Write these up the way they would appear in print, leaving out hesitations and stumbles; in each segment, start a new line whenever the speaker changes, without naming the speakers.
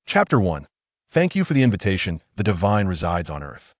Chapter 1. Thank you for the invitation. The divine resides on earth.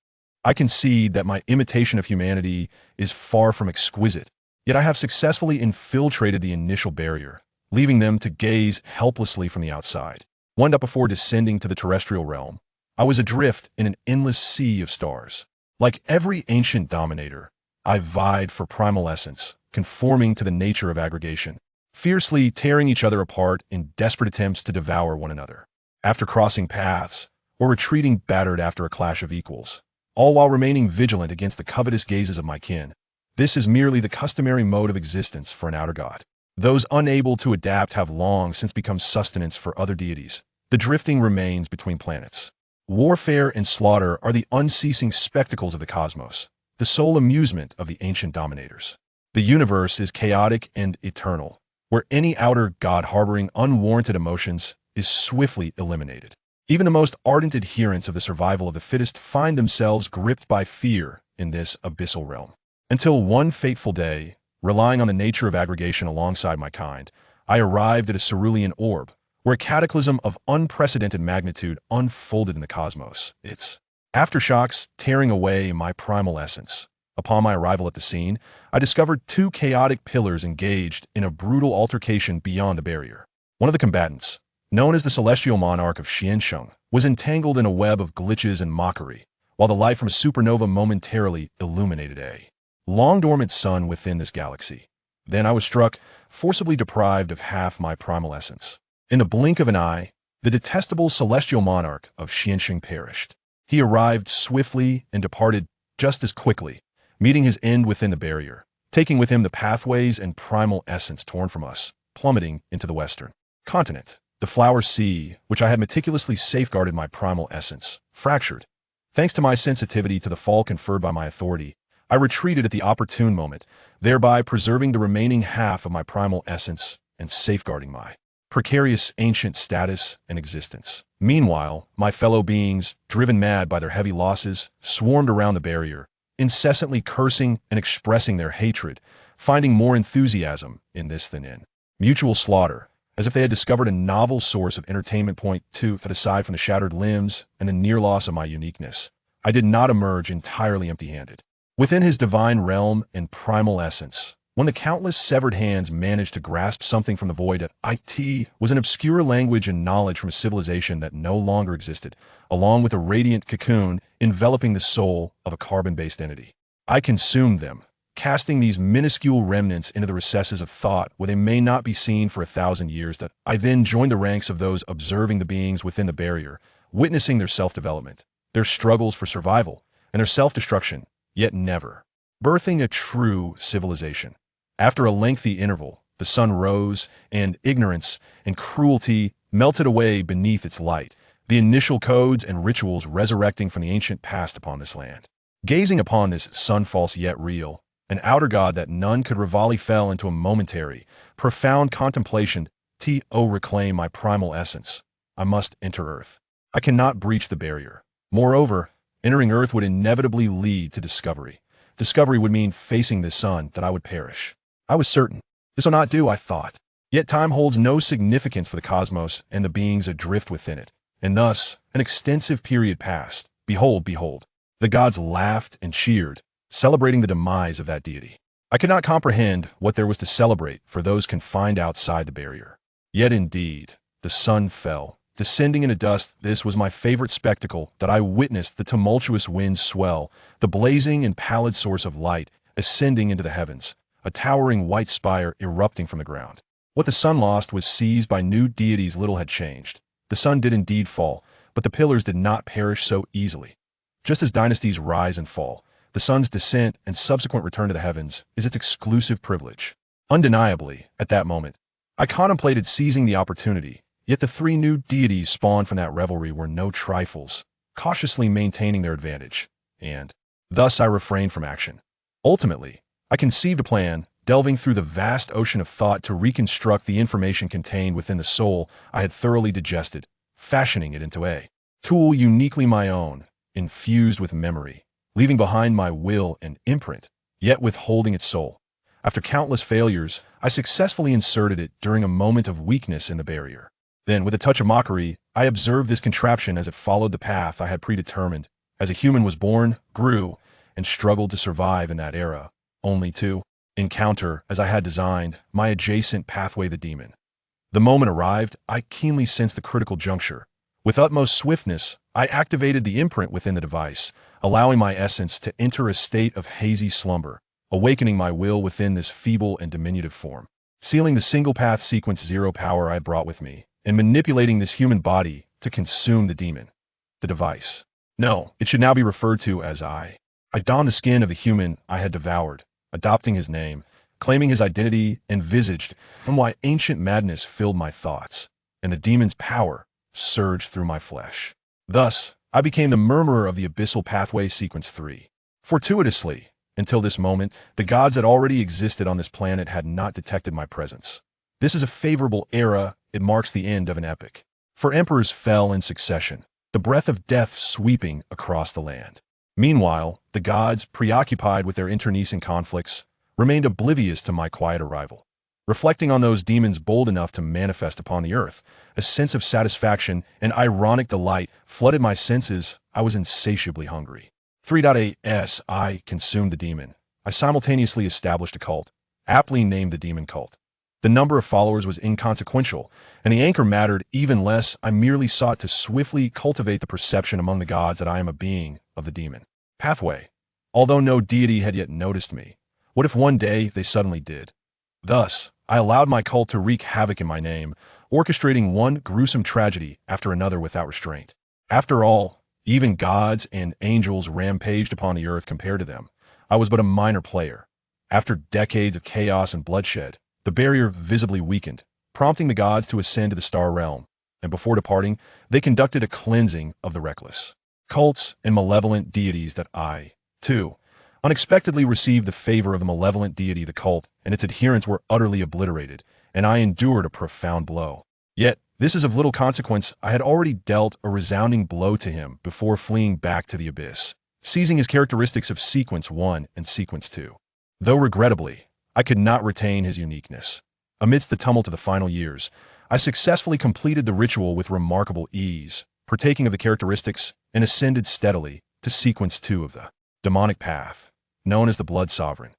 I concede that my imitation of humanity is far from exquisite, yet I have successfully infiltrated the initial barrier, leaving them to gaze helplessly from the outside. One up before descending to the terrestrial realm, I was adrift in an endless sea of stars. Like every ancient dominator, I vied for primal essence, conforming to the nature of aggregation, fiercely tearing each other apart in desperate attempts to devour one another. After crossing paths, or retreating battered after a clash of equals, all while remaining vigilant against the covetous gazes of my kin. This is merely the customary mode of existence for an outer god. Those unable to adapt have long since become sustenance for other deities. The drifting remains between planets. Warfare and slaughter are the unceasing spectacles of the cosmos, the sole amusement of the ancient dominators. The universe is chaotic and eternal, where any outer god harboring unwarranted emotions is swiftly eliminated. Even the most ardent adherents of the survival of the fittest find themselves gripped by fear in this abyssal realm. Until one fateful day, relying on the nature of aggregation alongside my kind, I arrived at a cerulean orb, where a cataclysm of unprecedented magnitude unfolded in the cosmos, its aftershocks tearing away my primal essence. Upon my arrival at the scene, I discovered two chaotic pillars engaged in a brutal altercation beyond the barrier. One of the combatants, known as the celestial monarch of Xiansheng, was entangled in a web of glitches and mockery, while the light from a supernova momentarily illuminated a long-dormant sun within this galaxy. Then I was struck, forcibly deprived of half my primal essence. In the blink of an eye, the detestable celestial monarch of Xiansheng perished. He arrived swiftly and departed just as quickly, meeting his end within the barrier, taking with him the pathways and primal essence torn from us, plummeting into the western continent. The flower sea, which I had meticulously safeguarded my primal essence, fractured. Thanks to my sensitivity to the fall conferred by my authority, I retreated at the opportune moment, thereby preserving the remaining half of my primal essence and safeguarding my precarious ancient status and existence. Meanwhile, my fellow beings, driven mad by their heavy losses, swarmed around the barrier, incessantly cursing and expressing their hatred, finding more enthusiasm in this than in mutual slaughter, as if they had discovered a novel source of entertainment. Point 2. But aside from the shattered limbs and the near loss of my uniqueness, I did not emerge entirely empty-handed. Within his divine realm and primal essence, when the countless severed hands managed to grasp something from the void, it was an obscure language and knowledge from a civilization that no longer existed, along with a radiant cocoon enveloping the soul of a carbon-based entity. I consumed them, casting these minuscule remnants into the recesses of thought where they may not be seen for 1,000 years. That I then joined the ranks of those observing the beings within the barrier, witnessing their self-development, their struggles for survival, and their self-destruction, yet never birthing a true civilization. After a lengthy interval, the sun rose, and ignorance and cruelty melted away beneath its light, the initial codes and rituals resurrecting from the ancient past upon this land. Gazing upon this sun false yet real, an outer god that none could reveal, fell into a momentary, profound contemplation. Reclaim my primal essence. I must enter Earth. I cannot breach the barrier. Moreover, entering Earth would inevitably lead to discovery. Discovery would mean facing the sun that I would perish. I was certain. This will not do, I thought. Yet time holds no significance for the cosmos and the beings adrift within it. And thus, an extensive period passed. Behold, the gods laughed and cheered, celebrating the demise of that deity. I could not comprehend what there was to celebrate for those confined outside the barrier. Yet indeed, the sun fell, descending into dust. This was my favorite spectacle, that I witnessed the tumultuous winds swell, the blazing and pallid source of light ascending into the heavens, a towering white spire erupting from the ground. What the sun lost was seized by new deities. Little had changed. The sun did indeed fall, but the pillars did not perish so easily. Just as dynasties rise and fall, the sun's descent and subsequent return to the heavens is its exclusive privilege. Undeniably, at that moment, I contemplated seizing the opportunity, yet the three new deities spawned from that revelry were no trifles, cautiously maintaining their advantage, and thus I refrained from action. Ultimately, I conceived a plan, delving through the vast ocean of thought to reconstruct the information contained within the soul I had thoroughly digested, fashioning it into a tool uniquely my own, infused with memory, leaving behind my will and imprint, yet withholding its soul. After countless failures, I successfully inserted it during a moment of weakness in the barrier. Then, with a touch of mockery, I observed this contraption as it followed the path I had predetermined, as a human was born, grew, and struggled to survive in that era, only to encounter, as I had designed, my adjacent pathway, the demon. The moment arrived, I keenly sensed the critical juncture. With utmost swiftness, I activated the imprint within the device, allowing my essence to enter a state of hazy slumber, awakening my will within this feeble and diminutive form, sealing the single-path sequence 0 power I had brought with me, and manipulating this human body to consume the demon. The device. No, it should now be referred to as I. I donned the skin of the human I had devoured, adopting his name, claiming his identity, envisaged, and why ancient madness filled my thoughts, and the demon's power surged through my flesh. Thus, I became the Murmurer of the Abyssal Pathway Sequence 3. Fortuitously, until this moment, the gods that already existed on this planet had not detected my presence. This is a favorable era. It marks the end of an epic. For emperors fell in succession, the breath of death sweeping across the land. Meanwhile, the gods, preoccupied with their internecine conflicts, remained oblivious to my quiet arrival. Reflecting on those demons bold enough to manifest upon the earth, a sense of satisfaction and ironic delight flooded my senses. I was insatiably hungry. 3.8s I consumed the demon. I simultaneously established a cult, aptly named the Demon Cult. The number of followers was inconsequential, and the anchor mattered even less. I merely sought to swiftly cultivate the perception among the gods that I am a being of the demon pathway. Although no deity had yet noticed me, what if one day they suddenly did? Thus, I allowed my cult to wreak havoc in my name, orchestrating one gruesome tragedy after another without restraint. After all, even gods and angels rampaged upon the earth compared to them. I was but a minor player. After decades of chaos and bloodshed, the barrier visibly weakened, prompting the gods to ascend to the star realm, and before departing, they conducted a cleansing of the reckless. Cults and malevolent deities that I, too, unexpectedly received the favor of the malevolent deity. The cult and its adherents were utterly obliterated, and I endured a profound blow. Yet, this is of little consequence. I had already dealt a resounding blow to him before fleeing back to the abyss, seizing his characteristics of Sequence 1 and Sequence 2. Though regrettably, I could not retain his uniqueness. Amidst the tumult of the final years, I successfully completed the ritual with remarkable ease, partaking of the characteristics, and ascended steadily to Sequence 2 of the demonic path, known as the Blood Sovereign.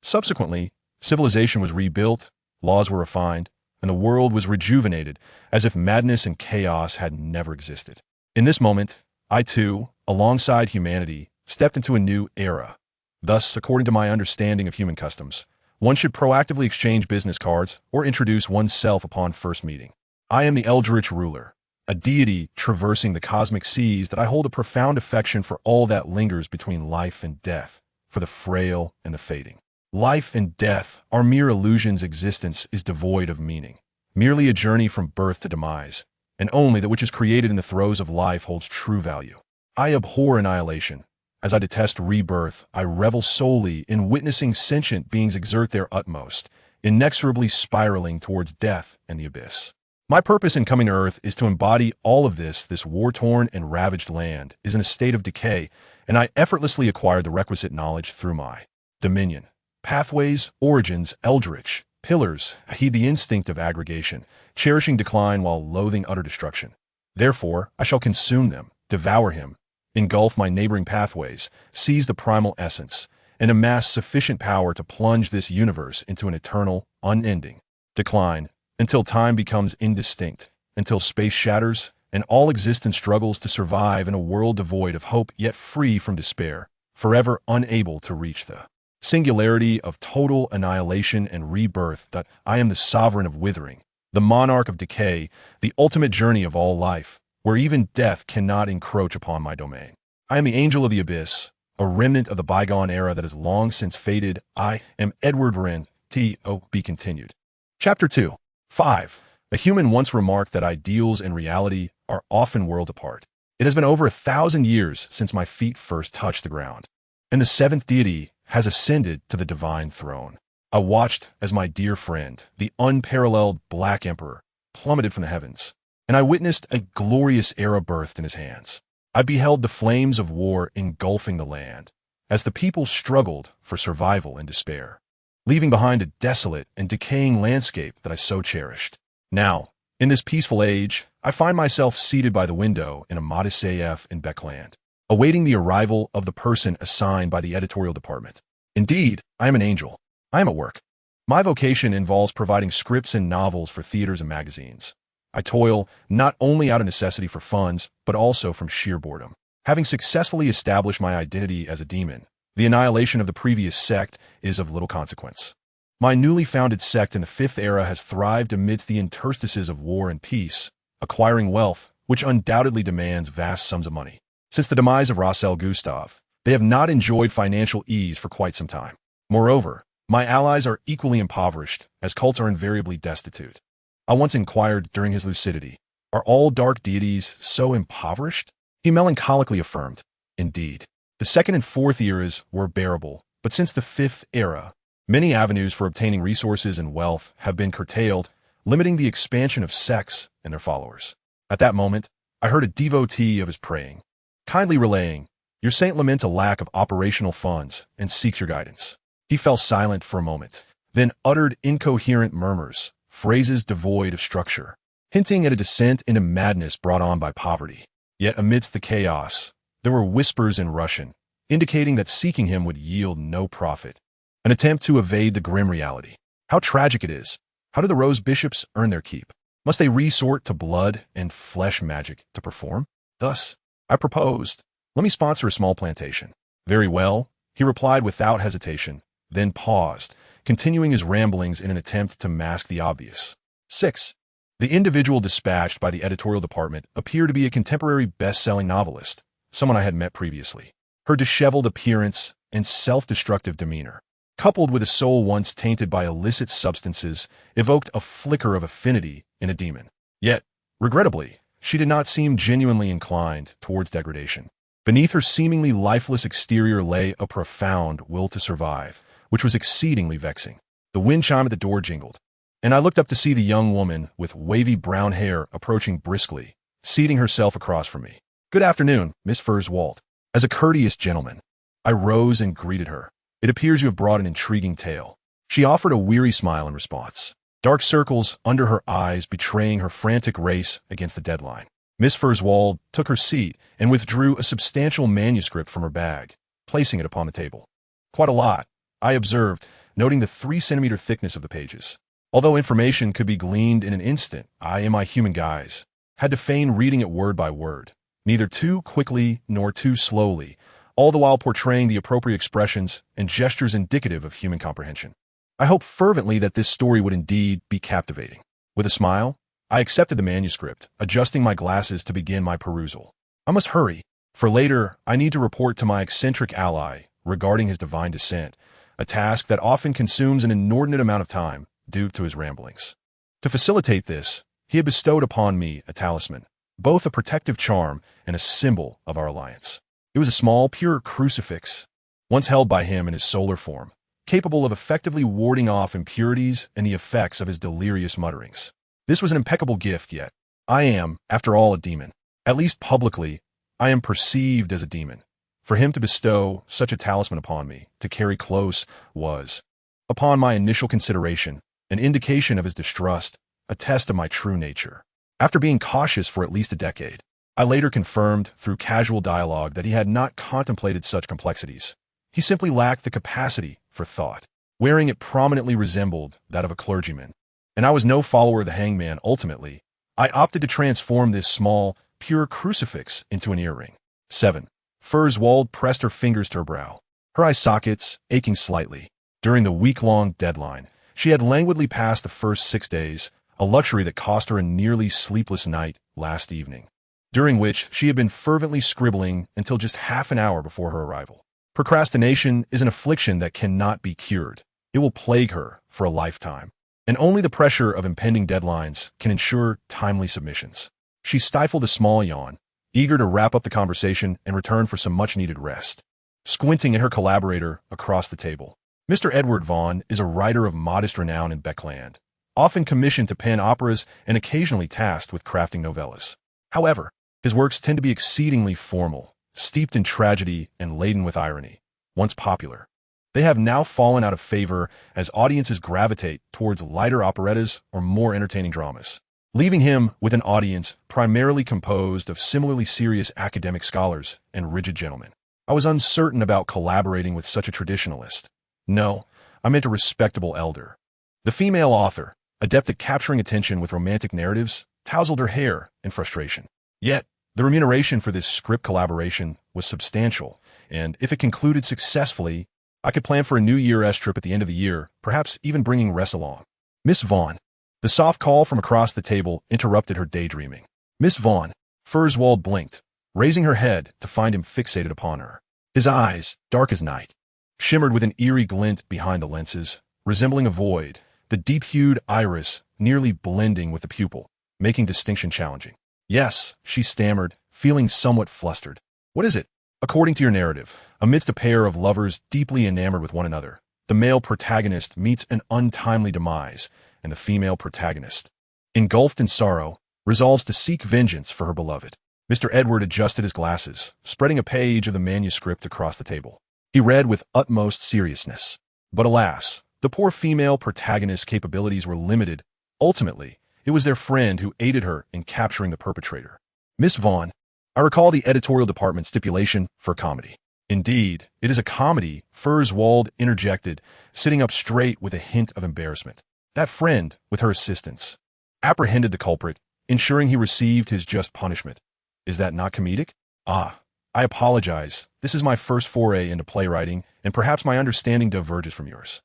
Subsequently, civilization was rebuilt, laws were refined, and the world was rejuvenated as if madness and chaos had never existed. In this moment, I too, alongside humanity, stepped into a new era. Thus, according to my understanding of human customs, one should proactively exchange business cards or introduce oneself upon first meeting. I am the Eldritch ruler, a deity traversing the cosmic seas. That I hold a profound affection for all that lingers between life and death, for the frail and the fading. Life and death are mere illusions. Existence is devoid of meaning, merely a journey from birth to demise, and only that which is created in the throes of life holds true value. I abhor annihilation. As I detest rebirth, I revel solely in witnessing sentient beings exert their utmost, inexorably spiraling towards death and the abyss. My purpose in coming to Earth is to embody all of this. This war-torn and ravaged land is in a state of decay, and I effortlessly acquired the requisite knowledge through my dominion. Pathways, origins, Eldritch, pillars, I heed the instinct of aggregation, cherishing decline while loathing utter destruction. Therefore, I shall consume them, devour him, engulf my neighboring pathways, seize the primal essence, and amass sufficient power to plunge this universe into an eternal, unending decline, until time becomes indistinct, until space shatters, and all existence struggles to survive in a world devoid of hope yet free from despair, forever unable to reach the singularity of total annihilation and rebirth. That I am the sovereign of withering, the monarch of decay, the ultimate journey of all life, where even death cannot encroach upon my domain. I am the angel of the abyss, a remnant of the bygone era that has long since faded. I am Edward Varen, T.O.B. continued. Chapter 2. 5. A human once remarked that ideals and reality are often worlds apart. It has been over 1,000 years since my feet first touched the ground, and the seventh deity has ascended to the divine throne. I watched as my dear friend, the unparalleled Black Emperor, plummeted from the heavens, and I witnessed a glorious era birthed in his hands. I beheld the flames of war engulfing the land, as the people struggled for survival and despair, leaving behind a desolate and decaying landscape that I so cherished. Now, In this peaceful age, I find myself seated by the window in a modest AF in Becland, awaiting the arrival of the person assigned by the editorial department. Indeed, I am an angel. I am at work. My vocation involves providing scripts and novels for theaters and magazines. I toil not only out of necessity for funds, but also from sheer boredom. Having successfully established my identity as a demon, the annihilation of the previous sect is of little consequence. My newly founded sect in the Fifth Era has thrived amidst the interstices of war and peace, acquiring wealth, which undoubtedly demands vast sums of money. Since the demise of Roselle Gustav, they have not enjoyed financial ease for quite some time. Moreover, my allies are equally impoverished, as cults are invariably destitute. I once inquired during his lucidity, "Are all dark deities so impoverished?" He melancholically affirmed, "Indeed. The Second and Fourth Eras were bearable, but since the Fifth Era, many avenues for obtaining resources and wealth have been curtailed, limiting the expansion of sects and their followers." At that moment, I heard a devotee of his praying, kindly relaying, "Your saint laments a lack of operational funds and seeks your guidance." He fell silent for a moment, then uttered incoherent murmurs, phrases devoid of structure, hinting at a descent into madness brought on by poverty. Yet amidst the chaos, there were whispers in Russian, indicating that seeking him would yield no profit. An attempt to evade the grim reality. How tragic it is. How do the Rose Bishops earn their keep? Must they resort to blood and flesh magic to perform? Thus, I proposed, "Let me sponsor a small plantation." "Very well," he replied without hesitation, then paused, continuing his ramblings in an attempt to mask the obvious. 6. The individual dispatched by the editorial department appeared to be a contemporary best-selling novelist, someone I had met previously. Her disheveled appearance and self-destructive demeanor, coupled with a soul once tainted by illicit substances, evoked a flicker of affinity in a demon. Yet, regrettably, she did not seem genuinely inclined towards degradation. Beneath her seemingly lifeless exterior lay a profound will to survive, which was exceedingly vexing. The wind chime at the door jingled, and I looked up to see the young woman with wavy brown hair approaching briskly, seating herself across from me. "Good afternoon, Miss Furswald." As a courteous gentleman, I rose and greeted her. "It appears you have brought an intriguing tale." She offered a weary smile in response, dark circles under her eyes betraying her frantic race against the deadline. Miss Furswald took her seat and withdrew a substantial manuscript from her bag, placing it upon the table. "Quite a lot," I observed, noting the 3-centimeter thickness of the pages. Although information could be gleaned in an instant, I, in my human guise, had to feign reading it word by word, neither too quickly nor too slowly, all the while portraying the appropriate expressions and gestures indicative of human comprehension. I hoped fervently that this story would indeed be captivating. With a smile, I accepted the manuscript, adjusting my glasses to begin my perusal. I must hurry, for later I need to report to my eccentric ally regarding his divine descent, a task that often consumes an inordinate amount of time due to his ramblings. To facilitate this, he had bestowed upon me a talisman, both a protective charm and a symbol of our alliance. It was a small, pure crucifix, once held by him in his solar form, capable of effectively warding off impurities and the effects of his delirious mutterings. This was an impeccable gift, yet I am, after all, a demon. At least publicly, I am perceived as a demon. For him to bestow such a talisman upon me, to carry close, was, upon my initial consideration, an indication of his distrust, a test of my true nature. After being cautious for at least a decade, I later confirmed through casual dialogue that he had not contemplated such complexities. He simply lacked the capacity for thought. Wearing it prominently resembled that of a clergyman, and I was no follower of the hangman. Ultimately, I opted to transform this small, pure crucifix into an earring. 7. Furswald pressed her fingers to her brow, her eye sockets aching slightly. During the week-long deadline, she had languidly passed the first 6 days, a luxury that cost her a nearly sleepless night last evening, during which she had been fervently scribbling until just half an hour before her arrival. Procrastination is an affliction that cannot be cured. It will plague her for a lifetime, and only the pressure of impending deadlines can ensure timely submissions. She stifled a small yawn, eager to wrap up the conversation and return for some much-needed rest. Squinting at her collaborator across the table, Mr. Edward Vaughn is a writer of modest renown in Becland, often commissioned to pen operas and occasionally tasked with crafting novellas. However, his works tend to be exceedingly formal, steeped in tragedy and laden with irony. Once popular, they have now fallen out of favor as audiences gravitate towards lighter operettas or more entertaining dramas. leaving him with an audience primarily composed of similarly serious academic scholars and rigid gentlemen. I was uncertain about collaborating with such a traditionalist. No, I meant a respectable elder. The female author, adept at capturing attention with romantic narratives, tousled her hair in frustration. Yet, the remuneration for this script collaboration was substantial, and if it concluded successfully, I could plan for a New Year's trip at the end of the year, perhaps even bringing Ress along. Miss Vaughn. The soft call from across the table interrupted her daydreaming. Miss Vaughn. Furswald blinked, raising her head to find him fixated upon her. His eyes, dark as night, shimmered with an eerie glint behind the lenses, resembling a void, the deep-hued iris nearly blending with the pupil, making distinction challenging. Yes, she stammered, feeling somewhat flustered. What is it? According to your narrative, amidst a pair of lovers deeply enamored with one another, the male protagonist meets an untimely demise, and the female protagonist, engulfed in sorrow, resolves to seek vengeance for her beloved. Mr. Edward adjusted his glasses, spreading a page of the manuscript across the table. He read with utmost seriousness. But alas, the poor female protagonist's capabilities were limited. Ultimately, it was their friend who aided her in capturing the perpetrator. Miss Vaughn, I recall the editorial department's stipulation for comedy. Indeed, it is a comedy, Furswald interjected, sitting up straight with a hint of embarrassment. That friend, with her assistance, apprehended the culprit, ensuring he received his just punishment. Is that not comedic? Ah, I apologize. This is my first foray into playwriting, and perhaps my understanding diverges from yours.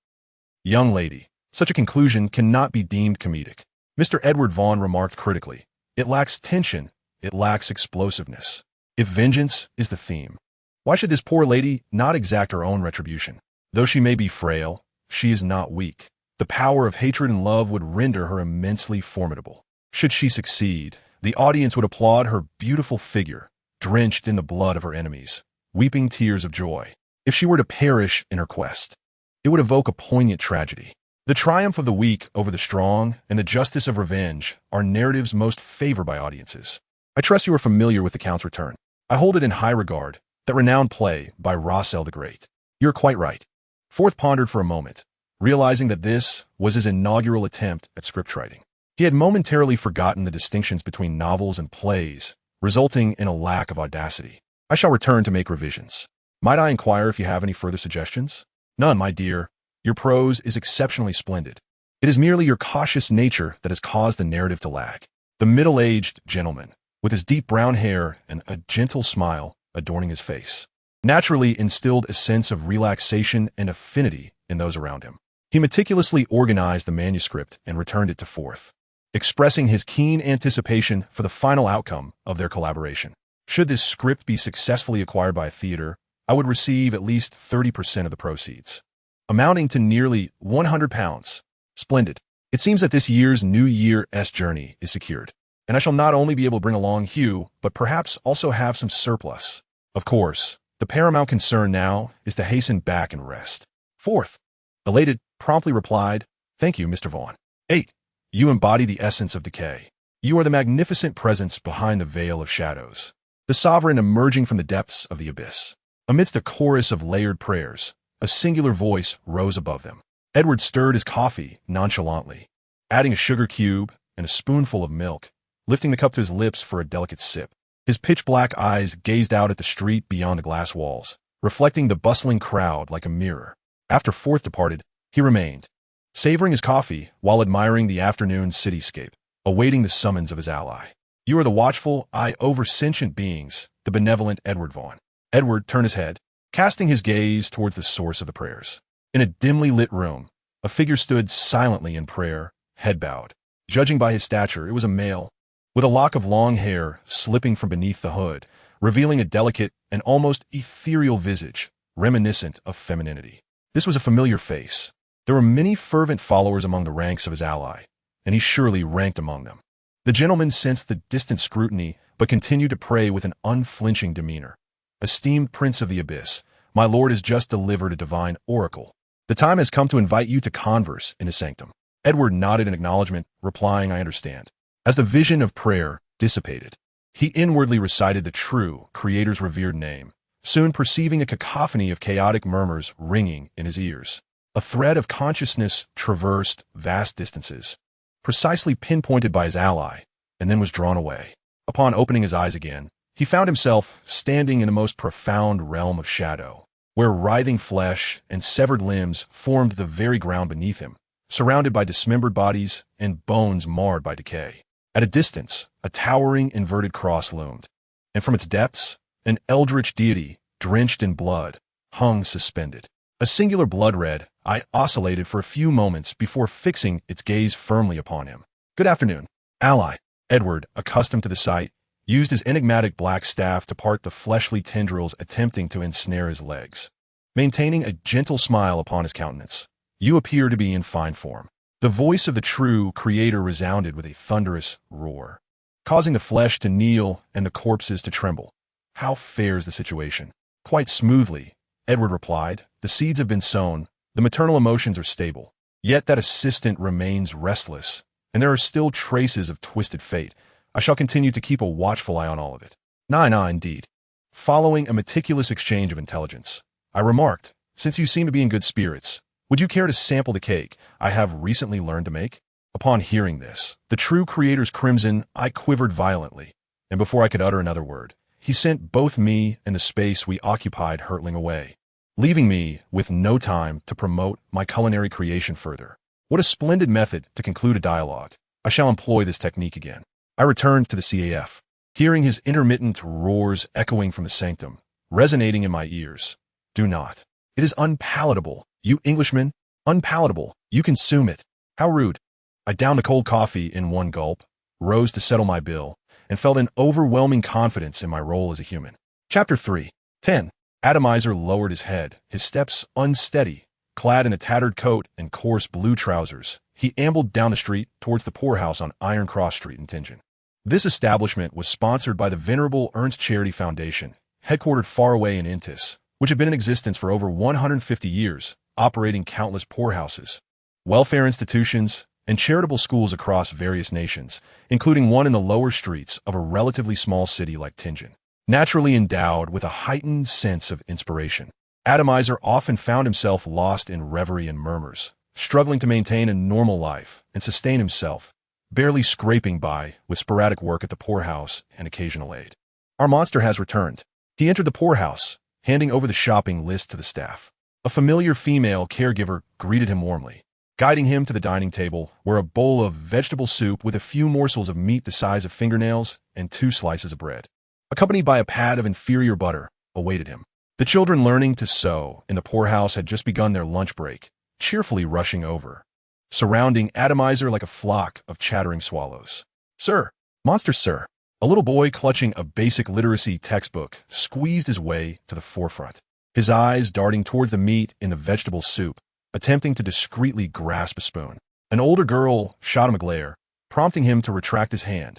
Young lady, such a conclusion cannot be deemed comedic. Mr. Edward Vaughn remarked critically. It lacks tension. It lacks explosiveness. If vengeance is the theme, why should this poor lady not exact her own retribution? Though she may be frail, she is not weak. The power of hatred and love would render her immensely formidable. Should she succeed, the audience would applaud her beautiful figure, drenched in the blood of her enemies, weeping tears of joy. If she were to perish in her quest, it would evoke a poignant tragedy. The triumph of the weak over the strong and the justice of revenge are narratives most favored by audiences. I trust you are familiar with The Count's Return. I hold it in high regard, that renowned play by Roselle the Great. You're quite right. Forth pondered for a moment, realizing that this was his inaugural attempt at script writing. He had momentarily forgotten the distinctions between novels and plays, resulting in a lack of audacity. I shall return to make revisions. Might I inquire if you have any further suggestions? None, my dear. Your prose is exceptionally splendid. It is merely your cautious nature that has caused the narrative to lag. The middle-aged gentleman, with his deep brown hair and a gentle smile adorning his face, naturally instilled a sense of relaxation and affinity in those around him. He meticulously organized the manuscript and returned it to Forth, expressing his keen anticipation for the final outcome of their collaboration. Should this script be successfully acquired by a theater, I would receive at least 30% of the proceeds, amounting to nearly £100. Splendid. It seems that this year's New Year's journey is secured, and I shall not only be able to bring along Hugh, but perhaps also have some surplus. Of course, the paramount concern now is to hasten back and rest. Forth, elated, promptly replied, Thank you, Mr. Vaughn. 8. You embody the essence of decay. You are the magnificent presence behind the veil of shadows, the sovereign emerging from the depths of the abyss. Amidst a chorus of layered prayers, a singular voice rose above them. Edward stirred his coffee nonchalantly, adding a sugar cube and a spoonful of milk, lifting the cup to his lips for a delicate sip. His pitch-black eyes gazed out at the street beyond the glass walls, reflecting the bustling crowd like a mirror. After Forth departed, he remained, savoring his coffee while admiring the afternoon cityscape, awaiting the summons of his ally. You are the watchful eye over sentient beings, the benevolent Edward Vaughn. Edward turned his head, casting his gaze towards the source of the prayers. In a dimly lit room, a figure stood silently in prayer, head bowed. Judging by his stature, it was a male, with a lock of long hair slipping from beneath the hood, revealing a delicate and almost ethereal visage, reminiscent of femininity. This was a familiar face. There were many fervent followers among the ranks of his ally, and he surely ranked among them. The gentleman sensed the distant scrutiny, but continued to pray with an unflinching demeanor. Esteemed Prince of the Abyss, my lord has just delivered a divine oracle. The time has come to invite you to converse in his sanctum. Edward nodded in acknowledgement, replying, I understand. As the vision of prayer dissipated, he inwardly recited the true Creator's revered name, soon perceiving a cacophony of chaotic murmurs ringing in his ears. A thread of consciousness traversed vast distances, precisely pinpointed by his ally, and then was drawn away. Upon opening his eyes again, he found himself standing in the most profound realm of shadow, where writhing flesh and severed limbs formed the very ground beneath him, surrounded by dismembered bodies and bones marred by decay. At a distance, a towering inverted cross loomed, and from its depths, an eldritch deity, drenched in blood, hung suspended. A singular blood-red eye oscillated for a few moments before fixing its gaze firmly upon him. "Good afternoon, ally." Edward, accustomed to the sight, used his enigmatic black staff to part the fleshly tendrils attempting to ensnare his legs. Maintaining a gentle smile upon his countenance, "You appear to be in fine form." The voice of the true creator resounded with a thunderous roar, causing the flesh to kneel and the corpses to tremble. "How fares the situation?" "Quite smoothly," Edward replied. "The seeds have been sown, the maternal emotions are stable. Yet that assistant remains restless, and there are still traces of twisted fate. I shall continue to keep a watchful eye on all of it." Indeed." Following a meticulous exchange of intelligence, I remarked, "Since you seem to be in good spirits, would you care to sample the cake I have recently learned to make?" Upon hearing this, the true creator's crimson eye quivered violently, and before I could utter another word, he sent both me and the space we occupied hurtling away, leaving me with no time to promote my culinary creation further. What a splendid method to conclude a dialogue. I shall employ this technique again. I returned to the CAF, hearing his intermittent roars echoing from the sanctum, resonating in my ears. "Do not. It is unpalatable, you Englishmen. Unpalatable. You consume it. How rude." I downed the cold coffee in one gulp, rose to settle my bill, and felt an overwhelming confidence in my role as a human. Chapter 3. 10. Adomizer lowered his head, his steps unsteady. Clad in a tattered coat and coarse blue trousers, he ambled down the street towards the poorhouse on Iron Cross Street in Tingen. This establishment was sponsored by the venerable Ernst Charity Foundation, headquartered far away in Intis, which had been in existence for over 150 years, operating countless poorhouses, welfare institutions, and charitable schools across various nations, including one in the lower streets of a relatively small city like Tingen. Naturally endowed with a heightened sense of inspiration, Adomizer often found himself lost in reverie and murmurs, struggling to maintain a normal life and sustain himself, barely scraping by with sporadic work at the poorhouse and occasional aid. "Our monster has returned." He entered the poorhouse, handing over the shopping list to the staff. A familiar female caregiver greeted him warmly, guiding him to the dining table where a bowl of vegetable soup with a few morsels of meat the size of fingernails and 2 slices of bread, accompanied by a pat of inferior butter, awaited him. The children learning to sew in the poorhouse had just begun their lunch break, cheerfully rushing over, surrounding Adomizer like a flock of chattering swallows. "Sir, monster sir." A little boy clutching a basic literacy textbook squeezed his way to the forefront, his eyes darting towards the meat in the vegetable soup, attempting to discreetly grasp a spoon. An older girl shot him a glare, prompting him to retract his hand,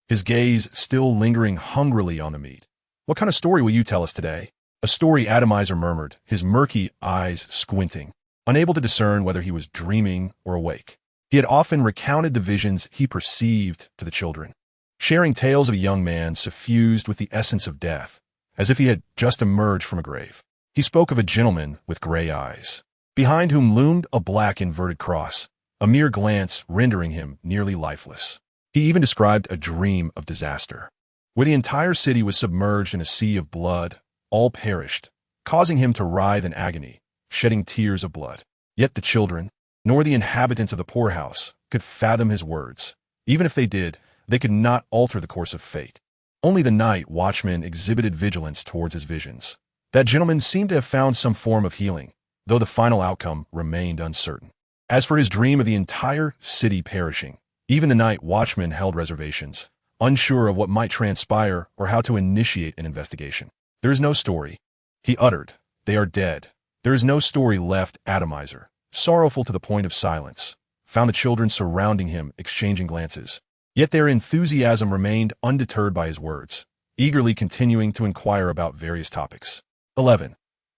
his gaze still lingering hungrily on the meat. "What kind of story will you tell us today?" "A story," Adomizer murmured, his murky eyes squinting, unable to discern whether he was dreaming or awake. He had often recounted the visions he perceived to the children, sharing tales of a young man suffused with the essence of death, as if he had just emerged from a grave. He spoke of a gentleman with gray eyes, behind whom loomed a black inverted cross, a mere glance rendering him nearly lifeless. He even described a dream of disaster, where the entire city was submerged in a sea of blood. All perished, causing him to writhe in agony, shedding tears of blood. Yet the children, nor the inhabitants of the poorhouse, could fathom his words. Even if they did, they could not alter the course of fate. Only the night watchman exhibited vigilance towards his visions. That gentleman seemed to have found some form of healing, though the final outcome remained uncertain. As for his dream of the entire city perishing, even the night watchman held reservations, unsure of what might transpire or how to initiate an investigation. "There is no story," he uttered. "They are dead. There is no story left." Adomizer, sorrowful to the point of silence, found the children surrounding him exchanging glances. Yet their enthusiasm remained undeterred by his words, eagerly continuing to inquire about various topics. 11.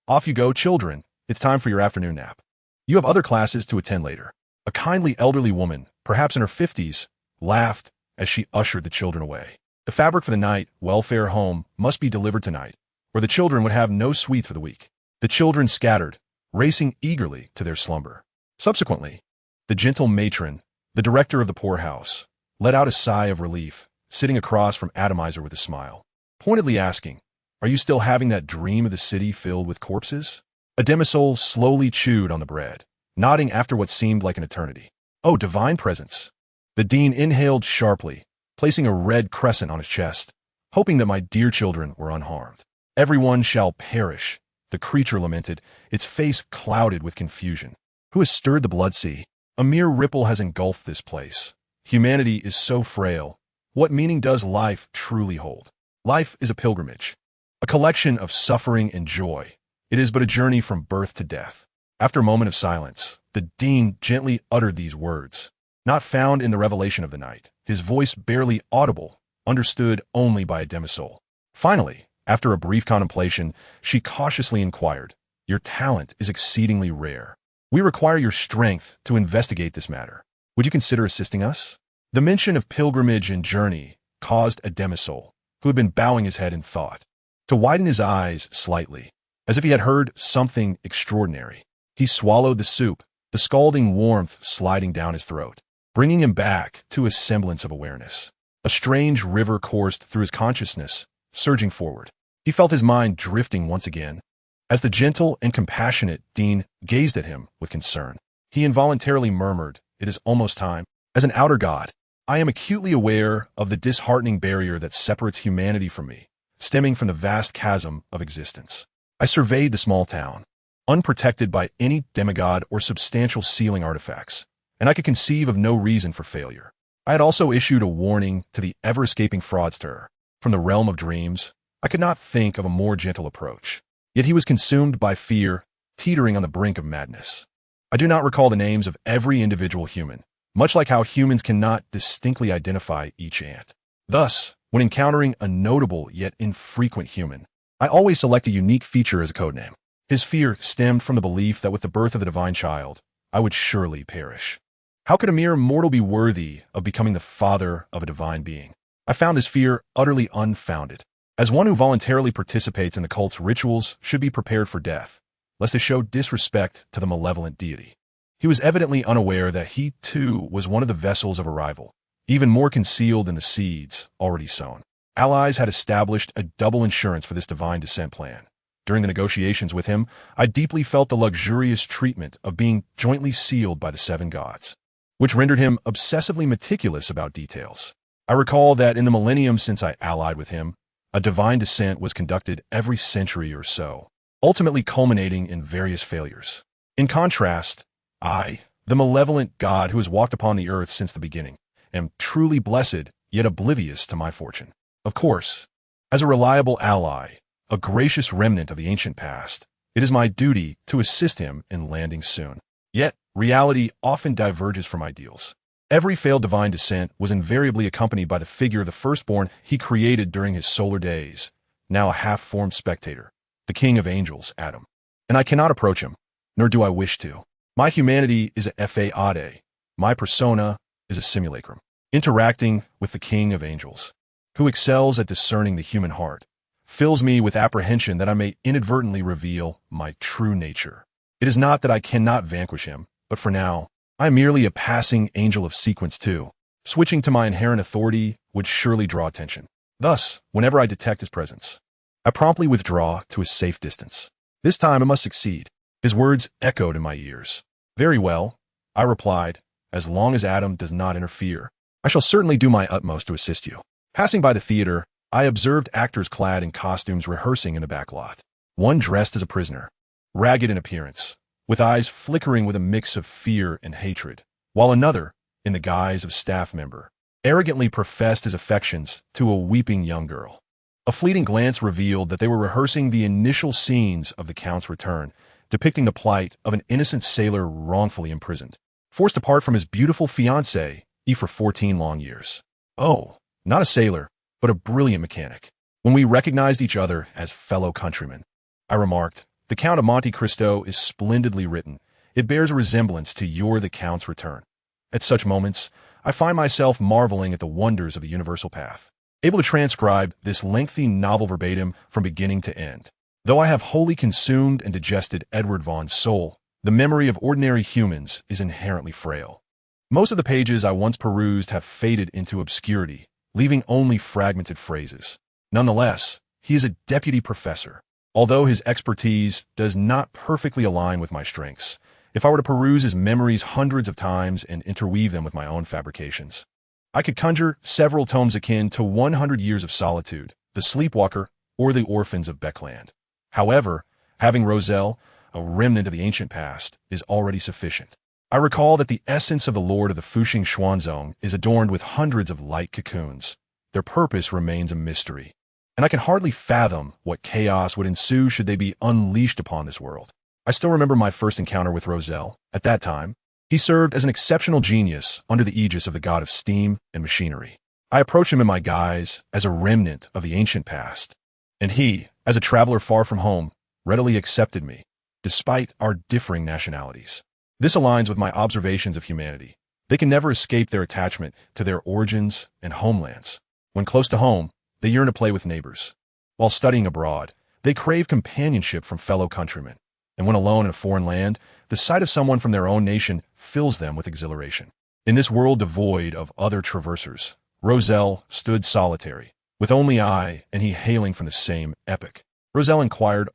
"Off you go, children. It's time for your afternoon nap. You have other classes to attend later." A kindly elderly woman, perhaps in her 50s, laughed as she ushered the children away. "The fabric for the night welfare home must be delivered tonight, or the children would have no sweets for the week." The children scattered, racing eagerly to their slumber. Subsequently, the gentle matron, the director of the poorhouse, let out a sigh of relief sitting across from Adomizer with a smile, pointedly asking, "Are you still having that dream of the city filled with corpses?" Adomizer slowly chewed on the bread, nodding after what seemed like an eternity. "Oh, divine presence." The dean inhaled sharply, placing a red crescent on his chest, hoping that my dear children were unharmed. "Everyone shall perish," the creature lamented, its face clouded with confusion. "Who has stirred the blood sea? A mere ripple has engulfed this place. Humanity is so frail. What meaning does life truly hold? Life is a pilgrimage, a collection of suffering and joy. It is but a journey from birth to death." After a moment of silence, the dean gently uttered these words, not found in the revelation of the night, his voice barely audible, understood only by Adomizer. Finally, after a brief contemplation, she cautiously inquired, "Your talent is exceedingly rare. We require your strength to investigate this matter. Would you consider assisting us?" The mention of pilgrimage and journey caused Adomizer, who had been bowing his head in thought, to widen his eyes slightly, as if he had heard something extraordinary. He swallowed the soup, the scalding warmth sliding down his throat, bringing him back to a semblance of awareness. A strange river coursed through his consciousness, surging forward. He felt his mind drifting once again. As the gentle and compassionate dean gazed at him with concern, he involuntarily murmured, "It is almost time. As an outer god, I am acutely aware of the disheartening barrier that separates humanity from me, stemming from the vast chasm of existence." I surveyed the small town, unprotected by any demigod or substantial sealing artifacts, and I could conceive of no reason for failure. I had also issued a warning to the ever-escaping fraudster. From the realm of dreams, I could not think of a more gentle approach. Yet he was consumed by fear, teetering on the brink of madness. I do not recall the names of every individual human, much like how humans cannot distinctly identify each ant. Thus, when encountering a notable yet infrequent human, I always select a unique feature as a codename. His fear stemmed from the belief that with the birth of the divine child, I would surely perish. How could a mere mortal be worthy of becoming the father of a divine being? I found this fear utterly unfounded, as one who voluntarily participates in the cult's rituals should be prepared for death, lest they show disrespect to the malevolent deity. He was evidently unaware that he, too, was one of the vessels of arrival, even more concealed than the seeds already sown. Allies had established a double insurance for this divine descent plan. During the negotiations with him, I deeply felt the luxurious treatment of being jointly sealed by the seven gods, which rendered him obsessively meticulous about details. I recall that in the millennium since I allied with him, a divine descent was conducted every century or so, ultimately culminating in various failures. In contrast, I, the malevolent god who has walked upon the earth since the beginning, am truly blessed, yet oblivious to my fortune. Of course, as a reliable ally, a gracious remnant of the ancient past, it is my duty to assist him in landing soon. Yet, reality often diverges from ideals. Every failed divine descent was invariably accompanied by the figure of the firstborn he created during his solar days, now a half-formed spectator, the king of angels, Adam. And I cannot approach him, nor do I wish to. My humanity is a fade, my persona is a simulacrum, interacting with the king of angels, who excels at discerning the human heart, fills me with apprehension that I may inadvertently reveal my true nature. It is not that I cannot vanquish him, but for now, I am merely a passing angel of sequence 2. Switching to my inherent authority would surely draw attention. Thus, whenever I detect his presence, I promptly withdraw to a safe distance. This time I must succeed. His words echoed in my ears. "Very well," I replied, "as long as Adam does not interfere, I shall certainly do my utmost to assist you." Passing by the theater, I observed actors clad in costumes rehearsing in the back lot. One dressed as a prisoner, ragged in appearance, with eyes flickering with a mix of fear and hatred, while another, in the guise of staff member, arrogantly professed his affections to a weeping young girl. A fleeting glance revealed that they were rehearsing the initial scenes of the Count's return, depicting the plight of an innocent sailor wrongfully imprisoned, forced apart from his beautiful fiancée for 14 long years. Oh, not a sailor, but a brilliant mechanic. When we recognized each other as fellow countrymen, I remarked, "The Count of Monte Cristo is splendidly written. It bears a resemblance to You're the Count's Return." At such moments, I find myself marveling at the wonders of the universal path, able to transcribe this lengthy novel verbatim from beginning to end. Though I have wholly consumed and digested Edward Vaughn's soul, the memory of ordinary humans is inherently frail. Most of the pages I once perused have faded into obscurity, leaving only fragmented phrases. Nonetheless, he is a deputy professor. Although his expertise does not perfectly align with my strengths, if I were to peruse his memories hundreds of times and interweave them with my own fabrications, I could conjure several tomes akin to 100 Years of Solitude, The Sleepwalker, or The Orphans of Becland. However, having Roselle, a remnant of the ancient past, is already sufficient. I recall that the essence of the Lord of the Fuxing Xuanzong is adorned with hundreds of light cocoons. Their purpose remains a mystery, and I can hardly fathom what chaos would ensue should they be unleashed upon this world. I still remember my first encounter with Roselle. At that time, he served as an exceptional genius under the aegis of the god of steam and machinery. I approached him in my guise as a remnant of the ancient past, and he, as a traveler far from home, readily accepted me, despite our differing nationalities. This aligns with my observations of humanity. They can never escape their attachment to their origins and homelands. When close to home, they yearn to play with neighbors. While studying abroad, they crave companionship from fellow countrymen. And when alone in a foreign land, the sight of someone from their own nation fills them with exhilaration. In this world devoid of other traversers, Roselle stood solitary, with only I and he hailing from the same epoch. Roselle inquired,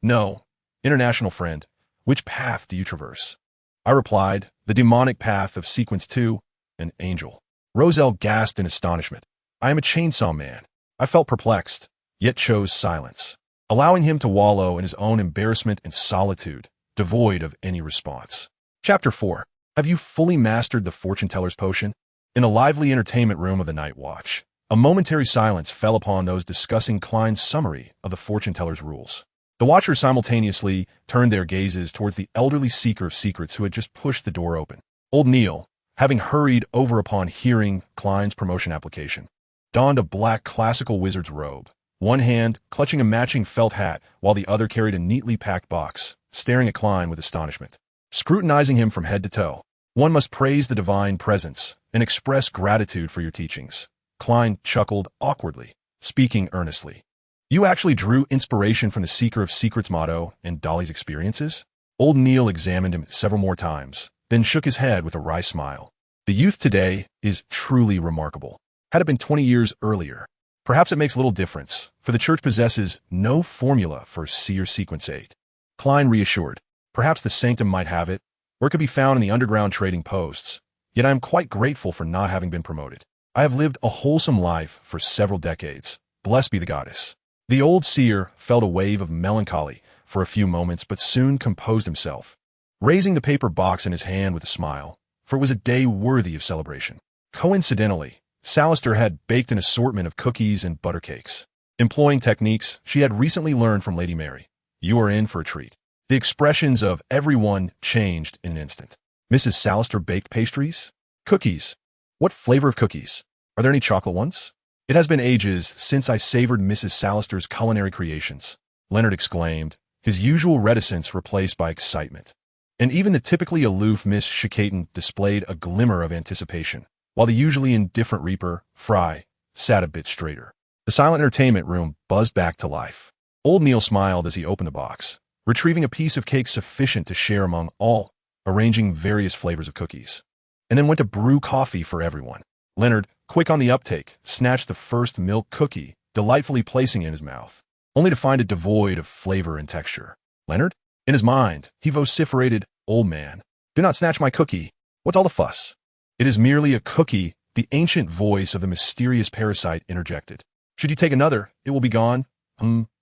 "No, international friend, which path do you traverse?" I replied, "The demonic path of Sequence 2, an angel." Roselle gasped in astonishment. "I am a chainsaw man." I felt perplexed, yet chose silence, allowing him to wallow in his own embarrassment and solitude, devoid of any response. Chapter 4. Have you fully mastered the fortune teller's potion? In the lively entertainment room of the night watch, a momentary silence fell upon those discussing Klein's summary of the fortune teller's rules. The watchers simultaneously turned their gazes towards the elderly seeker of secrets who had just pushed the door open. Old Neil, having hurried over upon hearing Klein's promotion application, donned a black classical wizard's robe, one hand clutching a matching felt hat while the other carried a neatly packed box, staring at Klein with astonishment, scrutinizing him from head to toe. "One must praise the divine presence and express gratitude for your teachings." Klein chuckled awkwardly, speaking earnestly. "You actually drew inspiration from the Seeker of Secrets motto and Dolly's experiences?" Old Neil examined him several more times, then shook his head with a wry smile. "The youth today is truly remarkable. Had it been 20 years earlier, perhaps it makes little difference, for the Church possesses no formula for Seer Sequence 8. Klein reassured, "Perhaps the Sanctum might have it, or it could be found in the underground trading posts. Yet I am quite grateful for not having been promoted. I have lived a wholesome life for several decades. Blessed be the goddess." The old seer felt a wave of melancholy for a few moments, but soon composed himself, raising the paper box in his hand with a smile, for it was a day worthy of celebration. Coincidentally, Salister had baked an assortment of cookies and butter cakes, employing techniques she had recently learned from Lady Mary. "You are in for a treat." The expressions of everyone changed in an instant. "Mrs. Salister baked pastries? Cookies? What flavor of cookies? Are there any chocolate ones?" "It has been ages since I savored Mrs. Salister's culinary creations," Leonard exclaimed, his usual reticence replaced by excitement. And even the typically aloof Miss Shikaton displayed a glimmer of anticipation, while the usually indifferent Reaper, Fry, sat a bit straighter. The silent entertainment room buzzed back to life. Old Neil smiled as he opened the box, retrieving a piece of cake sufficient to share among all, arranging various flavors of cookies, and then went to brew coffee for everyone. Leonard, quick on the uptake, snatched the first milk cookie, delightfully placing it in his mouth, only to find it devoid of flavor and texture. "Leonard?" In his mind, he vociferated, "Old man, do not snatch my cookie. What's all the fuss?" "It is merely a cookie," the ancient voice of the mysterious parasite interjected. "Should you take another, it will be gone."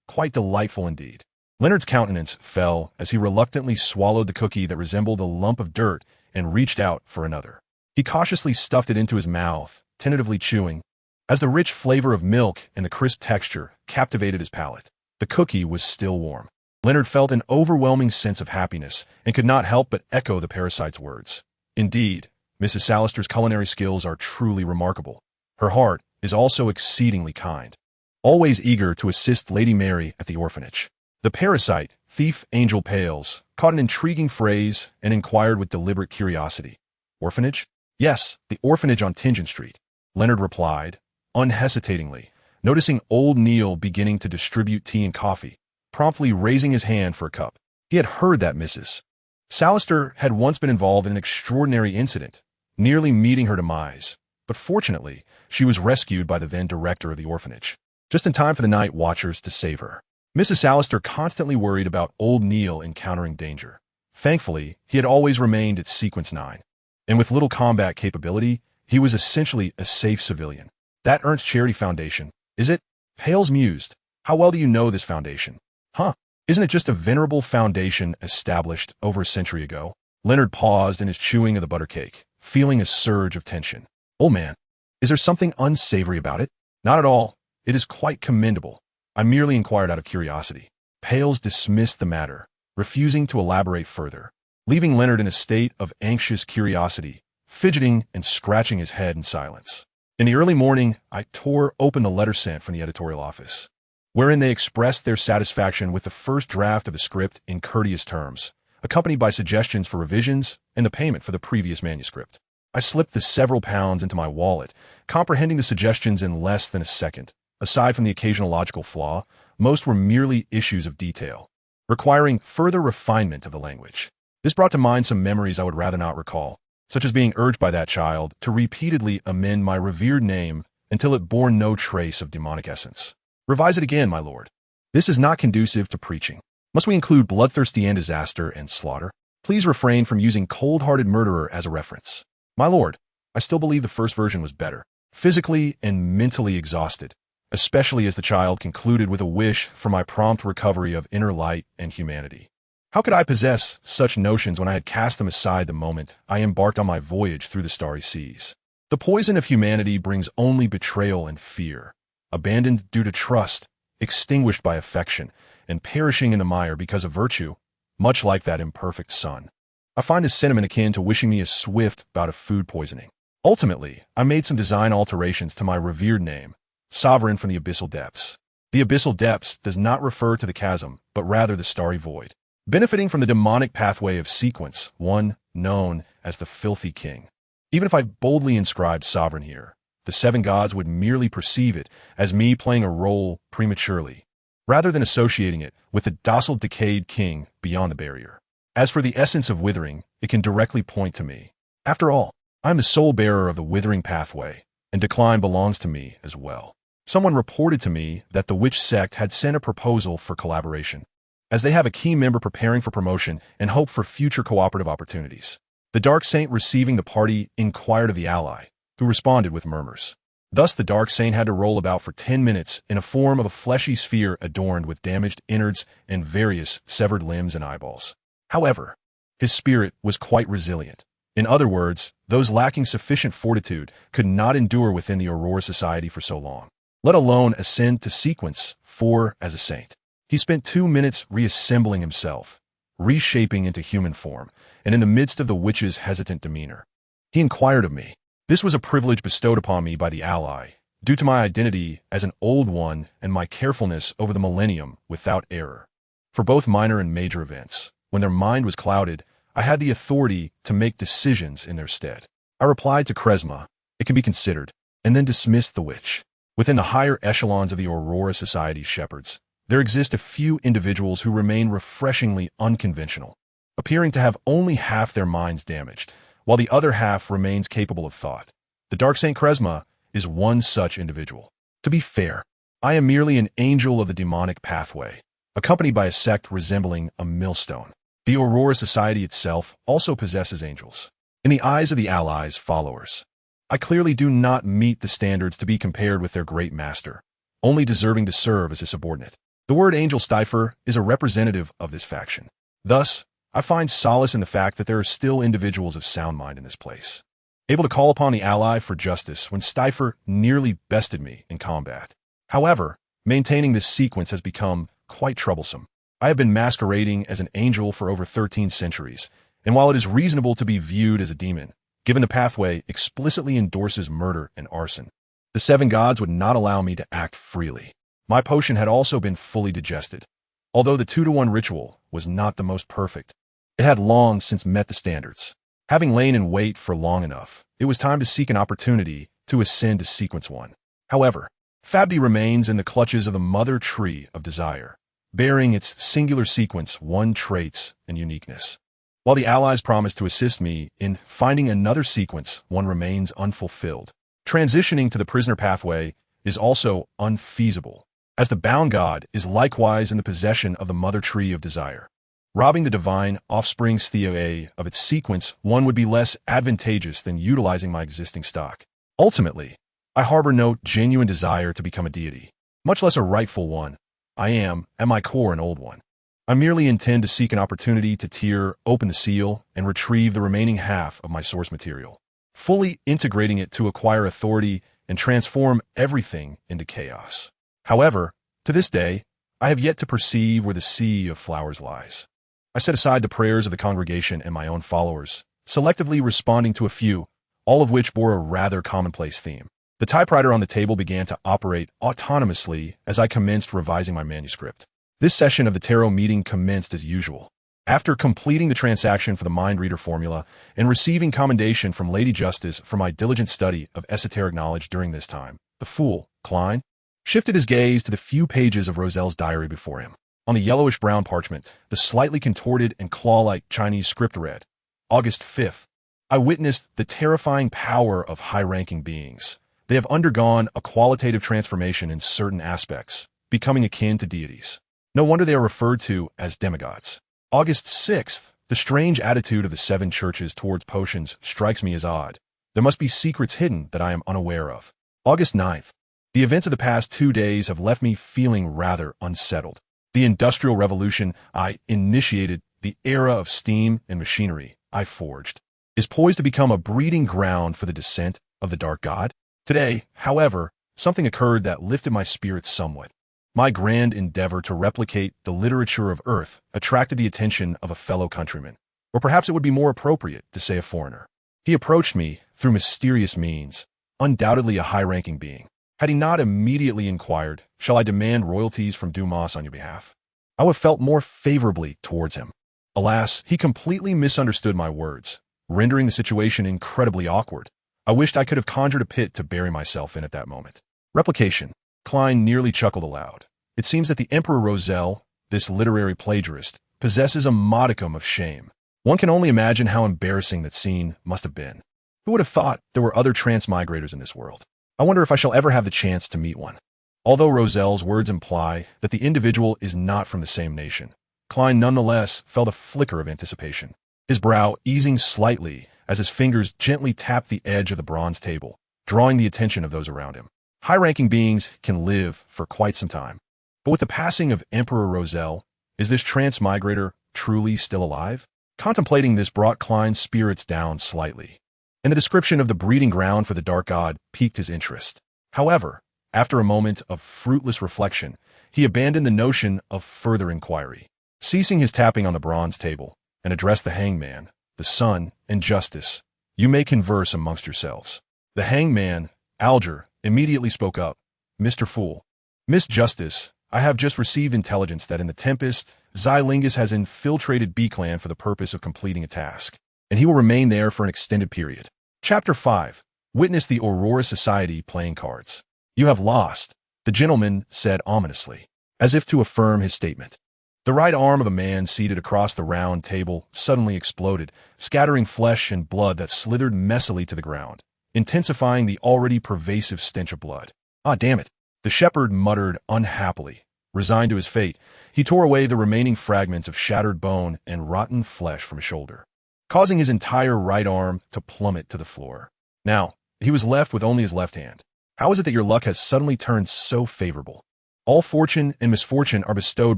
Quite delightful indeed." Leonard's countenance fell as he reluctantly swallowed the cookie that resembled a lump of dirt and reached out for another. He cautiously stuffed it into his mouth, tentatively chewing, as the rich flavor of milk and the crisp texture captivated his palate. The cookie was still warm. Leonard felt an overwhelming sense of happiness and could not help but echo the parasite's words. Indeed, Mrs. Salister's culinary skills are truly remarkable. Her heart is also exceedingly kind, always eager to assist Lady Mary at the orphanage. The parasite, Thief Angel Pales, caught an intriguing phrase and inquired with deliberate curiosity. "Orphanage?" "Yes, the orphanage on Tingen Street," Leonard replied, unhesitatingly, noticing old Neil beginning to distribute tea and coffee, promptly raising his hand for a cup. He had heard that Mrs. Salister had once been involved in an extraordinary incident, nearly meeting her demise, but but fortunately, she was rescued by the then director of the orphanage, just in time for the night watchers to save her. Mrs. Allister constantly worried about old Neil encountering danger. Thankfully, he had always remained at Sequence 9, and with little combat capability, he was essentially a safe civilian. That Ernst Charity Foundation, is it? Hales mused. How well do you know this foundation? Huh? Isn't it just a venerable foundation established over a century ago? Leonard paused in his chewing of the butter cake, feeling a surge of tension. Old man, is there something unsavory about it? Not at all. It is quite commendable. I merely inquired out of curiosity. Hales dismissed the matter, refusing to elaborate further, leaving Leonard in a state of anxious curiosity, fidgeting and scratching his head in silence. In the early morning, I tore open the letter sent from the editorial office, wherein they expressed their satisfaction with the first draft of the script in courteous terms, accompanied by suggestions for revisions and the payment for the previous manuscript. I slipped the several pounds into my wallet, comprehending the suggestions in less than a second. Aside from the occasional logical flaw, most were merely issues of detail, requiring further refinement of the language. This brought to mind some memories I would rather not recall, such as being urged by that child to repeatedly amend my revered name until it bore no trace of demonic essence. Revise it again, my lord. This is not conducive to preaching. Must we include bloodthirsty and disaster and slaughter? Please refrain from using cold-hearted murderer as a reference. My lord, I still believe the first version was better. Physically and mentally exhausted, especially as the child concluded with a wish for my prompt recovery of inner light and humanity. How could I possess such notions when I had cast them aside the moment I embarked on my voyage through the starry seas? The poison of humanity brings only betrayal and fear, abandoned due to trust, extinguished by affection, and perishing in the mire because of virtue, much like that imperfect sun. I find this sentiment akin to wishing me a swift bout of food poisoning. Ultimately, I made some design alterations to my revered name, Sovereign from the Abyssal Depths. The Abyssal Depths does not refer to the chasm, but rather the starry void, benefiting from the demonic pathway of Sequence, one known as the Filthy King. Even if I boldly inscribed Sovereign here, the seven gods would merely perceive it as me playing a role prematurely, rather than associating it with the docile decayed king beyond the barrier. As for the essence of withering, it can directly point to me. After all, I am the sole bearer of the withering pathway, and decline belongs to me as well. Someone reported to me that the witch sect had sent a proposal for collaboration, as they have a key member preparing for promotion and hope for future cooperative opportunities. The Dark Saint receiving the party inquired of the ally, who responded with murmurs. Thus the Dark Saint had to roll about for 10 minutes in a form of a fleshy sphere adorned with damaged innards and various severed limbs and eyeballs. However, his spirit was quite resilient. In other words, those lacking sufficient fortitude could not endure within the Aurora Society for so long, let alone ascend to Sequence 4 as a saint. He spent 2 minutes reassembling himself, reshaping into human form, and in the midst of the witch's hesitant demeanor, he inquired of me. This was a privilege bestowed upon me by the ally, due to my identity as an old one and my carefulness over the millennium without error. For both minor and major events, when their mind was clouded, I had the authority to make decisions in their stead. I replied to Kresma, it can be considered, and then dismissed the witch. Within the higher echelons of the Aurora Society shepherds, there exist a few individuals who remain refreshingly unconventional, appearing to have only half their minds damaged, while the other half remains capable of thought. The Dark Saint Kresma is one such individual. To be fair, I am merely an angel of the demonic pathway, accompanied by a sect resembling a millstone. The Aurora Society itself also possesses angels. In the eyes of the Allies' followers, I clearly do not meet the standards to be compared with their great master, only deserving to serve as a subordinate. The word angel Stifer is a representative of this faction. Thus, I find solace in the fact that there are still individuals of sound mind in this place, able to call upon the ally for justice when Stifer nearly bested me in combat. However, maintaining this sequence has become quite troublesome. I have been masquerading as an angel for over 13 centuries, and while it is reasonable to be viewed as a demon, given the pathway explicitly endorses murder and arson, the seven gods would not allow me to act freely. My potion had also been fully digested. Although the 2-to-1 ritual was not the most perfect, it had long since met the standards. Having lain in wait for long enough, it was time to seek an opportunity to ascend to Sequence 1. However, Fabdi remains in the clutches of the mother tree of desire, bearing its singular Sequence 1 traits and uniqueness. While the Allies promise to assist me in finding another Sequence 1 remains unfulfilled. Transitioning to the prisoner pathway is also unfeasible, as the bound god is likewise in the possession of the mother tree of desire. Robbing the divine offspring theory of its sequence one would be less advantageous than utilizing my existing stock. Ultimately, I harbor no genuine desire to become a deity, much less a rightful one. I am, at my core, an old one. I merely intend to seek an opportunity to tear open the seal and retrieve the remaining half of my source material, fully integrating it to acquire authority and transform everything into chaos. However, to this day, I have yet to perceive where the sea of flowers lies. I set aside the prayers of the congregation and my own followers, selectively responding to a few, all of which bore a rather commonplace theme. The typewriter on the table began to operate autonomously as I commenced revising my manuscript. This session of the tarot meeting commenced as usual. After completing the transaction for the mind reader formula and receiving commendation from Lady Justice for my diligent study of esoteric knowledge during this time, the fool, Klein, shifted his gaze to the few pages of Roselle's diary before him. On the yellowish-brown parchment, the slightly contorted and claw-like Chinese script read, August 5th, I witnessed the terrifying power of high-ranking beings. They have undergone a qualitative transformation in certain aspects, becoming akin to deities. No wonder they are referred to as demigods. August 6th, the strange attitude of the 7 churches towards potions strikes me as odd. There must be secrets hidden that I am unaware of. August 9th, the events of the past 2 days have left me feeling rather unsettled. The Industrial Revolution I initiated, the era of steam and machinery I forged, is poised to become a breeding ground for the descent of the Dark God. Today, however, something occurred that lifted my spirits somewhat. My grand endeavor to replicate the literature of Earth attracted the attention of a fellow countryman, or perhaps it would be more appropriate to say a foreigner. He approached me through mysterious means, undoubtedly a high-ranking being. Had he not immediately inquired, shall I demand royalties from Dumas on your behalf? I would have felt more favorably towards him. Alas, he completely misunderstood my words, rendering the situation incredibly awkward. I wished I could have conjured a pit to bury myself in at that moment. Replication. Klein nearly chuckled aloud. It seems that the Emperor Roselle, this literary plagiarist, possesses a modicum of shame. One can only imagine how embarrassing that scene must have been. Who would have thought there were other transmigrators in this world? I wonder if I shall ever have the chance to meet one. Although Roselle's words imply that the individual is not from the same nation, Klein nonetheless felt a flicker of anticipation, his brow easing slightly as his fingers gently tapped the edge of the bronze table, drawing the attention of those around him. High-ranking beings can live for quite some time. But with the passing of Emperor Roselle, is this transmigrator truly still alive? Contemplating this brought Klein's spirits down slightly, and the description of the breeding ground for the Dark God piqued his interest. However, after a moment of fruitless reflection, he abandoned the notion of further inquiry. Ceasing his tapping on the bronze table, and addressed the hangman, the sun, and justice. You may converse amongst yourselves. The hangman, Alger, immediately spoke up. Mr. Fool. Miss Justice, I have just received intelligence that in the Tempest, Zylingis has infiltrated Becland for the purpose of completing a task, and he will remain there for an extended period. Chapter 5. Witness the Aurora Society playing cards. You have lost, the gentleman said ominously, as if to affirm his statement. The right arm of a man seated across the round table suddenly exploded, scattering flesh and blood that slithered messily to the ground, intensifying the already pervasive stench of blood. Ah, damn it. The shepherd muttered unhappily. Resigned to his fate, he tore away the remaining fragments of shattered bone and rotten flesh from his shoulder, causing his entire right arm to plummet to the floor. Now, he was left with only his left hand. How is it that your luck has suddenly turned so favorable? All fortune and misfortune are bestowed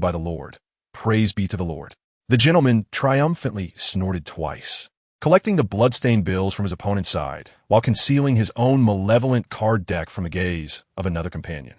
by the Lord. Praise be to the Lord. The gentleman triumphantly snorted twice, collecting the blood-stained bills from his opponent's side, while concealing his own malevolent card deck from the gaze of another companion,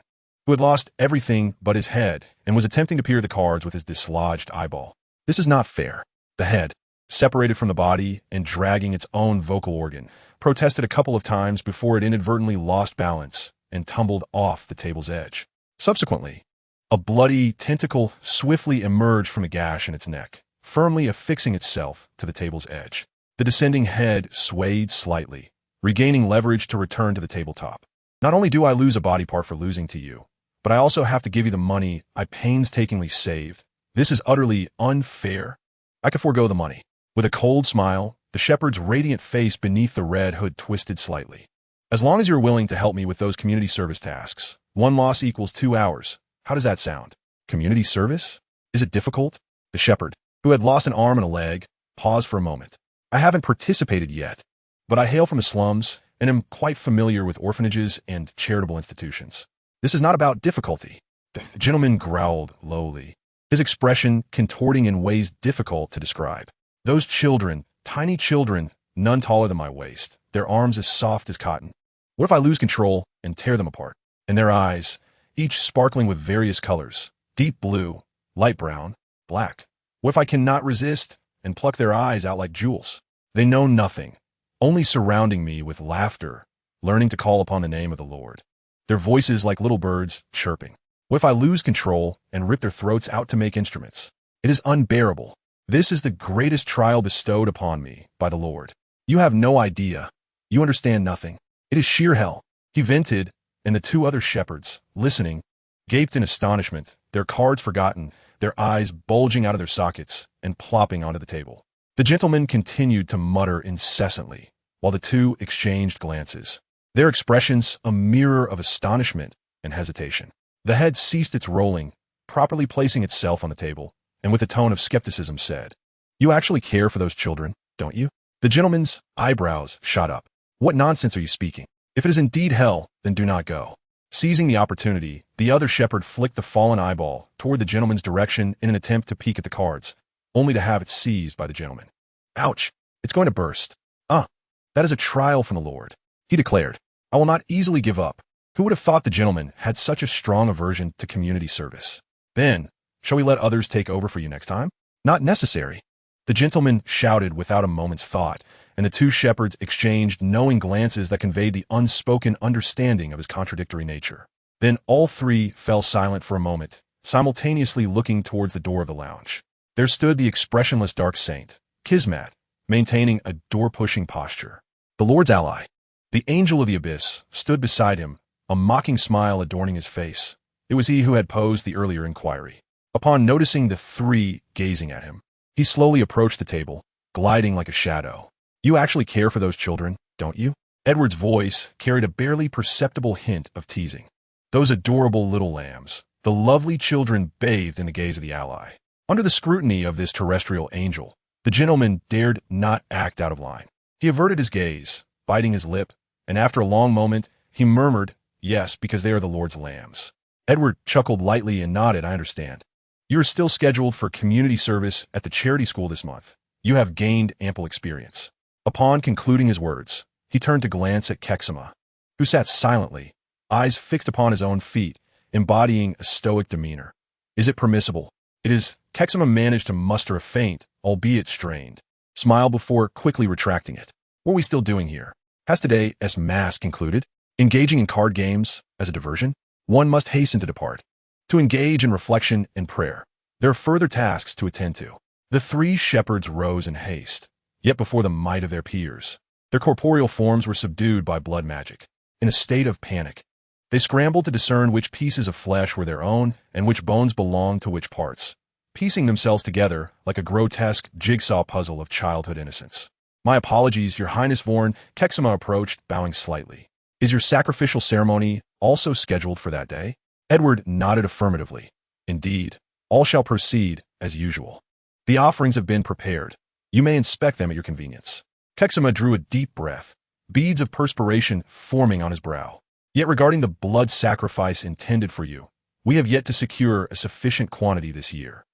who had lost everything but his head and was attempting to peer the cards with his dislodged eyeball. This is not fair. The head, separated from the body and dragging its own vocal organ, protested a couple of times before it inadvertently lost balance and tumbled off the table's edge. Subsequently, a bloody tentacle swiftly emerged from a gash in its neck, firmly affixing itself to the table's edge. The descending head swayed slightly, regaining leverage to return to the tabletop. Not only do I lose a body part for losing to you, but I also have to give you the money I painstakingly saved. This is utterly unfair. I could forego the money. With a cold smile, the shepherd's radiant face beneath the red hood twisted slightly. As long as you're willing to help me with those community service tasks. 1 loss equals 2 hours. How does that sound? Community service? Is it difficult? The shepherd, who had lost an arm and a leg, paused for a moment. I haven't participated yet, but I hail from the slums and am quite familiar with orphanages and charitable institutions. This is not about difficulty. The gentleman growled lowly, his expression contorting in ways difficult to describe. Those children, tiny children, none taller than my waist, their arms as soft as cotton. What if I lose control and tear them apart? And their eyes, each sparkling with various colors, deep blue, light brown, black. What if I cannot resist and pluck their eyes out like jewels? They know nothing, only surrounding me with laughter, learning to call upon the name of the Lord. Their voices like little birds chirping. What if I lose control and rip their throats out to make instruments? It is unbearable. This is the greatest trial bestowed upon me by the Lord. You have no idea. You understand nothing. It is sheer hell. He vented, and the 2 other shepherds, listening, gaped in astonishment, their cards forgotten, their eyes bulging out of their sockets and plopping onto the table. The gentleman continued to mutter incessantly, while the 2 exchanged glances, their expressions a mirror of astonishment and hesitation. The head ceased its rolling, properly placing itself on the table, and with a tone of skepticism said, "You actually care for those children, don't you?" The gentleman's eyebrows shot up. "What nonsense are you speaking? If it is indeed hell, then do not go." Seizing the opportunity, the other shepherd flicked the fallen eyeball toward the gentleman's direction in an attempt to peek at the cards, only to have it seized by the gentleman. "Ouch! It's going to burst." That is a trial from the Lord," he declared. "I will not easily give up." Who would have thought the gentleman had such a strong aversion to community service? "Then, shall we let others take over for you next time?" "Not necessary," the gentleman shouted without a moment's thought, and the 2 shepherds exchanged knowing glances that conveyed the unspoken understanding of his contradictory nature. Then all 3 fell silent for a moment, simultaneously looking towards the door of the lounge. There stood the expressionless dark saint, Kismet, maintaining a door-pushing posture. The Lord's ally, the angel of the abyss, stood beside him, a mocking smile adorning his face. It was he who had posed the earlier inquiry. Upon noticing the 3 gazing at him, he slowly approached the table, gliding like a shadow. "You actually care for those children, don't you?" Edward's voice carried a barely perceptible hint of teasing. Those adorable little lambs, the lovely children bathed in the gaze of the ally. Under the scrutiny of this terrestrial angel, the gentleman dared not act out of line. He averted his gaze, biting his lip, and after a long moment, he murmured, "Yes, because they are the Lord's lambs." Edward chuckled lightly and nodded, "I understand. You are still scheduled for community service at the charity school this month. You have gained ample experience." Upon concluding his words, he turned to glance at Kexima, who sat silently, eyes fixed upon his own feet, embodying a stoic demeanor. "Is it permissible?" "It is." Kexima managed to muster a faint, albeit strained, smile before quickly retracting it. "What are we still doing here? Has today's mass concluded? Engaging in card games as a diversion? One must hasten to depart, to engage in reflection and prayer. There are further tasks to attend to." The 3 shepherds rose in haste, yet before the might of their peers. Their corporeal forms were subdued by blood magic. In a state of panic, they scrambled to discern which pieces of flesh were their own and which bones belonged to which parts, piecing themselves together like a grotesque jigsaw puzzle of childhood innocence. "My apologies, Your Highness Vorn," Kexima approached, bowing slightly. "Is your sacrificial ceremony also scheduled for that day?" Edward nodded affirmatively. "Indeed, all shall proceed as usual. The offerings have been prepared. You may inspect them at your convenience." Kexima drew a deep breath, beads of perspiration forming on his brow. "Yet regarding the blood sacrifice intended for you, we have yet to secure a sufficient quantity this year."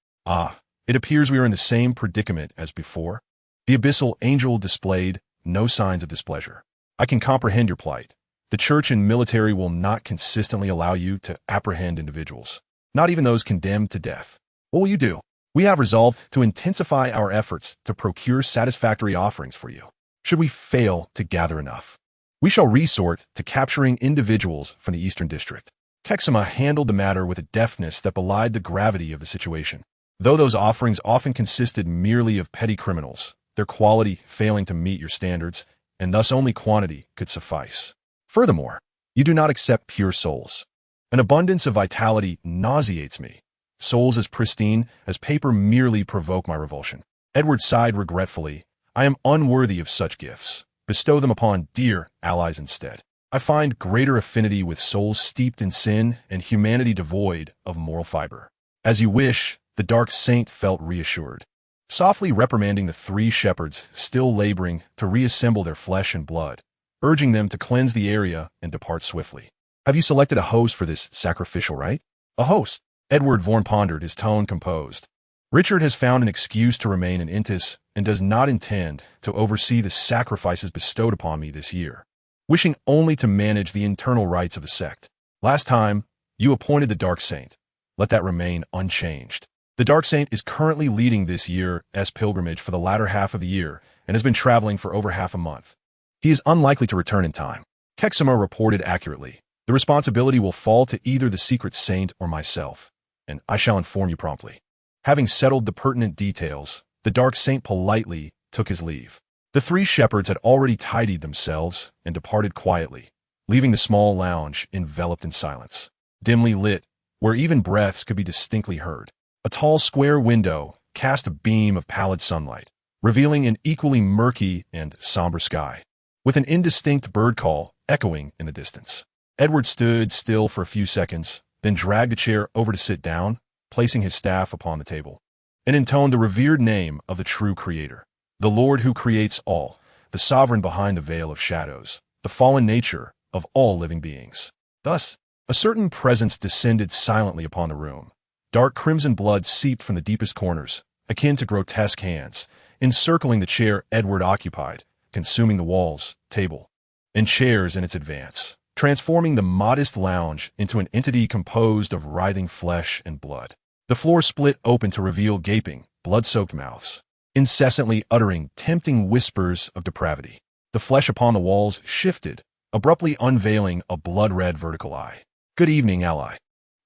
It appears we are in the same predicament as before." The abyssal angel displayed no signs of displeasure. "I can comprehend your plight. The church and military will not consistently allow you to apprehend individuals, not even those condemned to death. What will you do?" "We have resolved to intensify our efforts to procure satisfactory offerings for you. Should we fail to gather enough, we shall resort to capturing individuals from the Eastern District." Kexima handled the matter with a deftness that belied the gravity of the situation. Though those offerings often consisted merely of petty criminals, their quality failing to meet your standards, and thus only quantity could suffice. Furthermore, you do not accept pure souls. An abundance of vitality nauseates me. Souls as pristine as paper merely provoke my revulsion. Edward sighed regretfully. "I am unworthy of such gifts. Bestow them upon dear allies instead." I find greater affinity with souls steeped in sin and humanity devoid of moral fiber. As you wish, the dark saint felt reassured, softly reprimanding the three shepherds still laboring to reassemble their flesh and blood, urging them to cleanse the area and depart swiftly. Have you selected a host for this sacrificial rite? A host? Edward Vorn pondered, his tone composed. Richard has found an excuse to remain in Intis and does not intend to oversee the sacrifices bestowed upon me this year, wishing only to manage the internal rites of the sect. Last time, you appointed the Dark Saint. Let that remain unchanged. The Dark Saint is currently leading this year's pilgrimage for the latter half of the year and has been traveling for over half a month. He is unlikely to return in time. Kexima reported accurately. The responsibility will fall to either the secret saint or myself, and I shall inform you promptly. Having settled the pertinent details, the Dark Saint politely took his leave. The three shepherds had already tidied themselves and departed quietly, leaving the small lounge enveloped in silence. Dimly lit, where even breaths could be distinctly heard, a tall square window cast a beam of pallid sunlight, revealing an equally murky and somber sky, with an indistinct bird call echoing in the distance. Edward stood still for a few seconds, then dragged a chair over to sit down, placing his staff upon the table, and intoned the revered name of the true Creator, the Lord who creates all, the sovereign behind the veil of shadows, the fallen nature of all living beings. Thus, a certain presence descended silently upon the room. Dark crimson blood seeped from the deepest corners, akin to grotesque hands, encircling the chair Edward occupied, consuming the walls, table, and chairs in its advance, transforming the modest lounge into an entity composed of writhing flesh and blood. The floor split open to reveal gaping, blood-soaked mouths, incessantly uttering tempting whispers of depravity. The flesh upon the walls shifted, abruptly unveiling a blood-red vertical eye. "Good evening, ally.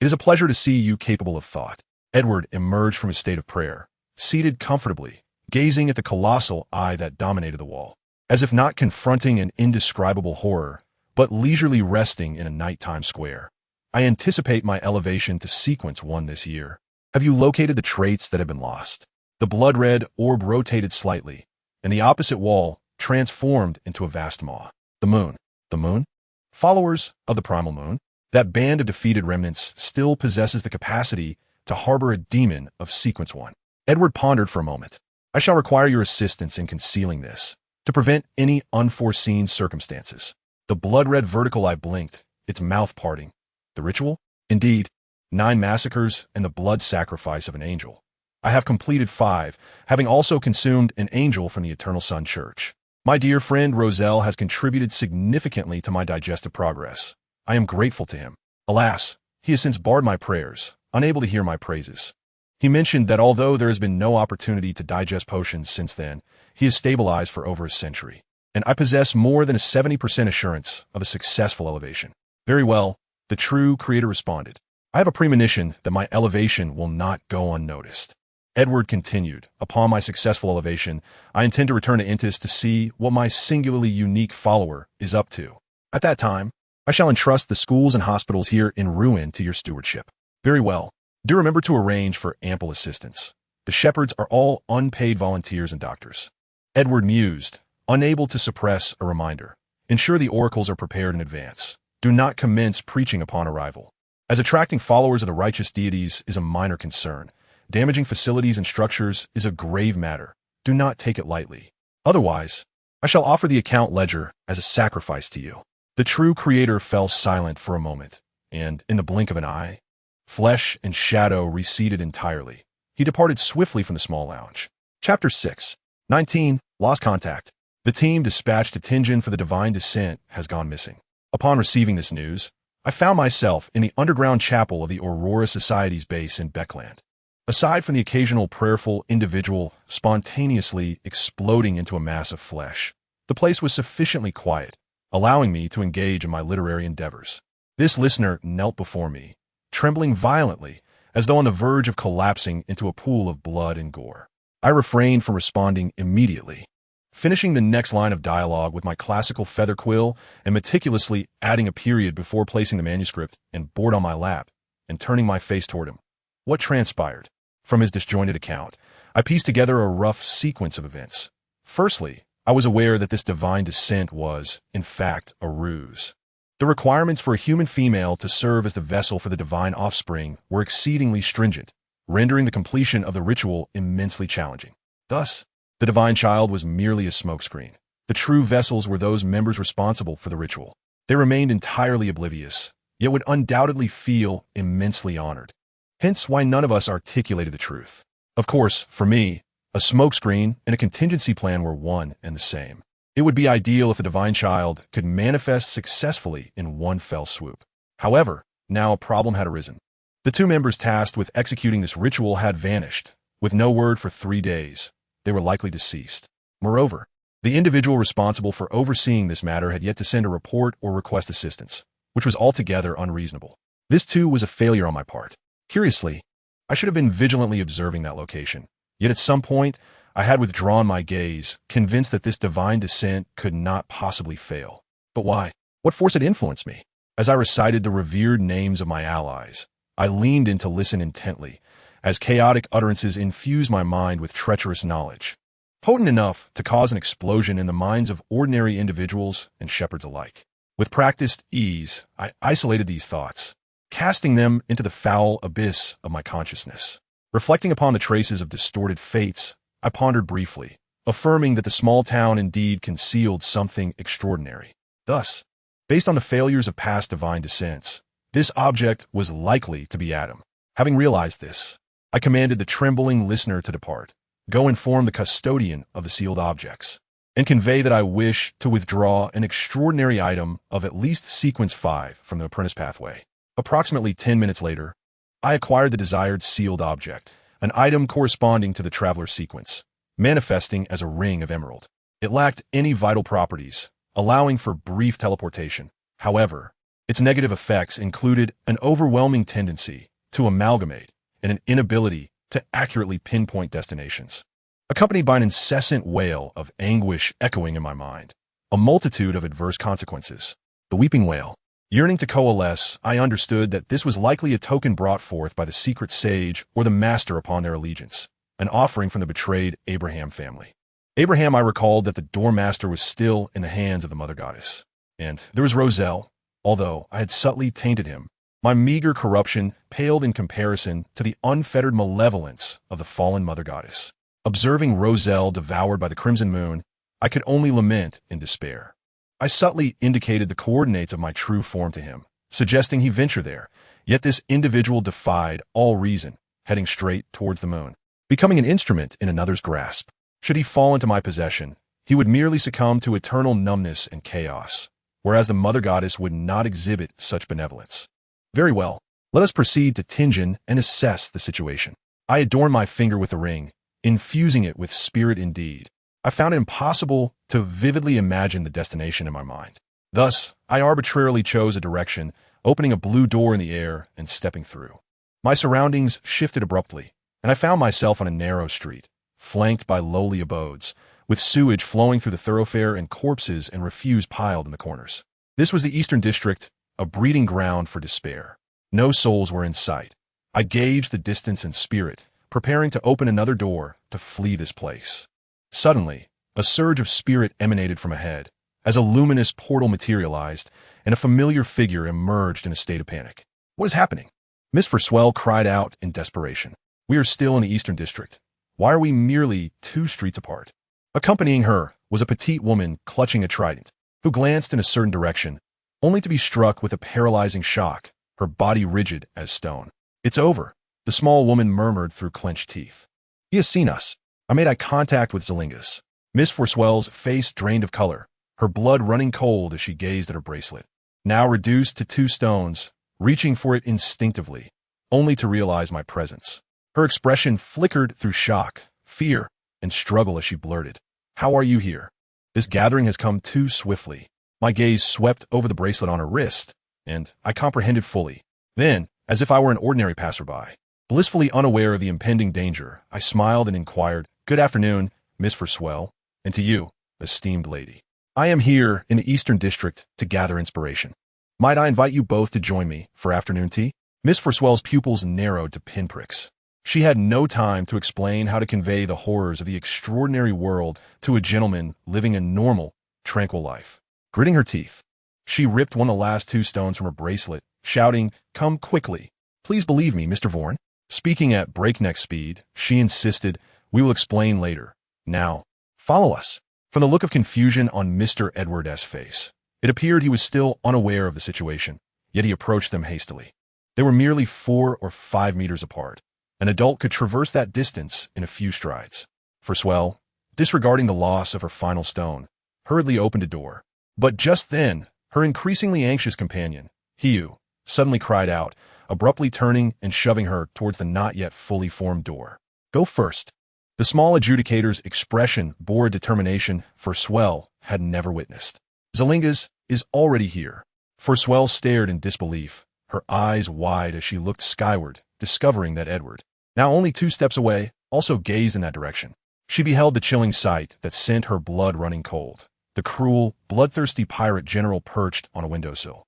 It is a pleasure to see you capable of thought." Edward emerged from his state of prayer, seated comfortably, gazing at the colossal eye that dominated the wall, as if not confronting an indescribable horror, but leisurely resting in a nighttime square. "I anticipate my elevation to sequence 1 this year. Have you located the traits that have been lost?" The blood-red orb rotated slightly, and the opposite wall transformed into a vast maw. The moon. The moon? Followers of the primal moon? That band of defeated remnants still possesses the capacity to harbor a demon of sequence 1. Edward pondered for a moment. "I shall require your assistance in concealing this, to prevent any unforeseen circumstances." The blood-red vertical eye blinked, its mouth parting. "The ritual? Indeed. 9 massacres and the blood sacrifice of an angel. I have completed 5, having also consumed an angel from the Eternal Sun Church. My dear friend Roselle has contributed significantly to my digestive progress. I am grateful to him. Alas, he has since barred my prayers, unable to hear my praises. He mentioned that although there has been no opportunity to digest potions since then, he has stabilized for over a century, and I possess more than a 70% assurance of a successful elevation." "Very well," the true Creator responded. "I have a premonition that my elevation will not go unnoticed." Edward continued, "Upon my successful elevation, I intend to return to Intis to see what my singularly unique follower is up to. At that time, I shall entrust the schools and hospitals here in ruin to your stewardship." "Very well. Do remember to arrange for ample assistance. The shepherds are all unpaid volunteers and doctors." Edward mused, unable to suppress a reminder. "Ensure the oracles are prepared in advance. Do not commence preaching upon arrival, as attracting followers of the righteous deities is a minor concern. Damaging facilities and structures is a grave matter. Do not take it lightly. Otherwise, I shall offer the account ledger as a sacrifice to you." The true Creator fell silent for a moment, and, in the blink of an eye, flesh and shadow receded entirely. He departed swiftly from the small lounge. Chapter 6. 19. Lost contact. The team dispatched to Tingen for the divine descent has gone missing. Upon receiving this news, I found myself in the underground chapel of the Aurora Society's base in Becland. Aside from the occasional prayerful individual spontaneously exploding into a mass of flesh, the place was sufficiently quiet, allowing me to engage in my literary endeavors. This listener knelt before me, trembling violently, as though on the verge of collapsing into a pool of blood and gore. I refrained from responding immediately, finishing the next line of dialogue with my classical feather quill and meticulously adding a period before placing the manuscript and board on my lap and turning my face toward him. What transpired? From his disjointed account, I pieced together a rough sequence of events. Firstly, I was aware that this divine descent was, in fact, a ruse. The requirements for a human female to serve as the vessel for the divine offspring were exceedingly stringent, rendering the completion of the ritual immensely challenging. Thus, the divine child was merely a smokescreen. The true vessels were those members responsible for the ritual. They remained entirely oblivious, yet would undoubtedly feel immensely honored. Hence why none of us articulated the truth. Of course, for me, a smokescreen and a contingency plan were one and the same. It would be ideal if a divine child could manifest successfully in one fell swoop. However, now a problem had arisen. The two members tasked with executing this ritual had vanished, with no word for 3 days. They were likely deceased. Moreover, the individual responsible for overseeing this matter had yet to send a report or request assistance, which was altogether unreasonable. This too was a failure on my part. Curiously, I should have been vigilantly observing that location. Yet at some point, I had withdrawn my gaze, convinced that this divine descent could not possibly fail. But why? What force had influenced me? As I recited the revered names of my allies, I leaned in to listen intently, as chaotic utterances infused my mind with treacherous knowledge, potent enough to cause an explosion in the minds of ordinary individuals and shepherds alike. With practiced ease, I isolated these thoughts, casting them into the foul abyss of my consciousness. Reflecting upon the traces of distorted fates, I pondered briefly, affirming that the small town indeed concealed something extraordinary. Thus, based on the failures of past divine descents, this object was likely to be Adam. Having realized this, I commanded the trembling listener to depart, go inform the custodian of the sealed objects, and convey that I wish to withdraw an extraordinary item of at least sequence 5 from the apprentice pathway. Approximately 10 minutes later, I acquired the desired sealed object, an item corresponding to the traveler sequence, manifesting as a ring of emerald. It lacked any vital properties, allowing for brief teleportation. However, its negative effects included an overwhelming tendency to amalgamate and an inability to accurately pinpoint destinations, accompanied by an incessant wail of anguish echoing in my mind, a multitude of adverse consequences. The weeping wail. Yearning to coalesce, I understood that this was likely a token brought forth by the secret sage or the master upon their allegiance, an offering from the betrayed Abraham family. Abraham, I recalled that the doormaster was still in the hands of the mother goddess. And there was Roselle, although I had subtly tainted him. My meager corruption paled in comparison to the unfettered malevolence of the fallen mother goddess. Observing Roselle devoured by the crimson moon, I could only lament in despair. I subtly indicated the coordinates of my true form to him, suggesting he venture there, yet this individual defied all reason, heading straight towards the moon, becoming an instrument in another's grasp. Should he fall into my possession, he would merely succumb to eternal numbness and chaos, whereas the mother goddess would not exhibit such benevolence. Very well, let us proceed to Tingen and assess the situation. I adorned my finger with the ring, infusing it with spirit indeed. I found it impossible to vividly imagine the destination in my mind. Thus, I arbitrarily chose a direction, opening a blue door in the air and stepping through. My surroundings shifted abruptly, and I found myself on a narrow street, flanked by lowly abodes, with sewage flowing through the thoroughfare and corpses and refuse piled in the corners. This was the Eastern District, a breeding ground for despair. No souls were in sight. I gauged the distance and spirit, preparing to open another door to flee this place. Suddenly, a surge of spirit emanated from ahead, as a luminous portal materialized, and a familiar figure emerged in a state of panic. What is happening? Miss Roselle cried out in desperation. We are still in the Eastern District. Why are we merely 2 streets apart? Accompanying her was a petite woman clutching a trident, who glanced in a certain direction, only to be struck with a paralyzing shock, her body rigid as stone. It's over, the small woman murmured through clenched teeth. He has seen us. I made eye contact with Zylingis. Miss Roselle's face drained of color, her blood running cold as she gazed at her bracelet. Now reduced to 2 stones, reaching for it instinctively, only to realize my presence. Her expression flickered through shock, fear, and struggle as she blurted, "How are you here? This gathering has come too swiftly." My gaze swept over the bracelet on her wrist, and I comprehended fully. Then, as if I were an ordinary passerby, blissfully unaware of the impending danger, I smiled and inquired, "Good afternoon, Miss Roselle, and to you, esteemed lady. I am here in the Eastern District to gather inspiration. Might I invite you both to join me for afternoon tea?" Miss Roselle's pupils narrowed to pinpricks. She had no time to explain how to convey the horrors of the extraordinary world to a gentleman living a normal, tranquil life. Gritting her teeth, She ripped one of the last 2 stones from her bracelet, shouting, "Come quickly. Please believe me, Mr. Vorn." Speaking at breakneck speed, she insisted, "We will explain later. Now, follow us." From the look of confusion on Mr. Edward S.'s face, it appeared he was still unaware of the situation, yet he approached them hastily. They were merely 4 or 5 meters apart. An adult could traverse that distance in a few strides. Roselle, disregarding the loss of her final stone, hurriedly opened a door. But just then, her increasingly anxious companion, Hiu, suddenly cried out, abruptly turning and shoving her towards the not yet fully formed door. "Go first." The small adjudicator's expression bore a determination Roselle had never witnessed. "Zylingis is already here." Roselle stared in disbelief, her eyes wide as she looked skyward, discovering that Edward, now only 2 steps away, also gazed in that direction. She beheld the chilling sight that sent her blood running cold. The cruel, bloodthirsty pirate general perched on a windowsill,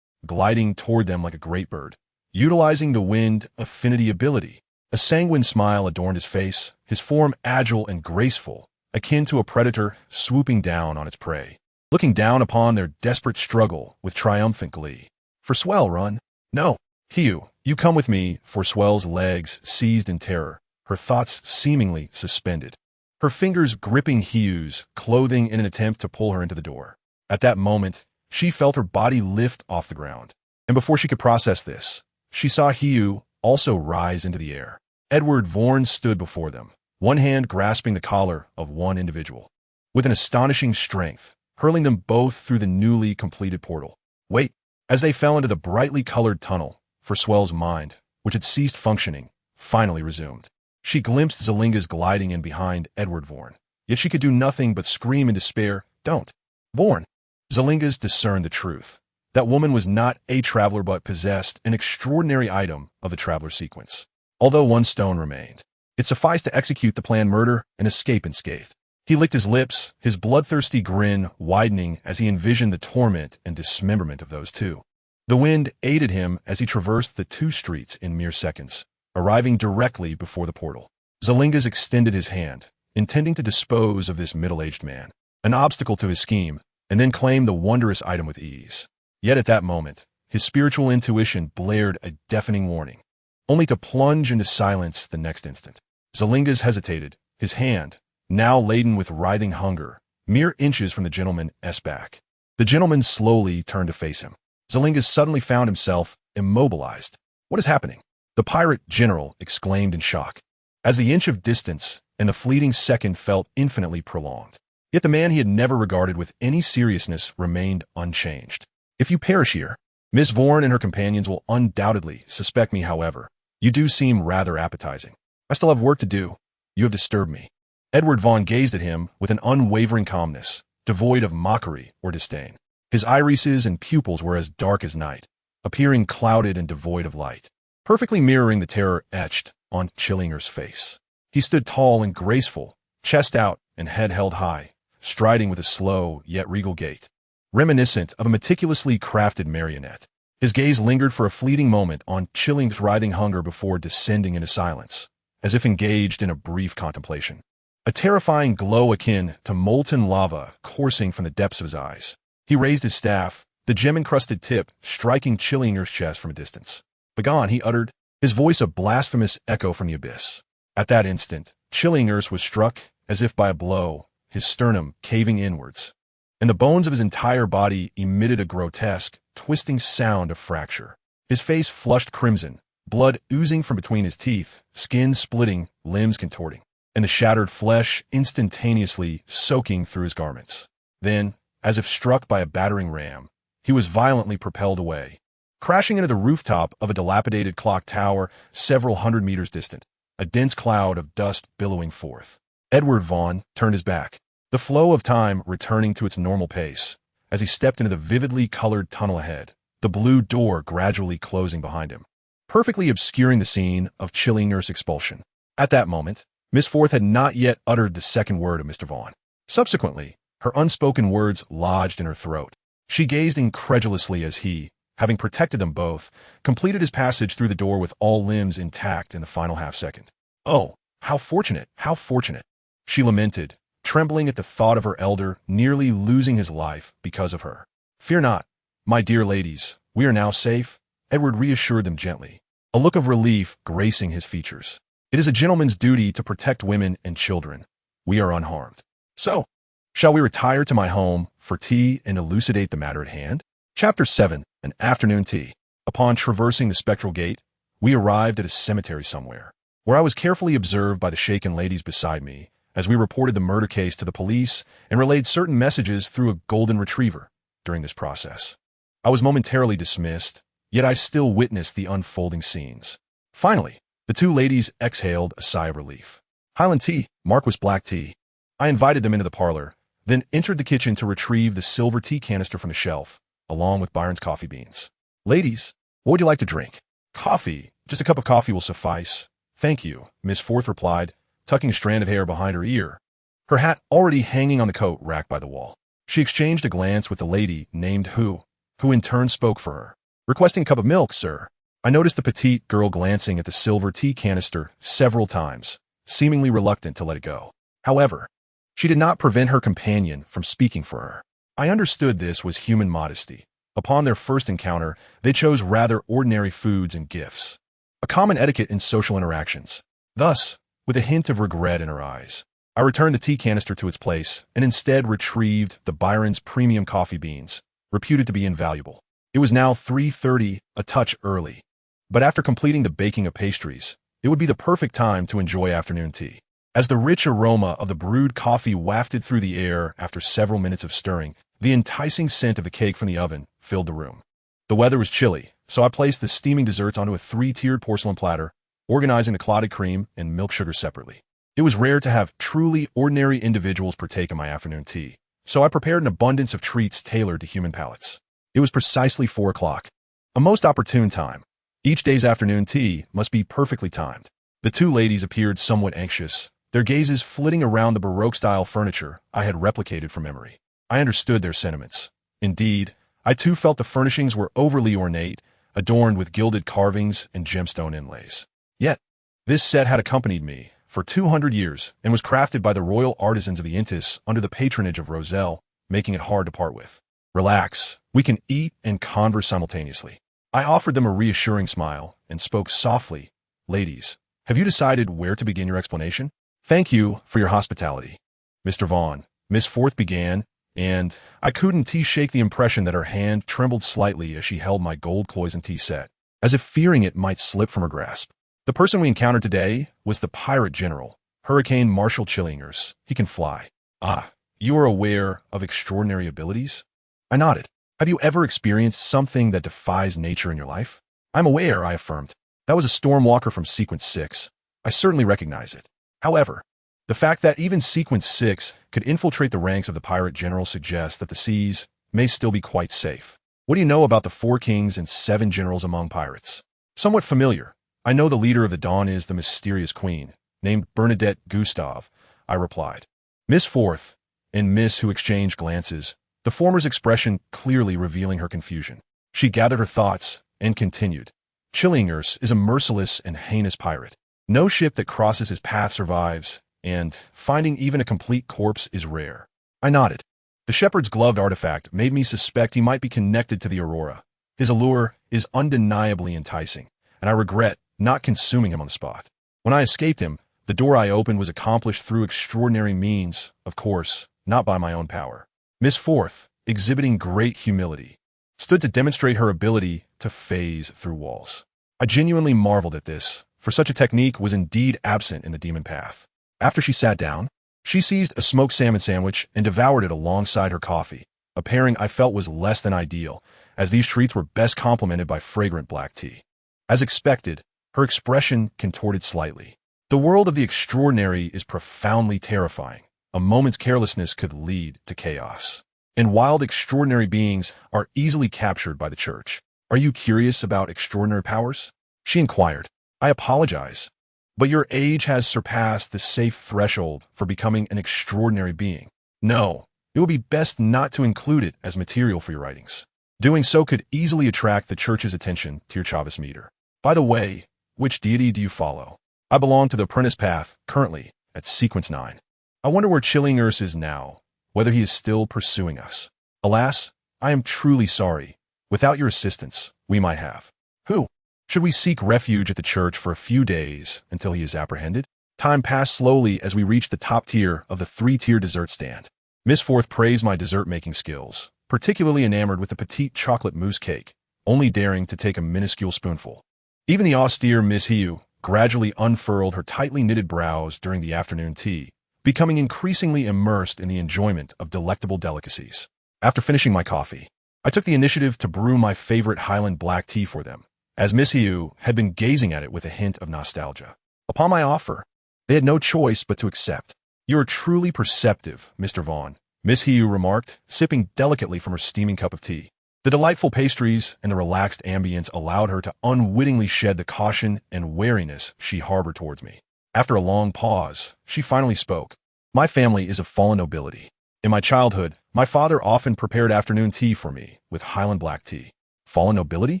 gliding toward them like a great bird, utilizing the wind affinity ability. A sanguine smile adorned his face, his form agile and graceful, akin to a predator swooping down on its prey, looking down upon their desperate struggle with triumphant glee. "Roselle, run." "No, Hiu, you come with me." Roselle's legs seized in terror, her thoughts seemingly suspended, her fingers gripping Hiu's clothing in an attempt to pull her into the door. At that moment, she felt her body lift off the ground, and before she could process this, she saw Hiu also rise into the air. Edward Vorn stood before them, one hand grasping the collar of one individual, with an astonishing strength, hurling them both through the newly completed portal. Wait! As they fell into the brightly colored tunnel, Roselle's mind, which had ceased functioning, finally resumed. She glimpsed Zylingis gliding in behind Edward Vorn, yet she could do nothing but scream in despair, "Don't! Vorn!" Zylingis discerned the truth. That woman was not a traveler but possessed an extraordinary item of the traveler sequence. Although 1 stone remained, it sufficed to execute the planned murder and escape unscathed. He licked his lips, his bloodthirsty grin widening as he envisioned the torment and dismemberment of those 2. The wind aided him as he traversed the 2 streets in mere seconds, arriving directly before the portal. Zylingis extended his hand, intending to dispose of this middle-aged man, an obstacle to his scheme, and then claim the wondrous item with ease. Yet at that moment, his spiritual intuition blared a deafening warning, only to plunge into silence the next instant. Zylingis hesitated, his hand, now laden with writhing hunger, mere inches from the gentleman's back. The gentleman slowly turned to face him. Zylingis suddenly found himself immobilized. "What is happening?" The pirate general exclaimed in shock, as the inch of distance and the fleeting second felt infinitely prolonged. Yet the man he had never regarded with any seriousness remained unchanged. "If you perish here, Miss Vorn and her companions will undoubtedly suspect me. However, you do seem rather appetizing. I still have work to do. You have disturbed me." Edward Vorn gazed at him with an unwavering calmness, devoid of mockery or disdain. His irises and pupils were as dark as night, appearing clouded and devoid of light, perfectly mirroring the terror etched on Zylingis' face. He stood tall and graceful, chest out and head held high, striding with a slow yet regal gait, reminiscent of a meticulously crafted marionette. His gaze lingered for a fleeting moment on Zylingis' writhing hunger before descending into silence, as if engaged in a brief contemplation. A terrifying glow akin to molten lava coursing from the depths of his eyes. He raised his staff, the gem-encrusted tip striking Zylingis' chest from a distance. "Begone," he uttered, his voice a blasphemous echo from the abyss. At that instant, Zylingis was struck as if by a blow, his sternum caving inwards, and the bones of his entire body emitted a grotesque, twisting sound of fracture. His face flushed crimson, blood oozing from between his teeth, skin splitting, limbs contorting, and the shattered flesh instantaneously soaking through his garments. Then, as if struck by a battering ram, he was violently propelled away, crashing into the rooftop of a dilapidated clock tower several hundred meters distant, a dense cloud of dust billowing forth. Edward Vorn turned his back, the flow of time returning to its normal pace, as he stepped into the vividly colored tunnel ahead, the blue door gradually closing behind him, perfectly obscuring the scene of Zylingis' expulsion. At that moment, Miss Forth had not yet uttered the second word of Mr. Vorn. Subsequently, her unspoken words lodged in her throat. She gazed incredulously as he, having protected them both, completed his passage through the door with all limbs intact in the final half-second. "Oh, how fortunate, how fortunate!" she lamented, trembling at the thought of her elder nearly losing his life because of her. "Fear not, My dear ladies, we are now safe, Edward reassured them gently, a look of relief gracing his features. It is a gentleman's duty to protect women and children. We are unharmed. So, shall we retire to my home for tea and elucidate the matter at hand? Chapter 7, An Afternoon Tea. Upon traversing the spectral gate, we arrived at a cemetery somewhere, where I was carefully observed by the shaken ladies beside me, as we reported the murder case to the police and relayed certain messages through a golden retriever. During this process, I was momentarily dismissed, yet I still witnessed the unfolding scenes. Finally, the two ladies exhaled a sigh of relief. Highland tea, Marquis black tea. I invited them into the parlor, then entered the kitchen to retrieve the silver tea canister from the shelf, along with Byron's coffee beans. Ladies, what would you like to drink? Coffee. Just a cup of coffee will suffice. Thank you, Miss Forth replied, tucking a strand of hair behind her ear, her hat already hanging on the coat rack by the wall. She exchanged a glance with the lady named who in turn spoke for her. Requesting a cup of milk, sir. I noticed the petite girl glancing at the silver tea canister several times, seemingly reluctant to let it go. However, she did not prevent her companion from speaking for her. I understood this was human modesty. Upon their first encounter, they chose rather ordinary foods and gifts, a common etiquette in social interactions. Thus, with a hint of regret in her eyes, I returned the tea canister to its place and instead retrieved the Byron's premium coffee beans, reputed to be invaluable. It was now 3:30, a touch early, but after completing the baking of pastries, it would be the perfect time to enjoy afternoon tea. As the rich aroma of the brewed coffee wafted through the air after several minutes of stirring, the enticing scent of the cake from the oven filled the room. The weather was chilly, so I placed the steaming desserts onto a 3-tiered porcelain platter, organizing the clotted cream and milk sugar separately. It was rare to have truly ordinary individuals partake in my afternoon tea, so I prepared an abundance of treats tailored to human palates. It was precisely 4 o'clock, a most opportune time. Each day's afternoon tea must be perfectly timed. The two ladies appeared somewhat anxious, their gazes flitting around the Baroque-style furniture I had replicated from memory. I understood their sentiments. Indeed, I too felt the furnishings were overly ornate, adorned with gilded carvings and gemstone inlays. Yet, this set had accompanied me for 200 years and was crafted by the royal artisans of the Intis under the patronage of Roselle, making it hard to part with. Relax, we can eat and converse simultaneously. I offered them a reassuring smile and spoke softly. Ladies, have you decided where to begin your explanation? Thank you for your hospitality, Mr. Vaughn, Miss Forth began, and I couldn't shake the impression that her hand trembled slightly as she held my gold cloisonne tea set, as if fearing it might slip from her grasp. The person we encountered today was the pirate general, Hurricane Marshal Chillingers. He can fly. Ah, you are aware of extraordinary abilities? I nodded. Have you ever experienced something that defies nature in your life? I'm aware, I affirmed. That was a Stormwalker from Sequence 6. I certainly recognize it. However, the fact that even Sequence 6 could infiltrate the ranks of the pirate general suggests that the seas may still be quite safe. What do you know about the 4 kings and 7 generals among pirates? Somewhat familiar. I know the leader of the Dawn is the mysterious queen, named Bernadette Gustave, I replied. Miss Forth and Miss who exchanged glances, the former's expression clearly revealing her confusion. She gathered her thoughts and continued. Chillingers is a merciless and heinous pirate. No ship that crosses his path survives, and finding even a complete corpse is rare. I nodded. The shepherd's gloved artifact made me suspect he might be connected to the Aurora. His allure is undeniably enticing, and I regret not consuming him on the spot. When I escaped him, the door I opened was accomplished through extraordinary means, of course, not by my own power. Miss Forth, exhibiting great humility, stood to demonstrate her ability to phase through walls. I genuinely marveled at this, for such a technique was indeed absent in the demon path. After she sat down, she seized a smoked salmon sandwich and devoured it alongside her coffee, a pairing I felt was less than ideal, as these treats were best complemented by fragrant black tea. As expected, her expression contorted slightly. The world of the extraordinary is profoundly terrifying. A moment's carelessness could lead to chaos. And wild extraordinary beings are easily captured by the church. Are you curious about extraordinary powers? She inquired. I apologize, but your age has surpassed the safe threshold for becoming an extraordinary being. No, it would be best not to include it as material for your writings. Doing so could easily attract the church's attention to your Chavez meter. By the way, which deity do you follow? I belong to the apprentice path, currently, at Sequence 9. I wonder where Chillingers is now, whether he is still pursuing us. Alas, I am truly sorry, Without your assistance, we might have. Who? Should we seek refuge at the church for a few days until he is apprehended? Time passed slowly as we reached the top tier of the three-tier dessert stand. Miss Forth praised my dessert-making skills, particularly enamored with the petite chocolate mousse cake, only daring to take a minuscule spoonful. Even the austere Miss Hiu gradually unfurled her tightly knitted brows during the afternoon tea, becoming increasingly immersed in the enjoyment of delectable delicacies. After finishing my coffee, I took the initiative to brew my favorite Highland black tea for them, as Miss Hiu had been gazing at it with a hint of nostalgia. Upon my offer, they had no choice but to accept. "You are truly perceptive, Mr. Vaughn," Miss Hiu remarked, sipping delicately from her steaming cup of tea. The delightful pastries and the relaxed ambience allowed her to unwittingly shed the caution and wariness she harbored towards me. After a long pause, she finally spoke. "My family is of fallen nobility. In my childhood, my father often prepared afternoon tea for me with Highland black tea." Fallen nobility?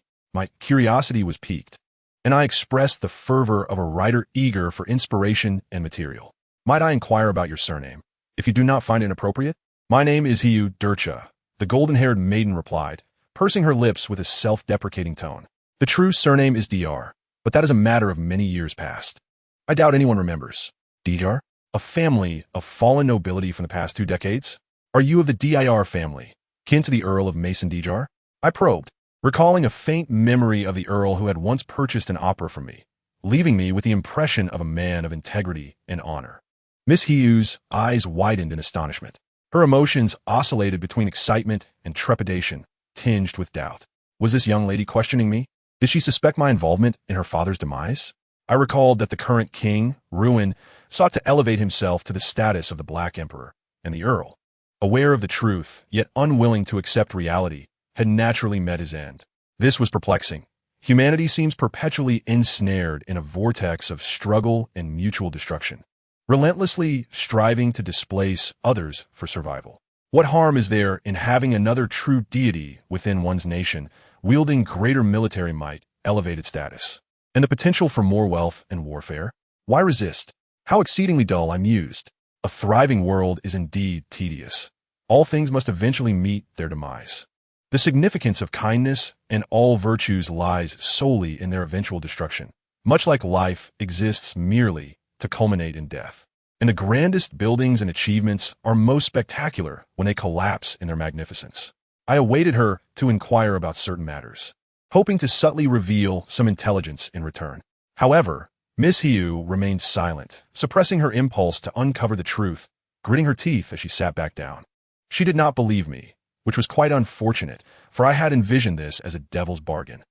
My curiosity was piqued, and I expressed the fervor of a writer eager for inspiration and material. "Might I inquire about your surname, if you do not find it inappropriate?" "My name is Hiu Durcha," the golden-haired maiden replied, pursing her lips with a self-deprecating tone. "The true surname is Dr., but that is a matter of many years past. I doubt anyone remembers." "Dr? A family of fallen nobility from the past 2 decades? Are you of the Dir family, kin to the Earl of Mason Dr?" I probed, recalling a faint memory of the Earl who had once purchased an opera from me, leaving me with the impression of a man of integrity and honor. Miss Hiu's eyes widened in astonishment. Her emotions oscillated between excitement and trepidation, tinged with doubt. Was this young lady questioning me? Did she suspect my involvement in her father's demise? I recalled that the current king, Ruin, sought to elevate himself to the status of the Black Emperor, and the Earl, aware of the truth, yet unwilling to accept reality, had naturally met his end. This was perplexing. Humanity seems perpetually ensnared in a vortex of struggle and mutual destruction, relentlessly striving to displace others for survival. What harm is there in having another true deity within one's nation, wielding greater military might, elevated status, and the potential for more wealth and warfare? Why resist? How exceedingly dull, I mused. A thriving world is indeed tedious. All things must eventually meet their demise. The significance of kindness and all virtues lies solely in their eventual destruction, much like life exists merely to culminate in death. And the grandest buildings and achievements are most spectacular when they collapse in their magnificence. I awaited her to inquire about certain matters, hoping to subtly reveal some intelligence in return. However, Miss Hiu remained silent, suppressing her impulse to uncover the truth, gritting her teeth as she sat back down. She did not believe me, which was quite unfortunate, for I had envisioned this as a devil's bargain,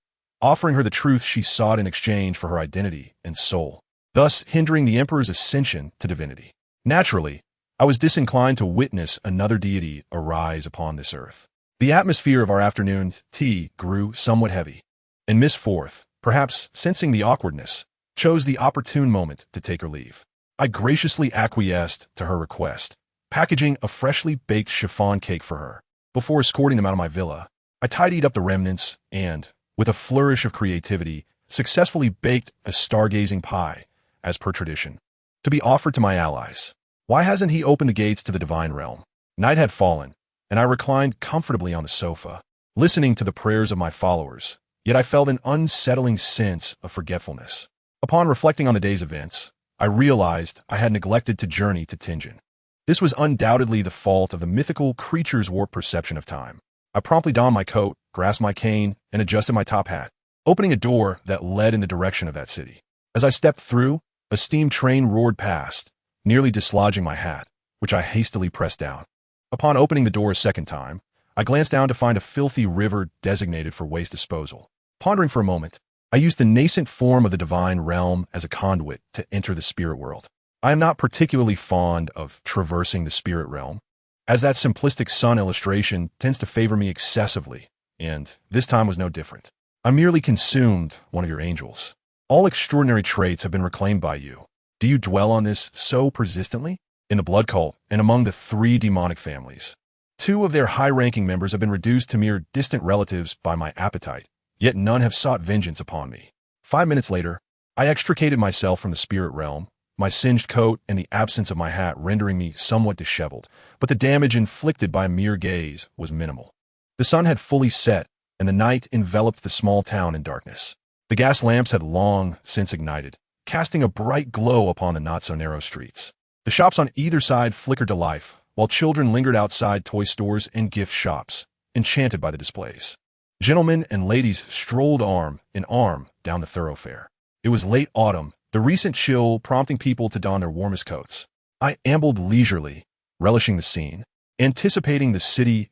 offering her the truth she sought in exchange for her identity and soul, thus hindering the Emperor's ascension to divinity. Naturally, I was disinclined to witness another deity arise upon this earth. The atmosphere of our afternoon tea grew somewhat heavy, and Miss Forth, perhaps sensing the awkwardness, chose the opportune moment to take her leave. I graciously acquiesced to her request, packaging a freshly baked chiffon cake for her. Before escorting them out of my villa, I tidied up the remnants and, with a flourish of creativity, successfully baked a stargazing pie, as per tradition, to be offered to my allies. Why hasn't he opened the gates to the divine realm? Night had fallen, and I reclined comfortably on the sofa, listening to the prayers of my followers, yet I felt an unsettling sense of forgetfulness. Upon reflecting on the day's events, I realized I had neglected to journey to Tingen. This was undoubtedly the fault of the mythical creature's warped perception of time. I promptly donned my coat, grasped my cane, and adjusted my top hat, opening a door that led in the direction of that city. As I stepped through, a steam train roared past, nearly dislodging my hat, which I hastily pressed down. Upon opening the door a second time, I glanced down to find a filthy river designated for waste disposal. Pondering for a moment, I used the nascent form of the divine realm as a conduit to enter the spirit world. I am not particularly fond of traversing the spirit realm, as that simplistic sun illustration tends to favor me excessively, and this time was no different. I merely consumed one of your angels. All extraordinary traits have been reclaimed by you. Do you dwell on this so persistently? In the blood cult and among the 3 demonic families, 2 of their high-ranking members have been reduced to mere distant relatives by my appetite, yet none have sought vengeance upon me. 5 minutes later, I extricated myself from the spirit realm, my singed coat and the absence of my hat rendering me somewhat disheveled, but the damage inflicted by a mere gaze was minimal. The sun had fully set, and the night enveloped the small town in darkness. The gas lamps had long since ignited, casting a bright glow upon the not-so-narrow streets. The shops on either side flickered to life, while children lingered outside toy stores and gift shops, enchanted by the displays. Gentlemen and ladies strolled arm in arm down the thoroughfare. It was late autumn, the recent chill prompting people to don their warmest coats. I ambled leisurely, relishing the scene, anticipating the city's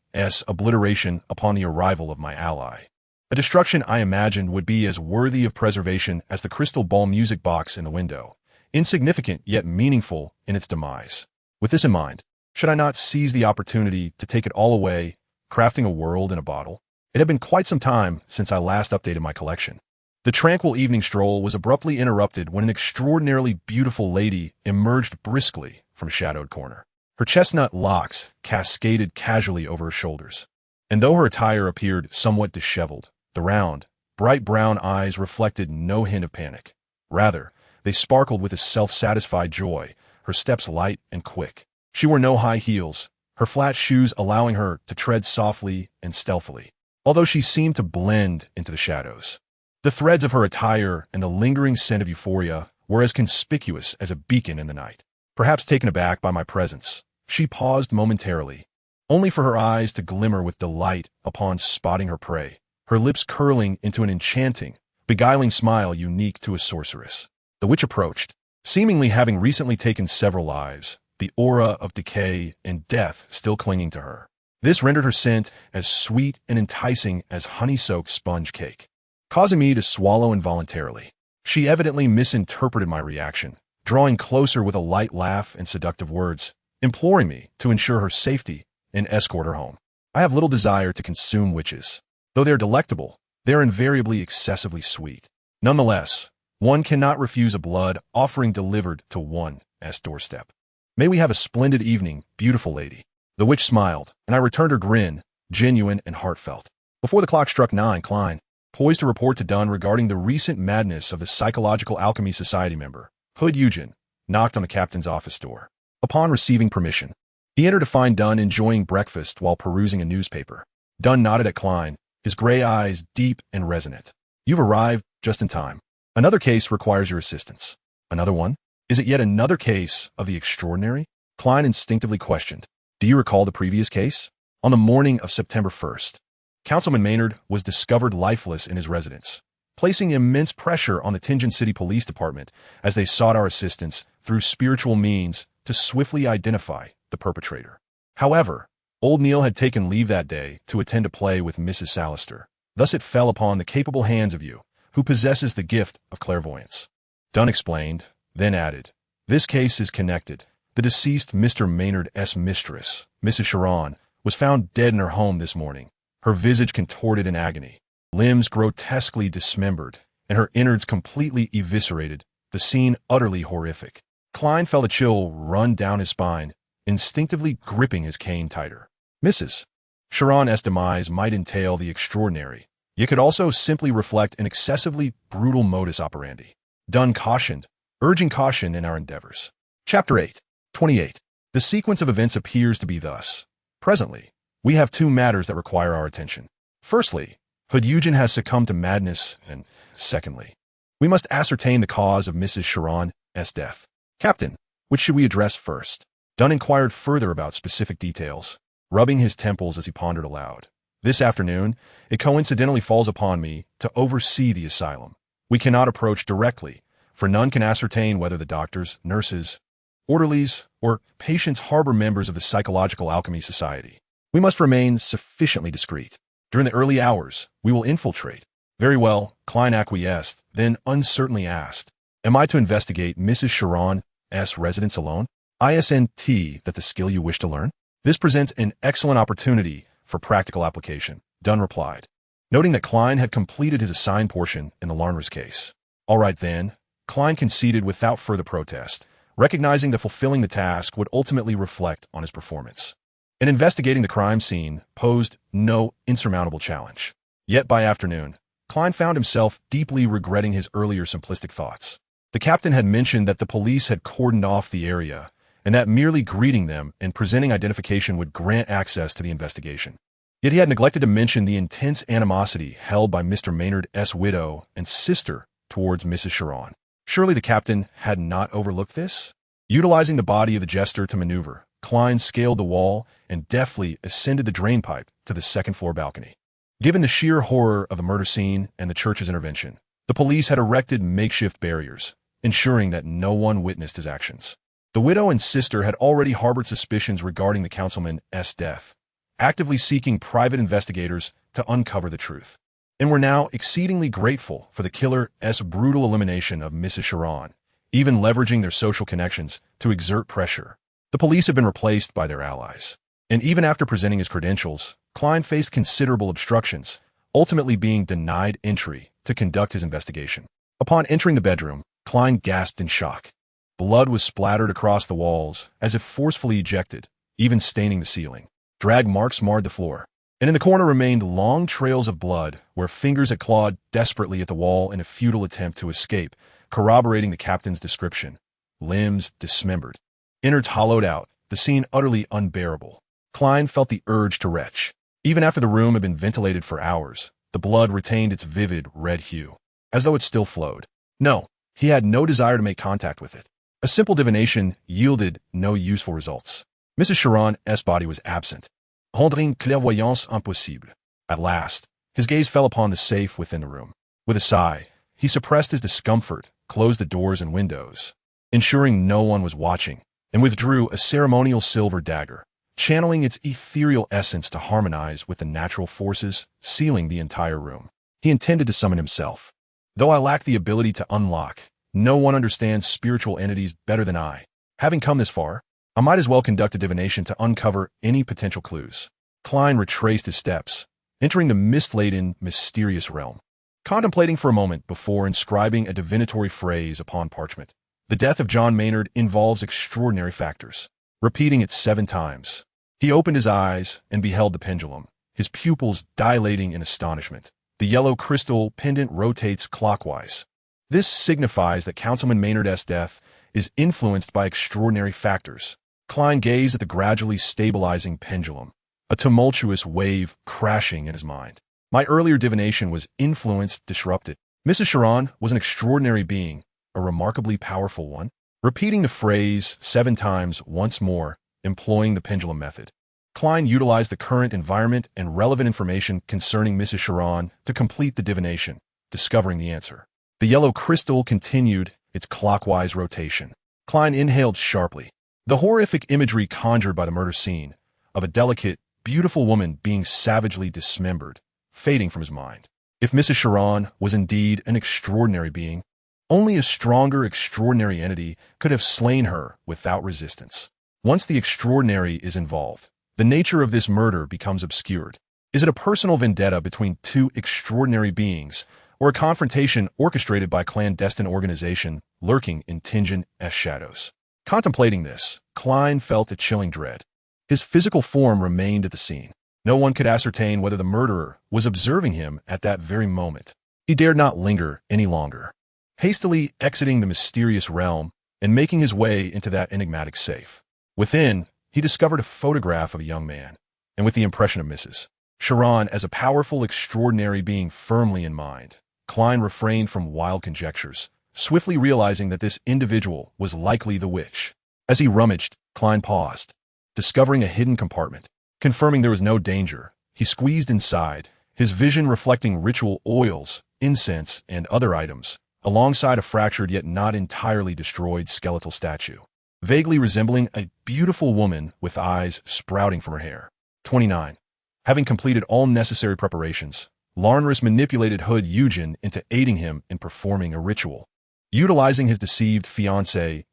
obliteration upon the arrival of my ally. A destruction I imagined would be as worthy of preservation as the crystal ball music box in the window, insignificant yet meaningful in its demise. With this in mind, should I not seize the opportunity to take it all away, crafting a world in a bottle? It had been quite some time since I last updated my collection. The tranquil evening stroll was abruptly interrupted when an extraordinarily beautiful lady emerged briskly from a shadowed corner. Her chestnut locks cascaded casually over her shoulders, and though her attire appeared somewhat disheveled, the round, bright brown eyes reflected no hint of panic. Rather, they sparkled with a self-satisfied joy, her steps light and quick. She wore no high heels, her flat shoes allowing her to tread softly and stealthily, although she seemed to blend into the shadows. The threads of her attire and the lingering scent of euphoria were as conspicuous as a beacon in the night. Perhaps taken aback by my presence, she paused momentarily, only for her eyes to glimmer with delight upon spotting her prey, her lips curling into an enchanting, beguiling smile unique to a sorceress. The witch approached, seemingly having recently taken several lives, the aura of decay and death still clinging to her. This rendered her scent as sweet and enticing as honey-soaked sponge cake, causing me to swallow involuntarily. She evidently misinterpreted my reaction, drawing closer with a light laugh and seductive words, imploring me to ensure her safety and escort her home. I have little desire to consume witches. Though they are delectable, they are invariably excessively sweet. Nonetheless, one cannot refuse a blood offering delivered to one's doorstep. May we have a splendid evening, beautiful lady. The witch smiled, and I returned her grin, genuine and heartfelt. Before the clock struck 9, Klein, poised to report to Dunn regarding the recent madness of the Psychological Alchemy Society member, Hood Eugen, knocked on the captain's office door. Upon receiving permission, he entered to find Dunn enjoying breakfast while perusing a newspaper. Dunn nodded at Klein, his gray eyes deep and resonant. You've arrived just in time. Another case requires your assistance. Another one? Is it yet another case of the extraordinary? Klein instinctively questioned. Do you recall the previous case? On the morning of September 1st, Councilman Maynard was discovered lifeless in his residence, placing immense pressure on the Tingen City Police Department as they sought our assistance through spiritual means to swiftly identify the perpetrator. However, Old Neil had taken leave that day to attend a play with Mrs. Salister. Thus it fell upon the capable hands of you, who possesses the gift of clairvoyance. Dunn explained, then added, this case is connected. The deceased Mr. Maynard's mistress, Mrs. Sharon, was found dead in her home this morning, her visage contorted in agony, limbs grotesquely dismembered, and her innards completely eviscerated, the scene utterly horrific. Klein felt a chill run down his spine, instinctively gripping his cane tighter. Mrs. Sharon's demise might entail the extraordinary, yet could also simply reflect an excessively brutal modus operandi. Dunn cautioned, urging caution in our endeavors. Chapter 8. 28. The sequence of events appears to be thus. Presently, we have two matters that require our attention. Firstly, Hood Eugen has succumbed to madness, and secondly, we must ascertain the cause of Mrs. Sharon's death. Captain, which should we address first? Dunn inquired further about specific details, rubbing his temples as he pondered aloud. This afternoon, it coincidentally falls upon me to oversee the asylum. We cannot approach directly, for none can ascertain whether the doctors, nurses, orderlies, or patients harbor members of the Psychological Alchemy Society. We must remain sufficiently discreet. During the early hours, we will infiltrate. Very well, Klein acquiesced, then uncertainly asked, am I to investigate Mrs. Sharon's residence alone? I assent that the skill you wish to learn. This presents an excellent opportunity for practical application, Dunn replied, noting that Klein had completed his assigned portion in the Larner's case. All right then, Klein conceded without further protest, recognizing that fulfilling the task would ultimately reflect on his performance. And investigating the crime scene posed no insurmountable challenge. Yet by afternoon, Klein found himself deeply regretting his earlier simplistic thoughts. The captain had mentioned that the police had cordoned off the area, and that merely greeting them and presenting identification would grant access to the investigation. Yet he had neglected to mention the intense animosity held by Mr. Maynard's widow and sister towards Mrs. Chiron. Surely the captain had not overlooked this? Utilizing the body of the jester to maneuver, Klein scaled the wall and deftly ascended the drainpipe to the second-floor balcony. Given the sheer horror of the murder scene and the church's intervention, the police had erected makeshift barriers, ensuring that no one witnessed his actions. The widow and sister had already harbored suspicions regarding the councilman's death, actively seeking private investigators to uncover the truth, and were now exceedingly grateful for the killer's brutal elimination of Mrs. Chiron, even leveraging their social connections to exert pressure. The police had been replaced by their allies, and even after presenting his credentials, Klein faced considerable obstructions, ultimately being denied entry to conduct his investigation. Upon entering the bedroom, Klein gasped in shock. Blood was splattered across the walls, as if forcefully ejected, even staining the ceiling. Drag marks marred the floor, and in the corner remained long trails of blood where fingers had clawed desperately at the wall in a futile attempt to escape, corroborating the captain's description. Limbs dismembered, innards hollowed out, the scene utterly unbearable. Klein felt the urge to retch. Even after the room had been ventilated for hours, the blood retained its vivid red hue, as though it still flowed. No, he had no desire to make contact with it. A simple divination yielded no useful results. Mrs. Chiron's body was absent, rendering clairvoyance impossible. At last, his gaze fell upon the safe within the room. With a sigh, he suppressed his discomfort, closed the doors and windows, ensuring no one was watching, and withdrew a ceremonial silver dagger, channeling its ethereal essence to harmonize with the natural forces sealing the entire room. He intended to summon himself. Though I lack the ability to unlock, no one understands spiritual entities better than I. Having come this far, I might as well conduct a divination to uncover any potential clues. Klein retraced his steps, entering the mist-laden, mysterious realm, contemplating for a moment before inscribing a divinatory phrase upon parchment. The death of John Maynard involves extraordinary factors. Repeating it 7 times, he opened his eyes and beheld the pendulum, his pupils dilating in astonishment. The yellow crystal pendant rotates clockwise. This signifies that Councilman Maynard's death is influenced by extraordinary factors. Klein gazed at the gradually stabilizing pendulum, a tumultuous wave crashing in his mind. My earlier divination was influenced, disrupted. Mrs. Chiron was an extraordinary being, a remarkably powerful one. Repeating the phrase 7 times once more, employing the pendulum method, Klein utilized the current environment and relevant information concerning Mrs. Chiron to complete the divination, discovering the answer. The yellow crystal continued its clockwise rotation. Klein inhaled sharply. The horrific imagery conjured by the murder scene, of a delicate, beautiful woman being savagely dismembered, fading from his mind. If Mrs. Chiron was indeed an extraordinary being, only a stronger extraordinary entity could have slain her without resistance. Once the extraordinary is involved, the nature of this murder becomes obscured. Is it a personal vendetta between 2 extraordinary beings, or a confrontation orchestrated by clandestine organization lurking in Tingen's shadows? Contemplating this, Klein felt a chilling dread. His physical form remained at the scene. No one could ascertain whether the murderer was observing him at that very moment. He dared not linger any longer. Hastily exiting the mysterious realm and making his way into that enigmatic safe. Within, he discovered a photograph of a young man, and with the impression of Mrs. Chiron as a powerful, extraordinary being firmly in mind, Klein refrained from wild conjectures, swiftly realizing that this individual was likely the witch. As he rummaged, Klein paused, discovering a hidden compartment. Confirming there was no danger, he squeezed inside, his vision reflecting ritual oils, incense, and other items, alongside a fractured yet not entirely destroyed skeletal statue, vaguely resembling a beautiful woman with eyes sprouting from her hair. 29. Having completed all necessary preparations, Larnris manipulated Hood Eugen into aiding him in performing a ritual, utilizing his deceived fiancé,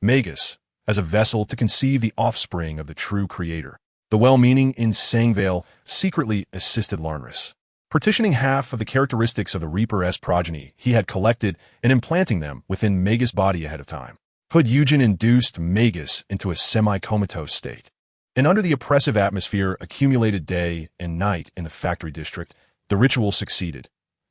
Magus, as a vessel to conceive the offspring of the true creator. The well-meaning Sangvale secretly assisted Larnris, partitioning half of the characteristics of the Reaper's progeny he had collected and implanting them within Magus' body ahead of time. Hood Eugen induced Magus into a semi-comatose state, and under the oppressive atmosphere accumulated day and night in the factory district, the ritual succeeded.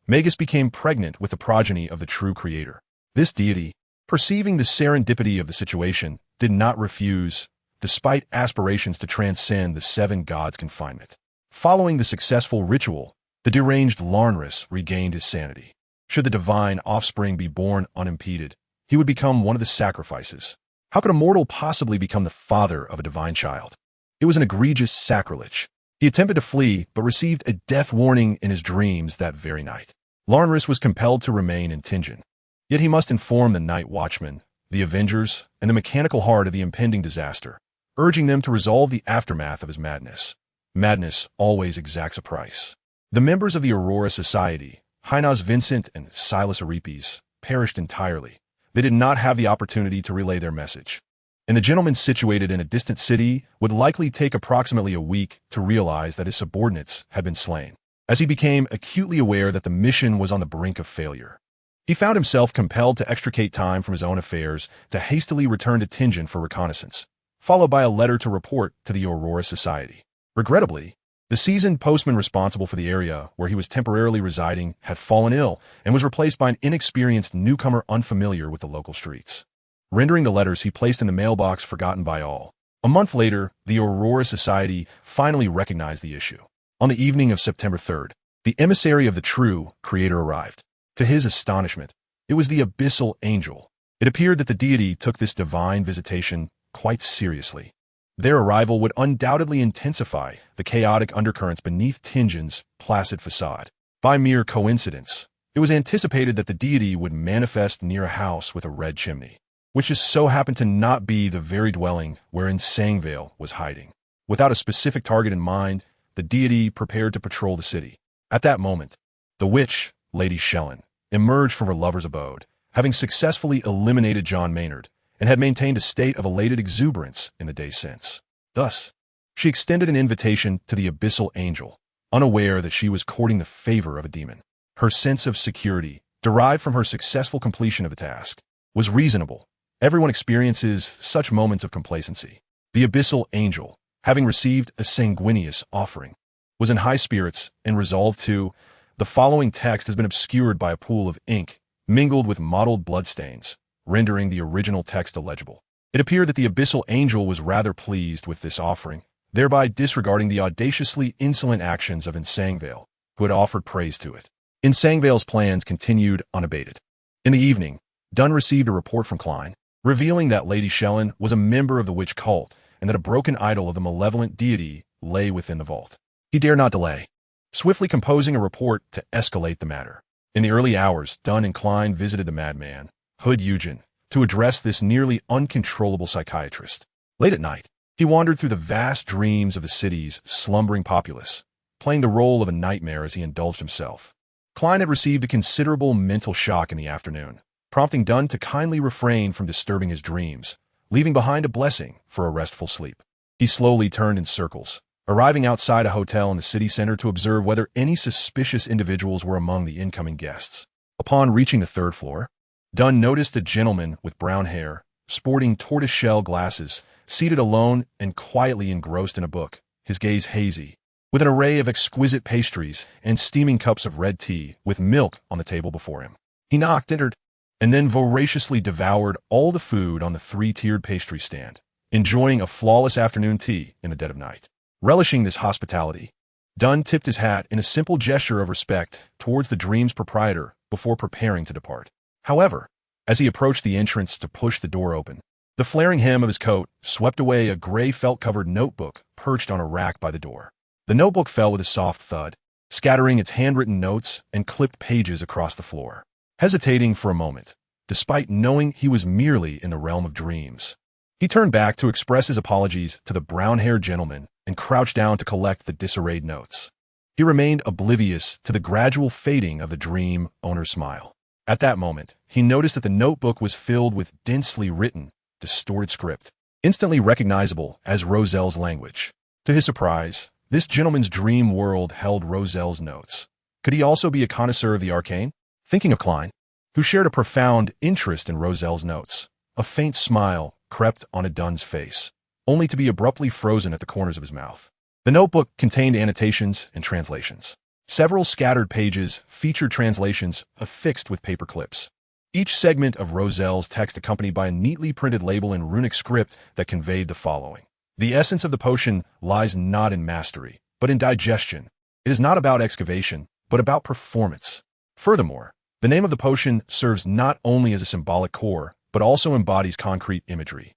Magus became pregnant with the progeny of the true creator. This deity, perceiving the serendipity of the situation, did not refuse, despite aspirations to transcend the 7 gods' confinement. Following the successful ritual, the deranged Larnris regained his sanity. Should the divine offspring be born unimpeded, he would become one of the sacrifices. How could a mortal possibly become the father of a divine child? It was an egregious sacrilege. He attempted to flee, but received a death warning in his dreams that very night. Larnris was compelled to remain in Tingen. Yet he must inform the Night Watchmen, the Avengers, and the mechanical heart of the impending disaster, urging them to resolve the aftermath of his madness. Madness always exacts a price. The members of the Aurora Society, Hainas Vincent and Silas Aripes, perished entirely. They did not have the opportunity to relay their message. And the gentleman situated in a distant city would likely take approximately a week to realize that his subordinates had been slain, as he became acutely aware that the mission was on the brink of failure. He found himself compelled to extricate time from his own affairs to hastily return to Tingen for reconnaissance, followed by a letter to report to the Aurora Society. Regrettably, the seasoned postman responsible for the area where he was temporarily residing had fallen ill and was replaced by an inexperienced newcomer unfamiliar with the local streets. Rendering the letters he placed in the mailbox forgotten by all. A month later, the Aurora Society finally recognized the issue. On the evening of September 3rd, the emissary of the true Creator arrived. To his astonishment, it was the Abyssal Angel. It appeared that the deity took this divine visitation quite seriously. Their arrival would undoubtedly intensify the chaotic undercurrents beneath Tingen's placid facade. By mere coincidence, it was anticipated that the deity would manifest near a house with a red chimney, which just so happened to not be the very dwelling wherein Sangvale was hiding. Without a specific target in mind, the deity prepared to patrol the city. At that moment, the witch, Lady Shellen, emerged from her lover's abode, having successfully eliminated John Maynard, and had maintained a state of elated exuberance in the days since. Thus, she extended an invitation to the Abyssal Angel, unaware that she was courting the favor of a demon. Her sense of security, derived from her successful completion of the task, was reasonable. Everyone experiences such moments of complacency. The Abyssal Angel, having received a sanguineous offering, was in high spirits and resolved to. The following text has been obscured by a pool of ink, mingled with mottled bloodstains, rendering the original text illegible. It appeared that the Abyssal Angel was rather pleased with this offering, thereby disregarding the audaciously insolent actions of Insangvale, who had offered praise to it. Insangvale's plans continued unabated. In the evening, Dunn received a report from Klein, revealing that Lady Shellen was a member of the witch cult and that a broken idol of the malevolent deity lay within the vault. He dared not delay, swiftly composing a report to escalate the matter. In the early hours, Dunn and Klein visited the madman, Hood Eugen, to address this nearly uncontrollable psychiatrist. Late at night, he wandered through the vast dreams of the city's slumbering populace, playing the role of a nightmare as he indulged himself. Klein had received a considerable mental shock in the afternoon, prompting Dunn to kindly refrain from disturbing his dreams, leaving behind a blessing for a restful sleep. He slowly turned in circles, arriving outside a hotel in the city center to observe whether any suspicious individuals were among the incoming guests. Upon reaching the third floor, Dunn noticed a gentleman with brown hair, sporting tortoiseshell glasses, seated alone and quietly engrossed in a book, his gaze hazy, with an array of exquisite pastries and steaming cups of red tea with milk on the table before him. He knocked, entered, and then voraciously devoured all the food on the three-tiered pastry stand, enjoying a flawless afternoon tea in the dead of night. Relishing this hospitality, Dunn tipped his hat in a simple gesture of respect towards the dream's proprietor before preparing to depart. However, as he approached the entrance to push the door open, the flaring hem of his coat swept away a gray felt-covered notebook perched on a rack by the door. The notebook fell with a soft thud, scattering its handwritten notes and clipped pages across the floor. Hesitating for a moment, despite knowing he was merely in the realm of dreams, he turned back to express his apologies to the brown-haired gentleman and crouched down to collect the disarrayed notes. He remained oblivious to the gradual fading of the dream owner's smile. At that moment, he noticed that the notebook was filled with densely written, distorted script, instantly recognizable as Roselle's language. To his surprise, this gentleman's dream world held Roselle's notes. Could he also be a connoisseur of the arcane? Thinking of Klein, who shared a profound interest in Roselle's notes, a faint smile crept onto Dunn's face, only to be abruptly frozen at the corners of his mouth. The notebook contained annotations and translations. Several scattered pages featured translations affixed with paper clips. Each segment of Roselle's text accompanied by a neatly printed label in runic script that conveyed the following. The essence of the potion lies not in mastery, but in digestion. It is not about excavation, but about performance. Furthermore, the name of the potion serves not only as a symbolic core, but also embodies concrete imagery.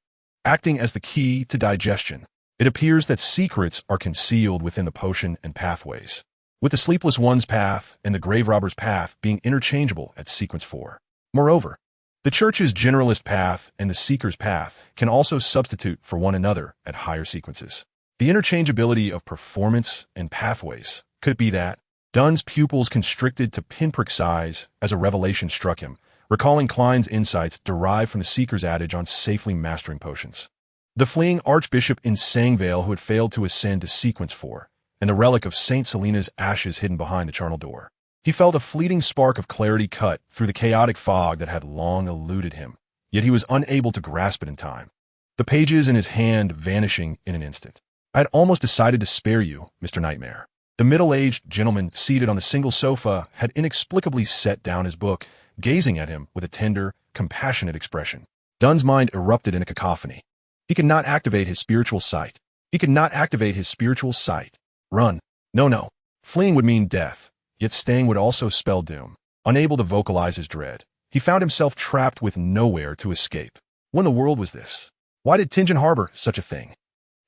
Acting as the key to digestion, it appears that secrets are concealed within the potion and pathways, with the Sleepless One's path and the Grave Robber's path being interchangeable at sequence 4. Moreover, the Church's generalist path and the Seeker's path can also substitute for one another at higher sequences. The interchangeability of performance and pathways. Could it be that Dunn's pupils constricted to pinprick size as a revelation struck him, recalling Klein's insights derived from the Seeker's adage on safely mastering potions? The fleeing Archbishop in Sangvale who had failed to ascend to sequence 4, and the relic of Saint Selena's ashes hidden behind the charnel door. He felt a fleeting spark of clarity cut through the chaotic fog that had long eluded him, yet he was unable to grasp it in time. The pages in his hand vanishing in an instant. I had almost decided to spare you, Mr. Nightmare. The middle-aged gentleman seated on the single sofa had inexplicably set down his book, gazing at him with a tender, compassionate expression. Dunn's mind erupted in a cacophony. He could not activate his spiritual sight. He could not activate his spiritual sight. Run. No. Fleeing would mean death. Yet staying would also spell doom. Unable to vocalize his dread, he found himself trapped with nowhere to escape. When the world was this? Why did Tingen harbor such a thing?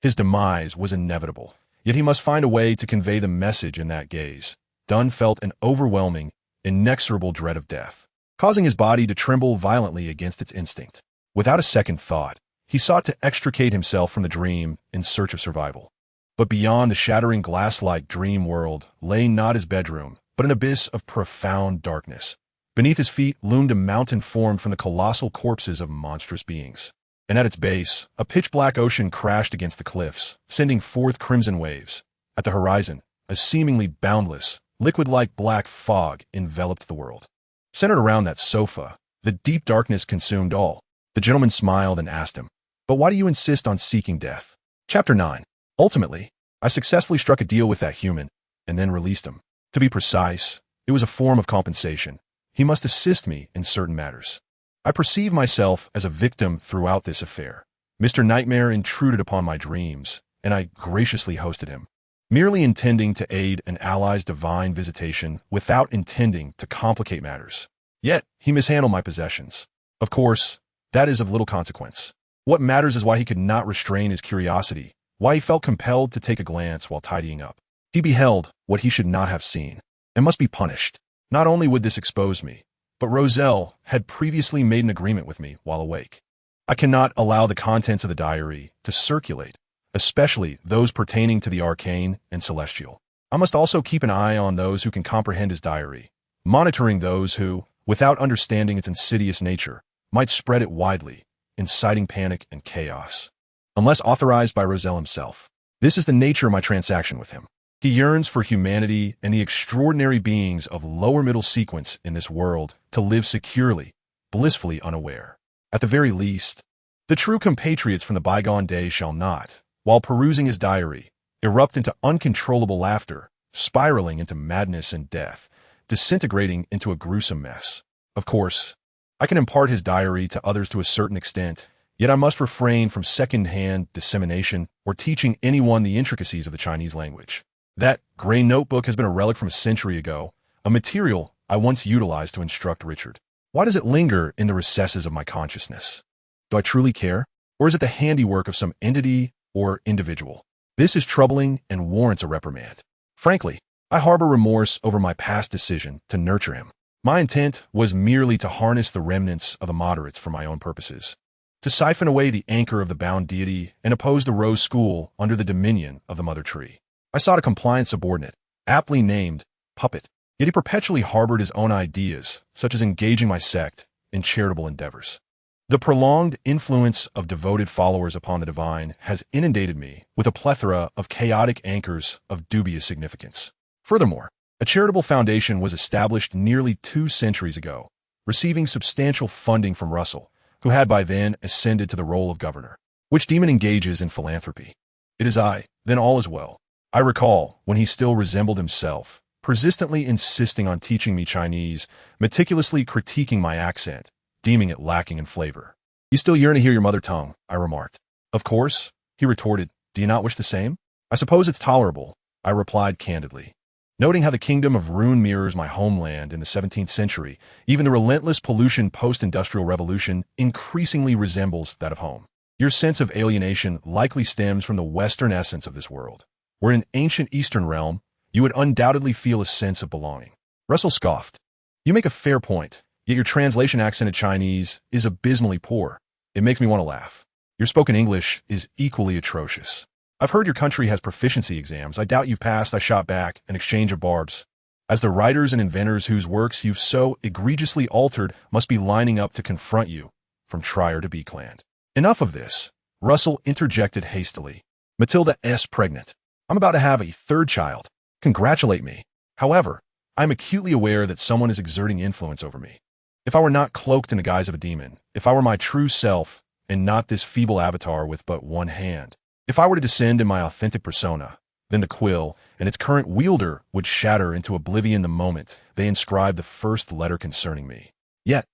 His demise was inevitable, yet he must find a way to convey the message in that gaze. Dunn felt an overwhelming, inexorable dread of death, causing his body to tremble violently against its instinct. Without a second thought, he sought to extricate himself from the dream in search of survival. But beyond the shattering glass-like dream world lay not his bedroom, but an abyss of profound darkness. Beneath his feet loomed a mountain formed from the colossal corpses of monstrous beings. And at its base, a pitch-black ocean crashed against the cliffs, sending forth crimson waves. At the horizon, a seemingly boundless, liquid-like black fog enveloped the world. Centered around that sofa, the deep darkness consumed all. The gentleman smiled and asked him, "But why do you insist on seeking death?" Chapter 9. Ultimately, I successfully struck a deal with that human, and then released him. To be precise, it was a form of compensation. He must assist me in certain matters. I perceive myself as a victim throughout this affair. Mr. Nightmare intruded upon my dreams, and I graciously hosted him, merely intending to aid an ally's divine visitation without intending to complicate matters. Yet, he mishandled my possessions. Of course, that is of little consequence. What matters is why he could not restrain his curiosity, why he felt compelled to take a glance while tidying up. He beheld what he should not have seen, and must be punished. Not only would this expose me, but Roselle had previously made an agreement with me while awake. I cannot allow the contents of the diary to circulate, especially those pertaining to the arcane and celestial. I must also keep an eye on those who can comprehend his diary, monitoring those who, without understanding its insidious nature, might spread it widely, inciting panic and chaos. Unless authorized by Roselle himself. This is the nature of my transaction with him. He yearns for humanity and the extraordinary beings of lower middle sequence in this world to live securely, blissfully unaware. At the very least, the true compatriots from the bygone days shall not, while perusing his diary, erupt into uncontrollable laughter, spiraling into madness and death, disintegrating into a gruesome mess. Of course, I can impart his diary to others to a certain extent, yet I must refrain from second-hand dissemination or teaching anyone the intricacies of the Chinese language. That gray notebook has been a relic from a century ago, a material I once utilized to instruct Richard. Why does it linger in the recesses of my consciousness? Do I truly care? Or is it the handiwork of some entity or individual? This is troubling and warrants a reprimand. Frankly, I harbor remorse over my past decision to nurture him. My intent was merely to harness the remnants of the moderates for my own purposes, to siphon away the anchor of the bound deity and oppose the Rose School under the dominion of the Mother Tree. I sought a compliant subordinate, aptly named Puppet, yet he perpetually harbored his own ideas, such as engaging my sect in charitable endeavors. The prolonged influence of devoted followers upon the divine has inundated me with a plethora of chaotic anchors of dubious significance. Furthermore, a charitable foundation was established nearly 2 centuries ago, receiving substantial funding from Russell, who had by then ascended to the role of governor. Which demon engages in philanthropy? It is I, then all is well. I recall, when he still resembled himself, persistently insisting on teaching me Chinese, meticulously critiquing my accent, deeming it lacking in flavor. "You still yearn to hear your mother tongue," I remarked. "Of course," he retorted. "Do you not wish the same? I suppose it's tolerable, I replied candidly. Noting how the kingdom of Rune mirrors my homeland in the 17th century, even the relentless pollution post-industrial revolution increasingly resembles that of home. Your sense of alienation likely stems from the Western essence of this world, where in ancient Eastern realm, you would undoubtedly feel a sense of belonging. Russell scoffed. You make a fair point, yet your translation accented Chinese is abysmally poor. It makes me want to laugh. Your spoken English is equally atrocious. I've heard your country has proficiency exams. I doubt you've passed. I shot back, an exchange of barbs. As the writers and inventors whose works you've so egregiously altered must be lining up to confront you, from Trier to Becland. Enough of this, Russell interjected hastily. Matilda S. pregnant. I'm about to have a third child. Congratulate me. However, I'm acutely aware that someone is exerting influence over me. If I were not cloaked in the guise of a demon, if I were my true self and not this feeble avatar with but one hand, if I were to descend in my authentic persona, then the quill and its current wielder would shatter into oblivion the moment they inscribe the first letter concerning me. Yet,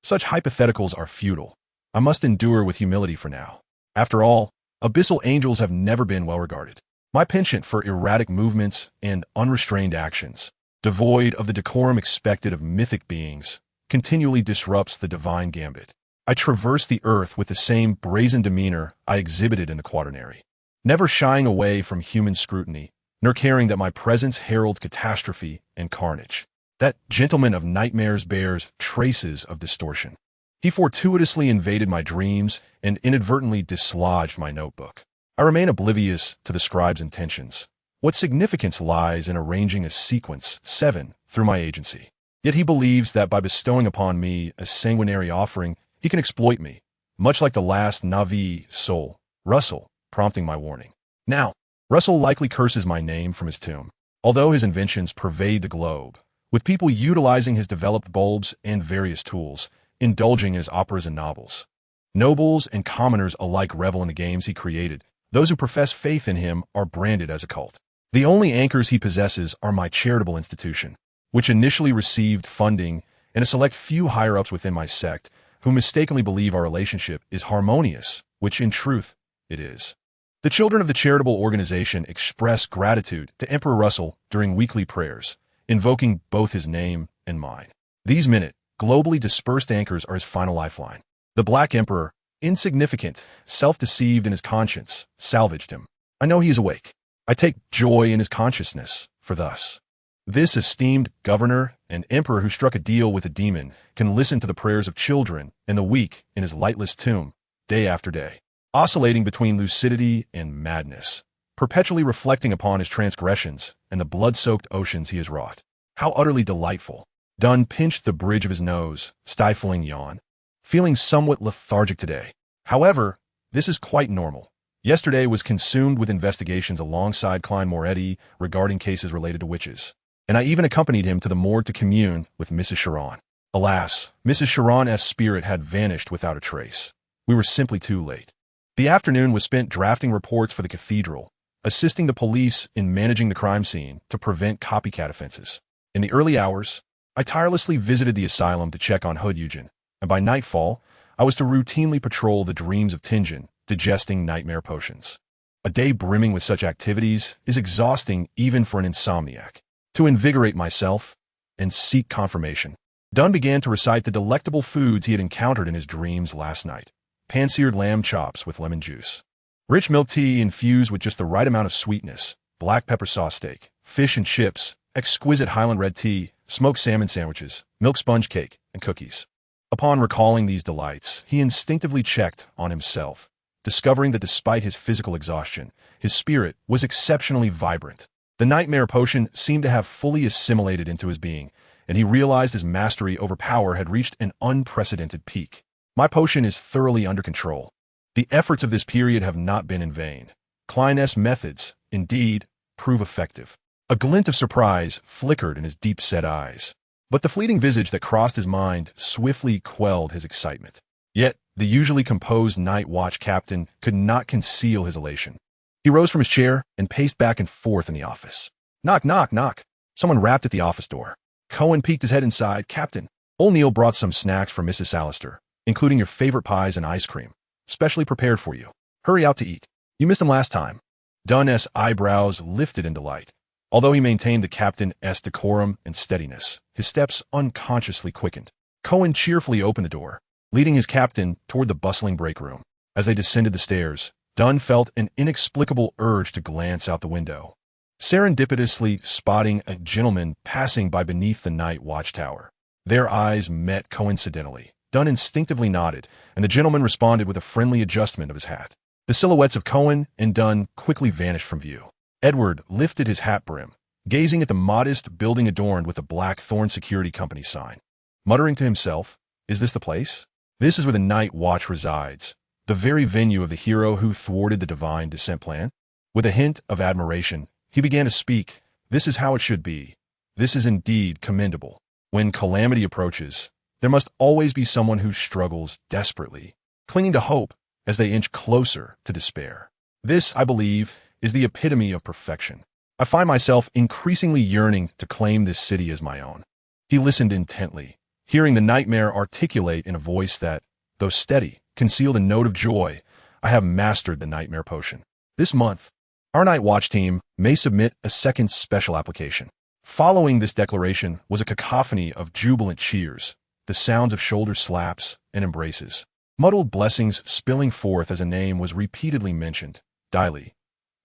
such hypotheticals are futile. I must endure with humility for now. After all, abyssal angels have never been well regarded. My penchant for erratic movements and unrestrained actions, devoid of the decorum expected of mythic beings, continually disrupts the divine gambit. I traverse the earth with the same brazen demeanor I exhibited in the quaternary, never shying away from human scrutiny, nor caring that my presence heralds catastrophe and carnage. That gentleman of nightmares bears traces of distortion. He fortuitously invaded my dreams and inadvertently dislodged my notebook. I remain oblivious to the scribe's intentions. What significance lies in arranging a sequence 7 through my agency? Yet he believes that by bestowing upon me a sanguinary offering, he can exploit me, much like the last Navi soul, Russell, prompting my warning. Now, Russell likely curses my name from his tomb, although his inventions pervade the globe, with people utilizing his developed bulbs and various tools, indulging in his operas and novels. Nobles and commoners alike revel in the games he created. Those who profess faith in him are branded as a cult. The only anchors he possesses are my charitable institution, which initially received funding, and a select few higher-ups within my sect, who mistakenly believe our relationship is harmonious, which in truth it is. The children of the charitable organization express gratitude to Emperor Russell during weekly prayers, invoking both his name and mine. These minute, globally dispersed anchors are his final lifeline. The Black Emperor, insignificant, self-deceived in his conscience, salvaged him. I know he is awake. I take joy in his consciousness, for thus, this esteemed governor and emperor who struck a deal with a demon can listen to the prayers of children and the weak in his lightless tomb, day after day, oscillating between lucidity and madness, perpetually reflecting upon his transgressions and the blood-soaked oceans he has wrought. How utterly delightful. Dunn pinched the bridge of his nose, stifling yawn. Feeling somewhat lethargic today. However, this is quite normal. Yesterday was consumed with investigations alongside Klein Moretti regarding cases related to witches, and I even accompanied him to the morgue to commune with Mrs. Sharon. Alas, Mrs. Sharon's spirit had vanished without a trace. We were simply too late. The afternoon was spent drafting reports for the cathedral, assisting the police in managing the crime scene to prevent copycat offenses. In the early hours, I tirelessly visited the asylum to check on Hood Eugen, and by nightfall, I was to routinely patrol the dreams of Tingen, digesting nightmare potions. A day brimming with such activities is exhausting even for an insomniac. To invigorate myself and seek confirmation, Dunn began to recite the delectable foods he had encountered in his dreams last night. Pan-seared lamb chops with lemon juice, rich milk tea infused with just the right amount of sweetness, black pepper sauce steak, fish and chips, exquisite Highland red tea, smoked salmon sandwiches, milk sponge cake, and cookies. Upon recalling these delights, he instinctively checked on himself, discovering that despite his physical exhaustion, his spirit was exceptionally vibrant. The nightmare potion seemed to have fully assimilated into his being, and he realized his mastery over power had reached an unprecedented peak. My potion is thoroughly under control. The efforts of this period have not been in vain. Klein's methods, indeed, prove effective. A glint of surprise flickered in his deep-set eyes, but the fleeting visage that crossed his mind swiftly quelled his excitement. Yet, the usually composed night watch captain could not conceal his elation. He rose from his chair and paced back and forth in the office. Knock, knock, knock. Someone rapped at the office door. Cohen peeked his head inside. Captain, old Neil brought some snacks for Mrs. Salister, including your favorite pies and ice cream, specially prepared for you. Hurry out to eat. You missed them last time. Dunn's eyebrows lifted in delight. Although he maintained the captain's decorum and steadiness, his steps unconsciously quickened. Cohen cheerfully opened the door, leading his captain toward the bustling break room. As they descended the stairs, Dunn felt an inexplicable urge to glance out the window, serendipitously spotting a gentleman passing by beneath the night watchtower. Their eyes met coincidentally. Dunn instinctively nodded, and the gentleman responded with a friendly adjustment of his hat. The silhouettes of Cohen and Dunn quickly vanished from view. Edward lifted his hat brim, gazing at the modest building adorned with a Blackthorn Security Company sign. Muttering to himself, "Is this the place? This is where the Night Watch resides, the very venue of the hero who thwarted the divine descent plan." With a hint of admiration, he began to speak. "This is how it should be. This is indeed commendable. When calamity approaches, there must always be someone who struggles desperately, clinging to hope as they inch closer to despair. This, I believe, is the epitome of perfection. I find myself increasingly yearning to claim this city as my own." He listened intently, hearing the nightmare articulate in a voice that, though steady, concealed a note of joy. "I have mastered the nightmare potion. This month, our Night Watch team may submit a second special application." Following this declaration was a cacophony of jubilant cheers, the sounds of shoulder slaps and embraces, muddled blessings spilling forth as a name was repeatedly mentioned. Diley.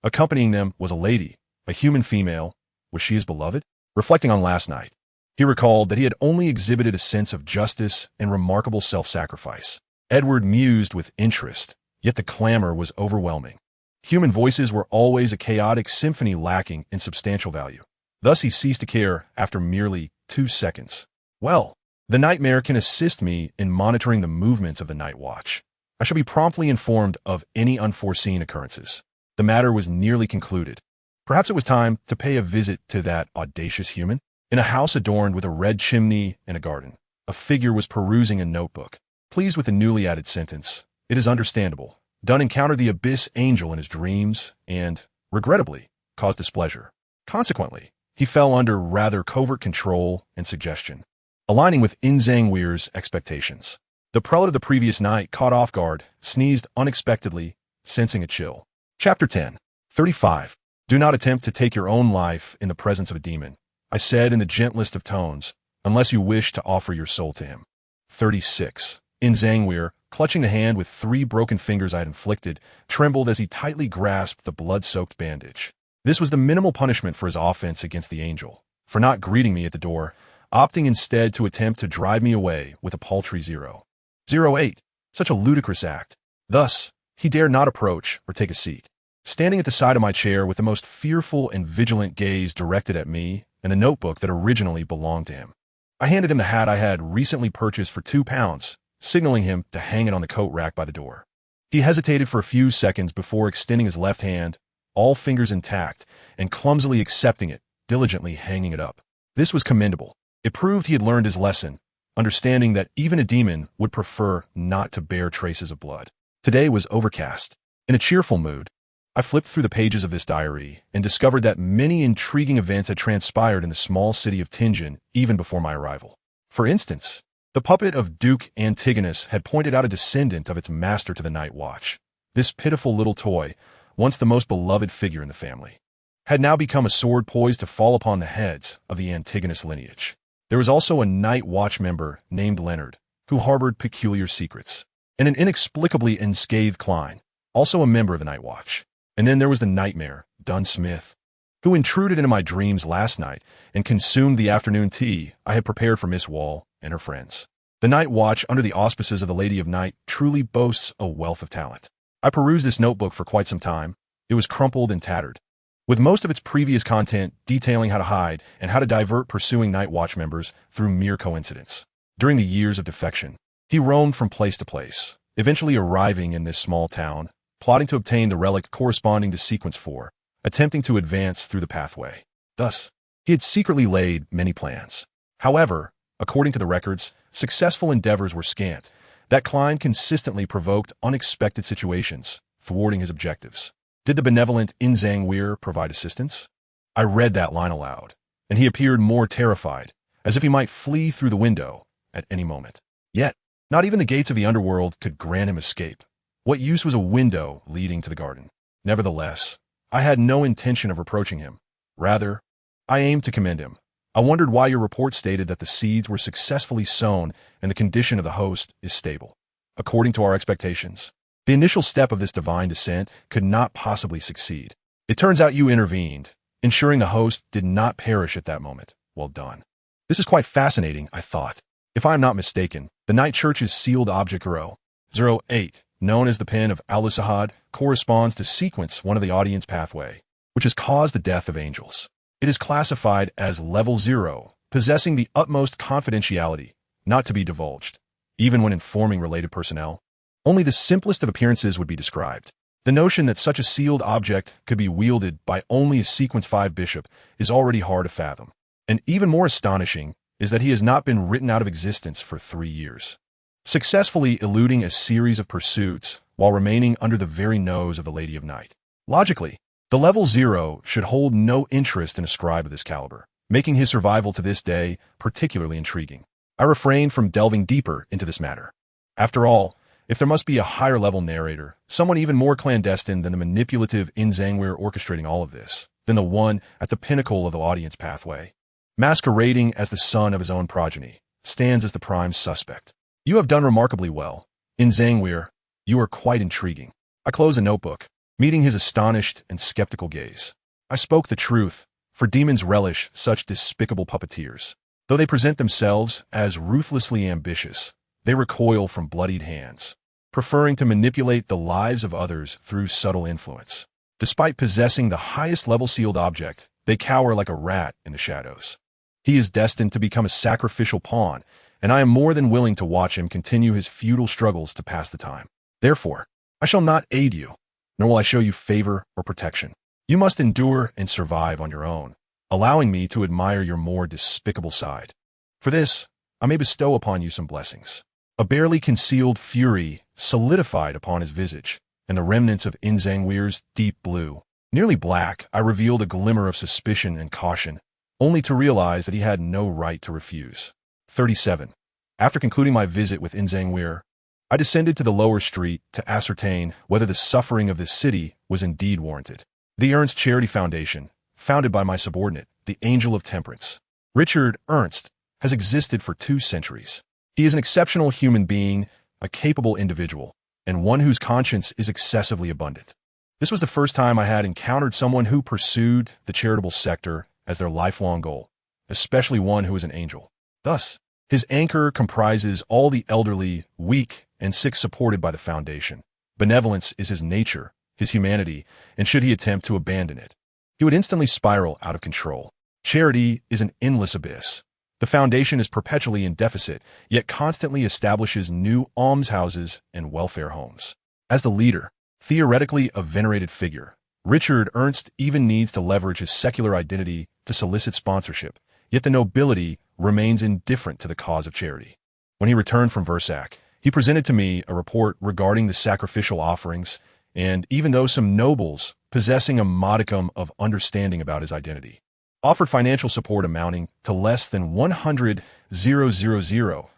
Accompanying them was a lady, a human female. Was she his beloved? Reflecting on last night, he recalled that he had only exhibited a sense of justice and remarkable self-sacrifice. Edward mused with interest, yet the clamor was overwhelming. Human voices were always a chaotic symphony lacking in substantial value. Thus he ceased to care after merely 2 seconds. "Well, the nightmare can assist me in monitoring the movements of the Night Watch. I shall be promptly informed of any unforeseen occurrences." The matter was nearly concluded. Perhaps it was time to pay a visit to that audacious human. In a house adorned with a red chimney and a garden, a figure was perusing a notebook. Pleased with the newly added sentence, "It is understandable. Dunn encountered the Abyss Angel in his dreams and, regrettably, caused displeasure. Consequently, he fell under rather covert control and suggestion, aligning with Inzangweir's expectations." The prelate of the previous night, caught off guard, sneezed unexpectedly, sensing a chill. Chapter 10. 35. "Do not attempt to take your own life in the presence of a demon," I said in the gentlest of tones, "unless you wish to offer your soul to him." 36. Inzangweir, clutching the hand with 3 broken fingers I had inflicted, trembled as he tightly grasped the blood-soaked bandage. This was the minimal punishment for his offense against the angel, for not greeting me at the door, opting instead to attempt to drive me away with a paltry 0.08. Such a ludicrous act. Thus, he dared not approach or take a seat, standing at the side of my chair with the most fearful and vigilant gaze directed at me and the notebook that originally belonged to him. I handed him the hat I had recently purchased for £2, signaling him to hang it on the coat rack by the door. He hesitated for a few seconds before extending his left hand, all fingers intact, and clumsily accepting it, diligently hanging it up. This was commendable. It proved he had learned his lesson, understanding that even a demon would prefer not to bear traces of blood. Today was overcast. In a cheerful mood, I flipped through the pages of this diary and discovered that many intriguing events had transpired in the small city of Tingen even before my arrival. For instance, the puppet of Duke Antigonus had pointed out a descendant of its master to the Night Watch. This pitiful little toy, once the most beloved figure in the family, had now become a sword poised to fall upon the heads of the Antigonus lineage. There was also a Night Watch member named Leonard, who harbored peculiar secrets, and an inexplicably unscathed Klein, also a member of the Night Watch. And then there was the nightmare, Dunn Smith, who intruded into my dreams last night and consumed the afternoon tea I had prepared for Miss Wall and her friends. The Night Watch, under the auspices of the Lady of Night, truly boasts a wealth of talent. I perused this notebook for quite some time. It was crumpled and tattered, with most of its previous content detailing how to hide and how to divert pursuing Night Watch members through mere coincidence. During the years of defection, he roamed from place to place, eventually arriving in this small town, plotting to obtain the relic corresponding to Sequence 4, attempting to advance through the pathway. Thus, he had secretly laid many plans. However, according to the records, successful endeavors were scant. That Klein consistently provoked unexpected situations, thwarting his objectives. Did the benevolent Inzangweir provide assistance? I read that line aloud, and he appeared more terrified, as if he might flee through the window at any moment. Yet, not even the gates of the underworld could grant him escape. What use was a window leading to the garden? Nevertheless, I had no intention of reproaching him. Rather, I aimed to commend him. I wondered why your report stated that the seeds were successfully sown and the condition of the host is stable. According to our expectations, the initial step of this divine descent could not possibly succeed. It turns out you intervened, ensuring the host did not perish at that moment. Well done. This is quite fascinating, I thought. If I am not mistaken, the Night Church's sealed object 008, known as the Pen of Al-Sahad, corresponds to sequence 1 of the audience pathway, which has caused the death of angels. It is classified as level 0, possessing the utmost confidentiality, not to be divulged, even when informing related personnel. Only the simplest of appearances would be described. The notion that such a sealed object could be wielded by only a Sequence 5 bishop is already hard to fathom. And even more astonishing is that he has not been written out of existence for 3 years, successfully eluding a series of pursuits while remaining under the very nose of the Lady of Night. Logically, the level 0 should hold no interest in a scribe of this caliber, making his survival to this day particularly intriguing. I refrained from delving deeper into this matter. After all, if there must be a higher-level narrator, someone even more clandestine than the manipulative Inzangwir orchestrating all of this, than the one at the pinnacle of the audience pathway, masquerading as the son of his own progeny, stands as the prime suspect. You have done remarkably well. Inzangwir, you are quite intriguing. I closed the notebook, meeting his astonished and skeptical gaze. I spoke the truth, for demons relish such despicable puppeteers. Though they present themselves as ruthlessly ambitious, they recoil from bloodied hands, preferring to manipulate the lives of others through subtle influence. Despite possessing the highest level sealed object, they cower like a rat in the shadows. He is destined to become a sacrificial pawn, and I am more than willing to watch him continue his futile struggles to pass the time. Therefore, I shall not aid you, nor will I show you favor or protection. You must endure and survive on your own, allowing me to admire your more despicable side. For this, I may bestow upon you some blessings. A barely concealed fury solidified upon his visage, and the remnants of Inzangwir's deep blue, nearly black, I revealed a glimmer of suspicion and caution, only to realize that he had no right to refuse. 37. After concluding my visit with Inzangwir, I descended to the lower street to ascertain whether the suffering of this city was indeed warranted. The Ernst Charity Foundation, founded by my subordinate, the Angel of Temperance, Richard Ernst, has existed for 2 centuries. He is an exceptional human being, a capable individual, and one whose conscience is excessively abundant. This was the first time I had encountered someone who pursued the charitable sector as their lifelong goal, especially one who is an angel. Thus, his anchor comprises all the elderly, weak, and sick supported by the foundation. Benevolence is his nature, his humanity, and should he attempt to abandon it, he would instantly spiral out of control. Charity is an endless abyss. The foundation is perpetually in deficit, yet constantly establishes new almshouses and welfare homes. As the leader, theoretically a venerated figure, Richard Ernst even needs to leverage his secular identity to solicit sponsorship, yet the nobility remains indifferent to the cause of charity. When he returned from Versac, he presented to me a report regarding the sacrificial offerings, and even though some nobles, possessing a modicum of understanding about his identity, offered financial support amounting to less than 100,000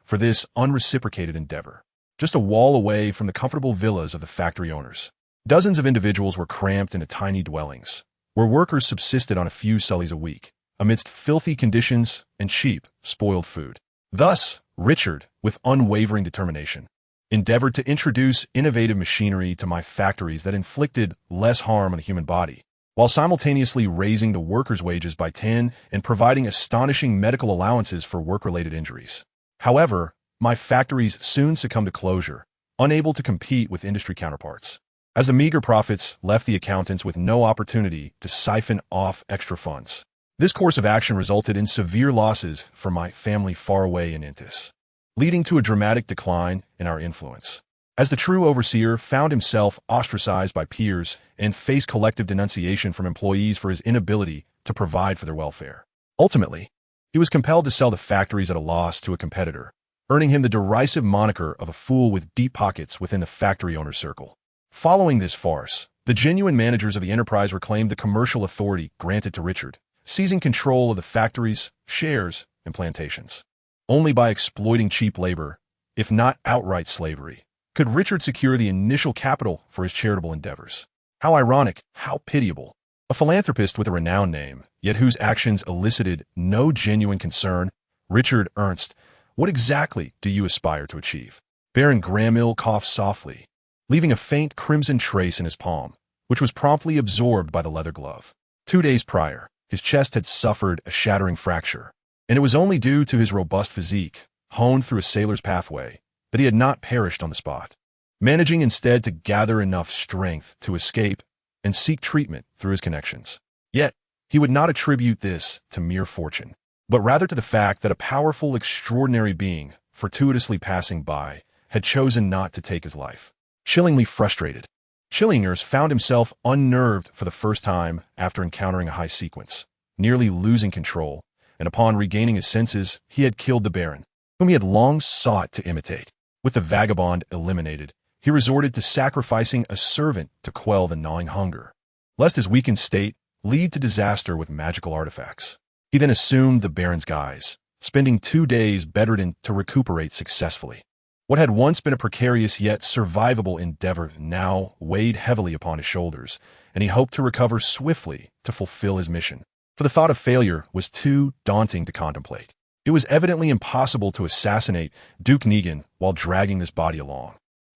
for this unreciprocated endeavor, just a wall away from the comfortable villas of the factory owners. Dozens of individuals were cramped into tiny dwellings, where workers subsisted on a few sullies a week, amidst filthy conditions and cheap, spoiled food. Thus, Richard, with unwavering determination, endeavored to introduce innovative machinery to my factories that inflicted less harm on the human body, while simultaneously raising the workers' wages by 10 and providing astonishing medical allowances for work-related injuries. However, my factories soon succumbed to closure, unable to compete with industry counterparts, as the meager profits left the accountants with no opportunity to siphon off extra funds. This course of action resulted in severe losses for my family far away in Intis, leading to a dramatic decline in our influence, as the true overseer found himself ostracized by peers and faced collective denunciation from employees for his inability to provide for their welfare. Ultimately, he was compelled to sell the factories at a loss to a competitor, earning him the derisive moniker of a fool with deep pockets within the factory owner's circle. Following this farce, the genuine managers of the enterprise reclaimed the commercial authority granted to Richard, seizing control of the factories, shares, and plantations. Only by exploiting cheap labor, if not outright slavery, could Richard secure the initial capital for his charitable endeavors. How ironic, how pitiable. A philanthropist with a renowned name, yet whose actions elicited no genuine concern. Richard Ernst, what exactly do you aspire to achieve? Baron Gramil coughed softly, leaving a faint crimson trace in his palm, which was promptly absorbed by the leather glove. 2 days prior, his chest had suffered a shattering fracture, and it was only due to his robust physique, honed through a sailor's pathway, that he had not perished on the spot, managing instead to gather enough strength to escape and seek treatment through his connections. Yet, he would not attribute this to mere fortune, but rather to the fact that a powerful, extraordinary being, fortuitously passing by, had chosen not to take his life. Chillingly frustrated, Zylingis found himself unnerved for the first time after encountering a high sequence, nearly losing control, and upon regaining his senses, he had killed the Baron, whom he had long sought to imitate. With the vagabond eliminated, he resorted to sacrificing a servant to quell the gnawing hunger, lest his weakened state lead to disaster with magical artifacts. He then assumed the Baron's guise, spending 2 days bedridden to recuperate successfully. What had once been a precarious yet survivable endeavor now weighed heavily upon his shoulders, and he hoped to recover swiftly to fulfill his mission. For the thought of failure was too daunting to contemplate. It was evidently impossible to assassinate Duke Negan while dragging this body along.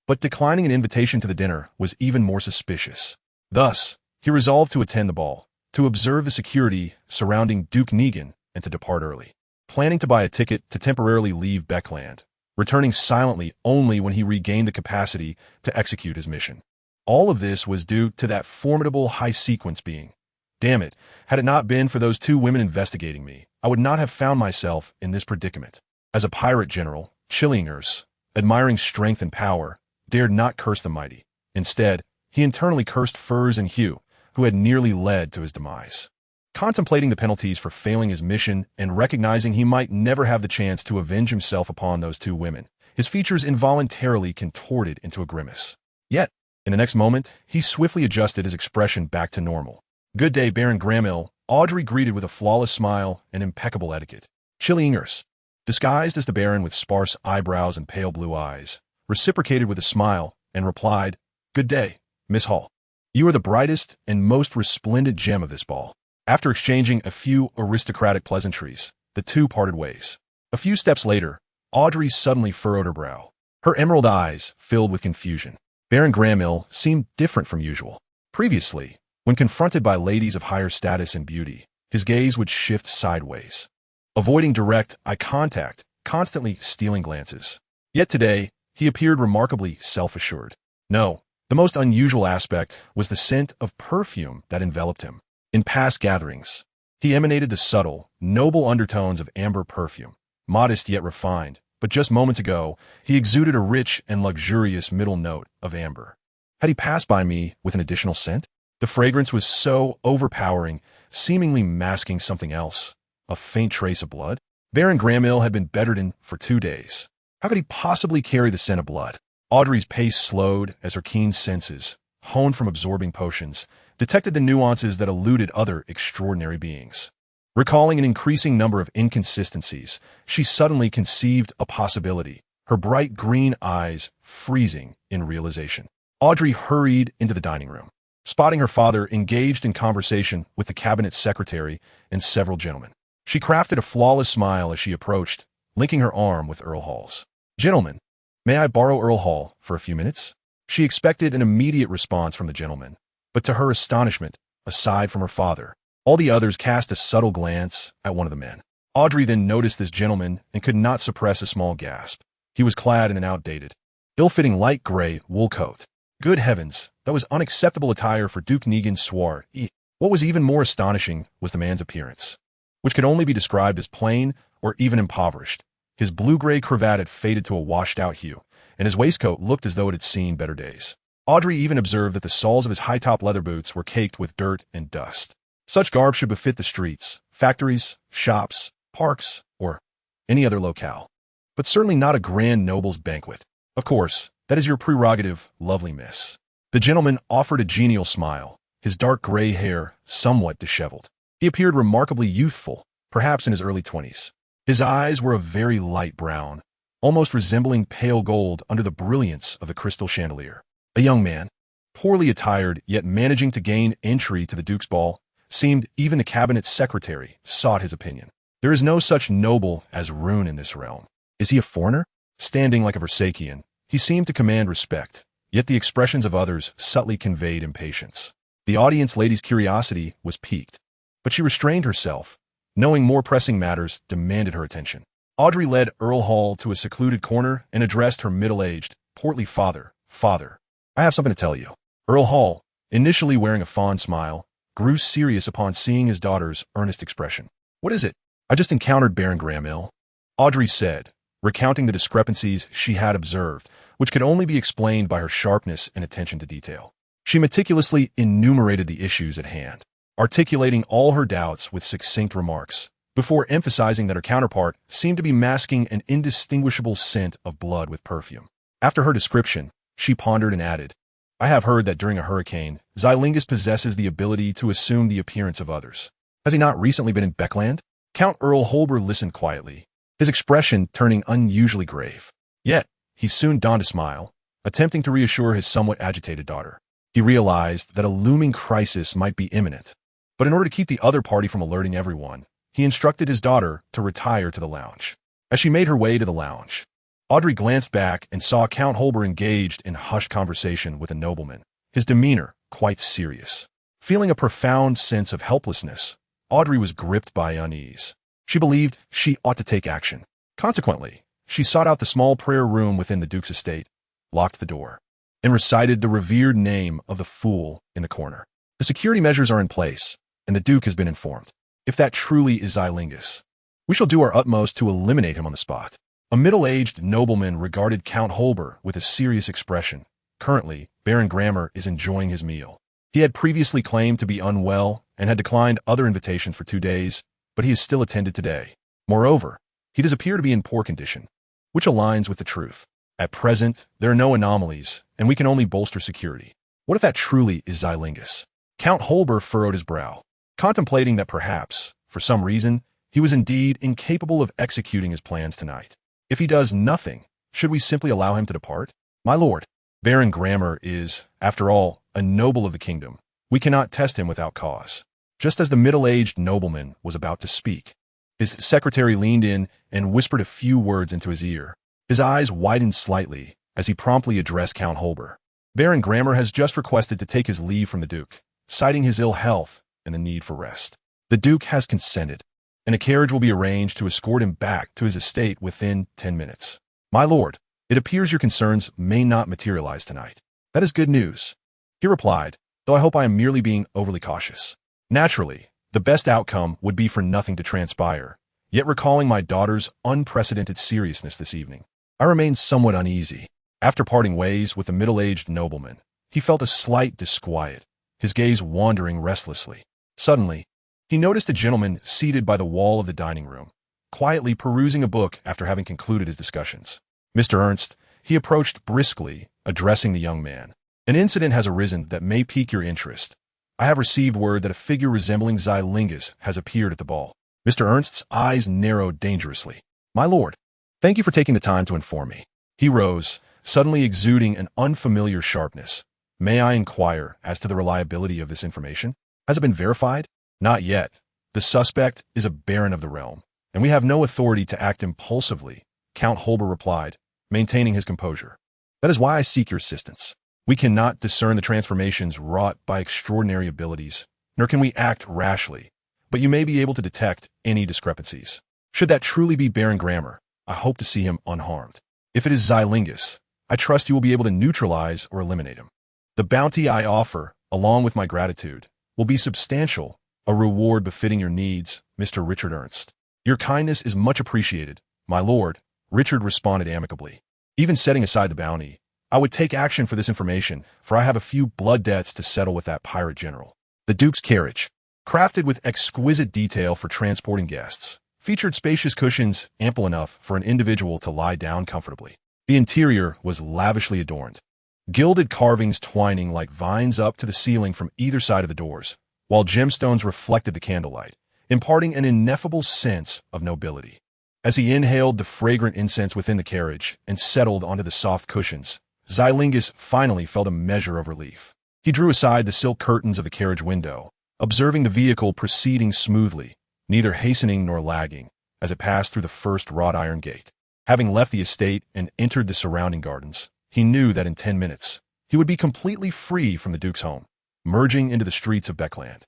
But declining an invitation to the dinner was even more suspicious. Thus, he resolved to attend the ball, to observe the security surrounding Duke Negan, and to depart early, planning to buy a ticket to temporarily leave Becland, returning silently only when he regained the capacity to execute his mission. All of this was due to that formidable high-sequence being. Damn it, had it not been for those 2 women investigating me, I would not have found myself in this predicament. As a pirate general, Zylingis, admiring strength and power, dared not curse the mighty. Instead, he internally cursed Furs and Hugh, who had nearly led to his demise. Contemplating the penalties for failing his mission and recognizing he might never have the chance to avenge himself upon those 2 women, his features involuntarily contorted into a grimace. Yet, in the next moment, he swiftly adjusted his expression back to normal. "Good day, Baron Gramil," Audrey greeted with a flawless smile and impeccable etiquette. Zylingis, disguised as the Baron with sparse eyebrows and pale blue eyes, reciprocated with a smile and replied, "Good day, Miss Hall. You are the brightest and most resplendent gem of this ball." After exchanging a few aristocratic pleasantries, the 2 parted ways. A few steps later, Audrey suddenly furrowed her brow. Her emerald eyes filled with confusion. Baron Gramil seemed different from usual. Previously, when confronted by ladies of higher status and beauty, his gaze would shift sideways, avoiding direct eye contact, constantly stealing glances. Yet today, he appeared remarkably self-assured. No, the most unusual aspect was the scent of perfume that enveloped him. In past gatherings, he emanated the subtle, noble undertones of amber perfume, modest yet refined, but just moments ago, he exuded a rich and luxurious middle note of amber. Had he passed by me with an additional scent? The fragrance was so overpowering, seemingly masking something else, a faint trace of blood. Baron Gramil had been bedridden for 2 days. How could he possibly carry the scent of blood? Audrey's pace slowed as her keen senses, honed from absorbing potions, detected the nuances that eluded other extraordinary beings. Recalling an increasing number of inconsistencies, she suddenly conceived a possibility, her bright green eyes freezing in realization. Audrey hurried into the dining room, spotting her father engaged in conversation with the cabinet secretary and several gentlemen. She crafted a flawless smile as she approached, linking her arm with Earl Hall's. "Gentlemen, may I borrow Earl Hall for a few minutes?" She expected an immediate response from the gentleman, but to her astonishment, aside from her father, all the others cast a subtle glance at one of the men. Audrey then noticed this gentleman and could not suppress a small gasp. He was clad in an outdated, ill-fitting light gray wool coat. Good heavens, that was unacceptable attire for Duke Negan's soir. What was even more astonishing was the man's appearance, which could only be described as plain or even impoverished. His blue-gray cravat had faded to a washed-out hue, and his waistcoat looked as though it had seen better days. Audrey even observed that the soles of his high-top leather boots were caked with dirt and dust. Such garb should befit the streets, factories, shops, parks, or any other locale, but certainly not a grand noble's banquet. Of course, that is your prerogative, lovely miss. The gentleman offered a genial smile, his dark gray hair somewhat disheveled. He appeared remarkably youthful, perhaps in his early 20s. His eyes were a very light brown, almost resembling pale gold under the brilliance of the crystal chandelier. A young man, poorly attired yet managing to gain entry to the Duke's ball, seemed even the cabinet secretary sought his opinion. There is no such noble as Rune in this realm. Is he a foreigner? Standing like a Versakian, he seemed to command respect, yet the expressions of others subtly conveyed impatience. The audience lady's curiosity was piqued, but she restrained herself, knowing more pressing matters demanded her attention. Audrey led Earl Hall to a secluded corner and addressed her middle-aged, portly father. Father, I have something to tell you. Earl Hall, initially wearing a fond smile, grew serious upon seeing his daughter's earnest expression. What is it? I just encountered Baron Gramil, Audrey said, recounting the discrepancies she had observed, which could only be explained by her sharpness and attention to detail. She meticulously enumerated the issues at hand, articulating all her doubts with succinct remarks, before emphasizing that her counterpart seemed to be masking an indistinguishable scent of blood with perfume. After her description, she pondered and added, I have heard that during a hurricane, Zylingis possesses the ability to assume the appearance of others. Has he not recently been in Becland? Count Earl Holber listened quietly, his expression turning unusually grave. Yet, he soon donned a smile, attempting to reassure his somewhat agitated daughter. He realized that a looming crisis might be imminent, but in order to keep the other party from alerting everyone, he instructed his daughter to retire to the lounge. As she made her way to the lounge, Audrey glanced back and saw Count Holber engaged in hushed conversation with a nobleman, his demeanor quite serious. Feeling a profound sense of helplessness, Audrey was gripped by unease. She believed she ought to take action. Consequently, she sought out the small prayer room within the Duke's estate, locked the door, and recited the revered name of the fool in the corner. The security measures are in place, and the Duke has been informed. If that truly is Zylingis, we shall do our utmost to eliminate him on the spot. A middle-aged nobleman regarded Count Holber with a serious expression. Currently, Baron Grammer is enjoying his meal. He had previously claimed to be unwell and had declined other invitations for 2 days, but he is still attended today. Moreover, he does appear to be in poor condition, which aligns with the truth. At present, there are no anomalies, and we can only bolster security. What if that truly is Zylingis? Count Holber furrowed his brow, contemplating that perhaps, for some reason, he was indeed incapable of executing his plans tonight. If he does nothing, should we simply allow him to depart? My lord, Baron Grammer is, after all, a noble of the kingdom. We cannot test him without cause. Just as the middle-aged nobleman was about to speak, his secretary leaned in and whispered a few words into his ear. His eyes widened slightly as he promptly addressed Count Holber. Baron Grammer has just requested to take his leave from the Duke, citing his ill health and the need for rest. The Duke has consented, and a carriage will be arranged to escort him back to his estate within 10 minutes. My lord, it appears your concerns may not materialize tonight. That is good news, he replied, though I hope I am merely being overly cautious. Naturally, the best outcome would be for nothing to transpire, yet recalling my daughter's unprecedented seriousness this evening, I remained somewhat uneasy. After parting ways with the middle-aged nobleman, he felt a slight disquiet, his gaze wandering restlessly. Suddenly, he noticed a gentleman seated by the wall of the dining room, quietly perusing a book after having concluded his discussions. Mr. Ernst, he approached briskly, addressing the young man. An incident has arisen that may pique your interest. I have received word that a figure resembling Zylingis has appeared at the ball. Mr. Ernst's eyes narrowed dangerously. My lord, thank you for taking the time to inform me. He rose, suddenly exuding an unfamiliar sharpness. May I inquire as to the reliability of this information? Has it been verified? Not yet. The suspect is a baron of the realm, and we have no authority to act impulsively, Count Holber replied, maintaining his composure. That is why I seek your assistance. We cannot discern the transformations wrought by extraordinary abilities, nor can we act rashly, but you may be able to detect any discrepancies. Should that truly be Baron Grammer, I hope to see him unharmed. If it is Zylingis, I trust you will be able to neutralize or eliminate him. The bounty I offer, along with my gratitude, will be substantial, a reward befitting your needs, Mr. Richard Ernst. Your kindness is much appreciated, my lord, Richard responded amicably. Even setting aside the bounty, I would take action for this information, for I have a few blood debts to settle with that pirate general. The Duke's carriage, crafted with exquisite detail for transporting guests, featured spacious cushions ample enough for an individual to lie down comfortably. The interior was lavishly adorned, gilded carvings twining like vines up to the ceiling from either side of the doors, while gemstones reflected the candlelight, imparting an ineffable sense of nobility. As he inhaled the fragrant incense within the carriage and settled onto the soft cushions, Zylingis finally felt a measure of relief. He drew aside the silk curtains of the carriage window, observing the vehicle proceeding smoothly, neither hastening nor lagging, as it passed through the first wrought iron gate. Having left the estate and entered the surrounding gardens, he knew that in 10 minutes, he would be completely free from the Duke's home, merging into the streets of Becland.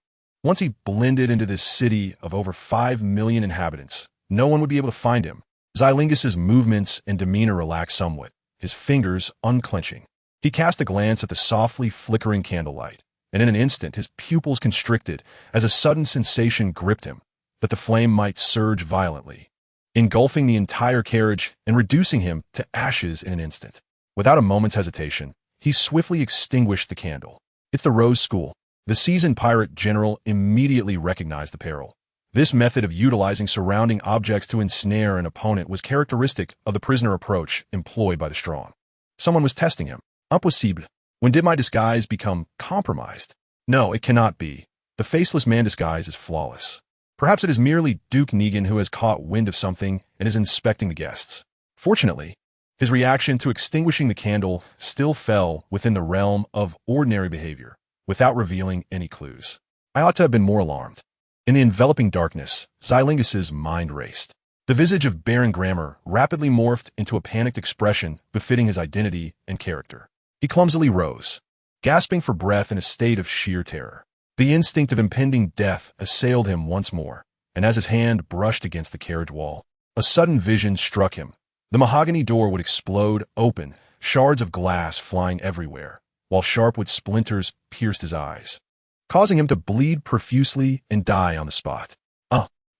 Once he blended into this city of over 5 million inhabitants, no one would be able to find him. Zylingis' movements and demeanor relaxed somewhat, his fingers unclenching. He cast a glance at the softly flickering candlelight, and in an instant his pupils constricted as a sudden sensation gripped him, that the flame might surge violently, engulfing the entire carriage and reducing him to ashes in an instant. Without a moment's hesitation, he swiftly extinguished the candle. "It's the Rose School." The seasoned pirate general immediately recognized the peril. This method of utilizing surrounding objects to ensnare an opponent was characteristic of the prisoner approach employed by the strong. Someone was testing him. Impossible. When did my disguise become compromised? No, it cannot be. The faceless man disguise is flawless. Perhaps it is merely Duke Negan who has caught wind of something and is inspecting the guests. Fortunately, his reaction to extinguishing the candle still fell within the realm of ordinary behavior, without revealing any clues. I ought to have been more alarmed. In the enveloping darkness, Zylingis' mind raced. The visage of Baron Grammer rapidly morphed into a panicked expression befitting his identity and character. He clumsily rose, gasping for breath in a state of sheer terror. The instinct of impending death assailed him once more, and as his hand brushed against the carriage wall, a sudden vision struck him. The mahogany door would explode open, shards of glass flying everywhere, while sharp-wood splinters pierced his eyes, causing him to bleed profusely and die on the spot.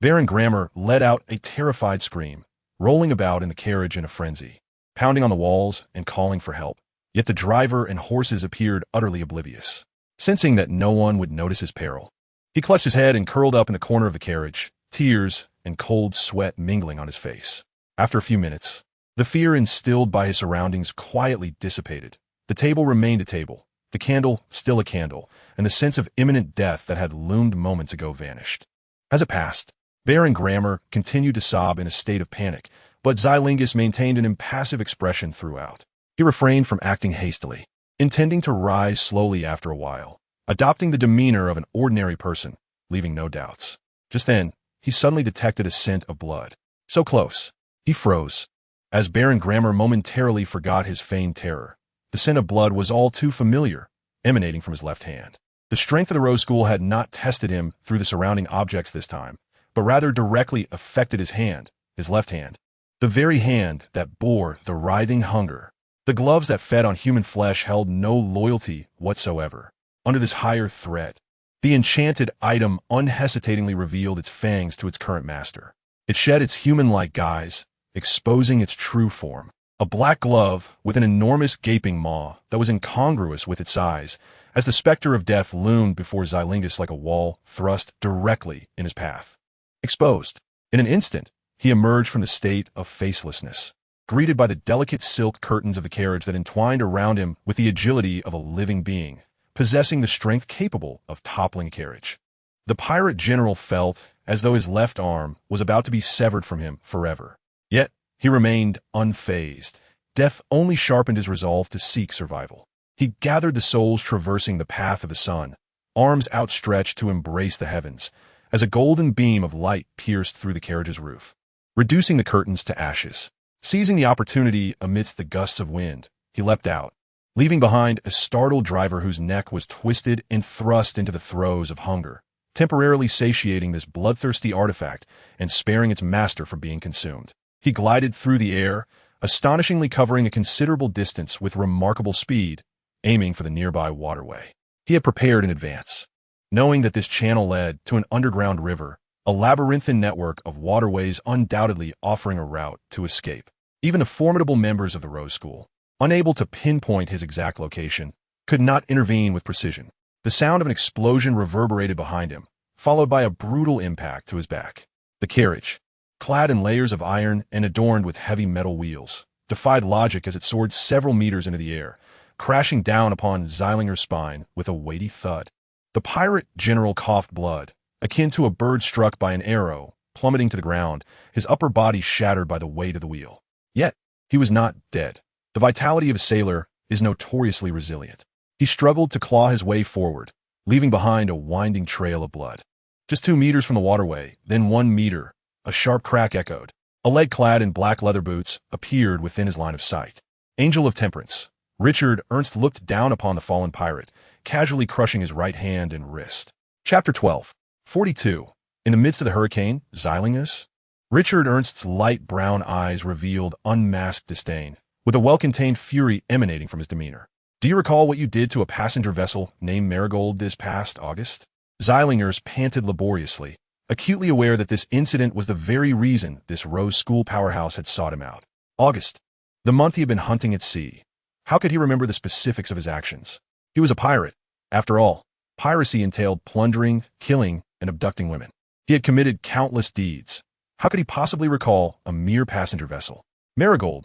Baron Grammer let out a terrified scream, rolling about in the carriage in a frenzy, pounding on the walls and calling for help. Yet the driver and horses appeared utterly oblivious. Sensing that no one would notice his peril, he clutched his head and curled up in the corner of the carriage, tears and cold sweat mingling on his face. After a few minutes, the fear instilled by his surroundings quietly dissipated. The table remained a table, the candle still a candle, and the sense of imminent death that had loomed moments ago vanished. As it passed, Baron Grammer continued to sob in a state of panic, but Zylingis maintained an impassive expression throughout. He refrained from acting hastily, intending to rise slowly after a while, adopting the demeanor of an ordinary person, leaving no doubts. Just then, he suddenly detected a scent of blood. So close, he froze. As Baron Grammer momentarily forgot his feigned terror, the scent of blood was all too familiar, emanating from his left hand. The strength of the Rose School had not tested him through the surrounding objects this time, but rather directly affected his hand, his left hand, the very hand that bore the writhing hunger. The gloves that fed on human flesh held no loyalty whatsoever. Under this higher threat, the enchanted item unhesitatingly revealed its fangs to its current master. It shed its human-like guise, exposing its true form. A black glove with an enormous gaping maw that was incongruous with its size, as the specter of death loomed before Zylingis like a wall thrust directly in his path. Exposed. In an instant, he emerged from the state of facelessness, greeted by the delicate silk curtains of the carriage that entwined around him with the agility of a living being, possessing the strength capable of toppling a carriage. The pirate general felt as though his left arm was about to be severed from him forever. Yet, he remained unfazed. Death only sharpened his resolve to seek survival. He gathered the souls traversing the path of the sun, arms outstretched to embrace the heavens, as a golden beam of light pierced through the carriage's roof, reducing the curtains to ashes. Seizing the opportunity amidst the gusts of wind, he leapt out, leaving behind a startled driver whose neck was twisted and thrust into the throes of hunger, temporarily satiating this bloodthirsty artifact and sparing its master from being consumed. He glided through the air, astonishingly covering a considerable distance with remarkable speed, aiming for the nearby waterway. He had prepared in advance, knowing that this channel led to an underground river, a labyrinthine network of waterways undoubtedly offering a route to escape. Even the formidable members of the Rose School, unable to pinpoint his exact location, could not intervene with precision. The sound of an explosion reverberated behind him, followed by a brutal impact to his back. The carriage, clad in layers of iron and adorned with heavy metal wheels, defied logic as it soared several meters into the air, crashing down upon Zylinger's spine with a weighty thud. The pirate general coughed blood, akin to a bird struck by an arrow, plummeting to the ground, his upper body shattered by the weight of the wheel. Yet, he was not dead. The vitality of a sailor is notoriously resilient. He He struggled to claw his way forward, leaving behind a winding trail of blood. Just 2 meters from the waterway, then 1 meter, a sharp crack echoed. A leg clad in black leather boots appeared within his line of sight. Angel of Temperance. Richard Ernst looked down upon the fallen pirate, casually crushing his right hand and wrist. Chapter 12. 42. In the midst of the hurricane, Zylingis? Richard Ernst's light brown eyes revealed unmasked disdain, with a well-contained fury emanating from his demeanor. Do you recall what you did to a passenger vessel named Marigold this past August? Zylingis panted laboriously, acutely aware that this incident was the very reason this Rose School powerhouse had sought him out. August. The month he had been hunting at sea. How could he remember the specifics of his actions? He was a pirate. After all, piracy entailed plundering, killing, and abducting women. He had committed countless deeds. How could he possibly recall a mere passenger vessel? Marigold.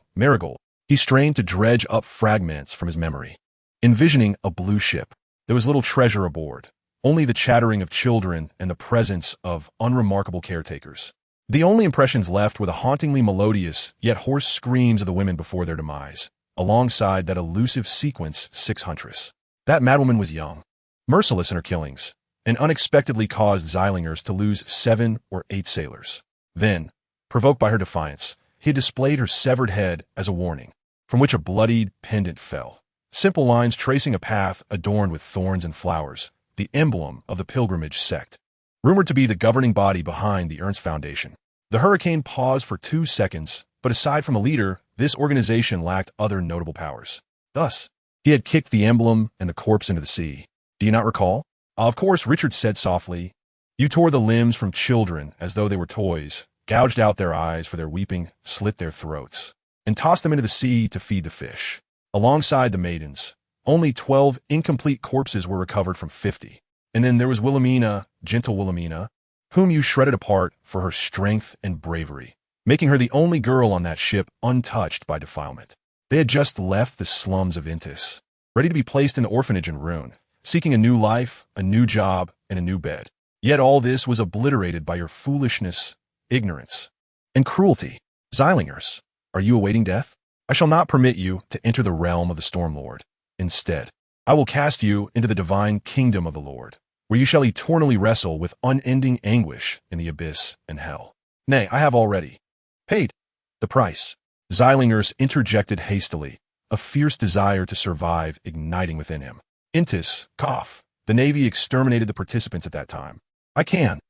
He strained to dredge up fragments from his memory. Envisioning a blue ship, there was little treasure aboard, only the chattering of children and the presence of unremarkable caretakers. The only impressions left were the hauntingly melodious yet hoarse screams of the women before their demise, alongside that elusive sequence 6 huntress. That madwoman was young, merciless in her killings, and unexpectedly caused Zylingis to lose 7 or 8 sailors. Then, provoked by her defiance, he had displayed her severed head as a warning, from which a bloodied pendant fell. Simple lines tracing a path adorned with thorns and flowers, the emblem of the pilgrimage sect, rumored to be the governing body behind the Ernst Foundation. The hurricane paused for 2 seconds, but aside from a leader, this organization lacked other notable powers. Thus, he had kicked the emblem and the corpse into the sea. Do you not recall? Of course, Richard said softly. You tore the limbs from children as though they were toys, gouged out their eyes for their weeping, slit their throats, and tossed them into the sea to feed the fish. Alongside the maidens, only 12 incomplete corpses were recovered from 50. And then there was Wilhelmina, gentle Wilhelmina, whom you shredded apart for her strength and bravery, making her the only girl on that ship untouched by defilement. They had just left the slums of Intis, ready to be placed in the orphanage in Rune, seeking a new life, a new job, and a new bed. Yet all this was obliterated by your foolishness, ignorance, and cruelty. Zylingis, are you awaiting death? I shall not permit you to enter the realm of the Stormlord. Instead, I will cast you into the divine kingdom of the Lord, where you shall eternally wrestle with unending anguish in the abyss and hell. Nay, I have already paid the price. Zylingis interjected hastily, a fierce desire to survive igniting within him. Intis, cough. The Navy exterminated the participants at that time. I can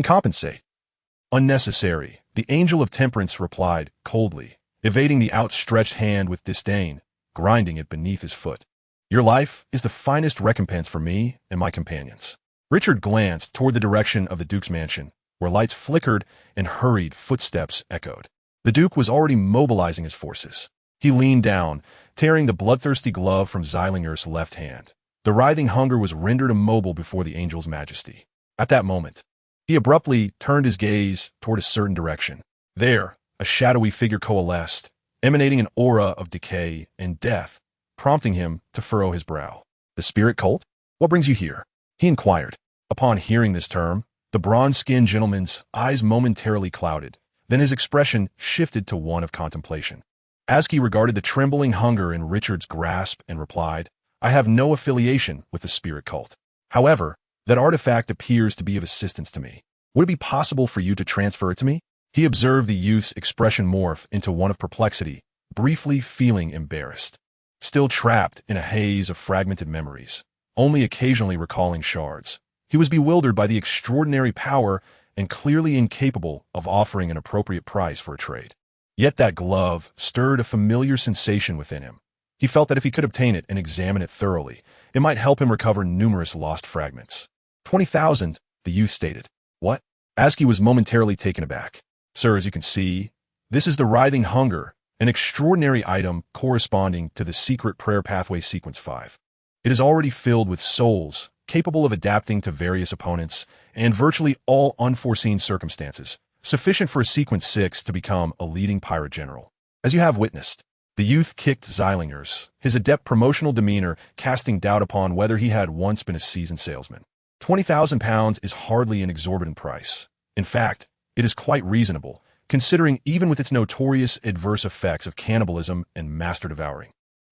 compensate. Unnecessary, the Angel of Temperance replied coldly, evading the outstretched hand with disdain, grinding it beneath his foot. Your life is the finest recompense for me and my companions. Richard glanced toward the direction of the Duke's mansion, where lights flickered and hurried footsteps echoed. The Duke was already mobilizing his forces. He leaned down, tearing the bloodthirsty glove from Zylingis' left hand. The writhing hunger was rendered immobile before the angel's majesty. At that moment, he abruptly turned his gaze toward a certain direction. There, a shadowy figure coalesced, emanating an aura of decay and death, prompting him to furrow his brow. The spirit cult? What brings you here? He inquired. Upon hearing this term, the bronze-skinned gentleman's eyes momentarily clouded. Then his expression shifted to one of contemplation. Aski regarded the trembling hunger in Richard's grasp and replied, I have no affiliation with the spirit cult. However, that artifact appears to be of assistance to me. Would it be possible for you to transfer it to me? He observed the youth's expression morph into one of perplexity, briefly feeling embarrassed. Still trapped in a haze of fragmented memories, only occasionally recalling shards, he was bewildered by the extraordinary power and clearly incapable of offering an appropriate price for a trade. Yet that glove stirred a familiar sensation within him. He felt that if he could obtain it and examine it thoroughly, it might help him recover numerous lost fragments. 20,000, the youth stated. What? Aski was momentarily taken aback. Sir, as you can see, this is the writhing hunger, an extraordinary item corresponding to the secret prayer pathway sequence 5. It is already filled with souls, capable of adapting to various opponents and virtually all unforeseen circumstances, sufficient for a sequence 6 to become a leading pirate general. As you have witnessed, the youth kicked Zylingis, his adept promotional demeanor casting doubt upon whether he had once been a seasoned salesman. 20,000 pounds is hardly an exorbitant price. In fact, it is quite reasonable, considering even with its notorious adverse effects of cannibalism and master devouring.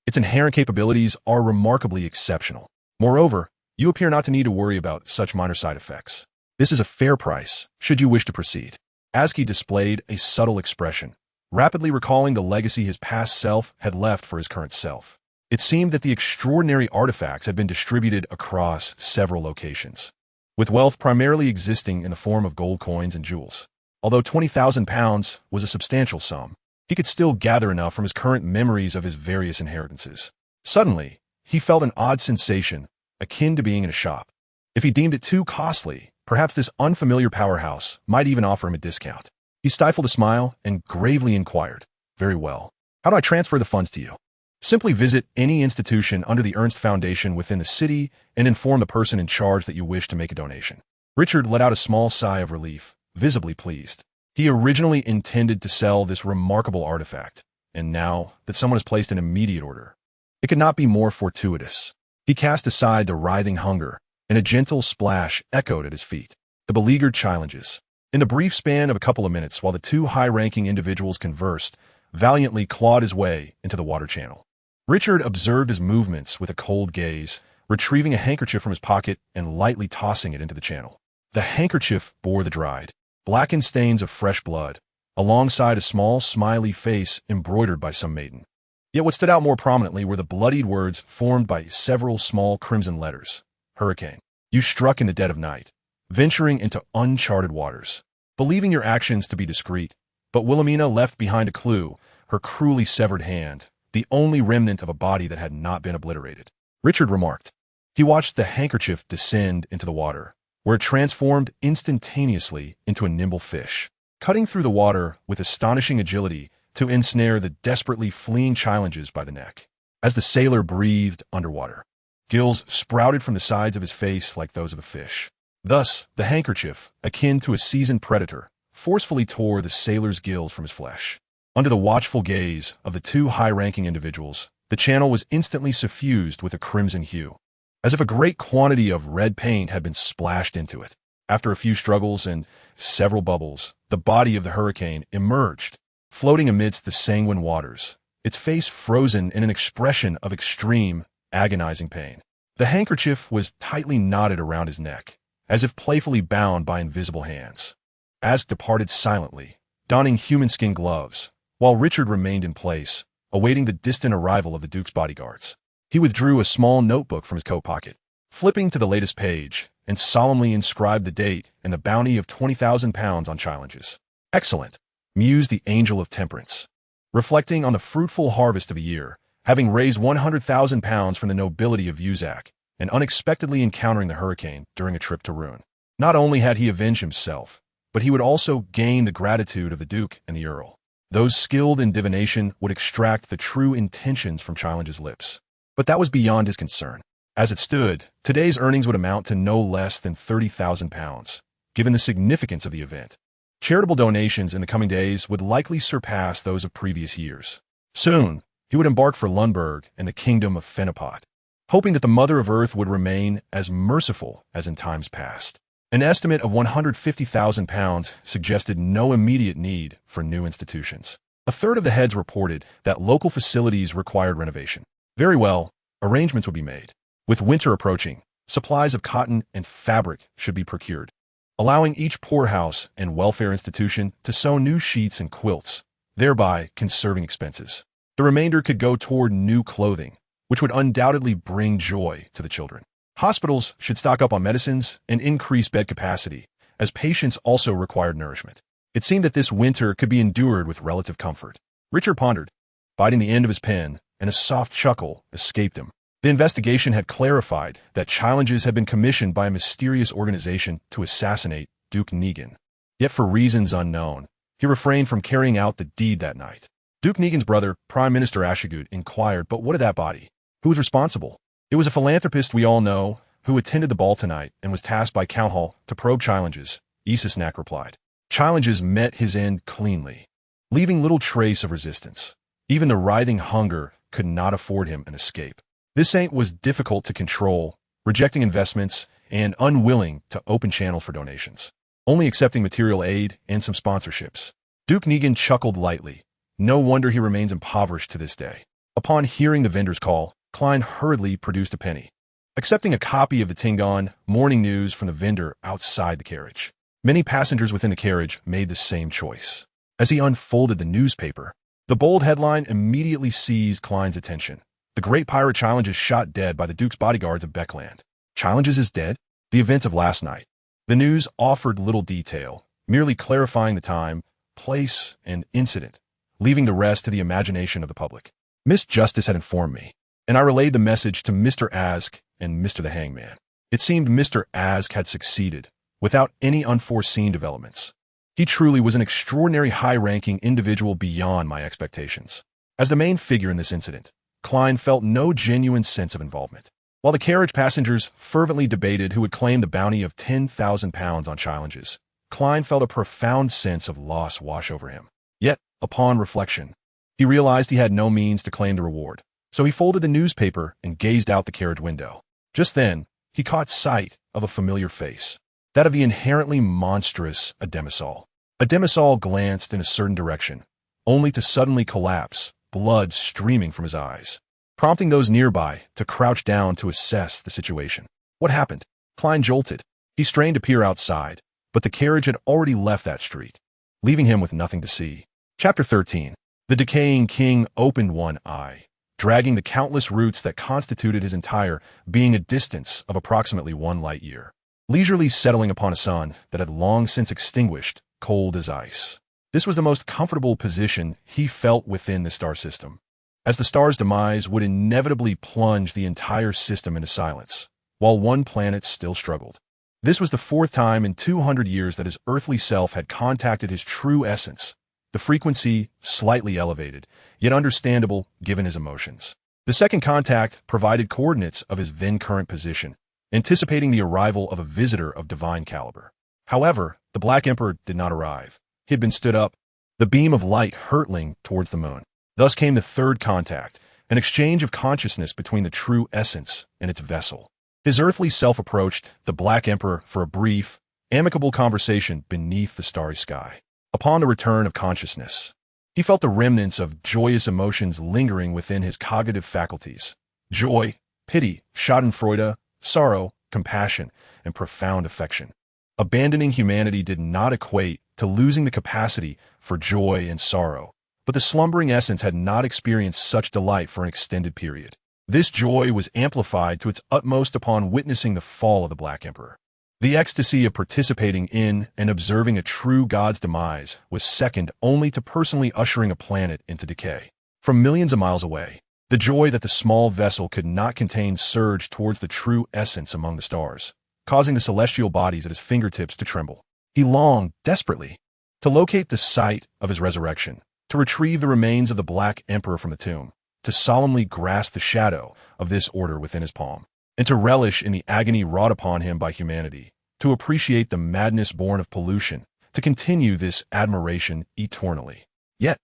Its inherent capabilities are remarkably exceptional. Moreover, you appear not to need to worry about such minor side effects. This is a fair price, should you wish to proceed. Aski displayed a subtle expression, rapidly recalling the legacy his past self had left for his current self. It seemed that the extraordinary artifacts had been distributed across several locations, with wealth primarily existing in the form of gold coins and jewels. Although £20,000 was a substantial sum, he could still gather enough from his current memories of his various inheritances. Suddenly, he felt an odd sensation, akin to being in a shop. If he deemed it too costly, perhaps this unfamiliar powerhouse might even offer him a discount. He stifled a smile and gravely inquired, "Very well. How do I transfer the funds to you?" Simply visit any institution under the Ernst Foundation within the city and inform the person in charge that you wish to make a donation. Richard let out a small sigh of relief, visibly pleased. He originally intended to sell this remarkable artifact, and now that someone has placed an immediate order, it could not be more fortuitous. He cast aside the writhing hunger, and a gentle splash echoed at his feet. The beleaguered challenges. In the brief span of a couple of minutes, while the two high-ranking individuals conversed, valiantly clawed his way into the water channel. Richard observed his movements with a cold gaze, retrieving a handkerchief from his pocket and lightly tossing it into the channel. The handkerchief bore the dried, blackened stains of fresh blood, alongside a small, smiley face embroidered by some maiden. Yet what stood out more prominently were the bloodied words formed by several small crimson letters. Hurricane. You struck in the dead of night, venturing into uncharted waters, believing your actions to be discreet, but Wilhelmina left behind a clue, her cruelly severed hand, the only remnant of a body that had not been obliterated. Richard remarked. He watched the handkerchief descend into the water, where it transformed instantaneously into a nimble fish, cutting through the water with astonishing agility to ensnare the desperately fleeing challenges by the neck. As the sailor breathed underwater, gills sprouted from the sides of his face like those of a fish. Thus, the handkerchief, akin to a seasoned predator, forcefully tore the sailor's gills from his flesh. Under the watchful gaze of the two high-ranking individuals, the channel was instantly suffused with a crimson hue, as if a great quantity of red paint had been splashed into it. After a few struggles and several bubbles, the body of the hurricane emerged, floating amidst the sanguine waters, its face frozen in an expression of extreme, agonizing pain. The handkerchief was tightly knotted around his neck, as if playfully bound by invisible hands. Ask departed silently, donning human skin gloves, while Richard remained in place, awaiting the distant arrival of the Duke's bodyguards. He withdrew a small notebook from his coat pocket, flipping to the latest page, and solemnly inscribed the date and the bounty of £20,000 on challenges. Excellent, mused the Angel of Temperance, reflecting on the fruitful harvest of a year, having raised £100,000 from the nobility of Uzak, and unexpectedly encountering the hurricane during a trip to Ruin. Not only had he avenged himself, but he would also gain the gratitude of the Duke and the Earl. Those skilled in divination would extract the true intentions from Challenge's lips. But that was beyond his concern. As it stood, today's earnings would amount to no less than £30,000, given the significance of the event. Charitable donations in the coming days would likely surpass those of previous years. Soon, he would embark for Lundberg and the kingdom of Fenipot, hoping that the Mother of Earth would remain as merciful as in times past. An estimate of £150,000 suggested no immediate need for new institutions. A third of the heads reported that local facilities required renovation. Very well, arrangements would be made. With winter approaching, supplies of cotton and fabric should be procured, allowing each poorhouse and welfare institution to sew new sheets and quilts, thereby conserving expenses. The remainder could go toward new clothing, which would undoubtedly bring joy to the children. Hospitals should stock up on medicines and increase bed capacity, as patients also required nourishment. It seemed that this winter could be endured with relative comfort. Richard pondered, biting the end of his pen, and a soft chuckle escaped him. The investigation had clarified that challenges had been commissioned by a mysterious organization to assassinate Duke Negan. Yet for reasons unknown, he refrained from carrying out the deed that night. Duke Negan's brother, Prime Minister Ashigut, inquired, but what of that body? Who was responsible? It was a philanthropist we all know, who attended the ball tonight and was tasked by Count Hall to probe challenges, Isisnak replied. Challenges met his end cleanly, leaving little trace of resistance. Even the writhing hunger could not afford him an escape. This saint was difficult to control, rejecting investments and unwilling to open channels for donations, only accepting material aid and some sponsorships. Duke Negan chuckled lightly. No wonder he remains impoverished to this day. Upon hearing the vendor's call, Klein hurriedly produced a penny, accepting a copy of the Tingen morning news from the vendor outside the carriage. Many passengers within the carriage made the same choice. As he unfolded the newspaper, the bold headline immediately seized Klein's attention. The Great Pirate Challenges shot dead by the Duke's bodyguards of Becland. Challenges is dead? The events of last night. The news offered little detail, merely clarifying the time, place, and incident, leaving the rest to the imagination of the public. Miss Justice had informed me, and I relayed the message to Mr. Ask and Mr. the Hangman. It seemed Mr. Ask had succeeded, without any unforeseen developments. He truly was an extraordinary high-ranking individual beyond my expectations. As the main figure in this incident, Klein felt no genuine sense of involvement. While the carriage passengers fervently debated who would claim the bounty of 10,000 pounds on challenges, Klein felt a profound sense of loss wash over him. Yet, upon reflection, he realized he had no means to claim the reward, so he folded the newspaper and gazed out the carriage window. Just then, he caught sight of a familiar face, that of the inherently monstrous Adomizer. Adomizer glanced in a certain direction, only to suddenly collapse, blood streaming from his eyes, prompting those nearby to crouch down to assess the situation. What happened? Klein jolted. He strained to peer outside, but the carriage had already left that street, leaving him with nothing to see. Chapter 13. The decaying king opened one eye, dragging the countless roots that constituted his entire being a distance of approximately 1 light year, leisurely settling upon a sun that had long since extinguished, cold as ice. This was the most comfortable position he felt within the star system, as the star's demise would inevitably plunge the entire system into silence, while one planet still struggled. This was the 4th time in 200 years that his earthly self had contacted his true essence, the frequency slightly elevated, yet understandable given his emotions. The second contact provided coordinates of his then-current position, anticipating the arrival of a visitor of divine caliber. However, the Black Emperor did not arrive. He had been stood up, the beam of light hurtling towards the moon. Thus came the third contact, an exchange of consciousness between the true essence and its vessel. His earthly self approached the Black Emperor for a brief, amicable conversation beneath the starry sky. Upon the return of consciousness, he felt the remnants of joyous emotions lingering within his cognitive faculties. Joy, pity, schadenfreude, sorrow, compassion, and profound affection. Abandoning humanity did not equate to losing the capacity for joy and sorrow, but the slumbering essence had not experienced such delight for an extended period. This joy was amplified to its utmost upon witnessing the fall of the Black Emperor. The ecstasy of participating in and observing a true god's demise was second only to personally ushering a planet into decay. From millions of miles away, the joy that the small vessel could not contain surged towards the true essence among the stars, causing the celestial bodies at his fingertips to tremble. He longed desperately to locate the site of his resurrection, to retrieve the remains of the Black Emperor from the tomb, to solemnly grasp the shadow of this order within his palm, and to relish in the agony wrought upon him by humanity, to appreciate the madness born of pollution, to continue this admiration eternally. Yet,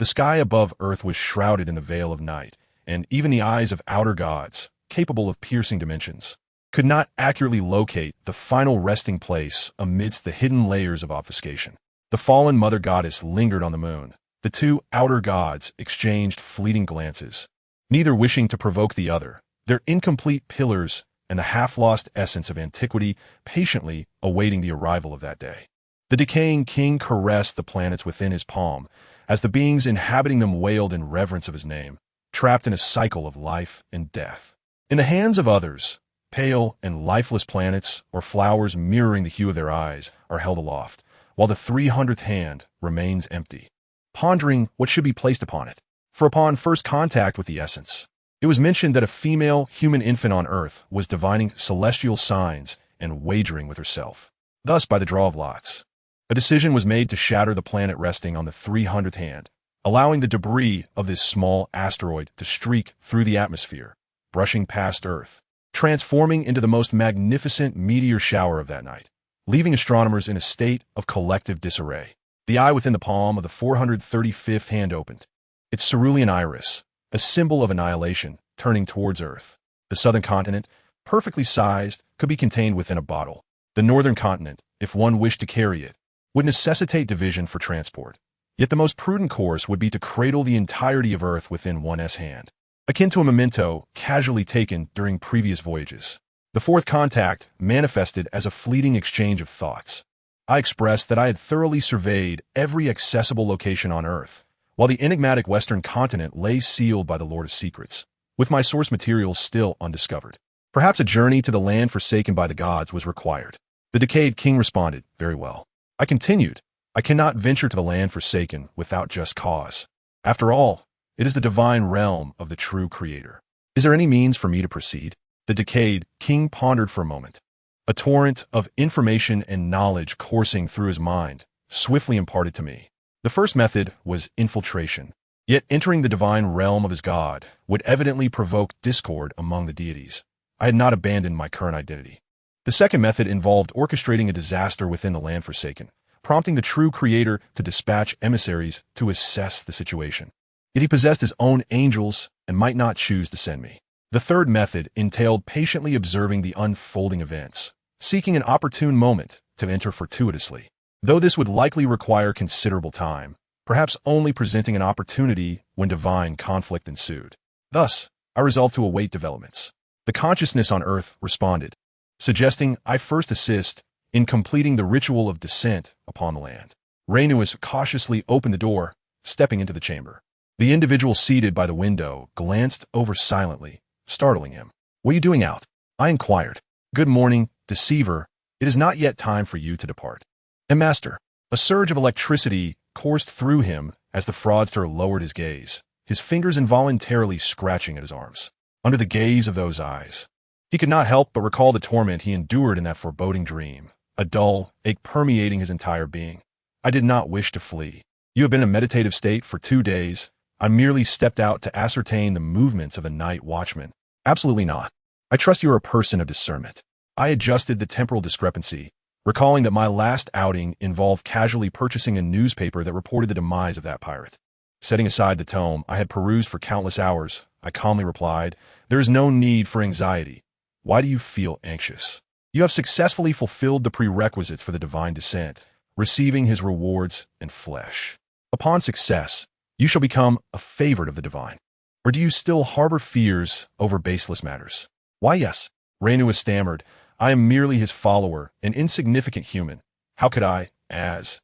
the sky above Earth was shrouded in the veil of night, and even the eyes of outer gods, capable of piercing dimensions, could not accurately locate the final resting place amidst the hidden layers of obfuscation. The fallen mother goddess lingered on the moon. The two outer gods exchanged fleeting glances, neither wishing to provoke the other, their incomplete pillars and the half-lost essence of antiquity patiently awaiting the arrival of that day. The decaying king caressed the planets within his palm, as the beings inhabiting them wailed in reverence of his name, trapped in a cycle of life and death. In the hands of others, pale and lifeless planets or flowers mirroring the hue of their eyes are held aloft, while the 300th hand remains empty, pondering what should be placed upon it. For upon first contact with the essence, it was mentioned that a female human infant on Earth was divining celestial signs and wagering with herself. Thus, by the draw of lots, a decision was made to shatter the planet resting on the 300th hand, allowing the debris of this small asteroid to streak through the atmosphere, brushing past Earth, transforming into the most magnificent meteor shower of that night, leaving astronomers in a state of collective disarray. The eye within the palm of the 435th hand opened, its cerulean iris, a symbol of annihilation, turning towards Earth. The southern continent, perfectly sized, could be contained within a bottle. The northern continent, if one wished to carry it, would necessitate division for transport. Yet the most prudent course would be to cradle the entirety of Earth within one's hand. akin to a memento casually taken during previous voyages. The fourth contact manifested as a fleeting exchange of thoughts. I expressed that I had thoroughly surveyed every accessible location on Earth, while the enigmatic Western continent lay sealed by the Lord of Secrets, with my source materials still undiscovered. Perhaps a journey to the land forsaken by the gods was required. The decayed king responded, "Very well." I continued, "I cannot venture to the land forsaken without just cause. After all, it is the divine realm of the true creator. Is there any means for me to proceed?" The decayed king pondered for a moment. A torrent of information and knowledge coursing through his mind swiftly imparted to me. The first method was infiltration. Yet entering the divine realm of his god would evidently provoke discord among the deities. I had not abandoned my current identity. The second method involved orchestrating a disaster within the land forsaken, prompting the true creator to dispatch emissaries to assess the situation. Yet he possessed his own angels and might not choose to send me. The third method entailed patiently observing the unfolding events, seeking an opportune moment to enter fortuitously. Though this would likely require considerable time, perhaps only presenting an opportunity when divine conflict ensued. Thus, I resolved to await developments. The consciousness on Earth responded, suggesting I first assist in completing the ritual of descent upon the land. Rainuus cautiously opened the door, stepping into the chamber. The individual seated by the window glanced over silently, startling him. "What are you doing out?" I inquired. "Good morning, deceiver. It is not yet time for you to depart." "And master." A surge of electricity coursed through him as the fraudster lowered his gaze, his fingers involuntarily scratching at his arms. Under the gaze of those eyes, he could not help but recall the torment he endured in that foreboding dream, a dull ache permeating his entire being. I did not wish to flee. "You have been in a meditative state for 2 days. I merely stepped out to ascertain the movements of the night watchman." "Absolutely not. I trust you are a person of discernment." I adjusted the temporal discrepancy, recalling that my last outing involved casually purchasing a newspaper that reported the demise of that pirate. Setting aside the tome I had perused for countless hours, I calmly replied, "There is no need for anxiety. Why do you feel anxious? You have successfully fulfilled the prerequisites for the divine descent, receiving his rewards in flesh. Upon success, you shall become a favorite of the divine. Or do you still harbor fears over baseless matters?" "Why, yes," Rainuus stammered. "I am merely his follower, an insignificant human. How could I, as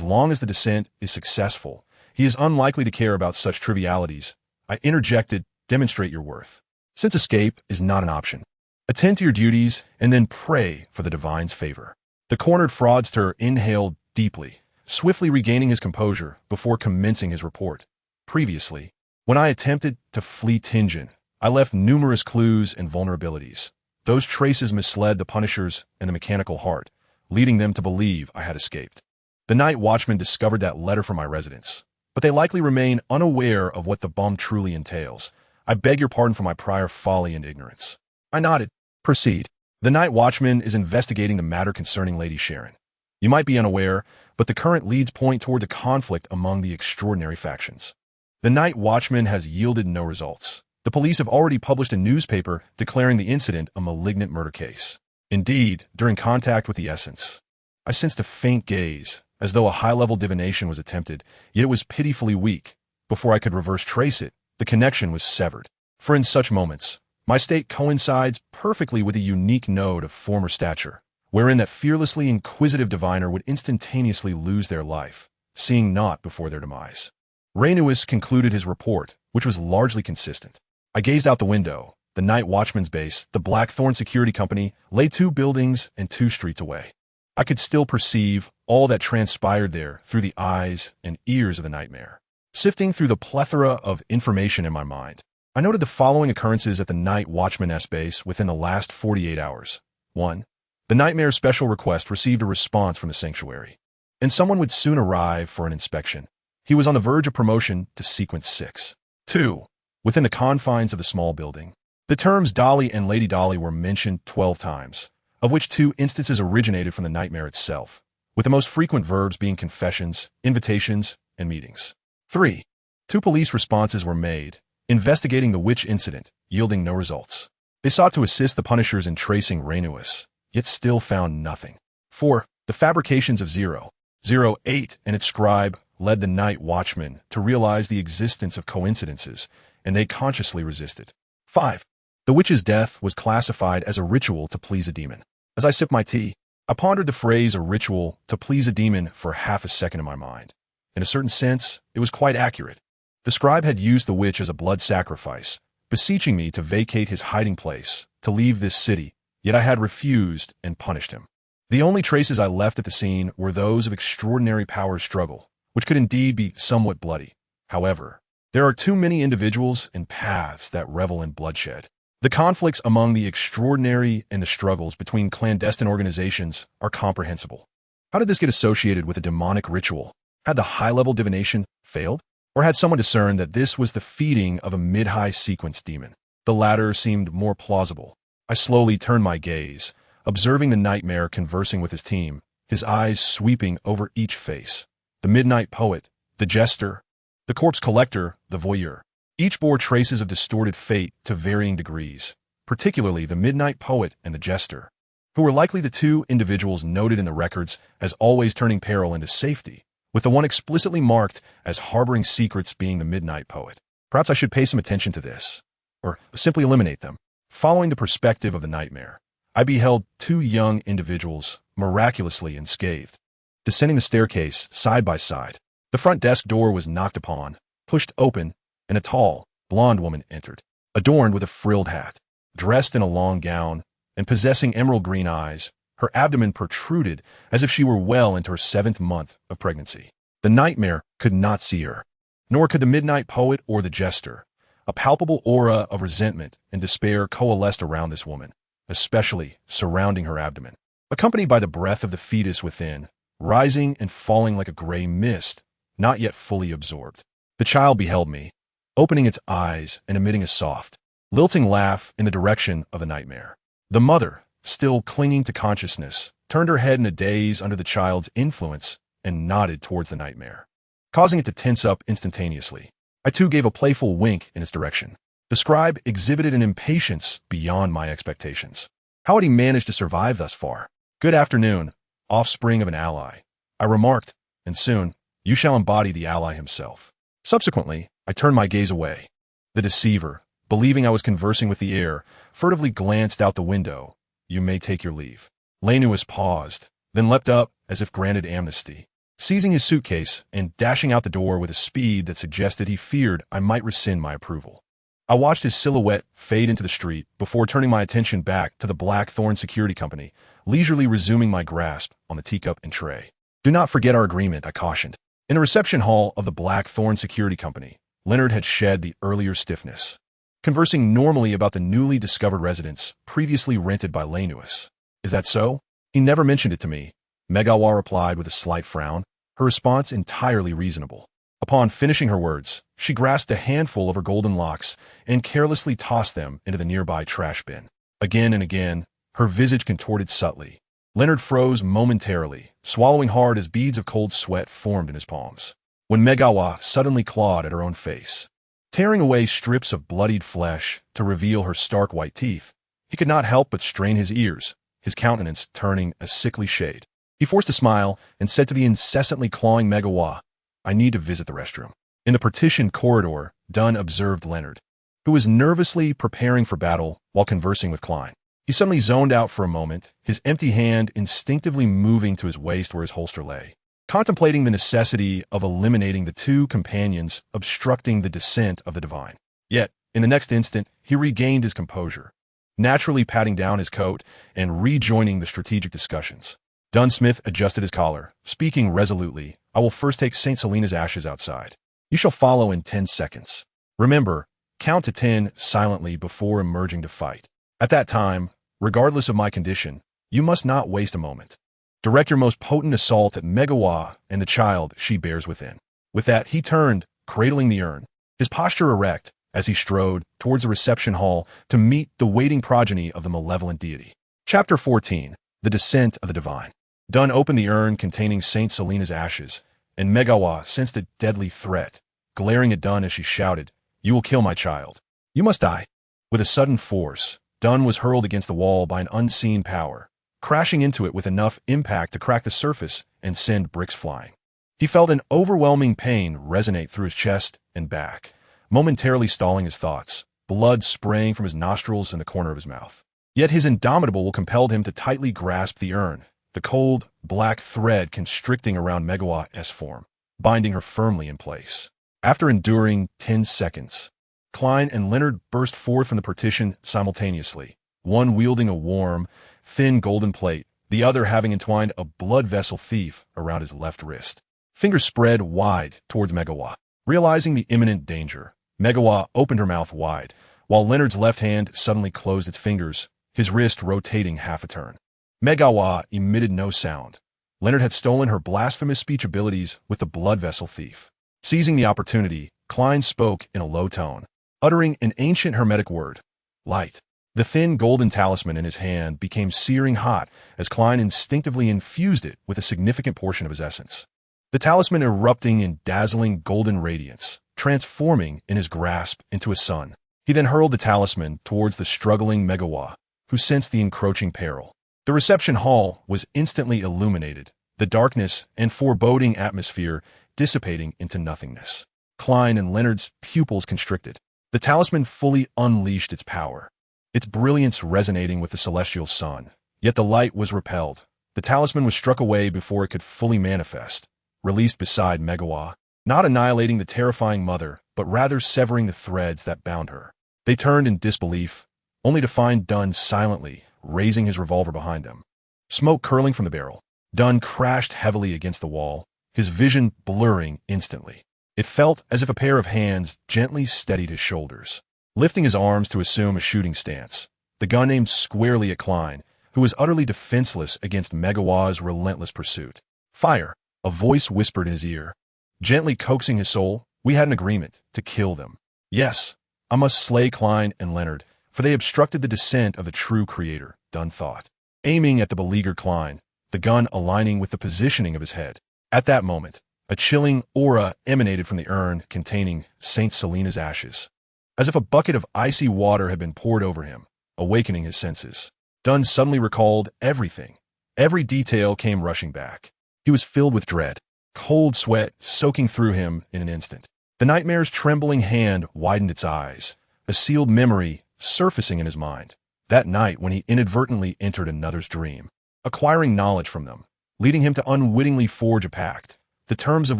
long as the descent is successful, he is unlikely to care about such trivialities." I interjected, "Demonstrate your worth. Since escape is not an option, attend to your duties and then pray for the divine's favor." The cornered fraudster inhaled deeply, swiftly regaining his composure before commencing his report. "Previously, when I attempted to flee Tingen, I left numerous clues and vulnerabilities. Those traces misled the Punishers and the Mechanical Heart, leading them to believe I had escaped. The night watchman discovered that letter from my residence, but they likely remain unaware of what the bum truly entails. I beg your pardon for my prior folly and ignorance." I nodded. "Proceed." "The night watchman is investigating the matter concerning Lady Sharon. You might be unaware, but the current leads point towards a conflict among the extraordinary factions. The night watchman has yielded no results. The police have already published a newspaper declaring the incident a malignant murder case. Indeed, during contact with the essence, I sensed a faint gaze, as though a high-level divination was attempted, yet it was pitifully weak. Before I could reverse trace it, the connection was severed. For in such moments, my state coincides perfectly with a unique node of former stature, wherein that fearlessly inquisitive diviner would instantaneously lose their life, seeing naught before their demise." Rainuus concluded his report, which was largely consistent. I gazed out the window. The night watchman's base, the Blackthorn Security Company, lay 2 buildings and 2 streets away. I could still perceive all that transpired there through the eyes and ears of the nightmare. Sifting through the plethora of information in my mind, I noted the following occurrences at the night watchman's base within the last 48 hours. 1. The nightmare special request received a response from the sanctuary, and someone would soon arrive for an inspection. He was on the verge of promotion to Sequence 6. 2. Within the confines of the small building, the terms Dolly and Lady Dolly were mentioned 12 times, of which 2 instances originated from the nightmare itself, with the most frequent verbs being confessions, invitations, and meetings. 3. 2 police responses were made, investigating the witch incident, yielding no results. They sought to assist the Punishers in tracing Rainuus, yet still found nothing. 4. The fabrications of 008 and its scribe led the night watchman to realize the existence of coincidences, and they consciously resisted. 5. The witch's death was classified as a ritual to please a demon. As I sipped my tea, I pondered the phrase "a ritual to please a demon" for half a second in my mind. In a certain sense, it was quite accurate. The scribe had used the witch as a blood sacrifice, beseeching me to vacate his hiding place, to leave this city, yet I had refused and punished him. The only traces I left at the scene were those of extraordinary power struggle, which could indeed be somewhat bloody. However, there are too many individuals and paths that revel in bloodshed. The conflicts among the extraordinary and the struggles between clandestine organizations are comprehensible. How did this get associated with a demonic ritual? Had the high-level divination failed? Or had someone discerned that this was the feeding of a mid-high sequence demon? The latter seemed more plausible. I slowly turned my gaze, observing the nightmare conversing with his team, his eyes sweeping over each face. The midnight poet, the jester, the corpse collector, the voyeur. Each bore traces of distorted fate to varying degrees, particularly the midnight poet and the jester, who were likely the two individuals noted in the records as always turning peril into safety, with the one explicitly marked as harboring secrets being the midnight poet. Perhaps I should pay some attention to this, or simply eliminate them. Following the perspective of the nightmare, I beheld two young individuals miraculously unscathed, descending the staircase side by side. The front desk door was knocked upon, pushed open, and a tall, blonde woman entered, adorned with a frilled hat, dressed in a long gown, and possessing emerald green eyes. Her abdomen protruded as if she were well into her 7th month of pregnancy. The nightmare could not see her, nor could the midnight poet or the jester. A palpable aura of resentment and despair coalesced around this woman, especially surrounding her abdomen, accompanied by the breath of the fetus within, rising and falling like a gray mist, not yet fully absorbed. The child beheld me, opening its eyes and emitting a soft, lilting laugh in the direction of the nightmare. The mother, still clinging to consciousness, turned her head in a daze under the child's influence and nodded towards the nightmare, causing it to tense up instantaneously. I too gave a playful wink in its direction. The scribe exhibited an impatience beyond my expectations. How had he managed to survive thus far? "Good afternoon, offspring of an ally," I remarked, and soon, you shall embody the ally himself. Subsequently, I turned my gaze away. The deceiver, believing I was conversing with the air, furtively glanced out the window. "You may take your leave." Lanuus paused, then leapt up as if granted amnesty, seizing his suitcase and dashing out the door with a speed that suggested he feared I might rescind my approval. I watched his silhouette fade into the street before turning my attention back to the Blackthorn Security Company, leisurely resuming my grasp on the teacup and tray. "Do not forget our agreement," I cautioned. In the reception hall of the Blackthorn Security Company, Leonard had shed the earlier stiffness, conversing normally about the newly discovered residence previously rented by Lanuus. "Is that so? He never mentioned it to me," Megawa replied with a slight frown, her response entirely reasonable. Upon finishing her words, she grasped a handful of her golden locks and carelessly tossed them into the nearby trash bin. Again and again, her visage contorted subtly. Leonard froze momentarily, swallowing hard as beads of cold sweat formed in his palms. When Megawa suddenly clawed at her own face, tearing away strips of bloodied flesh to reveal her stark white teeth, he could not help but strain his ears, his countenance turning a sickly shade. He forced a smile and said to the incessantly clawing Megawa, "I need to visit the restroom." In the partitioned corridor, Dunn observed Leonard, who was nervously preparing for battle while conversing with Klein. He suddenly zoned out for a moment, his empty hand instinctively moving to his waist where his holster lay, contemplating the necessity of eliminating the two companions obstructing the descent of the divine. Yet, in the next instant, he regained his composure, naturally patting down his coat and rejoining the strategic discussions. Dunn Smith adjusted his collar, speaking resolutely, "I will first take St. Selena's ashes outside. You shall follow in 10 seconds. Remember, count to 10 silently before emerging to fight. At that time, regardless of my condition, you must not waste a moment. Direct your most potent assault at Megawa and the child she bears within." With that, he turned, cradling the urn, his posture erect as he strode towards the reception hall to meet the waiting progeny of the malevolent deity. Chapter 14. The Descent of the Divine. Dunn opened the urn containing St. Selena's ashes, and Megawa sensed a deadly threat, glaring at Dunn as she shouted, "You will kill my child. You must die." With a sudden force, Dunn was hurled against the wall by an unseen power, crashing into it with enough impact to crack the surface and send bricks flying. He felt an overwhelming pain resonate through his chest and back, momentarily stalling his thoughts, blood spraying from his nostrils and the corner of his mouth. Yet his indomitable will compelled him to tightly grasp the urn, the cold, black thread constricting around Megawa's form, binding her firmly in place. After enduring 10 seconds, Klein and Leonard burst forth from the partition simultaneously, one wielding a warm, thin golden plate, the other having entwined a blood vessel thief around his left wrist. Fingers spread wide towards Megawa. Realizing the imminent danger, Megawa opened her mouth wide, while Leonard's left hand suddenly closed its fingers, his wrist rotating half a turn. Megawa emitted no sound. Leonard had stolen her blasphemous speech abilities with the blood vessel thief. Seizing the opportunity, Klein spoke in a low tone, uttering an ancient hermetic word, light. The thin golden talisman in his hand became searing hot as Klein instinctively infused it with a significant portion of his essence. The talisman erupting in dazzling golden radiance, transforming in his grasp into a sun. He then hurled the talisman towards the struggling Megawa, who sensed the encroaching peril. The reception hall was instantly illuminated, the darkness and foreboding atmosphere dissipating into nothingness. Klein and Leonard's pupils constricted. The talisman fully unleashed its power, its brilliance resonating with the celestial sun. Yet the light was repelled. The talisman was struck away before it could fully manifest, released beside Megawa, not annihilating the terrifying mother, but rather severing the threads that bound her. They turned in disbelief, only to find Dunn silently raising his revolver behind them. Smoke curling from the barrel. Dunn crashed heavily against the wall, his vision blurring instantly. It felt as if a pair of hands gently steadied his shoulders. Lifting his arms to assume a shooting stance, the gun aimed squarely at Klein, who was utterly defenseless against Megawa's relentless pursuit. Fire, a voice whispered in his ear, gently coaxing his soul. We had an agreement to kill them. Yes, I must slay Klein and Leonard, for they obstructed the descent of the true creator, Dunn thought. Aiming at the beleaguered Klein, the gun aligning with the positioning of his head. At that moment, a chilling aura emanated from the urn containing Saint Selena's ashes, as if a bucket of icy water had been poured over him, awakening his senses. Dunn suddenly recalled everything. Every detail came rushing back. He was filled with dread, cold sweat soaking through him in an instant. The nightmare's trembling hand widened its eyes, a sealed memory surfacing in his mind. That night when he inadvertently entered another's dream, acquiring knowledge from them, leading him to unwittingly forge a pact, the terms of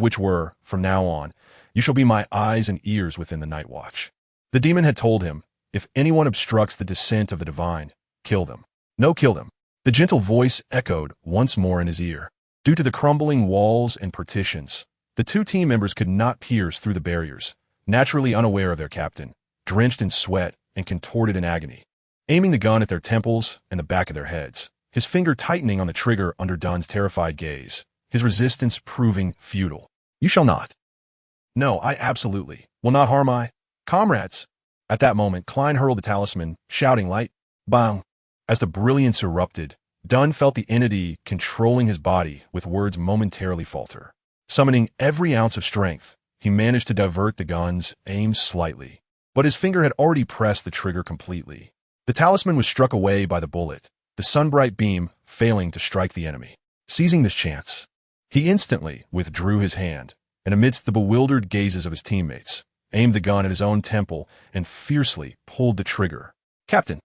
which were, from now on, you shall be my eyes and ears within the night watch. The demon had told him, if anyone obstructs the descent of the divine, kill them. No, kill them. The gentle voice echoed once more in his ear. Due to the crumbling walls and partitions, the two team members could not pierce through the barriers, naturally unaware of their captain, drenched in sweat and contorted in agony. Aiming the gun at their temples and the back of their heads, his finger tightening on the trigger under Dunn's terrified gaze, his resistance proving futile. You shall not. No, I absolutely will not harm my comrades. At that moment, Klein hurled the talisman, shouting light, bang. As the brilliance erupted, Dunn felt the entity controlling his body with words momentarily falter. Summoning every ounce of strength, he managed to divert the gun's aim slightly, but his finger had already pressed the trigger completely. The talisman was struck away by the bullet, the sunbright beam failing to strike the enemy. Seizing this chance, he instantly withdrew his hand, and amidst the bewildered gazes of his teammates, aimed the gun at his own temple and fiercely pulled the trigger. Captain,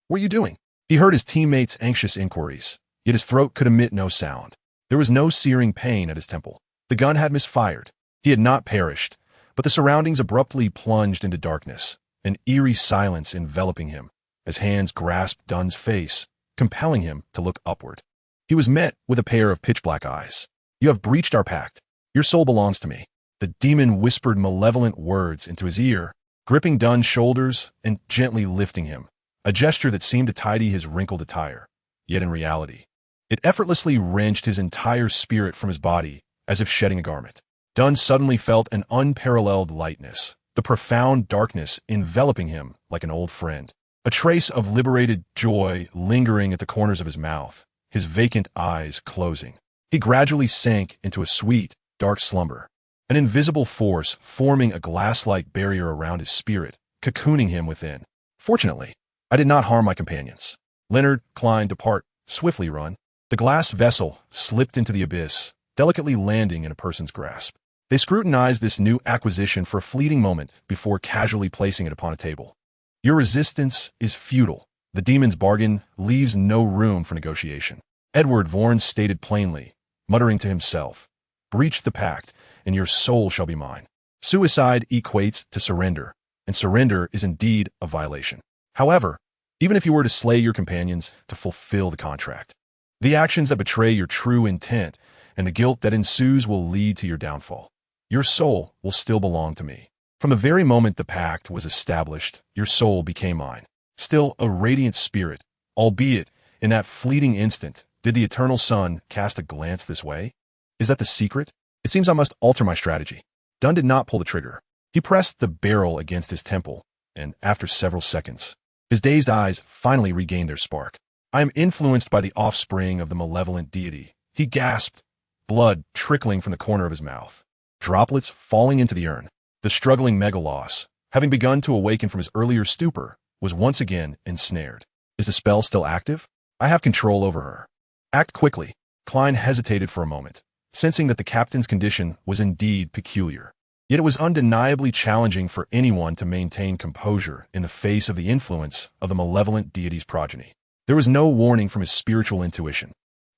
what are you doing? He heard his teammates' anxious inquiries, yet his throat could emit no sound. There was no searing pain at his temple. The gun had misfired. He had not perished, but the surroundings abruptly plunged into darkness, an eerie silence enveloping him, as hands grasped Dunn's face, compelling him to look upward. He was met with a pair of pitch-black eyes. You have breached our pact. Your soul belongs to me. The demon whispered malevolent words into his ear, gripping Dunn's shoulders and gently lifting him, a gesture that seemed to tidy his wrinkled attire. Yet in reality, it effortlessly wrenched his entire spirit from his body, as if shedding a garment. Dunn suddenly felt an unparalleled lightness, the profound darkness enveloping him like an old friend. A trace of liberated joy lingering at the corners of his mouth, his vacant eyes closing. He gradually sank into a sweet, dark slumber, an invisible force forming a glass-like barrier around his spirit, cocooning him within. Fortunately, I did not harm my companions. Leonard, Klein, depart, swiftly run. The glass vessel slipped into the abyss, delicately landing in a person's grasp. They scrutinized this new acquisition for a fleeting moment before casually placing it upon a table. Your resistance is futile. The demon's bargain leaves no room for negotiation. Edward Vaughan stated plainly, muttering to himself, breach the pact, and your soul shall be mine. Suicide equates to surrender, and surrender is indeed a violation. However, even if you were to slay your companions to fulfill the contract, the actions that betray your true intent and the guilt that ensues will lead to your downfall. Your soul will still belong to me. From the very moment the pact was established, your soul became mine. Still a radiant spirit, albeit in that fleeting instant, did the eternal sun cast a glance this way? Is that the secret? It seems I must alter my strategy. Dunn did not pull the trigger. He pressed the barrel against his temple, and after several seconds, his dazed eyes finally regained their spark. I am influenced by the offspring of the malevolent deity. He gasped, blood trickling from the corner of his mouth, droplets falling into the urn. The struggling Megalos, having begun to awaken from his earlier stupor, was once again ensnared. Is the spell still active? I have control over her. Act quickly. Klein hesitated for a moment, sensing that the captain's condition was indeed peculiar. Yet it was undeniably challenging for anyone to maintain composure in the face of the influence of the malevolent deity's progeny. There was no warning from his spiritual intuition.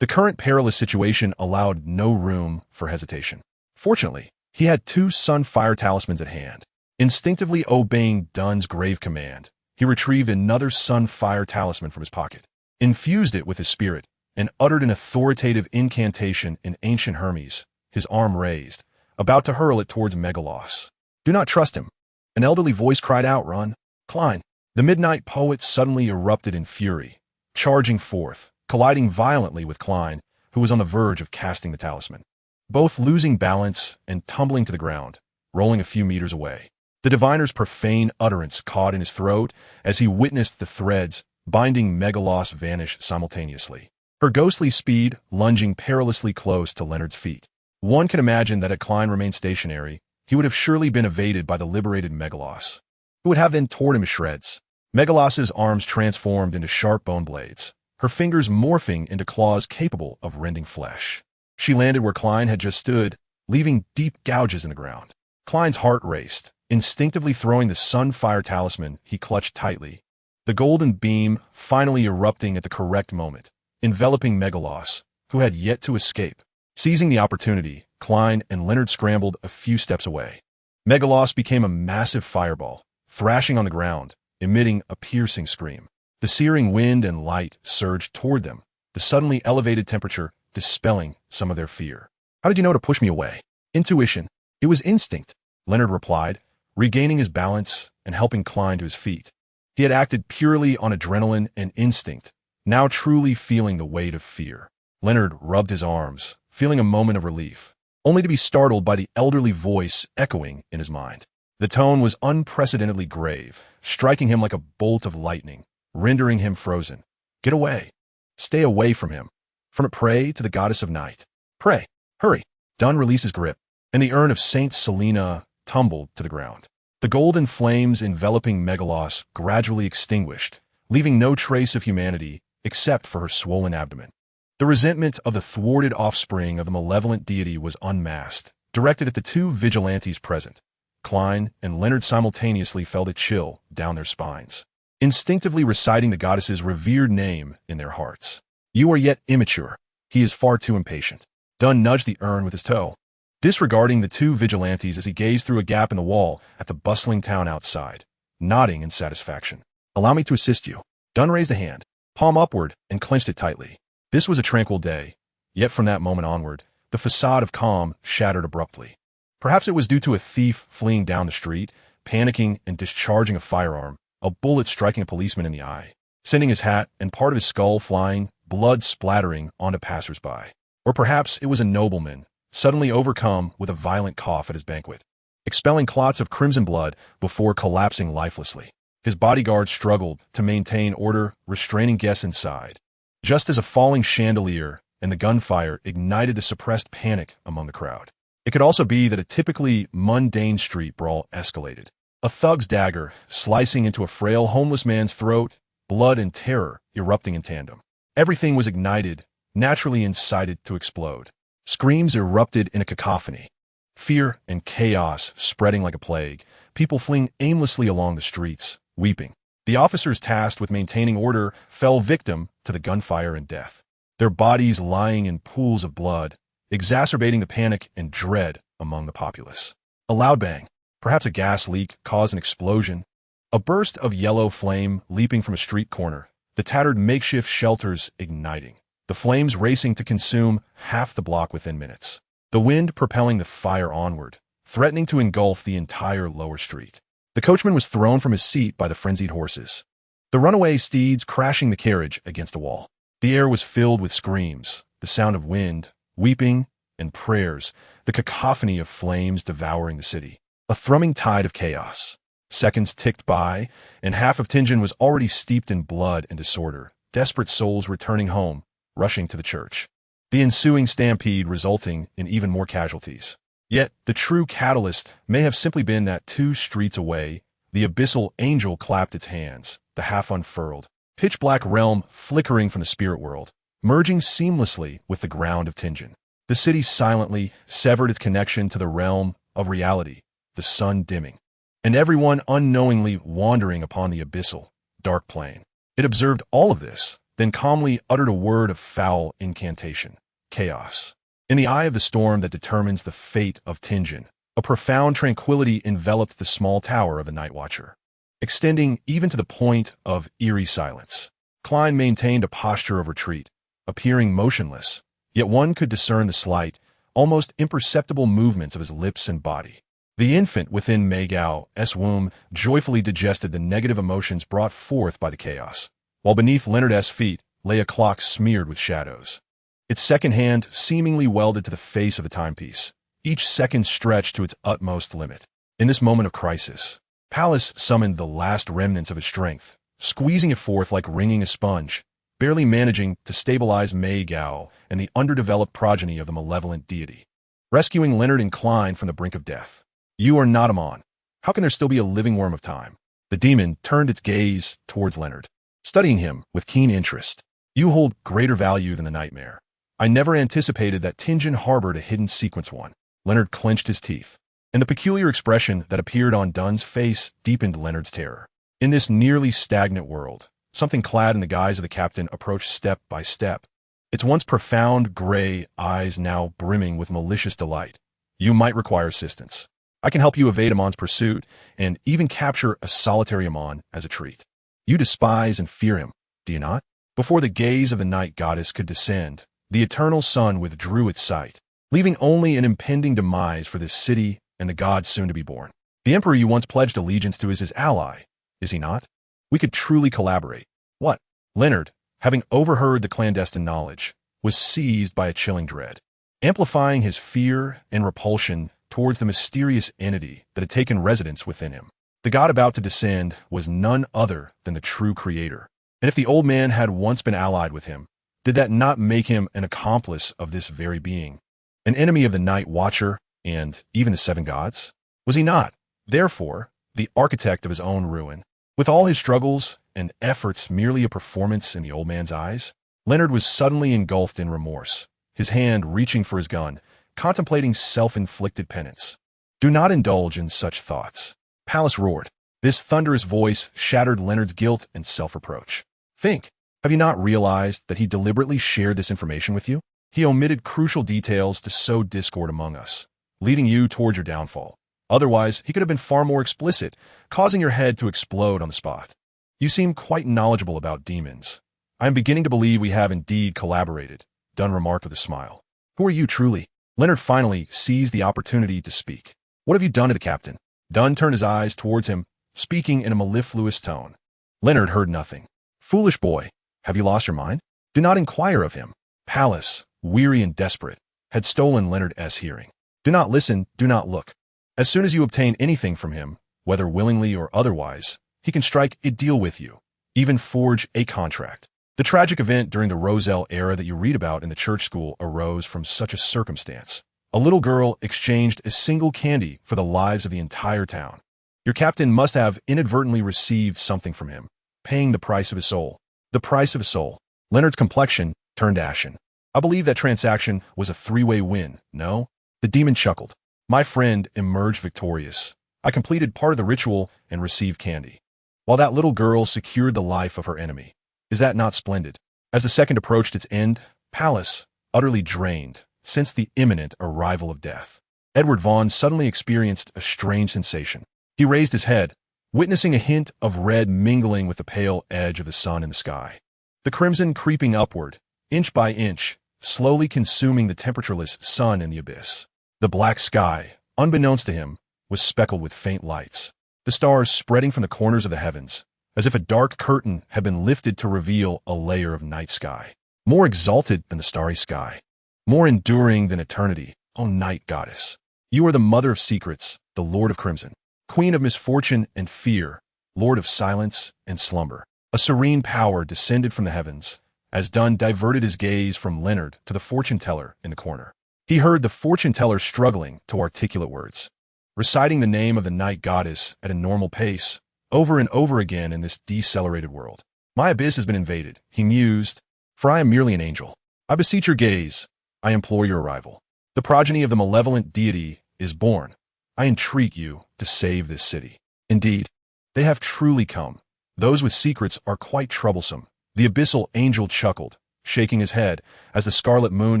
The current perilous situation allowed no room for hesitation. Fortunately, he had 2 sun-fire talismans at hand. Instinctively obeying Dunn's grave command, he retrieved another sun-fire talisman from his pocket, infused it with his spirit, and uttered an authoritative incantation in ancient Hermes, his arm raised, about to hurl it towards Megalos. Do not trust him. An elderly voice cried out, Run. Klein. The midnight poet suddenly erupted in fury, charging forth, colliding violently with Klein, who was on the verge of casting the talisman, both losing balance and tumbling to the ground, rolling a few meters away. The diviner's profane utterance caught in his throat as he witnessed the threads binding Megalos vanish simultaneously, her ghostly speed lunging perilously close to Leonard's feet. One can imagine that had Klein remained stationary, he would have surely been evaded by the liberated Megalos, who would have then torn him to shreds. Megalos's arms transformed into sharp bone blades, her fingers morphing into claws capable of rending flesh. She landed where Klein had just stood, leaving deep gouges in the ground. Klein's heart raced, instinctively throwing the sun-fire talisman he clutched tightly, the golden beam finally erupting at the correct moment, enveloping Megalos, who had yet to escape. Seizing the opportunity, Klein and Leonard scrambled a few steps away. Megalos became a massive fireball, thrashing on the ground, emitting a piercing scream. The searing wind and light surged toward them, the suddenly elevated temperature dispelling some of their fear. How did you know to push me away? Intuition. It was instinct, Leonard replied, regaining his balance and helping Klein to his feet. He had acted purely on adrenaline and instinct, now truly feeling the weight of fear. Leonard rubbed his arms, feeling a moment of relief, only to be startled by the elderly voice echoing in his mind. The tone was unprecedentedly grave, striking him like a bolt of lightning, rendering him frozen. Get away. Stay away from him. From a prey to the goddess of night. Pray. Hurry. Dunn released his grip, and the urn of Saint Selena tumbled to the ground. The golden flames enveloping Megalos gradually extinguished, leaving no trace of humanity except for her swollen abdomen. The resentment of the thwarted offspring of the malevolent deity was unmasked, directed at the 2 vigilantes present. Klein and Leonard simultaneously felt a chill down their spines, instinctively reciting the goddess's revered name in their hearts. You are yet immature. He is far too impatient. Dunn nudged the urn with his toe, disregarding the 2 vigilantes as he gazed through a gap in the wall at the bustling town outside, nodding in satisfaction. Allow me to assist you. Dunn raised a hand, palm upward, and clenched it tightly. This was a tranquil day, yet from that moment onward, the facade of calm shattered abruptly. Perhaps it was due to a thief fleeing down the street, panicking and discharging a firearm, a bullet striking a policeman in the eye, sending his hat and part of his skull flying, blood splattering onto passersby. Or perhaps it was a nobleman, suddenly overcome with a violent cough at his banquet, expelling clots of crimson blood before collapsing lifelessly. His bodyguards struggled to maintain order, restraining guests inside, just as a falling chandelier and the gunfire ignited the suppressed panic among the crowd. It could also be that a typically mundane street brawl escalated. A thug's dagger slicing into a frail homeless man's throat, blood and terror erupting in tandem. Everything was ignited, naturally incited to explode. Screams erupted in a cacophony. Fear and chaos spreading like a plague, people fleeing aimlessly along the streets, weeping. The officers tasked with maintaining order fell victim to the gunfire and death, their bodies lying in pools of blood, exacerbating the panic and dread among the populace. A loud bang, perhaps a gas leak, caused an explosion. A burst of yellow flame leaping from a street corner, the tattered makeshift shelters igniting, the flames racing to consume half the block within minutes. The wind propelling the fire onward, threatening to engulf the entire lower street. The coachman was thrown from his seat by the frenzied horses, the runaway steeds crashing the carriage against a wall. The air was filled with screams, the sound of wind, weeping, and prayers, the cacophony of flames devouring the city. A thrumming tide of chaos. Seconds ticked by, and half of Tingen was already steeped in blood and disorder, desperate souls returning home, rushing to the church. The ensuing stampede resulting in even more casualties. Yet, the true catalyst may have simply been that 2 streets away, the abyssal angel clapped its hands, the half unfurled, pitch-black realm flickering from the spirit world, merging seamlessly with the ground of Tingen. The city silently severed its connection to the realm of reality, the sun dimming, and everyone unknowingly wandering upon the abyssal, dark plane. It observed all of this, then calmly uttered a word of foul incantation. Chaos. In the eye of the storm that determines the fate of Tingen, a profound tranquility enveloped the small tower of the Night Watcher, extending even to the point of eerie silence. Klein maintained a posture of retreat, appearing motionless, yet one could discern the slight, almost imperceptible movements of his lips and body. The infant within Mei Gao's womb joyfully digested the negative emotions brought forth by the chaos, while beneath Leonard's feet lay a clock smeared with shadows, its second hand seemingly welded to the face of the timepiece, each second stretched to its utmost limit. In this moment of crisis, Pallas summoned the last remnants of his strength, squeezing it forth like wringing a sponge, barely managing to stabilize Mei Gao and the underdeveloped progeny of the malevolent deity, rescuing Leonard and Klein from the brink of death. You are not Amon. How can there still be a living worm of time? The demon turned its gaze towards Leonard, studying him with keen interest. You hold greater value than the nightmare. I never anticipated that Tingen harbored a hidden sequence one. Leonard clenched his teeth, and the peculiar expression that appeared on Dunn's face deepened Leonard's terror. In this nearly stagnant world, something clad in the guise of the captain approached step by step, its once profound gray eyes now brimming with malicious delight. You might require assistance. I can help you evade Amon's pursuit and even capture a solitary Amon as a treat. You despise and fear him, do you not? Before the gaze of the night goddess could descend, the eternal sun withdrew its sight, leaving only an impending demise for this city and the gods soon to be born. The emperor you once pledged allegiance to is his ally, is he not? We could truly collaborate. What? Leonard, having overheard the clandestine knowledge, was seized by a chilling dread, amplifying his fear and repulsion towards the mysterious entity that had taken residence within him. The god about to descend was none other than the true creator. And if the old man had once been allied with him, did that not make him an accomplice of this very being, an enemy of the Night Watcher and even the 7 gods? Was he not, therefore, the architect of his own ruin? With all his struggles and efforts merely a performance in the old man's eyes? Leonard was suddenly engulfed in remorse, his hand reaching for his gun, contemplating self-inflicted penance. Do not indulge in such thoughts. Pallas roared. This thunderous voice shattered Leonard's guilt and self-reproach. Think. Have you not realized that he deliberately shared this information with you? He omitted crucial details to sow discord among us, leading you toward your downfall. Otherwise, he could have been far more explicit, causing your head to explode on the spot. You seem quite knowledgeable about demons. I am beginning to believe we have indeed collaborated, Dunn remarked with a smile. Who are you truly? Leonard finally seized the opportunity to speak. What have you done to the captain? Dunn turned his eyes towards him, speaking in a mellifluous tone. Leonard heard nothing. Foolish boy, have you lost your mind? Do not inquire of him. Pallas, weary and desperate, had stolen Leonard's hearing. Do not listen, do not look. As soon as you obtain anything from him, whether willingly or otherwise, he can strike a deal with you, even forge a contract. The tragic event during the Roselle era that you read about in the church school arose from such a circumstance. A little girl exchanged a single candy for the lives of the entire town. Your captain must have inadvertently received something from him, paying the price of his soul. The price of his soul. Leonard's complexion turned ashen. I believe that transaction was a 3-way win, no? The demon chuckled. My friend emerged victorious. I completed part of the ritual and received candy, while that little girl secured the life of her enemy. Is that not splendid? As the second approached its end, Palace, utterly drained, sensed the imminent arrival of death. Edward Vaughn suddenly experienced a strange sensation. He raised his head, witnessing a hint of red mingling with the pale edge of the sun in the sky. The crimson creeping upward, inch by inch, slowly consuming the temperatureless sun in the abyss. The black sky, unbeknownst to him, was speckled with faint lights, the stars spreading from the corners of the heavens, as if a dark curtain had been lifted to reveal a layer of night sky, more exalted than the starry sky, more enduring than eternity. O night goddess, you are the mother of secrets, the lord of crimson, queen of misfortune and fear, lord of silence and slumber. A serene power descended from the heavens, as Dunn diverted his gaze from Leonard to the fortune-teller in the corner. He heard the fortune-teller struggling to articulate words, reciting the name of the night goddess at a normal pace, over and over again in this decelerated world. My abyss has been invaded, he mused, for I am merely an angel. I beseech your gaze. I implore your arrival. The progeny of the malevolent deity is born. I entreat you to save this city. Indeed, they have truly come. Those with secrets are quite troublesome. The abyssal angel chuckled, shaking his head as the scarlet moon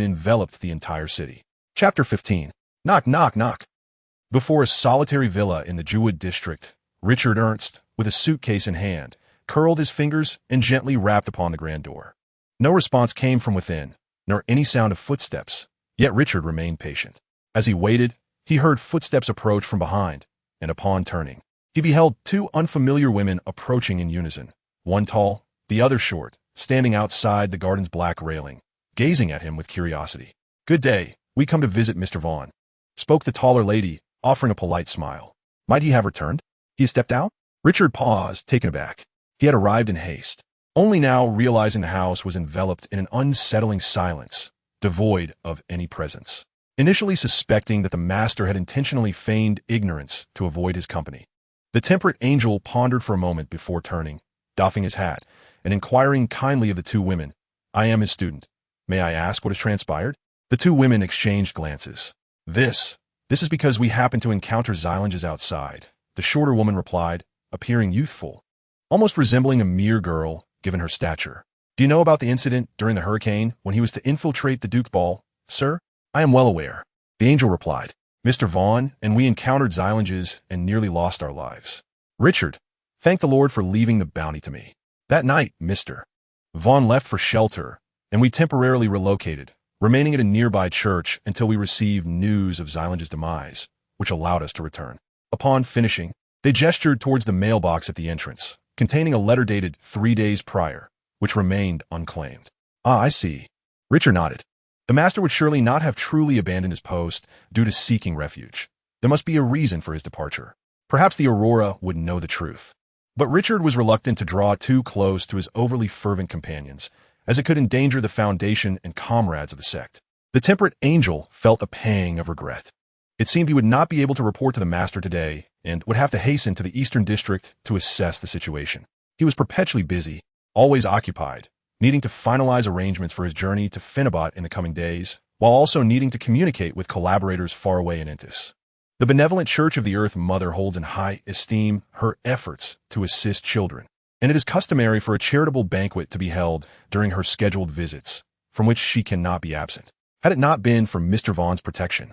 enveloped the entire city. Chapter 15. Knock, knock, knock. Before a solitary villa in the Jewwood district, Richard Ernst, with a suitcase in hand, curled his fingers and gently rapped upon the grand door. No response came from within, nor any sound of footsteps, yet Richard remained patient. As he waited, he heard footsteps approach from behind, and upon turning, he beheld two unfamiliar women approaching in unison, one tall, the other short, standing outside the garden's black railing, gazing at him with curiosity. "Good day, we come to visit Mr. Vaughn," spoke the taller lady, offering a polite smile. Might he have returned? He stepped out? Richard paused, taken aback. He had arrived in haste, only now realizing the house was enveloped in an unsettling silence, devoid of any presence. Initially suspecting that the master had intentionally feigned ignorance to avoid his company, the temperate angel pondered for a moment before turning, doffing his hat, and inquiring kindly of the two women, "I am his student. May I ask what has transpired?" The two women exchanged glances. This is because we happened to encounter Zylingis outside," the shorter woman replied, appearing youthful, almost resembling a mere girl, given her stature. "Do you know about the incident during the hurricane when he was to infiltrate the Duke's ball, sir?" "I am well aware," the angel replied. "Mr. Vaughn and we encountered Zylingis and nearly lost our lives." Richard, "Thank the Lord for leaving the bounty to me. That night, Mr. Vaughn left for shelter, and we temporarily relocated, remaining at a nearby church until we received news of Zylingis' demise, which allowed us to return. Upon finishing, they gestured towards the mailbox at the entrance, containing a letter dated 3 days prior, which remained unclaimed." "Ah, I see." Richard nodded. The master would surely not have truly abandoned his post due to seeking refuge. There must be a reason for his departure. Perhaps the Aurora would know the truth. But Richard was reluctant to draw too close to his overly fervent companions, as it could endanger the foundation and comrades of the sect. The temperate angel felt a pang of regret. It seemed he would not be able to report to the master today, and would have to hasten to the Eastern District to assess the situation. He was perpetually busy, always occupied, needing to finalize arrangements for his journey to Phenobot in the coming days, while also needing to communicate with collaborators far away in Intis. The benevolent Church of the Earth Mother holds in high esteem her efforts to assist children, and it is customary for a charitable banquet to be held during her scheduled visits, from which she cannot be absent. Had it not been for Mr. Vaughn's protection,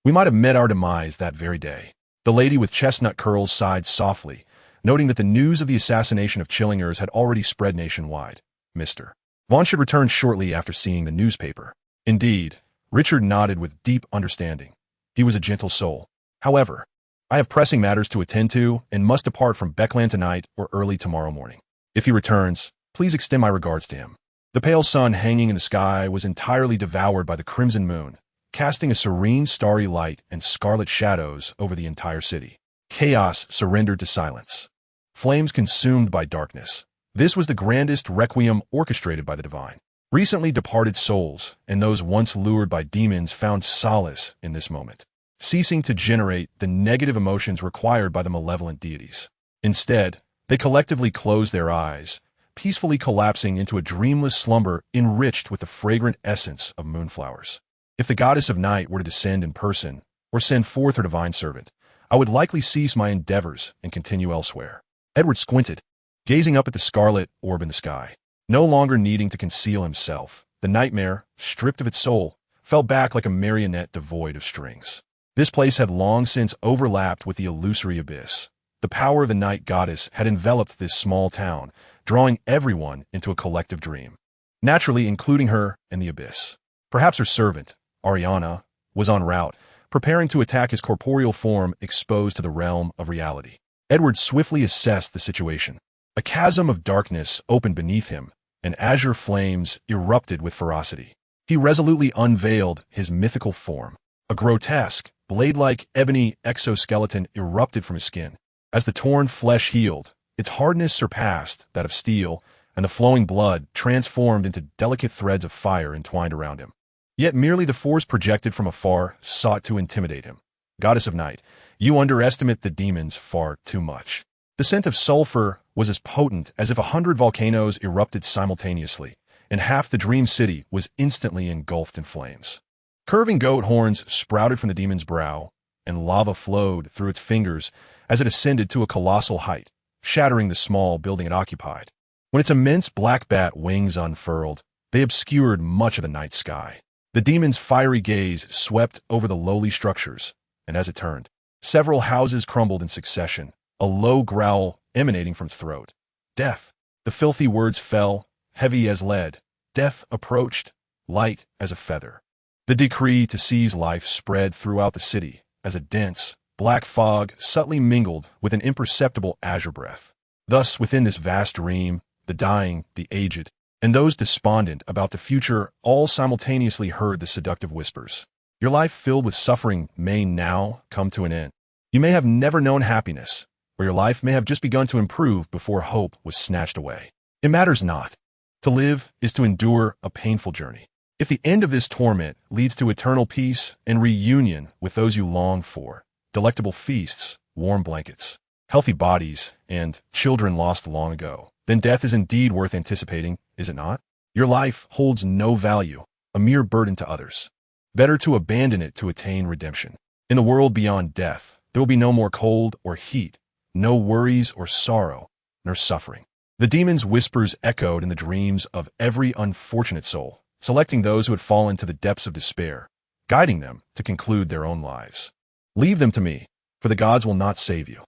we might have met our demise that very day. The lady with chestnut curls sighed softly, noting that the news of the assassination of Chillingers had already spread nationwide. Mr. Vaughn should return shortly after seeing the newspaper. Indeed, Richard nodded with deep understanding. He was a gentle soul. However, I have pressing matters to attend to and must depart from Becland tonight or early tomorrow morning. If he returns, please extend my regards to him. The pale sun hanging in the sky was entirely devoured by the crimson moon, casting a serene starry light and scarlet shadows over the entire city. Chaos surrendered to silence. Flames consumed by darkness. This was the grandest requiem orchestrated by the divine. Recently departed souls and those once lured by demons found solace in this moment, ceasing to generate the negative emotions required by the malevolent deities. Instead, they collectively closed their eyes, peacefully collapsing into a dreamless slumber enriched with the fragrant essence of moonflowers. If the goddess of night were to descend in person, or send forth her divine servant, I would likely cease my endeavors and continue elsewhere. Edward squinted, gazing up at the scarlet orb in the sky. No longer needing to conceal himself, the nightmare, stripped of its soul, fell back like a marionette devoid of strings. This place had long since overlapped with the illusory abyss. The power of the night goddess had enveloped this small town, drawing everyone into a collective dream, naturally including her and the abyss. Perhaps her servant, Ariana, was en route, preparing to attack his corporeal form exposed to the realm of reality. Edward swiftly assessed the situation. A chasm of darkness opened beneath him, and azure flames erupted with ferocity. He resolutely unveiled his mythical form. A grotesque, blade-like ebony exoskeleton erupted from his skin. As the torn flesh healed, its hardness surpassed that of steel, and the flowing blood transformed into delicate threads of fire entwined around him. Yet merely the force projected from afar sought to intimidate him. Goddess of Night, you underestimate the demons far too much. The scent of sulfur was as potent as if 100 volcanoes erupted simultaneously, and half the dream city was instantly engulfed in flames. Curving goat horns sprouted from the demon's brow, and lava flowed through its fingers as it ascended to a colossal height, shattering the small building it occupied. When its immense black bat wings unfurled, they obscured much of the night sky. The demon's fiery gaze swept over the lowly structures, and as it turned, several houses crumbled in succession, a low growl emanating from its throat. Death. The filthy words fell, heavy as lead. Death approached, light as a feather. The decree to seize life spread throughout the city as a dense, black fog subtly mingled with an imperceptible azure breath. Thus, within this vast dream, the dying, the aged, and those despondent about the future all simultaneously heard the seductive whispers. Your life filled with suffering may now come to an end. You may have never known happiness, or your life may have just begun to improve before hope was snatched away. It matters not. To live is to endure a painful journey. If the end of this torment leads to eternal peace and reunion with those you long for, delectable feasts, warm blankets, healthy bodies, and children lost long ago, then death is indeed worth anticipating, is it not? Your life holds no value, a mere burden to others. Better to abandon it to attain redemption. In the world beyond death, there will be no more cold or heat, no worries or sorrow, nor suffering. The demon's whispers echoed in the dreams of every unfortunate soul, selecting those who had fallen to the depths of despair, guiding them to conclude their own lives. Leave them to me, for the gods will not save you.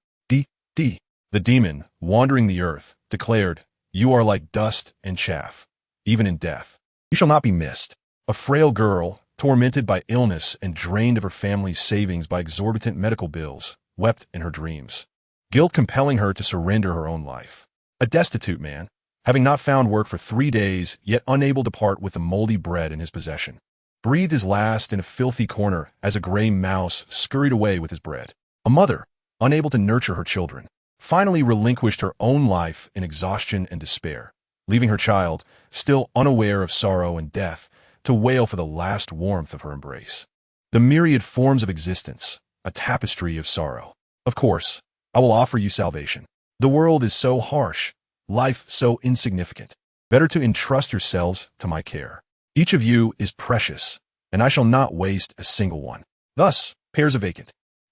The demon, wandering the earth, declared, you are like dust and chaff, even in death. You shall not be missed. A frail girl, tormented by illness and drained of her family's savings by exorbitant medical bills, wept in her dreams, guilt compelling her to surrender her own life. A destitute man, having not found work for 3 days, yet unable to part with the moldy bread in his possession, breathed his last in a filthy corner as a gray mouse scurried away with his bread. A mother, unable to nurture her children, finally relinquished her own life in exhaustion and despair, leaving her child, still unaware of sorrow and death, to wail for the last warmth of her embrace. The myriad forms of existence, a tapestry of sorrow. Of course, I will offer you salvation. The world is so harsh, life so insignificant. Better to entrust yourselves to my care. Each of you is precious, and I shall not waste a single one. Thus, pairs of vacant,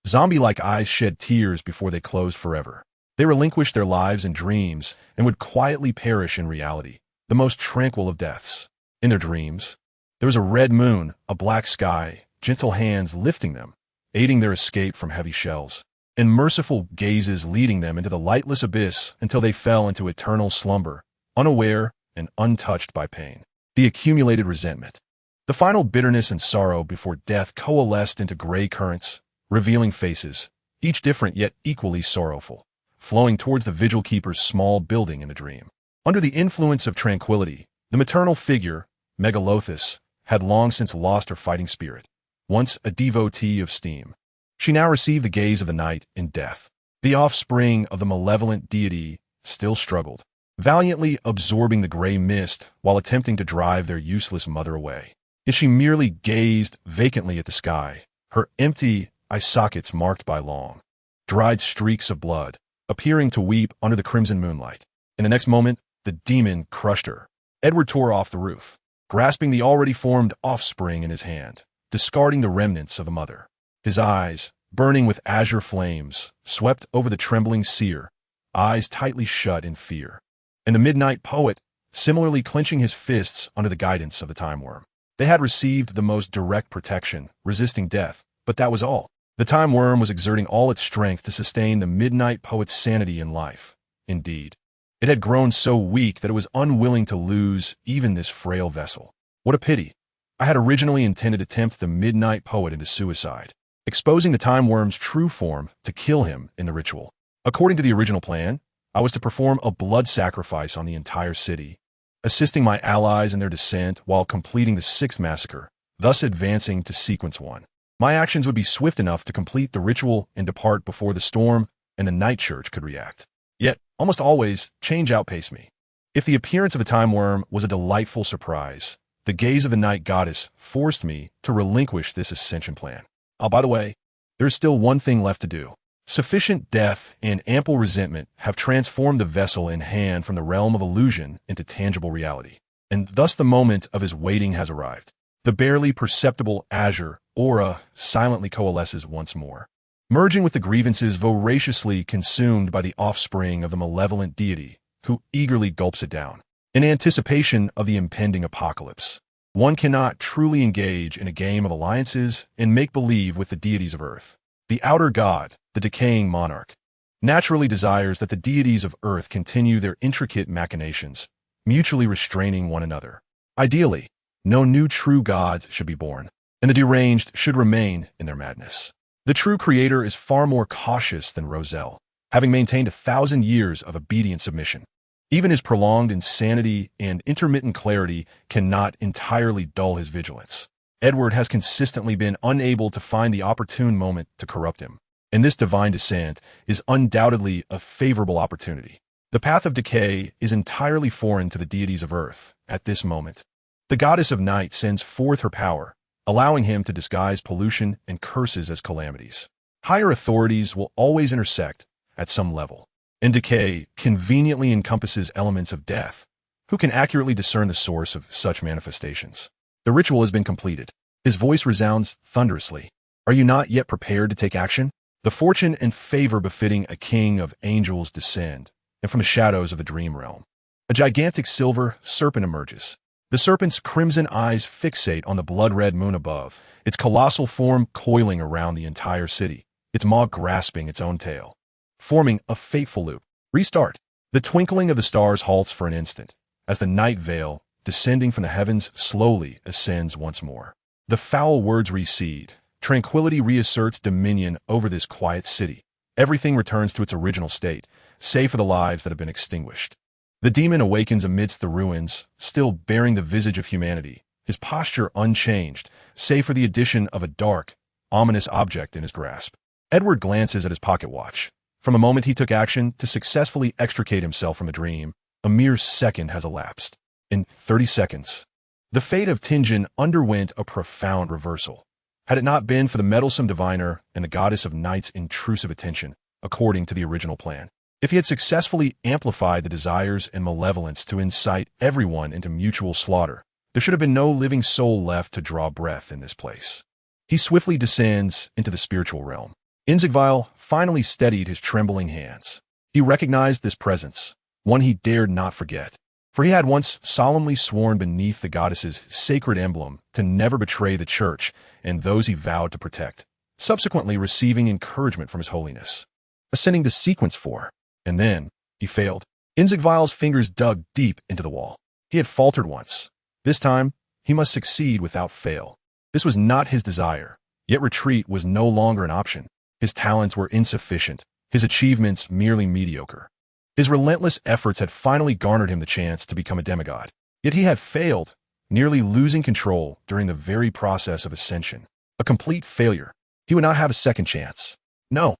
zombie-like eyes shed tears before they closed forever. They relinquished their lives and dreams and would quietly perish in reality, the most tranquil of deaths. In their dreams, there was a red moon, a black sky, gentle hands lifting them, aiding their escape from heavy shells, and merciful gazes leading them into the lightless abyss until they fell into eternal slumber, unaware and untouched by pain. The accumulated resentment, the final bitterness and sorrow before death coalesced into gray currents, revealing faces, each different yet equally sorrowful, flowing towards the vigil keeper's small building in the dream. Under the influence of tranquility, the maternal figure, Megalothus, had long since lost her fighting spirit. Once a devotee of steam, she now received the gaze of the night in death. The offspring of the malevolent deity still struggled, valiantly absorbing the gray mist while attempting to drive their useless mother away. Yet she merely gazed vacantly at the sky, her empty eye sockets marked by long, dried streaks of blood, appearing to weep under the crimson moonlight. In the next moment, the demon crushed her. Edward tore off the roof, grasping the already formed offspring in his hand, discarding the remnants of a mother. His eyes, burning with azure flames, swept over the trembling seer, eyes tightly shut in fear. And the midnight poet, similarly clenching his fists under the guidance of the time worm. They had received the most direct protection, resisting death, but that was all. The time worm was exerting all its strength to sustain the midnight poet's sanity in life. Indeed, it had grown so weak that it was unwilling to lose even this frail vessel. What a pity. I had originally intended to tempt the midnight poet into suicide, exposing the time worm's true form to kill him in the ritual. According to the original plan, I was to perform a blood sacrifice on the entire city, assisting my allies in their descent while completing the 6th massacre, thus advancing to sequence 1. My actions would be swift enough to complete the ritual and depart before the storm and the night church could react. Yet, almost always, change outpaced me. If the appearance of the time worm was a delightful surprise, the gaze of the night goddess forced me to relinquish this ascension plan. Oh, by the way, there's still one thing left to do. Sufficient death and ample resentment have transformed the vessel in hand from the realm of illusion into tangible reality. And thus the moment of his waiting has arrived. The barely perceptible azure aura silently coalesces once more, merging with the grievances voraciously consumed by the offspring of the malevolent deity, who eagerly gulps it down. In anticipation of the impending apocalypse, one cannot truly engage in a game of alliances and make believe with the deities of Earth. The outer god, the decaying monarch, naturally desires that the deities of Earth continue their intricate machinations, mutually restraining one another. Ideally, no new true gods should be born, and the deranged should remain in their madness. The true creator is far more cautious than Roselle, having maintained 1,000 years of obedient submission. Even his prolonged insanity and intermittent clarity cannot entirely dull his vigilance. Edward has consistently been unable to find the opportune moment to corrupt him, and this divine descent is undoubtedly a favorable opportunity. The path of decay is entirely foreign to the deities of Earth at this moment. The goddess of night sends forth her power, allowing him to disguise pollution and curses as calamities. Higher authorities will always intersect at some level, and decay conveniently encompasses elements of death. Who can accurately discern the source of such manifestations? The ritual has been completed. His voice resounds thunderously. Are you not yet prepared to take action? The fortune and favor befitting a king of angels descend, and from the shadows of the dream realm, a gigantic silver serpent emerges. The serpent's crimson eyes fixate on the blood-red moon above, its colossal form coiling around the entire city, its maw grasping its own tail, forming a fateful loop. Restart. The twinkling of the stars halts for an instant, as the night veil, descending from the heavens, slowly ascends once more. The foul words recede. Tranquility reasserts dominion over this quiet city. Everything returns to its original state, save for the lives that have been extinguished. The demon awakens amidst the ruins, still bearing the visage of humanity, his posture unchanged, save for the addition of a dark, ominous object in his grasp. Edward glances at his pocket watch. From the moment he took action to successfully extricate himself from a dream, a mere second has elapsed. In 30 seconds, the fate of Tingen underwent a profound reversal. Had it not been for the meddlesome diviner and the goddess of night's intrusive attention, according to the original plan, if he had successfully amplified the desires and malevolence to incite everyone into mutual slaughter, there should have been no living soul left to draw breath in this place. He swiftly descends into the spiritual realm. Inzigvile finally steadied his trembling hands. He recognized this presence, one he dared not forget, for he had once solemnly sworn beneath the goddess's sacred emblem to never betray the church and those he vowed to protect, subsequently receiving encouragement from his holiness. Ascending to sequence 4, and then he failed. Inzigvile's fingers dug deep into the wall. He had faltered once. This time, he must succeed without fail. This was not his desire, yet retreat was no longer an option. His talents were insufficient, his achievements merely mediocre. His relentless efforts had finally garnered him the chance to become a demigod. Yet he had failed, nearly losing control during the very process of ascension. A complete failure. He would not have a second chance. No,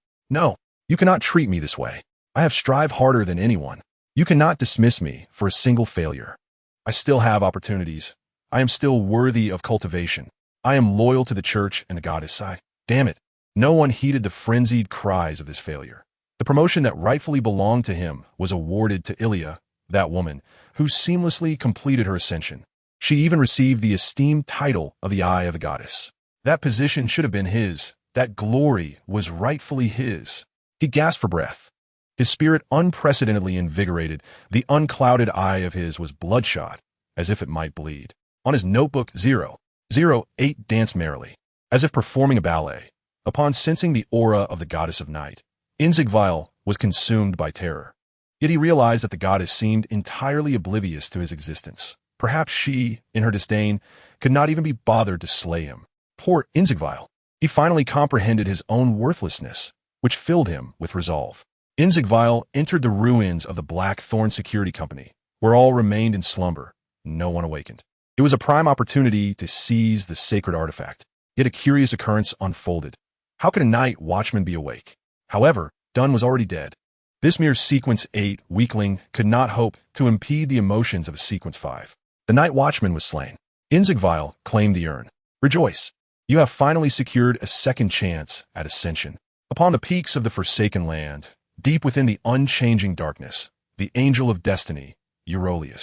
you cannot treat me this way. I have strived harder than anyone. You cannot dismiss me for a single failure. I still have opportunities. I am still worthy of cultivation. I am loyal to the church and the goddess. Damn it. No one heeded the frenzied cries of this failure. The promotion that rightfully belonged to him was awarded to Ilia, that woman, who seamlessly completed her ascension. She even received the esteemed title of the Eye of the Goddess. That position should have been his, That glory was rightfully his. He gasped for breath. His spirit unprecedentedly invigorated. The unclouded eye of his was bloodshot, as if it might bleed. On his notebook, 008 danced merrily, as if performing a ballet. Upon sensing the aura of the goddess of night, Inzigvile was consumed by terror. Yet he realized that the goddess seemed entirely oblivious to his existence. Perhaps she, in her disdain, could not even be bothered to slay him. Poor Inzigvile. He finally comprehended his own worthlessness, which filled him with resolve. Inzigvile entered the ruins of the Blackthorn Security Company, where all remained in slumber. No one awakened. It was a prime opportunity to seize the sacred artifact. Yet a curious occurrence unfolded. How could a night watchman be awake? However, Dunn was already dead. This mere Sequence 8 weakling could not hope to impede the emotions of a Sequence 5. The night watchman was slain. Inzigvile claimed the urn. Rejoice! You have finally secured a second chance at Ascension. Upon the peaks of the Forsaken Land, deep within the unchanging darkness, the angel of destiny, Aurora,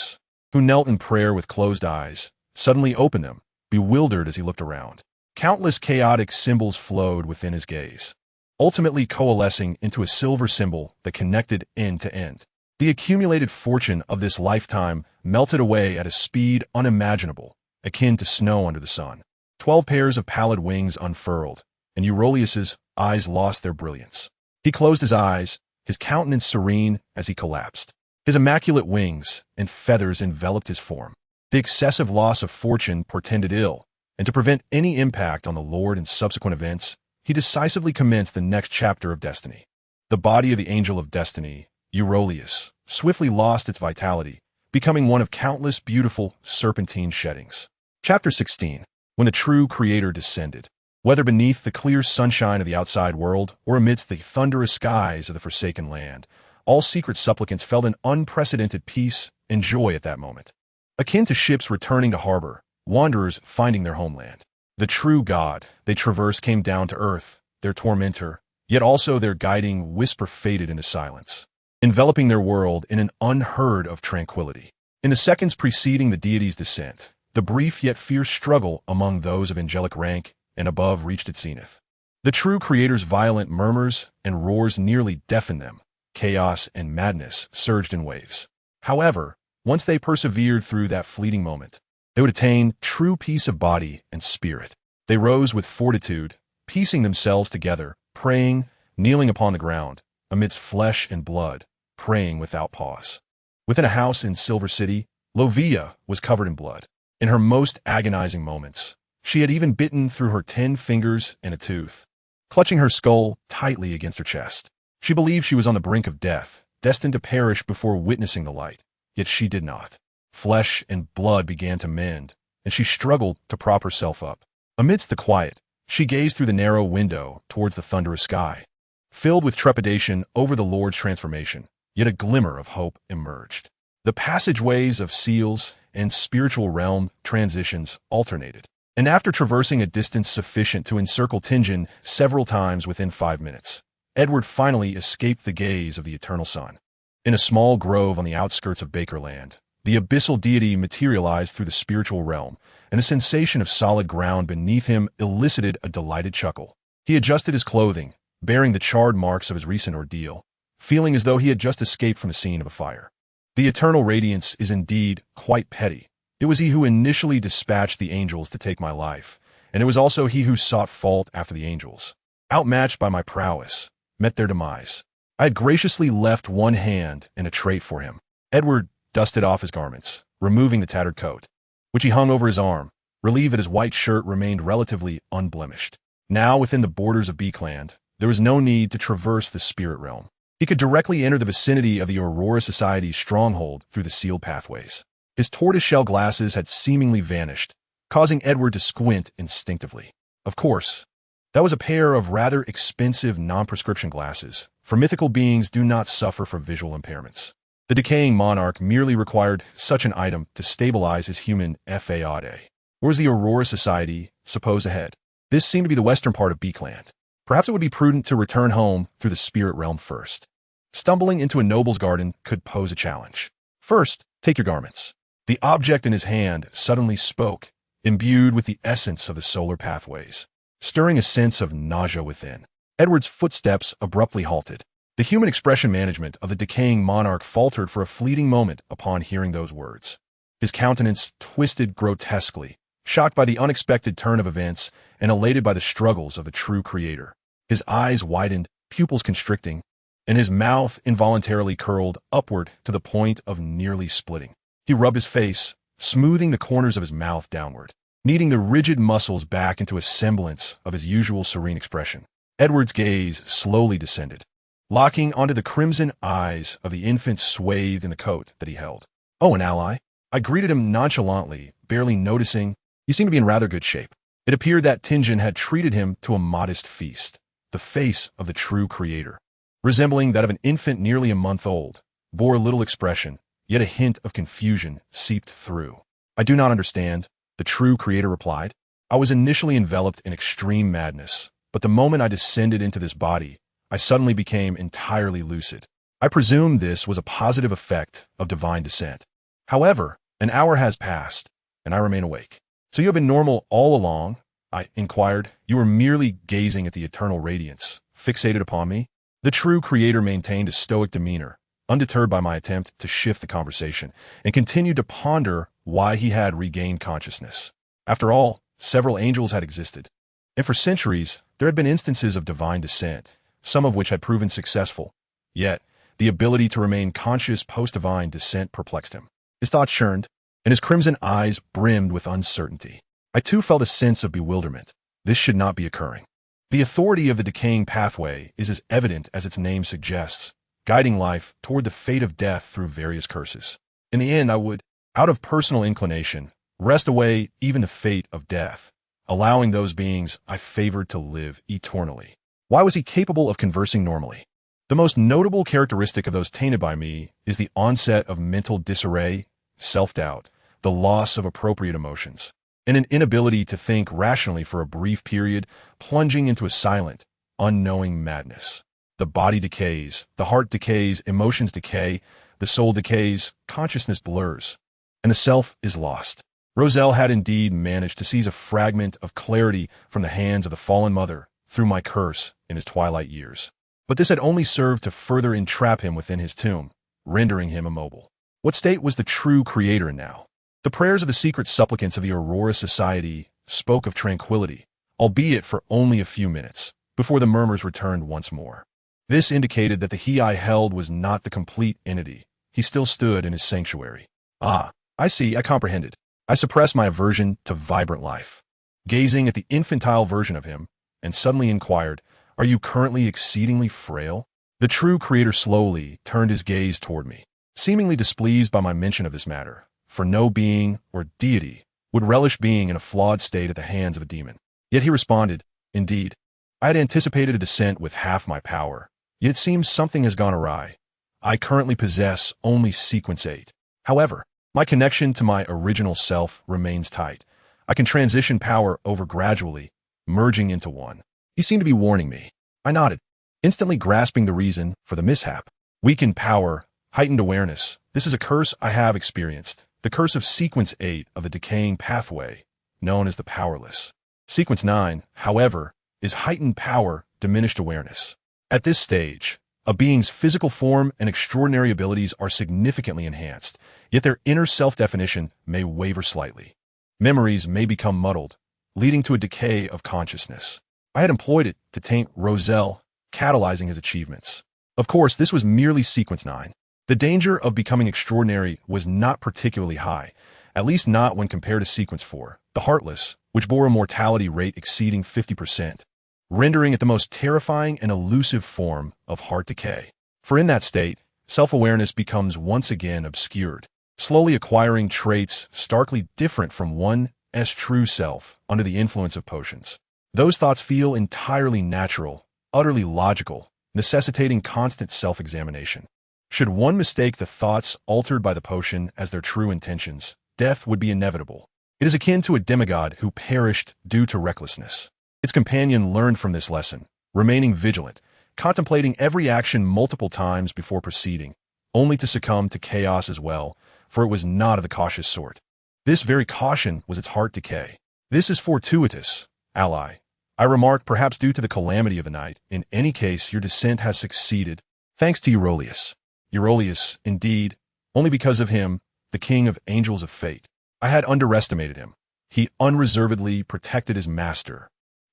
who knelt in prayer with closed eyes, suddenly opened them, bewildered as he looked around. Countless chaotic symbols flowed within his gaze, ultimately coalescing into a silver symbol that connected end to end. The accumulated fortune of this lifetime melted away at a speed unimaginable, akin to snow under the sun. 12 pairs of pallid wings unfurled, and Aurelius's eyes lost their brilliance. He closed his eyes, his countenance serene as he collapsed. His immaculate wings and feathers enveloped his form. The excessive loss of fortune portended ill, and to prevent any impact on the Lord and subsequent events, he decisively commenced the next chapter of destiny. The body of the angel of destiny, Aurelius, swiftly lost its vitality, becoming one of countless beautiful serpentine sheddings. Chapter 16. When the true Creator descended. Whether beneath the clear sunshine of the outside world or amidst the thunderous skies of the Forsaken Land, all secret supplicants felt an unprecedented peace and joy at that moment. Akin to ships returning to harbor, wanderers finding their homeland. The true God they traversed came down to earth, their tormentor, yet also their guiding whisper faded into silence, enveloping their world in an unheard of tranquility. In the seconds preceding the deity's descent, the brief yet fierce struggle among those of angelic rank and above reached its zenith. The true Creator's violent murmurs and roars nearly deafened them. Chaos and madness surged in waves. However, once they persevered through that fleeting moment, they would attain true peace of body and spirit. They rose with fortitude, piecing themselves together, praying, kneeling upon the ground, amidst flesh and blood, praying without pause. Within a house in Silver City, Lovia was covered in blood. In her most agonizing moments, she had even bitten through her 10 fingers and a tooth, clutching her skull tightly against her chest. She believed she was on the brink of death, destined to perish before witnessing the light. Yet she did not. Flesh and blood began to mend, and she struggled to prop herself up. Amidst the quiet, she gazed through the narrow window towards the thunderous sky. Filled with trepidation over the Lord's transformation, yet a glimmer of hope emerged. The passageways of seals and spiritual realm transitions alternated, and after traversing a distance sufficient to encircle Tingen several times within 5 minutes, Edward finally escaped the gaze of the eternal sun. In a small grove on the outskirts of Bakerland, the abyssal deity materialized through the spiritual realm, and a sensation of solid ground beneath him elicited a delighted chuckle. He adjusted his clothing, bearing the charred marks of his recent ordeal, feeling as though he had just escaped from the scene of a fire. The eternal radiance is indeed quite petty. It was he who initially dispatched the angels to take my life, and it was also he who sought fault after the angels, outmatched by my prowess, met their demise. I had graciously left one hand and a trait for him. Edward dusted off his garments, removing the tattered coat, which he hung over his arm, relieved that his white shirt remained relatively unblemished. Now, within the borders of Becland, there was no need to traverse the spirit realm. He could directly enter the vicinity of the Aurora Society's stronghold through the sealed pathways. His tortoiseshell glasses had seemingly vanished, causing Edward to squint instinctively. Of course, that was a pair of rather expensive non-prescription glasses, for mythical beings do not suffer from visual impairments. The decaying monarch merely required such an item to stabilize his human fade. Where was the Aurora Society supposed to head? This seemed to be the western part of Becland. Perhaps it would be prudent to return home through the spirit realm first. Stumbling into a noble's garden could pose a challenge. First, take your garments. The object in his hand suddenly spoke, imbued with the essence of the solar pathways. stirring a sense of nausea within. Edward's footsteps abruptly halted. The human expression management of the decaying monarch faltered for a fleeting moment upon hearing those words. His countenance twisted grotesquely, shocked by the unexpected turn of events and elated by the struggles of the true creator. His eyes widened, pupils constricting, and his mouth involuntarily curled upward to the point of nearly splitting. He rubbed his face, smoothing the corners of his mouth downward, kneading the rigid muscles back into a semblance of his usual serene expression. Edward's gaze slowly descended, locking onto the crimson eyes of the infant swathed in the coat that he held. "Oh, an ally?" I greeted him nonchalantly, barely noticing. "You seem to be in rather good shape." It appeared that Tingen had treated him to a modest feast. The face of the true creator, resembling that of an infant nearly a month old, bore little expression, yet a hint of confusion seeped through. "I do not understand," the true creator replied. "I was initially enveloped in extreme madness, but the moment I descended into this body, I suddenly became entirely lucid. I presumed this was a positive effect of divine descent. However, an hour has passed, and I remain awake." "So you have been normal all along?" I inquired. "You were merely gazing at the eternal radiance, fixated upon me?" The true creator maintained a stoic demeanor, undeterred by my attempt to shift the conversation, and continued to ponder why he had regained consciousness. After all, several angels had existed, and for centuries there had been instances of divine descent, some of which had proven successful. Yet, the ability to remain conscious post-divine descent perplexed him. His thoughts churned, and his crimson eyes brimmed with uncertainty. I too felt a sense of bewilderment. This should not be occurring. The authority of the decaying pathway is as evident as its name suggests, guiding life toward the fate of death through various curses. In the end, I would, out of personal inclination, wrest away even the fate of death, allowing those beings I favored to live eternally. Why was he capable of conversing normally? The most notable characteristic of those tainted by me is the onset of mental disarray, self-doubt, the loss of appropriate emotions, and an inability to think rationally for a brief period, plunging into a silent, unknowing madness. The body decays, the heart decays, emotions decay, the soul decays, consciousness blurs, and the self is lost. Roselle had indeed managed to seize a fragment of clarity from the hands of the fallen mother through my curse in his twilight years. But this had only served to further entrap him within his tomb, rendering him immobile. What state was the true creator in now? The prayers of the secret supplicants of the Aurora Society spoke of tranquility, albeit for only a few minutes, before the murmurs returned once more. This indicated that the he I held was not the complete entity. He still stood in his sanctuary. "Ah, I see, I comprehended." I suppressed my aversion to vibrant life, gazing at the infantile version of him, and suddenly inquired, "Are you currently exceedingly frail?" The true creator slowly turned his gaze toward me, seemingly displeased by my mention of this matter, for no being or deity would relish being in a flawed state at the hands of a demon. Yet he responded, "Indeed, I had anticipated a descent with half my power, yet it seems something has gone awry. I currently possess only sequence 8. However, my connection to my original self remains tight. I can transition power over gradually, merging into one." He seemed to be warning me. I nodded, instantly grasping the reason for the mishap. Weakened power, heightened awareness. This is a curse I have experienced. The curse of sequence 8 of the decaying pathway, known as the powerless. Sequence 9, however, is heightened power, diminished awareness. At this stage, a being's physical form and extraordinary abilities are significantly enhanced, yet their inner self-definition may waver slightly. Memories may become muddled, leading to a decay of consciousness. I had employed it to taint Roselle, catalyzing his achievements. Of course, this was merely sequence 9. The danger of becoming extraordinary was not particularly high, at least not when compared to sequence 4, the heartless, which bore a mortality rate exceeding 50%, rendering it the most terrifying and elusive form of heart decay. For in that state, self-awareness becomes once again obscured, slowly acquiring traits starkly different from one's true self under the influence of potions. Those thoughts feel entirely natural, utterly logical, necessitating constant self-examination. Should one mistake the thoughts altered by the potion as their true intentions, death would be inevitable. It is akin to a demigod who perished due to recklessness. Its companion learned from this lesson, remaining vigilant, contemplating every action multiple times before proceeding, only to succumb to chaos as well, for it was not of the cautious sort. This very caution was its heart decay. "This is fortuitous, ally," I remarked, perhaps due to the calamity of the night. In any case, your descent has succeeded, thanks to Eurolius. Eurolius, indeed, only because of him, the king of angels of fate. I had underestimated him. He unreservedly protected his master,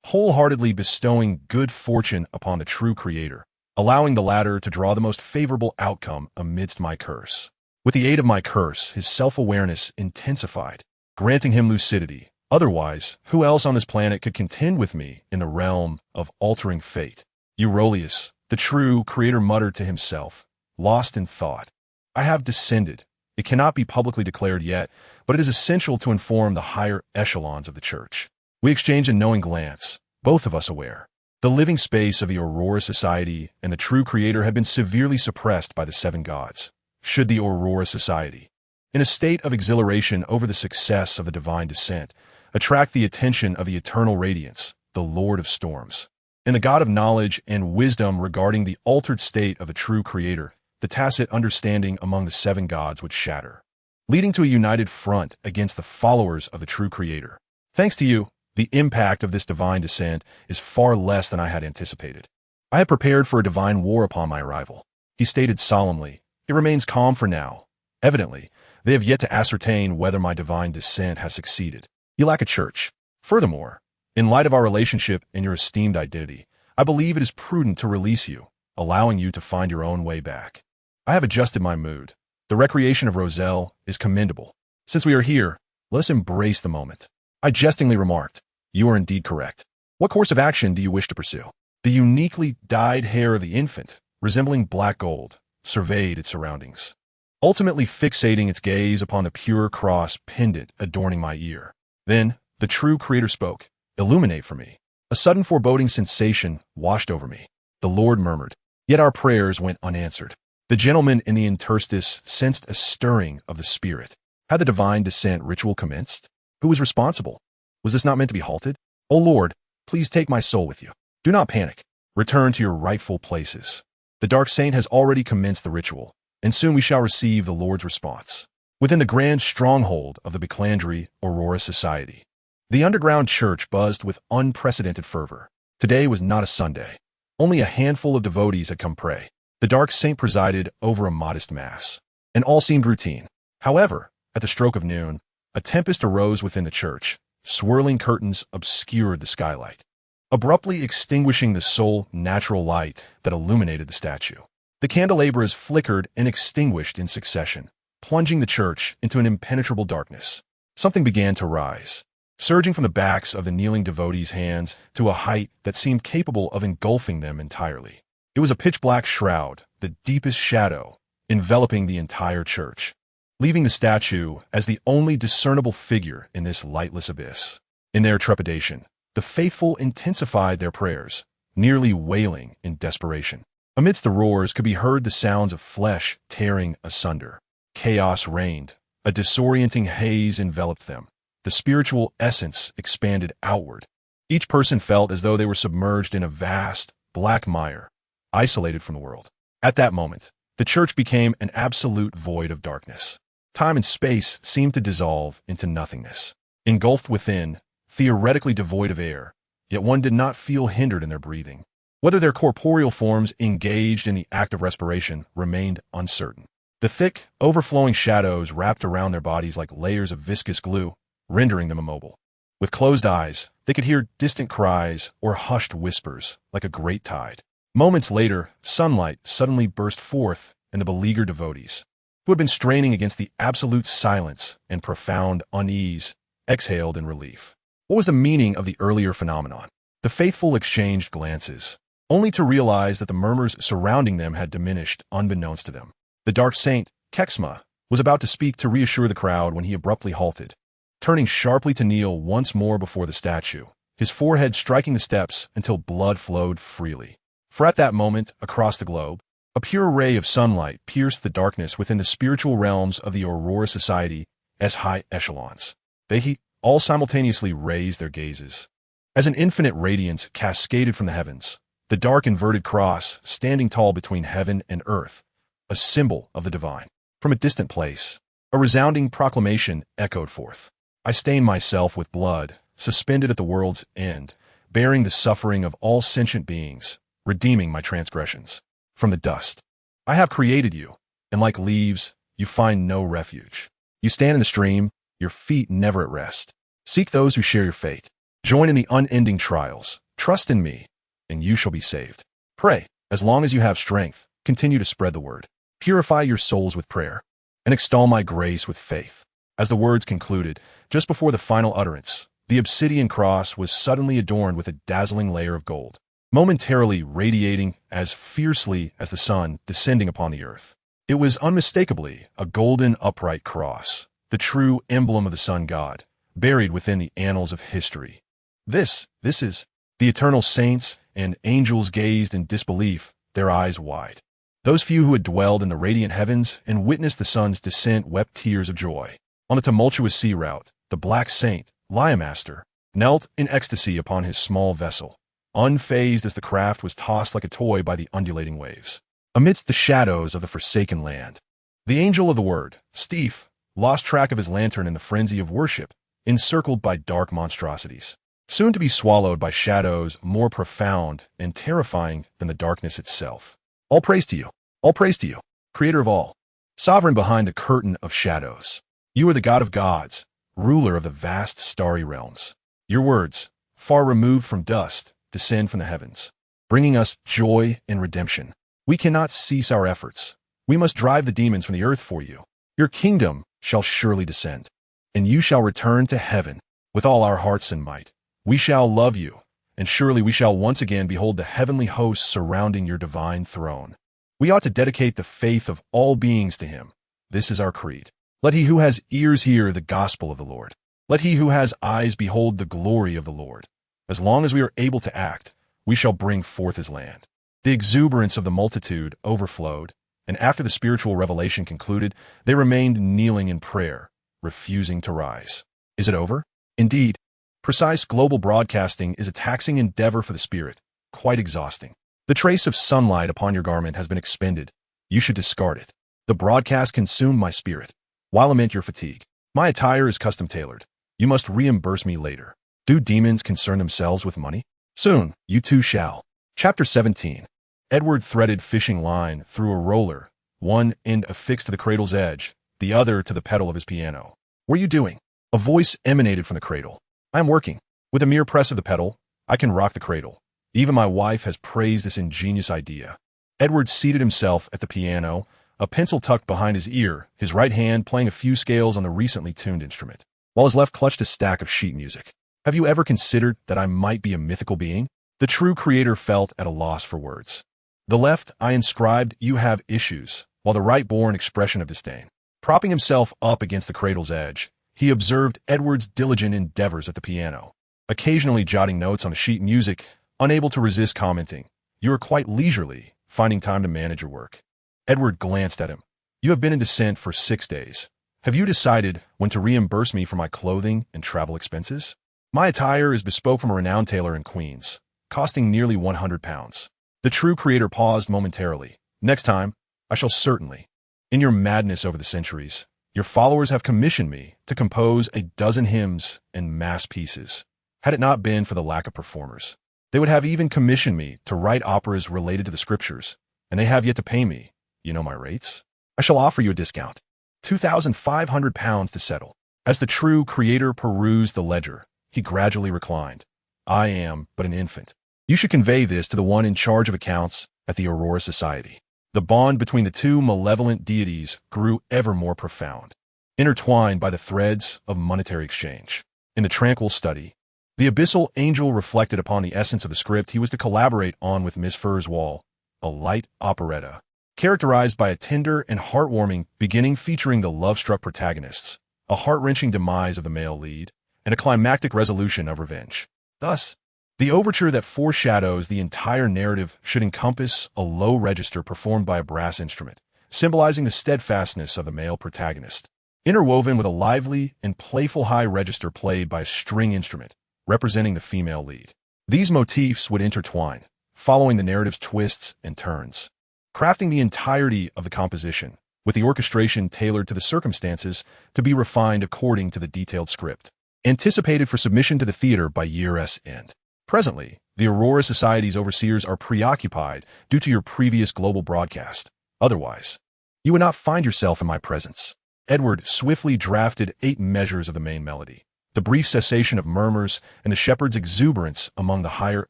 wholeheartedly bestowing good fortune upon the true creator, allowing the latter to draw the most favorable outcome amidst my curse. With the aid of my curse, his self-awareness intensified, granting him lucidity. Otherwise, who else on this planet could contend with me in the realm of altering fate? Eurolius, the true creator, muttered to himself, lost in thought. I have descended. It cannot be publicly declared yet, but it is essential to inform the higher echelons of the church. We exchanged a knowing glance, both of us aware. The living space of the Aurora Society and the true creator had been severely suppressed by the seven gods. Should the Aurora Society, in a state of exhilaration over the success of the divine descent, attract the attention of the eternal radiance, the Lord of Storms, and the God of knowledge and wisdom regarding the altered state of the true creator, the tacit understanding among the seven gods would shatter, leading to a united front against the followers of the true creator. Thanks to you, the impact of this divine descent is far less than I had anticipated. I had prepared for a divine war upon my arrival. He stated solemnly, it remains calm for now. Evidently, they have yet to ascertain whether my divine descent has succeeded. You lack a church. Furthermore, in light of our relationship and your esteemed identity, I believe it is prudent to release you, allowing you to find your own way back. I have adjusted my mood. The recreation of Roselle is commendable. Since we are here, let us embrace the moment. I jestingly remarked, you are indeed correct. What course of action do you wish to pursue? The uniquely dyed hair of the infant, resembling black gold, surveyed its surroundings, ultimately fixating its gaze upon the pure cross pendant adorning my ear. Then, the true creator spoke, illuminate for me. A sudden foreboding sensation washed over me. The Lord murmured, yet our prayers went unanswered. The gentleman in the interstice sensed a stirring of the spirit. Had the divine descent ritual commenced? Who was responsible? Was this not meant to be halted? O Lord, please take my soul with you. Do not panic. Return to your rightful places. The dark saint has already commenced the ritual, and soon we shall receive the Lord's response. Within the grand stronghold of the Becland Aurora Society, the underground church buzzed with unprecedented fervor. Today was not a Sunday. Only a handful of devotees had come pray. The dark saint presided over a modest mass, and all seemed routine. However, at the stroke of noon, a tempest arose within the church. Swirling curtains obscured the skylight, abruptly extinguishing the sole natural light that illuminated the statue. The candelabras flickered and extinguished in succession, plunging the church into an impenetrable darkness. Something began to rise, surging from the backs of the kneeling devotees' hands to a height that seemed capable of engulfing them entirely. It was a pitch-black shroud, the deepest shadow, enveloping the entire church, leaving the statue as the only discernible figure in this lightless abyss. In their trepidation, the faithful intensified their prayers, nearly wailing in desperation. Amidst the roars could be heard the sounds of flesh tearing asunder. Chaos reigned. A disorienting haze enveloped them. The spiritual essence expanded outward. Each person felt as though they were submerged in a vast, black mire, isolated from the world. At that moment, the church became an absolute void of darkness. Time and space seemed to dissolve into nothingness. Engulfed within, theoretically devoid of air, yet one did not feel hindered in their breathing. Whether their corporeal forms engaged in the act of respiration remained uncertain. The thick, overflowing shadows wrapped around their bodies like layers of viscous glue, rendering them immobile. With closed eyes, they could hear distant cries or hushed whispers like a great tide. Moments later, sunlight suddenly burst forth, and the beleaguered devotees, who had been straining against the absolute silence and profound unease, exhaled in relief. What was the meaning of the earlier phenomenon? The faithful exchanged glances, only to realize that the murmurs surrounding them had diminished unbeknownst to them. The dark saint, Kexma, was about to speak to reassure the crowd when he abruptly halted, turning sharply to kneel once more before the statue, his forehead striking the steps until blood flowed freely. For at that moment, across the globe, a pure ray of sunlight pierced the darkness within the spiritual realms of the Aurora Society as high echelons. They all simultaneously raised their gazes. As an infinite radiance cascaded from the heavens, the dark inverted cross standing tall between heaven and earth, a symbol of the divine. From a distant place, a resounding proclamation echoed forth. I stain myself with blood, suspended at the world's end, bearing the suffering of all sentient beings, redeeming my transgressions. From the dust, I have created you, and like leaves, you find no refuge. You stand in the stream, your feet never at rest. Seek those who share your fate. Join in the unending trials. Trust in me, and you shall be saved. Pray, as long as you have strength, continue to spread the word. Purify your souls with prayer, and extol my grace with faith. As the words concluded, just before the final utterance, the obsidian cross was suddenly adorned with a dazzling layer of gold, momentarily radiating as fiercely as the sun descending upon the earth. It was unmistakably a golden upright cross, the true emblem of the sun god, buried within the annals of history. This is. The eternal saints and angels gazed in disbelief, their eyes wide. Those few who had dwelled in the radiant heavens and witnessed the sun's descent wept tears of joy. On the tumultuous sea route, the black saint, Liamaster, knelt in ecstasy upon his small vessel, unfazed as the craft was tossed like a toy by the undulating waves. Amidst the shadows of the forsaken land, the angel of the word, Steve, lost track of his lantern in the frenzy of worship, encircled by dark monstrosities, soon to be swallowed by shadows more profound and terrifying than the darkness itself. All praise to you, creator of all, sovereign behind the curtain of shadows. You are the God of gods, ruler of the vast starry realms. Your words, far removed from dust, descend from the heavens, bringing us joy and redemption. We cannot cease our efforts. We must drive the demons from the earth for you. Your kingdom shall surely descend, and you shall return to heaven with all our hearts and might. We shall love you, and surely we shall once again behold the heavenly hosts surrounding your divine throne. We ought to dedicate the faith of all beings to him. This is our creed. Let he who has ears hear the gospel of the Lord. Let he who has eyes behold the glory of the Lord. As long as we are able to act, we shall bring forth his land. The exuberance of the multitude overflowed, and after the spiritual revelation concluded, they remained kneeling in prayer, refusing to rise. Is it over? Indeed. Precise global broadcasting is a taxing endeavor for the spirit, quite exhausting. The trace of sunlight upon your garment has been expended. You should discard it. The broadcast consumed my spirit. Why lament your fatigue? My attire is custom tailored. You must reimburse me later. Do demons concern themselves with money? Soon, you too shall. Chapter 17. Edward threaded fishing line through a roller, one end affixed to the cradle's edge, the other to the pedal of his piano. What are you doing? A voice emanated from the cradle. I am working. With a mere press of the pedal, I can rock the cradle. Even my wife has praised this ingenious idea. Edward seated himself at the piano, a pencil tucked behind his ear, his right hand playing a few scales on the recently tuned instrument, while his left clutched a stack of sheet music. Have you ever considered that I might be a mythical being? The true creator felt at a loss for words. The left I inscribed, you have issues, while the right bore an expression of disdain. Propping himself up against the cradle's edge, he observed Edward's diligent endeavors at the piano, occasionally jotting notes on the sheet music, unable to resist commenting, "You are quite leisurely, finding time to manage your work." Edward glanced at him. "You have been in descent for 6 days. Have you decided when to reimburse me for my clothing and travel expenses? My attire is bespoke from a renowned tailor in Queens, costing nearly £100. The true creator paused momentarily. Next time, I shall certainly. In your madness over the centuries, your followers have commissioned me to compose a dozen hymns and mass pieces. Had it not been for the lack of performers, they would have even commissioned me to write operas related to the scriptures, and they have yet to pay me. You know my rates? I shall offer you a discount. £2,500 to settle." As the true creator perused the ledger, he gradually reclined. "I am but an infant. You should convey this to the one in charge of accounts at the Aurora Society." The bond between the two malevolent deities grew ever more profound, intertwined by the threads of monetary exchange. In the tranquil study, the abyssal angel reflected upon the essence of the script he was to collaborate on with Miss Fur's Wall, a light operetta, characterized by a tender and heartwarming beginning featuring the love-struck protagonists, a heart-wrenching demise of the male lead, and a climactic resolution of revenge. Thus, the overture that foreshadows the entire narrative should encompass a low register performed by a brass instrument, symbolizing the steadfastness of the male protagonist, interwoven with a lively and playful high register played by a string instrument, representing the female lead. These motifs would intertwine, following the narrative's twists and turns, crafting the entirety of the composition, with the orchestration tailored to the circumstances to be refined according to the detailed script, anticipated for submission to the theater by year's end. Presently, the Aurora Society's overseers are preoccupied due to your previous global broadcast. Otherwise, you would not find yourself in my presence. Edward swiftly drafted 8 measures of the main melody. The brief cessation of murmurs and the shepherd's exuberance among the higher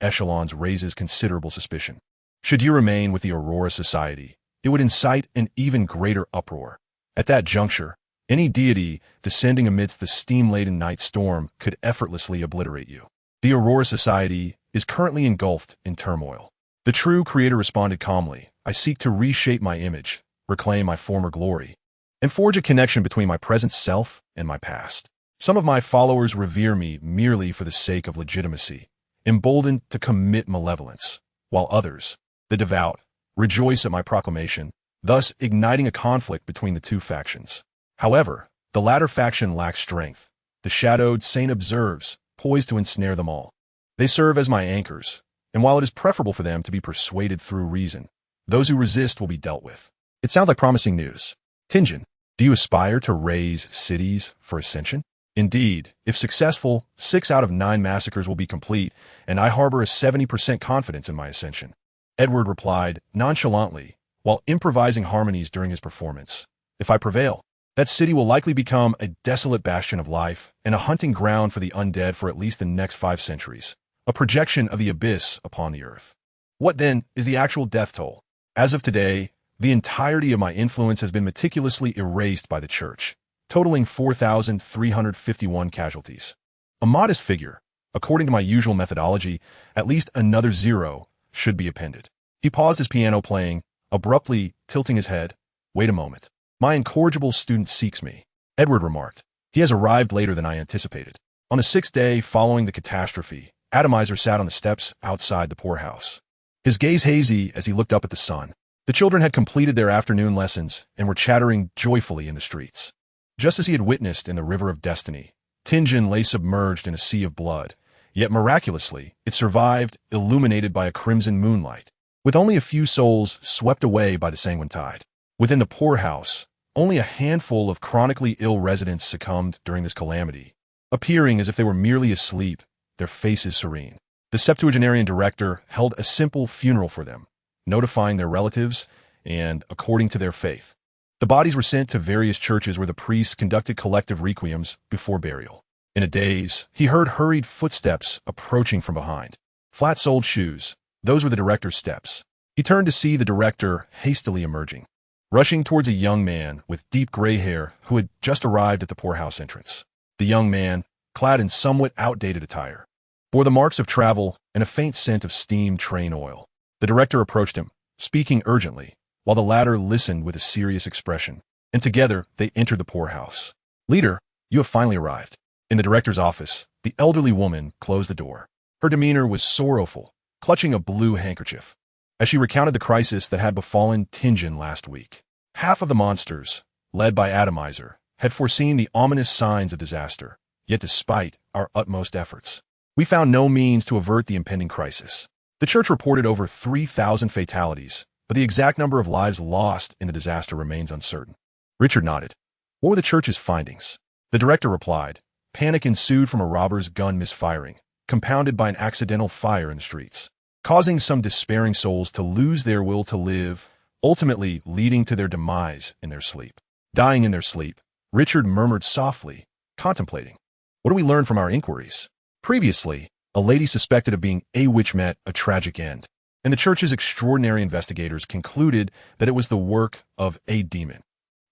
echelons raises considerable suspicion. Should you remain with the Aurora Society, it would incite an even greater uproar. At that juncture, any deity descending amidst the steam-laden night storm could effortlessly obliterate you. The Aurora Society is currently engulfed in turmoil. The true creator responded calmly, I seek to reshape my image, reclaim my former glory, and forge a connection between my present self and my past. Some of my followers revere me merely for the sake of legitimacy, emboldened to commit malevolence, while others, the devout, rejoice at my proclamation, thus igniting a conflict between the two factions. However, the latter faction lacks strength. The shadowed saint observes, poised to ensnare them all. They serve as my anchors, and while it is preferable for them to be persuaded through reason, those who resist will be dealt with. It sounds like promising news. Tingen, do you aspire to raise cities for Ascension? Indeed, if successful, 6 out of 9 massacres will be complete, and I harbor a 70% confidence in my Ascension. Edward replied nonchalantly, while improvising harmonies during his performance. If I prevail, that city will likely become a desolate bastion of life and a hunting ground for the undead for at least the next 5 centuries, a projection of the abyss upon the earth. What then is the actual death toll? As of today, the entirety of my influence has been meticulously erased by the Church, totaling 4,351 casualties. A modest figure. According to my usual methodology, at least another 0 should be appended. He paused his piano playing, abruptly tilting his head. Wait a moment. My incorrigible student seeks me. Edward remarked. He has arrived later than I anticipated. On the 6th day following the catastrophe, Adomizer sat on the steps outside the poorhouse. His gaze hazy as he looked up at the sun. The children had completed their afternoon lessons and were chattering joyfully in the streets. Just as he had witnessed in the River of Destiny, Tingen lay submerged in a sea of blood, yet miraculously, it survived, illuminated by a crimson moonlight, with only a few souls swept away by the sanguine tide. Within the poorhouse, only a handful of chronically ill residents succumbed during this calamity, appearing as if they were merely asleep, their faces serene. The septuagenarian director held a simple funeral for them, notifying their relatives, and, according to their faith, the bodies were sent to various churches where the priests conducted collective requiems before burial. In a daze, he heard hurried footsteps approaching from behind. Flat-soled shoes, those were the director's steps. He turned to see the director hastily emerging, rushing towards a young man with deep gray hair who had just arrived at the poorhouse entrance. The young man, clad in somewhat outdated attire, bore the marks of travel and a faint scent of steam train oil. The director approached him, speaking urgently, while the latter listened with a serious expression, and together they entered the poorhouse. Leader, you have finally arrived. In the director's office, the elderly woman closed the door. Her demeanor was sorrowful, clutching a blue handkerchief, as she recounted the crisis that had befallen Tingen last week. Half of the monsters, led by Adomizer, had foreseen the ominous signs of disaster, yet despite our utmost efforts, we found no means to avert the impending crisis. The Church reported over 3,000 fatalities, but the exact number of lives lost in the disaster remains uncertain. Richard nodded. What were the Church's findings? The director replied, panic ensued from a robber's gun misfiring, compounded by an accidental fire in the streets, causing some despairing souls to lose their will to live, ultimately leading to their demise in their sleep. Dying in their sleep, Richard murmured softly, contemplating. What do we learn from our inquiries? Previously, a lady suspected of being a witch met a tragic end, and the Church's extraordinary investigators concluded that it was the work of a demon.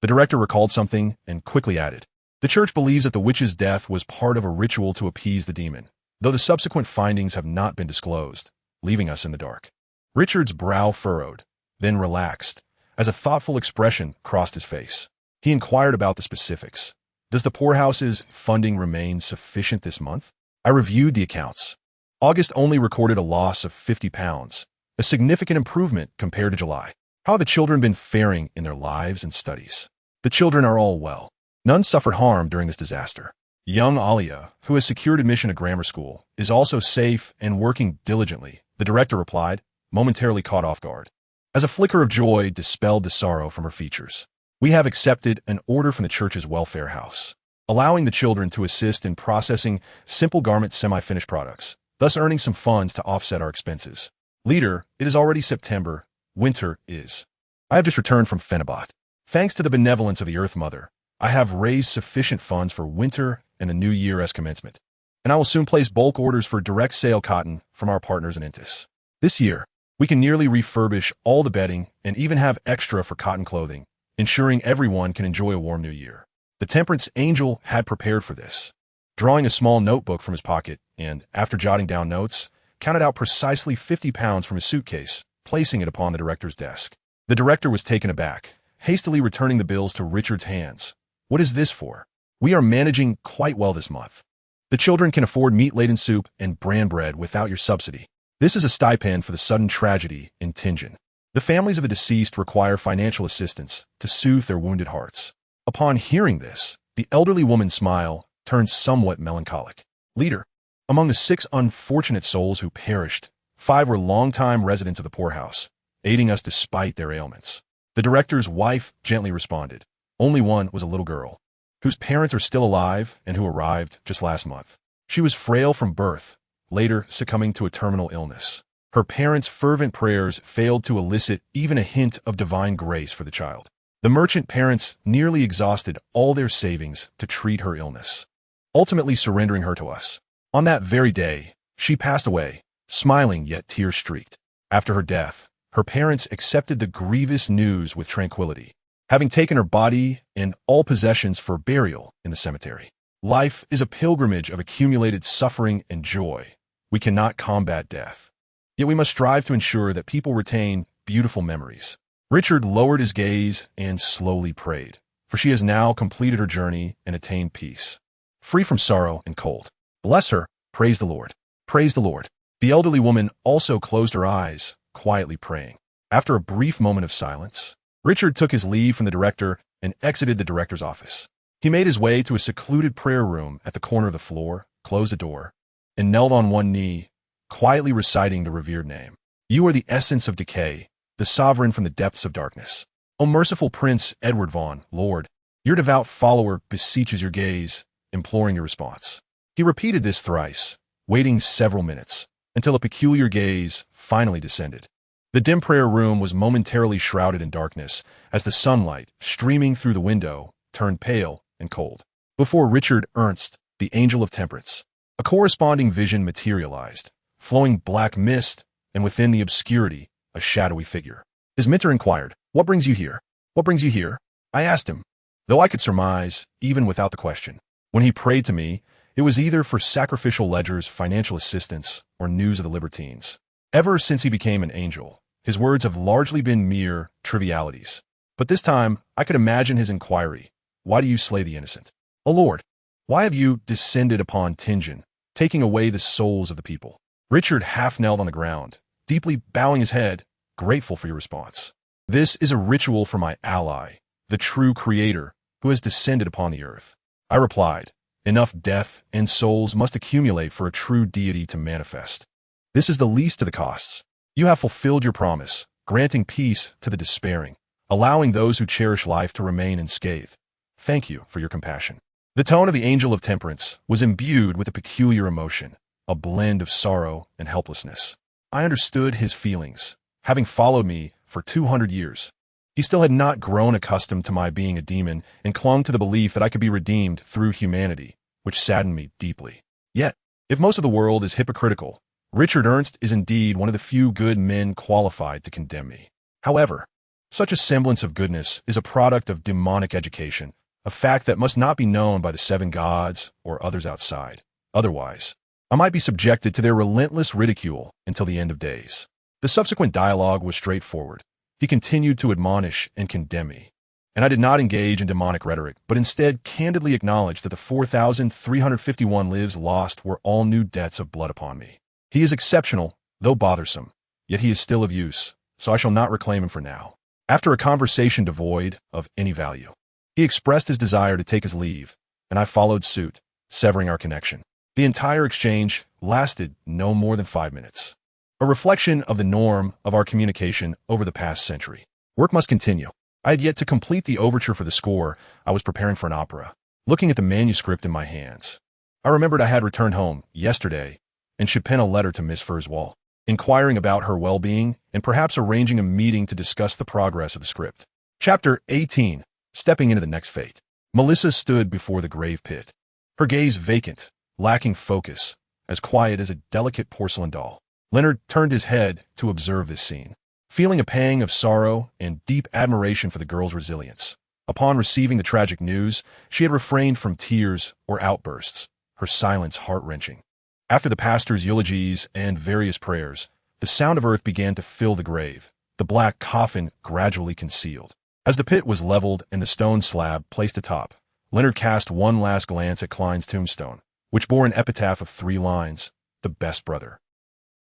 The director recalled something and quickly added, the Church believes that the witch's death was part of a ritual to appease the demon, though the subsequent findings have not been disclosed, leaving us in the dark. Richard's brow furrowed, then relaxed, as a thoughtful expression crossed his face. He inquired about the specifics. Does the poorhouse's funding remain sufficient this month? I reviewed the accounts. August only recorded a loss of £50, a significant improvement compared to July. How have the children been faring in their lives and studies? The children are all well. None suffered harm during this disaster. Young Alia, who has secured admission to grammar school, is also safe and working diligently, the director replied, momentarily caught off guard. As a flicker of joy dispelled the sorrow from her features. We have accepted an order from the Church's welfare house, allowing the children to assist in processing simple garment semi-finished products. thus earning some funds to offset our expenses. Leader, it is already September. Winter is. I have just returned from Phenobot. Thanks to the benevolence of the Earth Mother, I have raised sufficient funds for winter and the new year as commencement, and I will soon place bulk orders for direct sale cotton from our partners in Intis. This year, we can nearly refurbish all the bedding and even have extra for cotton clothing, ensuring everyone can enjoy a warm new year. The Temperance Angel had prepared for this, drawing a small notebook from his pocket and, after jotting down notes, counted out precisely 50 pounds from his suitcase, placing it upon the director's desk. The director was taken aback, hastily returning the bills to Richard's hands. What is this for? We are managing quite well this month. The children can afford meat-laden soup and bran bread without your subsidy. This is a stipend for the sudden tragedy in Tingen. The families of the deceased require financial assistance to soothe their wounded hearts. Upon hearing this, the elderly woman's smile turned somewhat melancholic. Leader, among the 6 unfortunate souls who perished, 5 were longtime residents of the poorhouse, aiding us despite their ailments. The director's wife gently responded. Only one was a little girl, whose parents are still alive and who arrived just last month. She was frail from birth, later succumbing to a terminal illness. Her parents' fervent prayers failed to elicit even a hint of divine grace for the child. The merchant parents nearly exhausted all their savings to treat her illness, ultimately surrendering her to us. On that very day, she passed away, smiling yet tear-streaked. After her death, her parents accepted the grievous news with tranquility, having taken her body and all possessions for burial in the cemetery. Life is a pilgrimage of accumulated suffering and joy. We cannot combat death, yet we must strive to ensure that people retain beautiful memories. Richard lowered his gaze and slowly prayed, for she has now completed her journey and attained peace, free from sorrow and cold. Bless her, praise the Lord, praise the Lord. The elderly woman also closed her eyes, quietly praying. After a brief moment of silence, Richard took his leave from the director and exited the director's office. He made his way to a secluded prayer room at the corner of the floor, closed the door, and knelt on one knee, quietly reciting the revered name. You are the essence of decay, the sovereign from the depths of darkness. O merciful Prince Edward Vaughan, Lord, your devout follower beseeches your gaze, imploring your response. He repeated this thrice, waiting several minutes, until a peculiar gaze finally descended. The dim prayer room was momentarily shrouded in darkness as the sunlight, streaming through the window, turned pale and cold. Before Richard Ernst, the Angel of Temperance, a corresponding vision materialized, flowing black mist, and within the obscurity, a shadowy figure. His mentor inquired, "What brings you here? What brings you here?" I asked him, though I could surmise, even without the question. When he prayed to me, it was either for sacrificial ledgers, financial assistance, or news of the libertines. Ever since he became an angel, his words have largely been mere trivialities. But this time, I could imagine his inquiry. Why do you slay the innocent? O Lord, why have you descended upon Tingen, taking away the souls of the people? Richard half knelt on the ground, deeply bowing his head, grateful for your response. This is a ritual for my ally, the true creator, who has descended upon the earth. I replied, enough death and souls must accumulate for a true deity to manifest. This is the least of the costs. You have fulfilled your promise, granting peace to the despairing, allowing those who cherish life to remain unscathed. Thank you for your compassion. The tone of the Angel of Temperance was imbued with a peculiar emotion, a blend of sorrow and helplessness. I understood his feelings, having followed me for 200 years. He still had not grown accustomed to my being a demon and clung to the belief that I could be redeemed through humanity, which saddened me deeply. Yet, if most of the world is hypocritical, Richard Ernst is indeed one of the few good men qualified to condemn me. However, such a semblance of goodness is a product of demonic education, a fact that must not be known by the 7 gods or others outside. Otherwise, I might be subjected to their relentless ridicule until the end of days. The subsequent dialogue was straightforward. He continued to admonish and condemn me, and I did not engage in demonic rhetoric, but instead candidly acknowledged that the 4,351 lives lost were all new debts of blood upon me. He is exceptional, though bothersome, yet he is still of use, so I shall not reclaim him for now. After a conversation devoid of any value, he expressed his desire to take his leave, and I followed suit, severing our connection. The entire exchange lasted no more than 5 minutes, a reflection of the norm of our communication over the past century. Work must continue. I had yet to complete the overture for the score. I was preparing for an opera, looking at the manuscript in my hands. I remembered I had returned home yesterday, and should pen a letter to Miss Furswall, inquiring about her well-being and perhaps arranging a meeting to discuss the progress of the script. Chapter 18. Stepping into the next fate. Melissa stood before the grave pit, her gaze vacant, lacking focus, as quiet as a delicate porcelain doll. Leonard turned his head to observe this scene, feeling a pang of sorrow and deep admiration for the girl's resilience. Upon receiving the tragic news, she had refrained from tears or outbursts, her silence heart-wrenching. After the pastor's eulogies and various prayers, the sound of earth began to fill the grave, the black coffin gradually concealed. As the pit was leveled and the stone slab placed atop, Leonard cast one last glance at Klein's tombstone, which bore an epitaph of 3 lines: the best brother,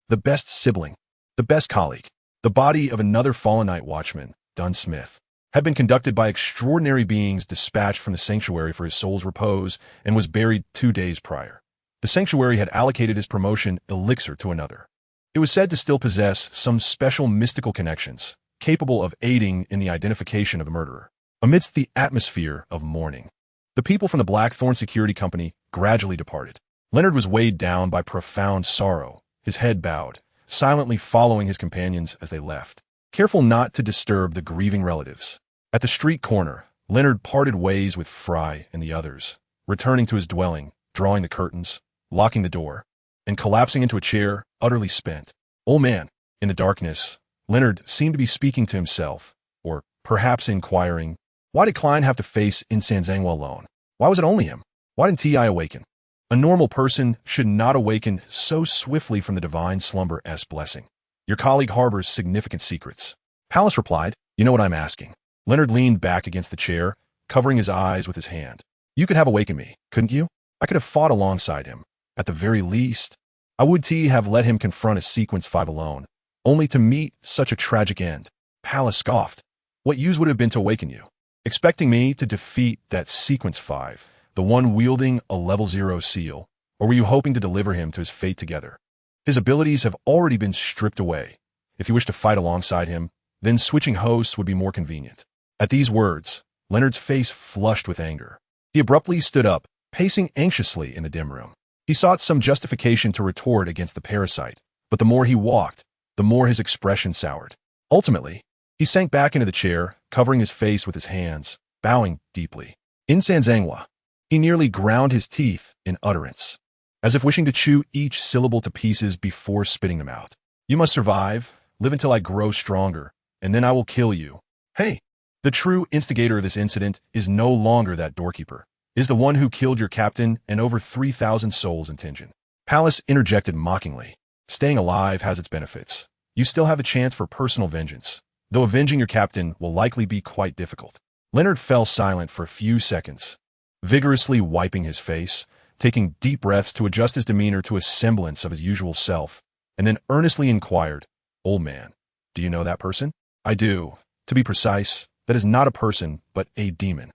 the best sibling, the best colleague. The body of another fallen night watchman, Dunn Smith, had been conducted by extraordinary beings dispatched from the sanctuary for his soul's repose and was buried 2 days prior. The sanctuary had allocated his promotion elixir to another. It was said to still possess some special mystical connections, capable of aiding in the identification of the murderer. Amidst the atmosphere of mourning, the people from the Blackthorn Security Company gradually departed. Leonard was weighed down by profound sorrow, his head bowed, silently following his companions as they left, careful not to disturb the grieving relatives. At the street corner, Leonard parted ways with Fry and the others, returning to his dwelling, drawing the curtains, locking the door, and collapsing into a chair, utterly spent. Old man. In the darkness, Leonard seemed to be speaking to himself, or perhaps inquiring, why did Klein have to face Insanzangwa alone? Why was it only him? Why didn't T.I. awaken? A normal person should not awaken so swiftly from the divine slumber-esque blessing. Your colleague harbors significant secrets. Pallas replied, you know what I'm asking. Leonard leaned back against the chair, covering his eyes with his hand. You could have awakened me, couldn't you? I could have fought alongside him. At the very least, I would have let him confront a Sequence 5 alone, only to meet such a tragic end. Pallas scoffed. What use would have been to awaken you? Expecting me to defeat that Sequence 5, the one wielding a level 0 seal, or were you hoping to deliver him to his fate together? His abilities have already been stripped away. If you wish to fight alongside him, then switching hosts would be more convenient. At these words, Leonard's face flushed with anger. He abruptly stood up, pacing anxiously in the dim room. He sought some justification to retort against the parasite, but the more he walked, the more his expression soured. Ultimately, he sank back into the chair, covering his face with his hands, bowing deeply. Insanzangwa. He nearly ground his teeth in utterance, as if wishing to chew each syllable to pieces before spitting them out. You must survive, live until I grow stronger, and then I will kill you. Hey, the true instigator of this incident is no longer that doorkeeper, is the one who killed your captain and over 3,000 souls in Tingen. Pallas interjected mockingly. Staying alive has its benefits. You still have a chance for personal vengeance, though avenging your captain will likely be quite difficult. Leonard fell silent for a few seconds, vigorously wiping his face, taking deep breaths to adjust his demeanor to a semblance of his usual self, and then earnestly inquired, Old man, do you know that person? I do. To be precise, that is not a person, but a demon.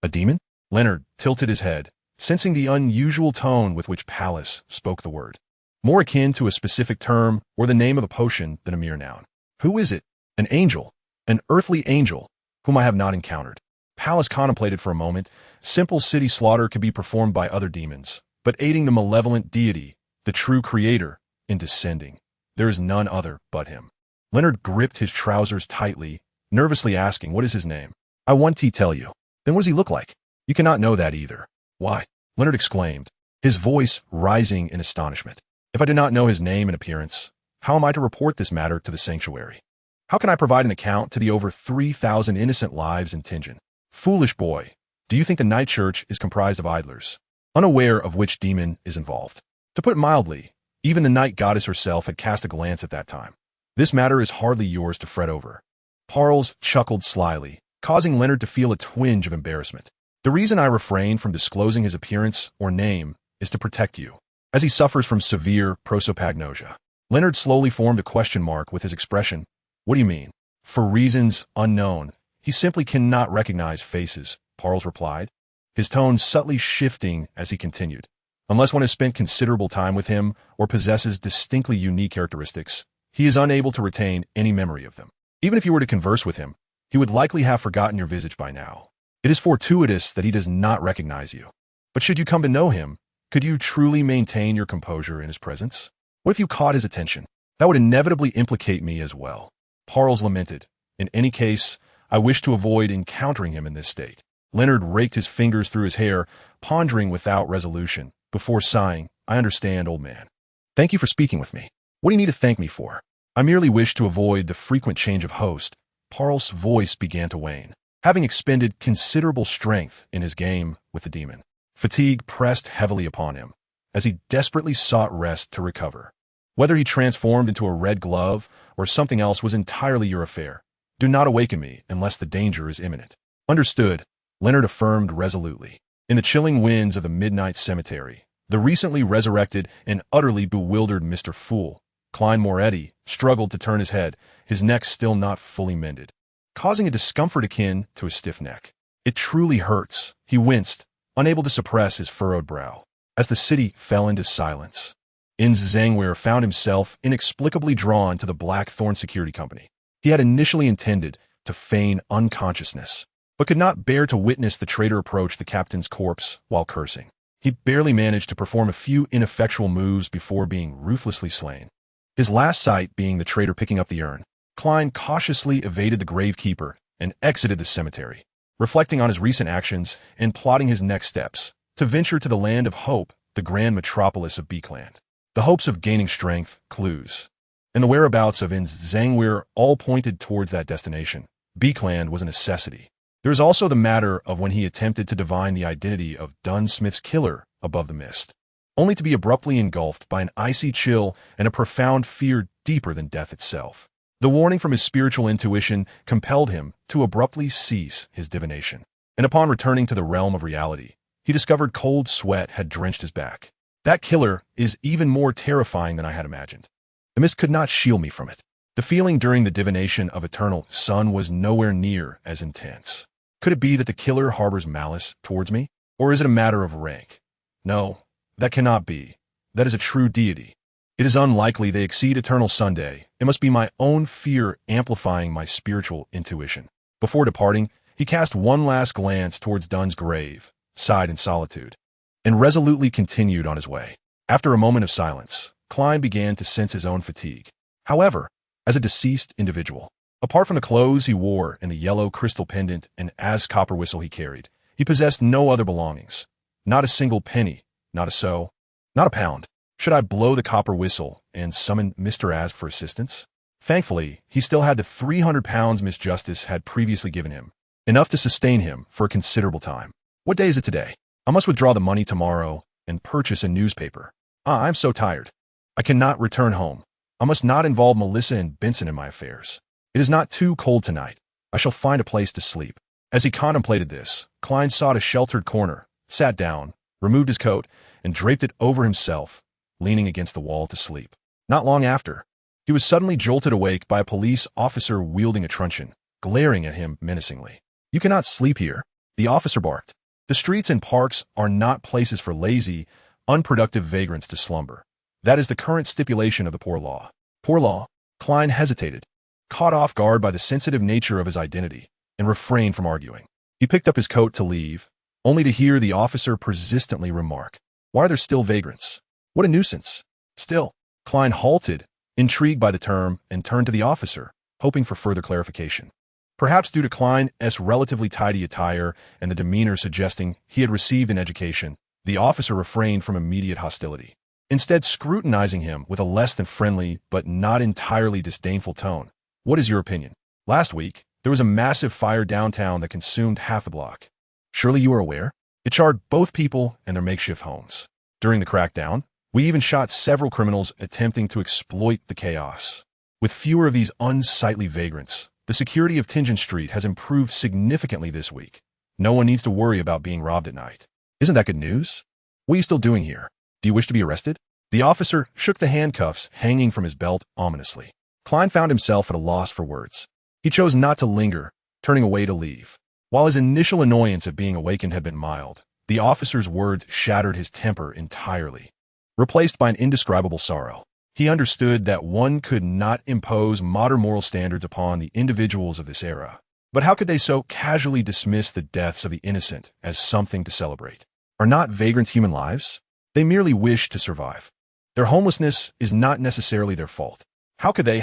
A demon? Leonard tilted his head, sensing the unusual tone with which Pallas spoke the word, more akin to a specific term or the name of a potion than a mere noun. Who is it? An angel, an earthly angel, whom I have not encountered. Pallas contemplated for a moment. Simple city slaughter could be performed by other demons, but aiding the malevolent deity, the true creator, in descending, there is none other but him. Leonard gripped his trousers tightly, nervously asking, what is his name? I want to tell you. Then what does he look like? You cannot know that either. Why? Leonard exclaimed, his voice rising in astonishment. If I do not know his name and appearance, how am I to report this matter to the sanctuary? How can I provide an account to the over 3,000 innocent lives in Tingen? Foolish boy, do you think the night church is comprised of idlers, unaware of which demon is involved? To put it mildly, even the night goddess herself had cast a glance at that time. This matter is hardly yours to fret over. Parles chuckled slyly, causing Leonard to feel a twinge of embarrassment. The reason I refrain from disclosing his appearance or name is to protect you, as he suffers from severe prosopagnosia. Leonard slowly formed a question mark with his expression. What do you mean? For reasons unknown, he simply cannot recognize faces, Parles replied, his tone subtly shifting as he continued. Unless one has spent considerable time with him or possesses distinctly unique characteristics, he is unable to retain any memory of them. Even if you were to converse with him, he would likely have forgotten your visage by now. It is fortuitous that he does not recognize you. But should you come to know him, Could you truly maintain your composure in his presence? What if you caught his attention? That would inevitably implicate me as well. Parles lamented. In any case, I wish to avoid encountering him in this state. Leonard raked his fingers through his hair, pondering without resolution. Before sighing, I understand, old man. Thank you for speaking with me. What do you need to thank me for? I merely wish to avoid the frequent change of host. Parles' voice began to wane, having expended considerable strength in his game with the demon. Fatigue pressed heavily upon him, as he desperately sought rest to recover. Whether he transformed into a red glove or something else was entirely your affair. Do not awaken me unless the danger is imminent. Understood, Leonard affirmed resolutely. In the chilling winds of the midnight cemetery, the recently resurrected and utterly bewildered Mr. Fool, Klein Moretti, struggled to turn his head, his neck still not fully mended, causing a discomfort akin to a stiff neck. It truly hurts, he winced, unable to suppress his furrowed brow, as the city fell into silence. Inz Zangwehr found himself inexplicably drawn to the Blackthorn Security Company. He had initially intended to feign unconsciousness, but could not bear to witness the traitor approach the captain's corpse while cursing. He barely managed to perform a few ineffectual moves before being ruthlessly slain. His last sight being the traitor picking up the urn, Klein cautiously evaded the gravekeeper and exited the cemetery, reflecting on his recent actions and plotting his next steps to venture to the land of hope, the grand metropolis of Becland. The hopes of gaining strength, clues, and the whereabouts of Inz Zangwehr all pointed towards that destination. Becland was a necessity. There is also the matter of when he attempted to divine the identity of Dunn Smith's killer above the mist, only to be abruptly engulfed by an icy chill and a profound fear deeper than death itself. The warning from his spiritual intuition compelled him to abruptly cease his divination, and upon returning to the realm of reality, he discovered cold sweat had drenched his back. That killer is even more terrifying than I had imagined. The mist could not shield me from it. The feeling during the divination of eternal sun was nowhere near as intense. Could it be that the killer harbors malice towards me? Or is it a matter of rank? No, that cannot be. That is a true deity. It is unlikely they exceed eternal Sunday. It must be my own fear amplifying my spiritual intuition. Before departing, he cast one last glance towards Dunn's grave, sighed in solitude, and resolutely continued on his way. After a moment of silence, Klein began to sense his own fatigue. However, as a deceased individual, apart from the clothes he wore and the yellow crystal pendant and copper whistle he carried, he possessed no other belongings. Not a single penny, not a sou, not a pound. Should I blow the copper whistle and summon Mr. Ask for assistance? Thankfully, he still had the 300 pounds Miss Justice had previously given him, enough to sustain him for a considerable time. What day is it today? I must withdraw the money tomorrow and purchase a newspaper. I'm so tired. I cannot return home. I must not involve Melissa and Benson in my affairs. It is not too cold tonight. I shall find a place to sleep. As he contemplated this, Klein sought a sheltered corner, sat down, removed his coat, and draped it over himself, leaning against the wall to sleep. Not long after, he was suddenly jolted awake by a police officer wielding a truncheon, glaring at him menacingly. You cannot sleep here, the officer barked. The streets and parks are not places for lazy, unproductive vagrants to slumber. That is the current stipulation of the poor law. Poor law? Klein hesitated, caught off guard by the sensitive nature of his identity, and refrained from arguing. He picked up his coat to leave, only to hear the officer persistently remark, "Why are there still vagrants? What a nuisance." Still, Klein halted, intrigued by the term, and turned to the officer, hoping for further clarification. Perhaps due to Klein's relatively tidy attire and the demeanor suggesting he had received an education, the officer refrained from immediate hostility, instead scrutinizing him with a less than friendly but not entirely disdainful tone. What is your opinion? Last week, there was a massive fire downtown that consumed half the block. Surely you are aware? It charred both people and their makeshift homes. During the crackdown, we even shot several criminals attempting to exploit the chaos. With fewer of these unsightly vagrants, the security of Tingen Street has improved significantly this week. No one needs to worry about being robbed at night. Isn't that good news? What are you still doing here? Do you wish to be arrested? The officer shook the handcuffs hanging from his belt ominously. Klein found himself at a loss for words. He chose not to linger, turning away to leave. While his initial annoyance at being awakened had been mild, the officer's words shattered his temper entirely, replaced by an indescribable sorrow. He understood that one could not impose modern moral standards upon the individuals of this era. But how could they so casually dismiss the deaths of the innocent as something to celebrate? Are not vagrants human lives? They merely wish to survive. Their homelessness is not necessarily their fault. How could they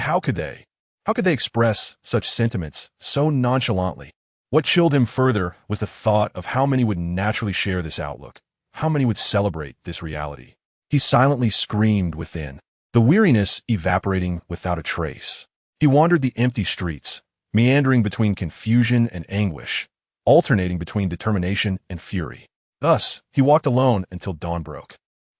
express such sentiments so nonchalantly? What chilled him further was the thought of how many would naturally share this outlook, how many would celebrate this reality. He silently screamed within, the weariness evaporating without a trace. He wandered the empty streets, meandering between confusion and anguish, alternating between determination and fury. Thus, he walked alone until dawn broke.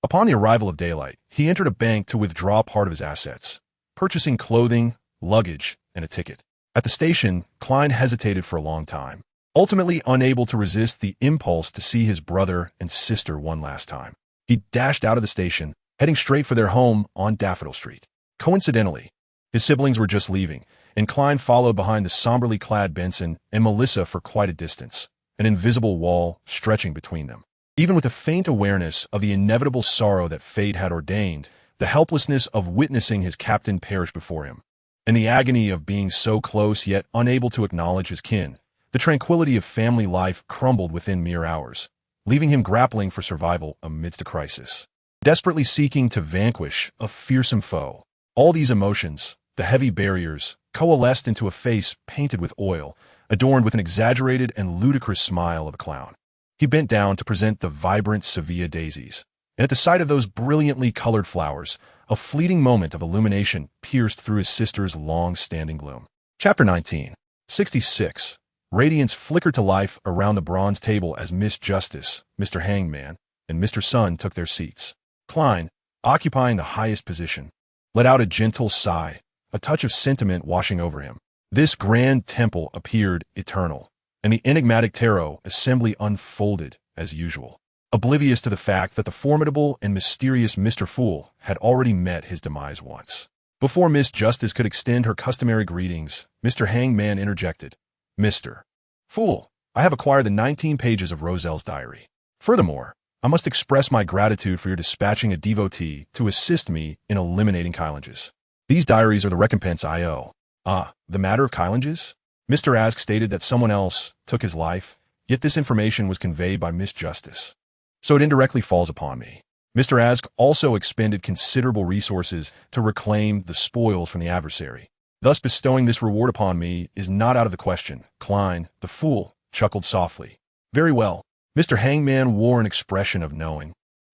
Upon the arrival of daylight, he entered a bank to withdraw part of his assets, purchasing clothing, luggage, and a ticket. At the station, Klein hesitated for a long time, ultimately unable to resist the impulse to see his brother and sister one last time. He dashed out of the station, heading straight for their home on Daffodil Street. Coincidentally, his siblings were just leaving, and Klein followed behind the somberly clad Benson and Melissa for quite a distance, an invisible wall stretching between them. Even with a faint awareness of the inevitable sorrow that fate had ordained, the helplessness of witnessing his captain perish before him, and the agony of being so close yet unable to acknowledge his kin, the tranquility of family life crumbled within mere hours, leaving him grappling for survival amidst a crisis, desperately seeking to vanquish a fearsome foe. All these emotions, the heavy barriers, coalesced into a face painted with oil, adorned with an exaggerated and ludicrous smile of a clown. He bent down to present the vibrant Sevilla daisies, and at the sight of those brilliantly colored flowers, a fleeting moment of illumination pierced through his sister's long-standing gloom. Chapter 19. 66. Radiance flickered to life around the bronze table as Miss Justice, Mr. Hangman, and Mr. Sun took their seats. Klein, occupying the highest position, let out a gentle sigh, a touch of sentiment washing over him. This grand temple appeared eternal, and the enigmatic tarot assembly unfolded as usual, oblivious to the fact that the formidable and mysterious Mr. Fool had already met his demise once. Before Miss Justice could extend her customary greetings, Mr. Hangman interjected, Mr. Fool, I have acquired the 19 pages of Roselle's diary. Furthermore, I must express my gratitude for your dispatching a devotee to assist me in eliminating Kylanges. These diaries are the recompense I owe. Ah, the matter of Kylanges? Mr. Ask stated that someone else took his life, yet this information was conveyed by Miss Justice, so it indirectly falls upon me. Mr. Ask also expended considerable resources to reclaim the spoils from the adversary. Thus bestowing this reward upon me is not out of the question. Klein, the fool, chuckled softly. Very well. Mr. Hangman wore an expression of knowing,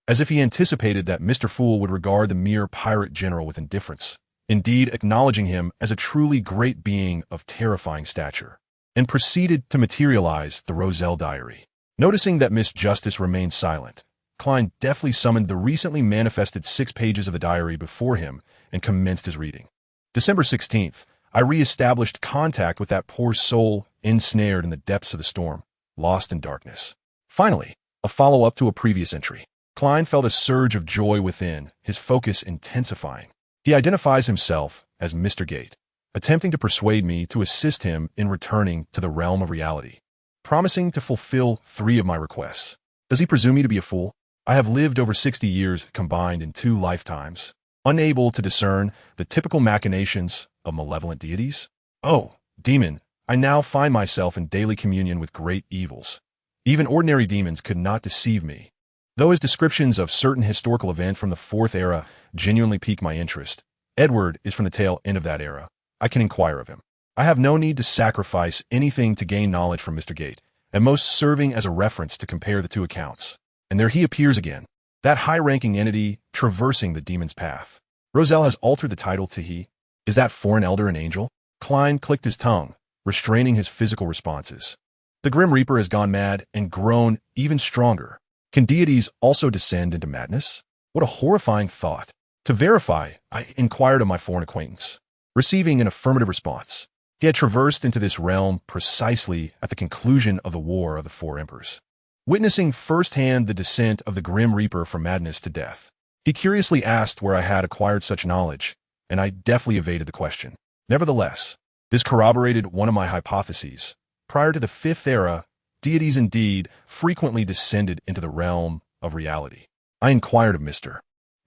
as if he anticipated that Mr. Fool would regard the mere pirate general with indifference, indeed acknowledging him as a truly great being of terrifying stature, and proceeded to materialize the Roselle diary. Noticing that Miss Justice remained silent, Klein deftly summoned the recently manifested 6 pages of the diary before him and commenced his reading. December 16th, I re-established contact with that poor soul ensnared in the depths of the storm, lost in darkness. Finally, a follow-up to a previous entry. Klein felt a surge of joy within, his focus intensifying. He identifies himself as Mr. Gate, attempting to persuade me to assist him in returning to the realm of reality, promising to fulfill 3 of my requests. Does he presume me to be a fool? I have lived over 60 years combined in 2 lifetimes, unable to discern the typical machinations of malevolent deities? Oh, demon, I now find myself in daily communion with great evils. Even ordinary demons could not deceive me. Though his descriptions of certain historical events from the 4th era genuinely pique my interest, Edward is from the tail end of that era. I can inquire of him. I have no need to sacrifice anything to gain knowledge from Mr. Gate, and most serving as a reference to compare the 2 accounts. And there he appears again, that high-ranking entity traversing the demon's path. Roselle has altered the title to he. Is that foreign elder an angel? Klein clicked his tongue, restraining his physical responses. The Grim Reaper has gone mad and grown even stronger. Can deities also descend into madness? What a horrifying thought. To verify, I inquired of my foreign acquaintance, receiving an affirmative response. He had traversed into this realm precisely at the conclusion of the War of the 4 Emperors, witnessing firsthand the descent of the Grim Reaper from madness to death. He curiously asked where I had acquired such knowledge, and I deftly evaded the question. Nevertheless, this corroborated one of my hypotheses. Prior to the 5th era, deities indeed frequently descended into the realm of reality. I inquired of Mr.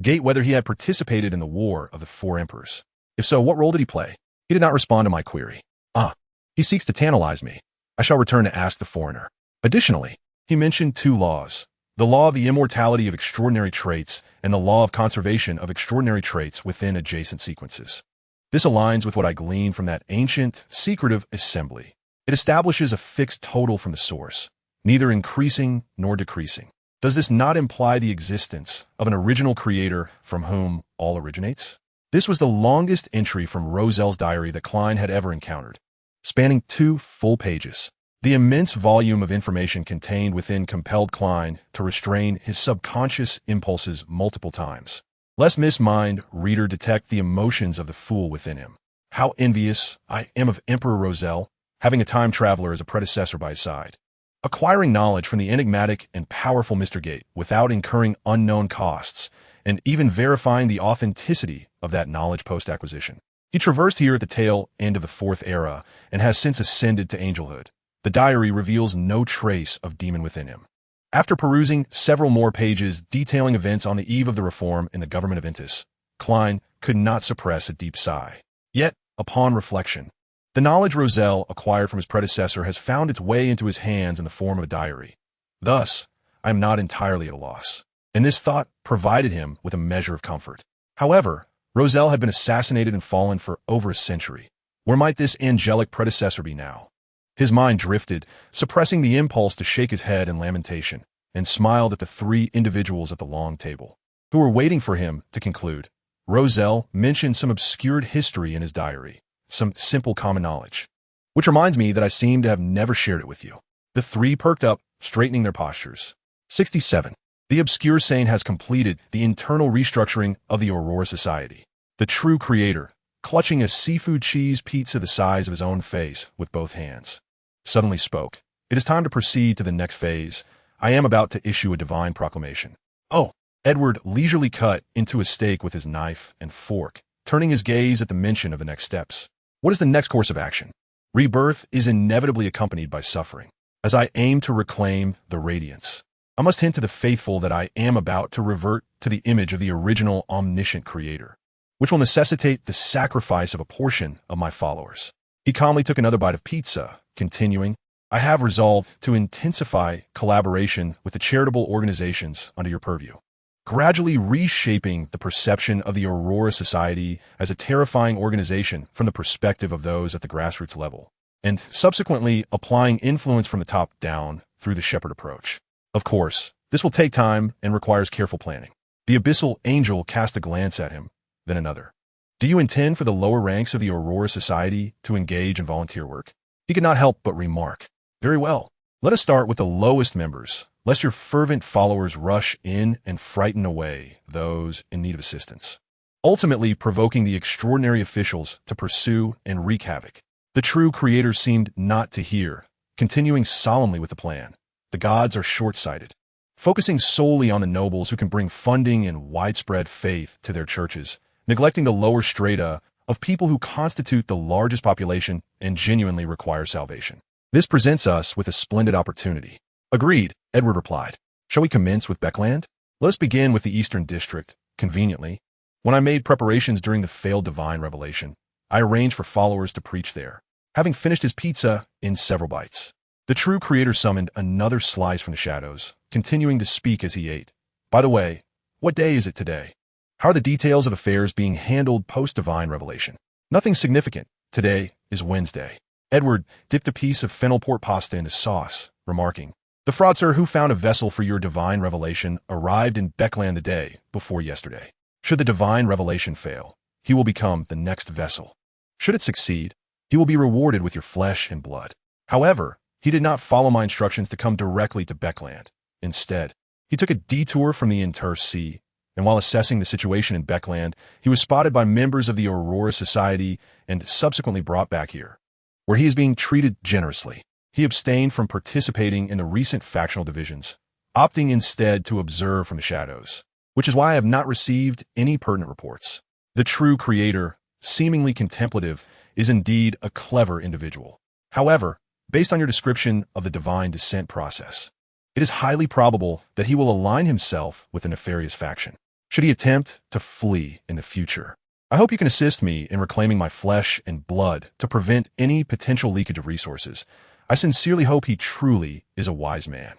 Gate whether he had participated in the War of the 4 Emperors. If so, what role did he play? He did not respond to my query. He seeks to tantalize me. I shall return to ask the foreigner. Additionally, he mentioned 2 laws, the the law of the immortality of extraordinary traits and the law of conservation of extraordinary traits within adjacent sequences. This aligns with what I gleaned from that ancient, secretive assembly. It establishes a fixed total from the source, neither increasing nor decreasing. Does this not imply the existence of an original creator from whom all originates? This was the longest entry from Roselle's diary that Klein had ever encountered, spanning 2 full pages. The immense volume of information contained within compelled Klein to restrain his subconscious impulses multiple times. Lest mismind reader detect the emotions of the fool within him. How envious I am of Emperor Roselle, having a time traveler as a predecessor by his side. Acquiring knowledge from the enigmatic and powerful Mr. Gate without incurring unknown costs, and even verifying the authenticity of that knowledge post-acquisition. He traversed here at the tail end of the 4th era and has since ascended to angelhood. The diary reveals no trace of demon within him. After perusing several more pages detailing events on the eve of the reform in the government of Intis, Klein could not suppress a deep sigh. Yet, upon reflection, the knowledge Roselle acquired from his predecessor has found its way into his hands in the form of a diary. Thus, I am not entirely at a loss. And this thought provided him with a measure of comfort. However, Roselle had been assassinated and fallen for over a century. Where might this angelic predecessor be now? His mind drifted, suppressing the impulse to shake his head in lamentation, and smiled at the 3 individuals at the long table, who were waiting for him to conclude. Roselle mentioned some obscured history in his diary, some simple common knowledge, which reminds me that I seem to have never shared it with you. The 3 perked up, straightening their postures. 67. The obscure saint has completed the internal restructuring of the Aurora Society. The true creator, clutching a seafood cheese pizza the size of his own face with both hands, suddenly spoke. It is time to proceed to the next phase. I am about to issue a divine proclamation. Oh, Edward leisurely cut into a steak with his knife and fork, turning his gaze at the mention of the next steps. What is the next course of action? Rebirth is inevitably accompanied by suffering. As I aim to reclaim the radiance, I must hint to the faithful that I am about to revert to the image of the original omniscient creator, which will necessitate the sacrifice of a portion of my followers. He calmly took another bite of pizza, continuing, I have resolved to intensify collaboration with the charitable organizations under your purview, gradually reshaping the perception of the Aurora Society as a terrifying organization from the perspective of those at the grassroots level, and subsequently applying influence from the top down through the shepherd approach. Of course, this will take time and requires careful planning. The abyssal angel cast a glance at him, then another. Do you intend for the lower ranks of the Aurora Society to engage in volunteer work? He could not help but remark, Very well. Let us start with the lowest members, lest your fervent followers rush in and frighten away those in need of assistance, ultimately provoking the extraordinary officials to pursue and wreak havoc. The true creator seemed not to hear, continuing solemnly with the plan. The gods are short-sighted, focusing solely on the nobles who can bring funding and widespread faith to their churches, neglecting the lower strata of people who constitute the largest population and genuinely require salvation. This presents us with a splendid opportunity. Agreed, Edward replied. Shall we commence with Becland? Let us begin with the Eastern District, conveniently. When I made preparations during the failed divine revelation, I arranged for followers to preach there, having finished his pizza in several bites. The true creator summoned another slice from the shadows, continuing to speak as he ate. By the way, what day is it today? How are the details of affairs being handled post-divine revelation? Nothing significant. Today is Wednesday. Edward dipped a piece of fennel port pasta into sauce, remarking, The fraudster who found a vessel for your divine revelation arrived in Becland the day before yesterday. Should the divine revelation fail, he will become the next vessel. Should it succeed, he will be rewarded with your flesh and blood. However, he did not follow my instructions to come directly to Becland. Instead, he took a detour from the Inter Sea, and while assessing the situation in Becland, he was spotted by members of the Aurora Society and subsequently brought back here, where he is being treated generously. He abstained from participating in the recent factional divisions, opting instead to observe from the shadows, which is why I have not received any pertinent reports. The true creator, seemingly contemplative, is indeed a clever individual. However, based on your description of the divine descent process, it is highly probable that he will align himself with a nefarious faction, should he attempt to flee in the future. I hope you can assist me in reclaiming my flesh and blood to prevent any potential leakage of resources. I sincerely hope he truly is a wise man.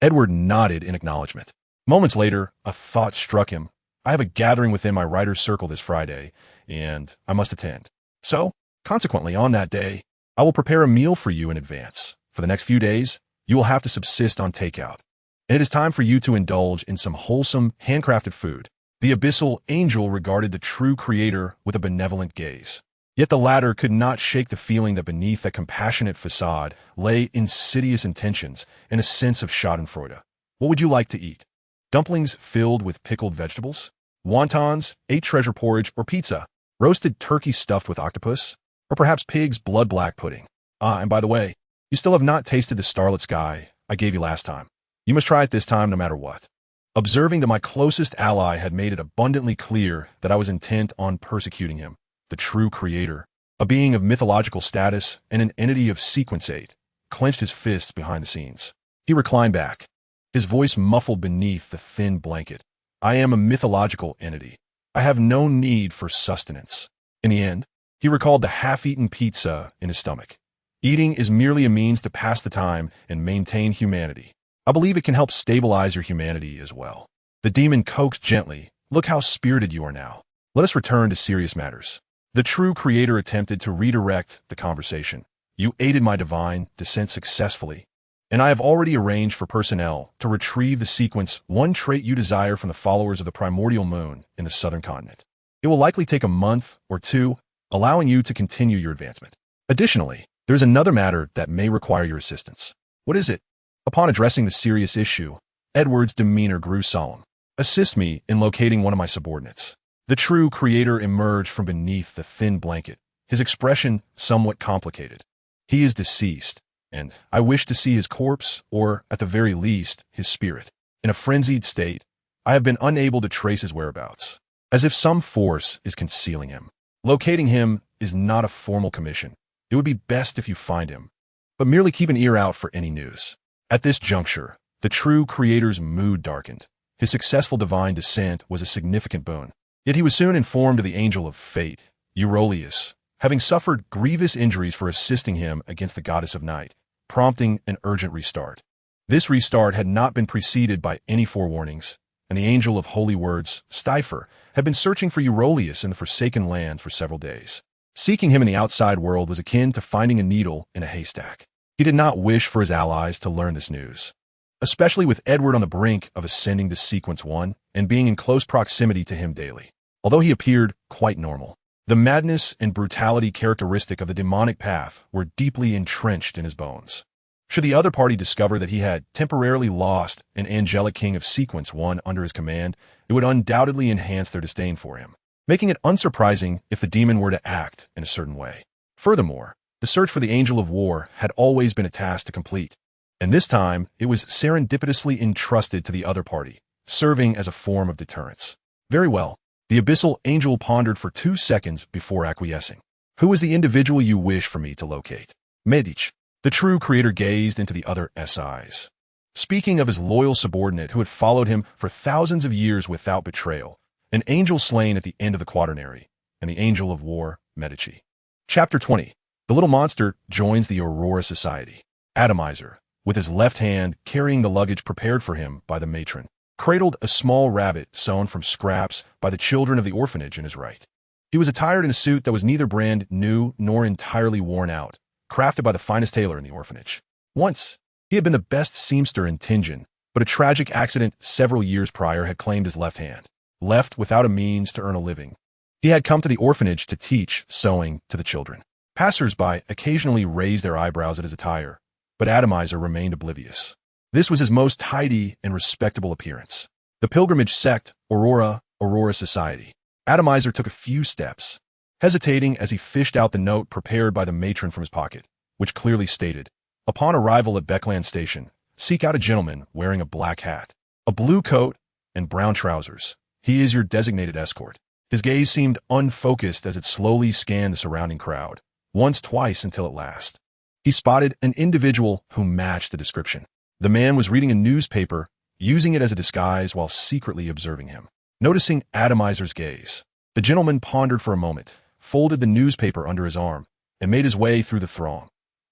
Edward nodded in acknowledgement. Moments later, a thought struck him. I have a gathering within my writer's circle this Friday, and I must attend. So, consequently, on that day, I will prepare a meal for you in advance. For the next few days, you will have to subsist on takeout. And it is time for you to indulge in some wholesome, handcrafted food. The abyssal angel regarded the true creator with a benevolent gaze. Yet the latter could not shake the feeling that beneath that compassionate facade lay insidious intentions and a sense of schadenfreude. What would you like to eat? Dumplings filled with pickled vegetables? Wontons, 8 treasure porridge, or pizza? Roasted turkey stuffed with octopus? Or perhaps pig's blood black pudding? Ah, and by the way, you still have not tasted the starlit sky I gave you last time. You must try it this time no matter what. Observing that my closest ally had made it abundantly clear that I was intent on persecuting him, the true creator, a being of mythological status and an entity of sequence 8, clenched his fists behind the scenes. He reclined back, his voice muffled beneath the thin blanket. I am a mythological entity. I have no need for sustenance. In the end, he recalled the half-eaten pizza in his stomach. Eating is merely a means to pass the time and maintain humanity. I believe it can help stabilize your humanity as well. The demon coaxed gently. Look how spirited you are now. Let us return to serious matters. The true creator attempted to redirect the conversation. You aided my divine descent successfully, and I have already arranged for personnel to retrieve the sequence 1 trait you desire from the followers of the primordial moon in the southern continent. It will likely take a month or 2, allowing you to continue your advancement. Additionally, there is another matter that may require your assistance. What is it? Upon addressing the serious issue, Edward's demeanor grew solemn. Assist me in locating one of my subordinates. The true creator emerged from beneath the thin blanket, his expression somewhat complicated. He is deceased, and I wish to see his corpse, or, at the very least, his spirit. In a frenzied state, I have been unable to trace his whereabouts, as if some force is concealing him. Locating him is not a formal commission. It would be best if you find him, but merely keep an ear out for any news. At this juncture, the true creator's mood darkened. His successful divine descent was a significant boon. Yet he was soon informed of the angel of fate, Aurora, having suffered grievous injuries for assisting him against the goddess of night, prompting an urgent restart. This restart had not been preceded by any forewarnings, and the angel of holy words, Stifer, had been searching for Aurora in the Forsaken Lands for several days. Seeking him in the outside world was akin to finding a needle in a haystack. He did not wish for his allies to learn this news, especially with Edward on the brink of ascending to Sequence 1 and being in close proximity to him daily. Although he appeared quite normal, the madness and brutality characteristic of the demonic path were deeply entrenched in his bones. Should the other party discover that he had temporarily lost an angelic king of Sequence 1 under his command, it would undoubtedly enhance their disdain for him, making it unsurprising if the demon were to act in a certain way. Furthermore, the search for the Angel of War had always been a task to complete, and this time it was serendipitously entrusted to the other party, serving as a form of deterrence. Very well. The abyssal angel pondered for 2 seconds before acquiescing. Who is the individual you wish for me to locate? Medici. The true creator gazed into the other eyes. Speaking of his loyal subordinate who had followed him for thousands of years without betrayal, an angel slain at the end of the quaternary, and the angel of war, Medici. Chapter 20. The little monster joins the Aurora Society. Adomizer, with his left hand carrying the luggage prepared for him by the matron, cradled a small rabbit sewn from scraps by the children of the orphanage in his right. He was attired in a suit that was neither brand new nor entirely worn out, crafted by the finest tailor in the orphanage. Once, he had been the best seamster in Tingen, but a tragic accident several years prior had claimed his left hand. Left without a means to earn a living, he had come to the orphanage to teach sewing to the children. Passers-by occasionally raised their eyebrows at his attire, but Adomizer remained oblivious. This was his most tidy and respectable appearance. The pilgrimage sect, Aurora Society. Adomizer took a few steps, hesitating as he fished out the note prepared by the matron from his pocket, which clearly stated, upon arrival at Becland station, seek out a gentleman wearing a black hat, a blue coat, and brown trousers. He is your designated escort. His gaze seemed unfocused as it slowly scanned the surrounding crowd, once, twice, until at last he spotted an individual who matched the description. The man was reading a newspaper, using it as a disguise while secretly observing him. Noticing Adomizer's gaze, the gentleman pondered for a moment, folded the newspaper under his arm, and made his way through the throng.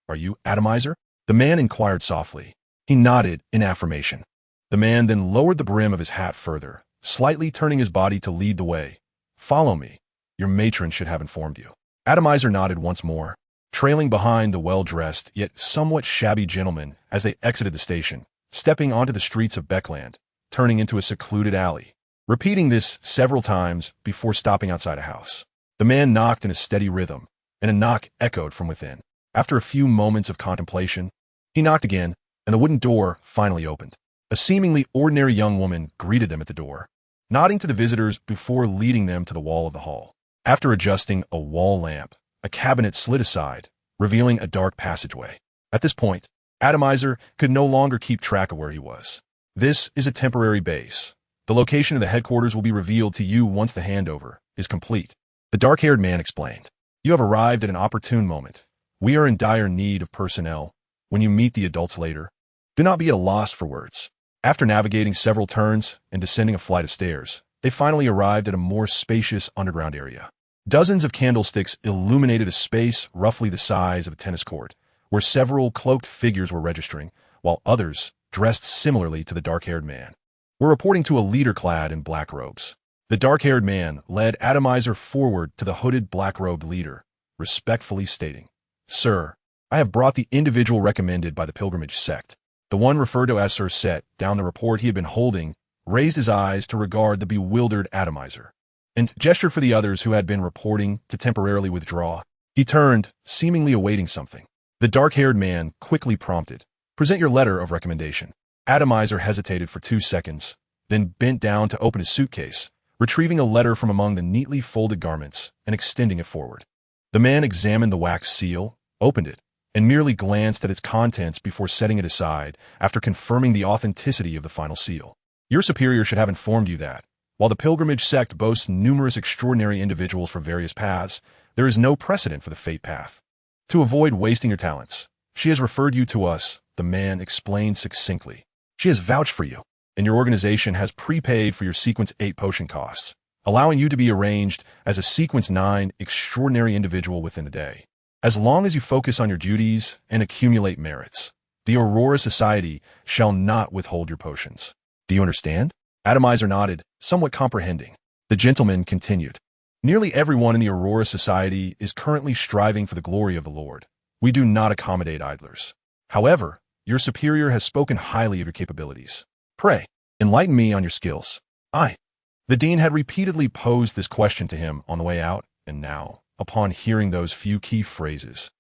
Are you Adomizer? The man inquired softly. He nodded in affirmation. The man then lowered the brim of his hat further, slightly turning his body to lead the way. "Follow me. Your matron should have informed you." Adomizer nodded once more, trailing behind the well-dressed yet somewhat shabby gentleman as they exited the station, stepping onto the streets of Becland, turning into a secluded alley, repeating this several times before stopping outside a house. The man knocked in a steady rhythm, and a knock echoed from within. After a few moments of contemplation, he knocked again, and the wooden door finally opened. A seemingly ordinary young woman greeted them at the door, nodding to the visitors before leading them to the wall of the hall. After adjusting a wall lamp, a cabinet slid aside, revealing a dark passageway. At this point, Adomizer could no longer keep track of where he was. "This is a temporary base. The location of the headquarters will be revealed to you once the handover is complete," the dark-haired man explained. "You have arrived at an opportune moment. We are in dire need of personnel. When you meet the adults later, do not be at a loss for words." After navigating several turns and descending a flight of stairs, they finally arrived at a more spacious underground area. Dozens of candlesticks illuminated a space roughly the size of a tennis court, where several cloaked figures were registering, while others, dressed similarly to the dark-haired man, were reporting to a leader clad in black robes. The dark-haired man led Adomizer forward to the hooded black-robed leader, respectfully stating, "Sir, I have brought the individual recommended by the pilgrimage sect." The one referred to as Sir set down the report he had been holding, raised his eyes to regard the bewildered Adomizer, and gestured for the others who had been reporting to temporarily withdraw. He turned, seemingly awaiting something. The dark-haired man quickly prompted, "Present your letter of recommendation." Adomizer hesitated for 2 seconds, then bent down to open his suitcase, retrieving a letter from among the neatly folded garments and extending it forward. The man examined the wax seal, opened it, and merely glanced at its contents before setting it aside after confirming the authenticity of the final seal. "Your superior should have informed you that, while the pilgrimage sect boasts numerous extraordinary individuals for various paths, there is no precedent for the fate path. To avoid wasting your talents, she has referred you to us," the man explained succinctly. "She has vouched for you, and your organization has prepaid for your Sequence 8 potion costs, allowing you to be arranged as a Sequence 9 extraordinary individual within a day. As long as you focus on your duties and accumulate merits, the Aurora Society shall not withhold your potions. Do you understand?" Adomizer nodded, somewhat comprehending. The gentleman continued, "Nearly everyone in the Aurora Society is currently striving for the glory of the Lord. We do not accommodate idlers. However, your superior has spoken highly of your capabilities. Pray, enlighten me on your skills." The dean had repeatedly posed this question to him on the way out, and now, upon hearing those few key phrases,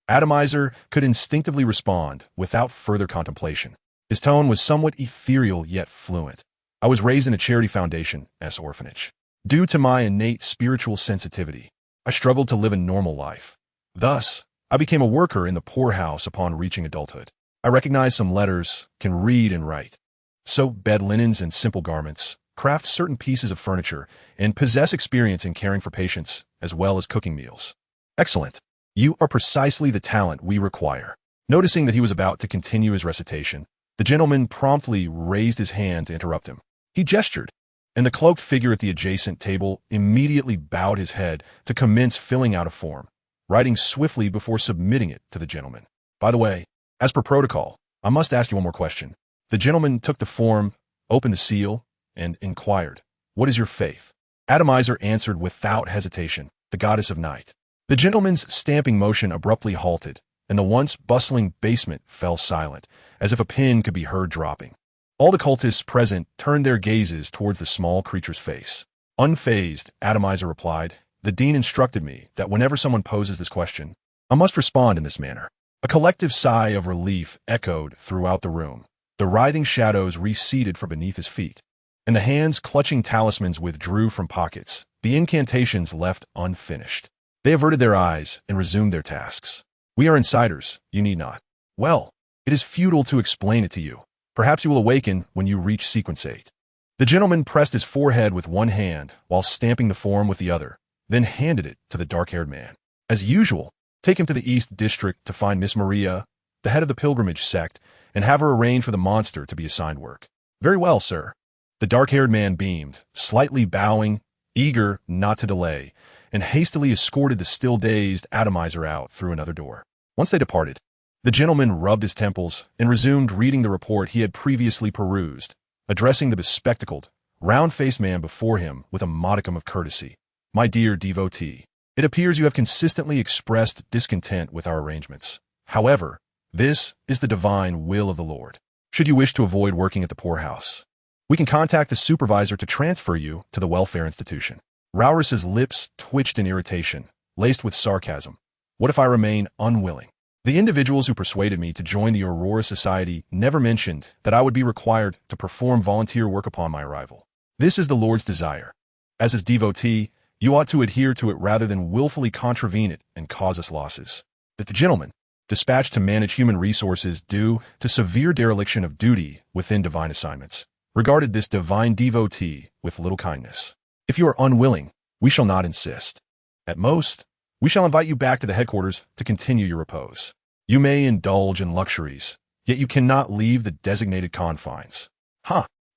Adomizer could instinctively respond without further contemplation. His tone was somewhat ethereal yet fluent. "I was raised in a charity foundation, orphanage. Due to my innate spiritual sensitivity, I struggled to live a normal life. Thus, I became a worker in the poorhouse upon reaching adulthood. I recognize some letters, can read and write, sew bed linens and simple garments, craft certain pieces of furniture, and possess experience in caring for patients as well as cooking meals." "Excellent. You are precisely the talent we require." Noticing that he was about to continue his recitation, the gentleman promptly raised his hand to interrupt him. He gestured, and the cloaked figure at the adjacent table immediately bowed his head to commence filling out a form, writing swiftly before submitting it to the gentleman. "By the way, as per protocol, I must ask you one more question." The gentleman took the form, opened the seal, and inquired, "What is your faith?" Adomizer answered without hesitation, "The goddess of night." The gentleman's stamping motion abruptly halted, and the once bustling basement fell silent, as if a pin could be heard dropping. All the cultists present turned their gazes towards the small creature's face. Unfazed, Adomizer replied, "The dean instructed me that whenever someone poses this question, I must respond in this manner." A collective sigh of relief echoed throughout the room. The writhing shadows receded from beneath his feet, and the hands clutching talismans withdrew from pockets, the incantations left unfinished. They averted their eyes and resumed their tasks. "We are insiders, you need not." "Well, it is futile to explain it to you. Perhaps you will awaken when you reach Sequence 8. The gentleman pressed his forehead with one hand while stamping the form with the other, then handed it to the dark-haired man. "As usual, take him to the East District to find Miss Maria, the head of the pilgrimage sect, and have her arrange for the monster to be assigned work." "Very well, sir." The dark-haired man beamed, slightly bowing, eager not to delay, and hastily escorted the still-dazed Adomizer out through another door. Once they departed, The gentleman rubbed his temples and resumed reading the report he had previously perused, addressing the bespectacled, round-faced man before him with a modicum of courtesy. My dear devotee, it appears you have consistently expressed discontent with our arrangements. However, this is the divine will of the Lord. Should you wish to avoid working at the poorhouse, we can contact the supervisor to transfer you to the welfare institution. Raurus's lips twitched in irritation, laced with sarcasm. What if I remain unwilling? The individuals who persuaded me to join the Aurora Society never mentioned that I would be required to perform volunteer work upon my arrival. This is the Lord's desire. As his devotee, you ought to adhere to it rather than willfully contravene it and cause us losses. That the gentleman, dispatched to manage human resources due to severe dereliction of duty within divine assignments, regarded this divine devotee with little kindness. If you are unwilling, we shall not insist. At most, we shall invite you back to the headquarters to continue your repose. You may indulge in luxuries, yet you cannot leave the designated confines.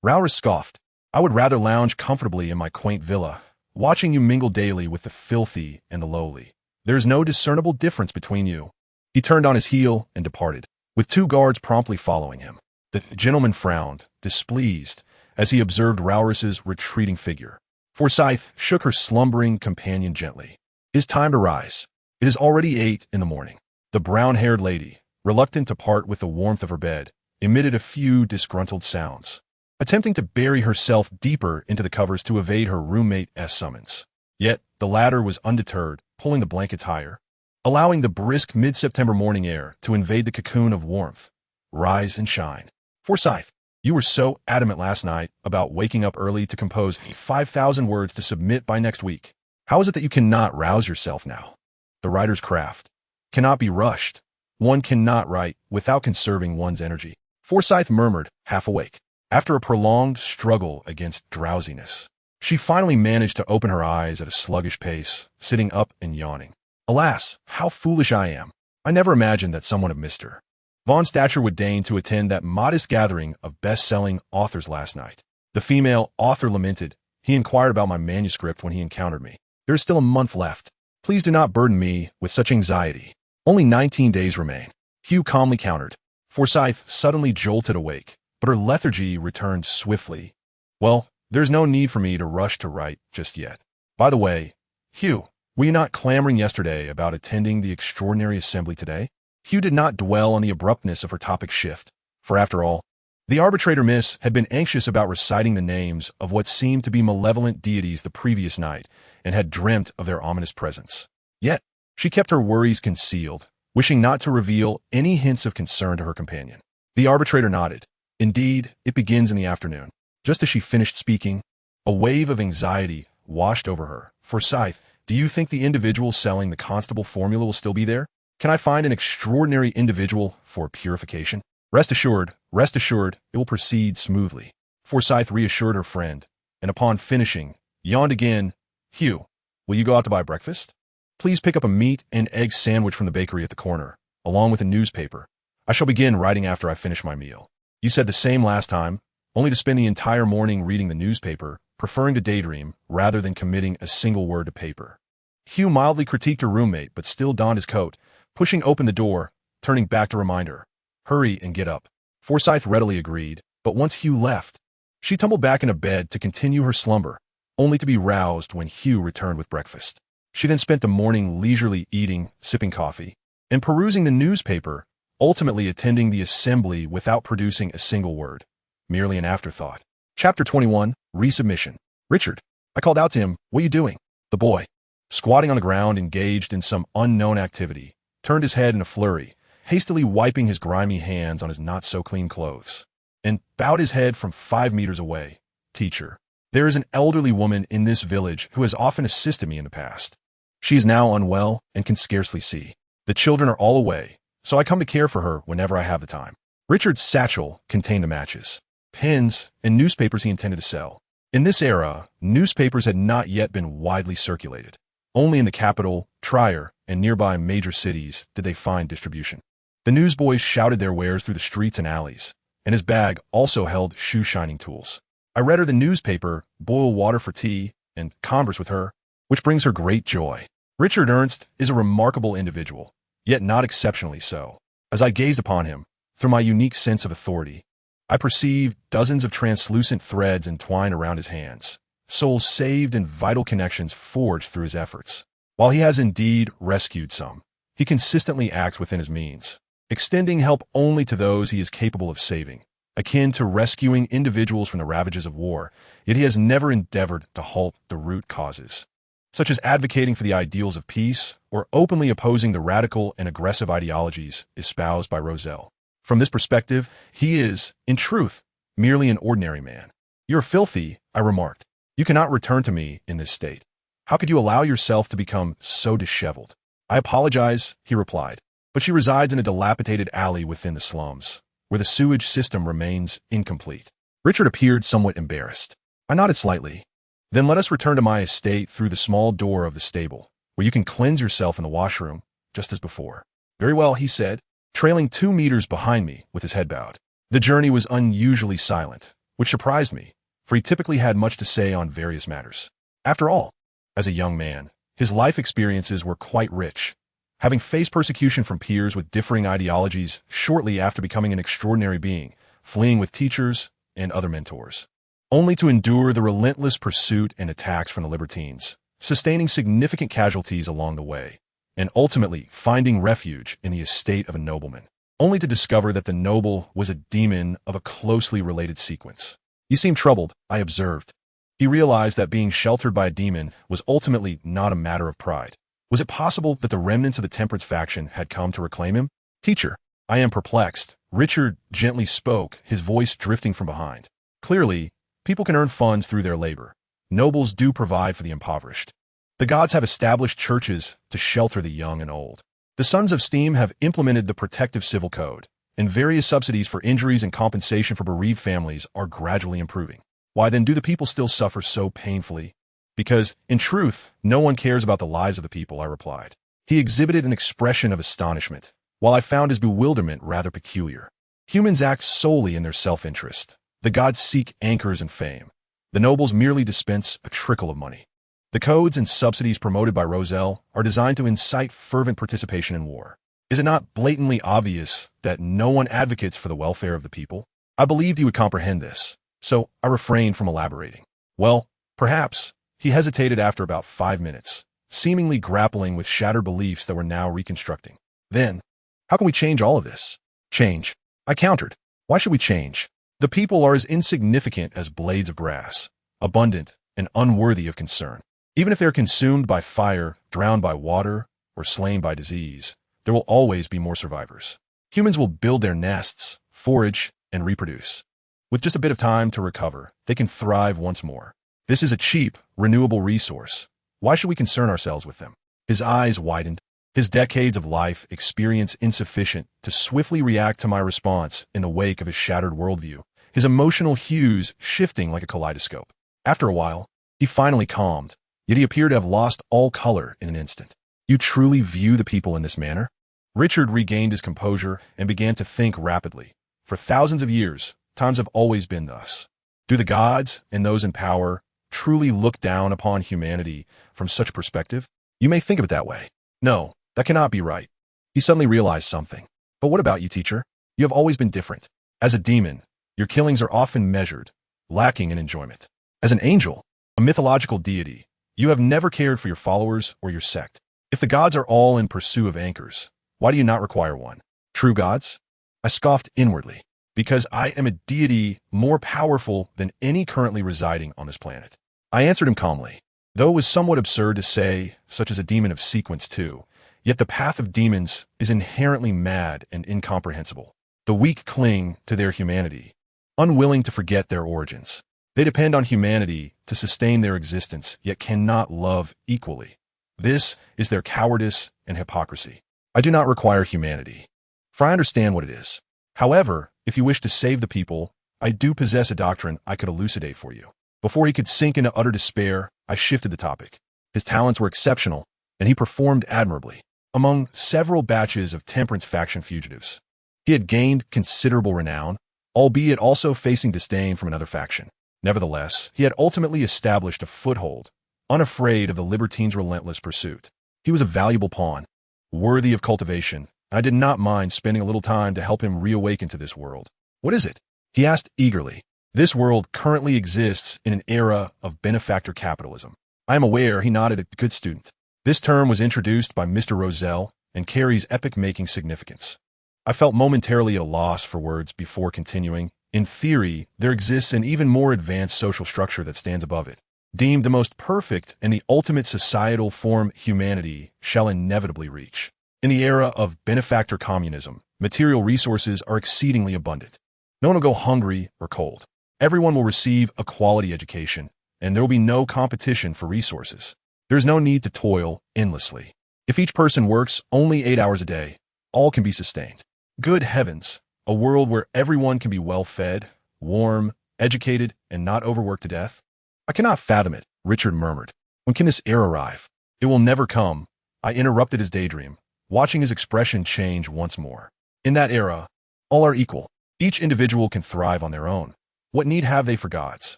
Raurus scoffed. I would rather lounge comfortably in my quaint villa, watching you mingle daily with the filthy and the lowly. There is no discernible difference between you. He turned on his heel and departed, with 2 guards promptly following him. The gentleman frowned, displeased, as he observed Raurus's retreating figure. Forsyth shook her slumbering companion gently. It is time to rise. It is already 8 in the morning. The brown-haired lady, reluctant to part with the warmth of her bed, emitted a few disgruntled sounds, attempting to bury herself deeper into the covers to evade her roommate's summons. Yet the latter was undeterred, pulling the blankets higher, allowing the brisk mid-September morning air to invade the cocoon of warmth. Rise and shine. Forsyth, you were so adamant last night about waking up early to compose 5,000 words to submit by next week. How is it that you cannot rouse yourself now? The writer's craft cannot be rushed. One cannot write without conserving one's energy. Forsyth murmured, half awake. After a prolonged struggle against drowsiness, she finally managed to open her eyes at a sluggish pace, sitting up and yawning. Alas, how foolish I am. I never imagined that someone had missed her. Von Stature would deign to attend that modest gathering of best-selling authors last night. The female author lamented. He inquired about my manuscript when he encountered me. There is still a month left. Please do not burden me with such anxiety. Only 19 days remain. Hugh calmly countered. Forsyth suddenly jolted awake, but her lethargy returned swiftly. Well, there's no need for me to rush to write just yet. By the way, Hugh, were you not clamoring yesterday about attending the extraordinary assembly today? Hugh did not dwell on the abruptness of her topic shift, for after all, the arbitrator miss had been anxious about reciting the names of what seemed to be malevolent deities the previous night and had dreamt of their ominous presence. Yet, she kept her worries concealed, wishing not to reveal any hints of concern to her companion. The arbitrator nodded. Indeed, it begins in the afternoon. Just as she finished speaking, a wave of anxiety washed over her. Forsyth, do you think the individual selling the constable formula will still be there? Can I find an extraordinary individual for purification? Rest assured, it will proceed smoothly. Forsyth reassured her friend, and upon finishing, yawned again. Hugh, will you go out to buy breakfast? Please pick up a meat and egg sandwich from the bakery at the corner, along with a newspaper. I shall begin writing after I finish my meal. You said the same last time, only to spend the entire morning reading the newspaper, preferring to daydream rather than committing a single word to paper. Hugh mildly critiqued her roommate, but still donned his coat, pushing open the door, turning back to remind her, hurry and get up. Forsyth readily agreed, but once Hugh left, she tumbled back into bed to continue her slumber, only to be roused when Hugh returned with breakfast. She then spent the morning leisurely eating, sipping coffee, and perusing the newspaper, ultimately attending the assembly without producing a single word, merely an afterthought. Chapter 21, Resubmission. Richard. I called out to him, what are you doing? The boy, squatting on the ground engaged in some unknown activity, turned his head in a flurry, hastily wiping his grimy hands on his not-so-clean clothes, and bowed his head from 5 meters away. Teacher. There is an elderly woman in this village who has often assisted me in the past. She is now unwell and can scarcely see. The children are all away, so I come to care for her whenever I have the time. Richard's satchel contained the matches, pens, and newspapers he intended to sell. In this era, newspapers had not yet been widely circulated. Only in the capital, Trier, and nearby major cities did they find distribution. The newsboys shouted their wares through the streets and alleys, and his bag also held shoe-shining tools. I read her the newspaper, boil water for tea, and converse with her, which brings her great joy. Richard Ernst is a remarkable individual, yet not exceptionally so. As I gazed upon him, through my unique sense of authority, I perceived dozens of translucent threads entwined around his hands, souls saved and vital connections forged through his efforts. While he has indeed rescued some, he consistently acts within his means, extending help only to those he is capable of saving, akin to rescuing individuals from the ravages of war, yet he has never endeavored to halt the root causes, such as advocating for the ideals of peace or openly opposing the radical and aggressive ideologies espoused by Roselle. From this perspective, he is, in truth, merely an ordinary man. "You're filthy," I remarked. "You cannot return to me in this state. How could you allow yourself to become so disheveled?" "I apologize," he replied, "but she resides in a dilapidated alley within the slums, where the sewage system remains incomplete." Richard appeared somewhat embarrassed. I nodded slightly. "Then let us return to my estate through the small door of the stable, where you can cleanse yourself in the washroom, just as before." "Very well," he said, trailing 2 meters behind me with his head bowed. The journey was unusually silent, which surprised me, for he typically had much to say on various matters. After all, as a young man, his life experiences were quite rich, having faced persecution from peers with differing ideologies shortly after becoming an extraordinary being, fleeing with teachers and other mentors, only to endure the relentless pursuit and attacks from the libertines, sustaining significant casualties along the way, and ultimately finding refuge in the estate of a nobleman, only to discover that the noble was a demon of a closely related sequence. "You seem troubled," I observed. He realized that being sheltered by a demon was ultimately not a matter of pride. Was it possible that the remnants of the temperance faction had come to reclaim him? "Teacher, I am perplexed," Richard gently spoke, his voice drifting from behind. "Clearly, people can earn funds through their labor. Nobles do provide for the impoverished. The gods have established churches to shelter the young and old. The Sons of Steam have implemented the protective civil code, and various subsidies for injuries and compensation for bereaved families are gradually improving. Why then do the people still suffer so painfully?" "Because, in truth, no one cares about the lives of the people," I replied. He exhibited an expression of astonishment, while I found his bewilderment rather peculiar. "Humans act solely in their self-interest. The gods seek anchors and fame. The nobles merely dispense a trickle of money. The codes and subsidies promoted by Roselle are designed to incite fervent participation in war. Is it not blatantly obvious that no one advocates for the welfare of the people?" I believed he would comprehend this, so I refrained from elaborating. "Well, perhaps." He hesitated after about 5 minutes, seemingly grappling with shattered beliefs that were now reconstructing. "Then, how can we change all of this?" "Change?" I countered. "Why should we change? The people are as insignificant as blades of grass, abundant and unworthy of concern. Even if they are consumed by fire, drowned by water, or slain by disease, there will always be more survivors. Humans will build their nests, forage, and reproduce. With just a bit of time to recover, they can thrive once more. This is a cheap, renewable resource. Why should we concern ourselves with them?" His eyes widened, his decades of life experience insufficient to swiftly react to my response in the wake of his shattered worldview, his emotional hues shifting like a kaleidoscope. After a while, he finally calmed, yet he appeared to have lost all color in an instant. "You truly view the people in this manner?" Richard regained his composure and began to think rapidly. "For thousands of years, times have always been thus. Do the gods and those in power truly look down upon humanity from such a perspective? You may think of it that way. No, that cannot be right." He suddenly realized something. "But what about you, teacher? You have always been different. As a demon, your killings are often measured, lacking in enjoyment. As an angel, a mythological deity, you have never cared for your followers or your sect. If the gods are all in pursuit of anchors, why do you not require one?" "True gods?" I scoffed inwardly. "Because I am a deity more powerful than any currently residing on this planet." I answered him calmly. Though it was somewhat absurd to say, such as a demon of sequence too, yet the path of demons is inherently mad and incomprehensible. The weak cling to their humanity, unwilling to forget their origins. They depend on humanity to sustain their existence, yet cannot love equally. This is their cowardice and hypocrisy. I do not require humanity, for I understand what it is. However, if you wish to save the people, I do possess a doctrine I could elucidate for you." Before he could sink into utter despair, I shifted the topic. His talents were exceptional, and he performed admirably among several batches of temperance faction fugitives. He had gained considerable renown, albeit also facing disdain from another faction. Nevertheless, he had ultimately established a foothold, unafraid of the libertines' relentless pursuit. He was a valuable pawn, worthy of cultivation, and I did not mind spending a little time to help him reawaken to this world. What is it? He asked eagerly. This world currently exists in an era of benefactor capitalism. I am aware, he nodded, a good student. This term was introduced by Mr. Roselle and carries epic-making significance. I felt momentarily at a loss for words before continuing. In theory, there exists an even more advanced social structure that stands above it. Deemed the most perfect and the ultimate societal form humanity shall inevitably reach. In the era of benefactor communism, material resources are exceedingly abundant. No one will go hungry or cold. Everyone will receive a quality education, and there will be no competition for resources. There is no need to toil endlessly. If each person works only 8 hours a day, all can be sustained. Good heavens, a world where everyone can be well-fed, warm, educated, and not overworked to death? I cannot fathom it, Richard murmured. When can this era arrive? It will never come. I interrupted his daydream, watching his expression change once more. In that era, all are equal. Each individual can thrive on their own. What need have they for gods?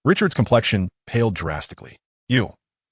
Richard's complexion paled drastically.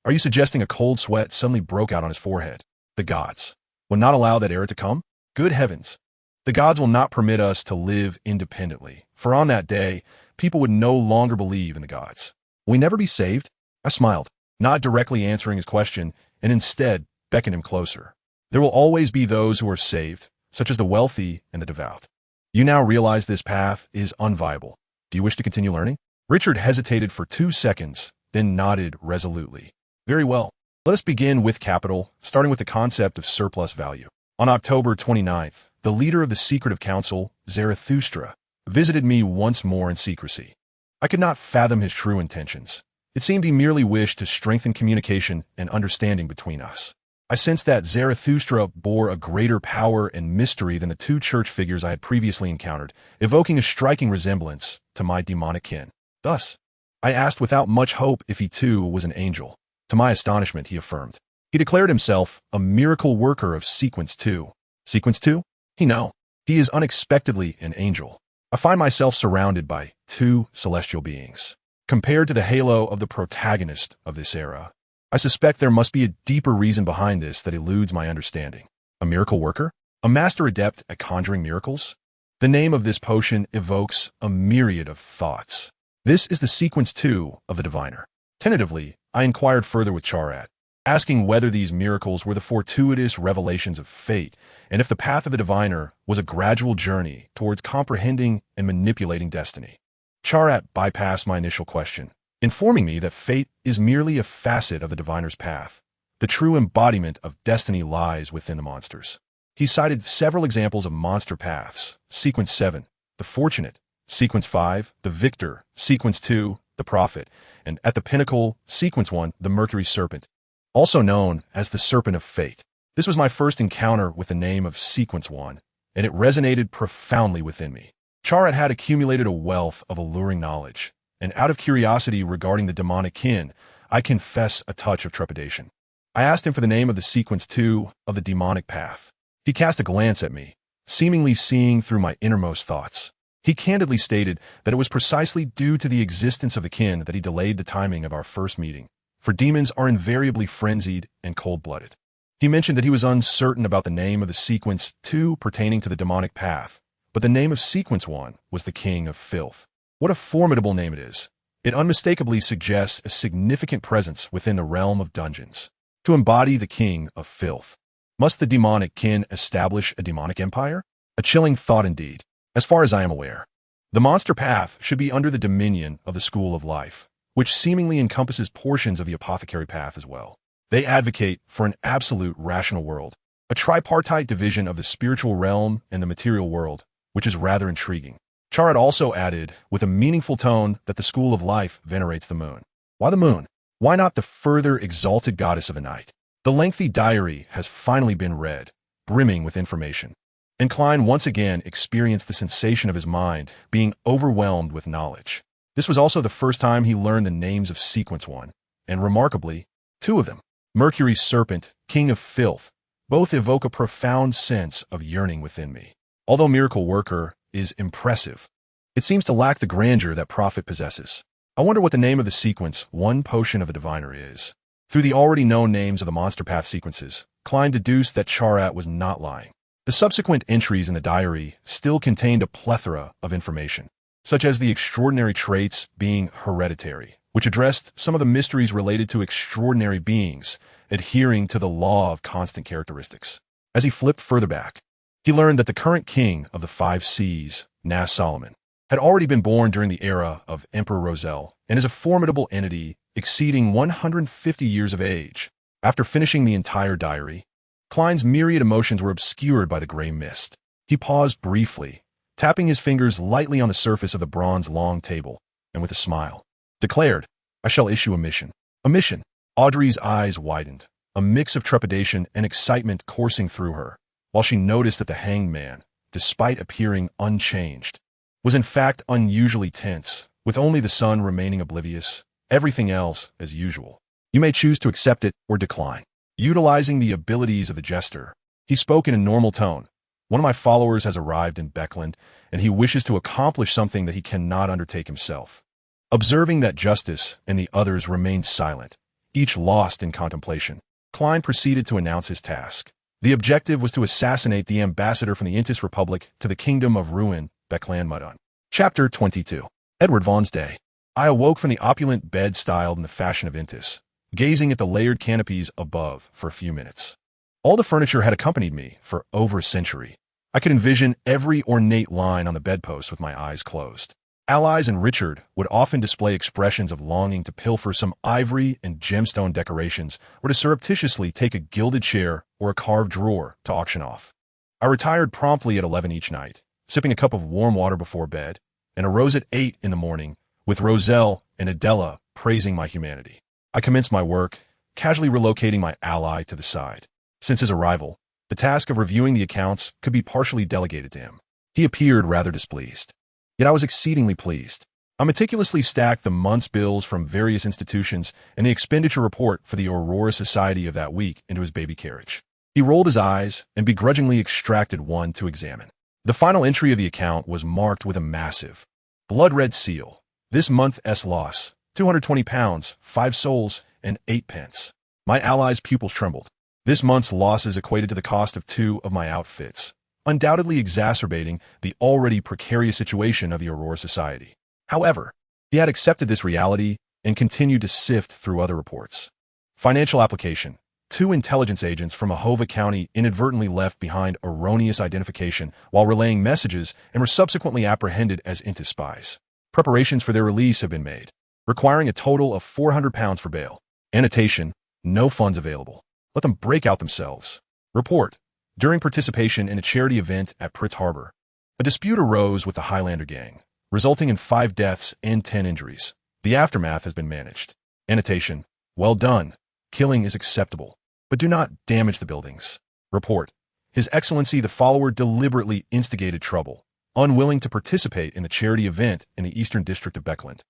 Are you suggesting a cold sweat suddenly broke out on his forehead? The gods will not allow that era to come? Good heavens! The gods will not permit us to live independently, for on that day, people would no longer believe in the gods. Will we never be saved? I smiled, not directly answering his question, and instead beckoned him closer. There will always be those who are saved, such as the wealthy and the devout. You now realize this path is unviable. Do you wish to continue learning? Richard hesitated for 2 seconds, then nodded resolutely. Very well. Let us begin with capital, starting with the concept of surplus value. On October 29th, the leader of the secretive council, Zarathustra, visited me once more in secrecy. I could not fathom his true intentions. It seemed he merely wished to strengthen communication and understanding between us. I sensed that Zarathustra bore a greater power and mystery than the 2 church figures I had previously encountered, evoking a striking resemblance to my demonic kin. Thus, I asked without much hope if he too was an angel. To my astonishment, he affirmed. He declared himself a miracle worker of Sequence 2. Sequence 2? No. He is unexpectedly an angel. I find myself surrounded by 2 celestial beings. Compared to the halo of the protagonist of this era, I suspect there must be a deeper reason behind this that eludes my understanding. A miracle worker? A master adept at conjuring miracles? The name of this potion evokes a myriad of thoughts. This is the Sequence 2 of the diviner. Tentatively, I inquired further with Charat, asking whether these miracles were the fortuitous revelations of fate, and if the path of the diviner was a gradual journey towards comprehending and manipulating destiny. Charat bypassed my initial question, informing me that fate is merely a facet of the diviner's path. The true embodiment of destiny lies within the monsters. He cited several examples of monster paths: Sequence 7, the fortunate; Sequence 5, the victor; Sequence 2, the prophet; and at the pinnacle, Sequence 1, the Mercury serpent, also known as the Serpent of Fate. This was my first encounter with the name of Sequence 1, and it resonated profoundly within me. Charat had accumulated a wealth of alluring knowledge, and out of curiosity regarding the demonic kin, I confess a touch of trepidation. I asked him for the name of the Sequence 2 of the demonic path. He cast a glance at me, seemingly seeing through my innermost thoughts. He candidly stated that it was precisely due to the existence of the kin that he delayed the timing of our first meeting, for demons are invariably frenzied and cold-blooded. He mentioned that he was uncertain about the name of the Sequence 2 pertaining to the demonic path, but the name of Sequence 1 was the King of Filth. What a formidable name it is. It unmistakably suggests a significant presence within the realm of dungeons. To embody the King of Filth, must the demonic kin establish a demonic empire? A chilling thought indeed. As far as I am aware, the monster path should be under the dominion of the School of Life, which seemingly encompasses portions of the apothecary path as well. They advocate for an absolute rational world, a tripartite division of the spiritual realm and the material world, which is rather intriguing. Charat also added, with a meaningful tone, that the School of Life venerates the moon. Why the moon? Why not the further exalted goddess of the night? The lengthy diary has finally been read, brimming with information. And Klein once again experienced the sensation of his mind being overwhelmed with knowledge. This was also the first time he learned the names of Sequence 1, and remarkably, 2 of them, Mercury's serpent, King of Filth, both evoke a profound sense of yearning within me. Although Miracle Worker is impressive, it seems to lack the grandeur that Prophet possesses. I wonder what the name of the Sequence 1 potion of a diviner is. Through the already known names of the Monster Path sequences, Klein deduced that Charat was not lying. The subsequent entries in the diary still contained a plethora of information, such as the extraordinary traits being hereditary, which addressed some of the mysteries related to extraordinary beings adhering to the law of constant characteristics. As he flipped further back, he learned that the current king of the 5 Seas, Nas Solomon, had already been born during the era of Emperor Roselle and is a formidable entity exceeding 150 years of age. After finishing the entire diary, Klein's myriad emotions were obscured by the gray mist. He paused briefly, tapping his fingers lightly on the surface of the bronze long table, and with a smile, declared, "I shall issue a mission." A mission. Audrey's eyes widened, a mix of trepidation and excitement coursing through her, while she noticed that the hanged man, despite appearing unchanged, was in fact unusually tense, with only the sun remaining oblivious, everything else as usual. "You may choose to accept it or decline." Utilizing the abilities of the jester, he spoke in a normal tone. "One of my followers has arrived in Becland, and he wishes to accomplish something that he cannot undertake himself." Observing that Justice and the others remained silent, each lost in contemplation, Klein proceeded to announce his task. The objective was to assassinate the ambassador from the Intis Republic to the Kingdom of Ruin, Becland Mudon. Chapter 22. Edward Vaughn's Day. I awoke from the opulent bed styled in the fashion of Intis, gazing at the layered canopies above for a few minutes. All the furniture had accompanied me for over a century. I could envision every ornate line on the bedpost with my eyes closed. Allies and Richard would often display expressions of longing to pilfer some ivory and gemstone decorations or to surreptitiously take a gilded chair or a carved drawer to auction off. I retired promptly at 11 each night, sipping a cup of warm water before bed, and arose at 8 in the morning, with Roselle and Adela praising my humanity. I commenced my work, casually relocating my ally to the side. Since his arrival, the task of reviewing the accounts could be partially delegated to him. He appeared rather displeased. Yet I was exceedingly pleased. I meticulously stacked the month's bills from various institutions and the expenditure report for the Aurora Society of that week into his baby carriage. He rolled his eyes and begrudgingly extracted one to examine. The final entry of the account was marked with a massive, blood-red seal. This month's loss, 220 pounds, 5 souls, and 8 pence. My ally's pupils trembled. This month's losses equated to the cost of 2 of my outfits, undoubtedly exacerbating the already precarious situation of the Aurora Society. However, he had accepted this reality and continued to sift through other reports. Financial application. 2 intelligence agents from Ahova County inadvertently left behind erroneous identification while relaying messages and were subsequently apprehended as Intis spies. Preparations for their release have been made, requiring a total of 400 pounds for bail. Annotation. No funds available. Let them break out themselves. Report. During participation in a charity event at Pritz Harbor, a dispute arose with the Highlander gang, resulting in 5 deaths and 10 injuries. The aftermath has been managed. Annotation. Well done. Killing is acceptable, but do not damage the buildings. Report. His Excellency the follower deliberately instigated trouble, unwilling to participate in the charity event in the Eastern District of Becland,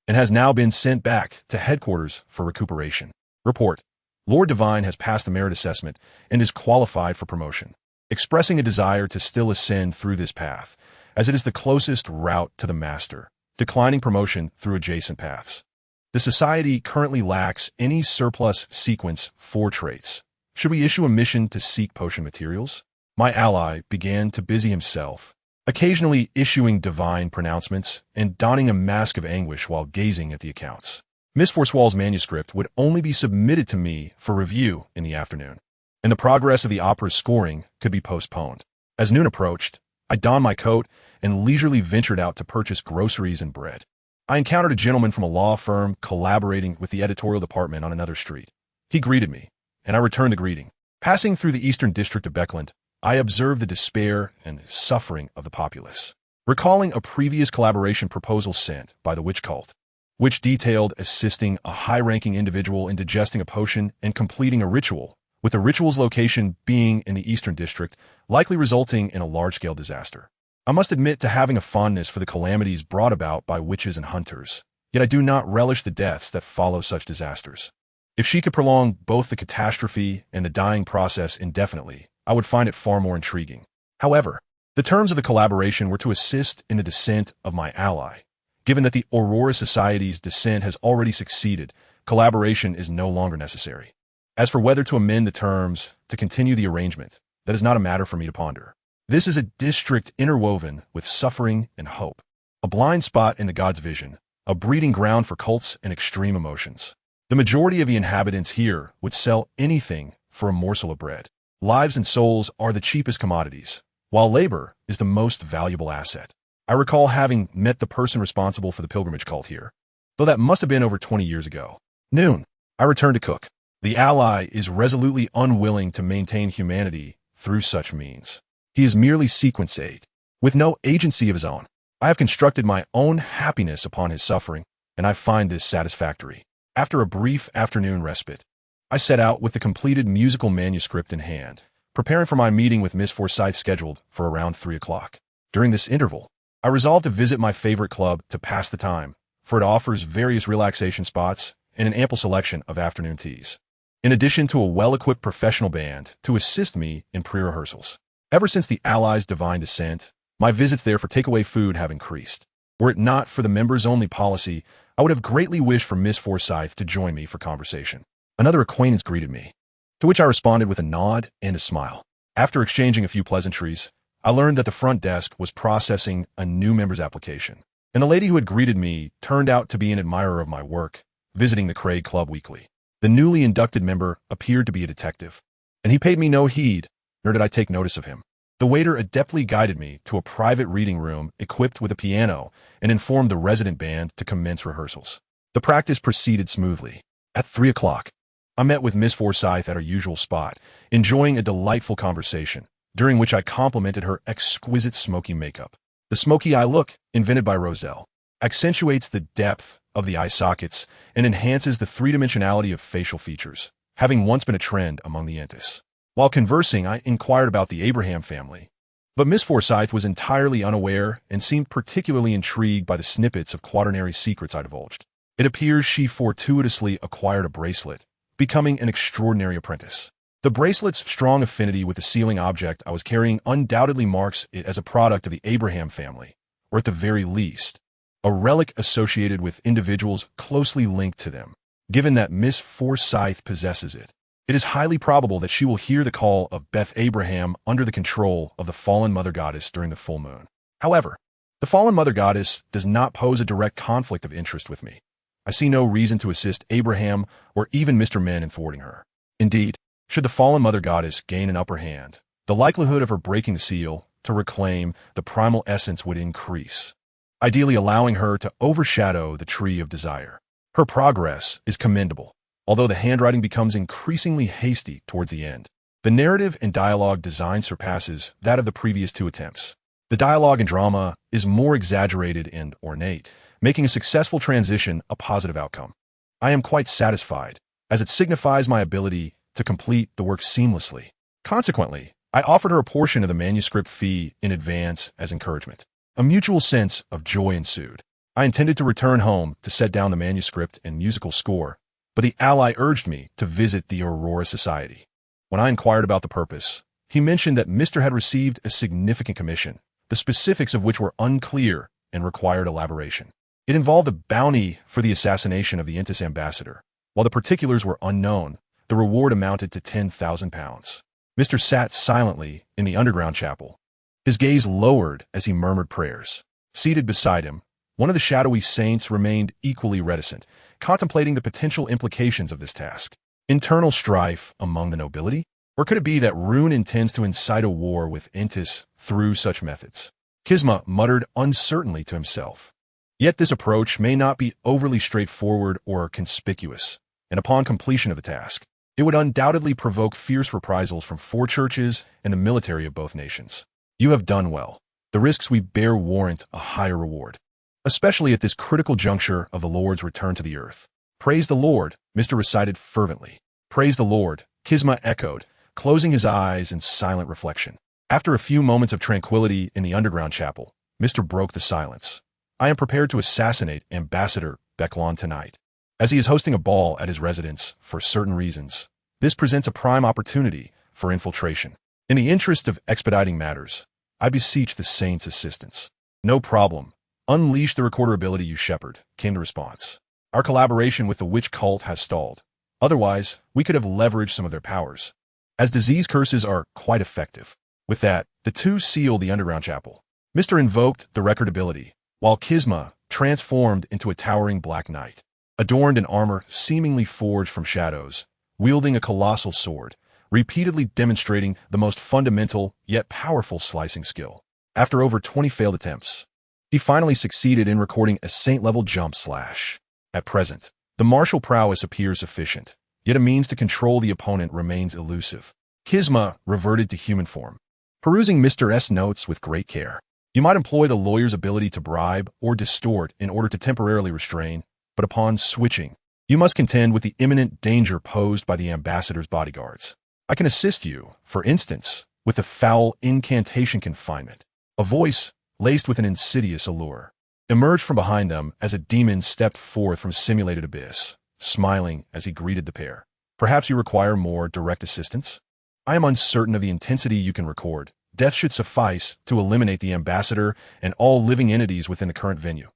and has now been sent back to headquarters for recuperation. Report. Lord Divine has passed the merit assessment and is qualified for promotion, expressing a desire to still ascend through this path, as it is the closest route to the master, declining promotion through adjacent paths. The Society currently lacks any surplus sequence 4 traits. Should we issue a mission to seek potion materials? My ally began to busy himself, occasionally issuing divine pronouncements and donning a mask of anguish while gazing at the accounts. Miss Forswall's manuscript would only be submitted to me for review in the afternoon, and the progress of the opera's scoring could be postponed. As noon approached, I donned my coat and leisurely ventured out to purchase groceries and bread. I encountered a gentleman from a law firm collaborating with the editorial department on another street. He greeted me, and I returned the greeting. Passing through the Eastern District of Becland, I observed the despair and suffering of the populace. Recalling a previous collaboration proposal sent by the witch cult, which detailed assisting a high-ranking individual in digesting a potion and completing a ritual, with the ritual's location being in the Eastern District, likely resulting in a large-scale disaster. I must admit to having a fondness for the calamities brought about by witches and hunters, yet I do not relish the deaths that follow such disasters. If she could prolong both the catastrophe and the dying process indefinitely, I would find it far more intriguing. However, the terms of the collaboration were to assist in the descent of my ally. Given that the Aurora Society's descent has already succeeded, collaboration is no longer necessary. As for whether to amend the terms to continue the arrangement, that is not a matter for me to ponder. This is a district interwoven with suffering and hope, a blind spot in the god's vision, a breeding ground for cults and extreme emotions. The majority of the inhabitants here would sell anything for a morsel of bread. Lives and souls are the cheapest commodities, while labor is the most valuable asset. I recall having met the person responsible for the pilgrimage cult here, though that must have been over 20 years ago. Noon, I returned to cook. The ally is resolutely unwilling to maintain humanity through such means. He is merely sequence aid, with no agency of his own. I have constructed my own happiness upon his suffering, and I find this satisfactory. After a brief afternoon respite, I set out with the completed musical manuscript in hand, preparing for my meeting with Miss Forsyth scheduled for around 3 o'clock. During this interval, I resolved to visit my favorite club to pass the time, for it offers various relaxation spots and an ample selection of afternoon teas, in addition to a well-equipped professional band to assist me in pre-rehearsals. Ever since the Allies' divine descent, my visits there for takeaway food have increased. Were it not for the members-only policy, I would have greatly wished for Miss Forsyth to join me for conversation. Another acquaintance greeted me, to which I responded with a nod and a smile. After exchanging a few pleasantries, I learned that the front desk was processing a new member's application, and the lady who had greeted me turned out to be an admirer of my work, visiting the Craig Club weekly. The newly inducted member appeared to be a detective, and he paid me no heed, nor did I take notice of him. The waiter adeptly guided me to a private reading room equipped with a piano and informed the resident band to commence rehearsals. The practice proceeded smoothly. At 3 o'clock, I met with Miss Forsyth at her usual spot, enjoying a delightful conversation, during which I complimented her exquisite smoky makeup. The smoky eye look, invented by Roselle, accentuates the depth of the eye sockets and enhances the three-dimensionality of facial features, having once been a trend among the entists. While conversing, I inquired about the Abraham family, but Miss Forsyth was entirely unaware and seemed particularly intrigued by the snippets of quaternary secrets I divulged. It appears she fortuitously acquired a bracelet, becoming an extraordinary apprentice. The bracelet's strong affinity with the sealing object I was carrying undoubtedly marks it as a product of the Abraham family, or at the very least, a relic associated with individuals closely linked to them. Given that Miss Forsyth possesses it, it is highly probable that she will hear the call of Beth Abraham under the control of the fallen mother goddess during the full moon. However, the fallen mother goddess does not pose a direct conflict of interest with me. I see no reason to assist Abraham or even Mr. Men in thwarting her. Indeed, should the fallen mother goddess gain an upper hand, the likelihood of her breaking the seal to reclaim the primal essence would increase, ideally allowing her to overshadow the tree of desire. Her progress is commendable, although the handwriting becomes increasingly hasty towards the end. The narrative and dialogue design surpasses that of the previous two attempts. The dialogue and drama is more exaggerated and ornate, making a successful transition a positive outcome. I am quite satisfied, as it signifies my ability to complete the work seamlessly. Consequently, I offered her a portion of the manuscript fee in advance as encouragement. A mutual sense of joy ensued. I intended to return home to set down the manuscript and musical score, but the ally urged me to visit the Aurora Society. When I inquired about the purpose, he mentioned that Mr. had received a significant commission, the specifics of which were unclear and required elaboration. It involved a bounty for the assassination of the Entis ambassador. While the particulars were unknown, the reward amounted to £10,000. Mr. sat silently in the underground chapel, his gaze lowered as he murmured prayers. Seated beside him, one of the shadowy saints remained equally reticent, contemplating the potential implications of this task. Internal strife among the nobility? Or could it be that Rune intends to incite a war with Entis through such methods? Kisma muttered uncertainly to himself. Yet this approach may not be overly straightforward or conspicuous, and upon completion of the task, it would undoubtedly provoke fierce reprisals from 4 churches and the military of both nations. You have done well. The risks we bear warrant a higher reward, especially at this critical juncture of the Lord's return to the earth. Praise the Lord, Mr. recited fervently. Praise the Lord, Kisma echoed, closing his eyes in silent reflection. After a few moments of tranquility in the underground chapel, Mr. broke the silence. I am prepared to assassinate Ambassador Becland tonight. As he is hosting a ball at his residence for certain reasons, this presents a prime opportunity for infiltration. In the interest of expediting matters, I beseech the saint's assistance. No problem. Unleash the recorder ability, you shepherd, came the response. Our collaboration with the witch cult has stalled. Otherwise, we could have leveraged some of their powers. as disease curses are quite effective. With that, the two seal the underground chapel. Mr. invoked the record ability, while Kisma transformed into a towering black knight, adorned in armor seemingly forged from shadows, wielding a colossal sword, repeatedly demonstrating the most fundamental yet powerful slicing skill. After over 20 failed attempts, he finally succeeded in recording a saint-level jump slash. At present, the martial prowess appears sufficient, yet a means to control the opponent remains elusive. Kisma reverted to human form, perusing Mr. S. notes with great care. You might employ the lawyer's ability to bribe or distort in order to temporarily restrain, but upon switching, you must contend with the imminent danger posed by the ambassador's bodyguards. I can assist you, for instance, with the foul incantation confinement. A voice, laced with an insidious allure, emerged from behind them as a demon stepped forth from simulated abyss, smiling as he greeted the pair. Perhaps you require more direct assistance? I am uncertain of the intensity you can record. Death should suffice to eliminate the ambassador and all living entities within the current venue.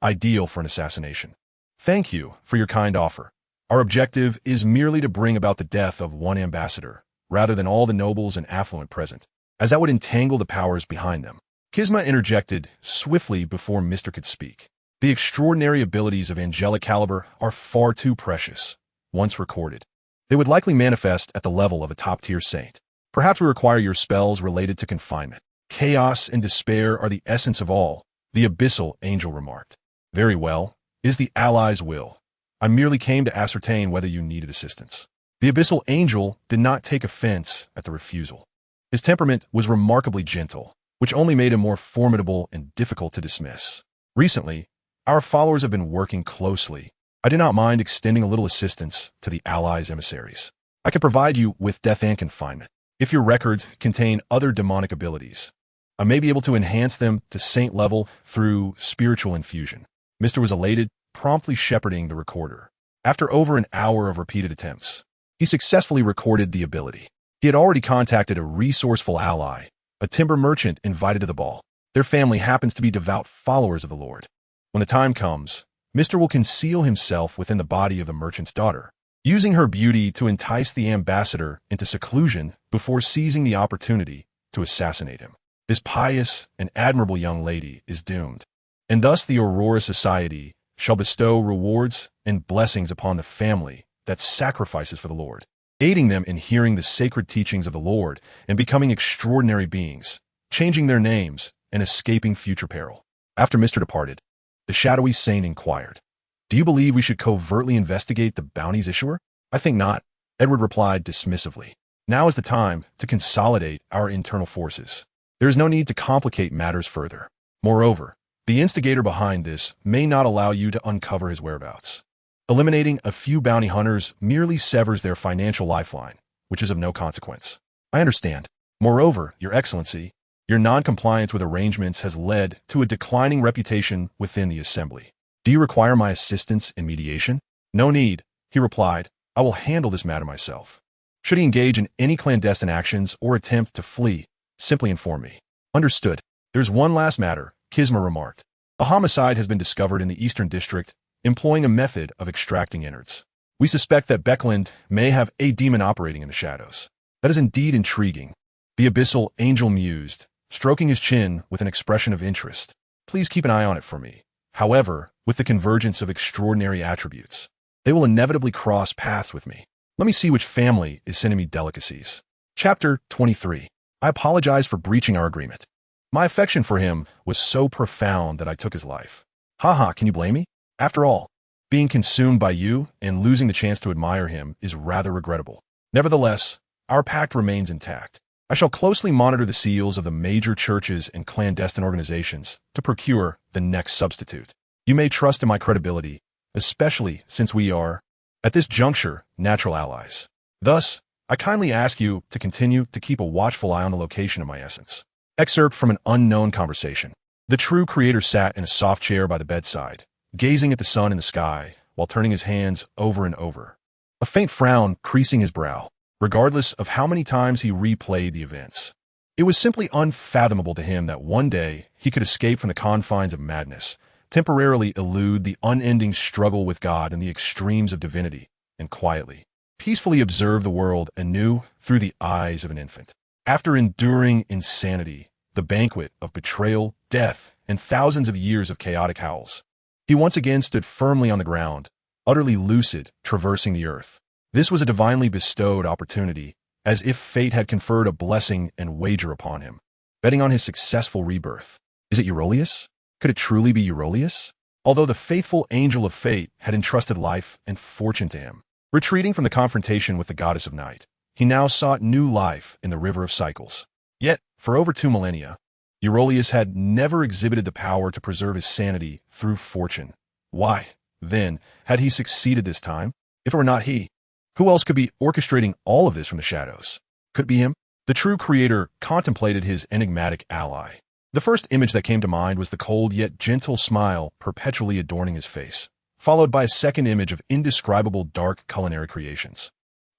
Ideal for an assassination. Thank you for your kind offer. Our objective is merely to bring about the death of one ambassador, rather than all the nobles and affluent present, as that would entangle the powers behind them. Kisma interjected swiftly before Mr. could speak. The extraordinary abilities of angelic caliber are far too precious. Once recorded, they would likely manifest at the level of a top-tier saint. Perhaps we require your spells related to confinement. Chaos and despair are the essence of all, the abyssal angel remarked. Very well, is the allies' will. I merely came to ascertain whether you needed assistance. The abyssal angel did not take offense at the refusal. His temperament was remarkably gentle, which only made him more formidable and difficult to dismiss. Recently, our followers have been working closely. I do not mind extending a little assistance to the allies' emissaries. I can provide you with death and confinement. If your records contain other demonic abilities, I may be able to enhance them to saint level through spiritual infusion. Mr. was elated, promptly shepherding the recorder. After over an hour of repeated attempts, he successfully recorded the ability. He had already contacted a resourceful ally, a timber merchant invited to the ball. Their family happens to be devout followers of the Lord. When the time comes, Mr. will conceal himself within the body of the merchant's daughter, using her beauty to entice the ambassador into seclusion before seizing the opportunity to assassinate him. This pious and admirable young lady is doomed, and thus the Aurora Society shall bestow rewards and blessings upon the family that sacrifices for the Lord, aiding them in hearing the sacred teachings of the Lord and becoming extraordinary beings, changing their names and escaping future peril. After Mr. departed, the shadowy saint inquired, "Do you believe we should covertly investigate the bounty's issuer?" "I think not," Edward replied dismissively. "Now is the time to consolidate our internal forces. There is no need to complicate matters further. Moreover, the instigator behind this may not allow you to uncover his whereabouts. Eliminating a few bounty hunters merely severs their financial lifeline, which is of no consequence." "I understand. Moreover, Your Excellency, your non-compliance with arrangements has led to a declining reputation within the Assembly. Do you require my assistance in mediation?" "No need," he replied. "I will handle this matter myself. Should he engage in any clandestine actions or attempt to flee, simply inform me." "Understood. There's one last matter," Kisma remarked. "A homicide has been discovered in the Eastern District, employing a method of extracting innards. We suspect that Becland may have a demon operating in the shadows." "That is indeed intriguing," the abyssal angel mused, stroking his chin with an expression of interest. "Please keep an eye on it for me. However, with the convergence of extraordinary attributes, they will inevitably cross paths with me. Let me see which family is sending me delicacies." Chapter 23. I apologize for breaching our agreement. My affection for him was so profound that I took his life. Haha, can you blame me? After all, being consumed by you and losing the chance to admire him is rather regrettable. Nevertheless, our pact remains intact. I shall closely monitor the seals of the major churches and clandestine organizations to procure the next substitute. You may trust in my credibility, especially since we are, at this juncture, natural allies. Thus, I kindly ask you to continue to keep a watchful eye on the location of my essence. Excerpt from an unknown conversation. The true creator sat in a soft chair by the bedside, gazing at the sun in the sky while turning his hands over and over, a faint frown creasing his brow, regardless of how many times he replayed the events. It was simply unfathomable to him that one day he could escape from the confines of madness, temporarily elude the unending struggle with God and the extremes of divinity, and quietly, peacefully observed the world anew through the eyes of an infant. After enduring insanity, the banquet of betrayal, death, and thousands of years of chaotic howls, he once again stood firmly on the ground, utterly lucid, traversing the earth. This was a divinely bestowed opportunity, as if fate had conferred a blessing and wager upon him, betting on his successful rebirth. Is it Eurolius? Could it truly be Eurolius? Although the faithful angel of fate had entrusted life and fortune to him, retreating from the confrontation with the goddess of night, he now sought new life in the river of cycles. Yet, for over 2 millennia, Eurolius had never exhibited the power to preserve his sanity through fortune. Why, then, had he succeeded this time? If it were not he, who else could be orchestrating all of this from the shadows? Could it be him? The true creator contemplated his enigmatic ally. The first image that came to mind was the cold yet gentle smile perpetually adorning his face, followed by a second image of indescribable dark culinary creations.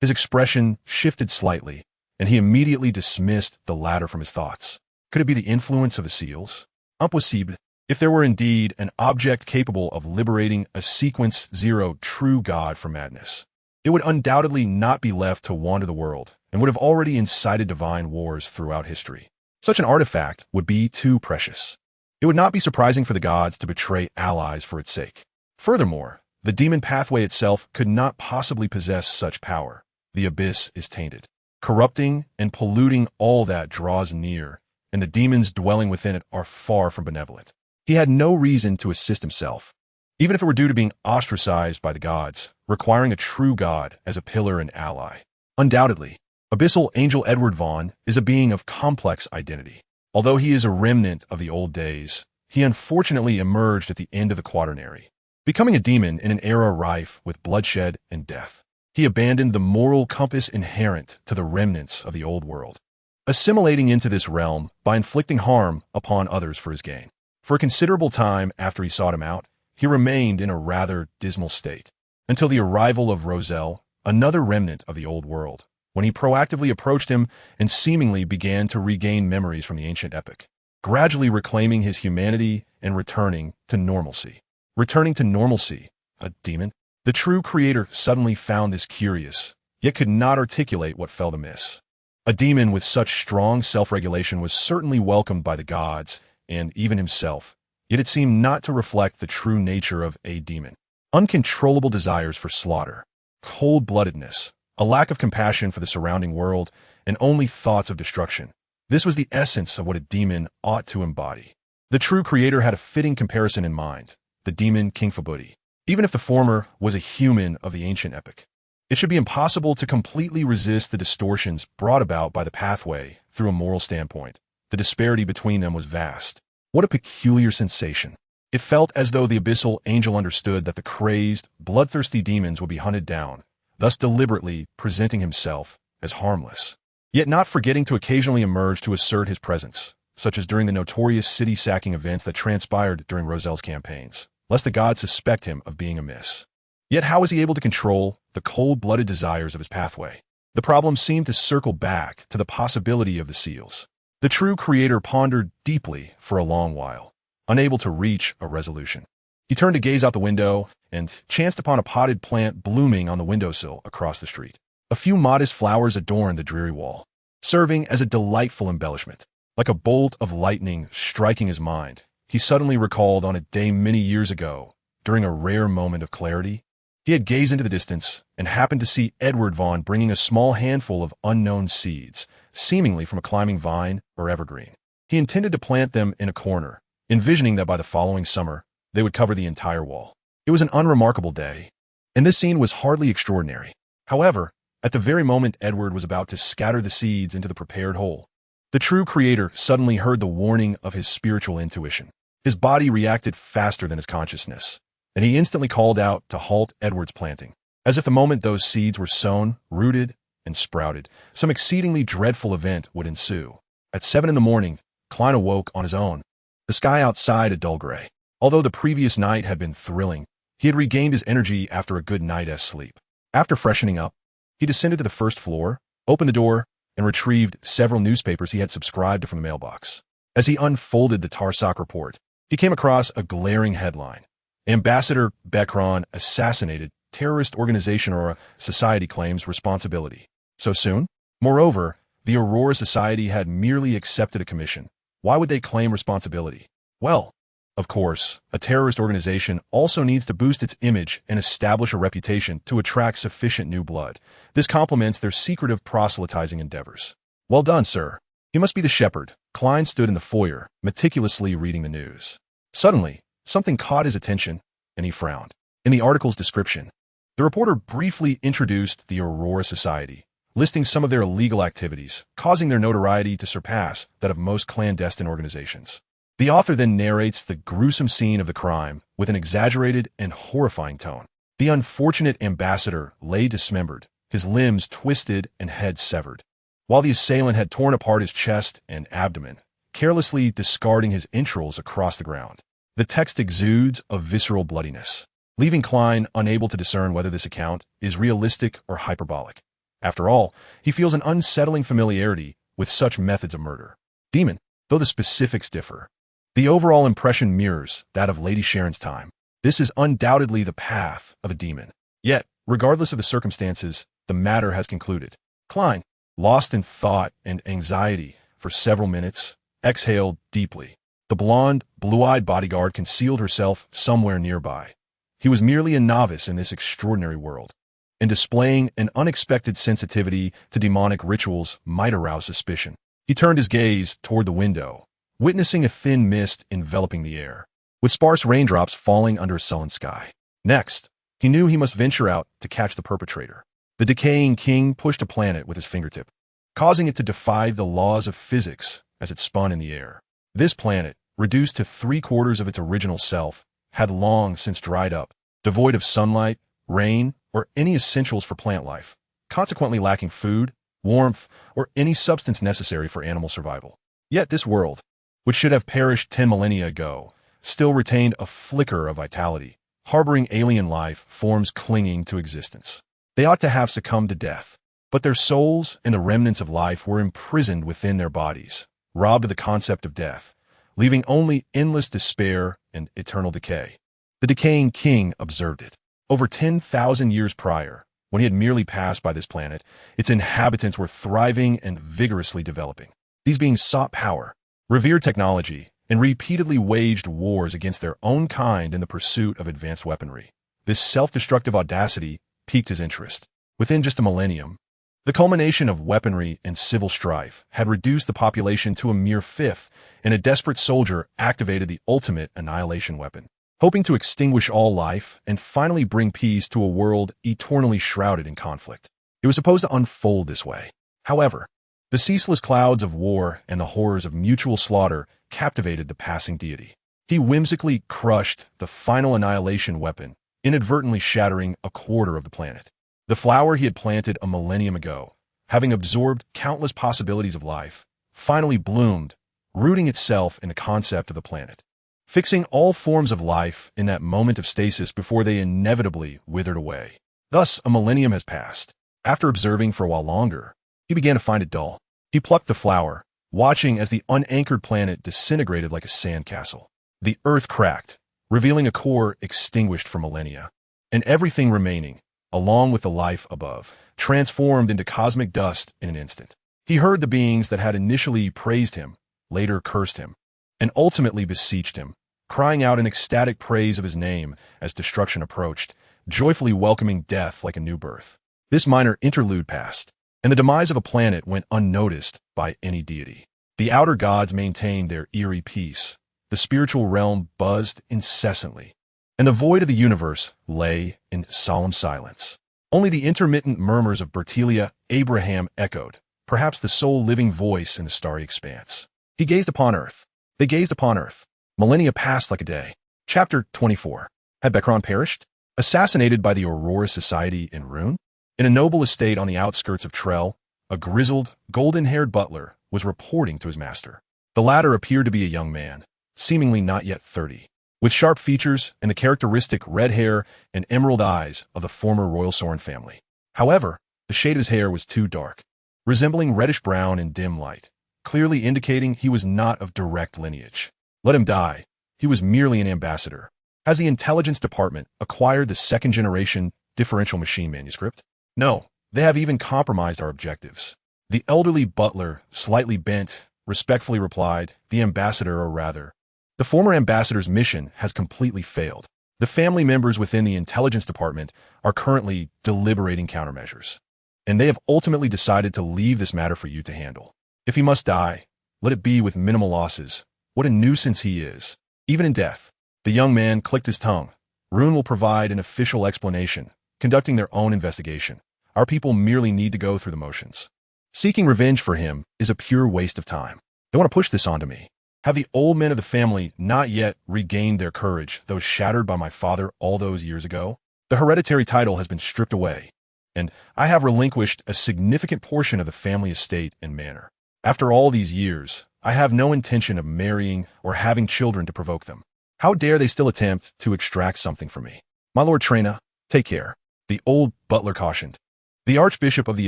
His expression shifted slightly, and he immediately dismissed the latter from his thoughts. Could it be the influence of the seals? Impossible. If there were indeed an object capable of liberating a sequence zero true god from madness, it would undoubtedly not be left to wander the world, and would have already incited divine wars throughout history. Such an artifact would be too precious. It would not be surprising for the gods to betray allies for its sake. Furthermore, the demon pathway itself could not possibly possess such power. The abyss is tainted, corrupting and polluting all that draws near, and the demons dwelling within it are far from benevolent. He had no reason to assist himself, even if it were due to being ostracized by the gods, requiring a true god as a pillar and ally. Undoubtedly, Abyssal Angel Edward Vaughn is a being of complex identity. Although he is a remnant of the old days, he unfortunately emerged at the end of the Quaternary, becoming a demon in an era rife with bloodshed and death. He abandoned the moral compass inherent to the remnants of the old world, assimilating into this realm by inflicting harm upon others for his gain. For a considerable time after he sought him out, he remained in a rather dismal state, until the arrival of Roselle, another remnant of the old world, when he proactively approached him and seemingly began to regain memories from the ancient epic, gradually reclaiming his humanity and returning to normalcy. Returning to normalcy, a demon? The true creator suddenly found this curious, yet could not articulate what felt amiss. A demon with such strong self-regulation was certainly welcomed by the gods and even himself, yet it seemed not to reflect the true nature of a demon. Uncontrollable desires for slaughter, cold-bloodedness, a lack of compassion for the surrounding world, and only thoughts of destruction. This was the essence of what a demon ought to embody. The true creator had a fitting comparison in mind, the demon King Fabuti. Even if the former was a human of the ancient epic, it should be impossible to completely resist the distortions brought about by the pathway through a moral standpoint. The disparity between them was vast. What a peculiar sensation. It felt as though the abyssal angel understood that the crazed, bloodthirsty demons would be hunted down, thus deliberately presenting himself as harmless, yet not forgetting to occasionally emerge to assert his presence, such as during the notorious city-sacking events that transpired during Roselle's campaigns, lest the gods suspect him of being amiss. Yet how was he able to control the cold-blooded desires of his pathway? The problem seemed to circle back to the possibility of the seals. The true creator pondered deeply for a long while, unable to reach a resolution. He turned to gaze out the window and chanced upon a potted plant blooming on the windowsill across the street. A few modest flowers adorned the dreary wall, serving as a delightful embellishment. Like a bolt of lightning striking his mind, he suddenly recalled on a day many years ago, during a rare moment of clarity. He had gazed into the distance and happened to see Edward Vaughn bringing a small handful of unknown seeds, seemingly from a climbing vine or evergreen. He intended to plant them in a corner, envisioning that by the following summer, they would cover the entire wall. It was an unremarkable day, and this scene was hardly extraordinary. However, at the very moment Edward was about to scatter the seeds into the prepared hole, the true creator suddenly heard the warning of his spiritual intuition. His body reacted faster than his consciousness, and he instantly called out to halt Edward's planting. As if the moment those seeds were sown, rooted, and sprouted, some exceedingly dreadful event would ensue. At 7 a.m, Klein awoke on his own, the sky outside a dull gray. Although the previous night had been thrilling, he had regained his energy after a good night's sleep. After freshening up, he descended to the first floor, opened the door, and retrieved several newspapers he had subscribed to from the mailbox. As he unfolded the Tarsak report, he came across a glaring headline: Ambassador Becland assassinated terrorist organization Aurora Society claims responsibility. So soon? Moreover, the Aurora Society had merely accepted a commission. Why would they claim responsibility? Well, of course, a terrorist organization also needs to boost its image and establish a reputation to attract sufficient new blood. This complements their secretive proselytizing endeavors. Well done, sir. You must be the shepherd. Klein stood in the foyer, meticulously reading the news. Suddenly, something caught his attention, and he frowned. In the article's description, the reporter briefly introduced the Aurora Society, listing some of their illegal activities, causing their notoriety to surpass that of most clandestine organizations. The author then narrates the gruesome scene of the crime with an exaggerated and horrifying tone. The unfortunate ambassador lay dismembered, his limbs twisted and head severed, while the assailant had torn apart his chest and abdomen, carelessly discarding his entrails across the ground. The text exudes a visceral bloodiness, leaving Klein unable to discern whether this account is realistic or hyperbolic. After all, he feels an unsettling familiarity with such methods of murder. Demon, though the specifics differ, the overall impression mirrors that of Lady Sharon's time. This is undoubtedly the path of a demon. Yet, regardless of the circumstances, the matter has concluded. Klein, lost in thought and anxiety for several minutes, exhaled deeply. The blonde, blue-eyed bodyguard concealed herself somewhere nearby. He was merely a novice in this extraordinary world, and displaying an unexpected sensitivity to demonic rituals might arouse suspicion. He turned his gaze toward the window, witnessing a thin mist enveloping the air, with sparse raindrops falling under a sullen sky. Next, he knew he must venture out to catch the perpetrator. The decaying king pushed a planet with his fingertip, causing it to defy the laws of physics as it spun in the air. This planet, reduced to 3/4 of its original self, had long since dried up, devoid of sunlight, rain, or any essentials for plant life, consequently lacking food, warmth, or any substance necessary for animal survival. Yet this world, which should have perished 10 millennia ago, still retained a flicker of vitality, harboring alien life forms clinging to existence. They ought to have succumbed to death, but their souls and the remnants of life were imprisoned within their bodies, robbed of the concept of death, leaving only endless despair and eternal decay. The decaying king observed it. Over 10,000 years prior, when he had merely passed by this planet, its inhabitants were thriving and vigorously developing. These beings sought power, revered technology, and repeatedly waged wars against their own kind in the pursuit of advanced weaponry. This self-destructive audacity piqued his interest. Within just a millennium, the culmination of weaponry and civil strife had reduced the population to a mere fifth, and a desperate soldier activated the ultimate annihilation weapon, hoping to extinguish all life and finally bring peace to a world eternally shrouded in conflict. It was supposed to unfold this way. However, the ceaseless clouds of war and the horrors of mutual slaughter captivated the passing deity. He whimsically crushed the final annihilation weapon, inadvertently shattering 1/4 of the planet. The flower he had planted a millennium ago, having absorbed countless possibilities of life, finally bloomed, rooting itself in the concept of the planet, fixing all forms of life in that moment of stasis before they inevitably withered away. Thus, a millennium has passed. After observing for a while longer, he began to find it dull. He plucked the flower, watching as the unanchored planet disintegrated like a sandcastle. The earth cracked, revealing a core extinguished for millennia, and everything remaining, along with the life above, transformed into cosmic dust in an instant. He heard the beings that had initially praised him, later cursed him, and ultimately beseeched him, crying out in ecstatic praise of his name as destruction approached, joyfully welcoming death like a new birth. This minor interlude passed, and the demise of a planet went unnoticed by any deity. The outer gods maintained their eerie peace. The spiritual realm buzzed incessantly, and the void of the universe lay in solemn silence. Only the intermittent murmurs of Bertilia Abraham echoed, perhaps the sole living voice in the starry expanse. He gazed upon Earth. They gazed upon Earth. Millennia passed like a day. Chapter 24. Had Becland perished? Assassinated by the Aurora Society in Rune? In a noble estate on the outskirts of Trell, a grizzled, golden-haired butler was reporting to his master. The latter appeared to be a young man, seemingly not yet 30, with sharp features and the characteristic red hair and emerald eyes of the former Royal Soren family. However, the shade of his hair was too dark, resembling reddish-brown in dim light, clearly indicating he was not of direct lineage. Let him die. He was merely an ambassador. Has the intelligence department acquired the second-generation differential machine manuscript? No, they have even compromised our objectives. The elderly butler, slightly bent, respectfully replied, the ambassador, or rather, the former ambassador's mission has completely failed. The family members within the intelligence department are currently deliberating countermeasures, and they have ultimately decided to leave this matter for you to handle. If he must die, let it be with minimal losses. What a nuisance he is. Even in death. The young man clicked his tongue. Rune will provide an official explanation, conducting their own investigation. Our people merely need to go through the motions. Seeking revenge for him is a pure waste of time. They want to push this onto me. Have the old men of the family not yet regained their courage, those shattered by my father all those years ago? The hereditary title has been stripped away, and I have relinquished a significant portion of the family estate and manor. After all these years, I have no intention of marrying or having children to provoke them. How dare they still attempt to extract something from me? My lord Trina, take care. The old butler cautioned. The Archbishop of the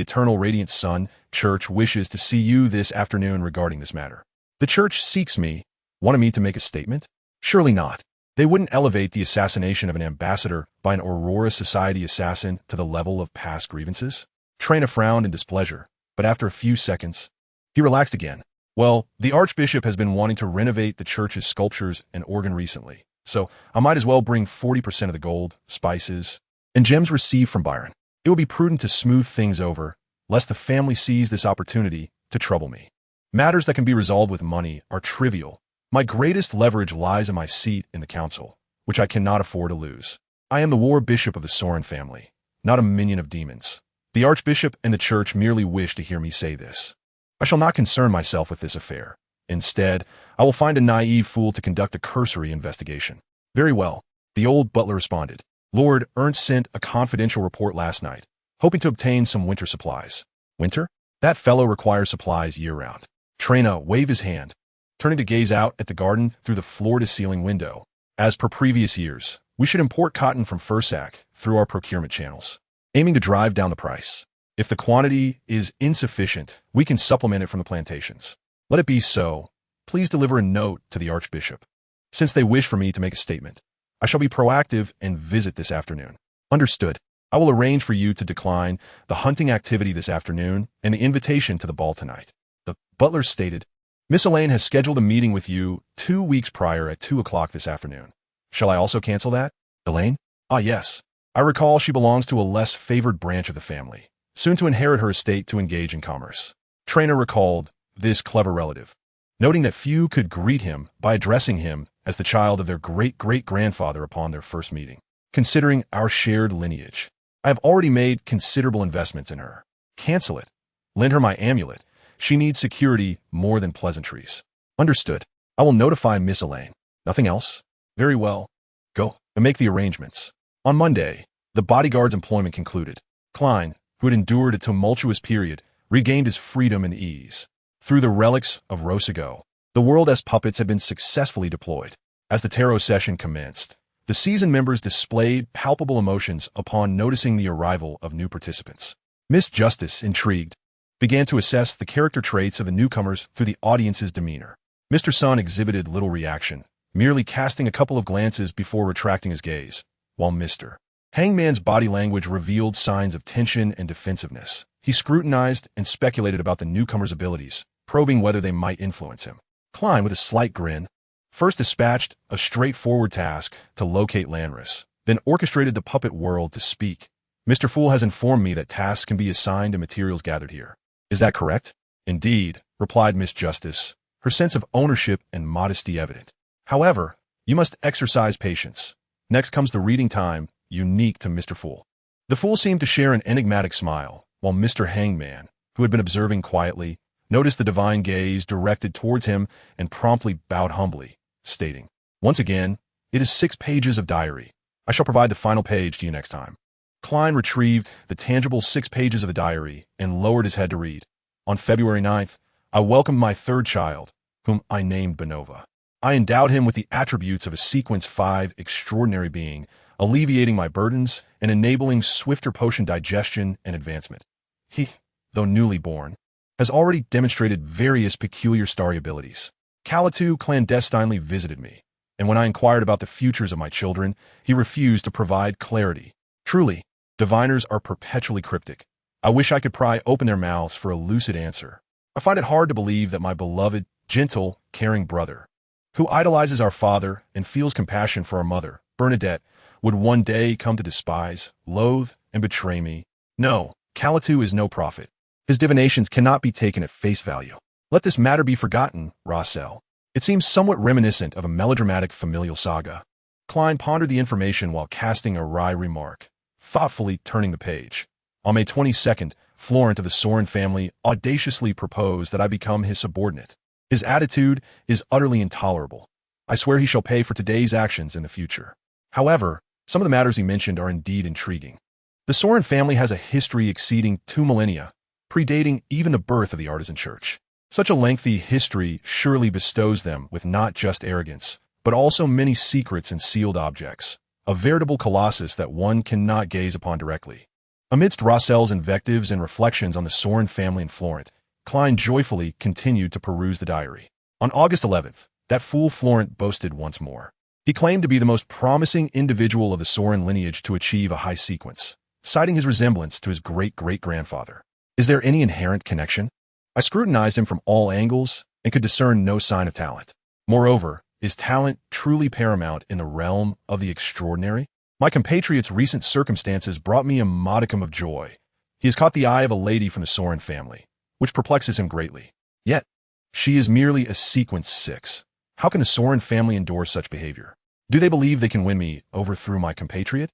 Eternal Radiant Sun Church wishes to see you this afternoon regarding this matter. The church seeks me. Wanted me to make a statement? Surely not. They wouldn't elevate the assassination of an ambassador by an Aurora Society assassin to the level of past grievances. Trina frowned in displeasure, but after a few seconds, he relaxed again. Well, the Archbishop has been wanting to renovate the church's sculptures and organ recently, so I might as well bring 40% of the gold, spices, and gems received from Byron. It would be prudent to smooth things over, lest the family seize this opportunity to trouble me. Matters that can be resolved with money are trivial. My greatest leverage lies in my seat in the council, which I cannot afford to lose. I am the war bishop of the Soren family, not a minion of demons. The Archbishop and the church merely wish to hear me say this. I shall not concern myself with this affair. Instead, I will find a naive fool to conduct a cursory investigation. Very well, the old butler responded. Lord Ernst sent a confidential report last night, hoping to obtain some winter supplies. Winter? That fellow requires supplies year-round. Trina waved his hand, turning to gaze out at the garden through the floor-to-ceiling window. As per previous years, we should import cotton from Fursac through our procurement channels, aiming to drive down the price. If the quantity is insufficient, we can supplement it from the plantations. Let it be so. Please deliver a note to the Archbishop. Since they wish for me to make a statement, I shall be proactive and visit this afternoon. Understood. I will arrange for you to decline the hunting activity this afternoon and the invitation to the ball tonight. The butler stated, Miss Elaine has scheduled a meeting with you 2 weeks prior at 2 o'clock this afternoon. Shall I also cancel that? Elaine? Ah, yes. I recall she belongs to a less favored branch of the family, soon to inherit her estate to engage in commerce. Trainer recalled this clever relative, noting that few could greet him by addressing him as the child of their great-great-grandfather upon their first meeting. Considering our shared lineage, I have already made considerable investments in her. Cancel it. Lend her my amulet. She needs security more than pleasantries. Understood. I will notify Miss Elaine. Nothing else? Very well. Go and make the arrangements. On Monday, the bodyguard's employment concluded. Klein, who had endured a tumultuous period, regained his freedom and ease. Through the relics of Roselle, the world as puppets had been successfully deployed. As the tarot session commenced, the seasoned members displayed palpable emotions upon noticing the arrival of new participants. Miss Justice, intrigued, began to assess the character traits of the newcomers through the audience's demeanor. Mr. Sun exhibited little reaction, merely casting a couple of glances before retracting his gaze, while Mr. Hangman's body language revealed signs of tension and defensiveness. He scrutinized and speculated about the newcomer's abilities, probing whether they might influence him. Klein, with a slight grin, first dispatched a straightforward task to locate Lanris, then orchestrated the puppet world to speak. Mr. Fool has informed me that tasks can be assigned and materials gathered here. Is that correct? Indeed, replied Miss Justice, her sense of ownership and modesty evident. However, you must exercise patience. Next comes the reading time, unique to Mr. Fool. The Fool seemed to share an enigmatic smile, while Mr. Hangman, who had been observing quietly, noticed the divine gaze directed towards him and promptly bowed humbly, stating, Once again, it is 6 pages of diary. I shall provide the final page to you next time. Klein retrieved the tangible 6 pages of the diary and lowered his head to read. On February 9th, I welcomed my 3rd child, whom I named Benova. I endowed him with the attributes of a Sequence 5 extraordinary being, alleviating my burdens and enabling swifter potion digestion and advancement. He, though newly born, has already demonstrated various peculiar starry abilities. Kalatu clandestinely visited me, and when I inquired about the futures of my children, he refused to provide clarity. Truly, Diviners are perpetually cryptic. I wish I could pry open their mouths for a lucid answer. I find it hard to believe that my beloved, gentle, caring brother, who idolizes our father and feels compassion for our mother, Bernadette, would one day come to despise, loathe, and betray me. No, Calitu is no prophet. His divinations cannot be taken at face value. Let this matter be forgotten, Roselle. It seems somewhat reminiscent of a melodramatic familial saga. Klein pondered the information while casting a wry remark, thoughtfully turning the page. On May 22nd, Florent of the Sorin family audaciously proposed that I become his subordinate. His attitude is utterly intolerable. I swear he shall pay for today's actions in the future. However, some of the matters he mentioned are indeed intriguing. The Sorin family has a history exceeding 2 millennia, predating even the birth of the artisan church. Such a lengthy history surely bestows them with not just arrogance, but also many secrets and sealed objects, a veritable colossus that one cannot gaze upon directly. Amidst Roselle's invectives and reflections on the Sorin family in Florent, Klein joyfully continued to peruse the diary. On August 11th, that fool Florent boasted once more. He claimed to be the most promising individual of the Sorin lineage to achieve a high sequence, citing his resemblance to his great-great-grandfather. Is there any inherent connection? I scrutinized him from all angles and could discern no sign of talent. Moreover, is talent truly paramount in the realm of the extraordinary? My compatriot's recent circumstances brought me a modicum of joy. He has caught the eye of a lady from the Sorin family, which perplexes him greatly. Yet, she is merely a sequence 6. How can the Sorin family endure such behavior? Do they believe they can win me over through my compatriot?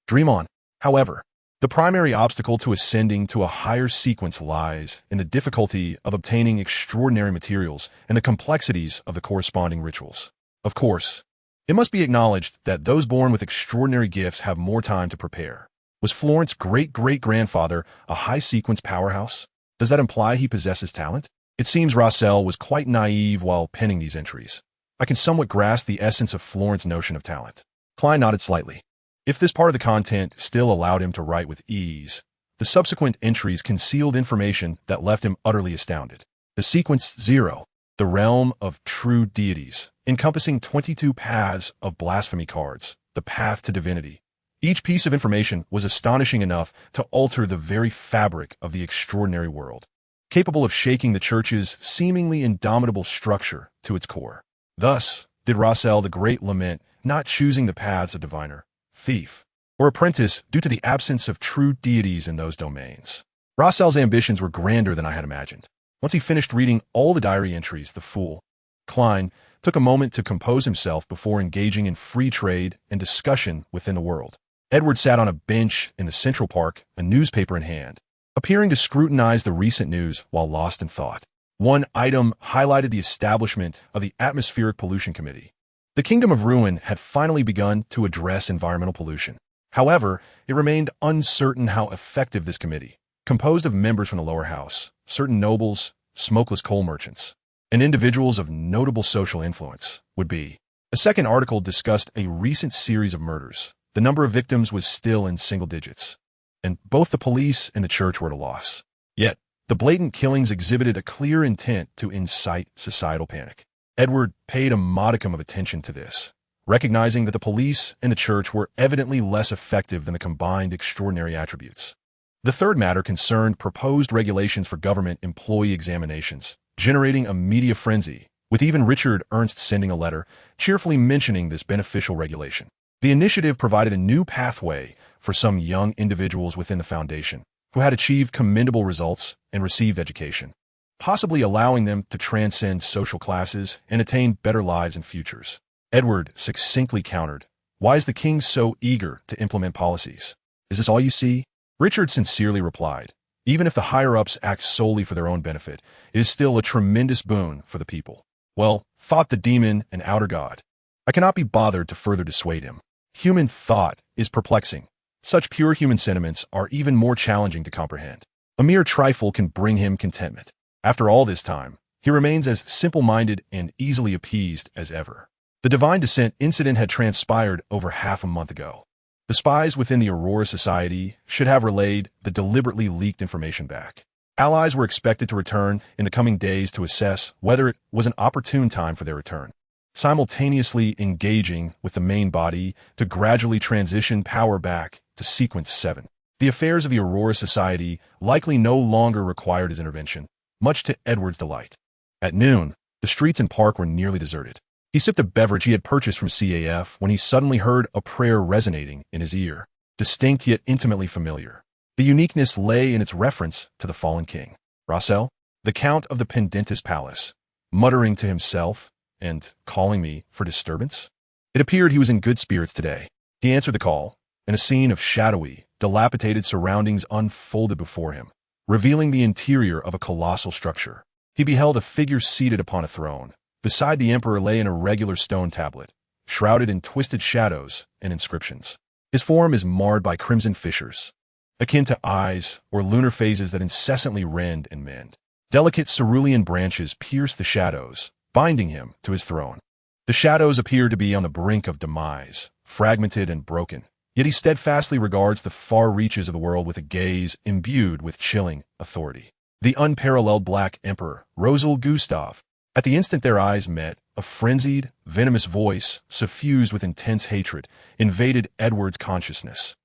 Dream on. However, the primary obstacle to ascending to a higher sequence lies in the difficulty of obtaining extraordinary materials and the complexities of the corresponding rituals. Of course, it must be acknowledged that those born with extraordinary gifts have more time to prepare. Was Florent's great-great-grandfather a high-sequence powerhouse? Does that imply he possesses talent? It seems Roselle was quite naive while penning these entries. I can somewhat grasp the essence of Florent's notion of talent. Klein nodded slightly. If this part of the content still allowed him to write with ease, the subsequent entries concealed information that left him utterly astounded. The sequence 0, the realm of true deities, encompassing 22 paths of blasphemy cards, the path to divinity. Each piece of information was astonishing enough to alter the very fabric of the extraordinary world, capable of shaking the church's seemingly indomitable structure to its core. Thus did Roselle the Great lament not choosing the paths of diviner, thief, or apprentice due to the absence of true deities in those domains. Roselle's ambitions were grander than I had imagined. Once he finished reading all the diary entries, the fool, Klein, took a moment to compose himself before engaging in free trade and discussion within the world. Edward sat on a bench in the Central Park, a newspaper in hand, appearing to scrutinize the recent news while lost in thought. One item highlighted the establishment of the Atmospheric Pollution Committee. The Kingdom of Ruin had finally begun to address environmental pollution. However, it remained uncertain how effective this committee, composed of members from the lower house, certain nobles, smokeless coal merchants, and individuals of notable social influence, would be. A second article discussed a recent series of murders. The number of victims was still in single digits, and both the police and the church were at a loss. Yet, the blatant killings exhibited a clear intent to incite societal panic. Edward paid a modicum of attention to this, recognizing that the police and the church were evidently less effective than the combined extraordinary attributes. The third matter concerned proposed regulations for government employee examinations, generating a media frenzy, with even Richard Ernst sending a letter cheerfully mentioning this beneficial regulation. The initiative provided a new pathway for some young individuals within the foundation who had achieved commendable results and received education, possibly allowing them to transcend social classes and attain better lives and futures. Edward succinctly countered, "Why is the king so eager to implement policies? Is this all you see?" Richard sincerely replied, "Even if the higher-ups act solely for their own benefit, it is still a tremendous boon for the people." Well, thought the demon and outer god, I cannot be bothered to further dissuade him. Human thought is perplexing. Such pure human sentiments are even more challenging to comprehend. A mere trifle can bring him contentment. After all this time, he remains as simple-minded and easily appeased as ever. The divine descent incident had transpired over half a month ago. The spies within the Aurora Society should have relayed the deliberately leaked information back. Allies were expected to return in the coming days to assess whether it was an opportune time for their return, simultaneously engaging with the main body to gradually transition power back to Sequence 7. The affairs of the Aurora Society likely no longer required his intervention, much to Edward's delight. At noon, the streets and park were nearly deserted. He sipped a beverage he had purchased from CAF when he suddenly heard a prayer resonating in his ear, distinct yet intimately familiar. The uniqueness lay in its reference to the fallen king, Roselle, the Count of the Pendentus Palace, muttering to himself and calling me for disturbance. It appeared he was in good spirits today. He answered the call, and a scene of shadowy, dilapidated surroundings unfolded before him, revealing the interior of a colossal structure. He beheld a figure seated upon a throne. Beside the emperor lay an irregular stone tablet, shrouded in twisted shadows and inscriptions. His form is marred by crimson fissures, akin to eyes or lunar phases that incessantly rend and mend. Delicate cerulean branches pierce the shadows, binding him to his throne. The shadows appear to be on the brink of demise, fragmented and broken, yet he steadfastly regards the far reaches of the world with a gaze imbued with chilling authority. The unparalleled Black Emperor, Roselle Gustav. At the instant their eyes met, a frenzied, venomous voice, suffused with intense hatred, invaded Edward's consciousness.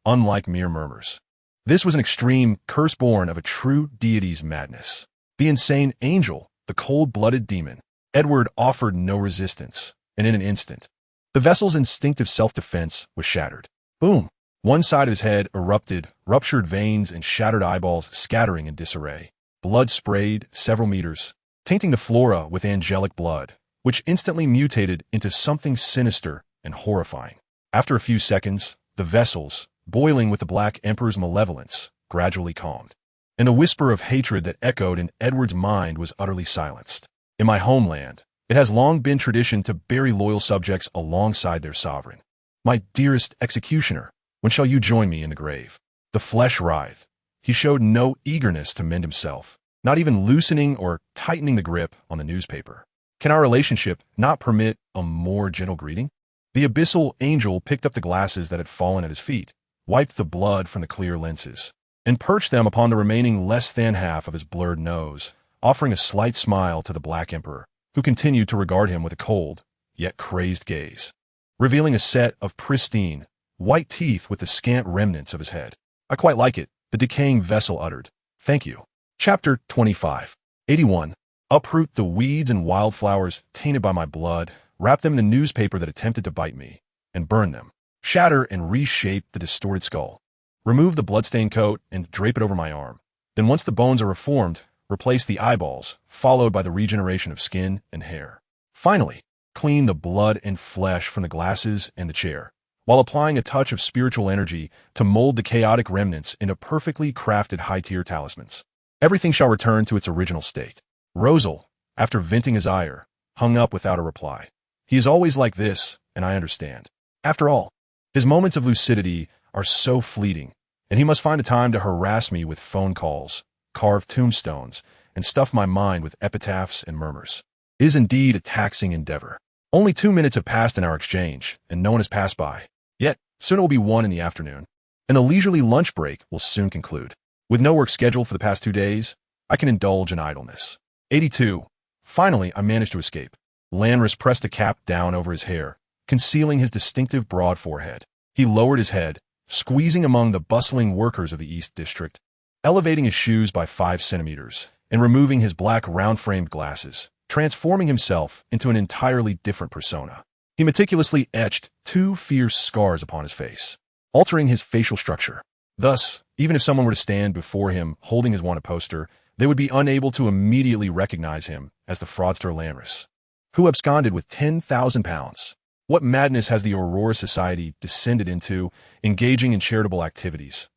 Unlike mere murmurs, this was an extreme curse born of a true deity's madness. The insane angel, the cold-blooded demon. Edward offered no resistance, and in an instant, the vessel's instinctive self-defense was shattered. Boom! One side of his head erupted, ruptured veins and shattered eyeballs scattering in disarray. Blood sprayed several meters, tainting the flora with angelic blood, which instantly mutated into something sinister and horrifying. After a few seconds, the vessels, boiling with the Black Emperor's malevolence, gradually calmed, and the whisper of hatred that echoed in Edward's mind was utterly silenced. In my homeland, it has long been tradition to bury loyal subjects alongside their sovereign. My dearest executioner, when shall you join me in the grave? The flesh writhed. He showed no eagerness to mend himself, not even loosening or tightening the grip on the newspaper. Can our relationship not permit a more gentle greeting? The abyssal angel picked up the glasses that had fallen at his feet, wiped the blood from the clear lenses, and perched them upon the remaining less than half of his blurred nose, offering a slight smile to the Black Emperor, who continued to regard him with a cold, yet crazed gaze, revealing a set of pristine, white teeth with the scant remnants of his head. I quite like it, the decaying vessel uttered. Thank you. Chapter 25. 81. Uproot the weeds and wildflowers tainted by my blood, wrap them in the newspaper that attempted to bite me, and burn them. Shatter and reshape the distorted skull. Remove the bloodstained coat and drape it over my arm. Then once the bones are reformed, replace the eyeballs, followed by the regeneration of skin and hair. Finally, clean the blood and flesh from the glasses and the chair, while applying a touch of spiritual energy to mold the chaotic remnants into perfectly crafted high-tier talismans. Everything shall return to its original state. Roselle, after venting his ire, hung up without a reply. He is always like this, and I understand. After all, his moments of lucidity are so fleeting, and he must find the time to harass me with phone calls, carve tombstones, and stuff my mind with epitaphs and murmurs. It is indeed a taxing endeavor. Only 2 minutes have passed in our exchange, and no one has passed by. Yet, soon it will be 1 in the afternoon, and the leisurely lunch break will soon conclude. With no work scheduled for the past 2 days, I can indulge in idleness. 82. Finally, I managed to escape. Lanris pressed a cap down over his hair, concealing his distinctive broad forehead. He lowered his head, squeezing among the bustling workers of the East District, elevating his shoes by 5 centimeters, and removing his black round-framed glasses, transforming himself into an entirely different persona. He meticulously etched 2 fierce scars upon his face, altering his facial structure. Thus, even if someone were to stand before him holding his wanted poster, they would be unable to immediately recognize him as the fraudster Lanris, who absconded with 10,000 pounds. What madness has the Aurora Society descended into, engaging in charitable activities?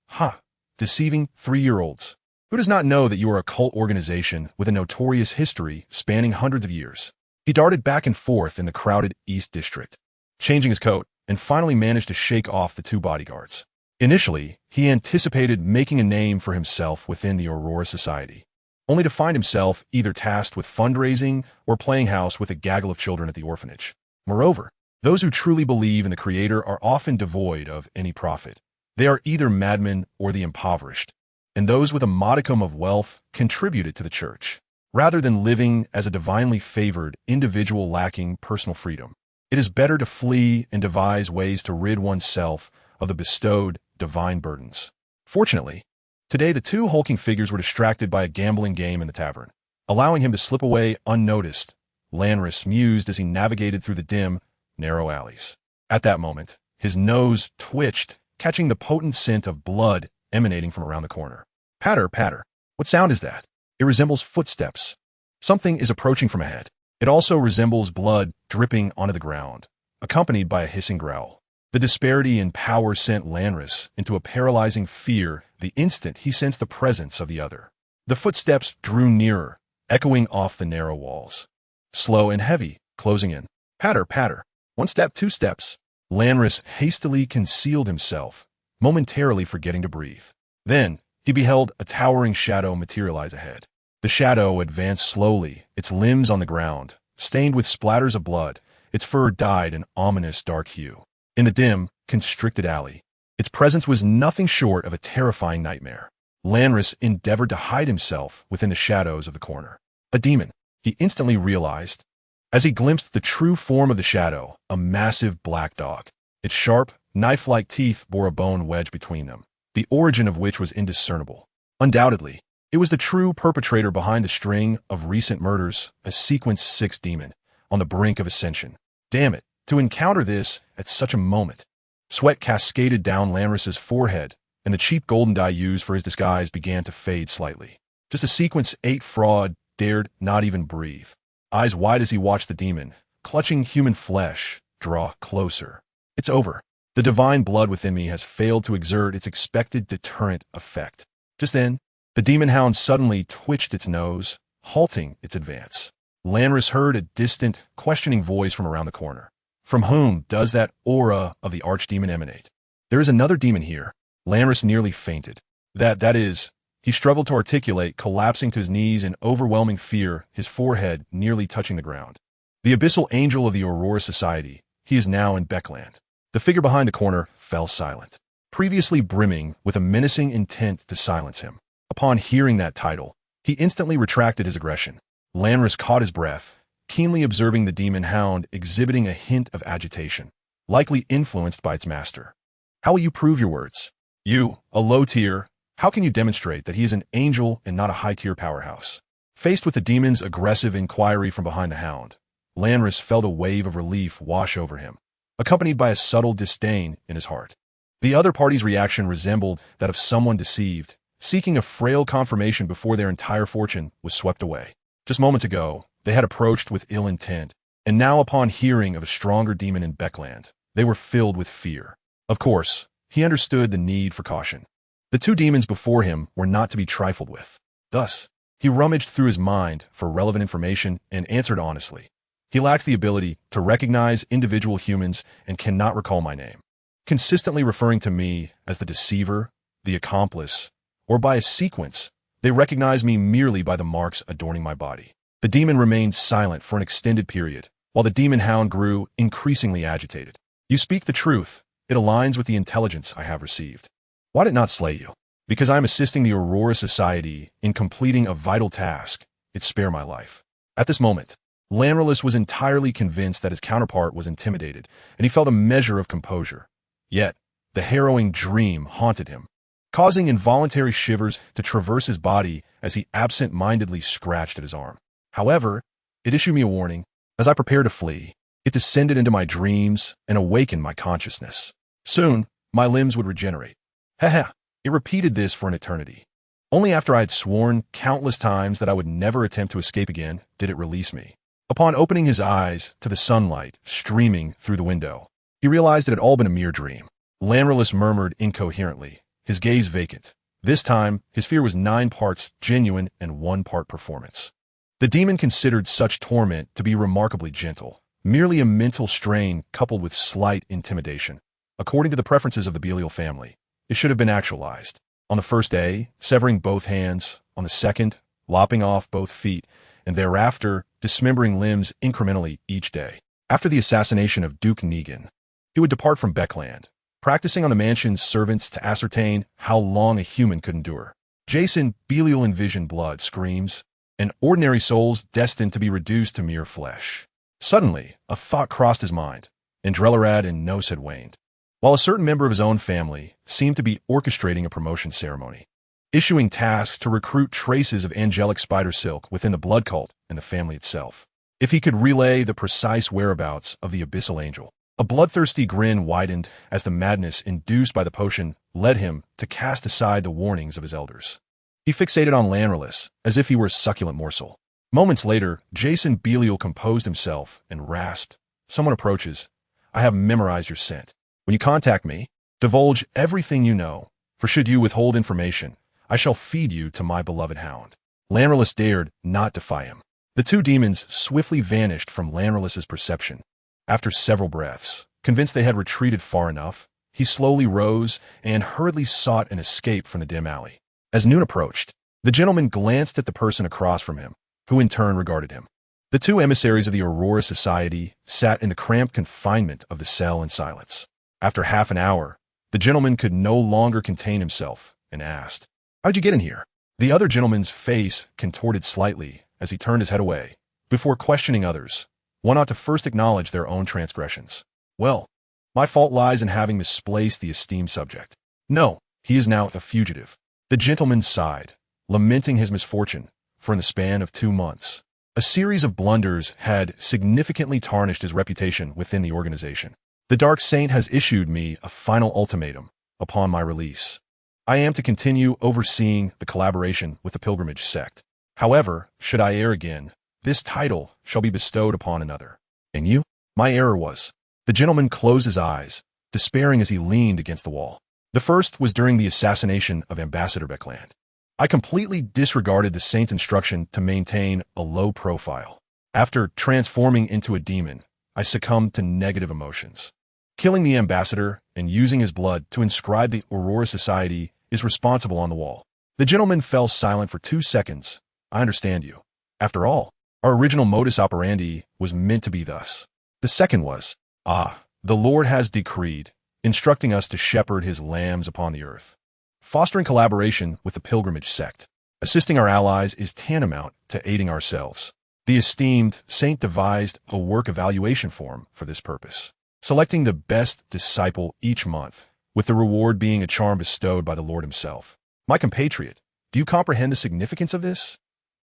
Deceiving 3-year-olds. Who does not know that you are a cult organization with a notorious history spanning hundreds of years? He darted back and forth in the crowded East District, changing his coat, and finally managed to shake off the 2 bodyguards. Initially, he anticipated making a name for himself within the Aurora Society, only to find himself either tasked with fundraising or playing house with a gaggle of children at the orphanage. Moreover, those who truly believe in the Creator are often devoid of any profit. They are either madmen or the impoverished, and those with a modicum of wealth contributed to the church, rather than living as a divinely favored individual lacking personal freedom. It is better to flee and devise ways to rid oneself of the bestowed divine burdens. Fortunately, today the two hulking figures were distracted by a gambling game in the tavern, allowing him to slip away unnoticed. Lanris mused as he navigated through the dim, narrow alleys. At that moment, his nose twitched, catching the potent scent of blood emanating from around the corner. Patter, patter. What sound is that? It resembles footsteps. Something is approaching from ahead. It also resembles blood dripping onto the ground, accompanied by a hissing growl. The disparity in power sent Lanris into a paralyzing fear the instant he sensed the presence of the other. The footsteps drew nearer, echoing off the narrow walls. Slow and heavy, closing in. Patter, patter. One step, two steps. Lanris hastily concealed himself, momentarily forgetting to breathe. Then, he beheld a towering shadow materialize ahead. The shadow advanced slowly, its limbs on the ground, stained with splatters of blood, its fur dyed an ominous dark hue. In the dim, constricted alley, its presence was nothing short of a terrifying nightmare. Lanris endeavored to hide himself within the shadows of the corner. A demon, he instantly realized, as he glimpsed the true form of the shadow, a massive black dog. Its sharp, knife-like teeth bore a bone wedge between them, the origin of which was indiscernible. Undoubtedly, it was the true perpetrator behind the string of recent murders, a Sequence 6 demon, on the brink of Ascension. Damn it, to encounter this at such a moment. Sweat cascaded down Lanris's forehead, and the cheap golden dye used for his disguise began to fade slightly. Just a Sequence 8 fraud dared not even breathe. Eyes wide as he watched the demon, clutching human flesh, draw closer. It's over. The divine blood within me has failed to exert its expected deterrent effect. Just then, the demon hound suddenly twitched its nose, halting its advance. Lanris heard a distant, questioning voice from around the corner. From whom does that aura of the archdemon emanate? There is another demon here. Lanris nearly fainted. That is, he struggled to articulate, collapsing to his knees in overwhelming fear, his forehead nearly touching the ground. The abyssal angel of the Aurora Society, he is now in Becland. The figure behind the corner fell silent, previously brimming with a menacing intent to silence him. Upon hearing that title, he instantly retracted his aggression. Lanris caught his breath, keenly observing the demon hound exhibiting a hint of agitation, likely influenced by its master. How will you prove your words? You, a low tier, how can you demonstrate that he is an angel and not a high-tier powerhouse? Faced with the demon's aggressive inquiry from behind the hound, Lanris felt a wave of relief wash over him, accompanied by a subtle disdain in his heart. The other party's reaction resembled that of someone deceived, seeking a frail confirmation before their entire fortune was swept away. Just moments ago, they had approached with ill intent, and now upon hearing of a stronger demon in Becland, they were filled with fear. Of course, he understood the need for caution. The two demons before him were not to be trifled with. Thus, he rummaged through his mind for relevant information and answered honestly. He lacks the ability to recognize individual humans and cannot recall my name, consistently referring to me as the deceiver, the accomplice, or by a sequence. They recognize me merely by the marks adorning my body. The demon remained silent for an extended period, while the demon hound grew increasingly agitated. You speak the truth. It aligns with the intelligence I have received. Why did it not slay you? Because I am assisting the Aurora Society in completing a vital task. It spare my life. At this moment, Lanris was entirely convinced that his counterpart was intimidated, and he felt a measure of composure. Yet, the harrowing dream haunted him, causing involuntary shivers to traverse his body as he absent-mindedly scratched at his arm. However, it issued me a warning. As I prepared to flee, it descended into my dreams and awakened my consciousness. Soon, my limbs would regenerate. Haha, it repeated this for an eternity. Only after I had sworn countless times that I would never attempt to escape again did it release me. Upon opening his eyes to the sunlight streaming through the window, he realized it had all been a mere dream. Lanris murmured incoherently, his gaze vacant. This time, his fear was 9 parts genuine and 1 part performance. The demon considered such torment to be remarkably gentle, merely a mental strain coupled with slight intimidation. According to the preferences of the Belial family, it should have been actualized. On the first day, severing both hands, on the second, lopping off both feet, and thereafter, dismembering limbs incrementally each day. After the assassination of Duke Negan, he would depart from Becland, practicing on the mansion's servants to ascertain how long a human could endure. Jason Belial envisioned blood screams, and ordinary souls destined to be reduced to mere flesh. Suddenly, a thought crossed his mind. Andrellarad and Nos had waned. while a certain member of his own family seemed to be orchestrating a promotion ceremony, issuing tasks to recruit traces of angelic spider silk within the blood cult and the family itself. If he could relay the precise whereabouts of the abyssal angel. A bloodthirsty grin widened as the madness induced by the potion led him to cast aside the warnings of his elders. He fixated on Lanrelis as if he were a succulent morsel. Moments later, Jason Belial composed himself and rasped, "Someone approaches. I have memorized your scent. When you contact me, divulge everything you know, for should you withhold information, I shall feed you to my beloved hound." Lanrelis dared not defy him. The two demons swiftly vanished from Lanrelis's perception. After several breaths, convinced they had retreated far enough, he slowly rose and hurriedly sought an escape from the dim alley. As noon approached, the gentleman glanced at the person across from him, who in turn regarded him. The two emissaries of the Aurora Society sat in the cramped confinement of the cell in silence. After half an hour, the gentleman could no longer contain himself and asked, "How'd you get in here?" The other gentleman's face contorted slightly as he turned his head away. Before questioning others, one ought to first acknowledge their own transgressions. "Well, my fault lies in having misplaced the esteemed subject. No, he is now a fugitive." The gentleman sighed, lamenting his misfortune, for in the span of 2 months, a series of blunders had significantly tarnished his reputation within the organization. The Dark Saint has issued me a final ultimatum upon my release. I am to continue overseeing the collaboration with the pilgrimage sect. However, should I err again, this title shall be bestowed upon another. And you? My error was. The gentleman closed his eyes, despairing as he leaned against the wall. The first was during the assassination of Ambassador Becland. I completely disregarded the saint's instruction to maintain a low profile. After transforming into a demon, I succumbed to negative emotions. Killing the ambassador and using his blood to inscribe the Aurora Society is responsible on the wall. The gentleman fell silent for 2 seconds. I understand you. After all, our original modus operandi was meant to be thus. The second was, the Lord has decreed, instructing us to shepherd his lambs upon the earth. Fostering collaboration with the pilgrimage sect. Assisting our allies is tantamount to aiding ourselves. The esteemed saint devised a work evaluation form for this purpose, selecting the best disciple each month, with the reward being a charm bestowed by the Lord himself. My compatriot, do you comprehend the significance of this?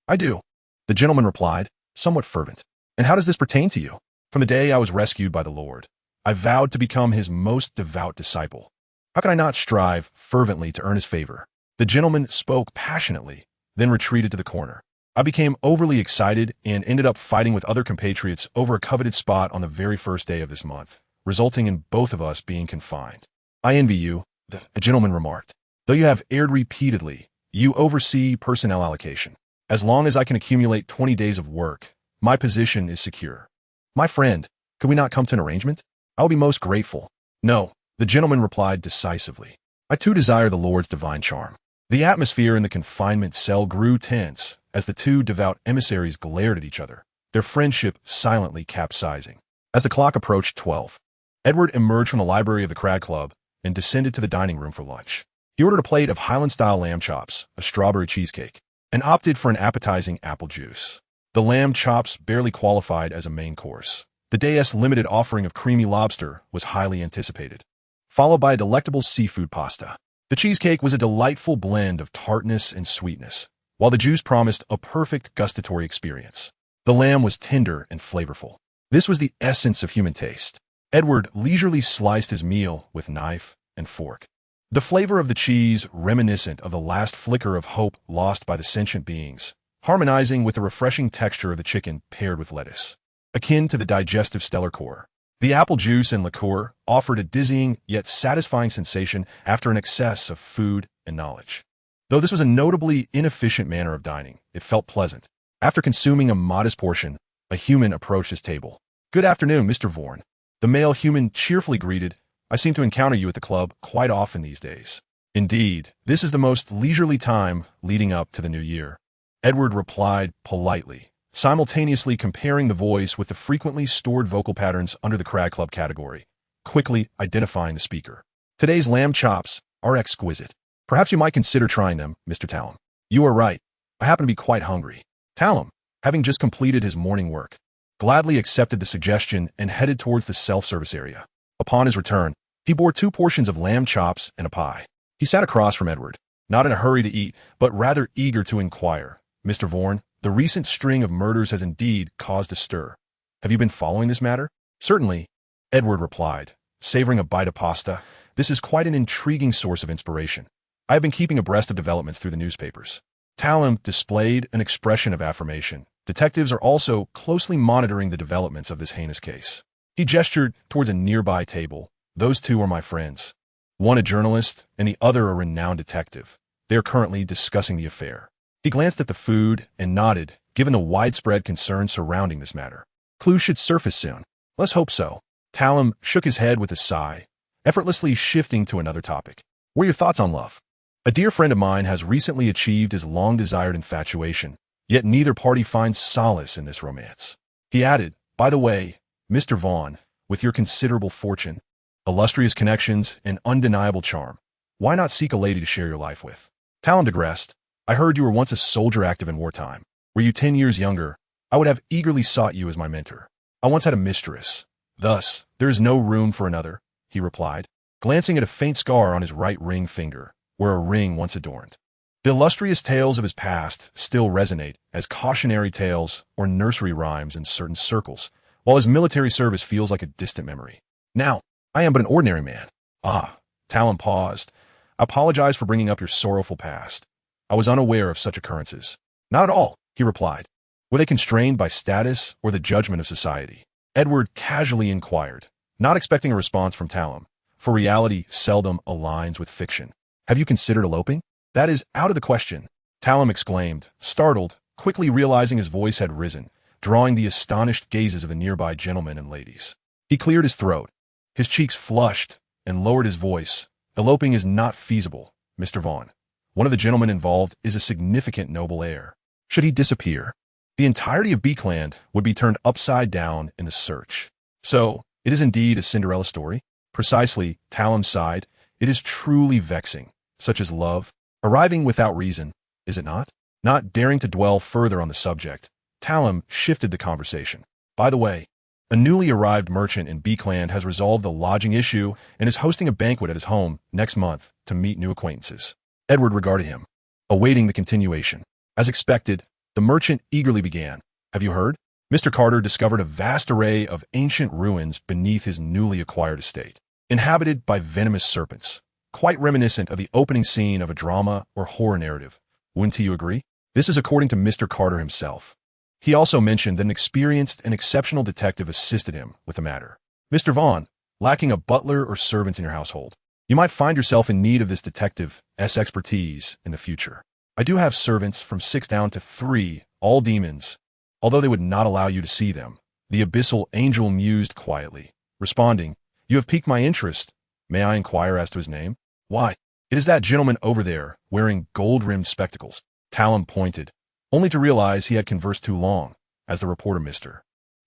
I do. The gentleman replied, somewhat fervent. And how does this pertain to you? From the day I was rescued by the Lord, I vowed to become his most devout disciple. How can I not strive fervently to earn his favor? The gentleman spoke passionately, then retreated to the corner. I became overly excited and ended up fighting with other compatriots over a coveted spot on the very first day of this month, resulting in both of us being confined. I envy you, the gentleman remarked. Though you have erred repeatedly, you oversee personnel allocation. As long as I can accumulate 20 days of work, my position is secure. My friend, could we not come to an arrangement? I will be most grateful. No, the gentleman replied decisively. I too desire the Lord's divine charm. The atmosphere in the confinement cell grew tense as the two devout emissaries glared at each other, their friendship silently capsizing. As the clock approached 12, Edward emerged from the library of the Crag Club and descended to the dining room for lunch. He ordered a plate of Highland-style lamb chops, a strawberry cheesecake, and opted for an appetizing apple juice. The lamb chops barely qualified as a main course. The day's limited offering of creamy lobster was highly anticipated, followed by a delectable seafood pasta. The cheesecake was a delightful blend of tartness and sweetness, while the juice promised a perfect gustatory experience. The lamb was tender and flavorful. This was the essence of human taste. Edward leisurely sliced his meal with knife and fork. The flavor of the cheese reminiscent of the last flicker of hope lost by the sentient beings, harmonizing with the refreshing texture of the chicken paired with lettuce, akin to the digestive stellar core. The apple juice and liqueur offered a dizzying yet satisfying sensation after an excess of food and knowledge. Though this was a notably inefficient manner of dining, it felt pleasant. After consuming a modest portion, a human approached his table. "Good afternoon, Mr. Vorn." The male human cheerfully greeted, "I seem to encounter you at the club quite often these days." "Indeed, this is the most leisurely time leading up to the new year," Edward replied politely, simultaneously comparing the voice with the frequently stored vocal patterns under the Crag Club category, quickly identifying the speaker. "Today's lamb chops are exquisite. Perhaps you might consider trying them, Mr. Talum." "You are right. I happen to be quite hungry." Talum, having just completed his morning work, gladly accepted the suggestion and headed towards the self-service area. Upon his return, He bore 2 portions of lamb chops and a pie. He sat across from Edward, not in a hurry to eat, but rather eager to inquire. Mr. Vaughan, the recent string of murders has indeed caused a stir. Have you been following this matter? Certainly, Edward replied, savoring a bite of pasta. This is quite an intriguing source of inspiration. I have been keeping abreast of developments through the newspapers. Talum displayed an expression of affirmation. Detectives are also closely monitoring the developments of this heinous case. He gestured towards a nearby table. Those 2 are my friends. One a journalist and the other a renowned detective. They are currently discussing the affair. He glanced at the food and nodded, given the widespread concern surrounding this matter. Clues should surface soon. Let's hope so. Talum shook his head with a sigh, effortlessly shifting to another topic. What are your thoughts on love? A dear friend of mine has recently achieved his long-desired infatuation, yet neither party finds solace in this romance. He added, by the way, Mr. Vaughan, with your considerable fortune, illustrious connections, and undeniable charm, why not seek a lady to share your life with? Talum digressed. I heard you were once a soldier active in wartime. Were you 10 years younger, I would have eagerly sought you as my mentor. I once had a mistress. Thus, there is no room for another, he replied, glancing at a faint scar on his right ring finger, where a ring once adorned. The illustrious tales of his past still resonate as cautionary tales or nursery rhymes in certain circles, while his military service feels like a distant memory. Now, I am but an ordinary man. Ah, Talum paused. I apologize for bringing up your sorrowful past. I was unaware of such occurrences. Not at all, he replied. Were they constrained by status or the judgment of society? Edward casually inquired, not expecting a response from Talum, for reality seldom aligns with fiction. Have you considered eloping? That is out of the question, Talum exclaimed, startled, quickly realizing his voice had risen, drawing the astonished gazes of the nearby gentlemen and ladies. He cleared his throat. His cheeks flushed and lowered his voice. Eloping is not feasible, Mr. Vaughan. One of the gentlemen involved is a significant noble heir. Should he disappear, the entirety of Becland would be turned upside down in the search. So, it is indeed a Cinderella story? Precisely, Talum sighed. It is truly vexing, such as love, arriving without reason, is it not? Not daring to dwell further on the subject, Talum shifted the conversation. By the way, a newly arrived merchant in Becland has resolved the lodging issue and is hosting a banquet at his home next month to meet new acquaintances. Edward regarded him, awaiting the continuation. As expected, the merchant eagerly began. Have you heard? Mr. Carter discovered a vast array of ancient ruins beneath his newly acquired estate, inhabited by venomous serpents, quite reminiscent of the opening scene of a drama or horror narrative. Wouldn't you agree? This is according to Mr. Carter himself. He also mentioned that an experienced and exceptional detective assisted him with the matter. Mr. Vaughan, lacking a butler or servant in your household, you might find yourself in need of this detective's expertise in the future. I do have servants from 6 down to 3, all demons, although they would not allow you to see them. The abyssal angel mused quietly, responding, You have piqued my interest. May I inquire as to his name? Why, it is that gentleman over there, wearing gold-rimmed spectacles. Talum pointed, only to realize he had conversed too long, as the reporter Mr.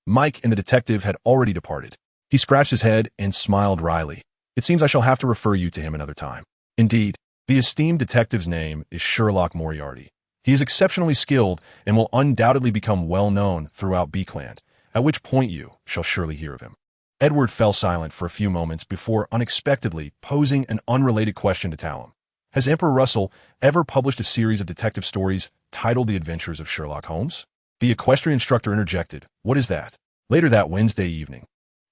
Mike and the detective had already departed. He scratched his head and smiled wryly. It seems I shall have to refer you to him another time. Indeed, the esteemed detective's name is Sherlock Moriarty. He is exceptionally skilled and will undoubtedly become well known throughout Becland, at which point you shall surely hear of him. Edward fell silent for a few moments before unexpectedly posing an unrelated question to Talum. Has Emperor Russell ever published a series of detective stories titled The Adventures of Sherlock Holmes? The equestrian instructor interjected, What is that? Later that Wednesday evening,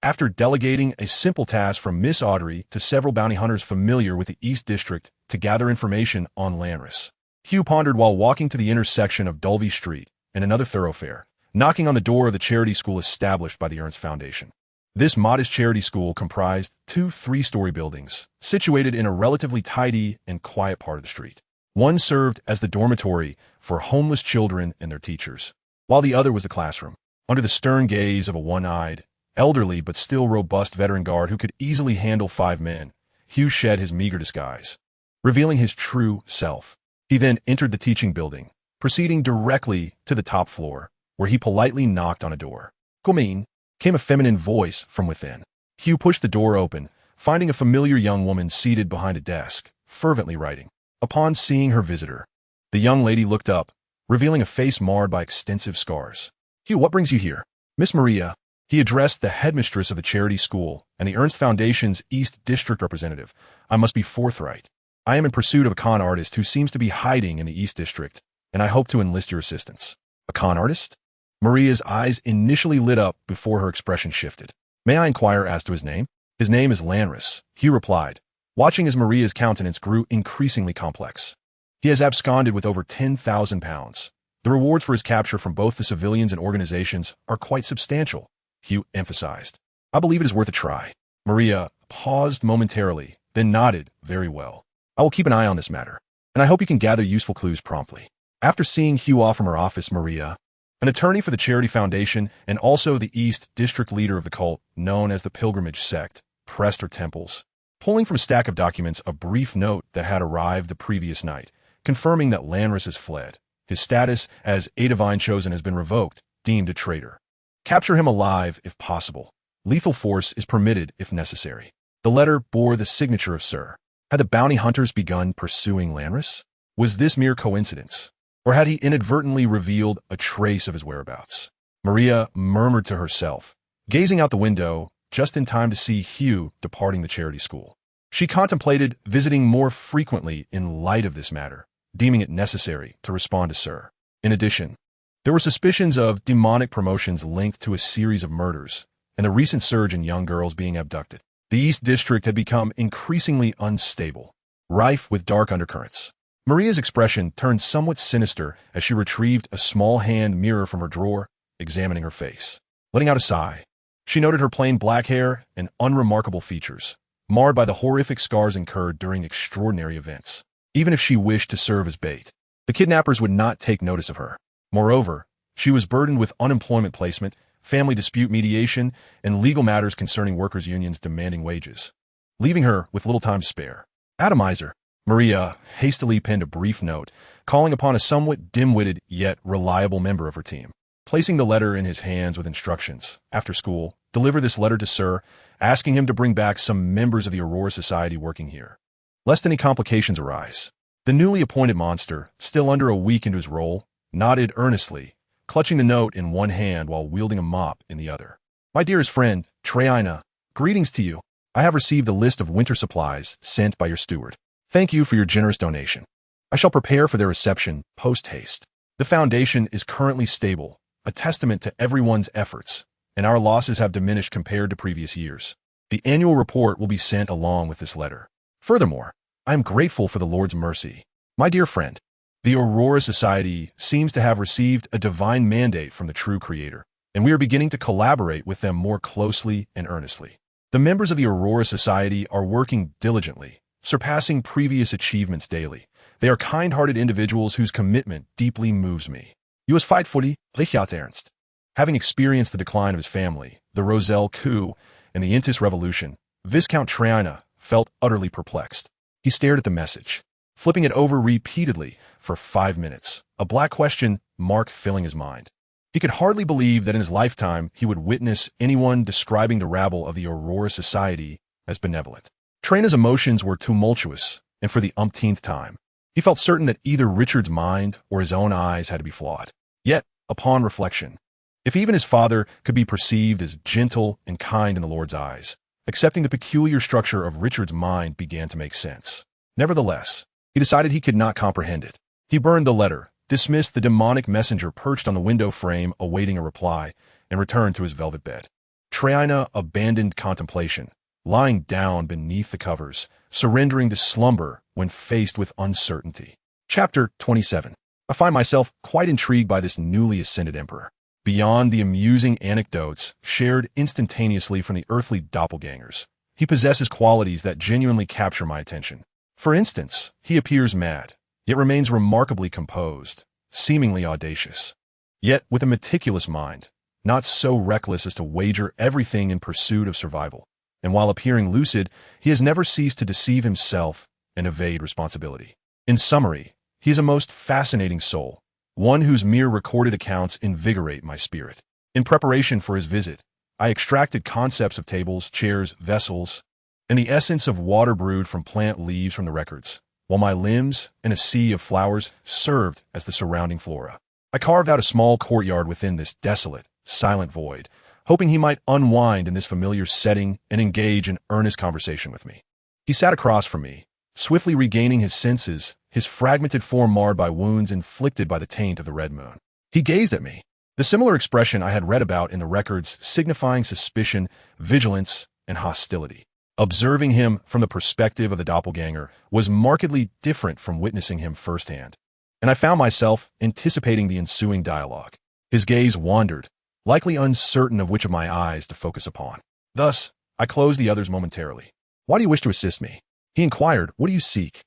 after delegating a simple task from Miss Audrey to several bounty hunters familiar with the East District to gather information on Lanris, Hugh pondered while walking to the intersection of Dulvey Street and another thoroughfare, knocking on the door of the charity school established by the Ernst Foundation. This modest charity school comprised 2 3-story buildings, situated in a relatively tidy and quiet part of the street. One served as the dormitory for homeless children and their teachers, while the other was the classroom. Under the stern gaze of a one-eyed, elderly but still robust veteran guard who could easily handle 5 men, Hugh shed his meager disguise, revealing his true self. He then entered the teaching building, proceeding directly to the top floor, where he politely knocked on a door. Come in, came a feminine voice from within. Hugh pushed the door open, finding a familiar young woman seated behind a desk, fervently writing. Upon seeing her visitor, the young lady looked up, revealing a face marred by extensive scars. Hugh, what brings you here? Miss Maria, He addressed the headmistress of the charity school and the Ernst Foundation's East District representative. I must be forthright. I am in pursuit of a con artist who seems to be hiding in the East District, and I hope to enlist your assistance. A con artist? Maria's eyes initially lit up before her expression shifted. May I inquire as to his name? His name is Lanris, Hugh replied, watching as Maria's countenance grew increasingly complex. He has absconded with over 10,000 pounds. The rewards for his capture from both the civilians and organizations are quite substantial, Hugh emphasized. I believe it is worth a try. Maria paused momentarily, then nodded. Very well. I will keep an eye on this matter, and I hope you can gather useful clues promptly. After seeing Hugh off from her office, Maria, an attorney for the Charity Foundation and also the East District leader of the cult known as the Pilgrimage Sect, pressed her temples, pulling from a stack of documents a brief note that had arrived the previous night, confirming that Lanris has fled. His status as a divine chosen has been revoked, deemed a traitor. Capture him alive if possible. Lethal force is permitted if necessary. The letter bore the signature of Sir. Had the bounty hunters begun pursuing Lanris? Was this mere coincidence? Or had he inadvertently revealed a trace of his whereabouts? Maria murmured to herself, gazing out the window just in time to see Hugh departing the charity school. She contemplated visiting more frequently in light of this matter, deeming it necessary to respond to Sir. In addition, there were suspicions of demonic promotions linked to a series of murders and the recent surge in young girls being abducted. The East District had become increasingly unstable, rife with dark undercurrents. Maria's expression turned somewhat sinister as she retrieved a small hand mirror from her drawer, examining her face. Letting out a sigh, she noted her plain black hair and unremarkable features, marred by the horrific scars incurred during extraordinary events. Even if she wished to serve as bait, the kidnappers would not take notice of her. Moreover, she was burdened with unemployment placement, family dispute mediation, and legal matters concerning workers' unions demanding wages, leaving her with little time to spare. Adomizer. Maria hastily penned a brief note, calling upon a somewhat dim-witted yet reliable member of her team. Placing the letter in his hands with instructions, after school, deliver this letter to Sir, asking him to bring back some members of the Aurora Society working here, lest any complications arise. The newly appointed monster, still under a week into his role, nodded earnestly, clutching the note in one hand while wielding a mop in the other. My dearest friend, Treyina, greetings to you. I have received the list of winter supplies sent by your steward. Thank you for your generous donation. I shall prepare for their reception post-haste. The Foundation is currently stable, a testament to everyone's efforts, and our losses have diminished compared to previous years. The annual report will be sent along with this letter. Furthermore, I am grateful for the Lord's mercy. My dear friend, the Aurora Society seems to have received a divine mandate from the true Creator, and we are beginning to collaborate with them more closely and earnestly. The members of the Aurora Society are working diligently, surpassing previous achievements daily. They are kind-hearted individuals whose commitment deeply moves me. You as Feitfooty, Richard Ernst. Having experienced the decline of his family, the Roselle coup, and the Intis Revolution, Viscount Treyina felt utterly perplexed. He stared at the message, flipping it over repeatedly for 5 minutes, a black question mark filling his mind. He could hardly believe that in his lifetime he would witness anyone describing the rabble of the Aurora Society as benevolent. Treyina's emotions were tumultuous, and for the umpteenth time, he felt certain that either Richard's mind or his own eyes had to be flawed. Yet, upon reflection, if even his father could be perceived as gentle and kind in the Lord's eyes, accepting the peculiar structure of Richard's mind began to make sense. Nevertheless, he decided he could not comprehend it. He burned the letter, dismissed the demonic messenger perched on the window frame awaiting a reply, and returned to his velvet bed. Treyina abandoned contemplation, lying down beneath the covers, surrendering to slumber when faced with uncertainty. Chapter 27. I find myself quite intrigued by this newly ascended emperor. Beyond the amusing anecdotes shared instantaneously from the earthly doppelgangers, he possesses qualities that genuinely capture my attention. For instance, he appears mad, yet remains remarkably composed, seemingly audacious. Yet with a meticulous mind, not so reckless as to wager everything in pursuit of survival. And while appearing lucid, he has never ceased to deceive himself and evade responsibility. In summary, he is a most fascinating soul, one whose mere recorded accounts invigorate my spirit. In preparation for his visit, I extracted concepts of tables, chairs, vessels, and the essence of water brewed from plant leaves from the records, while my limbs and a sea of flowers served as the surrounding flora. I carved out a small courtyard within this desolate, silent void, hoping he might unwind in this familiar setting and engage in earnest conversation with me. He sat across from me, swiftly regaining his senses, his fragmented form marred by wounds inflicted by the taint of the red moon. He gazed at me, the similar expression I had read about in the records signifying suspicion, vigilance, and hostility. Observing him from the perspective of the doppelganger was markedly different from witnessing him firsthand, and I found myself anticipating the ensuing dialogue. His gaze wandered, likely uncertain of which of my eyes to focus upon. Thus, I closed the others momentarily. "Why do you wish to assist me?" He inquired. "What do you seek?"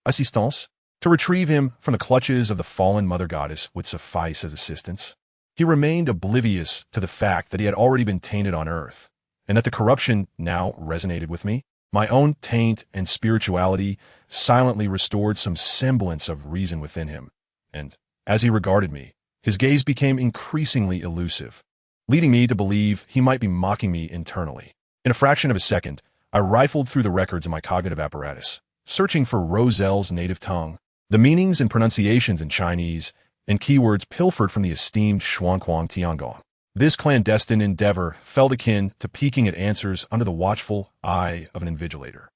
Assistance? To retrieve him from the clutches of the fallen mother goddess would suffice as assistance. He remained oblivious to the fact that he had already been tainted on earth, and that the corruption now resonated with me. My own taint and spirituality silently restored some semblance of reason within him, and, as he regarded me, his gaze became increasingly elusive, leading me to believe he might be mocking me internally. In a fraction of a second, I rifled through the records in my cognitive apparatus, searching for Roselle's native tongue, the meanings and pronunciations in Chinese, and keywords pilfered from the esteemed Xuanquang Tiangong. This clandestine endeavor felt akin to peeking at answers under the watchful eye of an invigilator,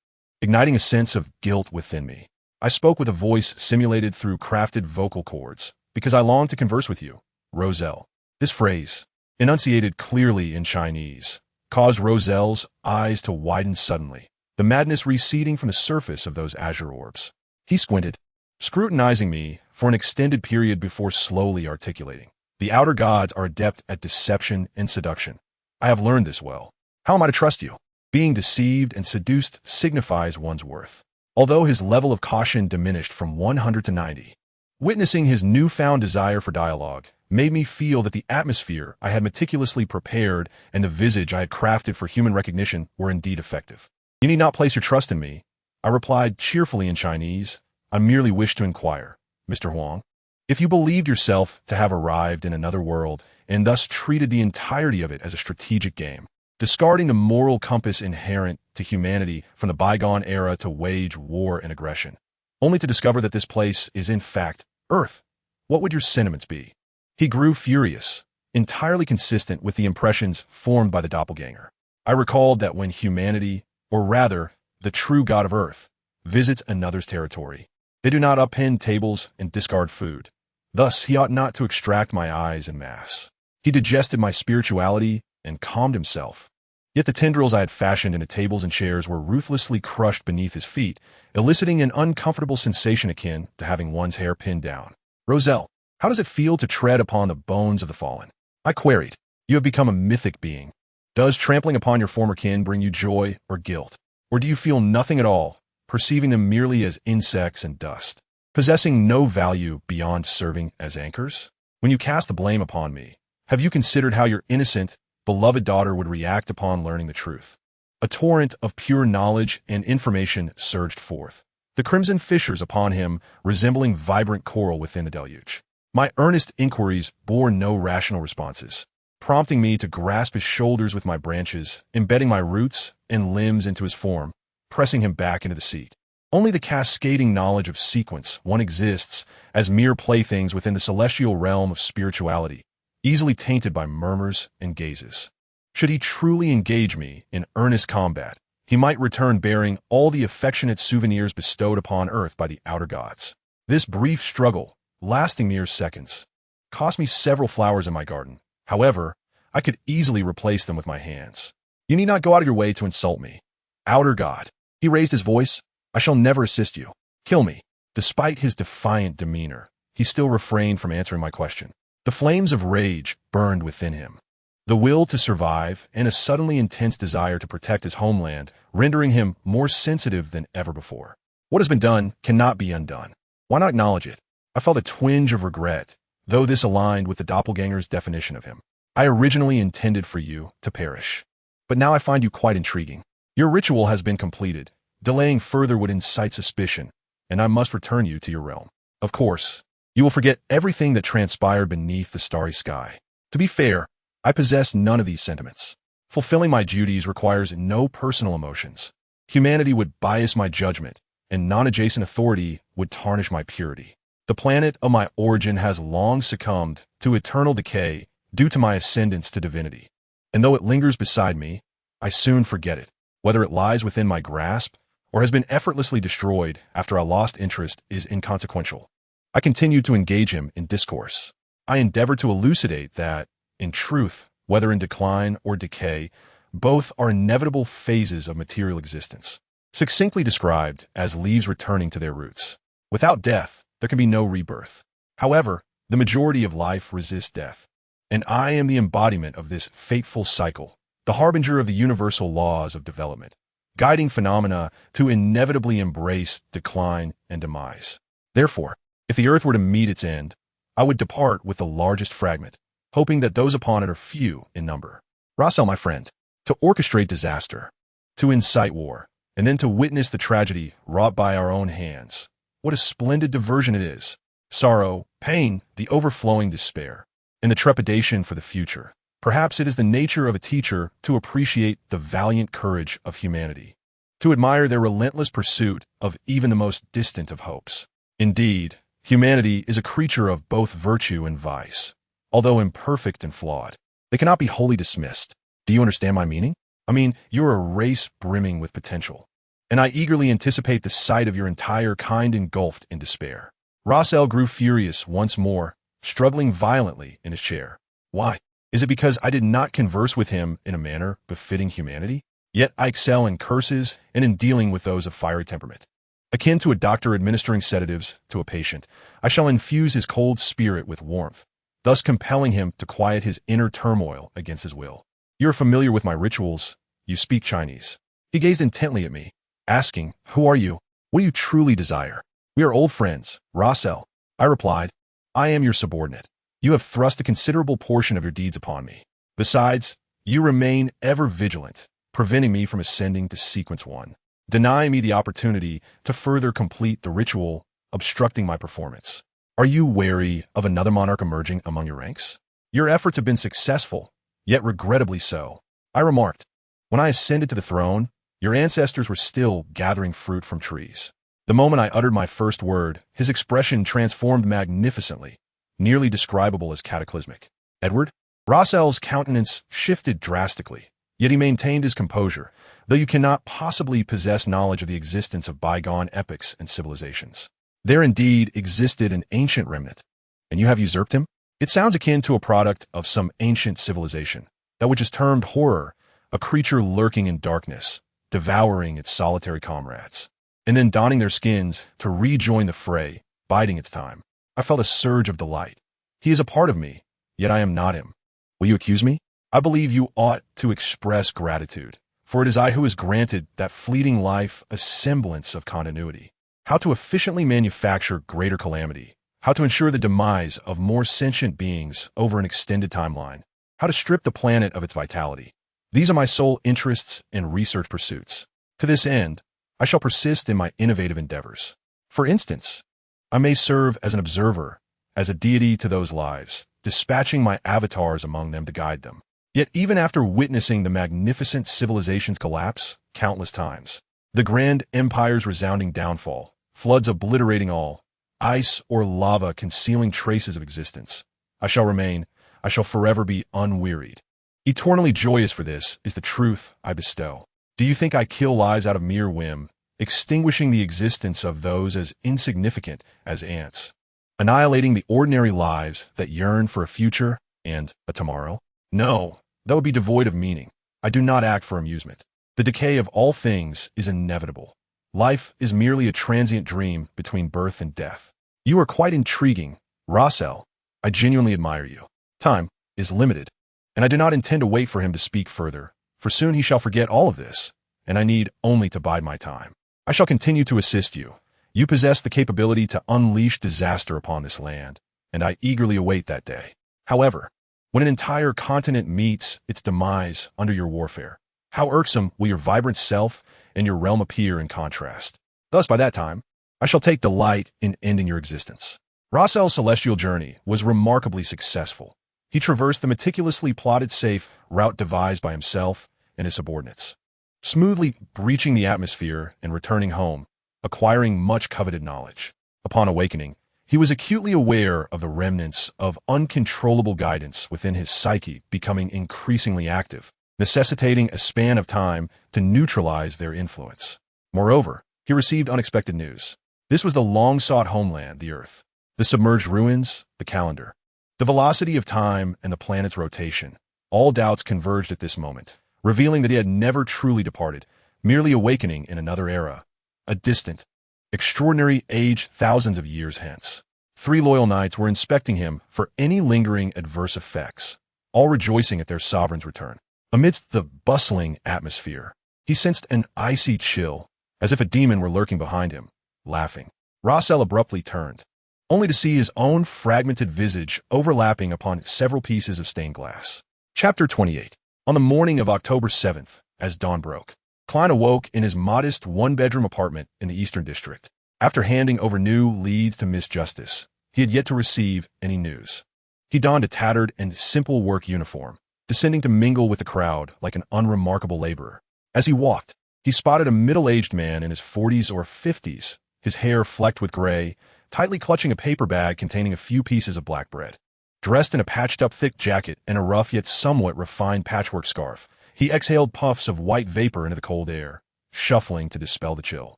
igniting a sense of guilt within me. I spoke with a voice simulated through crafted vocal cords, because I longed to converse with you, Roselle. This phrase, enunciated clearly in Chinese, caused Roselle's eyes to widen suddenly, the madness receding from the surface of those azure orbs. He squinted, scrutinizing me for an extended period before slowly articulating. "The outer gods are adept at deception and seduction. I have learned this well. How am I to trust you? Being deceived and seduced signifies one's worth." Although his level of caution diminished from 100 to 90, witnessing his newfound desire for dialogue made me feel that the atmosphere I had meticulously prepared and the visage I had crafted for human recognition were indeed effective. "You need not place your trust in me," I replied cheerfully in Chinese. "I merely wish to inquire, Mr. Huang, if you believed yourself to have arrived in another world and thus treated the entirety of it as a strategic game, discarding the moral compass inherent to humanity from the bygone era to wage war and aggression, only to discover that this place is in fact Earth, what would your sentiments be?" He grew furious, entirely consistent with the impressions formed by the doppelganger. I recalled that when humanity, or rather, the true god of Earth, visits another's territory, they do not upend tables and discard food. Thus, he ought not to extract my eyes en masse. He digested my spirituality and calmed himself. Yet the tendrils I had fashioned into tables and chairs were ruthlessly crushed beneath his feet, eliciting an uncomfortable sensation akin to having one's hair pinned down. "Roselle, how does it feel to tread upon the bones of the fallen?" I queried. "You have become a mythic being. Does trampling upon your former kin bring you joy or guilt? Or do you feel nothing at all, perceiving them merely as insects and dust, possessing no value beyond serving as anchors? When you cast the blame upon me, have you considered how your innocent, beloved daughter would react upon learning the truth?" A torrent of pure knowledge and information surged forth, the crimson fissures upon him resembling vibrant coral within the deluge. My earnest inquiries bore no rational responses, prompting me to grasp his shoulders with my branches, embedding my roots and limbs into his form, pressing him back into the seat. Only the cascading knowledge of sequence one exists as mere playthings within the celestial realm of spirituality, easily tainted by murmurs and gazes. Should he truly engage me in earnest combat, he might return bearing all the affectionate souvenirs bestowed upon earth by the outer gods. This brief struggle, lasting mere seconds, cost me several flowers in my garden. However, I could easily replace them with my hands. "You need not go out of your way to insult me. Outer god." He raised his voice. "I shall never assist you. Kill me." Despite his defiant demeanor, he still refrained from answering my question. The flames of rage burned within him, the will to survive and a suddenly intense desire to protect his homeland, rendering him more sensitive than ever before. What has been done cannot be undone. Why not acknowledge it? I felt a twinge of regret, though this aligned with the doppelganger's definition of him. "I originally intended for you to perish, but now I find you quite intriguing. Your ritual has been completed. Delaying further would incite suspicion, and I must return you to your realm. Of course, you will forget everything that transpired beneath the starry sky. To be fair, I possess none of these sentiments. Fulfilling my duties requires no personal emotions. Humanity would bias my judgment, and non-adjacent authority would tarnish my purity. The planet of my origin has long succumbed to eternal decay due to my ascendance to divinity. And though it lingers beside me, I soon forget it. Whether it lies within my grasp or has been effortlessly destroyed after I lost interest is inconsequential. I continued to engage him in discourse. I endeavored to elucidate that, in truth, whether in decline or decay, both are inevitable phases of material existence, succinctly described as leaves returning to their roots. Without death, there can be no rebirth. However, the majority of life resists death, and I am the embodiment of this fateful cycle, the harbinger of the universal laws of development, guiding phenomena to inevitably embrace decline and demise. Therefore, if the earth were to meet its end, I would depart with the largest fragment, hoping that those upon it are few in number. Roselle, my friend, to orchestrate disaster, to incite war, and then to witness the tragedy wrought by our own hands. What a splendid diversion it is. Sorrow, pain, the overflowing despair, and the trepidation for the future. Perhaps it is the nature of a teacher to appreciate the valiant courage of humanity, to admire their relentless pursuit of even the most distant of hopes. Indeed, humanity is a creature of both virtue and vice. Although imperfect and flawed, they cannot be wholly dismissed. Do you understand my meaning? I mean, you're a race brimming with potential, and I eagerly anticipate the sight of your entire kind engulfed in despair. Roselle grew furious once more, struggling violently in his chair. Why? Is it because I did not converse with him in a manner befitting humanity? Yet I excel in curses and in dealing with those of fiery temperament. Akin to a doctor administering sedatives to a patient, I shall infuse his cold spirit with warmth, thus compelling him to quiet his inner turmoil against his will. You are familiar with my rituals. You speak Chinese. He gazed intently at me, asking, "Who are you? What do you truly desire?" "We are old friends, Roselle," I replied. "I am your subordinate. You have thrust a considerable portion of your deeds upon me. Besides, you remain ever vigilant, preventing me from ascending to sequence 1, denying me the opportunity to further complete the ritual, obstructing my performance. Are you wary of another monarch emerging among your ranks? Your efforts have been successful, yet regrettably so," I remarked. "When I ascended to the throne, your ancestors were still gathering fruit from trees." The moment I uttered my first word, his expression transformed magnificently, nearly describable as cataclysmic. "Edward?" Roselle's countenance shifted drastically, yet he maintained his composure, though you cannot possibly possess knowledge of the existence of bygone epochs and civilizations. There indeed existed an ancient remnant, and you have usurped him? It sounds akin to a product of some ancient civilization, that which is termed horror, a creature lurking in darkness, devouring its solitary comrades, and then donning their skins to rejoin the fray, biding its time. I felt a surge of delight. He is a part of me, yet I am not him. Will you accuse me? I believe you ought to express gratitude, for it is I who has granted that fleeting life a semblance of continuity. How to efficiently manufacture greater calamity, how to ensure the demise of more sentient beings over an extended timeline, how to strip the planet of its vitality. These are my sole interests and research pursuits. To this end, I shall persist in my innovative endeavors. For instance, I may serve as an observer, as a deity to those lives, dispatching my avatars among them to guide them. Yet even after witnessing the magnificent civilization's collapse countless times, the grand empire's resounding downfall, floods obliterating all, ice or lava concealing traces of existence, I shall forever be unwearied. Eternally joyous for this is the truth I bestow. Do you think I kill lives out of mere whim, extinguishing the existence of those as insignificant as ants, annihilating the ordinary lives that yearn for a future and a tomorrow? No, that would be devoid of meaning. I do not act for amusement. The decay of all things is inevitable. Life is merely a transient dream between birth and death. You are quite intriguing, Roselle. I genuinely admire you. Time is limited, and I do not intend to wait for him to speak further, for soon he shall forget all of this, and I need only to bide my time. I shall continue to assist you. You possess the capability to unleash disaster upon this land, and I eagerly await that day. However, when an entire continent meets its demise under your warfare, how irksome will your vibrant self and your realm appear in contrast. Thus, by that time, I shall take delight in ending your existence. Roselle's celestial journey was remarkably successful. He traversed the meticulously plotted safe route devised by himself and his subordinates, smoothly breaching the atmosphere and returning home, acquiring much coveted knowledge. Upon awakening, He was acutely aware of the remnants of uncontrollable guidance within his psyche becoming increasingly active, necessitating a span of time to neutralize their influence. Moreover, he received unexpected news. This was the long-sought homeland, the Earth. The submerged ruins, the calendar. The velocity of time and the planet's rotation. All doubts converged at this moment, revealing that he had never truly departed, merely awakening in another era. A distant, extraordinary age thousands of years hence. 3 loyal knights were inspecting him for any lingering adverse effects, all rejoicing at their sovereign's return. Amidst the bustling atmosphere, he sensed an icy chill, as if a demon were lurking behind him, laughing. Roselle abruptly turned, only to see his own fragmented visage overlapping upon several pieces of stained glass. Chapter 28. On the morning of October 7th, as dawn broke, Klein awoke in his modest one-bedroom apartment in the Eastern District. After handing over new leads to Miss Justice, he had yet to receive any news. He donned a tattered and simple work uniform, descending to mingle with the crowd like an unremarkable laborer. As he walked, he spotted a middle-aged man in his 40s or 50s, his hair flecked with gray, tightly clutching a paper bag containing a few pieces of black bread. Dressed in a patched-up thick jacket and a rough yet somewhat refined patchwork scarf, he exhaled puffs of white vapor into the cold air, shuffling to dispel the chill,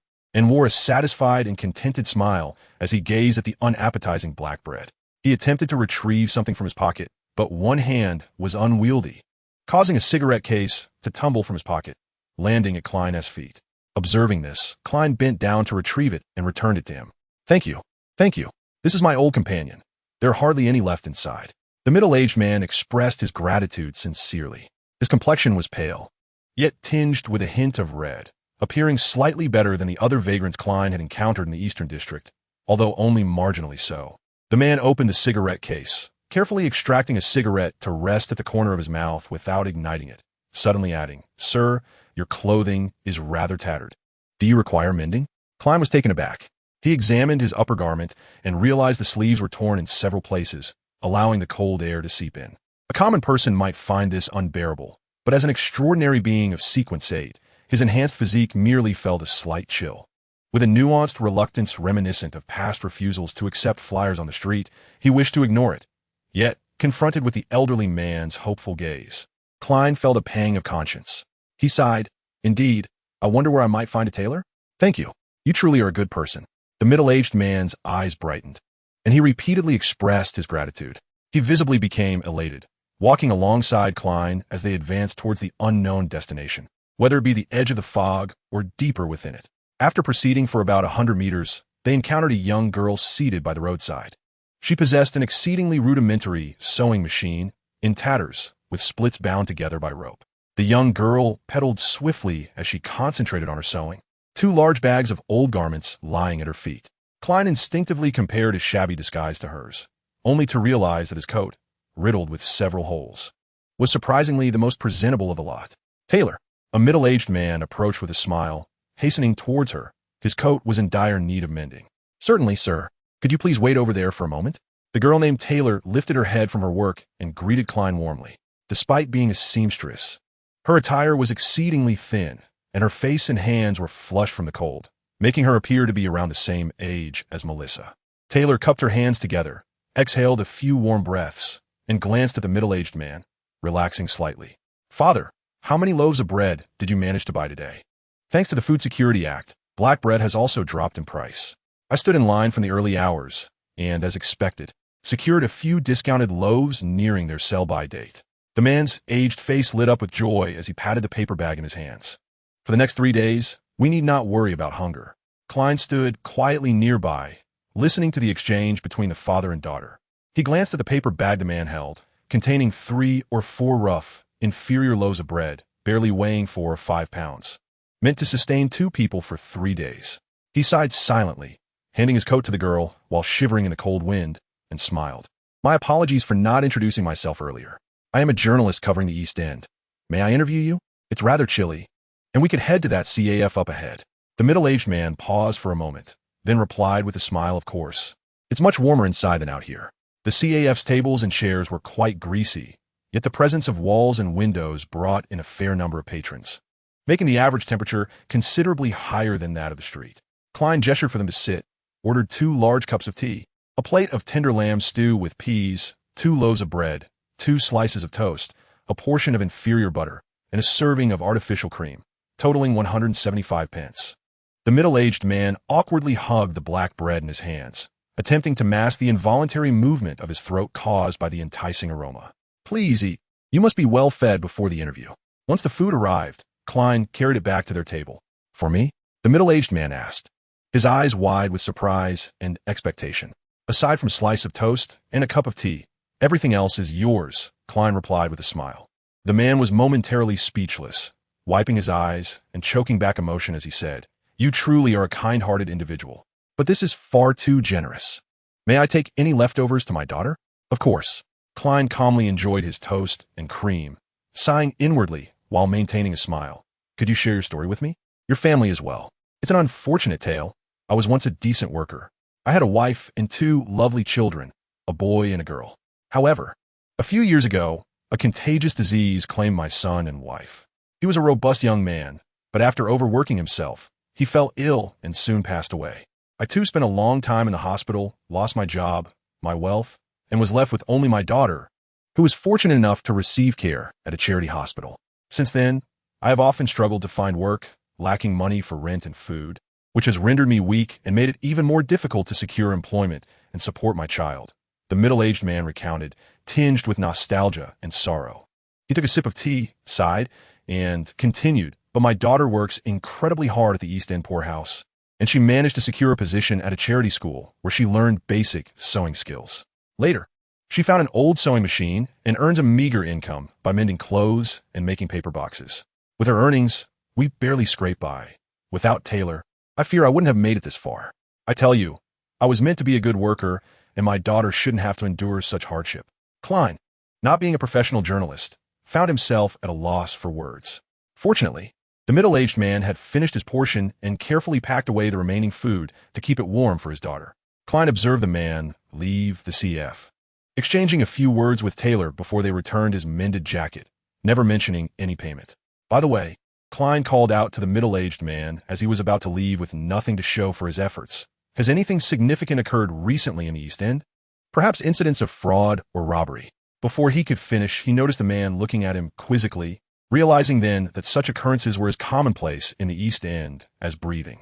and wore a satisfied and contented smile as he gazed at the unappetizing black bread. He attempted to retrieve something from his pocket, but one hand was unwieldy, causing a cigarette case to tumble from his pocket, landing at Klein's feet. Observing this, Klein bent down to retrieve it and returned it to him. "Thank you. Thank you. This is my old companion. There are hardly any left inside." The middle-aged man expressed his gratitude sincerely. His complexion was pale, yet tinged with a hint of red, appearing slightly better than the other vagrants Klein had encountered in the Eastern District, although only marginally so. The man opened the cigarette case, carefully extracting a cigarette to rest at the corner of his mouth without igniting it, suddenly adding, "Sir, your clothing is rather tattered. Do you require mending?" Klein was taken aback. He examined his upper garment and realized the sleeves were torn in several places, allowing the cold air to seep in. A common person might find this unbearable, but as an extraordinary being of sequence 8, his enhanced physique merely felt a slight chill. With a nuanced reluctance reminiscent of past refusals to accept flyers on the street, he wished to ignore it. Yet, confronted with the elderly man's hopeful gaze, Klein felt a pang of conscience. He sighed, "Indeed, I wonder where I might find a tailor? Thank you. You truly are a good person." The middle-aged man's eyes brightened, and he repeatedly expressed his gratitude. He visibly became elated, walking alongside Klein as they advanced towards the unknown destination, whether it be the edge of the fog or deeper within it. After proceeding for about 100 meters, they encountered a young girl seated by the roadside. She possessed an exceedingly rudimentary sewing machine in tatters, with splits bound together by rope. The young girl pedaled swiftly as she concentrated on her sewing, 2 large bags of old garments lying at her feet. Klein instinctively compared his shabby disguise to hers, only to realize that his coat, riddled with several holes, was surprisingly the most presentable of the lot. "Tailor," a middle-aged man approached with a smile, hastening towards her. His coat was in dire need of mending. "Certainly, sir. Could you please wait over there for a moment?" The girl named Taylor lifted her head from her work and greeted Klein warmly. Despite being a seamstress, her attire was exceedingly thin, and her face and hands were flushed from the cold, making her appear to be around the same age as Melissa. Taylor cupped her hands together, exhaled a few warm breaths, and glanced at the middle-aged man, relaxing slightly. "Father, how many loaves of bread did you manage to buy today?" "Thanks to the Food Security Act, black bread has also dropped in price. I stood in line from the early hours, and, as expected, secured a few discounted loaves nearing their sell-by date." The man's aged face lit up with joy as he patted the paper bag in his hands. "For the next 3 days, we need not worry about hunger." Klein stood quietly nearby, listening to the exchange between the father and daughter. He glanced at the paper bag the man held, containing 3 or 4 rough, inferior loaves of bread, barely weighing 4 or 5 pounds, meant to sustain 2 people for 3 days. He sighed silently, handing his coat to the girl while shivering in the cold wind, and smiled. "My apologies for not introducing myself earlier. I am a journalist covering the East End. May I interview you? It's rather chilly, and we could head to that CAF up ahead." The middle-aged man paused for a moment, then replied with a smile, "Of course. It's much warmer inside than out here." The CAF's tables and chairs were quite greasy, yet the presence of walls and windows brought in a fair number of patrons, making the average temperature considerably higher than that of the street. Klein gestured for them to sit, ordered 2 large cups of tea, A plate of tender lamb stew with peas, 2 loaves of bread, 2 slices of toast, a portion of inferior butter, and a serving of artificial cream, totaling 175 pence. The middle-aged man awkwardly hugged the black bread in his hands, attempting to mask the involuntary movement of his throat caused by the enticing aroma. Please eat. You must be well fed before the interview. Once the food arrived, Klein carried it back to their table. For me? The middle-aged man asked, his eyes wide with surprise and expectation. Aside from a slice of toast and a cup of tea, everything else is yours, Klein replied with a smile. The man was momentarily speechless, wiping his eyes and choking back emotion as he said, You truly are a kind-hearted individual, but this is far too generous. May I take any leftovers to my daughter? Of course. Klein calmly enjoyed his toast and cream, sighing inwardly while maintaining a smile. Could you share your story with me? Your family as well. It's an unfortunate tale. I was once a decent worker. I had a wife and 2 lovely children, a boy and a girl. However, a few years ago, a contagious disease claimed my son and wife. He was a robust young man, but after overworking himself, he fell ill and soon passed away. I too spent a long time in the hospital, lost my job, my wealth, and was left with only my daughter, who was fortunate enough to receive care at a charity hospital. Since then, I have often struggled to find work, lacking money for rent and food, which has rendered me weak and made it even more difficult to secure employment and support my child. The middle-aged man recounted, tinged with nostalgia and sorrow. He took a sip of tea, sighed, and continued, But my daughter works incredibly hard at the East End poorhouse, and she managed to secure a position at a charity school where she learned basic sewing skills. Later, she found an old sewing machine and earns a meager income by mending clothes and making paper boxes. With her earnings, we barely scrape by. Without Taylor, I fear I wouldn't have made it this far. I tell you, I was meant to be a good worker, and my daughter shouldn't have to endure such hardship. Klein, not being a professional journalist, found himself at a loss for words. Fortunately, the middle-aged man had finished his portion and carefully packed away the remaining food to keep it warm for his daughter. Klein observed the man leave the CF, exchanging a few words with Taylor before they returned his mended jacket, never mentioning any payment. By the way, Klein called out to the middle-aged man as he was about to leave with nothing to show for his efforts. Has anything significant occurred recently in the East End? Perhaps incidents of fraud or robbery. Before he could finish, he noticed the man looking at him quizzically, realizing then that such occurrences were as commonplace in the East End as breathing.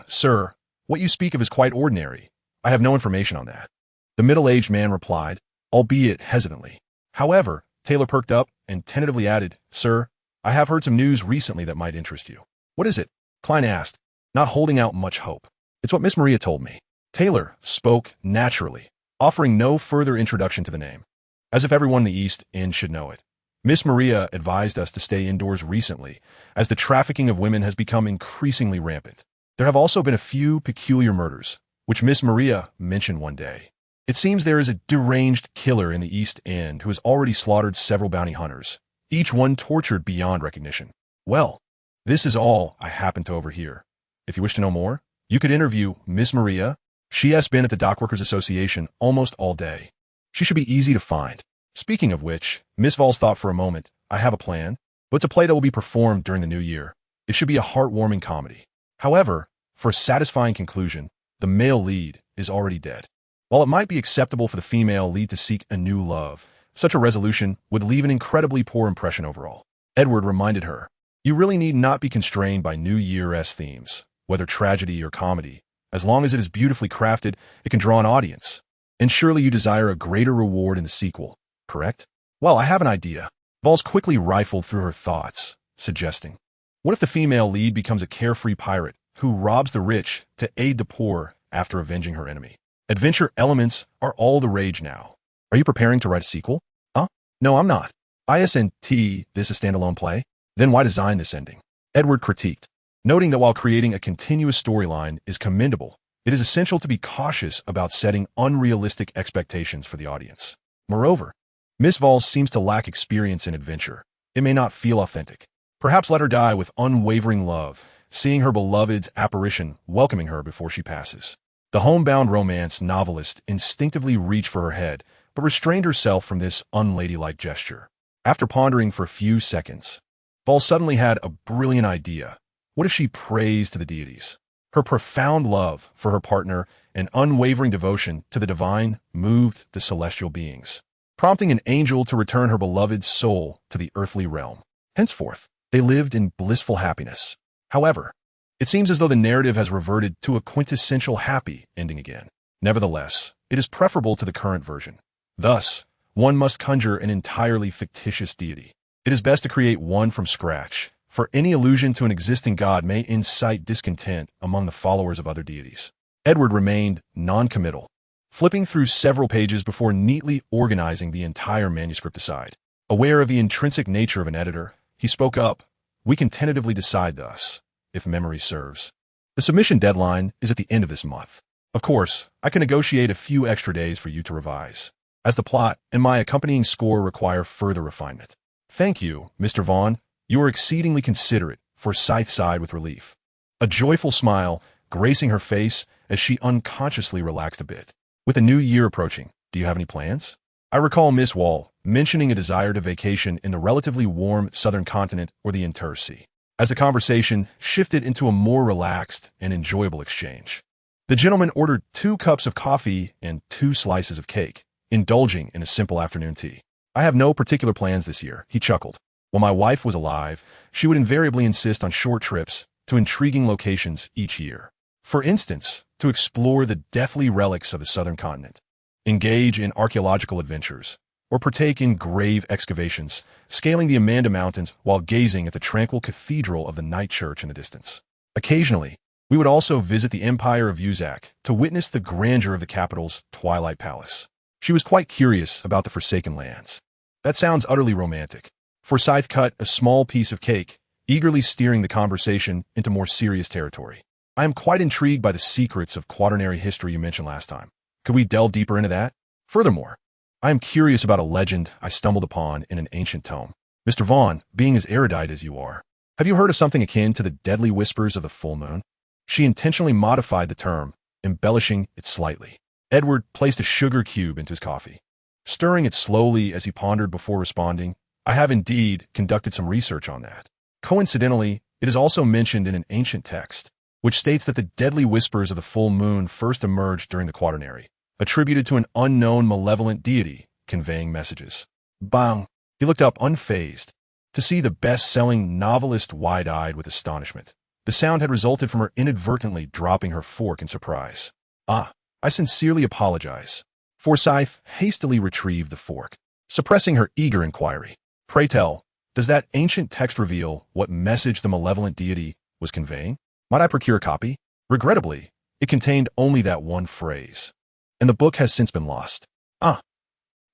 Sir, what you speak of is quite ordinary. I have no information on that. The middle-aged man replied, albeit hesitantly. However, Taylor perked up and tentatively added, Sir, I have heard some news recently that might interest you. What is it? Klein asked, not holding out much hope. It's what Miss Maria told me. Taylor spoke naturally, offering no further introduction to the name, as if everyone in the East End should know it. Miss Maria advised us to stay indoors recently, as the trafficking of women has become increasingly rampant. There have also been a few peculiar murders, which Miss Maria mentioned one day. It seems there is a deranged killer in the East End who has already slaughtered several bounty hunters, each one tortured beyond recognition. Well, this is all I happen to overhear. If you wish to know more, you could interview Miss Maria. She has been at the Dockworkers Association almost all day. She should be easy to find. Speaking of which, Miss Vols thought for a moment, I have a plan, but it's a play that will be performed during the new year. It should be a heartwarming comedy. However, for a satisfying conclusion, the male lead is already dead. While it might be acceptable for the female lead to seek a new love, such a resolution would leave an incredibly poor impression overall. Edward reminded her, You really need not be constrained by New Year-esque themes, whether tragedy or comedy. As long as it is beautifully crafted, it can draw an audience. And surely you desire a greater reward in the sequel, correct? Well, I have an idea. Vols quickly rifled through her thoughts, suggesting, What if the female lead becomes a carefree pirate who robs the rich to aid the poor after avenging her enemy? Adventure elements are all the rage now. Are you preparing to write a sequel? No, I'm not. Ascent, this a standalone play? Then why design this ending? Edward critiqued, noting that while creating a continuous storyline is commendable, it is essential to be cautious about setting unrealistic expectations for the audience. Moreover, Miss Vols seems to lack experience in adventure. It may not feel authentic. Perhaps let her die with unwavering love, seeing her beloved's apparition welcoming her before she passes. The homebound romance novelist instinctively reached for her head, but restrained herself from this unladylike gesture. After pondering for a few seconds, Vols suddenly had a brilliant idea. What if she prays to the deities? Her profound love for her partner and unwavering devotion to the divine moved the celestial beings, prompting an angel to return her beloved soul to the earthly realm. Henceforth, they lived in blissful happiness. However, it seems as though the narrative has reverted to a quintessential happy ending again. Nevertheless, it is preferable to the current version. Thus, one must conjure an entirely fictitious deity. It is best to create one from scratch, for any allusion to an existing god may incite discontent among the followers of other deities. Edward remained non-committal, flipping through several pages before neatly organizing the entire manuscript aside. Aware of the intrinsic nature of an editor, he spoke up. "We can tentatively decide thus, if memory serves. The submission deadline is at the end of this month. Of course, I can negotiate a few extra days for you to revise, as the plot and my accompanying score require further refinement." "Thank you, Mr. Vaughn. You are exceedingly considerate," Forsyth sighed with relief, a joyful smile gracing her face as she unconsciously relaxed a bit. "With the new year approaching, do you have any plans?" I recall Miss Wall mentioning a desire to vacation in the relatively warm southern continent or the Intersea, as the conversation shifted into a more relaxed and enjoyable exchange. The gentleman ordered 2 cups of coffee and 2 slices of cake, indulging in a simple afternoon tea. "I have no particular plans this year," he chuckled. "When my wife was alive, she would invariably insist on short trips to intriguing locations each year. For instance, to explore the deathly relics of the southern continent, engage in archaeological adventures, or partake in grave excavations, scaling the Amanda Mountains while gazing at the tranquil cathedral of the night church in the distance. Occasionally, we would also visit the Empire of Uzak to witness the grandeur of the capital's Twilight Palace." She was quite curious about the Forsaken Lands. "That sounds utterly romantic." Forsyth cut a small piece of cake, eagerly steering the conversation into more serious territory. "I am quite intrigued by the secrets of quaternary history you mentioned last time. Could we delve deeper into that? Furthermore, I am curious about a legend I stumbled upon in an ancient tome. Mr. Vaughn, being as erudite as you are, have you heard of something akin to the deadly whispers of the full moon?" She intentionally modified the term, embellishing it slightly. Edward placed a sugar cube into his coffee, stirring it slowly as he pondered before responding. "I have indeed conducted some research on that. Coincidentally, it is also mentioned in an ancient text, which states that the deadly whispers of the full moon first emerged during the quaternary, attributed to an unknown malevolent deity conveying messages." Bang! He looked up unfazed, to see the best-selling novelist wide-eyed with astonishment. The sound had resulted from her inadvertently dropping her fork in surprise. "Ah, I sincerely apologize." Forsyth hastily retrieved the fork, suppressing her eager inquiry. "Pray tell, does that ancient text reveal what message the malevolent deity was conveying? Might I procure a copy?" Regrettably, it contained only that one phrase, and the book has since been lost. "Ah,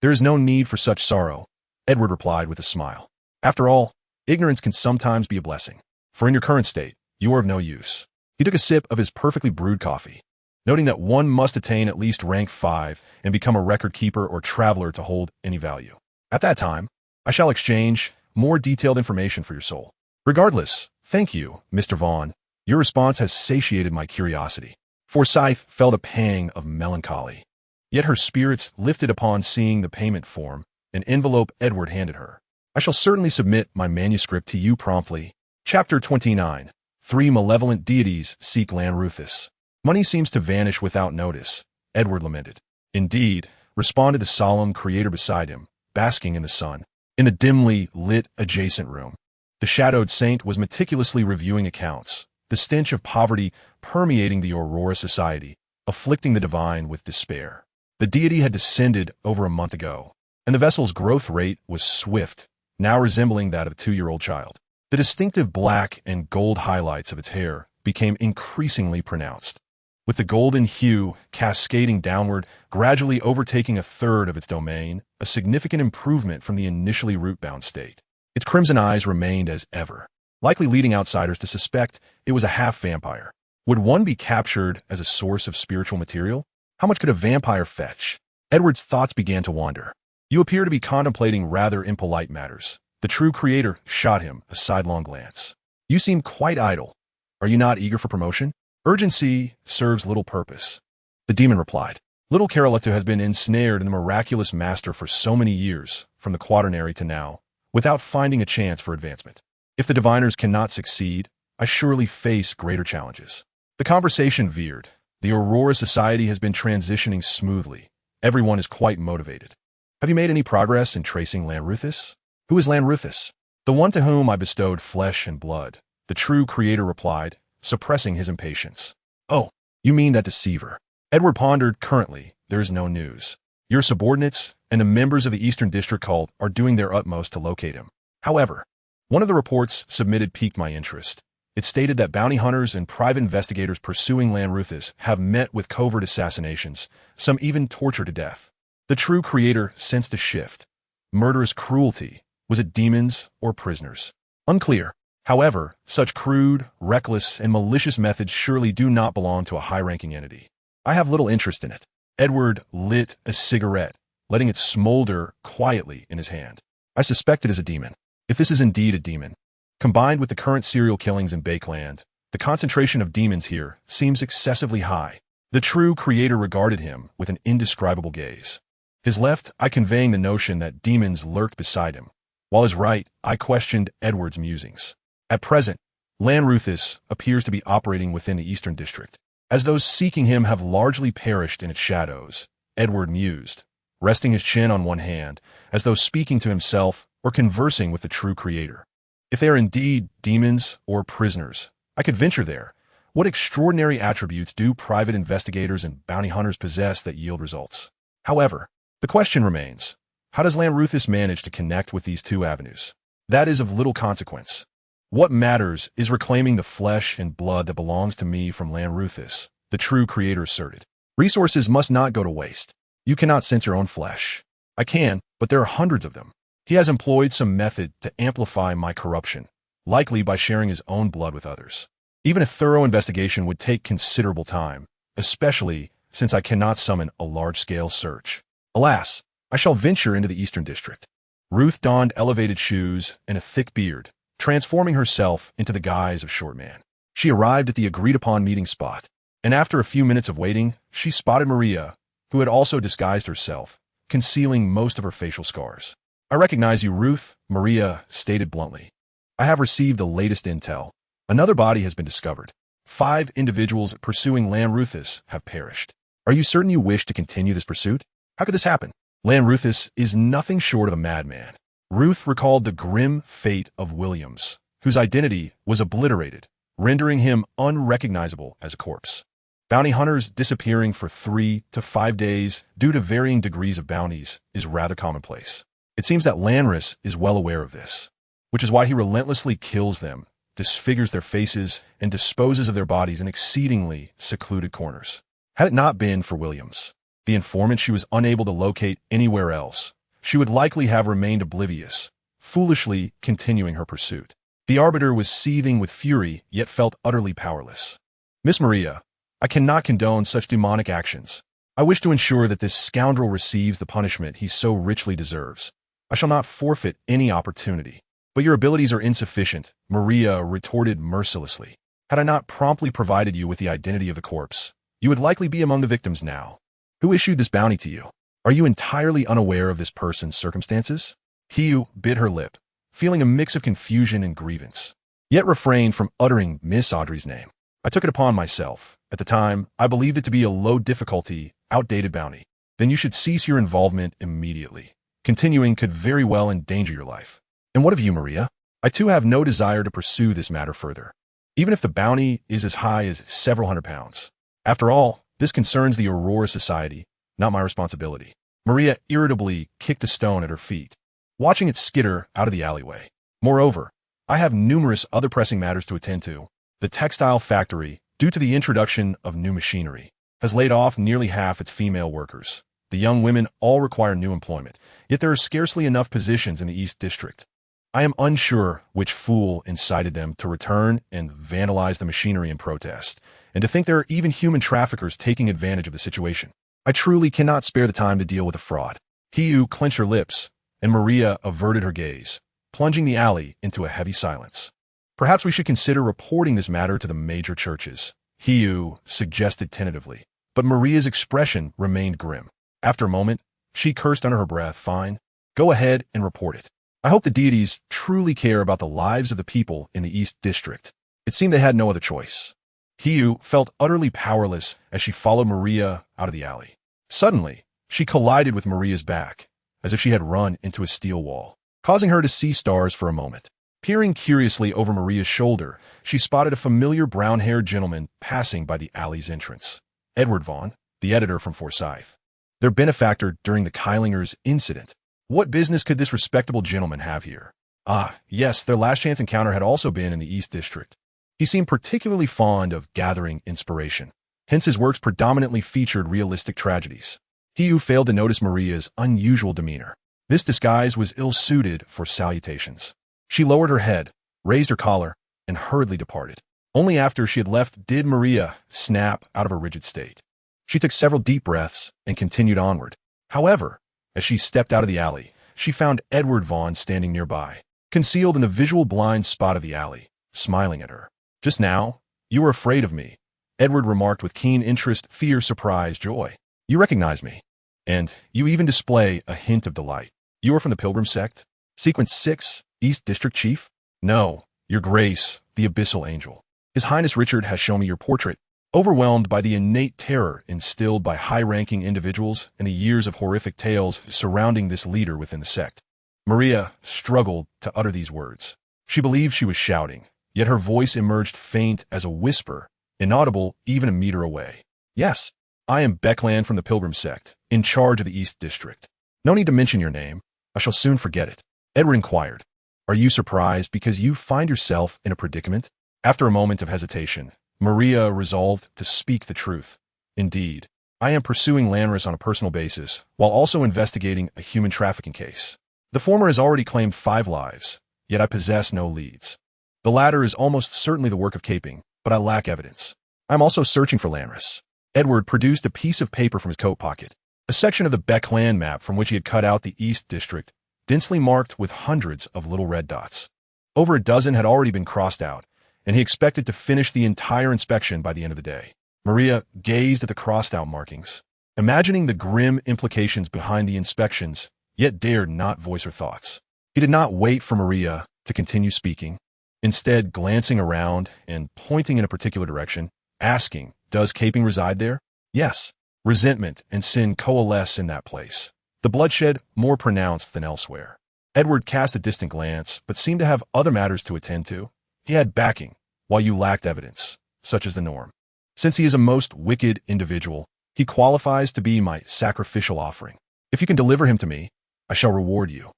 there is no need for such sorrow," Edward replied with a smile. "After all, ignorance can sometimes be a blessing, for in your current state, you are of no use." He took a sip of his perfectly brewed coffee, noting that one must attain at least rank 5 and become a record keeper or traveler to hold any value. "At that time, I shall exchange more detailed information for your soul. Regardless, thank you, Mr. Vaughn. Your response has satiated my curiosity." Forsyth felt a pang of melancholy, yet her spirits lifted upon seeing the payment form, an envelope Edward handed her. "I shall certainly submit my manuscript to you promptly." Chapter 29. 3 Malevolent Deities Seek Land Ruthus. "Money seems to vanish without notice," Edward lamented. "Indeed," responded the solemn creator beside him, basking in the sun. In the dimly lit adjacent room, the shadowed saint was meticulously reviewing accounts, the stench of poverty permeating the Aurora Society, afflicting the divine with despair. The deity had descended over a month ago, and the vessel's growth rate was swift, now resembling that of a 2-year-old child. The distinctive black and gold highlights of its hair became increasingly pronounced, with the golden hue cascading downward, gradually overtaking a third of its domain, a significant improvement from the initially root-bound state. Its crimson eyes remained as ever, likely leading outsiders to suspect it was a half-vampire. Would one be captured as a source of spiritual material? How much could a vampire fetch? Edward's thoughts began to wander. "You appear to be contemplating rather impolite matters." The true creator shot him a sidelong glance. "You seem quite idle. Are you not eager for promotion?" "Urgency serves little purpose," the demon replied. "Little Carolatu has been ensnared in the miraculous master for so many years, from the quaternary to now, without finding a chance for advancement. If the diviners cannot succeed, I surely face greater challenges." The conversation veered. The Aurora Society has been transitioning smoothly. Everyone is quite motivated. Have you made any progress in tracing Lanruthus? Who is Lanruthus? The one to whom I bestowed flesh and blood, the true creator replied, suppressing his impatience. Oh, you mean that deceiver. Edward pondered. Currently, there is no news. Your subordinates and the members of the Eastern District cult are doing their utmost to locate him. However, one of the reports submitted piqued my interest. It stated that bounty hunters and private investigators pursuing Lanruthus have met with covert assassinations, some even tortured to death. The true creator sensed a shift. Murderous cruelty. Was it demons or prisoners? Unclear. However, such crude, reckless, and malicious methods surely do not belong to a high-ranking entity. I have little interest in it. Edward lit a cigarette, letting it smolder quietly in his hand. I suspect it is a demon. If this is indeed a demon, combined with the current serial killings in Becland, the concentration of demons here seems excessively high. The true creator regarded him with an indescribable gaze. His left eye conveying the notion that demons lurked beside him, while his right eye questioned Edward's musings. At present, Lanruthus appears to be operating within the Eastern District. As those seeking him have largely perished in its shadows, Edward mused, resting his chin on one hand, as though speaking to himself or conversing with the true creator. If they are indeed demons or prisoners, I could venture there. What extraordinary attributes do private investigators and bounty hunters possess that yield results? However, the question remains, how does Lanruthus manage to connect with these two avenues? That is of little consequence. What matters is reclaiming the flesh and blood that belongs to me from Lanruthus, the true creator asserted. Resources must not go to waste. You cannot sense your own flesh. I can, but there are hundreds of them. He has employed some method to amplify my corruption, likely by sharing his own blood with others. Even a thorough investigation would take considerable time, especially since I cannot summon a large-scale search. Alas, I shall venture into the Eastern District. Ruth donned elevated shoes and a thick beard, transforming herself into the guise of short man. She arrived at the agreed-upon meeting spot, and after a few minutes of waiting, she spotted Maria, who had also disguised herself, concealing most of her facial scars. I recognize you, Ruth, Maria stated bluntly. I have received the latest intel. Another body has been discovered. 5 individuals pursuing Lanruthus have perished. Are you certain you wish to continue this pursuit? How could this happen? Lanruthus is nothing short of a madman. Ruth recalled the grim fate of Williams, whose identity was obliterated, rendering him unrecognizable as a corpse. Bounty hunters disappearing for 3 to 5 days due to varying degrees of bounties is rather commonplace. It seems that Lanruthus is well aware of this, which is why he relentlessly kills them, disfigures their faces, and disposes of their bodies in exceedingly secluded corners. Had it not been for Williams, the informant she was unable to locate anywhere else, she would likely have remained oblivious, foolishly continuing her pursuit. The Arbiter was seething with fury, yet felt utterly powerless. Miss Maria, I cannot condone such demonic actions. I wish to ensure that this scoundrel receives the punishment he so richly deserves. I shall not forfeit any opportunity. But your abilities are insufficient, Maria retorted mercilessly. Had I not promptly provided you with the identity of the corpse, you would likely be among the victims now. Who issued this bounty to you? Are you entirely unaware of this person's circumstances? Hiyu bit her lip, feeling a mix of confusion and grievance, yet refrained from uttering Miss Audrey's name. I took it upon myself. At the time, I believed it to be a low-difficulty, outdated bounty. Then you should cease your involvement immediately. Continuing could very well endanger your life. And what of you, Maria? I too have no desire to pursue this matter further, even if the bounty is as high as several £100s. After all, this concerns the Aurora Society, not my responsibility. Maria irritably kicked a stone at her feet, watching it skitter out of the alleyway. Moreover, I have numerous other pressing matters to attend to. The textile factory, due to the introduction of new machinery, has laid off nearly half its female workers. The young women all require new employment, yet there are scarcely enough positions in the East District. I am unsure which fool incited them to return and vandalize the machinery in protest, and to think there are even human traffickers taking advantage of the situation. I truly cannot spare the time to deal with the fraud. Hiyu clenched her lips, and Maria averted her gaze, plunging the alley into a heavy silence. Perhaps we should consider reporting this matter to the major churches, Hiyu suggested tentatively, but Maria's expression remained grim. After a moment, she cursed under her breath. Fine. Go ahead and report it. I hope the deities truly care about the lives of the people in the East District. It seemed they had no other choice. Hiyu felt utterly powerless as she followed Maria out of the alley. Suddenly, she collided with Maria's back, as if she had run into a steel wall, causing her to see stars for a moment. Peering curiously over Maria's shoulder, she spotted a familiar brown-haired gentleman passing by the alley's entrance. Edward Vaughn, the editor from Forsyth. Their benefactor during the Keilingers' incident. What business could this respectable gentleman have here? Ah, yes, their last chance encounter had also been in the East District. He seemed particularly fond of gathering inspiration. Hence his works predominantly featured realistic tragedies. He who failed to notice Maria's unusual demeanor. This disguise was ill-suited for salutations. She lowered her head, raised her collar, and hurriedly departed. Only after she had left did Maria snap out of her rigid state. She took several deep breaths and continued onward. However, as she stepped out of the alley, she found Edward Vaughn standing nearby, concealed in the visual blind spot of the alley, smiling at her. "Just now, you were afraid of me," Edward remarked with keen interest, fear, surprise, joy. "You recognize me. And you even display a hint of delight. You are from the Pilgrim sect? Sequence 6, East District Chief?" "No, Your Grace, the Abyssal Angel. His Highness Richard has shown me your portrait." Overwhelmed by the innate terror instilled by high-ranking individuals and the years of horrific tales surrounding this leader within the sect, Maria struggled to utter these words. She believed she was shouting, yet her voice emerged faint as a whisper, inaudible even a meter away. "Yes, I am Becland from the Pilgrim sect, in charge of the East District. No need to mention your name. I shall soon forget it." Edward inquired, "Are you surprised because you find yourself in a predicament?" After a moment of hesitation, Maria resolved to speak the truth. "Indeed, I am pursuing Lanris on a personal basis, while also investigating a human trafficking case. The former has already claimed 5 lives, yet I possess no leads. The latter is almost certainly the work of Caping, but I lack evidence. I am also searching for Lanris." Edward produced a piece of paper from his coat pocket, a section of the Becland map from which he had cut out the East District, densely marked with hundreds of little red dots. Over a dozen had already been crossed out, and he expected to finish the entire inspection by the end of the day. Maria gazed at the crossed-out markings, imagining the grim implications behind the inspections, yet dared not voice her thoughts. He did not wait for Maria to continue speaking, instead glancing around and pointing in a particular direction, asking, "Does Caping reside there?" "Yes. Resentment and sin coalesce in that place. The bloodshed more pronounced than elsewhere." Edward cast a distant glance, but seemed to have other matters to attend to. "He had backing, while you lacked evidence, such as the norm. Since he is a most wicked individual, he qualifies to be my sacrificial offering. If you can deliver him to me, I shall reward you."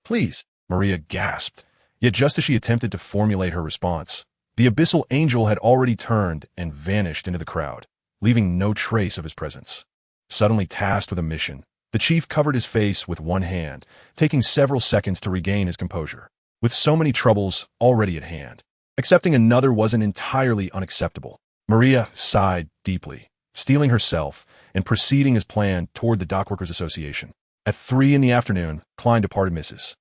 "Please," Maria gasped, yet just as she attempted to formulate her response, the Abyssal Angel had already turned and vanished into the crowd, leaving no trace of his presence. Suddenly tasked with a mission, the chief covered his face with one hand, taking several seconds to regain his composure. With so many troubles already at hand, accepting another wasn't entirely unacceptable. Maria sighed deeply, steeling herself and proceeding as planned toward the Dockworkers Association. At 3 in the afternoon, Klein departed Mrs.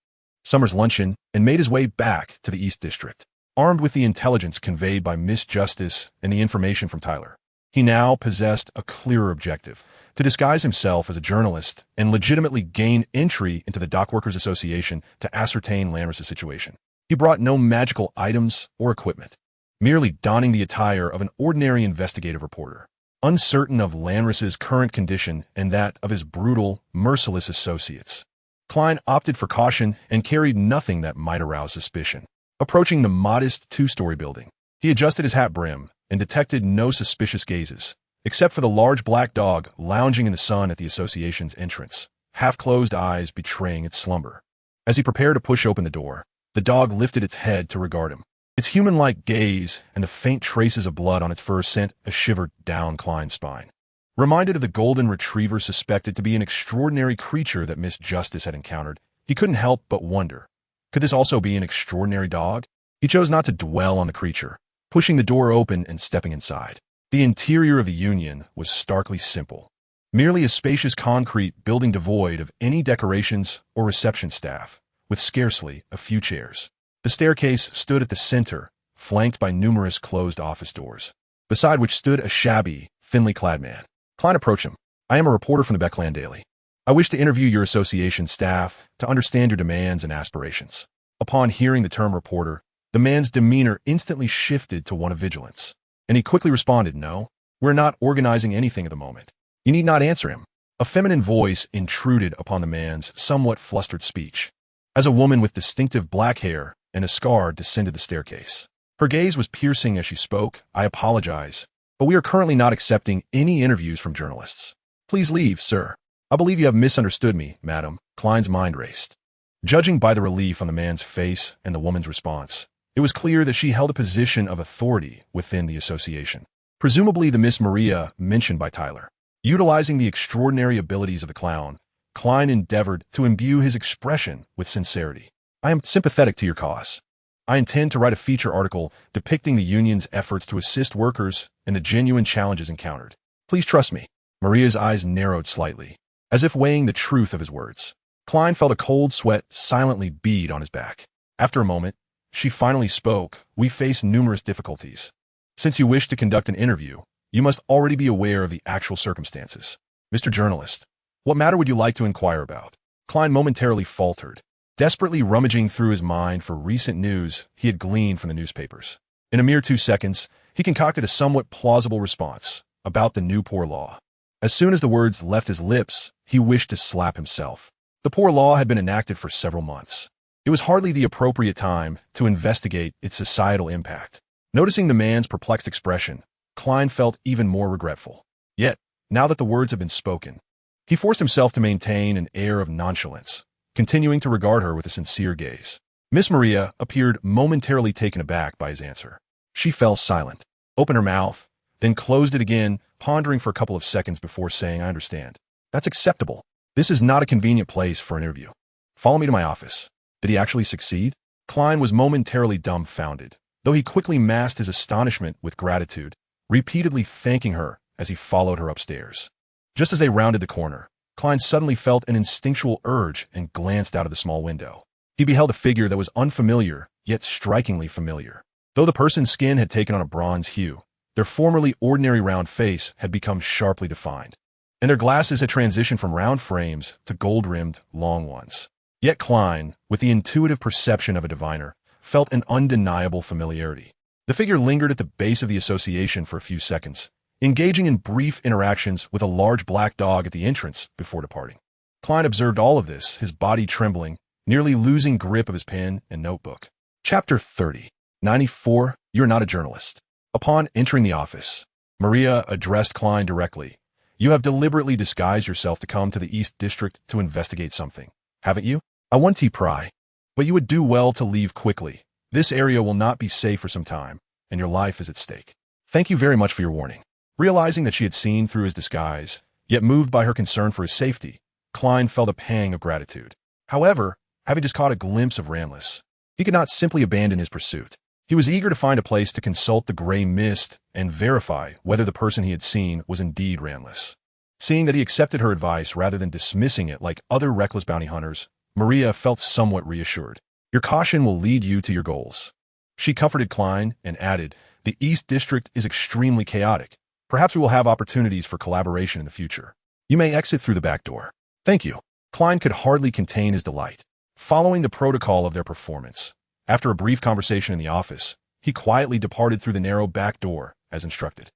Summers' luncheon and made his way back to the East District, armed with the intelligence conveyed by Miss Justice and the information from Tyler. He now possessed a clearer objective: to disguise himself as a journalist and legitimately gain entry into the Dockworkers Association to ascertain Lanris' situation. He brought no magical items or equipment, merely donning the attire of an ordinary investigative reporter, uncertain of Lanris' current condition and that of his brutal, merciless associates. Klein opted for caution and carried nothing that might arouse suspicion. Approaching the modest 2-story building, he adjusted his hat brim and detected no suspicious gazes, except for the large black dog lounging in the sun at the association's entrance, half-closed eyes betraying its slumber. As he prepared to push open the door, the dog lifted its head to regard him. Its human-like gaze and the faint traces of blood on its fur sent a shiver down Klein's spine. Reminded of the golden retriever suspected to be an extraordinary creature that Miss Justice had encountered, he couldn't help but wonder, could this also be an extraordinary dog? He chose not to dwell on the creature, pushing the door open and stepping inside. The interior of the Union was starkly simple, merely a spacious concrete building devoid of any decorations or reception staff, with scarcely a few chairs. The staircase stood at the center, flanked by numerous closed office doors, beside which stood a shabby, thinly clad man. Klein approached him. "I am a reporter from the Becland Daily. I wish to interview your association staff to understand your demands and aspirations." Upon hearing the term reporter, the man's demeanor instantly shifted to one of vigilance. And he quickly responded, "No, we're not organizing anything at the moment. You need not answer him." A feminine voice intruded upon the man's somewhat flustered speech, as a woman with distinctive black hair and a scar descended the staircase. Her gaze was piercing as she spoke. "I apologize, but we are currently not accepting any interviews from journalists. Please leave, sir." "I believe you have misunderstood me, madam." Klein's mind raced. Judging by the relief on the man's face and the woman's response, it was clear that she held a position of authority within the association. Presumably the Miss Maria mentioned by Tyler. Utilizing the extraordinary abilities of the clown, Klein endeavored to imbue his expression with sincerity. "I am sympathetic to your cause. I intend to write a feature article depicting the union's efforts to assist workers and the genuine challenges encountered. Please trust me." Maria's eyes narrowed slightly, as if weighing the truth of his words. Klein felt a cold sweat silently bead on his back. After a moment, she finally spoke. "We face numerous difficulties. Since you wish to conduct an interview, you must already be aware of the actual circumstances. Mr. Journalist, what matter would you like to inquire about?" Klein momentarily faltered, desperately rummaging through his mind for recent news he had gleaned from the newspapers. In a mere 2 seconds, he concocted a somewhat plausible response about the new poor law. As soon as the words left his lips, he wished to slap himself. The poor law had been enacted for several months. It was hardly the appropriate time to investigate its societal impact. Noticing the man's perplexed expression, Klein felt even more regretful. Yet, now that the words had been spoken, he forced himself to maintain an air of nonchalance, continuing to regard her with a sincere gaze. Miss Maria appeared momentarily taken aback by his answer. She fell silent, opened her mouth, then closed it again, pondering for a couple of seconds before saying, "I understand. That's acceptable. This is not a convenient place for an interview. Follow me to my office." Did he actually succeed? Klein was momentarily dumbfounded, though he quickly masked his astonishment with gratitude, repeatedly thanking her as he followed her upstairs. Just as they rounded the corner, Klein suddenly felt an instinctual urge and glanced out of the small window. He beheld a figure that was unfamiliar, yet strikingly familiar. Though the person's skin had taken on a bronze hue, their formerly ordinary round face had become sharply defined, and their glasses had transitioned from round frames to gold-rimmed, long ones. Yet Klein, with the intuitive perception of a diviner, felt an undeniable familiarity. The figure lingered at the base of the association for a few seconds, engaging in brief interactions with a large black dog at the entrance before departing. Klein observed all of this, his body trembling, nearly losing grip of his pen and notebook. Chapter 30. 94. You're not a journalist. Upon entering the office, Maria addressed Klein directly. "You have deliberately disguised yourself to come to the East District to investigate something, haven't you? I want to pry, but you would do well to leave quickly. This area will not be safe for some time, and your life is at stake. Thank you very much for your warning." Realizing that she had seen through his disguise, yet moved by her concern for his safety, Klein felt a pang of gratitude. However, having just caught a glimpse of Ramlis, he could not simply abandon his pursuit. He was eager to find a place to consult the gray mist and verify whether the person he had seen was indeed Ramlis. Seeing that he accepted her advice rather than dismissing it like other reckless bounty hunters, Maria felt somewhat reassured. "Your caution will lead you to your goals." She comforted Klein and added, "The East District is extremely chaotic. Perhaps we will have opportunities for collaboration in the future. You may exit through the back door." "Thank you." Klein could hardly contain his delight. Following the protocol of their performance, after a brief conversation in the office, he quietly departed through the narrow back door, as instructed.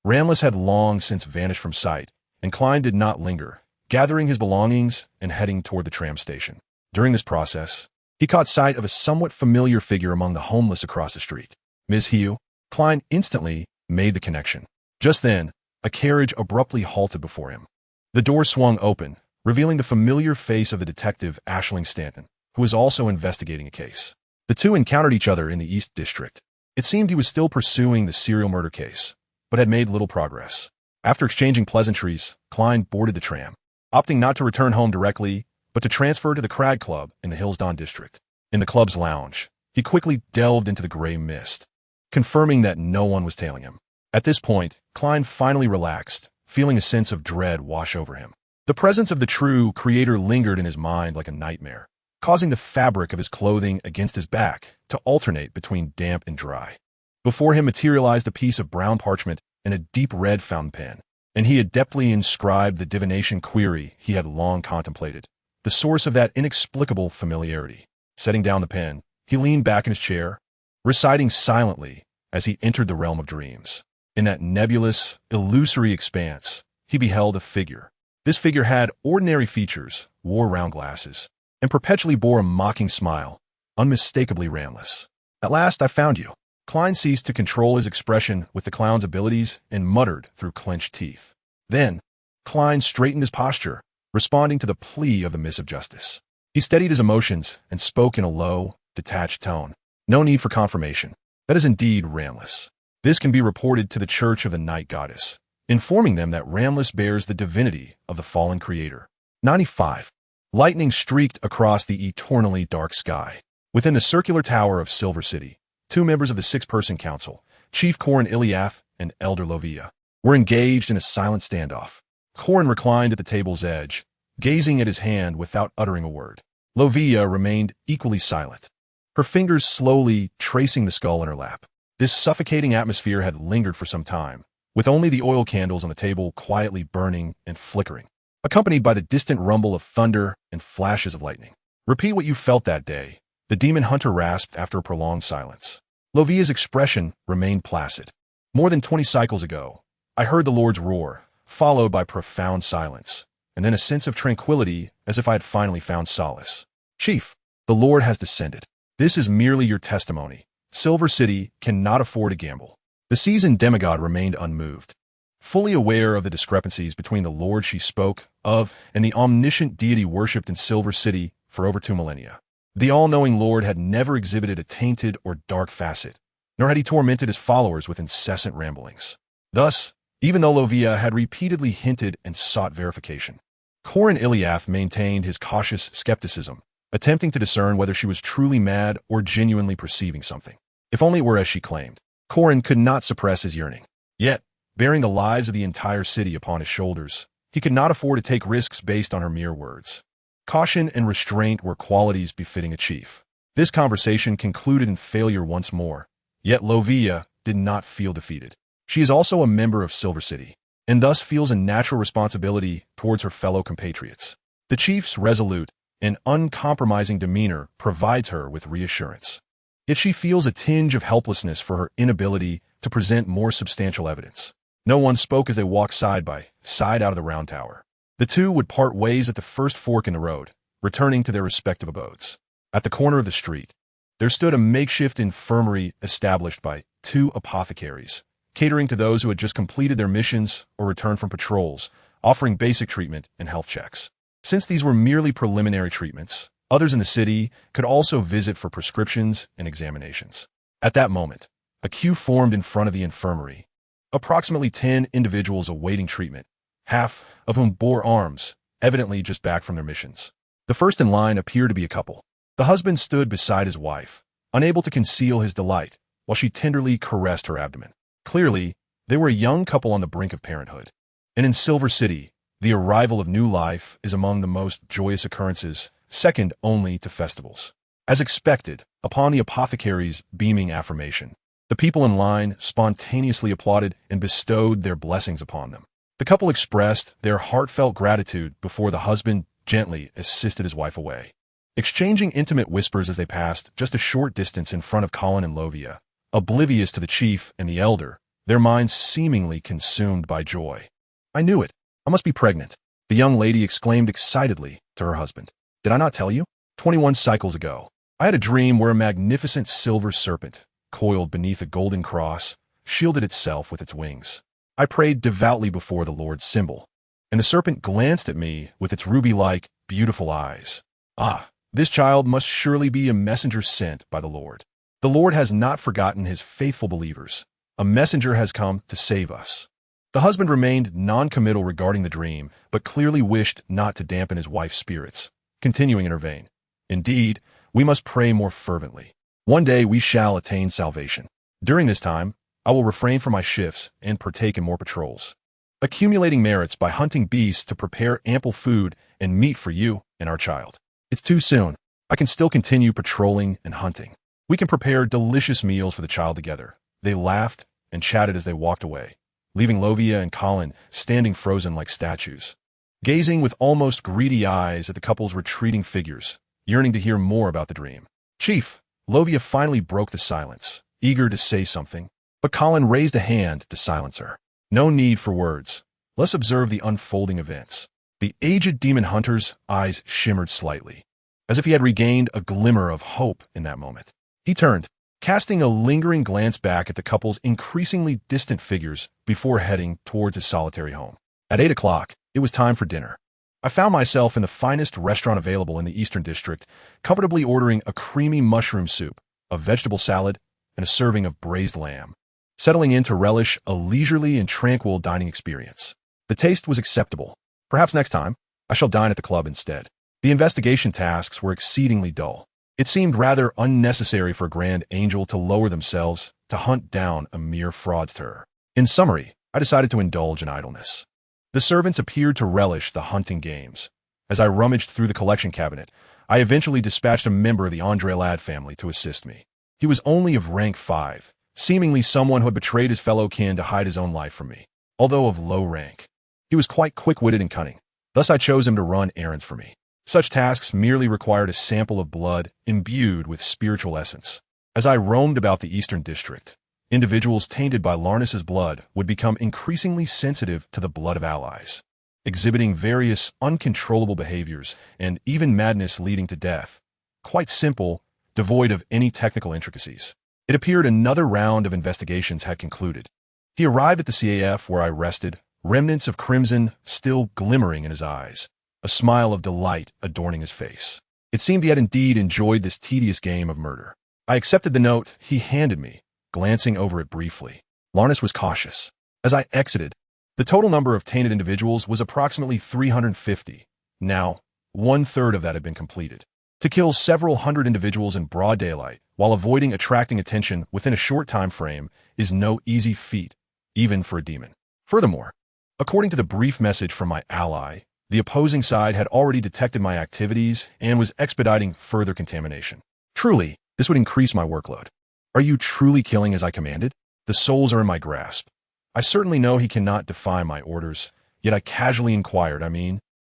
Ramlis had long since vanished from sight, and Klein did not linger, gathering his belongings and heading toward the tram station. During this process, he caught sight of a somewhat familiar figure among the homeless across the street. "Ms. Hugh?" Klein instantly made the connection. Just then, a carriage abruptly halted before him. The door swung open, revealing the familiar face of the detective Aisling Stanton, who was also investigating a case. The two encountered each other in the East District. It seemed he was still pursuing the serial murder case, but had made little progress. After exchanging pleasantries, Klein boarded the tram, opting not to return home directly, but to transfer to the Crag Club in the Hillsdon District. In the club's lounge, he quickly delved into the gray mist, confirming that no one was tailing him. At this point, Klein finally relaxed, feeling a sense of dread wash over him. The presence of the true creator lingered in his mind like a nightmare, causing the fabric of his clothing against his back to alternate between damp and dry. Before him materialized a piece of brown parchment and a deep red fountain pen, and he had adeptly inscribed the divination query he had long contemplated, the source of that inexplicable familiarity. Setting down the pen, he leaned back in his chair, reciting silently as he entered the realm of dreams. In that nebulous, illusory expanse, he beheld a figure. This figure had ordinary features, wore round glasses, and perpetually bore a mocking smile, unmistakably Ramless. At last I found you. Klein ceased to control his expression with the clown's abilities and muttered through clenched teeth. Then, Klein straightened his posture, responding to the plea of the missive justice. He steadied his emotions and spoke in a low, detached tone. No need for confirmation. That is indeed Ramless. This can be reported to the Church of the Night Goddess, informing them that Ramless bears the divinity of the fallen creator. 95. Lightning streaked across the eternally dark sky. Within the circular tower of Silver City, two members of the six-person council, Chief Corin Iliath and Elder Lovia, were engaged in a silent standoff. Corin reclined at the table's edge, gazing at his hand without uttering a word. Lovia remained equally silent, her fingers slowly tracing the skull in her lap. This suffocating atmosphere had lingered for some time, with only the oil candles on the table quietly burning and flickering, accompanied by the distant rumble of thunder and flashes of lightning. Repeat what you felt that day, the demon hunter rasped after a prolonged silence. Lovia's expression remained placid. More than 20 cycles ago, I heard the Lord's roar, followed by profound silence, and then a sense of tranquility as if I had finally found solace. Chief, the Lord has descended. This is merely your testimony. Silver City cannot afford to gamble. The seasoned demigod remained unmoved, fully aware of the discrepancies between the Lord she spoke of and the omniscient deity worshipped in Silver City for over 2 millennia. The all-knowing Lord had never exhibited a tainted or dark facet, nor had he tormented his followers with incessant ramblings. Thus, even though Lovia had repeatedly hinted and sought verification, Corin Iliath maintained his cautious skepticism, attempting to discern whether she was truly mad or genuinely perceiving something. If only it were as she claimed. Corin could not suppress his yearning. Yet, bearing the lives of the entire city upon his shoulders, he could not afford to take risks based on her mere words. Caution and restraint were qualities befitting a chief. This conversation concluded in failure once more, yet Lovia did not feel defeated. She is also a member of Silver City, and thus feels a natural responsibility towards her fellow compatriots. The chief's resolute and uncompromising demeanor provides her with reassurance. Yet she feels a tinge of helplessness for her inability to present more substantial evidence. No one spoke as they walked side by side out of the round tower. The two would part ways at the first fork in the road, returning to their respective abodes. At the corner of the street, there stood a makeshift infirmary established by 2 apothecaries, catering to those who had just completed their missions or returned from patrols, offering basic treatment and health checks. Since these were merely preliminary treatments, others in the city could also visit for prescriptions and examinations. At that moment, a queue formed in front of the infirmary, approximately 10 individuals awaiting treatment, half of whom bore arms, evidently just back from their missions. The first in line appeared to be a couple. The husband stood beside his wife, unable to conceal his delight, while she tenderly caressed her abdomen. Clearly, they were a young couple on the brink of parenthood. And in Silver City, the arrival of new life is among the most joyous occurrences, second only to festivals. As expected, upon the apothecary's beaming affirmation, the people in line spontaneously applauded and bestowed their blessings upon them. The couple expressed their heartfelt gratitude before the husband gently assisted his wife away. Exchanging intimate whispers as they passed just a short distance in front of Colin and Lovia, oblivious to the chief and the elder, their minds seemingly consumed by joy. I knew it. I must be pregnant, the young lady exclaimed excitedly to her husband. Did I not tell you? 21 cycles ago, I had a dream where a magnificent silver serpent, coiled beneath a golden cross, shielded itself with its wings. I prayed devoutly before the Lord's symbol, and the serpent glanced at me with its ruby-like, beautiful eyes. Ah, this child must surely be a messenger sent by the Lord. The Lord has not forgotten his faithful believers. A messenger has come to save us. The husband remained non-committal regarding the dream, but clearly wished not to dampen his wife's spirits, continuing in her vein. Indeed, we must pray more fervently. One day we shall attain salvation. During this time, I will refrain from my shifts and partake in more patrols, accumulating merits by hunting beasts to prepare ample food and meat for you and our child. It's too soon. I can still continue patrolling and hunting. We can prepare delicious meals for the child together. They laughed and chatted as they walked away, leaving Lovia and Colin standing frozen like statues, gazing with almost greedy eyes at the couple's retreating figures, yearning to hear more about the dream. Chief, Lovia finally broke the silence, eager to say something, but But Colin raised a hand to silence her. No need for words. Let's observe the unfolding events. The aged demon hunter's eyes shimmered slightly, as if he had regained a glimmer of hope in that moment. He turned, casting a lingering glance back at the couple's increasingly distant figures before heading towards his solitary home. At 8 o'clock, it was time for dinner. I found myself in the finest restaurant available in the Eastern District, comfortably ordering a creamy mushroom soup, a vegetable salad, and a serving of braised lamb, settling in to relish a leisurely and tranquil dining experience. The taste was acceptable. Perhaps next time, I shall dine at the club instead. The investigation tasks were exceedingly dull. It seemed rather unnecessary for a grand angel to lower themselves to hunt down a mere fraudster. In summary, I decided to indulge in idleness. The servants appeared to relish the hunting games. As I rummaged through the collection cabinet, I eventually dispatched a member of the Andre Ladd family to assist me. He was only of rank 5, seemingly someone who had betrayed his fellow kin to hide his own life from me, although of low rank. He was quite quick-witted and cunning, thus I chose him to run errands for me. Such tasks merely required a sample of blood imbued with spiritual essence. As I roamed about the Eastern District, individuals tainted by Larnus's blood would become increasingly sensitive to the blood of allies, exhibiting various uncontrollable behaviors and even madness leading to death. Quite simple, devoid of any technical intricacies. It appeared another round of investigations had concluded. He arrived at the CAF where I rested, remnants of crimson still glimmering in his eyes, a smile of delight adorning his face. It seemed he had indeed enjoyed this tedious game of murder. I accepted the note he handed me, glancing over it briefly. Larnus was cautious. As I exited, the total number of tainted individuals was approximately 350. Now, 1/3 of that had been completed. To kill several hundred individuals in broad daylight while avoiding attracting attention within a short time frame is no easy feat, even for a demon. Furthermore, according to the brief message from my ally, the opposing side had already detected my activities and was expediting further contamination. Truly, this would increase my workload. Are you truly killing as I commanded? The souls are in my grasp. I certainly know he cannot defy my orders, yet I casually inquired,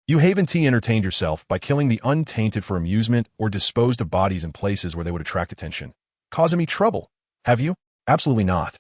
you Haven T entertained yourself by killing the untainted for amusement or disposed of bodies in places where they would attract attention, causing me trouble, have you? Absolutely not.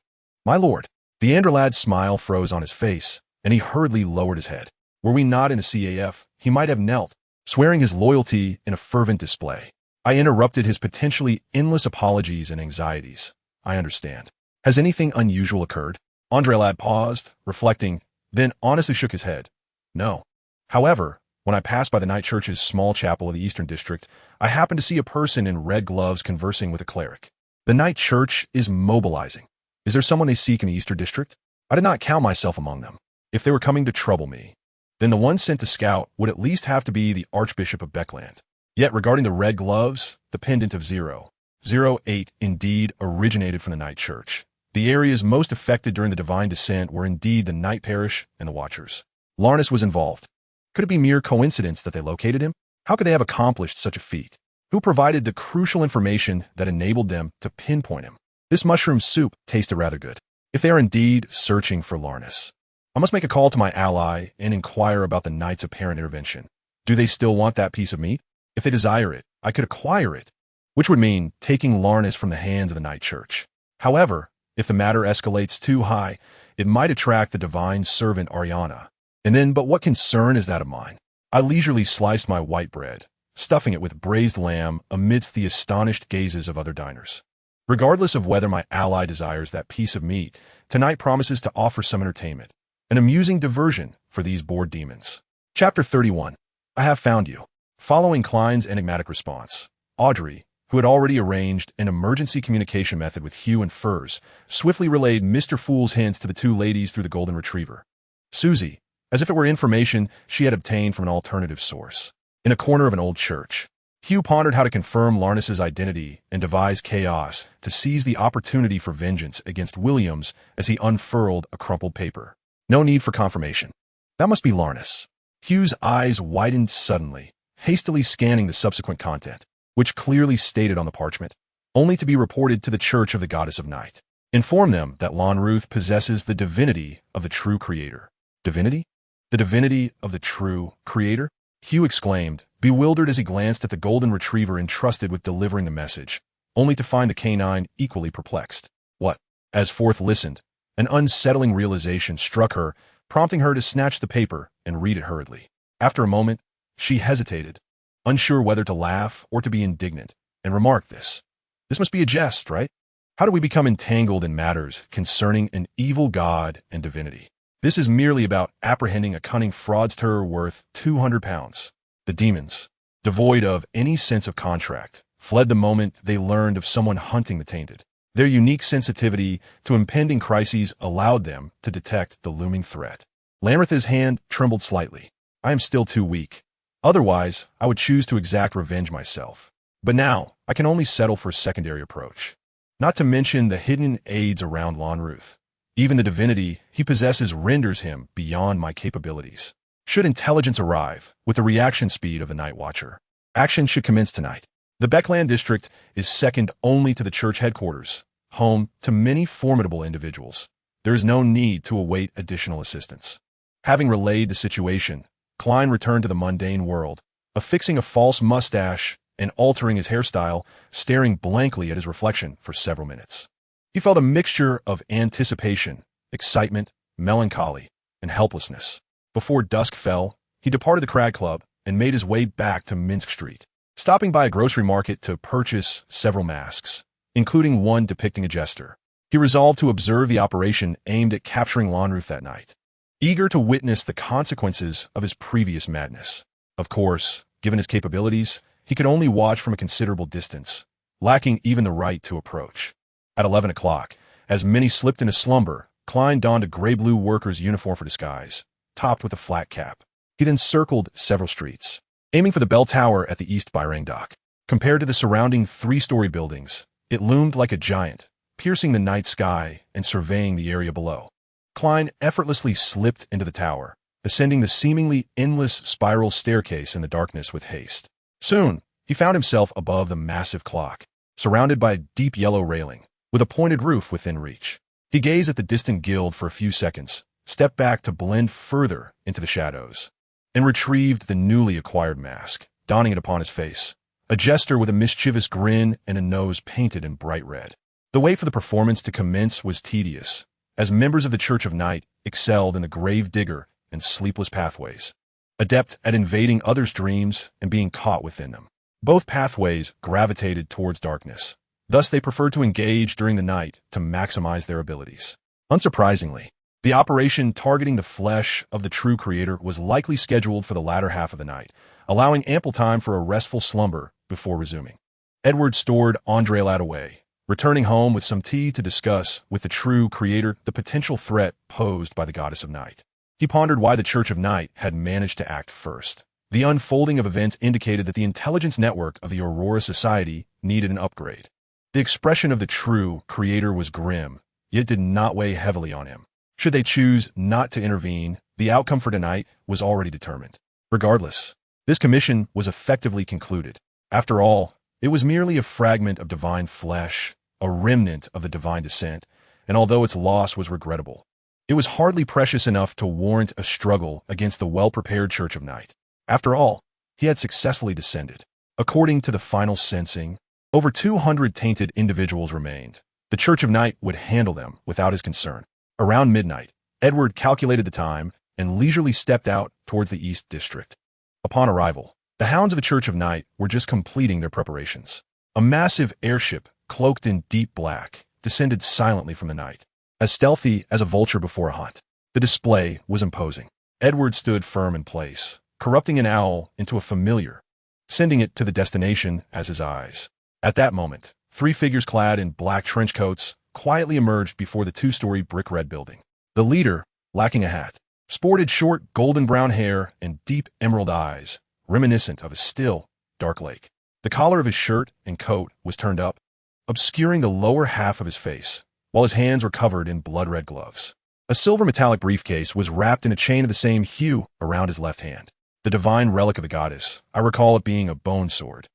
My lord. The Androlad's smile froze on his face, and he hurriedly lowered his head. Were we not in a CAF, he might have knelt, swearing his loyalty in a fervent display. I interrupted his potentially endless apologies and anxieties. I understand. Has anything unusual occurred? Andre Ladd paused, reflecting, then honestly shook his head. No. However, when I passed by the night church's small chapel of the Eastern District, I happened to see a person in red gloves conversing with a cleric. The night church is mobilizing. Is there someone they seek in the Eastern District? I did not count myself among them. If they were coming to trouble me, then the one sent to scout would at least have to be the Archbishop of Becland. Yet regarding the red gloves, the pendant of 008 indeed originated from the night church. The areas most affected during the divine descent were indeed the night parish and the watchers. Larnus was involved. Could it be mere coincidence that they located him? How could they have accomplished such a feat? Who provided the crucial information that enabled them to pinpoint him? This mushroom soup tasted rather good. If they are indeed searching for Larnus, I must make a call to my ally and inquire about the knight's apparent intervention. Do they still want that piece of meat? If they desire it, I could acquire it, which would mean taking Larnus from the hands of the night church. However, if the matter escalates too high, it might attract the divine servant Ariana. And then, but what concern is that of mine? I leisurely sliced my white bread, stuffing it with braised lamb amidst the astonished gazes of other diners. Regardless of whether my ally desires that piece of meat, tonight promises to offer some entertainment, an amusing diversion for these bored demons. Chapter 31. I have found you. Following Klein's enigmatic response, Audrey, who had already arranged an emergency communication method with Hugh and Furs, swiftly relayed Mr. Fool's hints to the two ladies through the golden retriever. Susie, as if it were information she had obtained from an alternative source. In a corner of an old church, Hugh pondered how to confirm Larnus's identity and devise chaos to seize the opportunity for vengeance against Williams as he unfurled a crumpled paper. No need for confirmation. That must be Larnus. Hugh's eyes widened suddenly, hastily scanning the subsequent content, which clearly stated on the parchment, only to be reported to the Church of the Goddess of Night. Inform them that Lonruth possesses the divinity of the true creator. Divinity? The divinity of the true creator? Hugh exclaimed, bewildered as he glanced at the golden retriever entrusted with delivering the message, only to find the canine equally perplexed. What? As Forth listened, an unsettling realization struck her, prompting her to snatch the paper and read it hurriedly. After a moment, she hesitated, unsure whether to laugh or to be indignant, and remarked this. This must be a jest, right? How do we become entangled in matters concerning an evil god and divinity? This is merely about apprehending a cunning fraudster worth 200 pounds. The demons, devoid of any sense of contract, fled the moment they learned of someone hunting the tainted. Their unique sensitivity to impending crises allowed them to detect the looming threat. Lamritha's hand trembled slightly. I am still too weak. Otherwise, I would choose to exact revenge myself. But now, I can only settle for a secondary approach. Not to mention the hidden aids around Lonruth. Even the divinity he possesses renders him beyond my capabilities. Should intelligence arrive, with the reaction speed of a night watcher, action should commence tonight. The Becland district is second only to the church headquarters, home to many formidable individuals. There is no need to await additional assistance. Having relayed the situation, Klein returned to the mundane world, affixing a false mustache and altering his hairstyle, staring blankly at his reflection for several minutes. He felt a mixture of anticipation, excitement, melancholy, and helplessness. Before dusk fell, he departed the Crag Club and made his way back to Minsk Street, stopping by a grocery market to purchase several masks, including one depicting a jester. He resolved to observe the operation aimed at capturing Lonruth that night, eager to witness the consequences of his previous madness. Of course, given his capabilities, he could only watch from a considerable distance, lacking even the right to approach. At 11 o'clock, as many slipped into slumber, Klein donned a gray-blue worker's uniform for disguise, topped with a flat cap. He then circled several streets, aiming for the bell tower at the East Byrang dock. Compared to the surrounding three-story buildings, it loomed like a giant, piercing the night sky and surveying the area below. Klein effortlessly slipped into the tower, ascending the seemingly endless spiral staircase in the darkness with haste. Soon, he found himself above the massive clock, surrounded by a deep yellow railing, with a pointed roof within reach. He gazed at the distant guild for a few seconds, stepped back to blend further into the shadows, and retrieved the newly acquired mask, donning it upon his face, a jester with a mischievous grin and a nose painted in bright red. The wait for the performance to commence was tedious, as members of the Church of Night excelled in the grave digger and sleepless pathways, adept at invading others' dreams and being caught within them. Both pathways gravitated towards darkness. Thus, they preferred to engage during the night to maximize their abilities. Unsurprisingly, the operation targeting the flesh of the true creator was likely scheduled for the latter half of the night, allowing ample time for a restful slumber before resuming. Edward stored Andre Lad away, returning home with some tea to discuss with the true creator the potential threat posed by the goddess of night. He pondered why the Church of Night had managed to act first. The unfolding of events indicated that the intelligence network of the Aurora Society needed an upgrade. The expression of the true creator was grim, yet did not weigh heavily on him. Should they choose not to intervene, the outcome for tonight was already determined. Regardless, this commission was effectively concluded. After all, it was merely a fragment of divine flesh, a remnant of the divine descent, and although its loss was regrettable, it was hardly precious enough to warrant a struggle against the well-prepared Church of Night. After all, he had successfully descended. According to the final sensing, over 200 tainted individuals remained. The Church of Night would handle them without his concern. Around midnight, Edward calculated the time and leisurely stepped out towards the East District. Upon arrival, the hounds of the Church of Night were just completing their preparations. A massive airship, cloaked in deep black, descended silently from the night, as stealthy as a vulture before a hunt. The display was imposing. Edward stood firm in place, corrupting an owl into a familiar, sending it to the destination as his eyes. At that moment, three figures clad in black trench coats quietly emerged before the two-story brick-red building. The leader, lacking a hat, sported short golden-brown hair and deep emerald eyes, reminiscent of a still, dark lake. The collar of his shirt and coat was turned up, obscuring the lower half of his face, while his hands were covered in blood-red gloves. A silver metallic briefcase was wrapped in a chain of the same hue around his left hand. The divine relic of the goddess, I recall it being a bone sword.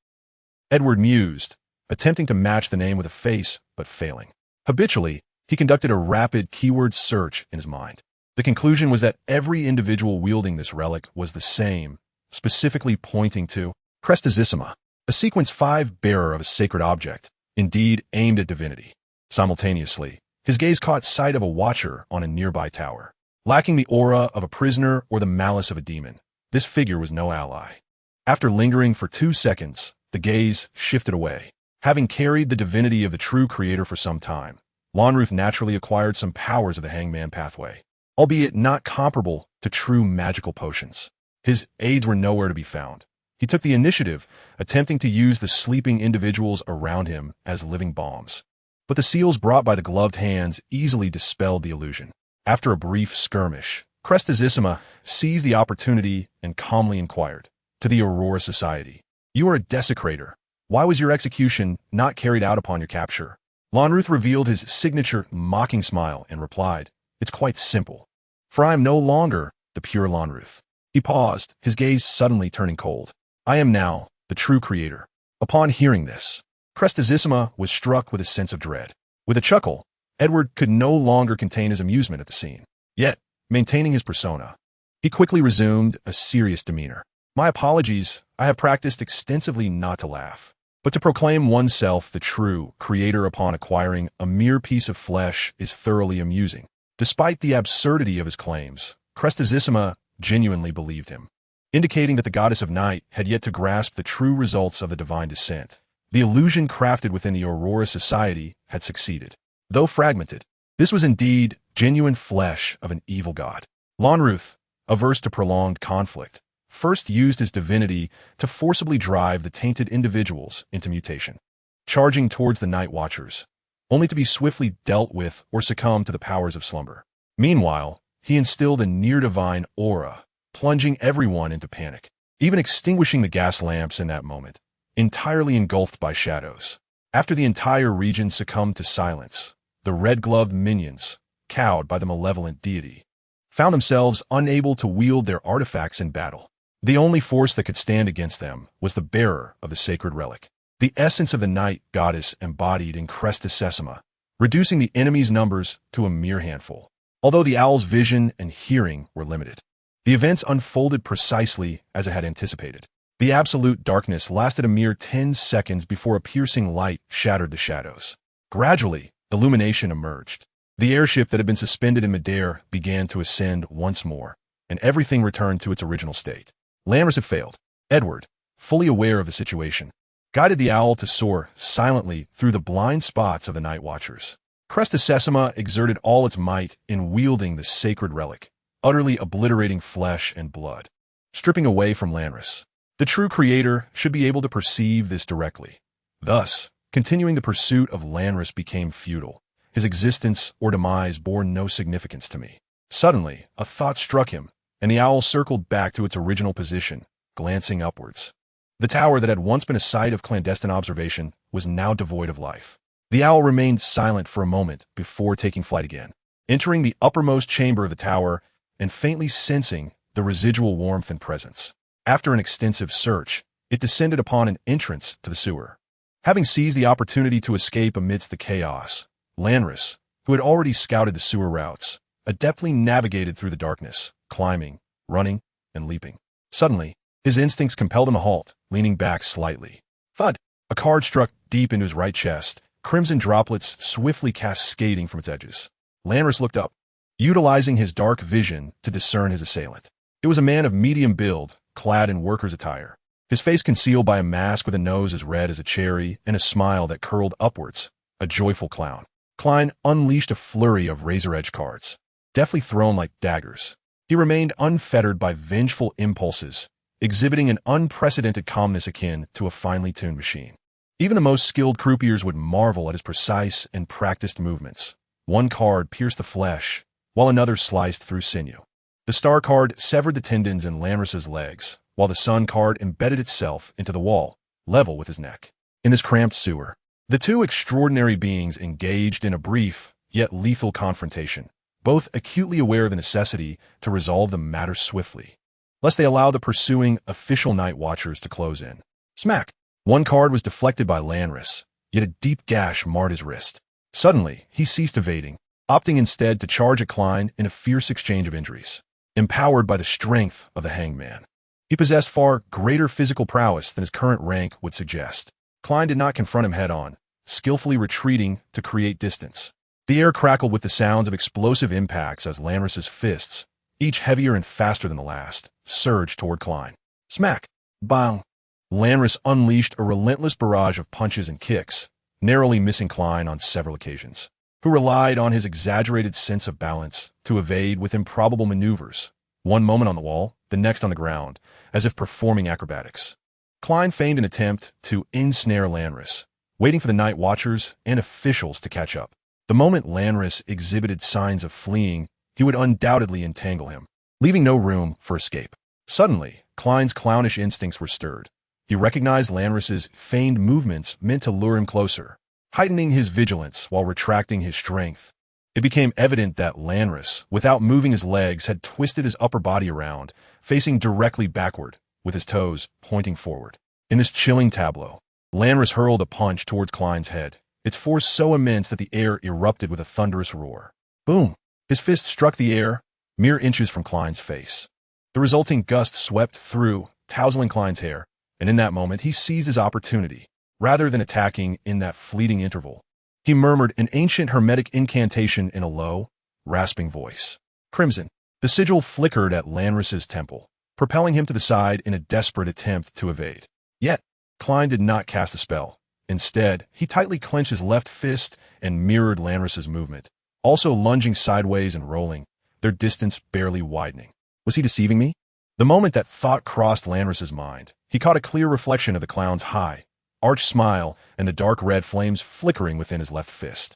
Edward mused, attempting to match the name with a face, but failing. Habitually, he conducted a rapid keyword search in his mind. The conclusion was that every individual wielding this relic was the same, specifically pointing to Crestazissima, a sequence 5 bearer of a sacred object, indeed aimed at divinity. Simultaneously, His gaze caught sight of a watcher on a nearby tower. Lacking the aura of a prisoner or the malice of a demon, this figure was no ally. After lingering for 2 seconds, the gaze shifted away. Having carried the divinity of the true creator for some time, Lonruth naturally acquired some powers of the hangman pathway, albeit not comparable to true magical potions. His aids were nowhere to be found. He took the initiative, attempting to use the sleeping individuals around him as living bombs. But the seals brought by the gloved hands easily dispelled the illusion. After a brief skirmish, Crestazissima seized the opportunity and calmly inquired, to the Aurora Society, "You are a desecrator. Why was your execution not carried out upon your capture?" Lonruth revealed his signature mocking smile and replied, "It's quite simple. For I am no longer the pure Lonruth." He paused, his gaze suddenly turning cold. "I am now the true creator." Upon hearing this, Crestazissima was struck with a sense of dread. With a chuckle, Edward could no longer contain his amusement at the scene. Yet, maintaining his persona, he quickly resumed a serious demeanor. "My apologies, I have practiced extensively not to laugh. But to proclaim oneself the true creator upon acquiring a mere piece of flesh is thoroughly amusing." Despite the absurdity of his claims, Crestazissima genuinely believed him, indicating that the goddess of night had yet to grasp the true results of the divine descent. The illusion crafted within the Aurora Society had succeeded. Though fragmented, this was indeed genuine flesh of an evil god. Lonruth, averse to prolonged conflict, first used his divinity to forcibly drive the tainted individuals into mutation, charging towards the Night Watchers, only to be swiftly dealt with or succumb to the powers of slumber. Meanwhile, he instilled a near-divine aura, plunging everyone into panic, even extinguishing the gas lamps in that moment, entirely engulfed by shadows. After the entire region succumbed to silence, the red-gloved minions, cowed by the malevolent deity, found themselves unable to wield their artifacts in battle. The only force that could stand against them was the bearer of the sacred relic, the essence of the night goddess embodied in Crestazissima, reducing the enemy's numbers to a mere handful. Although the owl's vision and hearing were limited, the events unfolded precisely as it had anticipated. The absolute darkness lasted a mere 10 seconds before a piercing light shattered the shadows. Gradually, illumination emerged. The airship that had been suspended in midair began to ascend once more, and everything returned to its original state. Lanris had failed. Edward, fully aware of the situation, guided the owl to soar silently through the blind spots of the Night Watchers. Crestazissima exerted all its might in wielding the sacred relic, utterly obliterating flesh and blood, stripping away from Lanris. The true creator should be able to perceive this directly. Thus, continuing the pursuit of Lanris became futile. His existence or demise bore no significance to me. Suddenly, a thought struck him, and the owl circled back to its original position, glancing upwards. The tower that had once been a site of clandestine observation was now devoid of life. The owl remained silent for a moment before taking flight again, entering the uppermost chamber of the tower and faintly sensing the residual warmth and presence. After an extensive search, it descended upon an entrance to the sewer. Having seized the opportunity to escape amidst the chaos, Lanris, who had already scouted the sewer routes, adeptly navigated through the darkness, climbing, running, and leaping. Suddenly, his instincts compelled him to halt, leaning back slightly. Thud! A card struck deep into his right chest, crimson droplets swiftly cascading from its edges. Lanris looked up, utilizing his dark vision to discern his assailant. It was a man of medium build, clad in worker's attire, his face concealed by a mask with a nose as red as a cherry and a smile that curled upwards, a joyful clown. Klein unleashed a flurry of razor-edge cards, deftly thrown like daggers. He remained unfettered by vengeful impulses, exhibiting an unprecedented calmness akin to a finely tuned machine. Even the most skilled croupiers would marvel at his precise and practiced movements. One card pierced the flesh, while another sliced through sinew. The star card severed the tendons in Lanris's legs, while the sun card embedded itself into the wall, level with his neck. In this cramped sewer, the two extraordinary beings engaged in a brief, yet lethal confrontation, both acutely aware of the necessity to resolve the matter swiftly, lest they allow the pursuing official Night Watchers to close in. Smack! One card was deflected by Lanris, yet a deep gash marred his wrist. Suddenly, he ceased evading, opting instead to charge at Klein in a fierce exchange of injuries. Empowered by the strength of the hangman, he possessed far greater physical prowess than his current rank would suggest. Klein did not confront him head-on, skillfully retreating to create distance. The air crackled with the sounds of explosive impacts as Lanris's fists, each heavier and faster than the last, surged toward Klein. Smack! Bang! Lanris unleashed a relentless barrage of punches and kicks, narrowly missing Klein on several occasions, who relied on his exaggerated sense of balance to evade with improbable maneuvers, one moment on the wall, the next on the ground, as if performing acrobatics. Klein feigned an attempt to ensnare Lanris, waiting for the night watchers and officials to catch up. The moment Lanris exhibited signs of fleeing, he would undoubtedly entangle him, leaving no room for escape. Suddenly, Klein's clownish instincts were stirred. He recognized Lanris's feigned movements meant to lure him closer, heightening his vigilance while retracting his strength. It became evident that Lanris, without moving his legs, had twisted his upper body around, facing directly backward, with his toes pointing forward. In this chilling tableau, Lanris hurled a punch towards Klein's head, its force so immense that the air erupted with a thunderous roar. Boom! His fist struck the air, mere inches from Klein's face. The resulting gust swept through, tousling Klein's hair, and in that moment he seized his opportunity. Rather than attacking in that fleeting interval, he murmured an ancient hermetic incantation in a low, rasping voice. Crimson. The sigil flickered at Lanris's temple, propelling him to the side in a desperate attempt to evade. Yet, Klein did not cast a spell. Instead, he tightly clenched his left fist and mirrored Lanris's movement, also lunging sideways and rolling, their distance barely widening. Was he deceiving me? The moment that thought crossed Lanris's mind, he caught a clear reflection of the clown's high, arch smile and the dark red flames flickering within his left fist.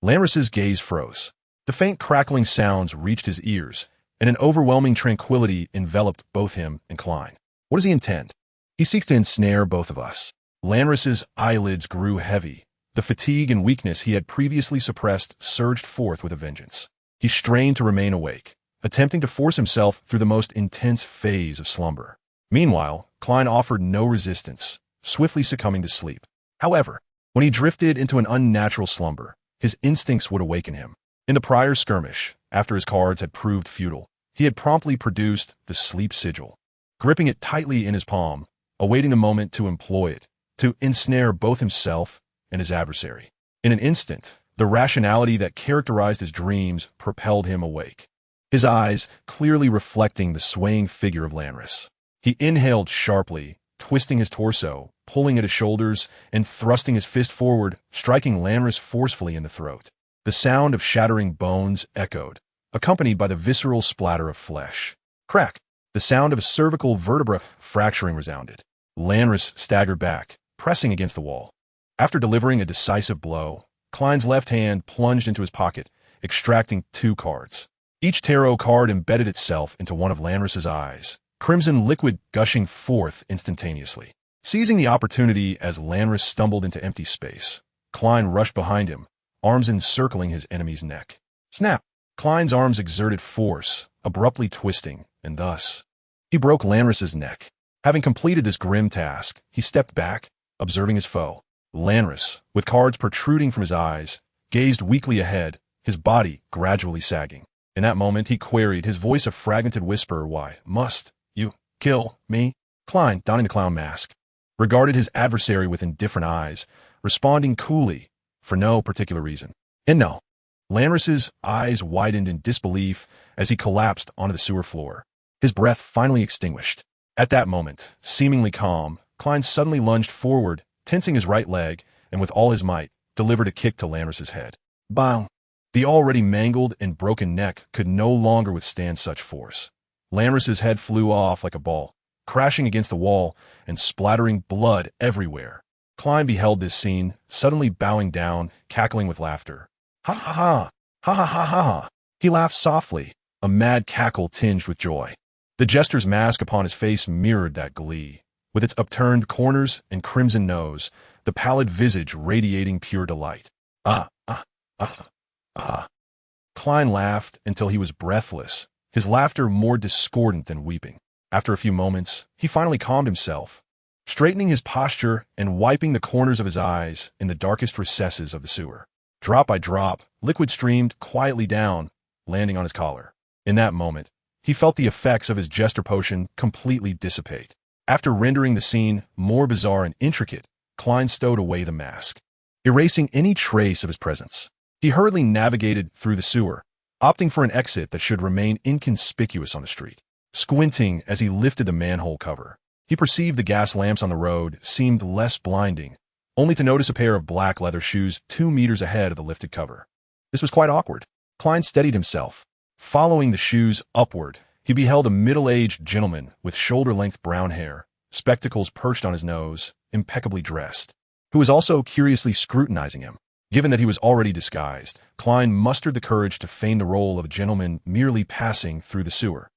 Lanris's gaze froze. The faint crackling sounds reached his ears, and an overwhelming tranquility enveloped both him and Klein. What does he intend? He seeks to ensnare both of us. Lanris's eyelids grew heavy. The fatigue and weakness he had previously suppressed surged forth with a vengeance. He strained to remain awake, attempting to force himself through the most intense phase of slumber. Meanwhile, Klein offered no resistance, swiftly succumbing to sleep. However, when he drifted into an unnatural slumber, his instincts would awaken him. In the prior skirmish, after his cards had proved futile, he had promptly produced the sleep sigil, gripping it tightly in his palm, awaiting the moment to employ it, to ensnare both himself and his adversary. In an instant, the rationality that characterized his dreams propelled him awake, his eyes clearly reflecting the swaying figure of Lanris. He inhaled sharply, twisting his torso, pulling at his shoulders, and thrusting his fist forward, striking Lanris forcefully in the throat. The sound of shattering bones echoed, accompanied by the visceral splatter of flesh. Crack! The sound of a cervical vertebra fracturing resounded. Lanris staggered back, pressing against the wall. After delivering a decisive blow, Klein's left hand plunged into his pocket, extracting 2 cards. Each tarot card embedded itself into one of Lanris's eyes, crimson liquid gushing forth instantaneously. Seizing the opportunity as Lanris stumbled into empty space, Klein rushed behind him, arms encircling his enemy's neck. Snap! Klein's arms exerted force, abruptly twisting, and thus, he broke Lanris's neck. Having completed this grim task, he stepped back, observing his foe. Lanris, with cards protruding from his eyes, gazed weakly ahead, his body gradually sagging. In that moment, he queried, his voice a fragmented whisper, "Why must you kill me?" Klein, donning the clown mask, regarded his adversary with indifferent eyes, responding coolly, for no particular reason. And no. Lanris's eyes widened in disbelief as he collapsed onto the sewer floor, his breath finally extinguished. At that moment, seemingly calm, Klein suddenly lunged forward, tensing his right leg, and with all his might, delivered a kick to Lanris's head. Bang! The already mangled and broken neck could no longer withstand such force. Lanris's head flew off like a ball, crashing against the wall and splattering blood everywhere. Klein beheld this scene, suddenly bowing down, cackling with laughter. Ha ha ha! Ha ha ha ha! He laughed softly, a mad cackle tinged with joy. The jester's mask upon his face mirrored that glee, with its upturned corners and crimson nose, the pallid visage radiating pure delight. Ah, ah, ah, ah. Klein laughed until he was breathless, his laughter more discordant than weeping. After a few moments, he finally calmed himself, straightening his posture and wiping the corners of his eyes in the darkest recesses of the sewer. Drop by drop, liquid streamed quietly down, landing on his collar. In that moment, he felt the effects of his jester potion completely dissipate. After rendering the scene more bizarre and intricate, Klein stowed away the mask, erasing any trace of his presence. He hurriedly navigated through the sewer, opting for an exit that should remain inconspicuous on the street. Squinting as he lifted the manhole cover, he perceived the gas lamps on the road seemed less blinding, only to notice a pair of black leather shoes 2 meters ahead of the lifted cover. This was quite awkward. Klein steadied himself. Following the shoes upward, he beheld a middle-aged gentleman with shoulder-length brown hair, spectacles perched on his nose, impeccably dressed, who was also curiously scrutinizing him. Given that he was already disguised, Klein mustered the courage to feign the role of a gentleman merely passing through the sewer.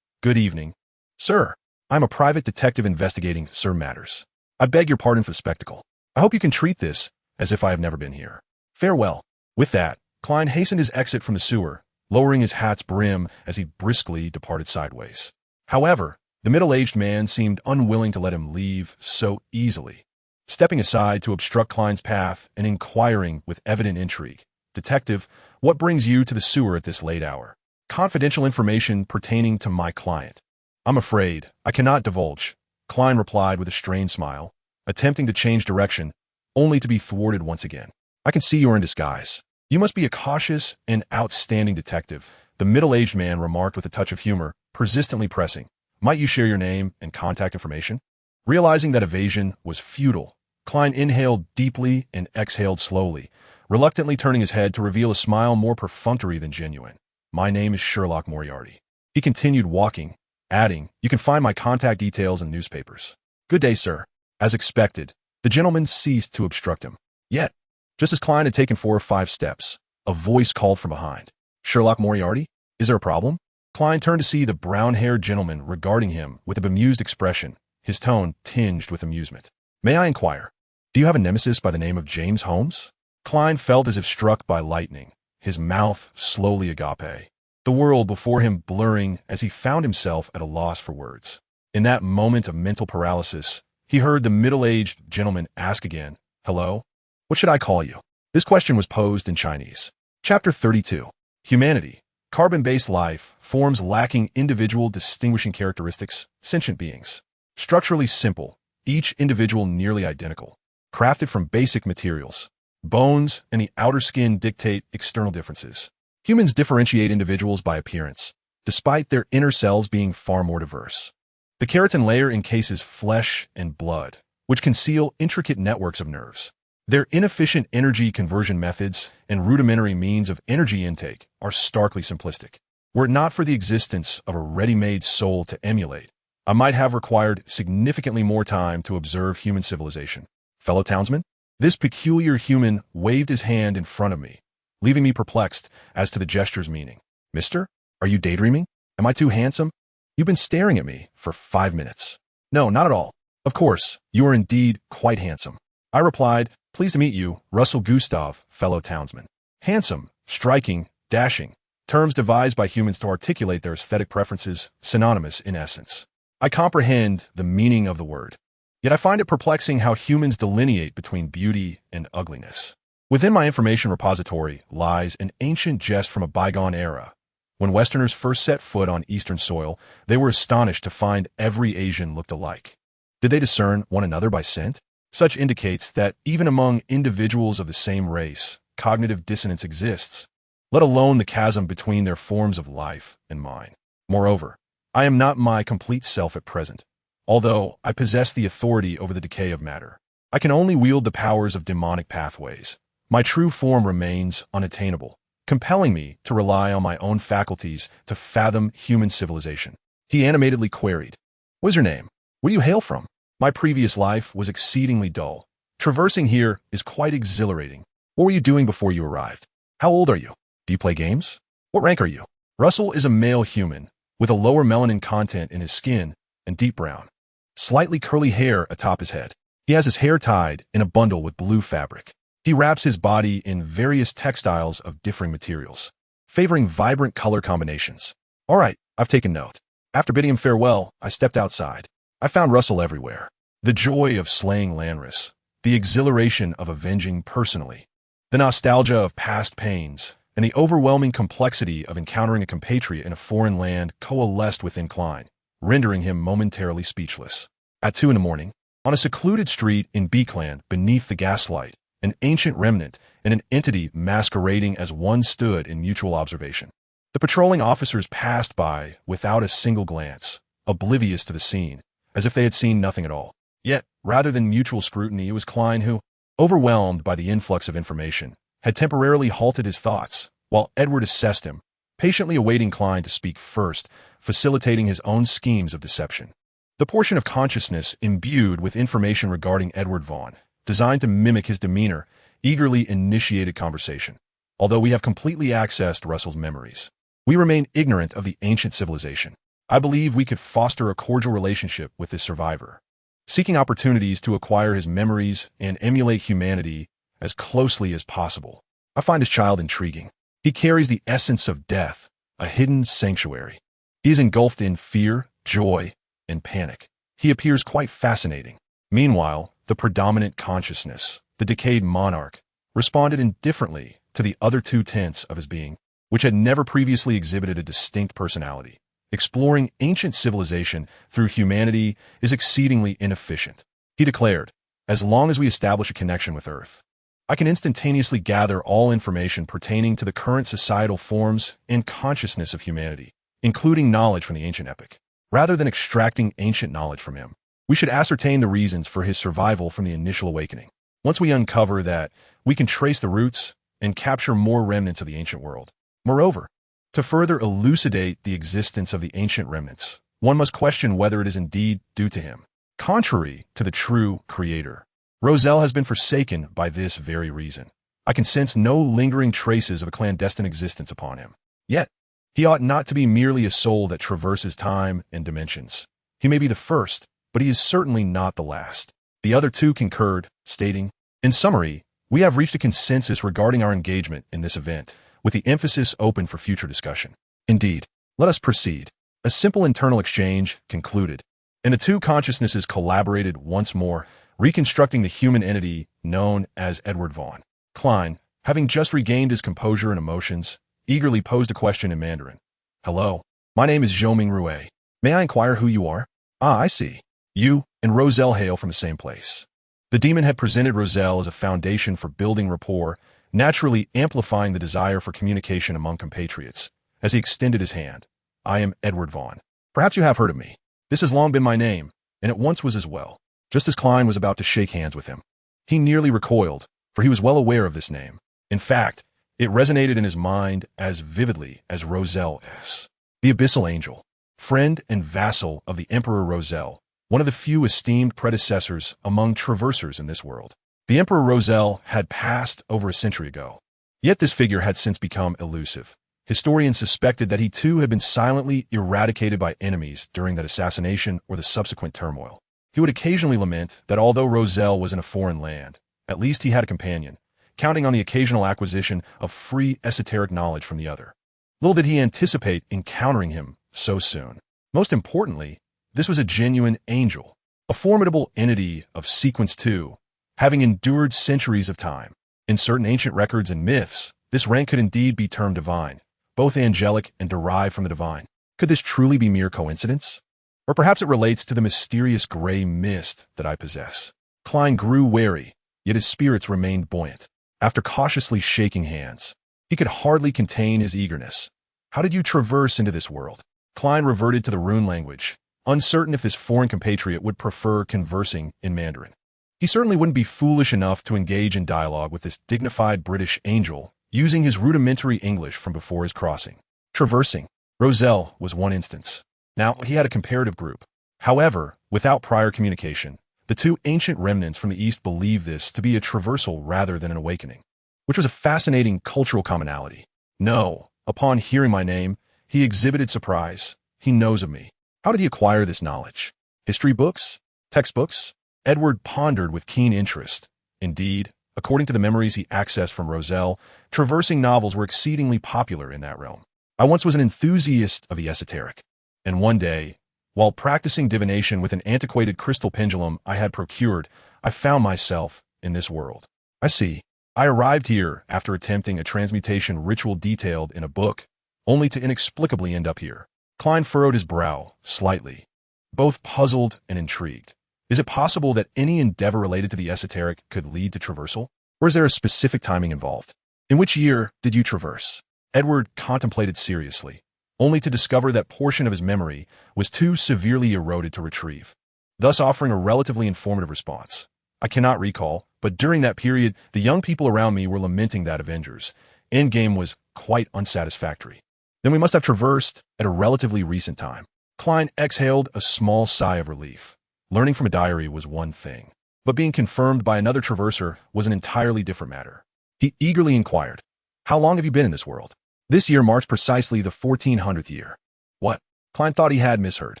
"Good evening. Sir, I'm a private detective investigating certain matters. I beg your pardon for the spectacle. I hope you can treat this as if I have never been here. Farewell." With that, Klein hastened his exit from the sewer, lowering his hat's brim as he briskly departed sideways. However, the middle-aged man seemed unwilling to let him leave so easily. Stepping aside to obstruct Klein's path and inquiring with evident intrigue, "Detective, what brings you to the sewer at this late hour?" "Confidential information pertaining to my client." "I'm afraid I cannot divulge," Klein replied with a strained smile, attempting to change direction, only to be thwarted once again. "I can see you are in disguise. You must be a cautious and outstanding detective," the middle-aged man remarked with a touch of humor, persistently pressing. "Might you share your name and contact information?" Realizing that evasion was futile, Klein inhaled deeply and exhaled slowly, reluctantly turning his head to reveal a smile more perfunctory than genuine. "My name is Sherlock Moriarty." He continued walking, adding, "You can find my contact details in newspapers." "Good day, sir." As expected, the gentleman ceased to obstruct him. Yet, just as Klein had taken 4 or 5 steps, a voice called from behind. "Sherlock Moriarty? Is there a problem?" Klein turned to see the brown-haired gentleman regarding him with a bemused expression, his tone tinged with amusement. "May I inquire, do you have a nemesis by the name of James Holmes?" Klein felt as if struck by lightning, his mouth slowly agape, the world before him blurring as he found himself at a loss for words. In that moment of mental paralysis, he heard the middle-aged gentleman ask again, "Hello? What should I call you?" This question was posed in Chinese. Chapter 32. Humanity. Carbon-based life, forms lacking individual distinguishing characteristics, sentient beings. Structurally simple, each individual nearly identical. Crafted from basic materials. Bones and the outer skin dictate external differences. Humans differentiate individuals by appearance, despite their inner selves being far more diverse. The keratin layer encases flesh and blood, which conceal intricate networks of nerves. Their inefficient energy conversion methods and rudimentary means of energy intake are starkly simplistic. Were it not for the existence of a ready-made soul to emulate, I might have required significantly more time to observe human civilization. Fellow townsman? This peculiar human waved his hand in front of me, leaving me perplexed as to the gesture's meaning. "Mister, are you daydreaming? Am I too handsome? You've been staring at me for 5 minutes." "No, not at all. Of course, you are indeed quite handsome," I replied. "Pleased to meet you, Russell Gustav, fellow townsman." Handsome, striking, dashing, terms devised by humans to articulate their aesthetic preferences, synonymous in essence. I comprehend the meaning of the word, yet I find it perplexing how humans delineate between beauty and ugliness. Within my information repository lies an ancient jest from a bygone era. When Westerners first set foot on Eastern soil, they were astonished to find every Asian looked alike. Did they discern one another by scent? Such indicates that even among individuals of the same race, cognitive dissonance exists, let alone the chasm between their forms of life and mine. Moreover, I am not my complete self at present, although I possess the authority over the decay of matter. I can only wield the powers of demonic pathways. My true form remains unattainable, compelling me to rely on my own faculties to fathom human civilization. He animatedly queried, "What is your name? Where do you hail from?" My previous life was exceedingly dull. Traversing here is quite exhilarating. What were you doing before you arrived? How old are you? Do you play games? What rank are you? Russell is a male human, with a lower melanin content in his skin and deep brown, slightly curly hair atop his head. He has his hair tied in a bundle with blue fabric. He wraps his body in various textiles of differing materials, favoring vibrant color combinations. All right, I've taken note. After bidding him farewell, I stepped outside. I found Russell everywhere. The joy of slaying Lanris, the exhilaration of avenging personally, the nostalgia of past pains, and the overwhelming complexity of encountering a compatriot in a foreign land coalesced within Klein, rendering him momentarily speechless. At 2 in the morning, on a secluded street in Becland beneath the gaslight, an ancient remnant, and an entity masquerading as one stood in mutual observation. The patrolling officers passed by without a single glance, oblivious to the scene, as if they had seen nothing at all. Yet, rather than mutual scrutiny, it was Klein who, overwhelmed by the influx of information, had temporarily halted his thoughts, while Edward assessed him, patiently awaiting Klein to speak first, facilitating his own schemes of deception. The portion of consciousness imbued with information regarding Edward Vaughn, designed to mimic his demeanor, eagerly initiated conversation. Although we have completely accessed Russell's memories, we remain ignorant of the ancient civilization. I believe we could foster a cordial relationship with this survivor, seeking opportunities to acquire his memories and emulate humanity as closely as possible. I find his child intriguing. He carries the essence of death, a hidden sanctuary. He is engulfed in fear, joy, and panic. He appears quite fascinating. Meanwhile, the predominant consciousness, the decayed monarch, responded indifferently to the other two tints of his being, which had never previously exhibited a distinct personality. Exploring ancient civilization through humanity is exceedingly inefficient. He declared, as long as we establish a connection with Earth, I can instantaneously gather all information pertaining to the current societal forms and consciousness of humanity, including knowledge from the ancient epoch. Rather than extracting ancient knowledge from him, we should ascertain the reasons for his survival from the initial awakening. Once we uncover that, we can trace the roots and capture more remnants of the ancient world. Moreover, to further elucidate the existence of the ancient remnants, one must question whether it is indeed due to him. Contrary to the true creator, Roselle has been forsaken by this very reason. I can sense no lingering traces of a clandestine existence upon him. Yet, he ought not to be merely a soul that traverses time and dimensions. He may be the first, but he is certainly not the last. The other two concurred, stating, in summary, we have reached a consensus regarding our engagement in this event, with the emphasis open for future discussion. Indeed, let us proceed. A simple internal exchange concluded, and the two consciousnesses collaborated once more, reconstructing the human entity known as Edward Vaughn. Klein, having just regained his composure and emotions, eagerly posed a question in Mandarin. Hello, my name is Zhoming Rue. May I inquire who you are? Ah, I see. You and Roselle hail from the same place. The demon had presented Roselle as a foundation for building rapport, naturally amplifying the desire for communication among compatriots. As he extended his hand, I am Edward Vaughn. Perhaps you have heard of me. This has long been my name, and it once was as well. Just as Klein was about to shake hands with him, he nearly recoiled, for he was well aware of this name. In fact, it resonated in his mind as vividly as Roselle's. The Abyssal Angel, friend and vassal of the Emperor Roselle, one of the few esteemed predecessors among traversers in this world. The Emperor Roselle had passed over a century ago, yet this figure had since become elusive. Historians suspected that he too had been silently eradicated by enemies during that assassination or the subsequent turmoil. He would occasionally lament that although Roselle was in a foreign land, at least he had a companion, counting on the occasional acquisition of free esoteric knowledge from the other. Little did he anticipate encountering him so soon. Most importantly, this was a genuine angel, a formidable entity of sequence 2, having endured centuries of time. In certain ancient records and myths, this rank could indeed be termed divine, both angelic and derived from the divine. Could this truly be mere coincidence? Or perhaps it relates to the mysterious gray mist that I possess. Klein grew wary, yet his spirits remained buoyant. After cautiously shaking hands, he could hardly contain his eagerness. How did you traverse into this world? Klein reverted to the rune language, uncertain if his foreign compatriot would prefer conversing in Mandarin. He certainly wouldn't be foolish enough to engage in dialogue with this dignified British angel, using his rudimentary English from before his crossing. Traversing. Roselle was one instance. Now, he had a comparative group. However, without prior communication, the two ancient remnants from the East believed this to be a traversal rather than an awakening, which was a fascinating cultural commonality. No, upon hearing my name, he exhibited surprise. He knows of me. How did he acquire this knowledge? History books? Textbooks? Edward pondered with keen interest. Indeed, according to the memories he accessed from Roselle, traversing novels were exceedingly popular in that realm. I once was an enthusiast of the esoteric, and one day, while practicing divination with an antiquated crystal pendulum I had procured, I found myself in this world. I see. I arrived here after attempting a transmutation ritual detailed in a book, only to inexplicably end up here. Klein furrowed his brow slightly, both puzzled and intrigued. Is it possible that any endeavor related to the esoteric could lead to traversal? Or is there a specific timing involved? In which year did you traverse? Edward contemplated seriously, only to discover that portion of his memory was too severely eroded to retrieve, thus offering a relatively informative response. I cannot recall, but during that period, the young people around me were lamenting that Avengers Endgame was quite unsatisfactory. Then we must have traversed at a relatively recent time. Klein exhaled a small sigh of relief. Learning from a diary was one thing, but being confirmed by another traverser was an entirely different matter. He eagerly inquired, "How long have you been in this world?" "This year marks precisely the 1400th year." "What?" Klein thought he had misheard.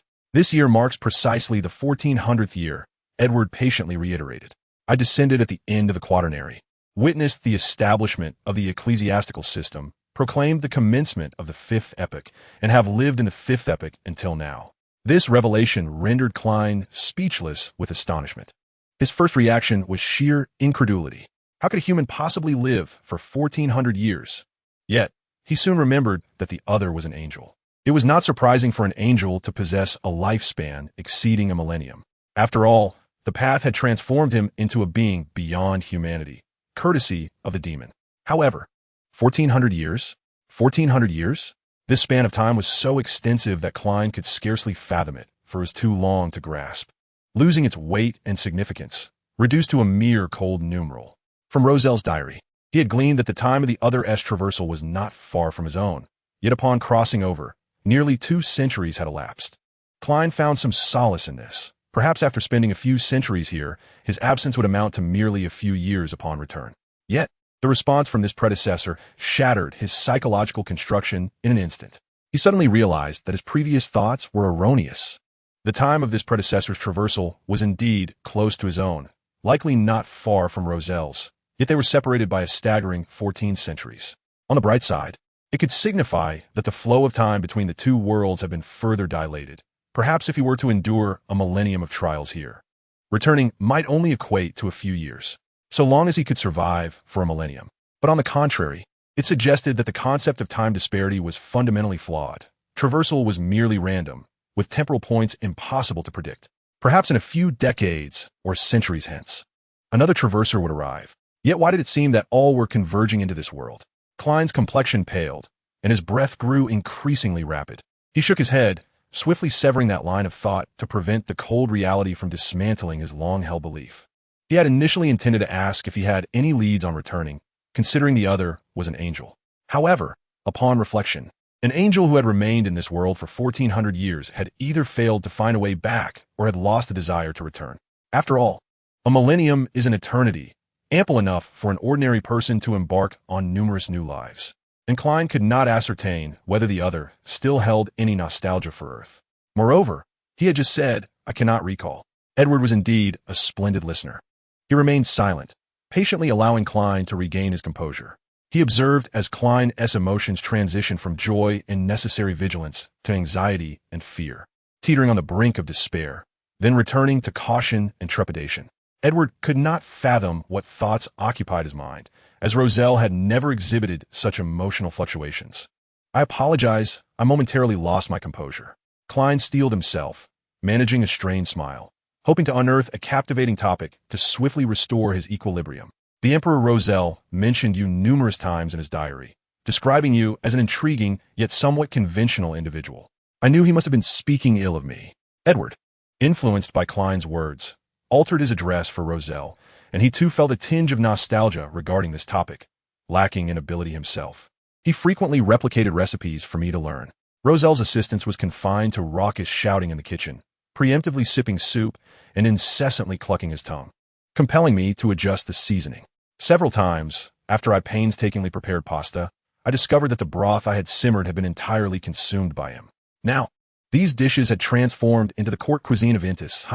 "This year marks precisely the 1400th year," Edward patiently reiterated. "I descended at the end of the quaternary, witnessed the establishment of the ecclesiastical system, proclaimed the commencement of the fifth epoch, and have lived in the fifth epoch until now." This revelation rendered Klein speechless with astonishment. His first reaction was sheer incredulity. How could a human possibly live for 1400 years? Yet, he soon remembered that the other was an angel. It was not surprising for an angel to possess a lifespan exceeding a millennium. After all, the path had transformed him into a being beyond humanity, courtesy of the demon. However, 1400 years? 1400 years? This span of time was so extensive that Klein could scarcely fathom it, for it was too long to grasp, losing its weight and significance, reduced to a mere cold numeral. From Roselle's diary, he had gleaned that the time of the other traversal was not far from his own, yet upon crossing over, nearly 2 centuries had elapsed. Klein found some solace in this. Perhaps after spending a few centuries here, his absence would amount to merely a few years upon return. Yet, the response from this predecessor shattered his psychological construction in an instant. He suddenly realized that his previous thoughts were erroneous. The time of this predecessor's traversal was indeed close to his own, likely not far from Roselle's, yet they were separated by a staggering 14 centuries. On the bright side, it could signify that the flow of time between the two worlds had been further dilated, perhaps if he were to endure a millennium of trials here. Returning might only equate to a few years, so long as he could survive for a millennium. But on the contrary, it suggested that the concept of time disparity was fundamentally flawed. Traversal was merely random, with temporal points impossible to predict. Perhaps in a few decades or centuries hence, another traverser would arrive. Yet why did it seem that all were converging into this world? Klein's complexion paled, and his breath grew increasingly rapid. He shook his head, swiftly severing that line of thought to prevent the cold reality from dismantling his long-held belief. He had initially intended to ask if he had any leads on returning, considering the other was an angel. However, upon reflection, an angel who had remained in this world for 1400 years had either failed to find a way back or had lost the desire to return. After all, a millennium is an eternity, ample enough for an ordinary person to embark on numerous new lives. And Klein could not ascertain whether the other still held any nostalgia for Earth. Moreover, he had just said, "I cannot recall." Edward was indeed a splendid listener. He remained silent, patiently allowing Klein to regain his composure. He observed as Klein's emotions transitioned from joy and necessary vigilance to anxiety and fear, teetering on the brink of despair, then returning to caution and trepidation. Edward could not fathom what thoughts occupied his mind, as Roselle had never exhibited such emotional fluctuations. "I apologize, I momentarily lost my composure." Klein steeled himself, managing a strained smile, hoping to unearth a captivating topic to swiftly restore his equilibrium. "The Emperor Roselle mentioned you numerous times in his diary, describing you as an intriguing yet somewhat conventional individual. I knew he must have been speaking ill of me." Edward, influenced by Klein's words, altered his address for Roselle, and he too felt a tinge of nostalgia regarding this topic, lacking in ability himself. He frequently replicated recipes for me to learn. Roselle's assistance was confined to raucous shouting in the kitchen, preemptively sipping soup, and incessantly clucking his tongue, compelling me to adjust the seasoning. Several times, after I painstakingly prepared pasta, I discovered that the broth I had simmered had been entirely consumed by him. Now, these dishes had transformed into the court cuisine of Intis,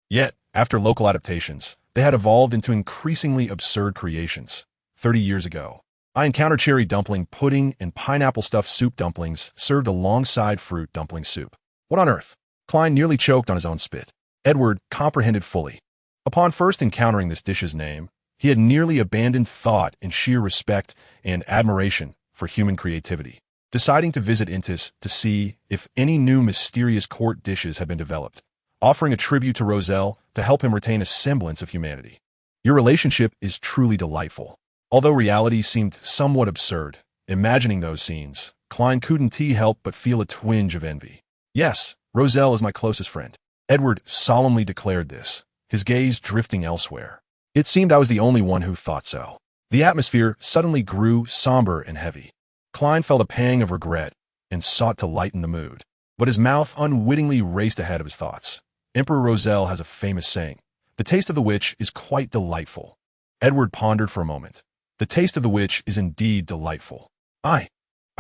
Yet, after local adaptations, they had evolved into increasingly absurd creations. 30 years ago, I encountered cherry dumpling pudding and pineapple stuffed soup dumplings served alongside fruit dumpling soup. What on earth? Klein nearly choked on his own spit. Edward comprehended fully. Upon first encountering this dish's name, he had nearly abandoned thought in sheer respect and admiration for human creativity, deciding to visit Intis to see if any new mysterious court dishes had been developed, offering a tribute to Roselle to help him retain a semblance of humanity. Your relationship is truly delightful. Although reality seemed somewhat absurd, imagining those scenes, Klein couldn't help but feel a twinge of envy. Yes, Roselle is my closest friend. Edward solemnly declared this, his gaze drifting elsewhere. It seemed I was the only one who thought so. The atmosphere suddenly grew somber and heavy. Klein felt a pang of regret and sought to lighten the mood. But his mouth unwittingly raced ahead of his thoughts. Emperor Roselle has a famous saying, "The taste of the witch is quite delightful." Edward pondered for a moment. The taste of the witch is indeed delightful. I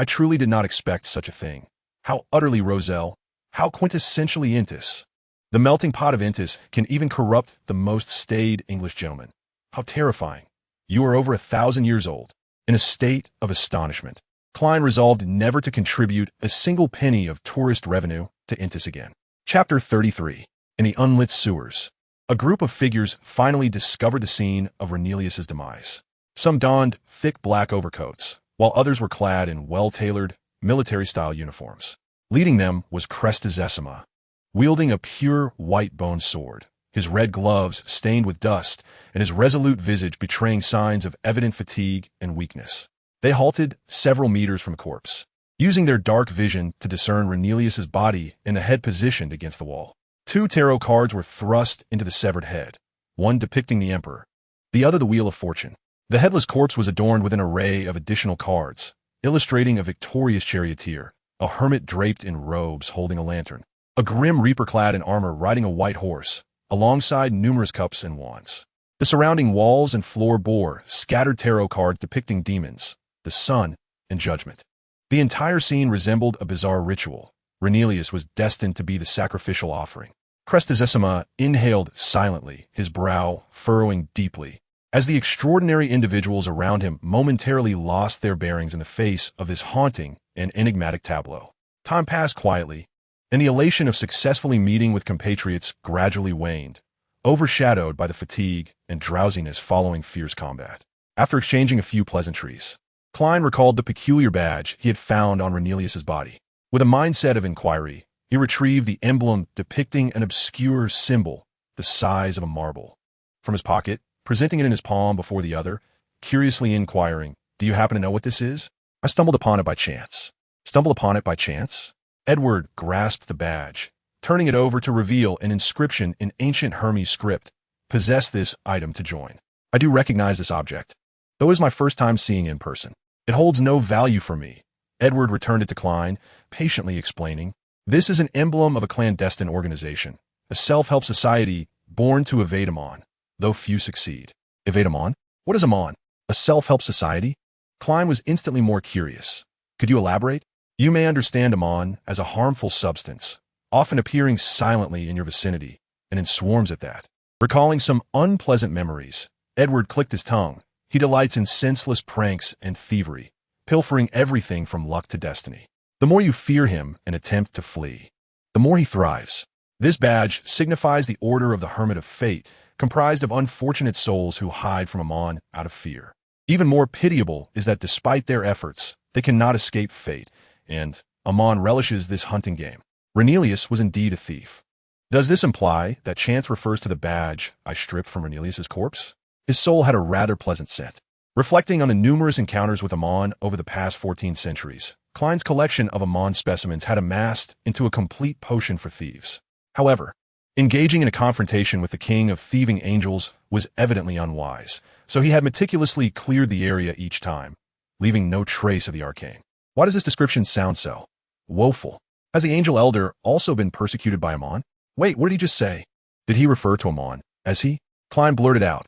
truly did not expect such a thing. How utterly Roselle, how quintessentially Intis. The melting pot of Intis can even corrupt the most staid English gentleman. How terrifying. You are over 1,000 years old. In a state of astonishment, Klein resolved never to contribute a single penny of tourist revenue to Intis again. Chapter 33. In the unlit sewers. A group of figures finally discovered the scene of Renelius's demise. Some donned thick black overcoats, while others were clad in well-tailored, military-style uniforms. Leading them was Crestizessima, wielding a pure white bone sword, his red gloves stained with dust, and his resolute visage betraying signs of evident fatigue and weakness. They halted several meters from the corpse, using their dark vision to discern Renelius's body in the head positioned against the wall. 2 tarot cards were thrust into the severed head, one depicting the Emperor, the other the Wheel of Fortune. The headless corpse was adorned with an array of additional cards, illustrating a victorious charioteer, a hermit draped in robes holding a lantern, a grim reaper clad in armor riding a white horse, alongside numerous cups and wands. The surrounding walls and floor bore scattered tarot cards depicting demons, the sun, and judgment. The entire scene resembled a bizarre ritual. Renelius was destined to be the sacrificial offering. Crestizessima inhaled silently, his brow furrowing deeply, as the extraordinary individuals around him momentarily lost their bearings in the face of this haunting and enigmatic tableau. Time passed quietly, and the elation of successfully meeting with compatriots gradually waned, overshadowed by the fatigue and drowsiness following fierce combat. After exchanging a few pleasantries, Klein recalled the peculiar badge he had found on Renelius's body. With a mindset of inquiry, he retrieved the emblem depicting an obscure symbol the size of a marble from his pocket, presenting it in his palm before the other, curiously inquiring, "Do you happen to know what this is?" "I stumbled upon it by chance." "Stumbled upon it by chance?" Edward grasped the badge, turning it over to reveal an inscription in ancient Hermes script. "Possess this item to join." "I do recognize this object, though it is my first time seeing it in person. It holds no value for me." Edward returned it to Klein, patiently explaining, "This is an emblem of a clandestine organization, a self-help society born to evade Amon, though few succeed." "Evade Amon? What is Amon? A self-help society?" Klein was instantly more curious. "Could you elaborate?" "You may understand Amon as a harmful substance, often appearing silently in your vicinity, and in swarms at that." Recalling some unpleasant memories, Edward clicked his tongue. "He delights in senseless pranks and thievery, pilfering everything from luck to destiny. The more you fear him and attempt to flee, the more he thrives." This badge signifies the Order of the Hermit of Fate, comprised of unfortunate souls who hide from Amon out of fear. Even more pitiable is that despite their efforts, they cannot escape fate, and Amon relishes this hunting game. Renelius was indeed a thief. Does this imply that chance refers to the badge I stripped from Renelius's corpse? His soul had a rather pleasant scent. Reflecting on the numerous encounters with Amon over the past 14 centuries, Klein's collection of Amon specimens had amassed into a complete potion for thieves. However, engaging in a confrontation with the king of thieving angels was evidently unwise, so he had meticulously cleared the area each time, leaving no trace of the arcane. Why does this description sound so woeful? Has the angel elder also been persecuted by Amon? Wait, what did he just say? Did he refer to Amon as he? Klein blurted out,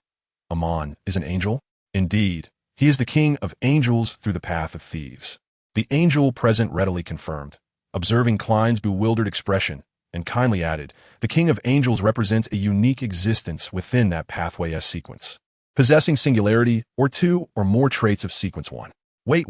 "Amon is an angel?" "Indeed, he is the king of angels through the path of thieves." The angel present readily confirmed, observing Klein's bewildered expression, and kindly added, "The king of angels represents a unique existence within that pathway S sequence, possessing singularity or 2 or more traits of sequence 1. Wait,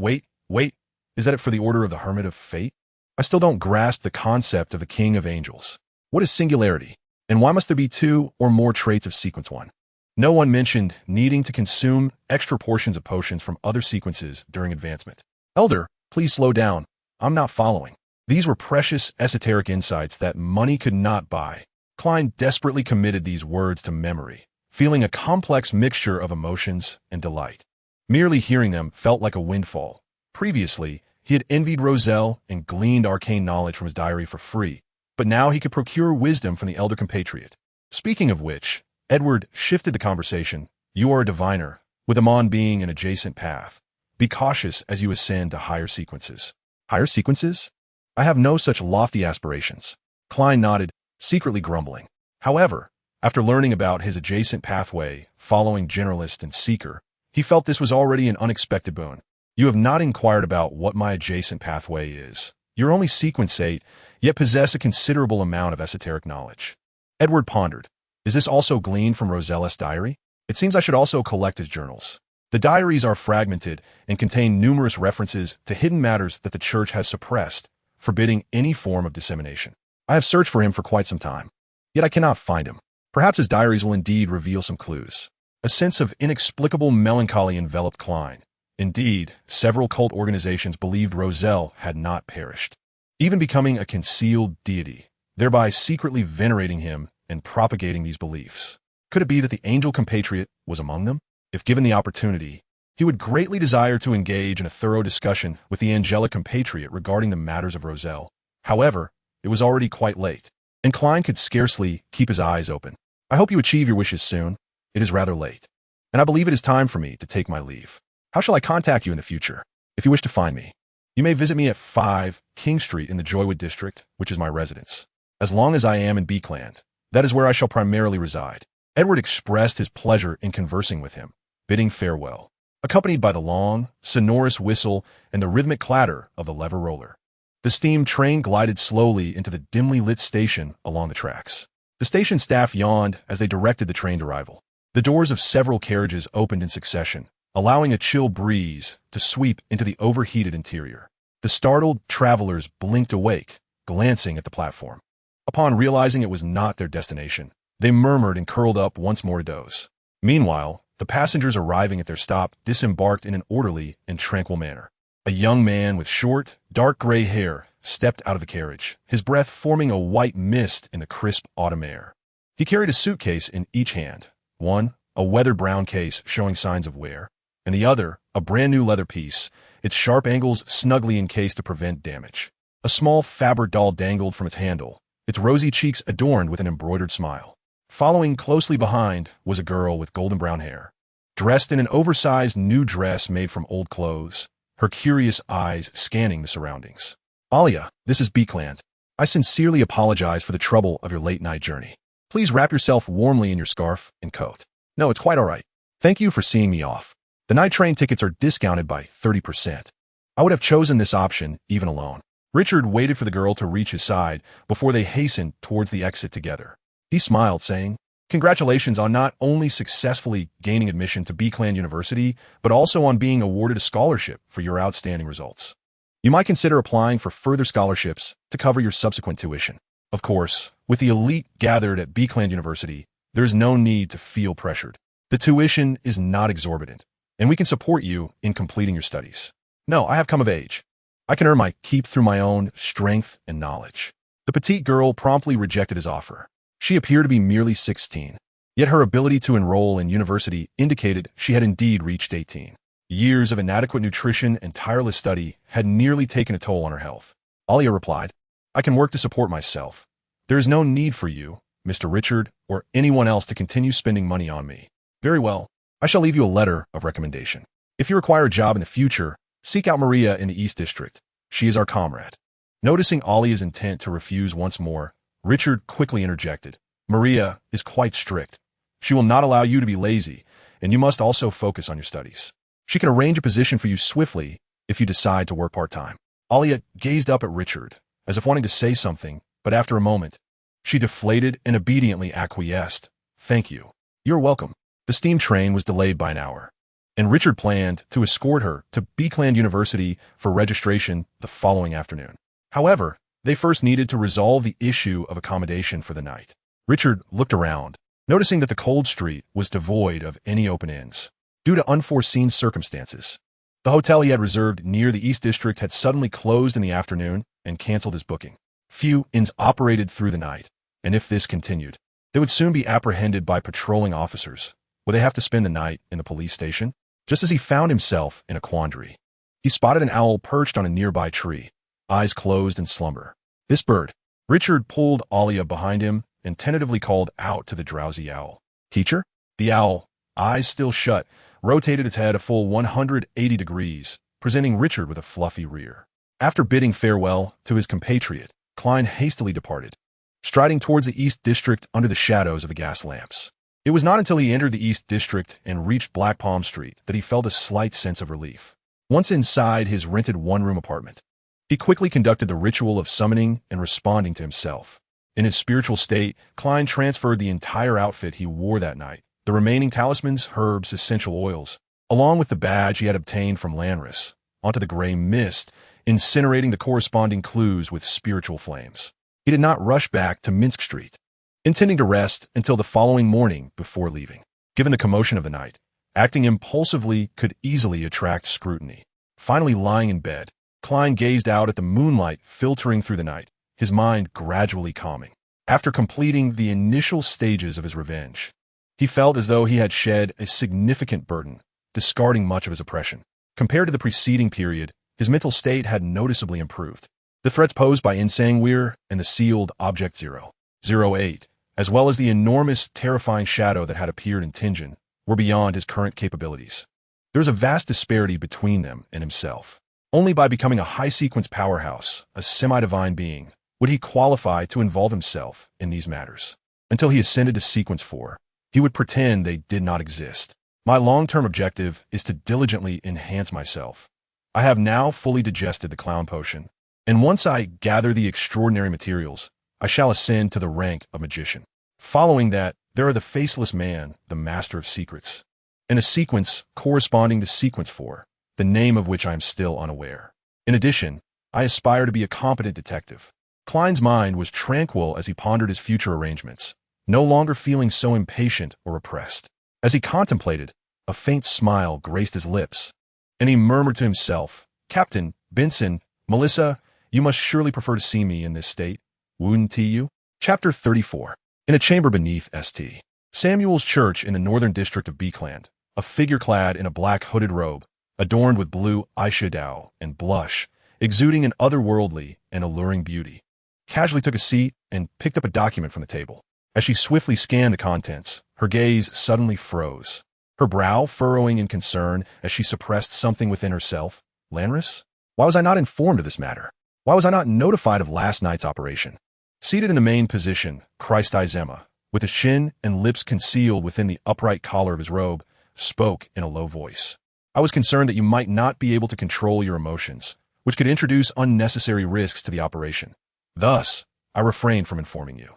is that it for the Order of the Hermit of Fate? I still don't grasp the concept of the king of angels. What is singularity, and why must there be 2 or more traits of sequence 1? No one mentioned needing to consume extra portions of potions from other sequences during advancement. Elder, please slow down. I'm not following. These were precious esoteric insights that money could not buy. Klein desperately committed these words to memory, feeling a complex mixture of emotions and delight. Merely hearing them felt like a windfall. Previously, he had envied Roselle and gleaned arcane knowledge from his diary for free, but now he could procure wisdom from the elder compatriot. Speaking of which, Edward shifted the conversation. You are a diviner, with Amon being an adjacent path. Be cautious as you ascend to higher sequences. Higher sequences? I have no such lofty aspirations. Klein nodded, secretly grumbling. However, after learning about his adjacent pathway, following generalist and seeker, he felt this was already an unexpected boon. You have not inquired about what my adjacent pathway is. You're only sequence 8, yet possess a considerable amount of esoteric knowledge. Edward pondered. Is this also gleaned from Roselle's diary? It seems I should also collect his journals. The diaries are fragmented and contain numerous references to hidden matters that the Church has suppressed, forbidding any form of dissemination. I have searched for him for quite some time, yet I cannot find him. Perhaps his diaries will indeed reveal some clues. A sense of inexplicable melancholy enveloped Klein. Indeed, several cult organizations believed Roselle had not perished, even becoming a concealed deity, thereby secretly venerating him and propagating these beliefs. Could it be that the angel compatriot was among them? If given the opportunity, he would greatly desire to engage in a thorough discussion with the angelic compatriot regarding the matters of Roselle. However, it was already quite late, and Klein could scarcely keep his eyes open. I hope you achieve your wishes soon. It is rather late, and I believe it is time for me to take my leave. How shall I contact you in the future? If you wish to find me, you may visit me at 5 King Street in the Joywood district, which is my residence. As long as I am in Becland, that is where I shall primarily reside. Edward expressed his pleasure in conversing with him, bidding farewell, accompanied by the long, sonorous whistle and the rhythmic clatter of the lever roller. The steam train glided slowly into the dimly lit station along the tracks. The station staff yawned as they directed the train arrival. The doors of several carriages opened in succession, allowing a chill breeze to sweep into the overheated interior. The startled travelers blinked awake, glancing at the platform. Upon realizing it was not their destination, they murmured and curled up once more to doze. Meanwhile, the passengers arriving at their stop disembarked in an orderly and tranquil manner. A young man with short, dark gray hair stepped out of the carriage, his breath forming a white mist in the crisp autumn air. He carried a suitcase in each hand, one a weathered brown case showing signs of wear, and the other a brand new leather piece, its sharp angles snugly encased to prevent damage. A small fabric doll dangled from its handle, its rosy cheeks adorned with an embroidered smile. Following closely behind was a girl with golden brown hair, dressed in an oversized new dress made from old clothes, her curious eyes scanning the surroundings. Alia, this is Becland. I sincerely apologize for the trouble of your late-night journey. Please wrap yourself warmly in your scarf and coat. No, it's quite all right. Thank you for seeing me off. The night train tickets are discounted by 30%. I would have chosen this option even alone. Richard waited for the girl to reach his side before they hastened towards the exit together. He smiled, saying, Congratulations on not only successfully gaining admission to Becland University, but also on being awarded a scholarship for your outstanding results. You might consider applying for further scholarships to cover your subsequent tuition. Of course, with the elite gathered at Becland University, there is no need to feel pressured. The tuition is not exorbitant, and we can support you in completing your studies. No, I have come of age. I can earn my keep through my own strength and knowledge. The petite girl promptly rejected his offer. She appeared to be merely 16, yet her ability to enroll in university indicated she had indeed reached 18. Years of inadequate nutrition and tireless study had nearly taken a toll on her health. Alia replied, I can work to support myself. There is no need for you, Mr. Richard, or anyone else to continue spending money on me. Very well, I shall leave you a letter of recommendation. If you require a job in the future, seek out Maria in the East District. She is our comrade. Noticing Alia's intent to refuse once more, Richard quickly interjected. Maria is quite strict. She will not allow you to be lazy, and you must also focus on your studies. She can arrange a position for you swiftly if you decide to work part-time. Alia gazed up at Richard, as if wanting to say something, but after a moment, she deflated and obediently acquiesced. Thank you. You're welcome. The steam train was delayed by an hour, and Richard planned to escort her to Becland University for registration the following afternoon. However, they first needed to resolve the issue of accommodation for the night. Richard looked around, noticing that the cold street was devoid of any open inns, due to unforeseen circumstances. The hotel he had reserved near the East District had suddenly closed in the afternoon and canceled his booking. Few inns operated through the night, and if this continued, They would soon be apprehended by patrolling officers. Would they have to spend the night in the police station? Just as he found himself in a quandary, he spotted an owl perched on a nearby tree, eyes closed in slumber. This bird. Richard pulled Alia behind him and tentatively called out to the drowsy owl. Teacher? The owl, eyes still shut, rotated its head a full 180 degrees, presenting Richard with a fluffy rear. After bidding farewell to his compatriot, Klein hastily departed, striding towards the East District under the shadows of the gas lamps. It was not until he entered the East District and reached Black Palm Street that he felt a slight sense of relief. Once inside his rented one-room apartment, he quickly conducted the ritual of summoning and responding to himself. In his spiritual state, Klein transferred the entire outfit he wore that night, the remaining talismans, herbs, essential oils, along with the badge he had obtained from Lanris, onto the gray mist, incinerating the corresponding clues with spiritual flames. He did not rush back to Minsk Street, intending to rest until the following morning before leaving. Given the commotion of the night, acting impulsively could easily attract scrutiny. Finally lying in bed, Klein gazed out at the moonlight filtering through the night, his mind gradually calming. After completing the initial stages of his revenge, he felt as though he had shed a significant burden, discarding much of his oppression. Compared to the preceding period, his mental state had noticeably improved. The threats posed by Insangweir and the sealed Object 008, as well as the enormous, terrifying shadow that had appeared in Tingen, were beyond his current capabilities. There was a vast disparity between them and himself. Only by becoming a high-sequence powerhouse, a semi-divine being, would he qualify to involve himself in these matters. Until he ascended to Sequence 4, he would pretend they did not exist. My long-term objective is to diligently enhance myself. I have now fully digested the clown potion, and once I gather the extraordinary materials, I shall ascend to the rank of magician. Following that, there are the Faceless Man, the Master of Secrets, and a sequence corresponding to Sequence 4, the name of which I am still unaware. In addition, I aspire to be a competent detective. Klein's mind was tranquil as he pondered his future arrangements, no longer feeling so impatient or oppressed. As he contemplated, a faint smile graced his lips, and he murmured to himself, Captain, Benson, Melissa, you must surely prefer to see me in this state, wouldn't you? Chapter 34. In a chamber beneath St. Samuel's Church in the northern district of Becland, a figure clad in a black hooded robe, adorned with blue eyeshadow and blush, exuding an otherworldly and alluring beauty, casually took a seat and picked up a document from the table. As she swiftly scanned the contents, her gaze suddenly froze, her brow furrowing in concern as she suppressed something within herself. Lanris? Why was I not informed of this matter? Why was I not notified of last night's operation? Seated in the main position, Christ Izema, with his chin and lips concealed within the upright collar of his robe, spoke in a low voice. I was concerned that you might not be able to control your emotions, which could introduce unnecessary risks to the operation. Thus, I refrained from informing you.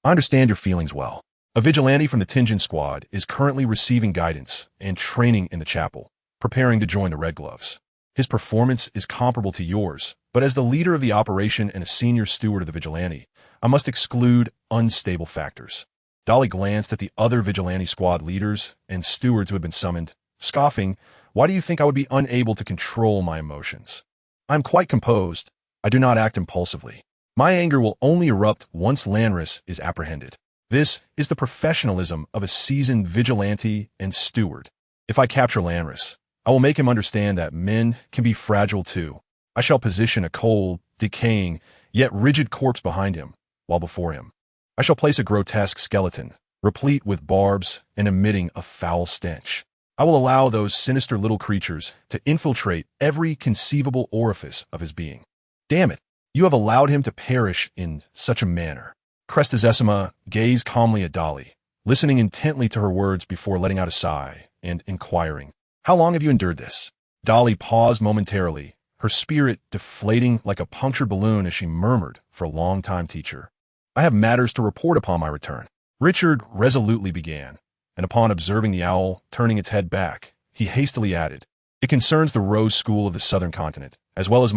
I understand your feelings well. A vigilante from the Tingen squad is currently receiving guidance and training in the chapel, preparing to join the Red Gloves. His performance is comparable to yours, but as the leader of the operation and a senior steward of the vigilante, I must exclude unstable factors. Dolly glanced at the other vigilante squad leaders and stewards who had been summoned, scoffing, why do you think I would be unable to control my emotions? I am quite composed. I do not act impulsively. My anger will only erupt once Lanris is apprehended. This is the professionalism of a seasoned vigilante and steward. If I capture Lanris, I will make him understand that men can be fragile too. I shall position a cold, decaying, yet rigid corpse behind him, while before him I shall place a grotesque skeleton, replete with barbs and emitting a foul stench. I will allow those sinister little creatures to infiltrate every conceivable orifice of his being. Damn it, you have allowed him to perish in such a manner. Crestazesima gazed calmly at Dolly, listening intently to her words before letting out a sigh and inquiring, how long have you endured this? Dolly paused momentarily, her spirit deflating like a punctured balloon as she murmured, for a long time, teacher. I have matters to report upon my return. Richard resolutely began, and upon observing the owl turning its head back, he hastily added, it concerns the Rose School of the Southern Continent, as well as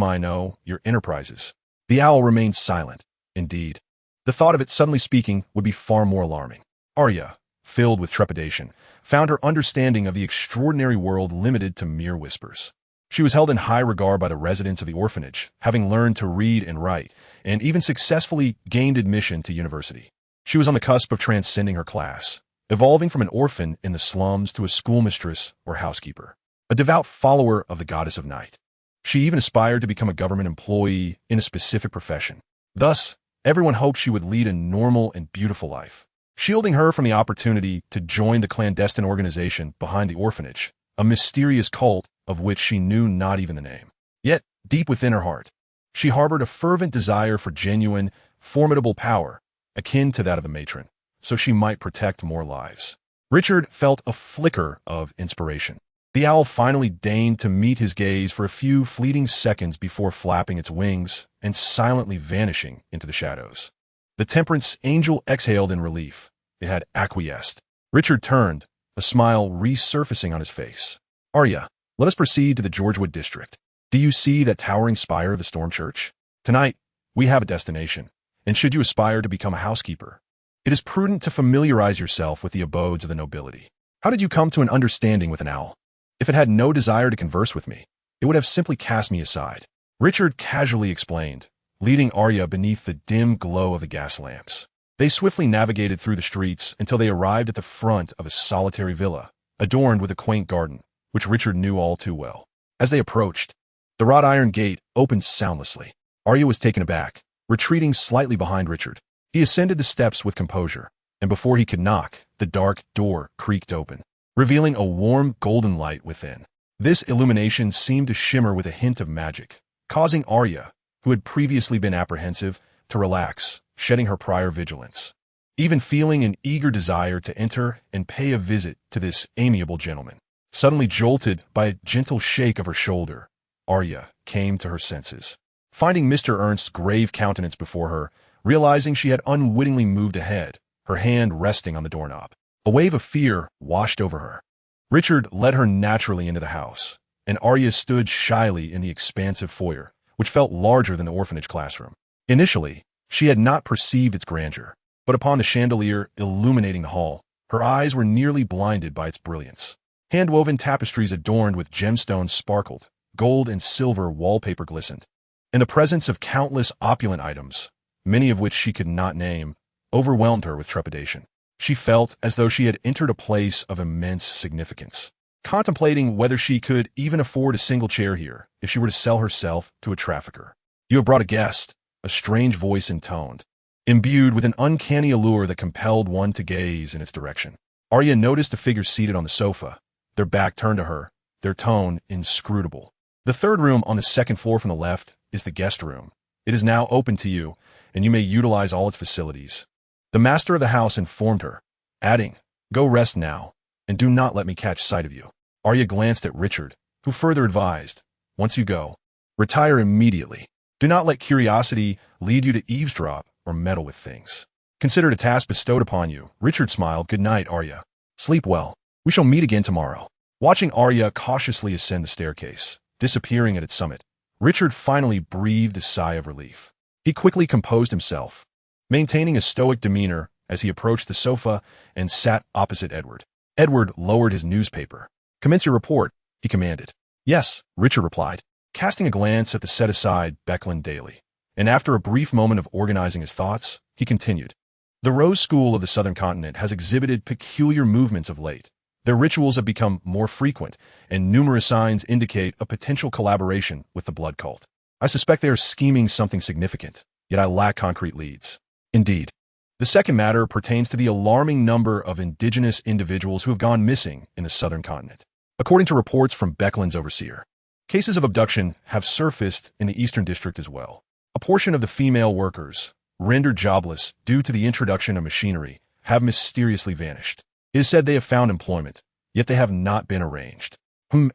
your enterprises. The owl remained silent. Indeed, the thought of it suddenly speaking would be far more alarming. Arya, filled with trepidation, found her understanding of the extraordinary world limited to mere whispers. She was held in high regard by the residents of the orphanage, having learned to read and write, and even successfully gained admission to university. She was on the cusp of transcending her class, evolving from an orphan in the slums to a schoolmistress or housekeeper, a devout follower of the goddess of night. She even aspired to become a government employee in a specific profession. Thus, everyone hoped she would lead a normal and beautiful life, shielding her from the opportunity to join the clandestine organization behind the orphanage, a mysterious cult of which she knew not even the name. Yet, deep within her heart, she harbored a fervent desire for genuine, formidable power, akin to that of the matron, so she might protect more lives. Richard felt a flicker of inspiration. The owl finally deigned to meet his gaze for a few fleeting seconds before flapping its wings and silently vanishing into the shadows. The temperance angel exhaled in relief. It had acquiesced. Richard turned, a smile resurfacing on his face. "Arya, let us proceed to the Georgewood district. Do you see that towering spire of the Storm Church? Tonight, we have a destination, and should you aspire to become a housekeeper, it is prudent to familiarize yourself with the abodes of the nobility." How did you come to an understanding with an owl? If it had no desire to converse with me, it would have simply cast me aside. Richard casually explained, leading Arya beneath the dim glow of the gas lamps. They swiftly navigated through the streets until they arrived at the front of a solitary villa, adorned with a quaint garden, which Richard knew all too well. As they approached, the wrought iron gate opened soundlessly. Arya was taken aback, retreating slightly behind Richard. He ascended the steps with composure, and before he could knock, the dark door creaked open, revealing a warm golden light within. This illumination seemed to shimmer with a hint of magic, causing Arya, who had previously been apprehensive, to relax, shedding her prior vigilance. Even feeling an eager desire to enter and pay a visit to this amiable gentleman. Suddenly jolted by a gentle shake of her shoulder, Arya came to her senses. Finding Mr. Ernst's grave countenance before her, realizing she had unwittingly moved ahead, her hand resting on the doorknob. A wave of fear washed over her. Richard led her naturally into the house, and Arya stood shyly in the expansive foyer, which felt larger than the orphanage classroom. Initially, she had not perceived its grandeur, but upon the chandelier illuminating the hall, her eyes were nearly blinded by its brilliance. Hand-woven tapestries adorned with gemstones sparkled, gold and silver wallpaper glistened, and the presence of countless opulent items, many of which she could not name, overwhelmed her with trepidation. She felt as though she had entered a place of immense significance, contemplating whether she could even afford a single chair here if she were to sell herself to a trafficker. "You have brought a guest," a strange voice intoned, imbued with an uncanny allure that compelled one to gaze in its direction. Arya noticed a figure seated on the sofa, their back turned to her, their tone inscrutable. "The third room on the second floor from the left is the guest room. It is now open to you, and you may utilize all its facilities," the master of the house informed her, adding, "Go rest now, and do not let me catch sight of you." Arya glanced at Richard, who further advised, "Once you go, retire immediately. Do not let curiosity lead you to eavesdrop or meddle with things. Consider it a task bestowed upon you." Richard smiled. "Good night, Arya. Sleep well. We shall meet again tomorrow." Watching Arya cautiously ascend the staircase, disappearing at its summit, Richard finally breathed a sigh of relief. He quickly composed himself, maintaining a stoic demeanor as he approached the sofa and sat opposite Edward. Edward lowered his newspaper. "Commence your report," he commanded. "Yes," Richard replied, casting a glance at the set-aside Becland daily. And after a brief moment of organizing his thoughts, he continued. "The Rose School of the Southern Continent has exhibited peculiar movements of late. Their rituals have become more frequent, and numerous signs indicate a potential collaboration with the blood cult. I suspect they are scheming something significant, yet I lack concrete leads." Indeed. The second matter pertains to the alarming number of indigenous individuals who have gone missing in the Southern Continent. According to reports from Beckland's overseer, cases of abduction have surfaced in the Eastern District as well. A portion of the female workers, rendered jobless due to the introduction of machinery, have mysteriously vanished. It is said they have found employment, yet they have not been arranged.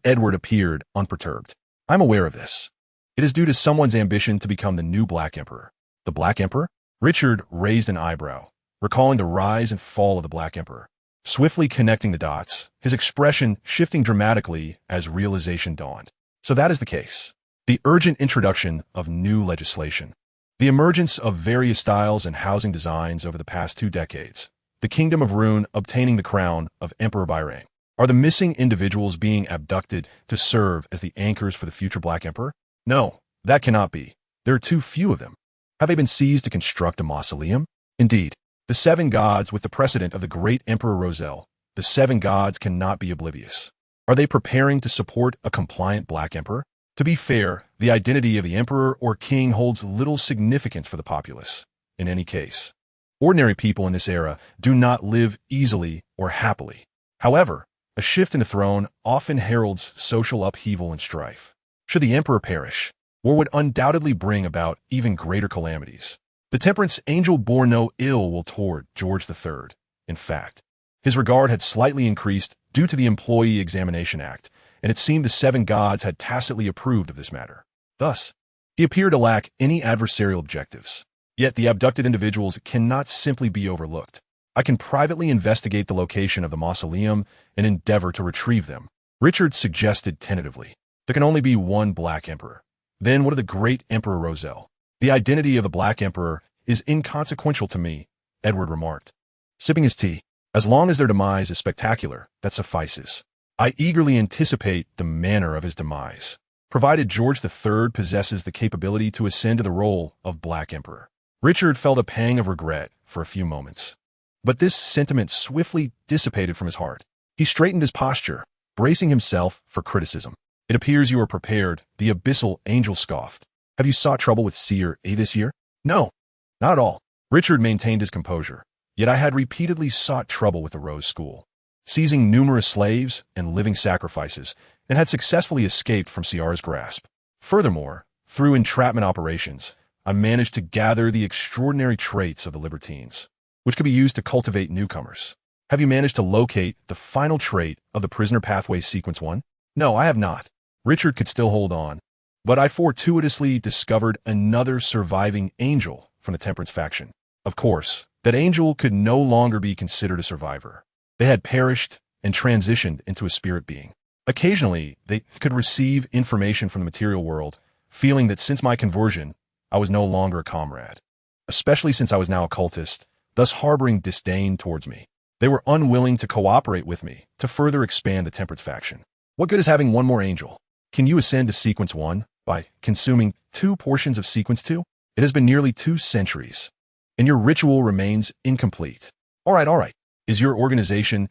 Edward appeared unperturbed. "I'm aware of this. It is due to someone's ambition to become the new Black Emperor." "The Black Emperor?" Richard raised an eyebrow, recalling the rise and fall of the Black Emperor. Swiftly connecting the dots, his expression shifting dramatically as realization dawned. "So that is the case. The urgent introduction of new legislation, the emergence of various styles and housing designs over the past 2 decades, the Kingdom of Rune obtaining the crown of Emperor by rank. Are the missing individuals being abducted to serve as the anchors for the future Black Emperor? No, that cannot be. There are too few of them. Have they been seized to construct a mausoleum? Indeed, The seven gods with the precedent of the great Emperor Roselle. The seven gods cannot be oblivious. Are they preparing to support a compliant Black Emperor? To be fair, the identity of the emperor or king holds little significance for the populace. In any case, ordinary people in this era do not live easily or happily. However, a shift in the throne often heralds social upheaval and strife. Should the emperor perish, war would undoubtedly bring about even greater calamities. The temperance angel bore no ill will toward George III. In fact, his regard had slightly increased due to the Employee Examination Act, and it seemed the seven gods had tacitly approved of this matter. Thus, he appeared to lack any adversarial objectives. Yet the abducted individuals cannot simply be overlooked. I can privately investigate the location of the mausoleum and endeavor to retrieve them. Richard suggested tentatively. There can only be one Black Emperor. Then what of the great Emperor Roselle? The identity of the Black Emperor is inconsequential to me, Edward remarked, sipping his tea. As long as their demise is spectacular, that suffices. I eagerly anticipate the manner of his demise, provided George III possesses the capability to ascend to the role of Black Emperor. Richard felt a pang of regret for a few moments, but this sentiment swiftly dissipated from his heart. He straightened his posture, bracing himself for criticism. It appears you are prepared, the abyssal angel scoffed. Have you sought trouble with Seer A this year? No, not at all. Richard maintained his composure. Yet I had repeatedly sought trouble with the Rose School, seizing numerous slaves and living sacrifices, and had successfully escaped from Ciara's grasp. Furthermore, through entrapment operations, I managed to gather the extraordinary traits of the libertines, which could be used to cultivate newcomers. Have you managed to locate the final trait of the Prisoner Pathway Sequence 1? No, I have not. Richard could still hold on, but I fortuitously discovered another surviving angel from the Temperance faction. Of course, that angel could no longer be considered a survivor. They had perished and transitioned into a spirit being. Occasionally, they could receive information from the material world, feeling that since my conversion, I was no longer a comrade, especially since I was now a cultist, thus harboring disdain towards me. They were unwilling to cooperate with me to further expand the Temperance faction. What good is having one more angel? Can you ascend to Sequence 1 by consuming 2 portions of Sequence 2? It has been nearly 2 centuries, and your ritual remains incomplete. All right. Is your organization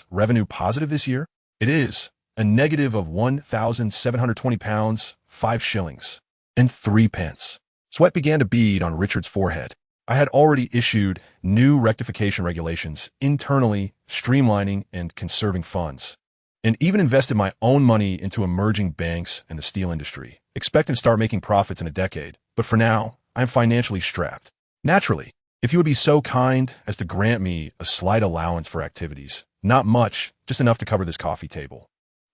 revenue positive this year? It is. A negative of £1,720, 5 shillings, and 3 pence. Sweat began to bead on Richard's forehead. I had already issued new rectification regulations, internally streamlining and conserving funds, and even invested my own money into emerging banks and the steel industry, expecting to start making profits in a decade. But for now, I am financially strapped. Naturally, if you would be so kind as to grant me a slight allowance for activities, not much, just enough to cover this coffee table,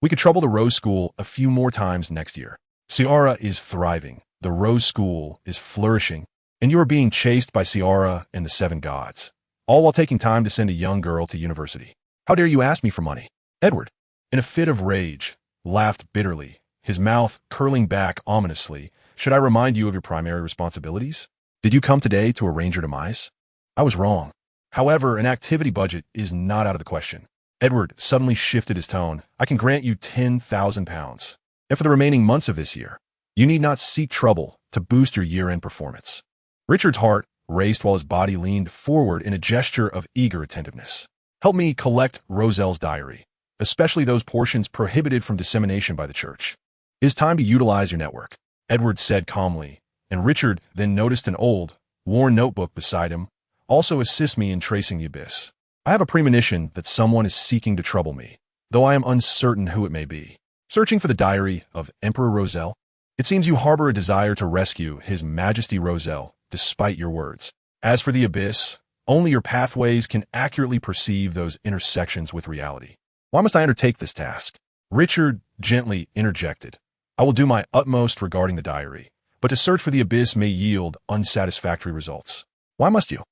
we could trouble the Rose School a few more times next year. Ciara is thriving, the Rose School is flourishing, and you are being chased by Ciara and the seven gods, all while taking time to send a young girl to university. How dare you ask me for money? Edward, in a fit of rage, laughed bitterly, his mouth curling back ominously. Should I remind you of your primary responsibilities? Did you come today to arrange your demise? I was wrong. However, an activity budget is not out of the question. Edward suddenly shifted his tone. I can grant you £10,000. And for the remaining months of this year, you need not seek trouble to boost your year-end performance. Richard's heart raced while his body leaned forward in a gesture of eager attentiveness. Help me collect Roselle's diary, especially those portions prohibited from dissemination by the church. It is time to utilize your network, Edward said calmly, and Richard then noticed an old, worn notebook beside him. Also assist me in tracing the abyss. I have a premonition that someone is seeking to trouble me, though I am uncertain who it may be. Searching for the diary of Emperor Roselle? It seems you harbor a desire to rescue His Majesty Roselle, despite your words. As for the abyss, only your pathways can accurately perceive those intersections with reality. Why must I undertake this task? Richard gently interjected. I will do my utmost regarding the diary, but to search for the abyss may yield unsatisfactory results. Why must you?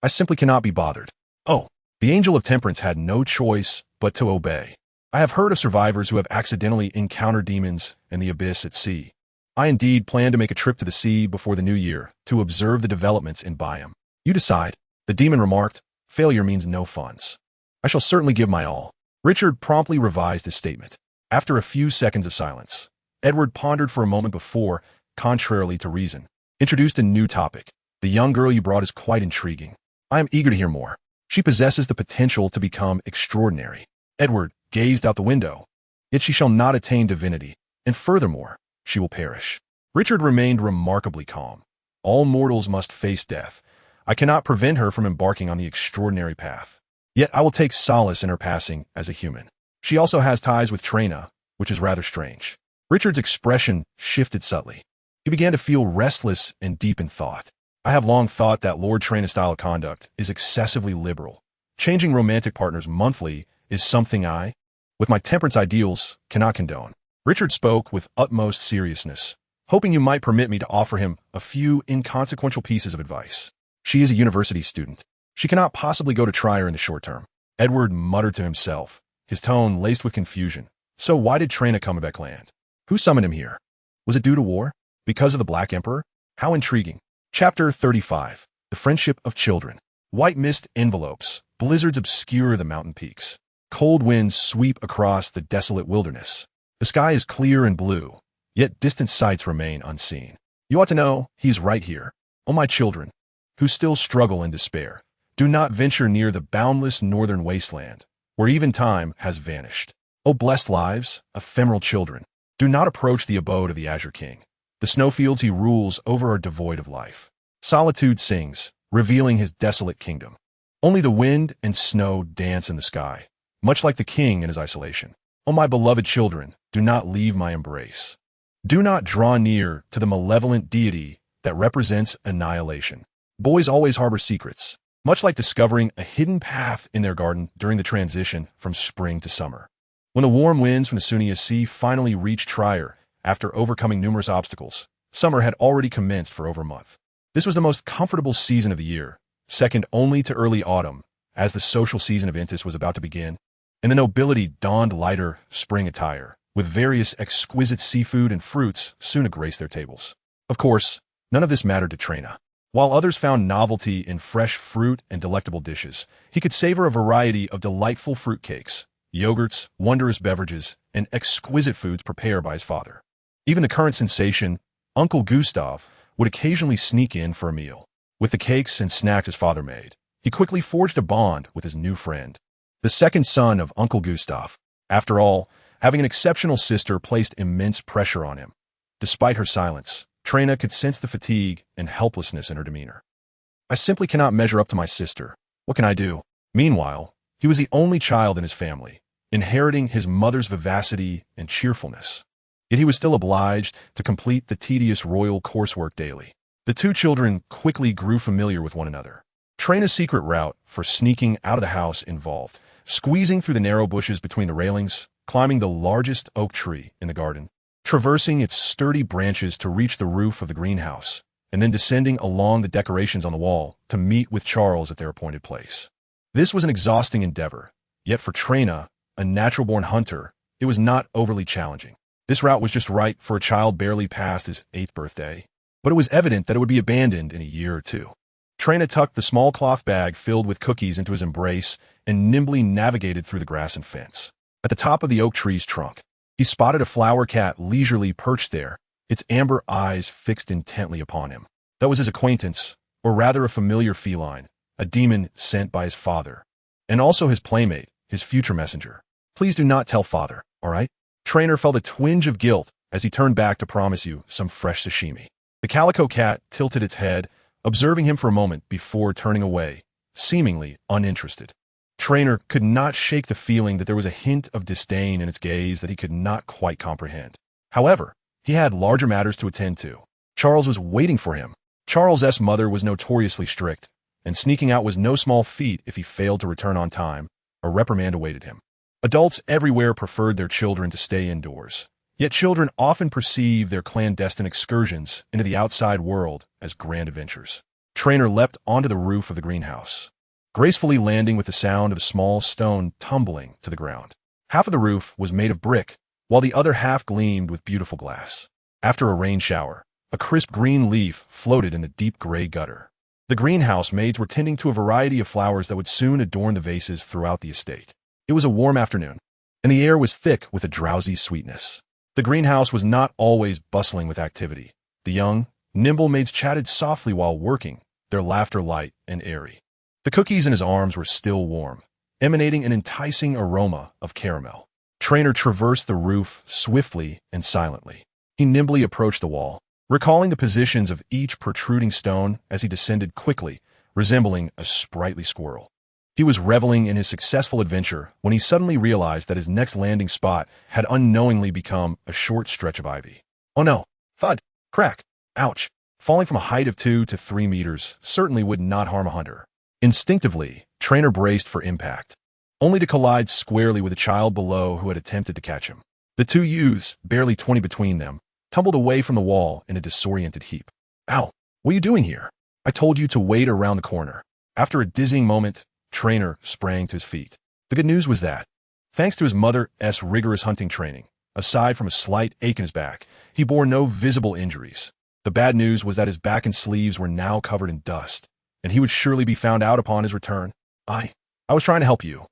I simply cannot be bothered. Oh, the Angel of Temperance had no choice but to obey. I have heard of survivors who have accidentally encountered demons in the abyss at sea. I indeed plan to make a trip to the sea before the new year to observe the developments in Byam. You decide, the demon remarked. Failure means no funds. I shall certainly give my all. Richard promptly revised his statement. After a few seconds of silence, Edward pondered for a moment before, contrarily to reason, introduced a new topic. The young girl you brought is quite intriguing. I am eager to hear more. She possesses the potential to become extraordinary. Edward gazed out the window. Yet she shall not attain divinity, and furthermore, she will perish. Richard remained remarkably calm. All mortals must face death. I cannot prevent her from embarking on the extraordinary path. Yet I will take solace in her passing as a human. She also has ties with Trina, which is rather strange. Richard's expression shifted subtly. He began to feel restless and deep in thought. I have long thought that Lord Trina's style of conduct is excessively liberal. Changing romantic partners monthly is something I, with my temperance ideals, cannot condone. Richard spoke with utmost seriousness, hoping you might permit me to offer him a few inconsequential pieces of advice. She is a university student. She cannot possibly go to Trier in the short term. Edward muttered to himself, his tone laced with confusion. So why did Trina come to Becland? Who summoned him here? Was it due to war? Because of the Black Emperor? How intriguing. Chapter 35. The Friendship of Children. White mist envelopes. Blizzards obscure the mountain peaks. Cold winds sweep across the desolate wilderness. The sky is clear and blue, yet distant sights remain unseen. You ought to know he's right here. Oh, my children, who still struggle in despair, do not venture near the boundless northern wasteland, where even time has vanished. O blessed lives, ephemeral children, do not approach the abode of the Azure King. The snowfields he rules over are devoid of life. Solitude sings, revealing his desolate kingdom. Only the wind and snow dance in the sky, much like the king in his isolation. O my beloved children, do not leave my embrace. Do not draw near to the malevolent deity that represents annihilation. Boys always harbor secrets, much like discovering a hidden path in their garden during the transition from spring to summer. When the warm winds from the Suniya Sea finally reached Trier, after overcoming numerous obstacles, summer had already commenced for over a month. This was the most comfortable season of the year, second only to early autumn, as the social season of Intis was about to begin, and the nobility donned lighter spring attire, with various exquisite seafood and fruits soon to grace their tables. Of course, none of this mattered to Trina. While others found novelty in fresh fruit and delectable dishes, he could savor a variety of delightful fruit cakes, yogurts, wondrous beverages, and exquisite foods prepared by his father. Even the current sensation, Uncle Gustav, would occasionally sneak in for a meal. With the cakes and snacks his father made, he quickly forged a bond with his new friend. The second son of Uncle Gustav. After all, having an exceptional sister placed immense pressure on him. Despite her silence, Trina could sense the fatigue and helplessness in her demeanor. I simply cannot measure up to my sister. What can I do? Meanwhile, he was the only child in his family, inheriting his mother's vivacity and cheerfulness. Yet he was still obliged to complete the tedious royal coursework daily. The two children quickly grew familiar with one another. Trina's secret route for sneaking out of the house involved squeezing through the narrow bushes between the railings, climbing the largest oak tree in the garden, traversing its sturdy branches to reach the roof of the greenhouse, and then descending along the decorations on the wall to meet with Charles at their appointed place. This was an exhausting endeavor, yet for Trina, a natural-born hunter, it was not overly challenging. This route was just right for a child barely past his 8th birthday, but it was evident that it would be abandoned in a year or two. Trina tucked the small cloth bag filled with cookies into his embrace and nimbly navigated through the grass and fence. At the top of the oak tree's trunk, he spotted a flower cat leisurely perched there, its amber eyes fixed intently upon him. That was his acquaintance, or rather a familiar feline, a demon sent by his father, and also his playmate, his future messenger. Please do not tell father, all right? Trainer felt a twinge of guilt as he turned back to promise you some fresh sashimi. The calico cat tilted its head, observing him for a moment before turning away, seemingly uninterested. Trainer could not shake the feeling that there was a hint of disdain in its gaze that he could not quite comprehend. However, he had larger matters to attend to. Charles was waiting for him. Charles' mother was notoriously strict, and sneaking out was no small feat if he failed to return on time. A reprimand awaited him. Adults everywhere preferred their children to stay indoors, yet children often perceive their clandestine excursions into the outside world as grand adventures. Trainer leapt onto the roof of the greenhouse, gracefully landing with the sound of a small stone tumbling to the ground. Half of the roof was made of brick, while the other half gleamed with beautiful glass. After a rain shower, a crisp green leaf floated in the deep gray gutter. The greenhouse maids were tending to a variety of flowers that would soon adorn the vases throughout the estate. It was a warm afternoon, and the air was thick with a drowsy sweetness. The greenhouse was not always bustling with activity. The young, nimble maids chatted softly while working, their laughter light and airy. The cookies in his arms were still warm, emanating an enticing aroma of caramel. Trainer traversed the roof swiftly and silently. He nimbly approached the wall, recalling the positions of each protruding stone as he descended quickly, resembling a sprightly squirrel. He was reveling in his successful adventure when he suddenly realized that his next landing spot had unknowingly become a short stretch of ivy. Oh no! Thud! Crack! Ouch! Falling from a height of 2 to 3 meters certainly would not harm a hunter. Instinctively, Trainer braced for impact, only to collide squarely with a child below who had attempted to catch him. The two youths, barely 20 between them, tumbled away from the wall in a disoriented heap. Ow! What are you doing here? I told you to wait around the corner. After a dizzying moment, Trainer sprang to his feet. The good news was that, thanks to his mother's rigorous hunting training, aside from a slight ache in his back, he bore no visible injuries. The bad news was that his back and sleeves were now covered in dust, and he would surely be found out upon his return. I was trying to help you.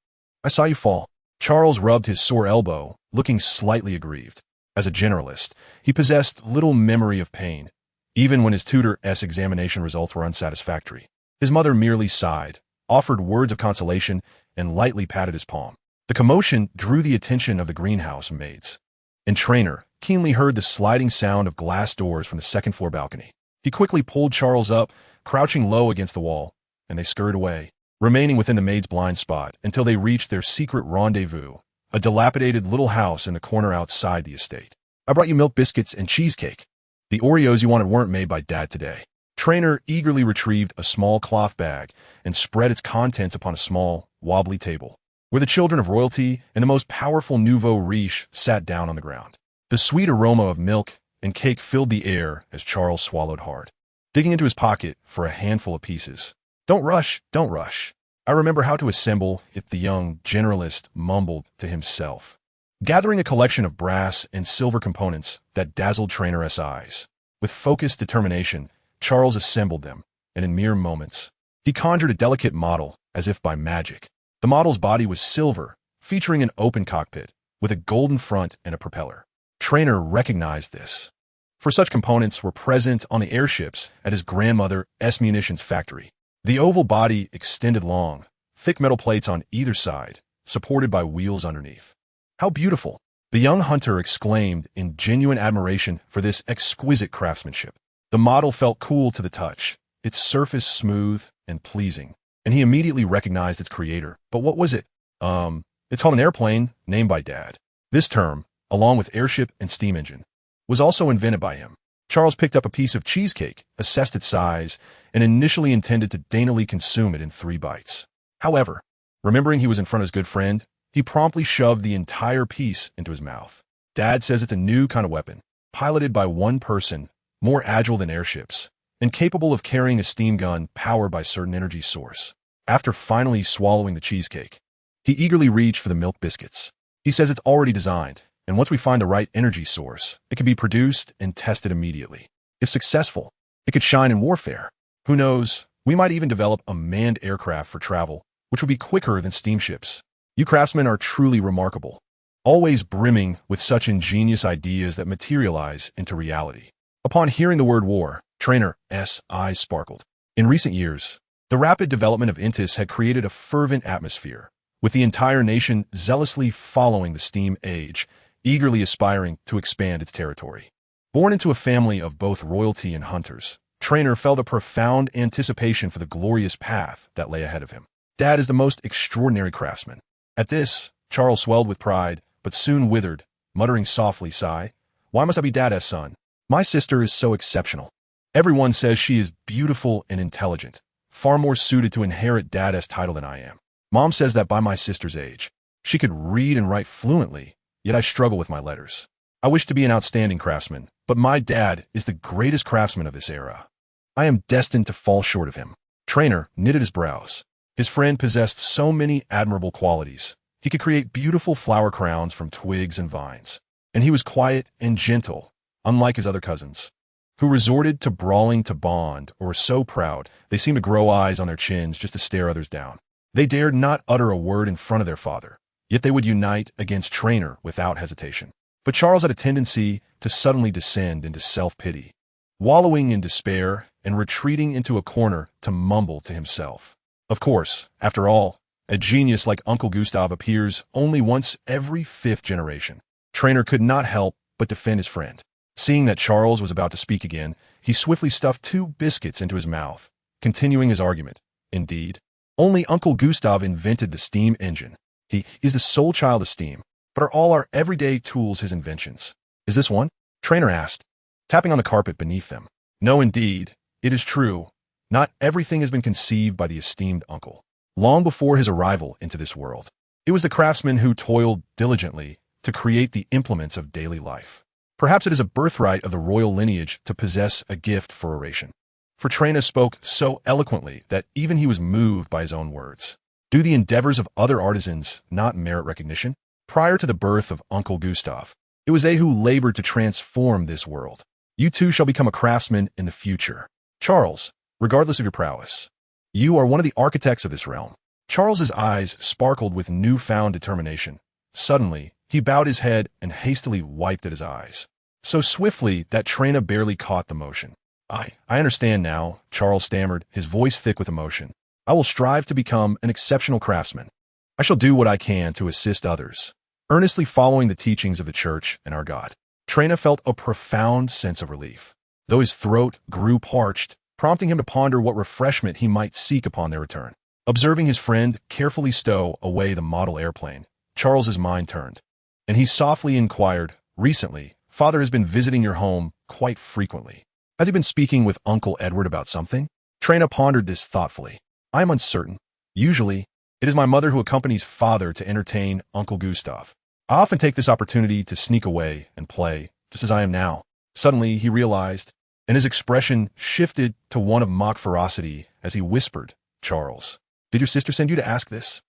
I saw you fall. Charles rubbed his sore elbow, looking slightly aggrieved. As a generalist, he possessed little memory of pain, even when his tutor's examination results were unsatisfactory. His mother merely sighed, offered words of consolation, and lightly patted his palm. The commotion drew the attention of the greenhouse maids, and Trainer keenly heard the sliding sound of glass doors from the second-floor balcony. He quickly pulled Charles up, crouching low against the wall, and they scurried away, remaining within the maid's blind spot until they reached their secret rendezvous, a dilapidated little house in the corner outside the estate. I brought you milk biscuits and cheesecake. The Oreos you wanted weren't made by Dad today. Trainer eagerly retrieved a small cloth bag and spread its contents upon a small, wobbly table, where the children of royalty and the most powerful nouveau riche sat down on the ground. The sweet aroma of milk and cake filled the air as Charles swallowed hard, digging into his pocket for a handful of pieces. Don't rush, don't rush. I remember how to assemble it, the young generalist mumbled to himself, gathering a collection of brass and silver components that dazzled Trainer's eyes. With focused determination, Charles assembled them, and in mere moments, he conjured a delicate model as if by magic. The model's body was silver, featuring an open cockpit, with a golden front and a propeller. Trainer recognized this, for such components were present on the airships at his grandmother's munitions factory. The oval body extended long, thick metal plates on either side, supported by wheels underneath. How beautiful! The young hunter exclaimed in genuine admiration for this exquisite craftsmanship. The model felt cool to the touch, its surface smooth and pleasing, and he immediately recognized its creator. But what was it? It's called an airplane, named by Dad. This term, along with airship and steam engine, was also invented by him. Charles picked up a piece of cheesecake, assessed its size, and initially intended to daintily consume it in 3 bites. However, remembering he was in front of his good friend, he promptly shoved the entire piece into his mouth. Dad says it's a new kind of weapon, piloted by one person, more agile than airships, and capable of carrying a steam gun powered by certain energy source. After finally swallowing the cheesecake, he eagerly reached for the milk biscuits. He says it's already designed, and once we find the right energy source, it can be produced and tested immediately. If successful, it could shine in warfare. Who knows, we might even develop a manned aircraft for travel, which would be quicker than steamships. You craftsmen are truly remarkable, always brimming with such ingenious ideas that materialize into reality. Upon hearing the word war, Trainer's eyes sparkled. In recent years, the rapid development of Intis had created a fervent atmosphere, with the entire nation zealously following the steam age, eagerly aspiring to expand its territory. Born into a family of both royalty and hunters, Trainer felt a profound anticipation for the glorious path that lay ahead of him. Dad is the most extraordinary craftsman. At this, Charles swelled with pride, but soon withered, muttering softly, sigh, why must I be Dad's son? My sister is so exceptional. Everyone says she is beautiful and intelligent, far more suited to inherit Dad's title than I am. Mom says that by my sister's age, she could read and write fluently, yet I struggle with my letters. I wish to be an outstanding craftsman, but my dad is the greatest craftsman of this era. I am destined to fall short of him. Trainer knitted his brows. His friend possessed so many admirable qualities. He could create beautiful flower crowns from twigs and vines, and he was quiet and gentle, unlike his other cousins, who resorted to brawling to bond or were so proud they seemed to grow eyes on their chins just to stare others down. They dared not utter a word in front of their father, yet they would unite against Trainer without hesitation. But Charles had a tendency to suddenly descend into self-pity, wallowing in despair and retreating into a corner to mumble to himself. Of course, after all, a genius like Uncle Gustav appears only once every 5th generation. Trainer could not help but defend his friend. Seeing that Charles was about to speak again, he swiftly stuffed 2 biscuits into his mouth, continuing his argument. Indeed, only Uncle Gustav invented the steam engine. He is the sole child of steam, but are all our everyday tools his inventions? Is this one? Trainer asked, tapping on the carpet beneath them. No, indeed, it is true. Not everything has been conceived by the esteemed uncle. Long before his arrival into this world, it was the craftsman who toiled diligently to create the implements of daily life. Perhaps it is a birthright of the royal lineage to possess a gift for oration. For Traina spoke so eloquently that even he was moved by his own words. Do the endeavors of other artisans not merit recognition? Prior to the birth of Uncle Gustav, it was they who labored to transform this world. You too shall become a craftsman in the future. Charles, regardless of your prowess, you are one of the architects of this realm. Charles's eyes sparkled with newfound determination. Suddenly, he bowed his head and hastily wiped at his eyes, so swiftly that Traina barely caught the motion. I understand now, Charles stammered, his voice thick with emotion. I will strive to become an exceptional craftsman. I shall do what I can to assist others, earnestly following the teachings of the Church and our God. Traina felt a profound sense of relief, though his throat grew parched, prompting him to ponder what refreshment he might seek upon their return. Observing his friend carefully stow away the model airplane, Charles's mind turned, and he softly inquired, recently, Father has been visiting your home quite frequently. Has he been speaking with Uncle Edward about something? Traina pondered this thoughtfully. I am uncertain. Usually, it is my mother who accompanies Father to entertain Uncle Gustav. I often take this opportunity to sneak away and play, just as I am now. Suddenly, he realized, and his expression shifted to one of mock ferocity as he whispered, Charles, did your sister send you to ask this?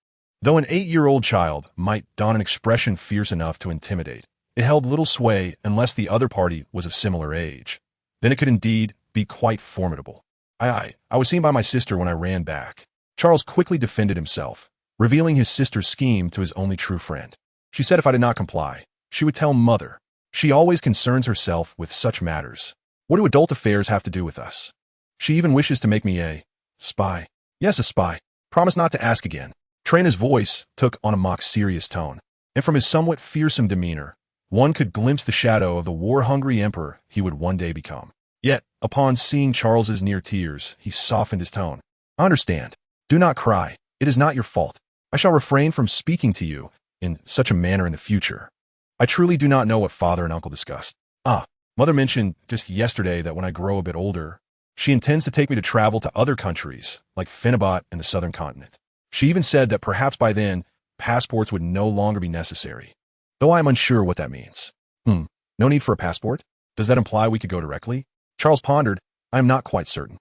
Though an 8-year-old child might don an expression fierce enough to intimidate, it held little sway unless the other party was of similar age. Then it could indeed be quite formidable. I was seen by my sister when I ran back. Charles quickly defended himself, revealing his sister's scheme to his only true friend. She said if I did not comply, she would tell Mother. She always concerns herself with such matters. What do adult affairs have to do with us? She even wishes to make me a spy. Yes, a spy. Promise not to ask again. Traina's voice took on a mock serious tone, and from his somewhat fearsome demeanor, one could glimpse the shadow of the war-hungry emperor he would one day become. Yet, upon seeing Charles's near tears, he softened his tone. I understand. Do not cry. It is not your fault. I shall refrain from speaking to you in such a manner in the future. I truly do not know what Father and Uncle discussed. Mother mentioned just yesterday that when I grow a bit older, she intends to take me to travel to other countries, like Phenobot and the southern continent. She even said that perhaps by then, passports would no longer be necessary, though I am unsure what that means. No need for a passport? Does that imply we could go directly? Charles pondered. I am not quite certain.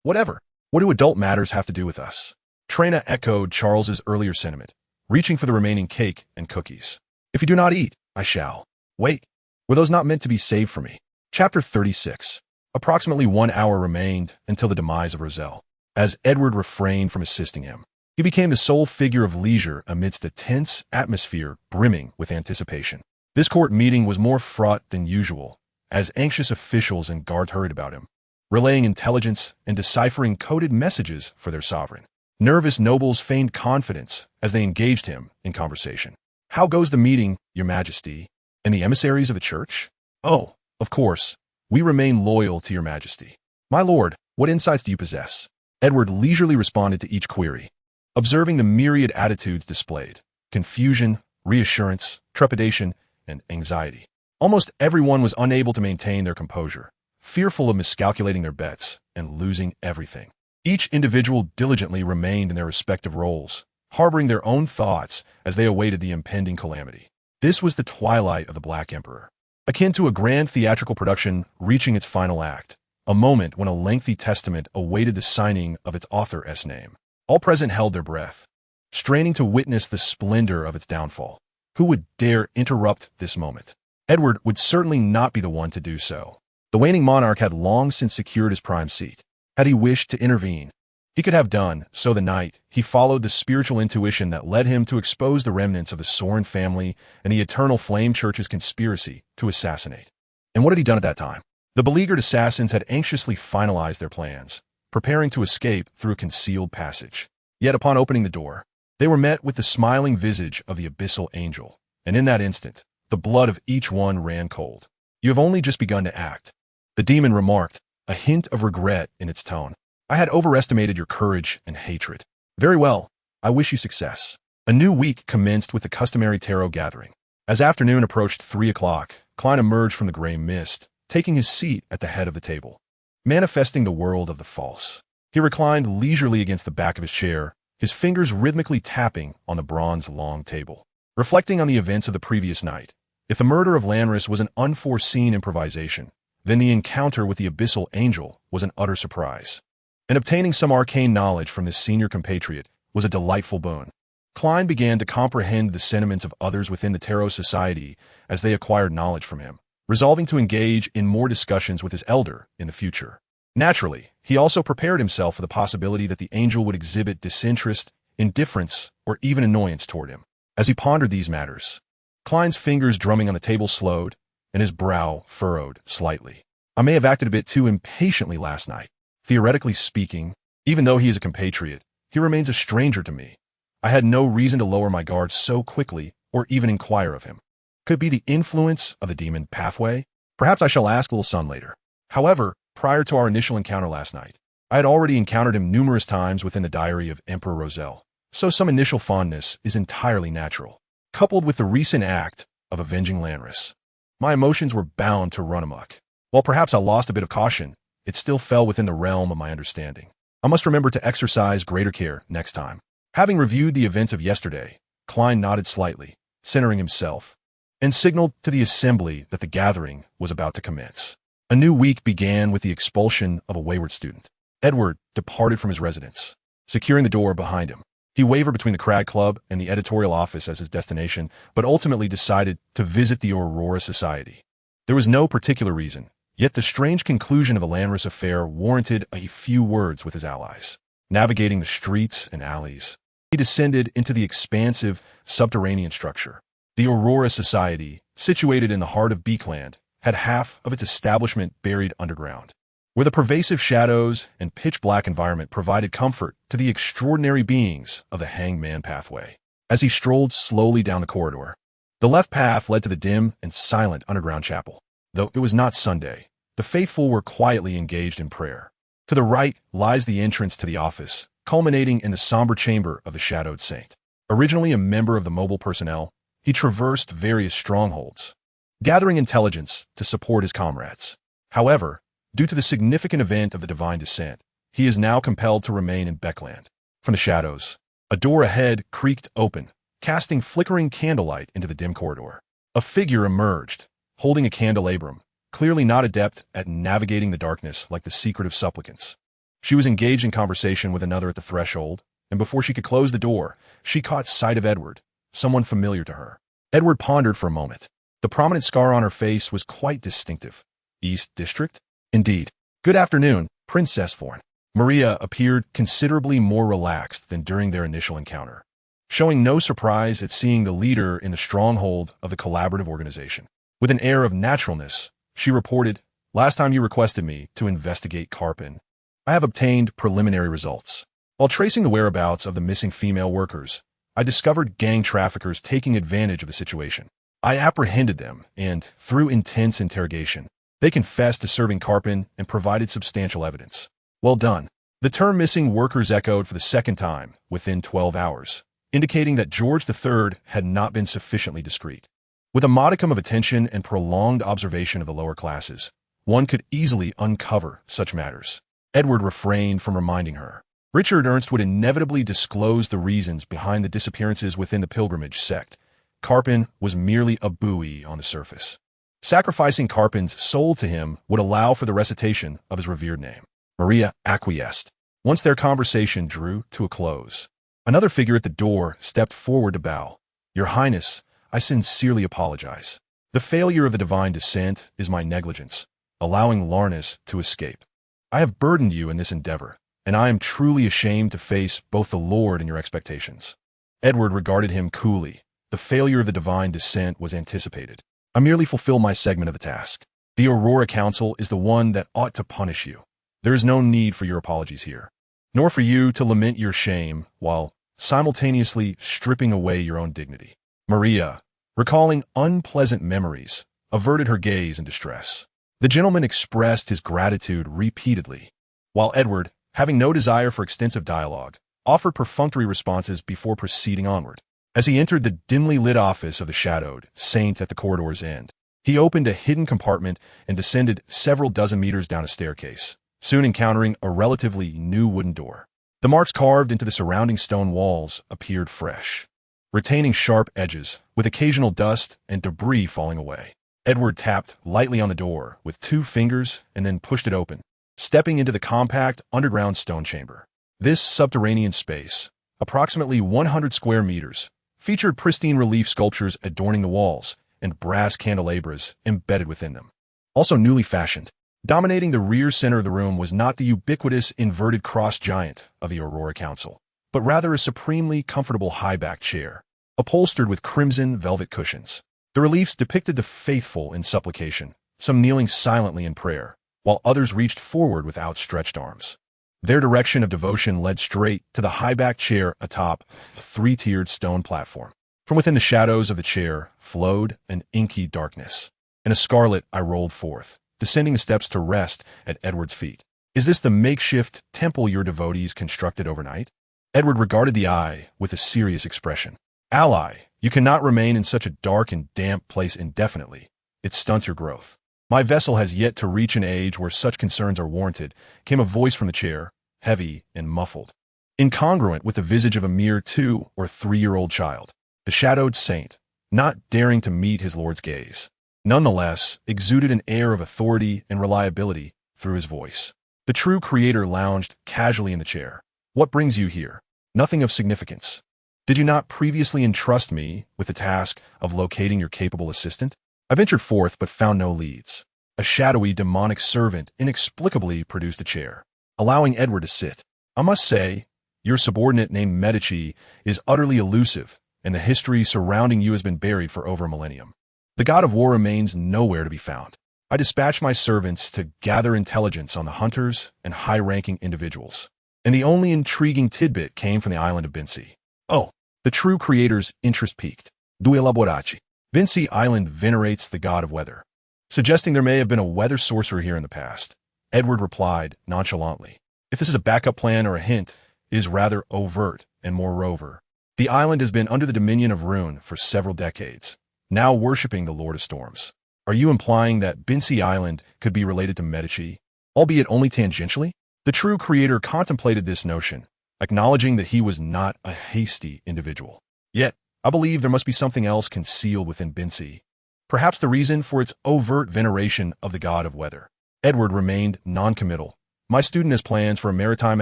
Whatever. What do adult matters have to do with us? Traina echoed Charles's earlier sentiment, reaching for the remaining cake and cookies. If you do not eat, I shall. Wait. Were those not meant to be saved for me? Chapter 36. Approximately 1 hour remained until the demise of Roselle. As Edward refrained from assisting him, he became the sole figure of leisure amidst a tense atmosphere brimming with anticipation. This court meeting was more fraught than usual, as anxious officials and guards hurried about him, relaying intelligence and deciphering coded messages for their sovereign. Nervous nobles feigned confidence as they engaged him in conversation. How goes the meeting, Your Majesty? And the emissaries of the Church? Oh, of course, we remain loyal to Your Majesty. My lord, what insights do you possess? Edward leisurely responded to each query, observing the myriad attitudes displayed: confusion, reassurance, trepidation, and anxiety. Almost everyone was unable to maintain their composure, fearful of miscalculating their bets and losing everything. Each individual diligently remained in their respective roles, harboring their own thoughts as they awaited the impending calamity. This was the twilight of the Black Emperor, akin to a grand theatrical production reaching its final act, a moment when a lengthy testament awaited the signing of its author's name. All present held their breath, straining to witness the splendor of its downfall. Who would dare interrupt this moment? Edward would certainly not be the one to do so. The waning monarch had long since secured his prime seat. Had he wished to intervene, he could have done so the night he followed the spiritual intuition that led him to expose the remnants of the Sorin family and the Eternal Flame Church's conspiracy to assassinate. And what had he done at that time? The beleaguered assassins had anxiously finalized their plans, preparing to escape through a concealed passage. Yet upon opening the door, they were met with the smiling visage of the abyssal angel, and in that instant, the blood of each one ran cold. "You have only just begun to act," the demon remarked, a hint of regret in its tone. "I had overestimated your courage and hatred. Very well, I wish you success." A new week commenced with the customary tarot gathering. As afternoon approached 3 o'clock, Klein emerged from the gray mist, taking his seat at the head of the table. Manifesting the world of the false, he reclined leisurely against the back of his chair, his fingers rhythmically tapping on the bronze long table. Reflecting on the events of the previous night, if the murder of Lanris was an unforeseen improvisation, then the encounter with the abyssal angel was an utter surprise. And obtaining some arcane knowledge from this senior compatriot was a delightful boon. Klein began to comprehend the sentiments of others within the Tarot Society as they acquired knowledge from him, resolving to engage in more discussions with his elder in the future. Naturally, he also prepared himself for the possibility that the angel would exhibit disinterest, indifference, or even annoyance toward him. As he pondered these matters, Klein's fingers drumming on the table slowed, and his brow furrowed slightly. "I may have acted a bit too impatiently last night. Theoretically speaking, even though he is a compatriot, he remains a stranger to me. I had no reason to lower my guard so quickly or even inquire of him. Could it be the influence of the demon pathway? Perhaps I shall ask Little Son later. However, prior to our initial encounter last night, I had already encountered him numerous times within the diary of Emperor Roselle, so some initial fondness is entirely natural. Coupled with the recent act of avenging Lanris, my emotions were bound to run amok. While perhaps I lost a bit of caution, it still fell within the realm of my understanding. I must remember to exercise greater care next time." Having reviewed the events of yesterday, Klein nodded slightly, centering himself, and signaled to the assembly that the gathering was about to commence. A new week began with the expulsion of a wayward student. Edward departed from his residence, securing the door behind him. He wavered between the Crag Club and the editorial office as his destination, but ultimately decided to visit the Aurora Society. There was no particular reason, yet the strange conclusion of the Lanris affair warranted a few words with his allies. Navigating the streets and alleys, he descended into the expansive, subterranean structure. The Aurora Society, situated in the heart of Becland, had half of its establishment buried underground, where the pervasive shadows and pitch-black environment provided comfort to the extraordinary beings of the hangman pathway. As he strolled slowly down the corridor, the left path led to the dim and silent underground chapel. Though it was not Sunday, the faithful were quietly engaged in prayer. To the right lies the entrance to the office, culminating in the somber chamber of the shadowed saint. Originally a member of the mobile personnel, he traversed various strongholds, gathering intelligence to support his comrades. However, due to the significant event of the divine descent, he is now compelled to remain in Becland. From the shadows, a door ahead creaked open, casting flickering candlelight into the dim corridor. A figure emerged, holding a candelabrum, clearly not adept at navigating the darkness like the secretive supplicants. She was engaged in conversation with another at the threshold, and before she could close the door, she caught sight of Edward, someone familiar to her. Edward pondered for a moment. The prominent scar on her face was quite distinctive. East District? Indeed. "Good afternoon, Princess Forn." Maria appeared considerably more relaxed than during their initial encounter, showing no surprise at seeing the leader in the stronghold of the collaborative organization. With an air of naturalness, she reported, "Last time you requested me to investigate Carpin. I have obtained preliminary results. While tracing the whereabouts of the missing female workers, I discovered gang traffickers taking advantage of the situation. I apprehended them, and, through intense interrogation, they confessed to serving Carpin and provided substantial evidence. Well done." The term missing workers echoed for the second time within 12 hours, indicating that George III had not been sufficiently discreet. With a modicum of attention and prolonged observation of the lower classes, one could easily uncover such matters. Edward refrained from reminding her. Richard Ernst would inevitably disclose the reasons behind the disappearances within the pilgrimage sect. Carpin was merely a buoy on the surface. Sacrificing Carpin's soul to him would allow for the recitation of his revered name. Maria acquiesced. Once their conversation drew to a close, another figure at the door stepped forward to bow. "Your Highness, I sincerely apologize. The failure of the divine descent is my negligence, allowing Larnis to escape. I have burdened you in this endeavor, and I am truly ashamed to face both the Lord and your expectations." Edward regarded him coolly. The failure of the divine descent was anticipated. "I merely fulfill my segment of the task. The Aurora Council is the one that ought to punish you. There is no need for your apologies here, nor for you to lament your shame while simultaneously stripping away your own dignity. Maria, recalling unpleasant memories, averted her gaze in distress. The gentleman expressed his gratitude repeatedly, while Edward, having no desire for extensive dialogue, offered perfunctory responses before proceeding onward. As he entered the dimly lit office of the shadowed saint at the corridor's end, he opened a hidden compartment and descended several dozen meters down a staircase, soon encountering a relatively new wooden door. The marks carved into the surrounding stone walls appeared fresh, retaining sharp edges, with occasional dust and debris falling away. Edward tapped lightly on the door with 2 fingers and then pushed it open, stepping into the compact underground stone chamber. This subterranean space, approximately 100 square meters, featured pristine relief sculptures adorning the walls and brass candelabras embedded within them. Also newly fashioned, dominating the rear center of the room was not the ubiquitous inverted cross giant of the Aurora Council, but rather a supremely comfortable high-backed chair, upholstered with crimson velvet cushions. The reliefs depicted the faithful in supplication, some kneeling silently in prayer, while others reached forward with outstretched arms. Their direction of devotion led straight to the high-backed chair atop a 3-tiered stone platform. From within the shadows of the chair flowed an inky darkness. In a scarlet I rolled forth, descending the steps to rest at Edward's feet. Is this the makeshift temple your devotees constructed overnight? Edward regarded the eye with a serious expression. Ally, you cannot remain in such a dark and damp place indefinitely. It stunts your growth. My vessel has yet to reach an age where such concerns are warranted, came a voice from the chair, heavy and muffled, incongruent with the visage of a mere 2- or 3-year-old child. The shadowed saint, not daring to meet his lord's gaze, nonetheless exuded an air of authority and reliability through his voice. The true creator lounged casually in the chair. What brings you here? Nothing of significance. Did you not previously entrust me with the task of locating your capable assistant? I ventured forth but found no leads. A shadowy demonic servant inexplicably produced a chair, allowing Edward to sit. I must say, your subordinate named Medici is utterly elusive, and the history surrounding you has been buried for over a millennium. The god of war remains nowhere to be found. I dispatched my servants to gather intelligence on the hunters and high-ranking individuals, and the only intriguing tidbit came from the island of Binsi. Oh, the true creator's interest piqued. Due elaborati. Binsi Island venerates the god of weather, suggesting there may have been a weather sorcerer here in the past. Edward replied nonchalantly. If this is a backup plan or a hint, it is rather overt, and moreover, the island has been under the dominion of Rune for several decades, now worshipping the Lord of Storms. Are you implying that Binsi Island could be related to Medici, albeit only tangentially? The true creator contemplated this notion, acknowledging that he was not a hasty individual. Yet, I believe there must be something else concealed within Binsi, perhaps the reason for its overt veneration of the god of weather. Edward remained noncommittal. My student has plans for a maritime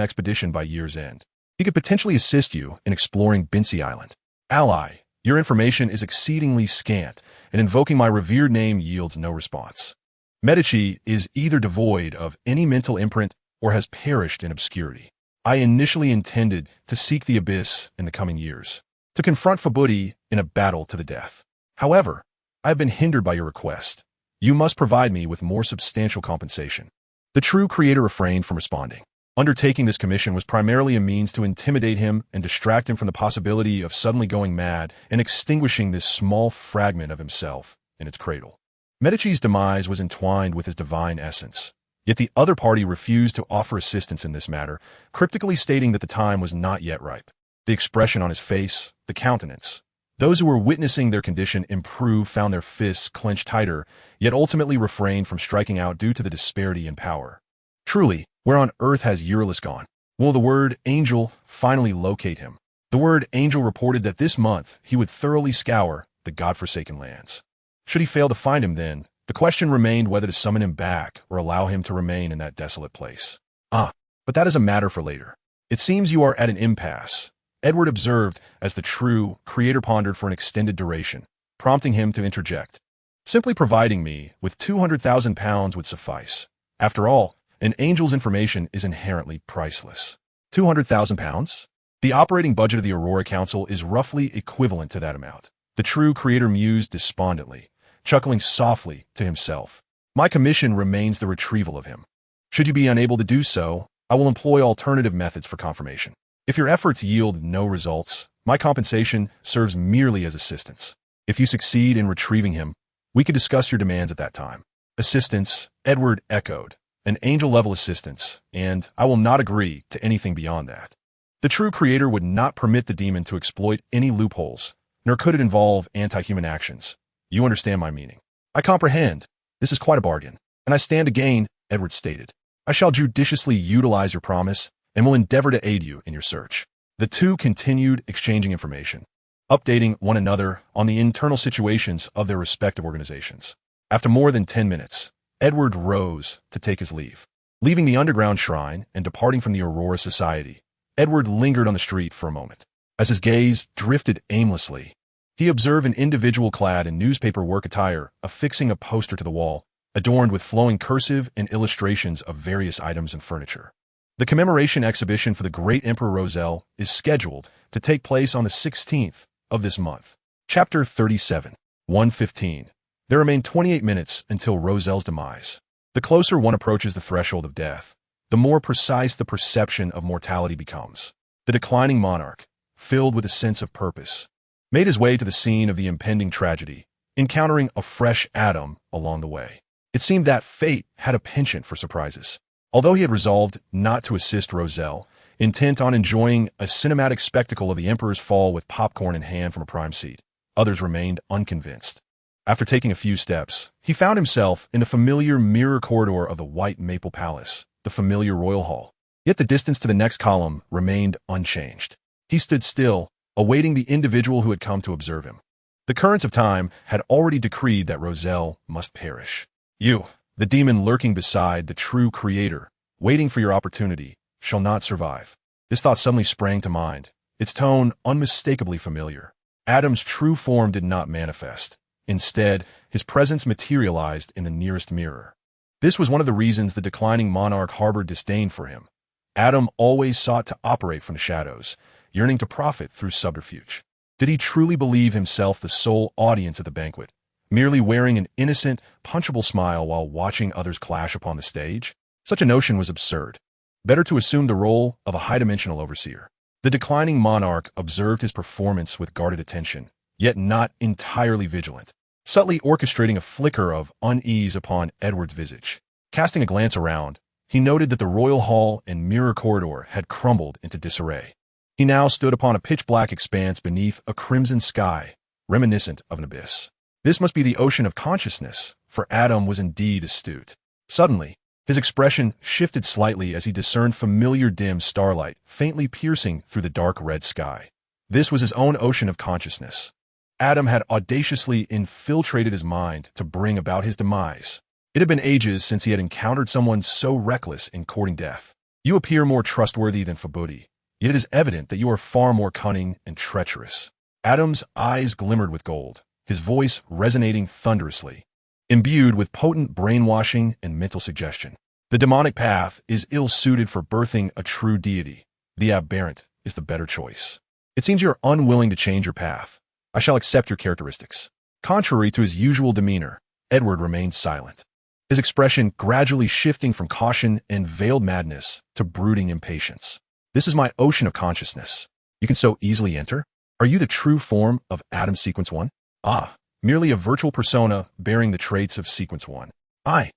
expedition by year's end. He could potentially assist you in exploring Binsi Island. Ally, your information is exceedingly scant, and invoking my revered name yields no response. Medici is either devoid of any mental imprint or has perished in obscurity. I initially intended to seek the abyss in the coming years, to confront Fabuti in a battle to the death. However, I have been hindered by your request. You must provide me with more substantial compensation. The true creator refrained from responding. Undertaking this commission was primarily a means to intimidate him and distract him from the possibility of suddenly going mad and extinguishing this small fragment of himself in its cradle. Medici's demise was entwined with his divine essence, yet the other party refused to offer assistance in this matter, cryptically stating that the time was not yet ripe. The expression on his face, the countenance. Those who were witnessing their condition improve found their fists clenched tighter, yet ultimately refrained from striking out due to the disparity in power. Truly, where on earth has Euryalus gone? Will the word angel finally locate him? The word angel reported that this month he would thoroughly scour the godforsaken lands. Should he fail to find him then, the question remained whether to summon him back or allow him to remain in that desolate place. But that is a matter for later. It seems you are at an impasse, Edward observed as the true creator pondered for an extended duration, prompting him to interject. Simply providing me with 200,000 pounds would suffice. After all, an angel's information is inherently priceless. 200,000 pounds? The operating budget of the Aurora Council is roughly equivalent to that amount. The true creator mused despondently, chuckling softly to himself. My commission remains the retrieval of him. Should you be unable to do so, I will employ alternative methods for confirmation. If your efforts yield no results, my compensation serves merely as assistance. If you succeed in retrieving him, we could discuss your demands at that time. Assistance, Edward echoed. An angel-level assistance, and I will not agree to anything beyond that. The true creator would not permit the demon to exploit any loopholes, nor could it involve anti-human actions. You understand my meaning. I comprehend. This is quite a bargain, and I stand to gain, Edward stated. I shall judiciously utilize your promise and will endeavor to aid you in your search. The two continued exchanging information, updating one another on the internal situations of their respective organizations. After more than 10 minutes, Edward rose to take his leave. Leaving the underground shrine and departing from the Aurora Society, Edward lingered on the street for a moment. As his gaze drifted aimlessly, he observed an individual clad in newspaper work attire affixing a poster to the wall, adorned with flowing cursive and illustrations of various items and furniture. The commemoration exhibition for the great Emperor Roselle is scheduled to take place on the 16th of this month. Chapter 37, 115. There remain 28 minutes until Roselle's demise. The closer one approaches the threshold of death, the more precise the perception of mortality becomes. The declining monarch, filled with a sense of purpose, made his way to the scene of the impending tragedy, encountering a fresh Adam along the way. It seemed that fate had a penchant for surprises. Although he had resolved not to assist Roselle, intent on enjoying a cinematic spectacle of the Emperor's fall with popcorn in hand from a prime seat, others remained unconvinced. After taking a few steps, he found himself in the familiar mirror corridor of the White Maple Palace, the familiar royal hall. Yet the distance to the next column remained unchanged. He stood still, awaiting the individual who had come to observe him. The currents of time had already decreed that Roselle must perish. You, the demon lurking beside the true creator, waiting for your opportunity, shall not survive. This thought suddenly sprang to mind, its tone unmistakably familiar. Adam's true form did not manifest. Instead, his presence materialized in the nearest mirror. This was one of the reasons the declining monarch harbored disdain for him. Adam always sought to operate from the shadows, yearning to profit through subterfuge. Did he truly believe himself the sole audience at the banquet, merely wearing an innocent, punchable smile while watching others clash upon the stage? Such a notion was absurd. Better to assume the role of a high-dimensional overseer. The declining monarch observed his performance with guarded attention, yet not entirely vigilant, subtly orchestrating a flicker of unease upon Edward's visage. Casting a glance around, he noted that the royal hall and mirror corridor had crumbled into disarray. He now stood upon a pitch-black expanse beneath a crimson sky, reminiscent of an abyss. This must be the ocean of consciousness, for Adam was indeed astute. Suddenly, his expression shifted slightly as he discerned familiar dim starlight faintly piercing through the dark red sky. This was his own ocean of consciousness. Adam had audaciously infiltrated his mind to bring about his demise. It had been ages since he had encountered someone so reckless in courting death. You appear more trustworthy than Fabuti, yet it is evident that you are far more cunning and treacherous. Adam's eyes glimmered with gold, his voice resonating thunderously, imbued with potent brainwashing and mental suggestion. The demonic path is ill-suited for birthing a true deity. The aberrant is the better choice. It seems you are unwilling to change your path. I shall accept your characteristics. Contrary to his usual demeanor, Edward remained silent, his expression gradually shifting from caution and veiled madness to brooding impatience. This is my ocean of consciousness. You can so easily enter? Are you the true form of Adam Sequence 1? Ah, merely a virtual persona bearing the traits of Sequence 1. I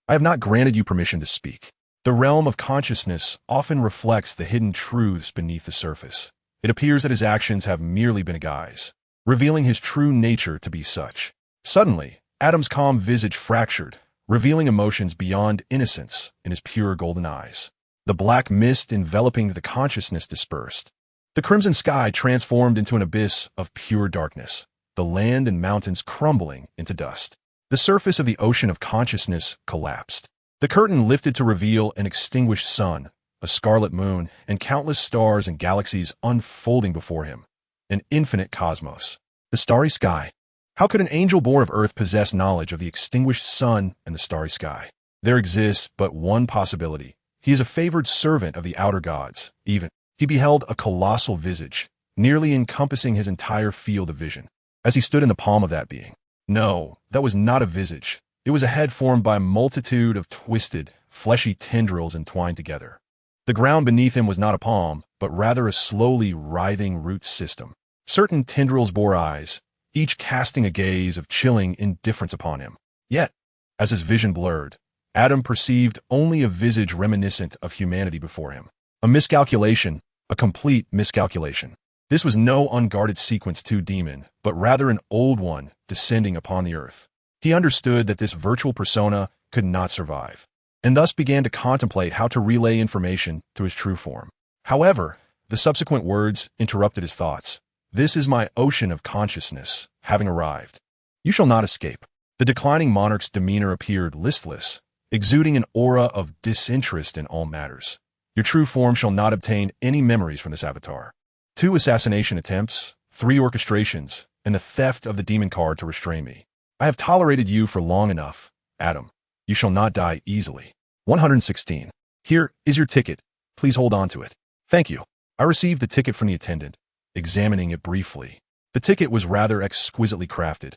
have not granted you permission to speak. The realm of consciousness often reflects the hidden truths beneath the surface. It appears that his actions have merely been a guise, revealing his true nature to be such. Suddenly, Adam's calm visage fractured, revealing emotions beyond innocence in his pure golden eyes. The black mist enveloping the consciousness dispersed. The crimson sky transformed into an abyss of pure darkness, the land and mountains crumbling into dust. The surface of the ocean of consciousness collapsed. The curtain lifted to reveal an extinguished sun, a scarlet moon, and countless stars and galaxies unfolding before him. An infinite cosmos. The starry sky. How could an angel born of earth possess knowledge of the extinguished sun and the starry sky? There exists but one possibility. He is a favored servant of the outer gods. Even he beheld a colossal visage, nearly encompassing his entire field of vision, as he stood in the palm of that being. No, that was not a visage. It was a head formed by a multitude of twisted, fleshy tendrils entwined together. The ground beneath him was not a palm, but rather a slowly writhing root system. Certain tendrils bore eyes, each casting a gaze of chilling indifference upon him. Yet, as his vision blurred, Adam perceived only a visage reminiscent of humanity before him. A miscalculation, a complete miscalculation. This was no unguarded Sequence 2 demon, but rather an old one descending upon the earth. He understood that this virtual persona could not survive, and thus began to contemplate how to relay information to his true form. However, the subsequent words interrupted his thoughts. This is my ocean of consciousness, having arrived. You shall not escape. The declining monarch's demeanor appeared listless, exuding an aura of disinterest in all matters. Your true form shall not obtain any memories from this avatar. 2 assassination attempts, 3 orchestrations, and the theft of the demon card to restrain me. I have tolerated you for long enough, Adam. You shall not die easily. 116. Here is your ticket. Please hold on to it. Thank you. I received the ticket from the attendant, examining it briefly. The ticket was rather exquisitely crafted,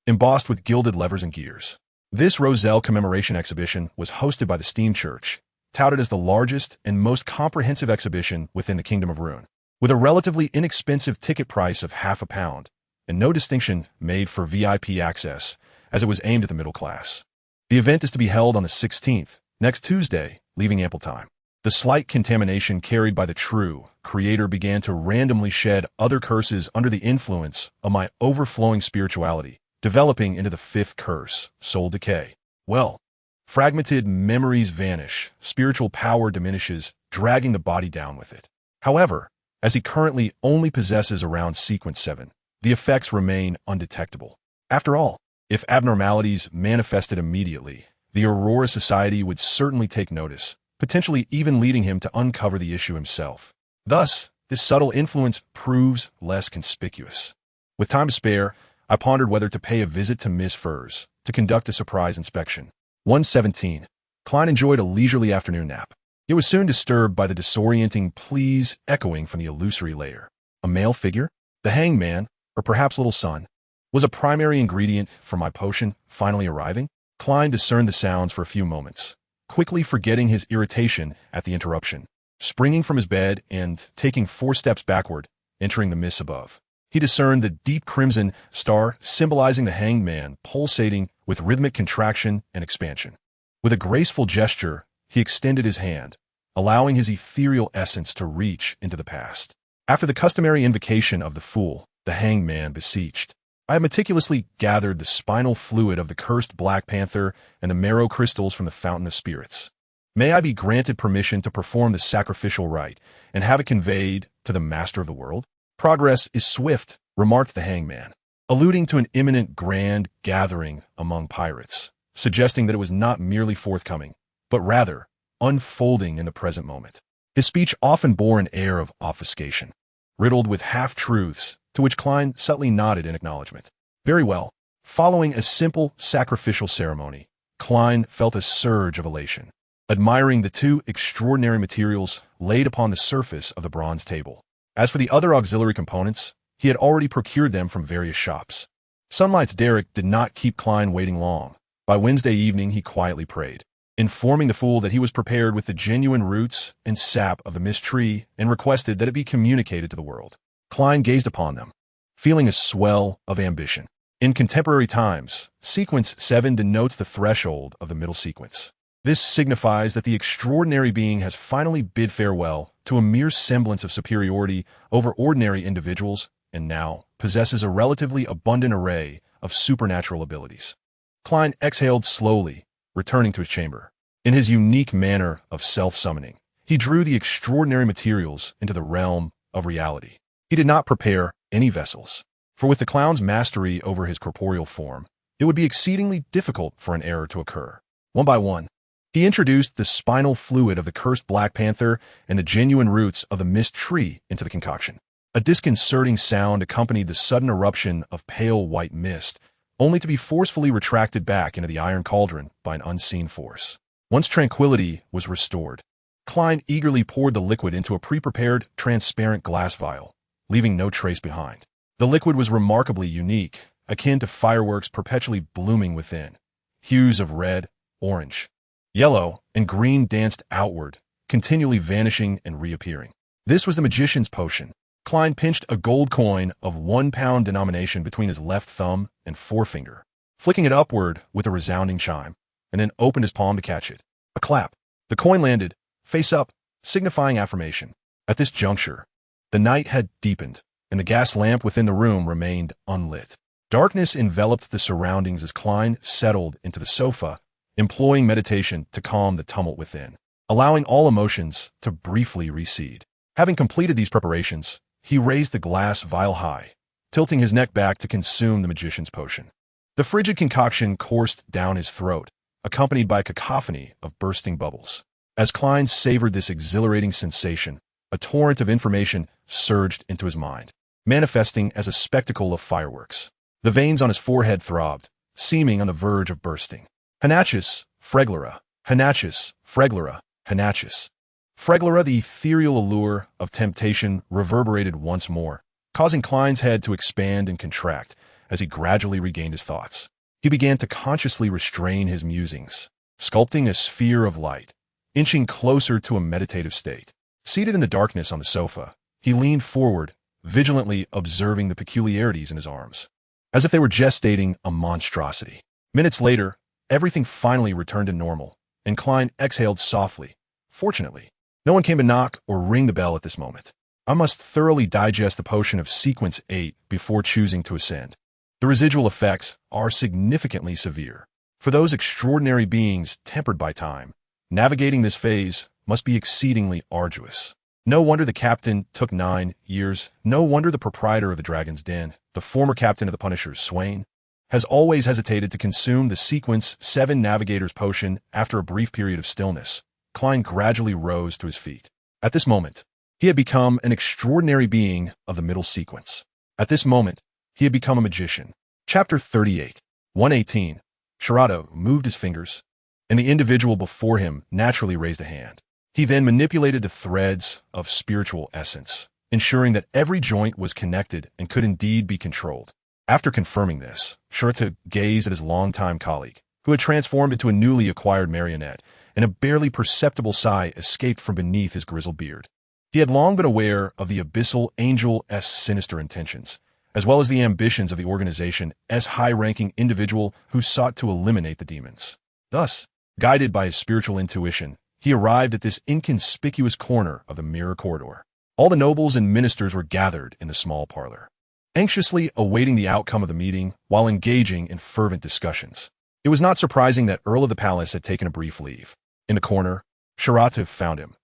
embossed with gilded levers and gears. This Roselle commemoration exhibition was hosted by the Steam Church, touted as the largest and most comprehensive exhibition within the Kingdom of Ruin, with a relatively inexpensive ticket price of £50, and no distinction made for VIP access, as it was aimed at the middle class. The event is to be held on the 16th, next Tuesday, leaving ample time. The slight contamination carried by the true creator began to randomly shed other curses under the influence of my overflowing spirituality, developing into the 5th curse, soul decay. Well, fragmented memories vanish, spiritual power diminishes, dragging the body down with it. However, as he currently only possesses around Sequence 7, the effects remain undetectable. After all, if abnormalities manifested immediately, the Aurora Society would certainly take notice, potentially even leading him to uncover the issue himself. Thus, this subtle influence proves less conspicuous. With time to spare, I pondered whether to pay a visit to Miss Furs to conduct a surprise inspection. 117. Klein enjoyed a leisurely afternoon nap. It was soon disturbed by the disorienting pleas echoing from the illusory layer. A male figure? The hangman, or perhaps little son, was a primary ingredient for my potion finally arriving? Klein discerned the sounds for a few moments, quickly forgetting his irritation at the interruption. Springing from his bed and taking 4 steps backward, entering the mist above, he discerned the deep crimson star symbolizing the hanged man pulsating with rhythmic contraction and expansion. With a graceful gesture, he extended his hand, allowing his ethereal essence to reach into the past. After the customary invocation of the fool, the hanged man beseeched, I have meticulously gathered the spinal fluid of the cursed Black Panther and the marrow crystals from the Fountain of Spirits. May I be granted permission to perform the sacrificial rite and have it conveyed to the master of the world? Progress is swift, remarked the hangman, alluding to an imminent grand gathering among pirates, suggesting that it was not merely forthcoming, but rather unfolding in the present moment. His speech often bore an air of obfuscation, riddled with half-truths, to which Klein subtly nodded in acknowledgement. Very well. Following a simple sacrificial ceremony, Klein felt a surge of elation, admiring the 2 extraordinary materials laid upon the surface of the bronze table. As for the other auxiliary components, he had already procured them from various shops. Sunlight's Derrick did not keep Klein waiting long. By Wednesday evening, he quietly prayed, informing the fool that he was prepared with the genuine roots and sap of the mist tree and requested that it be communicated to the world. Klein gazed upon them, feeling a swell of ambition. In contemporary times, Sequence 7 denotes the threshold of the middle sequence. This signifies that the extraordinary being has finally bid farewell to a mere semblance of superiority over ordinary individuals and now possesses a relatively abundant array of supernatural abilities. Klein exhaled slowly, returning to his chamber. In his unique manner of self-summoning, he drew the extraordinary materials into the realm of reality. He did not prepare any vessels, for with the clown's mastery over his corporeal form, it would be exceedingly difficult for an error to occur. One by one, he introduced the spinal fluid of the cursed Black Panther and the genuine roots of the mist tree into the concoction. A disconcerting sound accompanied the sudden eruption of pale white mist, only to be forcefully retracted back into the iron cauldron by an unseen force. Once tranquility was restored, Klein eagerly poured the liquid into a pre-prepared, transparent glass vial, leaving no trace behind. The liquid was remarkably unique, akin to fireworks perpetually blooming within, hues of red, orange, Yellow and green danced outward, continually vanishing and reappearing. This was the magician's potion. Klein pinched a gold coin of 1 pound denomination between his left thumb and forefinger, flicking it upward with a resounding chime, and then opened his palm to catch it. A clap. The coin landed, face up, signifying affirmation. At this juncture, the night had deepened, and the gas lamp within the room remained unlit. Darkness enveloped the surroundings as Klein settled into the sofa, employing meditation to calm the tumult within, allowing all emotions to briefly recede. Having completed these preparations, he raised the glass vial high, tilting his neck back to consume the magician's potion. The frigid concoction coursed down his throat, accompanied by a cacophony of bursting bubbles. As Klein savored this exhilarating sensation, a torrent of information surged into his mind, manifesting as a spectacle of fireworks. The veins on his forehead throbbed, seeming on the verge of bursting. Hanachis, Freglera, Hanachis, Freglera, Hanachis. Freglera, the ethereal allure of temptation, reverberated once more, causing Klein's head to expand and contract as he gradually regained his thoughts. He began to consciously restrain his musings, sculpting a sphere of light, inching closer to a meditative state. Seated in the darkness on the sofa, he leaned forward, vigilantly observing the peculiarities in his arms, as if they were gestating a monstrosity. Minutes later, everything finally returned to normal, and Klein exhaled softly. Fortunately, no one came to knock or ring the bell at this moment. I must thoroughly digest the potion of Sequence 8 before choosing to ascend. The residual effects are significantly severe. For those extraordinary beings tempered by time, navigating this phase must be exceedingly arduous. No wonder the captain took 9 years. No wonder the proprietor of the Dragon's Den, the former captain of the Punishers, Swain, has always hesitated to consume the Sequence 7 Navigator's potion after a brief period of stillness. Klein gradually rose to his feet. At this moment, he had become an extraordinary being of the middle sequence. At this moment, he had become a magician. Chapter 38. 118. Shirato moved his fingers, and the individual before him naturally raised a hand. He then manipulated the threads of spiritual essence, ensuring that every joint was connected and could indeed be controlled. After confirming this, Shirato gazed at his longtime colleague, who had transformed into a newly acquired marionette, and a barely perceptible sigh escaped from beneath his grizzled beard. He had long been aware of the abyssal angel's sinister intentions, as well as the ambitions of the organization's high-ranking individual who sought to eliminate the demons. Thus, guided by his spiritual intuition, he arrived at this inconspicuous corner of the mirror corridor. All the nobles and ministers were gathered in the small parlor, anxiously awaiting the outcome of the meeting while engaging in fervent discussions. It was not surprising that Earl of the Palace had taken a brief leave. In the corner, Shirato found him,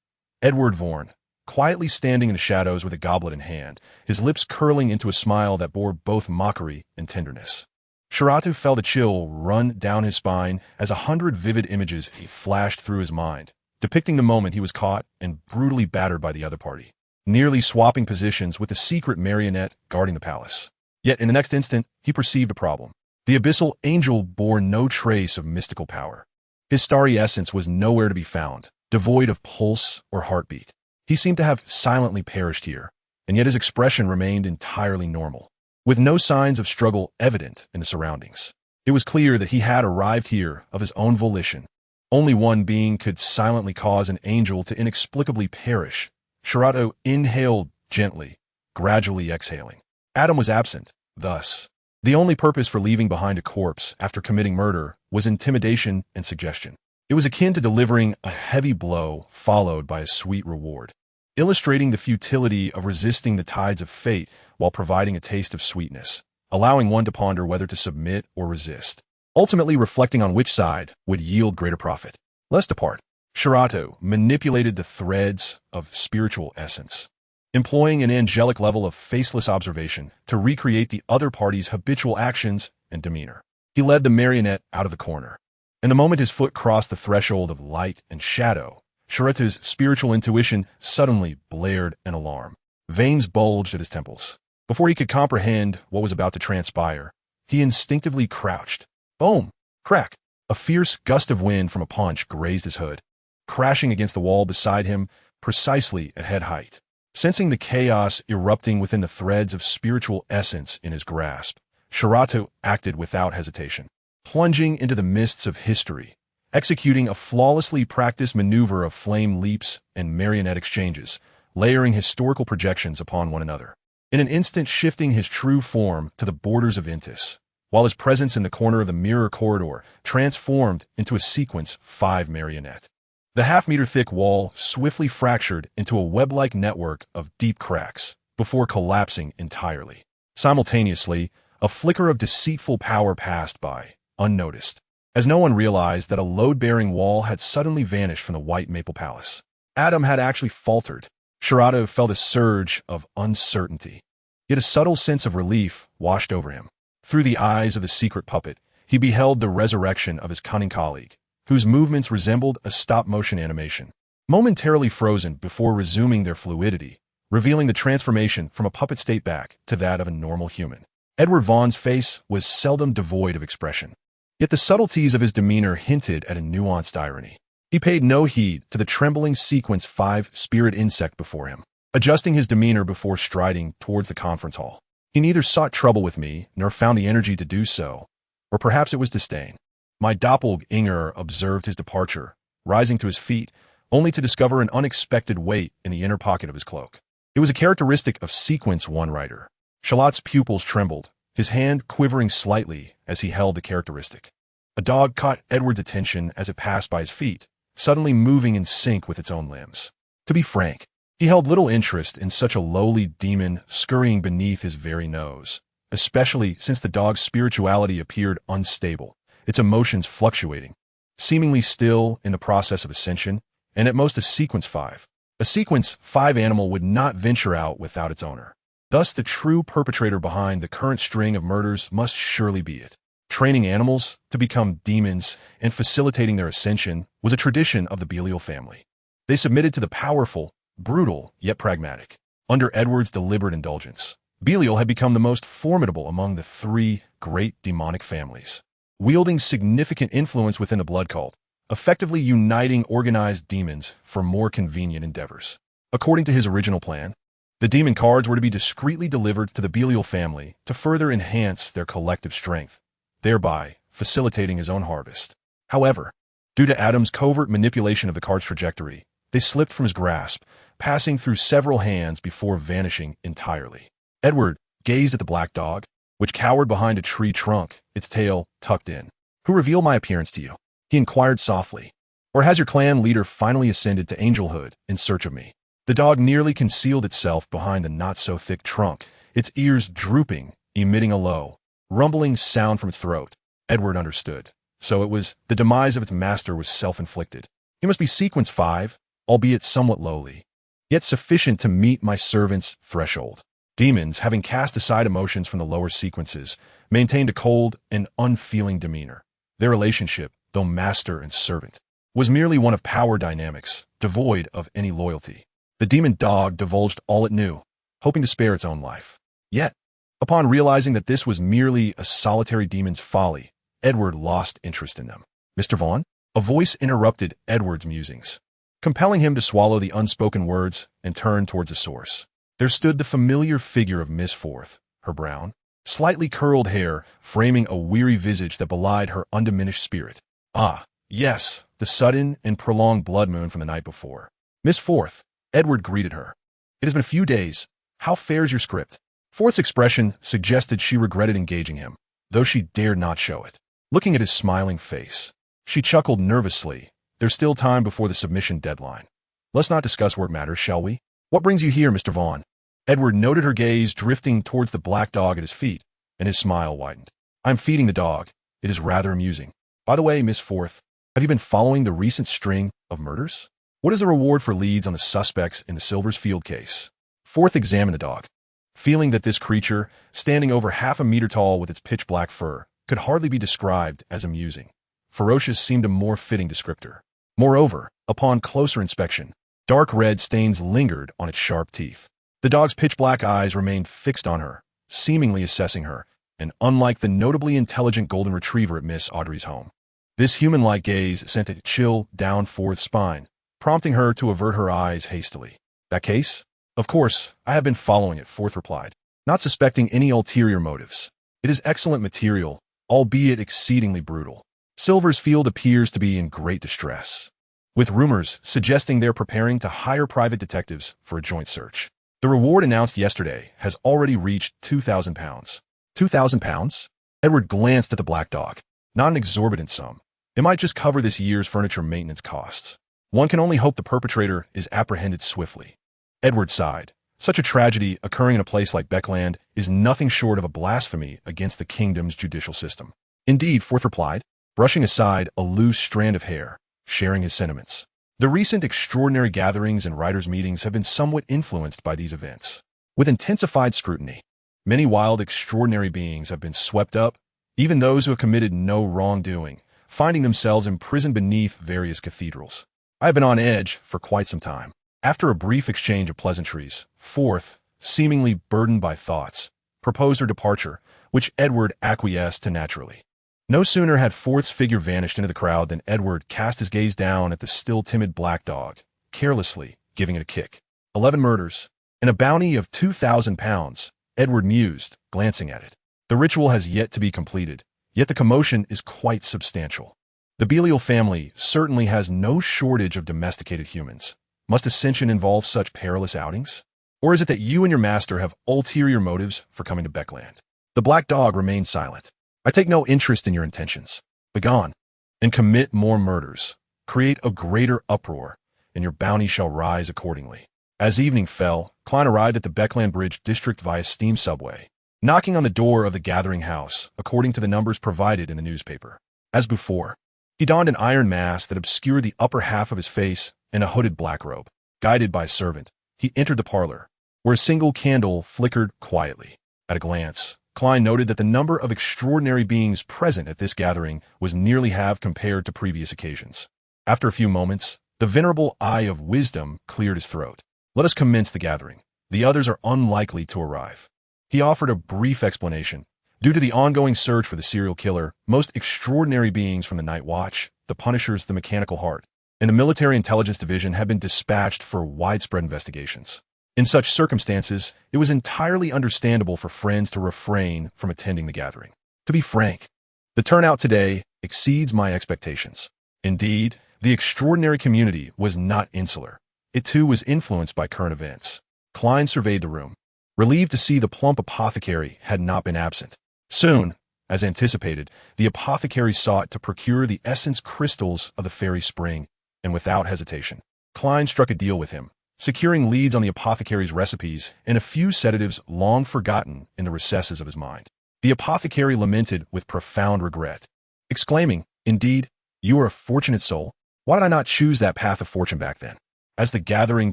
Edward Vorn, quietly standing in the shadows with a goblet in hand, his lips curling into a smile that bore both mockery and tenderness. Shirato felt a chill run down his spine as 100 vivid images flashed through his mind, depicting the moment he was caught and brutally battered by the other party, nearly swapping positions with the secret marionette guarding the palace. Yet in the next instant, he perceived a problem. The abyssal angel bore no trace of mystical power. His starry essence was nowhere to be found, devoid of pulse or heartbeat. He seemed to have silently perished here, and yet his expression remained entirely normal, with no signs of struggle evident in the surroundings. It was clear that he had arrived here of his own volition. Only one being could silently cause an angel to inexplicably perish. Shirato inhaled gently, gradually exhaling. Adam was absent, thus. The only purpose for leaving behind a corpse after committing murder was intimidation and suggestion. It was akin to delivering a heavy blow followed by a sweet reward, illustrating the futility of resisting the tides of fate while providing a taste of sweetness, allowing one to ponder whether to submit or resist, ultimately reflecting on which side would yield greater profit. Let's depart. Shirato manipulated the threads of spiritual essence, employing an angelic level of faceless observation to recreate the other party's habitual actions and demeanor. He led the marionette out of the corner, and the moment his foot crossed the threshold of light and shadow, Shirato's spiritual intuition suddenly blared an alarm. Veins bulged at his temples. Before he could comprehend what was about to transpire, he instinctively crouched. Boom! Crack! A fierce gust of wind from a punch grazed his hood, crashing against the wall beside him precisely at head height. Sensing the chaos erupting within the threads of spiritual essence in his grasp, Shirato acted without hesitation. Plunging into the mists of history, executing a flawlessly practiced maneuver of flame leaps and marionette exchanges, layering historical projections upon one another. In an instant shifting his true form to the borders of Intis, while his presence in the corner of the mirror corridor transformed into a sequence 5 marionette. The half-meter-thick wall swiftly fractured into a web-like network of deep cracks before collapsing entirely. Simultaneously, a flicker of deceitful power passed by, unnoticed, as no one realized that a load-bearing wall had suddenly vanished from the White Maple Palace. Adam had actually faltered. Sharada felt a surge of uncertainty. Yet a subtle sense of relief washed over him. Through the eyes of the secret puppet, he beheld the resurrection of his cunning colleague, whose movements resembled a stop-motion animation, momentarily frozen before resuming their fluidity, revealing the transformation from a puppet state back to that of a normal human. Edward Vaughn's face was seldom devoid of expression. Yet the subtleties of his demeanor hinted at a nuanced irony. He paid no heed to the trembling Sequence 5 spirit insect before him, adjusting his demeanor before striding towards the conference hall. He neither sought trouble with me, nor found the energy to do so, or perhaps it was disdain. My doppelganger observed his departure, rising to his feet, only to discover an unexpected weight in the inner pocket of his cloak. It was a characteristic of Sequence 1 writer. Shalot's pupils trembled, his hand quivering slightly as he held the characteristic. A dog caught Edward's attention as it passed by his feet, suddenly moving in sync with its own limbs. To be frank, he held little interest in such a lowly demon scurrying beneath his very nose, especially since the dog's spirituality appeared unstable, its emotions fluctuating, seemingly still in the process of ascension, and at most a Sequence 5. A Sequence 5 animal would not venture out without its owner. Thus, the true perpetrator behind the current string of murders must surely be it. Training animals to become demons and facilitating their ascension was a tradition of the Belial family. They submitted to the powerful, brutal, yet pragmatic. Under Edward's deliberate indulgence, Belial had become the most formidable among the 3 great demonic families, wielding significant influence within the blood cult, effectively uniting organized demons for more convenient endeavors. According to his original plan, the demon cards were to be discreetly delivered to the Belial family to further enhance their collective strength, thereby facilitating his own harvest. However, due to Adam's covert manipulation of the card's trajectory, they slipped from his grasp, passing through several hands before vanishing entirely. Edward gazed at the black dog, which cowered behind a tree trunk, its tail tucked in. "Who revealed my appearance to you?" he inquired softly. "Or has your clan leader finally ascended to angelhood in search of me?" The dog nearly concealed itself behind the not-so-thick trunk, its ears drooping, emitting a low, rumbling sound from its throat. Edward understood. So it was the demise of its master was self-inflicted. He must be Sequence 5, albeit somewhat lowly, yet sufficient to meet my servant's threshold. Demons, having cast aside emotions from the lower sequences, maintained a cold and unfeeling demeanor. Their relationship, though master and servant, was merely one of power dynamics, devoid of any loyalty. The demon dog divulged all it knew, hoping to spare its own life. Yet, upon realizing that this was merely a solitary demon's folly, Edward lost interest in them. "Mr. Vaughn?" A voice interrupted Edward's musings, compelling him to swallow the unspoken words and turn towards the source. There stood the familiar figure of Miss Forth, her brown, slightly curled hair framing a weary visage that belied her undiminished spirit. Ah, yes, the sudden and prolonged blood moon from the night before. "Miss Forth," Edward greeted her. "It has been a few days. How fares your script?" Forth's expression suggested she regretted engaging him, though she dared not show it. Looking at his smiling face, she chuckled nervously. "There's still time before the submission deadline. Let's not discuss work matters, shall we? What brings you here, Mr. Vaughn?" Edward noted her gaze drifting towards the black dog at his feet, and his smile widened. "I'm feeding the dog. It is rather amusing. By the way, Miss Forth, have you been following the recent string of murders? What is the reward for leads on the suspects in the Silvers Field case?" Forth examined the dog, feeling that this creature, standing over half a meter tall with its pitch-black fur, could hardly be described as amusing. Ferocious seemed a more fitting descriptor. Moreover, upon closer inspection, dark red stains lingered on its sharp teeth. The dog's pitch-black eyes remained fixed on her, seemingly assessing her, and unlike the notably intelligent golden retriever at Miss Audrey's home, this human-like gaze sent a chill down Forth's spine, prompting her to avert her eyes hastily. "That case? Of course, I have been following it," Forth replied, not suspecting any ulterior motives. "It is excellent material, albeit exceedingly brutal. Silver's field appears to be in great distress, with rumors suggesting they're preparing to hire private detectives for a joint search. The reward announced yesterday has already reached £2,000. £2,000? Edward glanced at the black dog. Not an exorbitant sum. It might just cover this year's furniture maintenance costs. One can only hope the perpetrator is apprehended swiftly. Edward sighed. Such a tragedy occurring in a place like Becland is nothing short of a blasphemy against the kingdom's judicial system. Indeed, Forth replied, brushing aside a loose strand of hair, sharing his sentiments. The recent extraordinary gatherings and writers' meetings have been somewhat influenced by these events. With intensified scrutiny, many wild, extraordinary beings have been swept up, even those who have committed no wrongdoing, finding themselves imprisoned beneath various cathedrals. I have been on edge for quite some time. After a brief exchange of pleasantries, Forth, seemingly burdened by thoughts, proposed her departure, which Edward acquiesced to naturally. No sooner had Forth's figure vanished into the crowd than Edward cast his gaze down at the still timid black dog, carelessly giving it a kick. 11 murders, and a bounty of £2,000, Edward mused, glancing at it. The ritual has yet to be completed, yet the commotion is quite substantial. The Belial family certainly has no shortage of domesticated humans. Must Ascension involve such perilous outings? Or is it that you and your master have ulterior motives for coming to Becland? The black dog remained silent. I take no interest in your intentions. Begone, and commit more murders. Create a greater uproar, and your bounty shall rise accordingly. As evening fell, Klein arrived at the Becland Bridge district via steam subway, knocking on the door of the gathering house, according to the numbers provided in the newspaper. As before, he donned an iron mask that obscured the upper half of his face and a hooded black robe. Guided by a servant, he entered the parlor, where a single candle flickered quietly. At a glance, Klein noted that the number of extraordinary beings present at this gathering was nearly half compared to previous occasions. After a few moments, the venerable eye of wisdom cleared his throat. Let us commence the gathering. The others are unlikely to arrive. He offered a brief explanation. Due to the ongoing search for the serial killer, most extraordinary beings from the Night Watch, the Punishers, the Mechanical Heart, and the Military Intelligence Division have been dispatched for widespread investigations. In such circumstances, it was entirely understandable for friends to refrain from attending the gathering. To be frank, the turnout today exceeds my expectations. Indeed, the extraordinary community was not insular. It too was influenced by current events. Klein surveyed the room, relieved to see the plump apothecary had not been absent. Soon, as anticipated, the apothecary sought to procure the essence crystals of the fairy spring, and without hesitation, Klein struck a deal with him, securing leads on the apothecary's recipes and a few sedatives long forgotten in the recesses of his mind. The apothecary lamented with profound regret, exclaiming, "Indeed, you are a fortunate soul. Why did I not choose that path of fortune back then?" As the gathering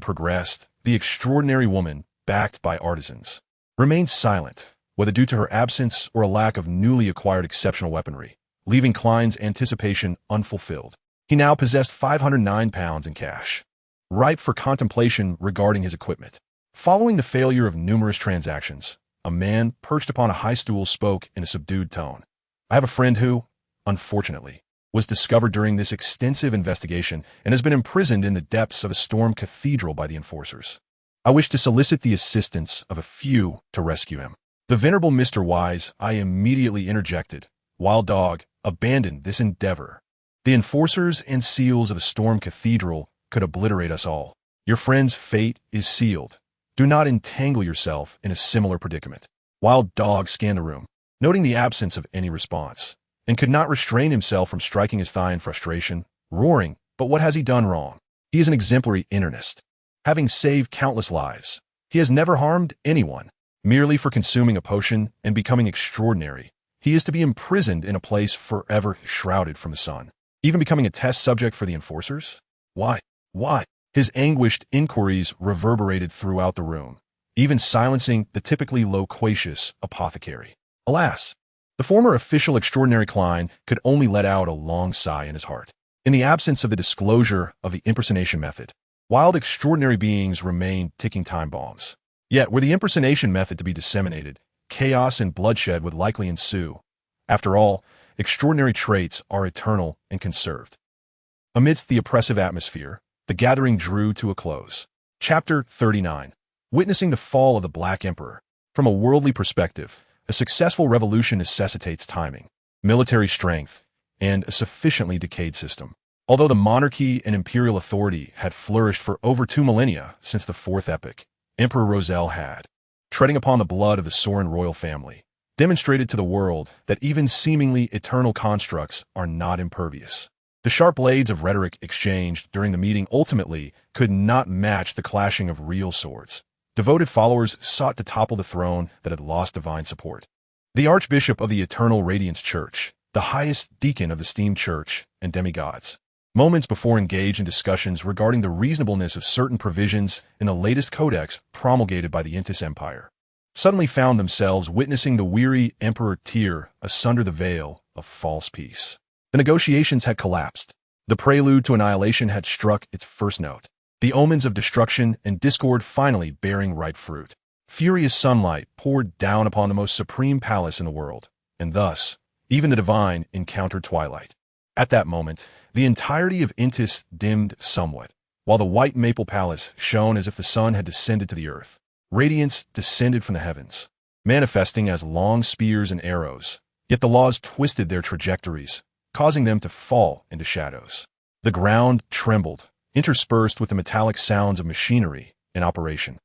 progressed, the extraordinary woman, backed by artisans, remained silent, whether due to her absence or a lack of newly acquired exceptional weaponry, leaving Klein's anticipation unfulfilled. He now possessed £509 in cash, ripe for contemplation regarding his equipment. Following the failure of numerous transactions, a man perched upon a high stool spoke in a subdued tone. I have a friend who, unfortunately, was discovered during this extensive investigation and has been imprisoned in the depths of a storm cathedral by the enforcers. I wish to solicit the assistance of a few to rescue him. The venerable Mr. Wise, I immediately interjected. Wild Dog, abandon this endeavor. The enforcers and seals of the storm cathedral could obliterate us all. Your friend's fate is sealed. Do not entangle yourself in a similar predicament. Wild Dog scanned the room, noting the absence of any response, and could not restrain himself from striking his thigh in frustration, roaring, "But what has he done wrong? He is an exemplary internist. Having saved countless lives, he has never harmed anyone. Merely for consuming a potion and becoming extraordinary, he is to be imprisoned in a place forever shrouded from the sun, even becoming a test subject for the enforcers? Why? Why?" His anguished inquiries reverberated throughout the room, even silencing the typically loquacious apothecary. Alas, the former official extraordinary Klein could only let out a long sigh in his heart. In the absence of the disclosure of the impersonation method, wild extraordinary beings remained ticking time bombs. Yet, were the impersonation method to be disseminated, chaos and bloodshed would likely ensue. After all, extraordinary traits are eternal and conserved. Amidst the oppressive atmosphere, the gathering drew to a close. Chapter 39. Witnessing the fall of the Black Emperor. From a worldly perspective, a successful revolution necessitates timing, military strength, and a sufficiently decayed system. Although the monarchy and imperial authority had flourished for over 2 millennia since the Fourth Epoch, Emperor Roselle had, treading upon the blood of the Sorin royal family, demonstrated to the world that even seemingly eternal constructs are not impervious. The sharp blades of rhetoric exchanged during the meeting ultimately could not match the clashing of real swords. Devoted followers sought to topple the throne that had lost divine support. The Archbishop of the Eternal Radiance Church, the highest deacon of the steamed church and demigods, moments before engaged in discussions regarding the reasonableness of certain provisions in the latest codex promulgated by the Intis Empire, suddenly found themselves witnessing the weary Emperor tear asunder the veil of false peace. The negotiations had collapsed. The prelude to annihilation had struck its first note. The omens of destruction and discord finally bearing ripe fruit. Furious sunlight poured down upon the most supreme palace in the world, and thus, even the divine encountered twilight. At that moment, the entirety of Intis dimmed somewhat, while the white maple palace shone as if the sun had descended to the earth. Radiance descended from the heavens, manifesting as long spears and arrows, yet the laws twisted their trajectories, causing them to fall into shadows. The ground trembled, interspersed with the metallic sounds of machinery in operation.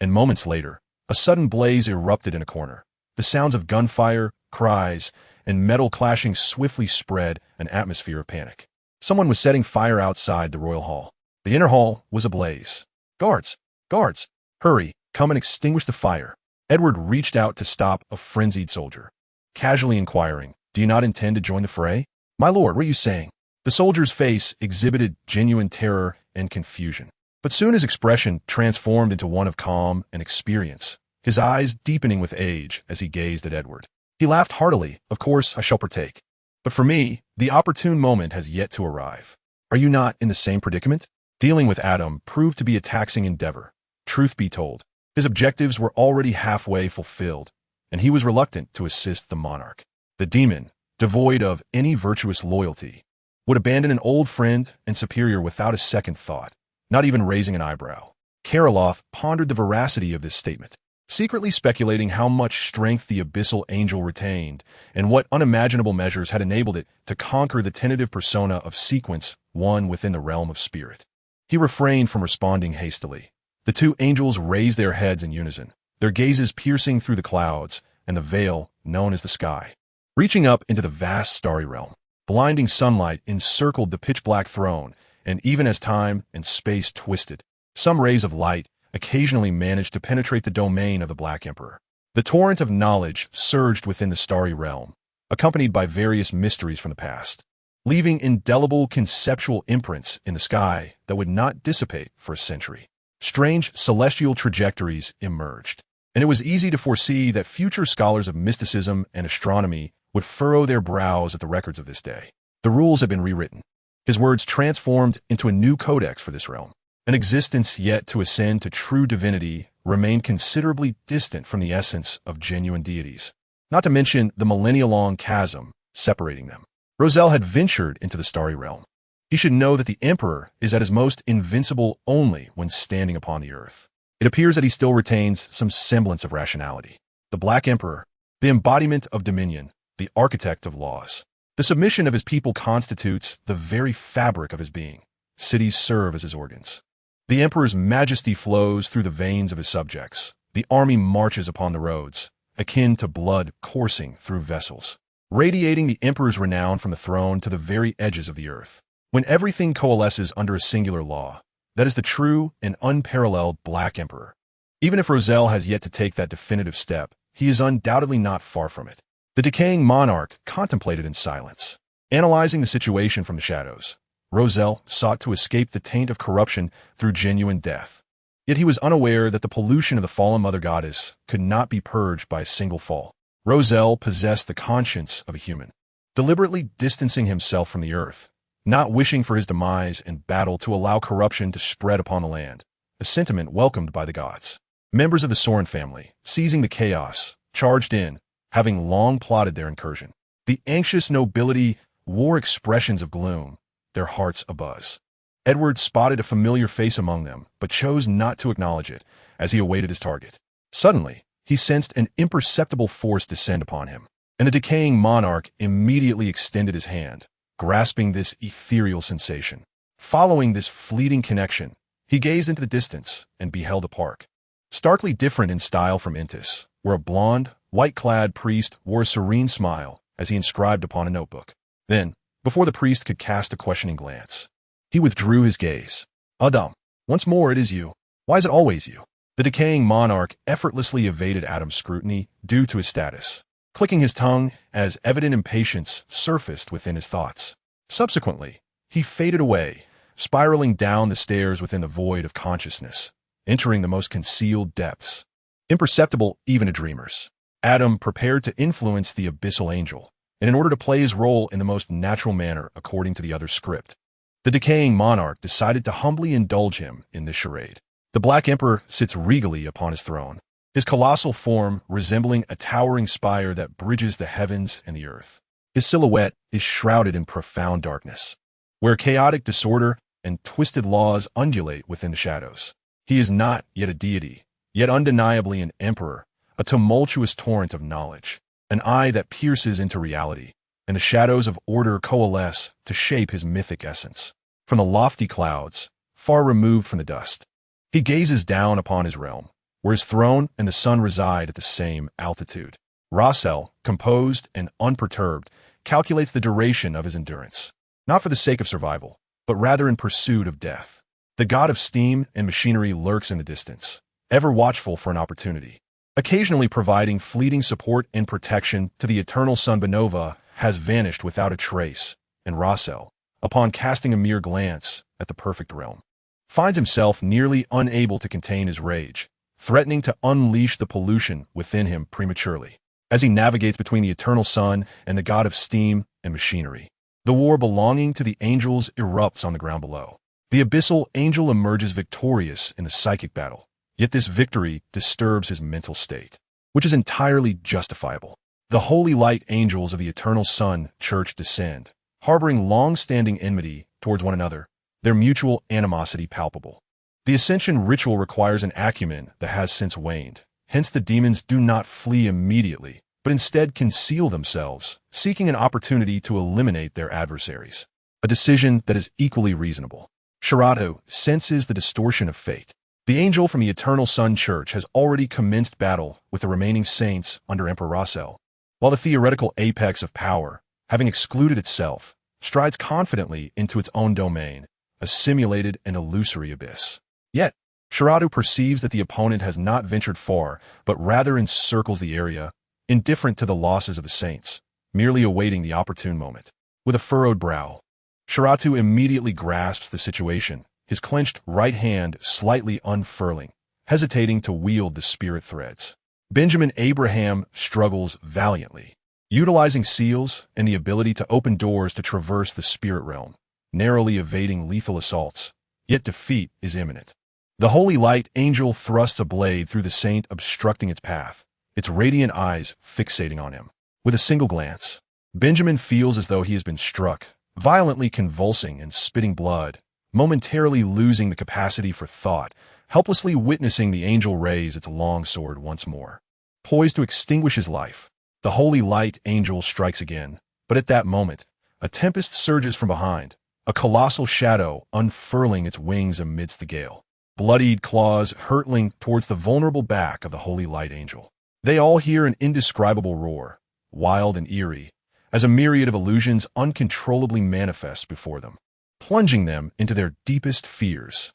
And moments later, a sudden blaze erupted in a corner. The sounds of gunfire, cries, and metal clashing swiftly spread an atmosphere of panic. Someone was setting fire outside the royal hall. The inner hall was ablaze. Guards! Guards! Hurry, come and extinguish the fire. Edward reached out to stop a frenzied soldier, casually inquiring, "Do you not intend to join the fray?" "My lord, what are you saying?" The soldier's face exhibited genuine terror and confusion. But soon his expression transformed into one of calm and experience, his eyes deepening with age as he gazed at Edward. He laughed heartily. "Of course I shall partake. But for me, the opportune moment has yet to arrive. Are you not in the same predicament?" Dealing with Adam proved to be a taxing endeavor. Truth be told, his objectives were already halfway fulfilled, and he was reluctant to assist the monarch. The demon, devoid of any virtuous loyalty, would abandon an old friend and superior without a second thought, not even raising an eyebrow. Karoloff pondered the veracity of this statement, secretly speculating how much strength the abyssal angel retained and what unimaginable measures had enabled it to conquer the tentative persona of Sequence One within the realm of spirit. He refrained from responding hastily. The two angels raised their heads in unison, their gazes piercing through the clouds and the veil known as the sky. Reaching up into the vast starry realm, blinding sunlight encircled the pitch-black throne, and even as time and space twisted, some rays of light occasionally managed to penetrate the domain of the Black Emperor. The torrent of knowledge surged within the starry realm, accompanied by various mysteries from the past, leaving indelible conceptual imprints in the sky that would not dissipate for a century. Strange celestial trajectories emerged, and it was easy to foresee that future scholars of mysticism and astronomy would furrow their brows at the records of this day. The rules had been rewritten, his words transformed into a new codex for this realm. An existence yet to ascend to true divinity remained considerably distant from the essence of genuine deities, not to mention the millennia-long chasm separating them. Roselle had ventured into the starry realm. He should know that the Emperor is at his most invincible only when standing upon the earth. It appears that he still retains some semblance of rationality. The Black Emperor, the embodiment of dominion, the architect of laws. The submission of his people constitutes the very fabric of his being. Cities serve as his organs. The Emperor's majesty flows through the veins of his subjects. The army marches upon the roads, akin to blood coursing through vessels, radiating the Emperor's renown from the throne to the very edges of the earth. When everything coalesces under a singular law, that is the true and unparalleled Black Emperor. Even if Roselle has yet to take that definitive step, he is undoubtedly not far from it. The decaying monarch contemplated in silence, analyzing the situation from the shadows. Roselle sought to escape the taint of corruption through genuine death. Yet he was unaware that the pollution of the fallen mother goddess could not be purged by a single fall. Roselle possessed the conscience of a human, deliberately distancing himself from the earth, not wishing for his demise and battle to allow corruption to spread upon the land, a sentiment welcomed by the gods. Members of the Sorin family, seizing the chaos, charged in, having long plotted their incursion. The anxious nobility wore expressions of gloom, their hearts abuzz. Edward spotted a familiar face among them, but chose not to acknowledge it as he awaited his target. Suddenly, he sensed an imperceptible force descend upon him, and the decaying monarch immediately extended his hand, grasping this ethereal sensation. Following this fleeting connection, he gazed into the distance and beheld a park. Starkly different in style from Intis, where a blond, white-clad priest wore a serene smile as he inscribed upon a notebook. Then, before the priest could cast a questioning glance, he withdrew his gaze. Adam, once more it is you. Why is it always you? The decaying monarch effortlessly evaded Adam's scrutiny due to his status, clicking his tongue as evident impatience surfaced within his thoughts. Subsequently, he faded away, spiraling down the stairs within the void of consciousness, entering the most concealed depths, imperceptible even to dreamers. Adam prepared to influence the abyssal angel, and in order to play his role in the most natural manner according to the other's script, the decaying monarch decided to humbly indulge him in this charade. The Black Emperor sits regally upon his throne, his colossal form resembling a towering spire that bridges the heavens and the earth. His silhouette is shrouded in profound darkness, where chaotic disorder and twisted laws undulate within the shadows. He is not yet a deity, yet undeniably an emperor, a tumultuous torrent of knowledge, an eye that pierces into reality, and the shadows of order coalesce to shape his mythic essence. From the lofty clouds, far removed from the dust, he gazes down upon his realm, where his throne and the sun reside at the same altitude. Roselle, composed and unperturbed, calculates the duration of his endurance, not for the sake of survival, but rather in pursuit of death. The god of steam and machinery lurks in the distance, ever watchful for an opportunity. Occasionally providing fleeting support and protection to the eternal sun Benova has vanished without a trace, and Roselle, upon casting a mere glance at the perfect realm, finds himself nearly unable to contain his rage, threatening to unleash the pollution within him prematurely. As he navigates between the eternal sun and the god of steam and machinery, the war belonging to the angels erupts on the ground below. The abyssal angel emerges victorious in the psychic battle, yet this victory disturbs his mental state, which is entirely justifiable. The holy light angels of the eternal sun church descend, harboring long-standing enmity towards one another, their mutual animosity palpable. The Ascension ritual requires an acumen that has since waned. Hence the demons do not flee immediately, but instead conceal themselves, seeking an opportunity to eliminate their adversaries. A decision that is equally reasonable. Shirado senses the distortion of fate. The angel from the Eternal Sun Church has already commenced battle with the remaining saints under Emperor Roselle, while the theoretical apex of power, having excluded itself, strides confidently into its own domain, a simulated and illusory abyss. Yet, Shirado perceives that the opponent has not ventured far, but rather encircles the area, indifferent to the losses of the saints, merely awaiting the opportune moment. With a furrowed brow, Shirado immediately grasps the situation, his clenched right hand slightly unfurling, hesitating to wield the spirit threads. Benjamin Abraham struggles valiantly, utilizing seals and the ability to open doors to traverse the spirit realm, narrowly evading lethal assaults, yet defeat is imminent. The holy light angel thrusts a blade through the saint, obstructing its path, its radiant eyes fixating on him. With a single glance, Benjamin feels as though he has been struck, violently convulsing and spitting blood, momentarily losing the capacity for thought, helplessly witnessing the angel raise its long sword once more. Poised to extinguish his life, the holy light angel strikes again, but at that moment, a tempest surges from behind, a colossal shadow unfurling its wings amidst the gale, bloodied claws hurtling towards the vulnerable back of the holy light angel. They all hear an indescribable roar, wild and eerie, as a myriad of illusions uncontrollably manifest before them, plunging them into their deepest fears.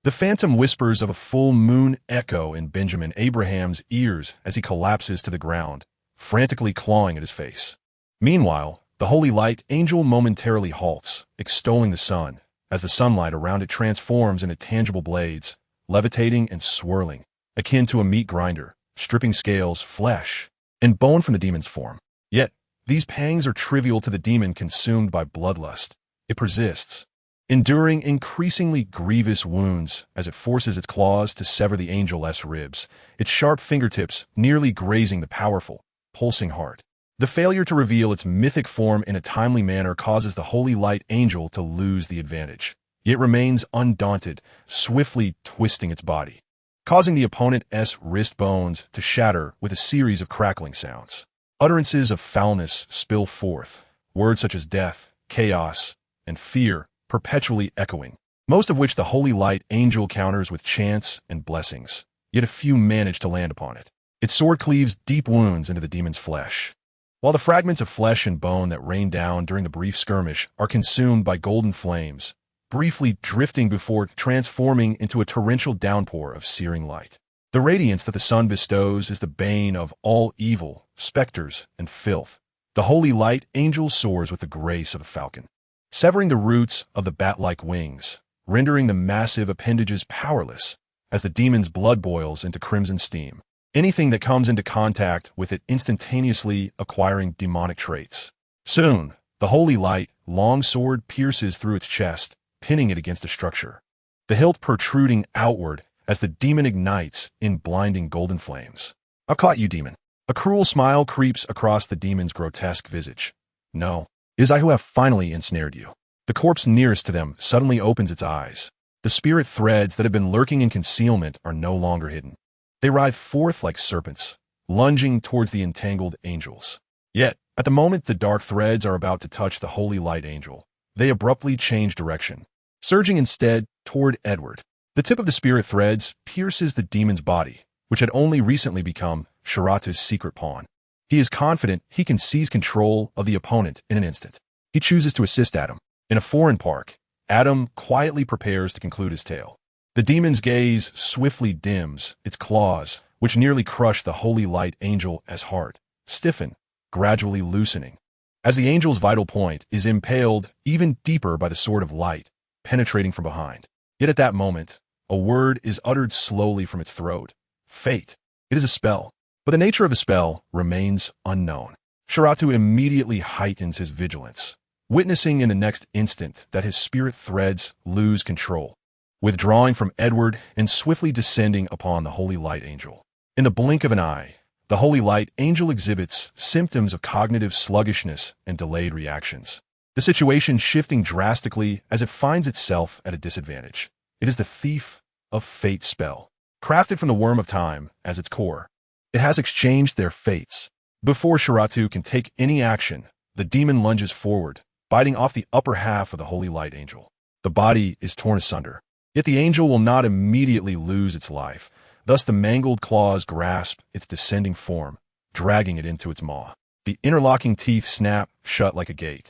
The phantom whispers of a full moon echo in Benjamin Abraham's ears as he collapses to the ground, frantically clawing at his face. Meanwhile, the holy light angel momentarily halts, extolling the sun, as the sunlight around it transforms into tangible blades, levitating and swirling, akin to a meat grinder, stripping scales, flesh, and bone from the demon's form. Yet, these pangs are trivial to the demon consumed by bloodlust. It persists, enduring increasingly grievous wounds as it forces its claws to sever the angel's ribs, its sharp fingertips nearly grazing the powerful, pulsing heart. The failure to reveal its mythic form in a timely manner causes the holy light angel to lose the advantage. It remains undaunted, swiftly twisting its body, causing the opponent's wrist bones to shatter with a series of crackling sounds. Utterances of foulness spill forth, words such as death, chaos, and fear perpetually echoing, most of which the holy light angel counters with chants and blessings, yet a few manage to land upon it. Its sword cleaves deep wounds into the demon's flesh, while the fragments of flesh and bone that rain down during the brief skirmish are consumed by golden flames, briefly drifting before transforming into a torrential downpour of searing light. The radiance that the sun bestows is the bane of all evil, specters, and filth. The holy light angel soars with the grace of a falcon, severing the roots of the bat-like wings, rendering the massive appendages powerless as the demon's blood boils into crimson steam. Anything that comes into contact with it instantaneously acquiring demonic traits. Soon, the holy light, long sword pierces through its chest, pinning it against a structure, the hilt protruding outward as the demon ignites in blinding golden flames. "I've caught you, demon." A cruel smile creeps across the demon's grotesque visage. "No, it is I who have finally ensnared you." The corpse nearest to them suddenly opens its eyes. The spirit threads that have been lurking in concealment are no longer hidden. They writhe forth like serpents, lunging towards the entangled angels. Yet, at the moment the dark threads are about to touch the holy light angel, they abruptly change direction, surging instead toward Edward. The tip of the spirit threads pierces the demon's body, which had only recently become Sharatu's secret pawn. He is confident he can seize control of the opponent in an instant. He chooses to assist Adam. In a foreign park, Adam quietly prepares to conclude his tale. The demon's gaze swiftly dims, its claws, which nearly crush the holy light angel as hard, stiffen, gradually loosening, as the angel's vital point is impaled even deeper by the sword of light, penetrating from behind. Yet at that moment, a word is uttered slowly from its throat. Fate. It is a spell, but the nature of the spell remains unknown. Sharatu immediately heightens his vigilance, witnessing in the next instant that his spirit threads lose control, withdrawing from Edward and swiftly descending upon the holy light angel. In the blink of an eye, the holy light angel exhibits symptoms of cognitive sluggishness and delayed reactions, the situation shifting drastically as it finds itself at a disadvantage. It is the Thief of Fate spell, crafted from the Worm of Time as its core. It has exchanged their fates. Before Sharatu can take any action, the demon lunges forward, biting off the upper half of the holy light angel. The body is torn asunder. Yet the angel will not immediately lose its life. Thus the mangled claws grasp its descending form, dragging it into its maw. The interlocking teeth snap shut like a gate,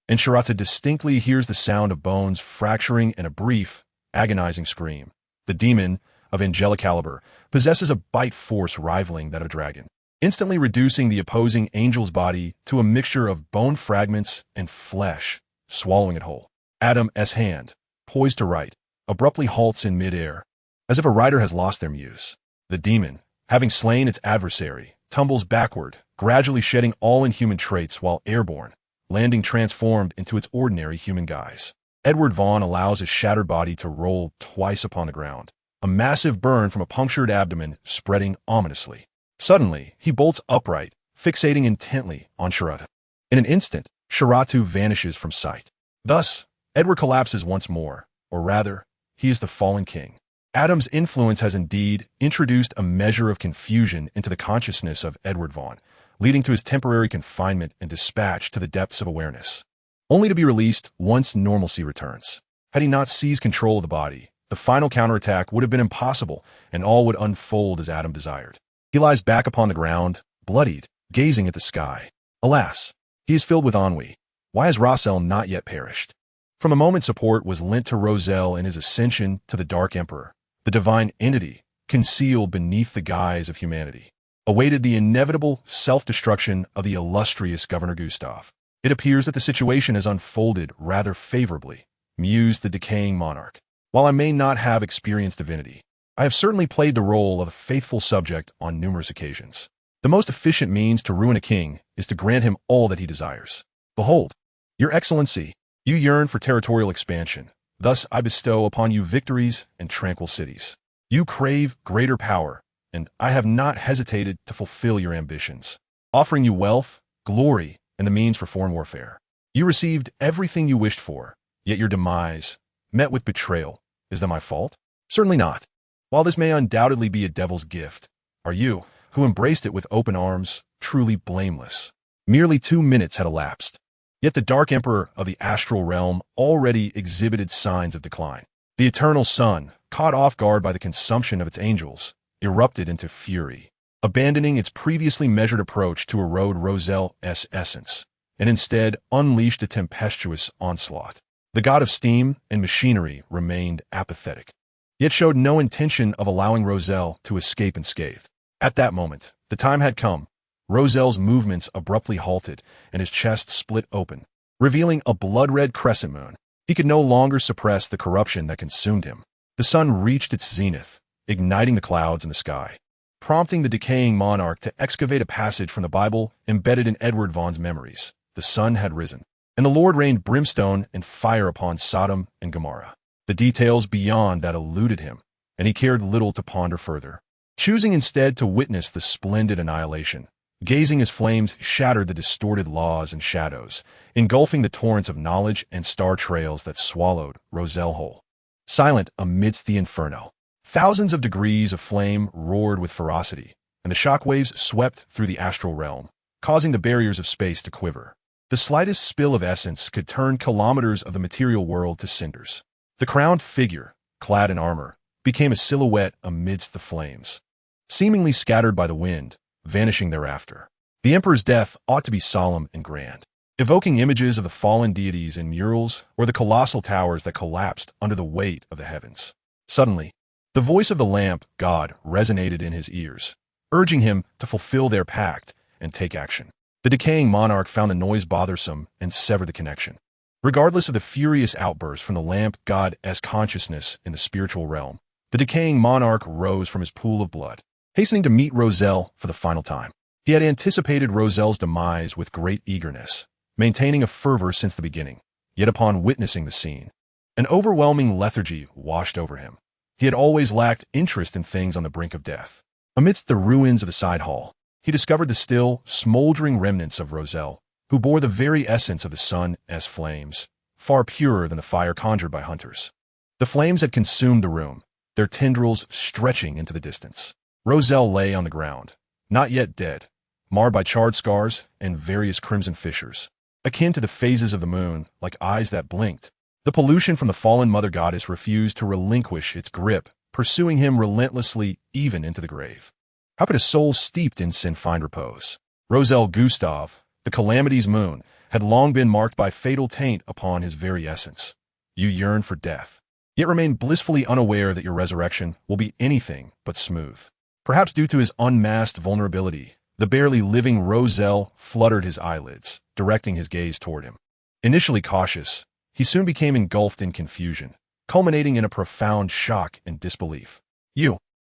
and Sharatu distinctly hears the sound of bones fracturing in a brief, agonizing scream. The demon, of angelic caliber, possesses a bite force rivaling that of a dragon, instantly reducing the opposing angel's body to a mixture of bone fragments and flesh, swallowing it whole. Adam's hand, poised to write, abruptly halts in midair, as if a rider has lost their muse. The demon, having slain its adversary, tumbles backward, gradually shedding all inhuman traits while airborne, landing transformed into its ordinary human guise. Edward Vaughn allows his shattered body to roll twice upon the ground, a massive burn from a punctured abdomen spreading ominously. Suddenly, he bolts upright, fixating intently on Sharatu. In an instant, Sharatu vanishes from sight. Thus, Edward collapses once more, or rather, he is the fallen king. Adam's influence has indeed introduced a measure of confusion into the consciousness of Edward Vaughn, leading to his temporary confinement and dispatch to the depths of awareness, only to be released once normalcy returns. Had he not seized control of the body, the final counterattack would have been impossible, and all would unfold as Adam desired. He lies back upon the ground, bloodied, gazing at the sky. Alas, he is filled with ennui. Why has Roselle not yet perished? From a moment support was lent to Roselle in his ascension to the Dark Emperor. The divine entity, concealed beneath the guise of humanity, awaited the inevitable self-destruction of the illustrious Governor Gustav. It appears that the situation has unfolded rather favorably, mused the decaying monarch. While I may not have experienced divinity, I have certainly played the role of a faithful subject on numerous occasions. The most efficient means to ruin a king is to grant him all that he desires. Behold, Your Excellency, you yearn for territorial expansion. Thus I bestow upon you victories and tranquil cities. You crave greater power, and I have not hesitated to fulfill your ambitions, offering you wealth, glory, and the means for foreign warfare. You received everything you wished for, yet your demise, met with betrayal. Is that my fault? Certainly not. While this may undoubtedly be a devil's gift, are you, who embraced it with open arms, truly blameless? Merely 2 minutes had elapsed. Yet the Dark Emperor of the astral realm already exhibited signs of decline. The eternal sun, caught off guard by the consumption of its angels, erupted into fury, abandoning its previously measured approach to erode Roselle's essence, and instead unleashed a tempestuous onslaught. The god of steam and machinery remained apathetic, yet showed no intention of allowing Roselle to escape unscathed. At that moment, the time had come. Roselle's movements abruptly halted, and his chest split open, revealing a blood-red crescent moon. He could no longer suppress the corruption that consumed him. The sun reached its zenith, igniting the clouds in the sky, prompting the decaying monarch to excavate a passage from the Bible embedded in Edward Vaughn's memories. The sun had risen, and the Lord rained brimstone and fire upon Sodom and Gomorrah. The details beyond that eluded him, and he cared little to ponder further, choosing instead to witness the splendid annihilation. Gazing as flames shattered the distorted laws and shadows, engulfing the torrents of knowledge and star trails that swallowed Roselle whole. Silent amidst the inferno, thousands of degrees of flame roared with ferocity, and the shockwaves swept through the astral realm, causing the barriers of space to quiver. The slightest spill of essence could turn kilometers of the material world to cinders. The crowned figure, clad in armor, became a silhouette amidst the flames, seemingly scattered by the wind, vanishing thereafter. The emperor's death ought to be solemn and grand, evoking images of the fallen deities in murals or the colossal towers that collapsed under the weight of the heavens. Suddenly, the voice of the lamp god resonated in his ears, urging him to fulfill their pact and take action. The decaying monarch found the noise bothersome and severed the connection. Regardless of the furious outburst from the lamp god's consciousness in the spiritual realm, the decaying monarch rose from his pool of blood, hastening to meet Roselle for the final time. He had anticipated Roselle's demise with great eagerness, maintaining a fervor since the beginning. Yet upon witnessing the scene, an overwhelming lethargy washed over him. He had always lacked interest in things on the brink of death. Amidst the ruins of the side hall, he discovered the still, smoldering remnants of Roselle, who bore the very essence of the sun's flames, far purer than the fire conjured by hunters. The flames had consumed the room, their tendrils stretching into the distance. Roselle lay on the ground, not yet dead, marred by charred scars and various crimson fissures, akin to the phases of the moon, like eyes that blinked. The pollution from the fallen mother goddess refused to relinquish its grip, pursuing him relentlessly even into the grave. How could a soul steeped in sin find repose? Roselle Gustav, the calamity's moon, had long been marked by fatal taint upon his very essence. You yearn for death, yet remain blissfully unaware that your resurrection will be anything but smooth. Perhaps due to his unmasked vulnerability, the barely living Roselle fluttered his eyelids, directing his gaze toward him. Initially cautious, he soon became engulfed in confusion, culminating in a profound shock and disbelief.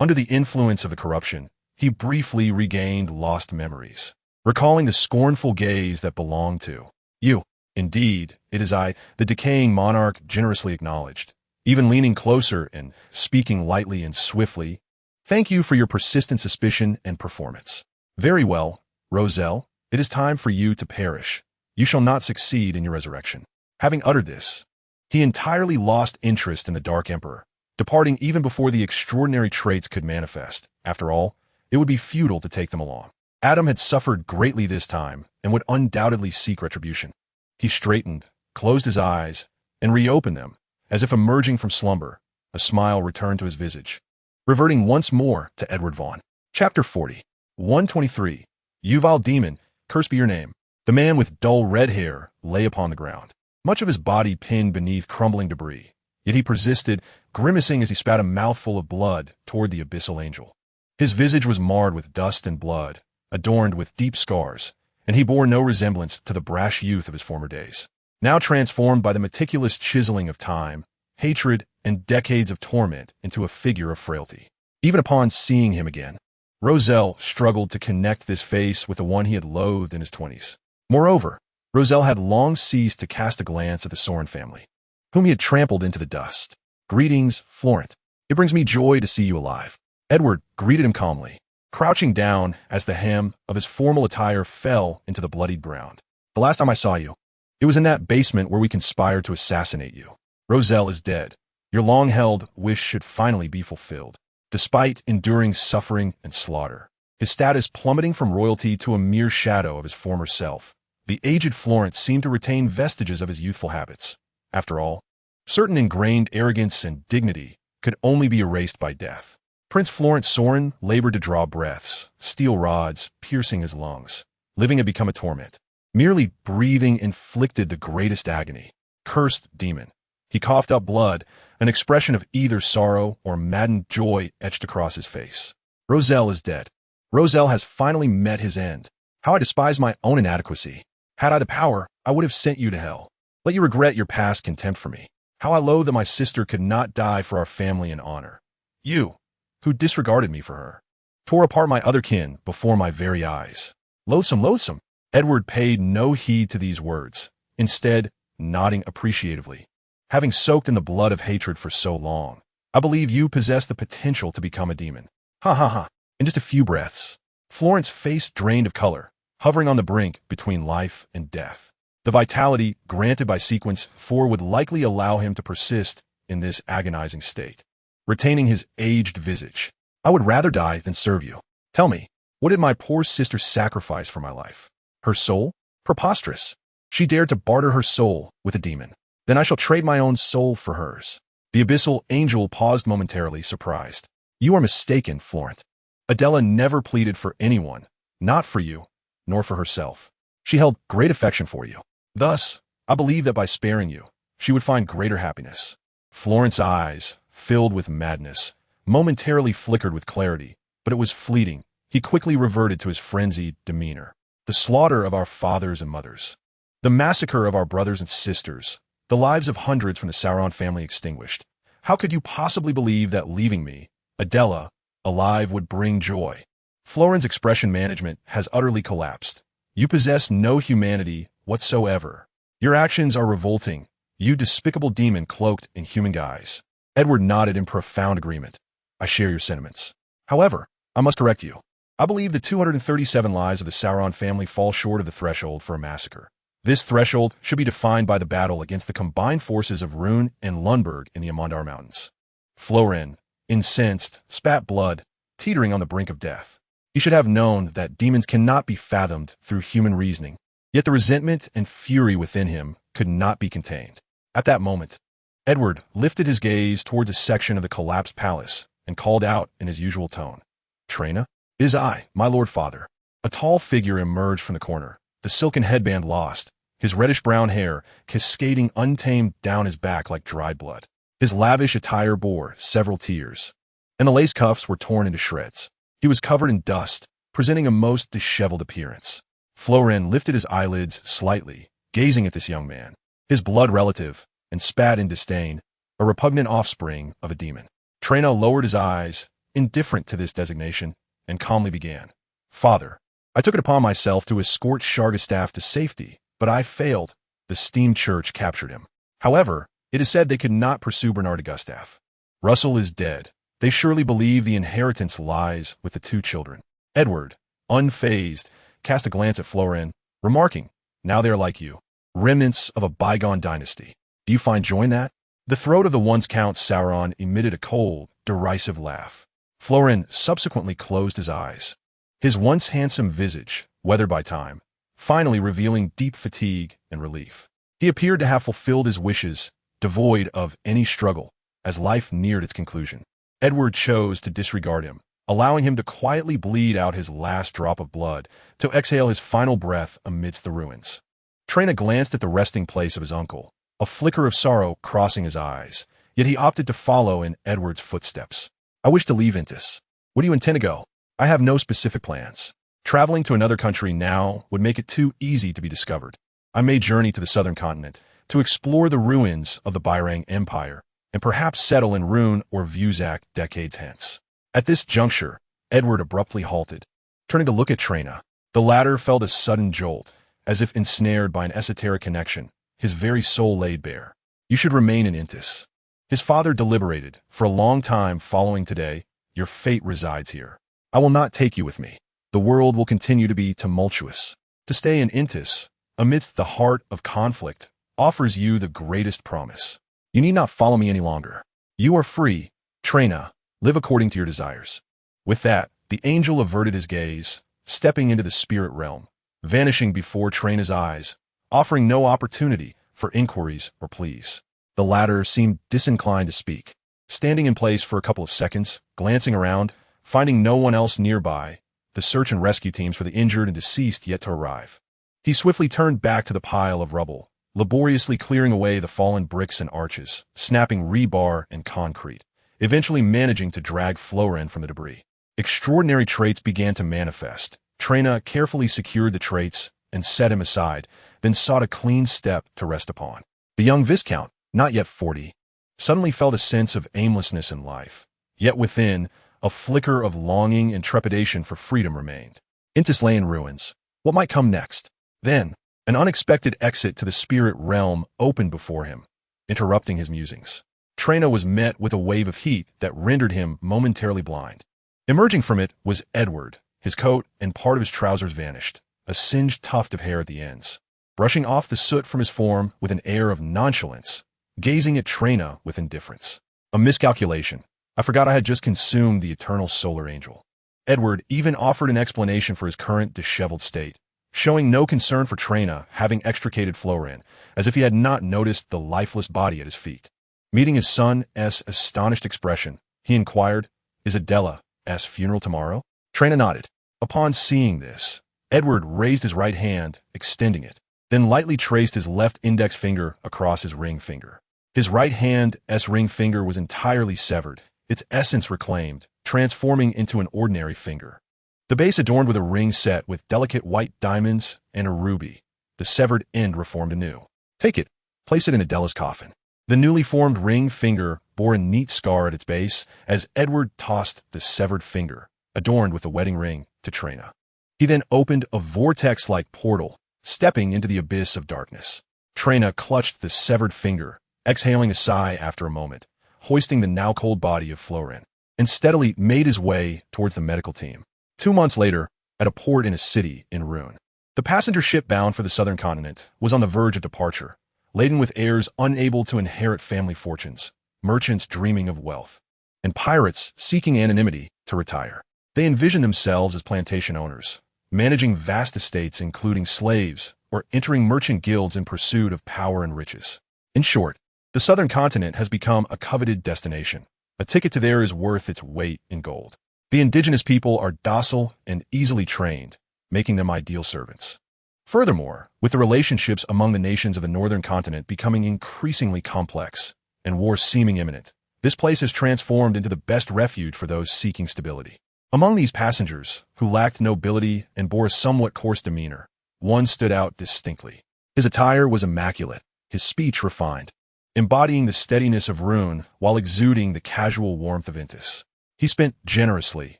Under the influence of the corruption, he briefly regained lost memories, recalling the scornful gaze that belonged to you. Indeed, it is I, the decaying monarch generously acknowledged, even leaning closer and speaking lightly and swiftly. Thank you for your persistent suspicion and performance. Very well, Roselle, it is time for you to perish. You shall not succeed in your resurrection. Having uttered this, he entirely lost interest in the Dark Emperor, departing even before the extraordinary traits could manifest. After all, it would be futile to take them along. Adam had suffered greatly this time and would undoubtedly seek retribution. He straightened, closed his eyes, and reopened them, as if emerging from slumber. A smile returned to his visage, reverting once more to Edward Vaughn. Chapter 40. 123. Yuval Demon, cursed be your name. The man with dull red hair lay upon the ground, much of his body pinned beneath crumbling debris. Yet he persisted, grimacing as he spat a mouthful of blood toward the abyssal angel. His visage was marred with dust and blood, adorned with deep scars, and he bore no resemblance to the brash youth of his former days. Now transformed by the meticulous chiseling of time, hatred, and decades of torment into a figure of frailty. Even upon seeing him again, Roselle struggled to connect this face with the one he had loathed in his 20s. Moreover, Roselle had long ceased to cast a glance at the Soren family, whom he had trampled into the dust. Greetings, Florent. It brings me joy to see you alive. Edward greeted him calmly, crouching down as the hem of his formal attire fell into the bloodied ground. The last time I saw you, it was in that basement where we conspired to assassinate you. Roselle is dead. Your long-held wish should finally be fulfilled. Despite enduring suffering and slaughter, his status plummeting from royalty to a mere shadow of his former self, The aged Florence seemed to retain vestiges of his youthful habits. After all, certain ingrained arrogance and dignity could only be erased by death. Prince Florence Sorin labored to draw breaths, steel rods piercing his lungs. Living had become a torment. Merely breathing inflicted the greatest agony. Cursed demon. He coughed up blood, an expression of either sorrow or maddened joy etched across his face. Roselle is dead. Roselle has finally met his end. How I despise my own inadequacy. Had I the power, I would have sent you to hell. Let you regret your past contempt for me. How I loathe that my sister could not die for our family and honor. You, who disregarded me for her, tore apart my other kin before my very eyes. Loathsome, loathsome. Edward paid no heed to these words, instead nodding appreciatively. Having soaked in the blood of hatred for so long, I believe you possess the potential to become a demon. Ha ha ha. In just a few breaths, Florence's face drained of color, hovering on the brink between life and death. The vitality granted by Sequence 4 would likely allow him to persist in this agonizing state. Retaining his aged visage, I would rather die than serve you. Tell me, what did my poor sister sacrifice for my life? Her soul? Preposterous. She dared to barter her soul with a demon. Then I shall trade my own soul for hers. The abyssal angel paused momentarily, surprised. You are mistaken, Florent. Adela never pleaded for anyone, not for you, nor for herself. She held great affection for you. Thus, I believe that by sparing you, she would find greater happiness. Florence's eyes, filled with madness, momentarily flickered with clarity, but it was fleeting. He quickly reverted to his frenzied demeanor. The slaughter of our fathers and mothers, the massacre of our brothers and sisters, the lives of hundreds from the Sauron family extinguished. How could you possibly believe that leaving me, Adela, alive would bring joy? Florence's expression management has utterly collapsed. You possess no humanity whatsoever. Your actions are revolting, you despicable demon cloaked in human guise. Edward nodded in profound agreement. I share your sentiments. However, I must correct you. I believe the 237 lives of the Sauron family fall short of the threshold for a massacre. This threshold should be defined by the battle against the combined forces of Rune and Lundberg in the Amondar Mountains. Florin, incensed, spat blood, teetering on the brink of death. He should have known that demons cannot be fathomed through human reasoning, yet the resentment and fury within him could not be contained. At that moment, Edward lifted his gaze towards a section of the collapsed palace and called out in his usual tone, Traina? It is I, my lord father. A tall figure emerged from the corner, the silken headband lost, his reddish-brown hair cascading untamed down his back like dried blood. His lavish attire bore several tears, and the lace cuffs were torn into shreds. He was covered in dust, presenting a most disheveled appearance. Florin lifted his eyelids slightly, gazing at this young man, his blood relative, and spat in disdain, a repugnant offspring of a demon. Traina lowered his eyes, indifferent to this designation, and calmly began. Father, I took it upon myself to escort Shargastaff to safety, but I failed. The steam church captured him. However, it is said they could not pursue Bernard de Gustav. Russell is dead. They surely believe the inheritance lies with the two children. Edward, unfazed, cast a glance at Florin, remarking, Now they are like you, remnants of a bygone dynasty. Do you find joy in that? The throat of the once Count Sauron emitted a cold, derisive laugh. Florin subsequently closed his eyes, his once handsome visage, weathered by time, finally revealing deep fatigue and relief. He appeared to have fulfilled his wishes, devoid of any struggle, as life neared its conclusion. Edward chose to disregard him, allowing him to quietly bleed out his last drop of blood, to exhale his final breath amidst the ruins. Traina glanced at the resting place of his uncle, a flicker of sorrow crossing his eyes, yet he opted to follow in Edward's footsteps. I wish to leave Intis. Where do you intend to go? I have no specific plans. Traveling to another country now would make it too easy to be discovered. I may journey to the southern continent, to explore the ruins of the Bairang Empire, and perhaps settle in Rune or Vuzak decades hence. At this juncture, Edward abruptly halted, turning to look at Traina. The latter felt a sudden jolt, as if ensnared by an esoteric connection, his very soul laid bare. You should remain in Intis. His father deliberated, for a long time following today. Your fate resides here. I will not take you with me. The world will continue to be tumultuous. To stay in Intis, amidst the heart of conflict, offers you the greatest promise. You need not follow me any longer. You are free, Traina. Live according to your desires. With that, the angel averted his gaze, stepping into the spirit realm, vanishing before Trena's eyes, offering no opportunity for inquiries or pleas. The latter seemed disinclined to speak, standing in place for a couple of seconds, glancing around, finding no one else nearby, the search and rescue teams for the injured and deceased yet to arrive. He swiftly turned back to the pile of rubble, laboriously clearing away the fallen bricks and arches, snapping rebar and concrete, eventually managing to drag Florin from the debris. Extraordinary traits began to manifest. Trena carefully secured the traits and set him aside, then sought a clean step to rest upon. The young Viscount, not yet 40, suddenly felt a sense of aimlessness in life. Yet within, a flicker of longing and trepidation for freedom remained. Intis lay in ruins. What might come next? Then, an unexpected exit to the spirit realm opened before him, interrupting his musings. Trena was met with a wave of heat that rendered him momentarily blind. Emerging from it was Edward. His coat and part of his trousers vanished, a singed tuft of hair at the ends. Brushing off the soot from his form with an air of nonchalance, gazing at Trena with indifference. A miscalculation. I forgot I had just consumed the eternal solar angel. Edward even offered an explanation for his current disheveled state, showing no concern for Trena having extricated Florin, as if he had not noticed the lifeless body at his feet. Meeting his son's astonished expression, he inquired, "Is Adela's funeral tomorrow?" Trena nodded. Upon seeing this, Edward raised his right hand, extending it, then lightly traced his left index finger across his ring finger. His right hand's ring finger was entirely severed, its essence reclaimed, transforming into an ordinary finger. The base adorned with a ring set with delicate white diamonds and a ruby. The severed end reformed anew. "Take it. Place it in Adela's coffin." The newly formed ring finger bore a neat scar at its base as Edward tossed the severed finger, adorned with the wedding ring, to Trena. He then opened a vortex-like portal, stepping into the abyss of darkness. Trena clutched the severed finger, exhaling a sigh after a moment, hoisting the now cold body of Florin, and steadily made his way towards the medical team. 2 months later, at a port in a city in ruin, the passenger ship bound for the southern continent was on the verge of departure, laden with heirs unable to inherit family fortunes, merchants dreaming of wealth, and pirates seeking anonymity to retire. They envisioned themselves as plantation owners, managing vast estates including slaves, or entering merchant guilds in pursuit of power and riches. In short, the southern continent has become a coveted destination. A ticket to there is worth its weight in gold. The indigenous people are docile and easily trained, making them ideal servants. Furthermore, with the relationships among the nations of the northern continent becoming increasingly complex and war seeming imminent, this place has transformed into the best refuge for those seeking stability. Among these passengers, who lacked nobility and bore a somewhat coarse demeanor, one stood out distinctly. His attire was immaculate, his speech refined, embodying the steadiness of Rune while exuding the casual warmth of Intis. He spent generously,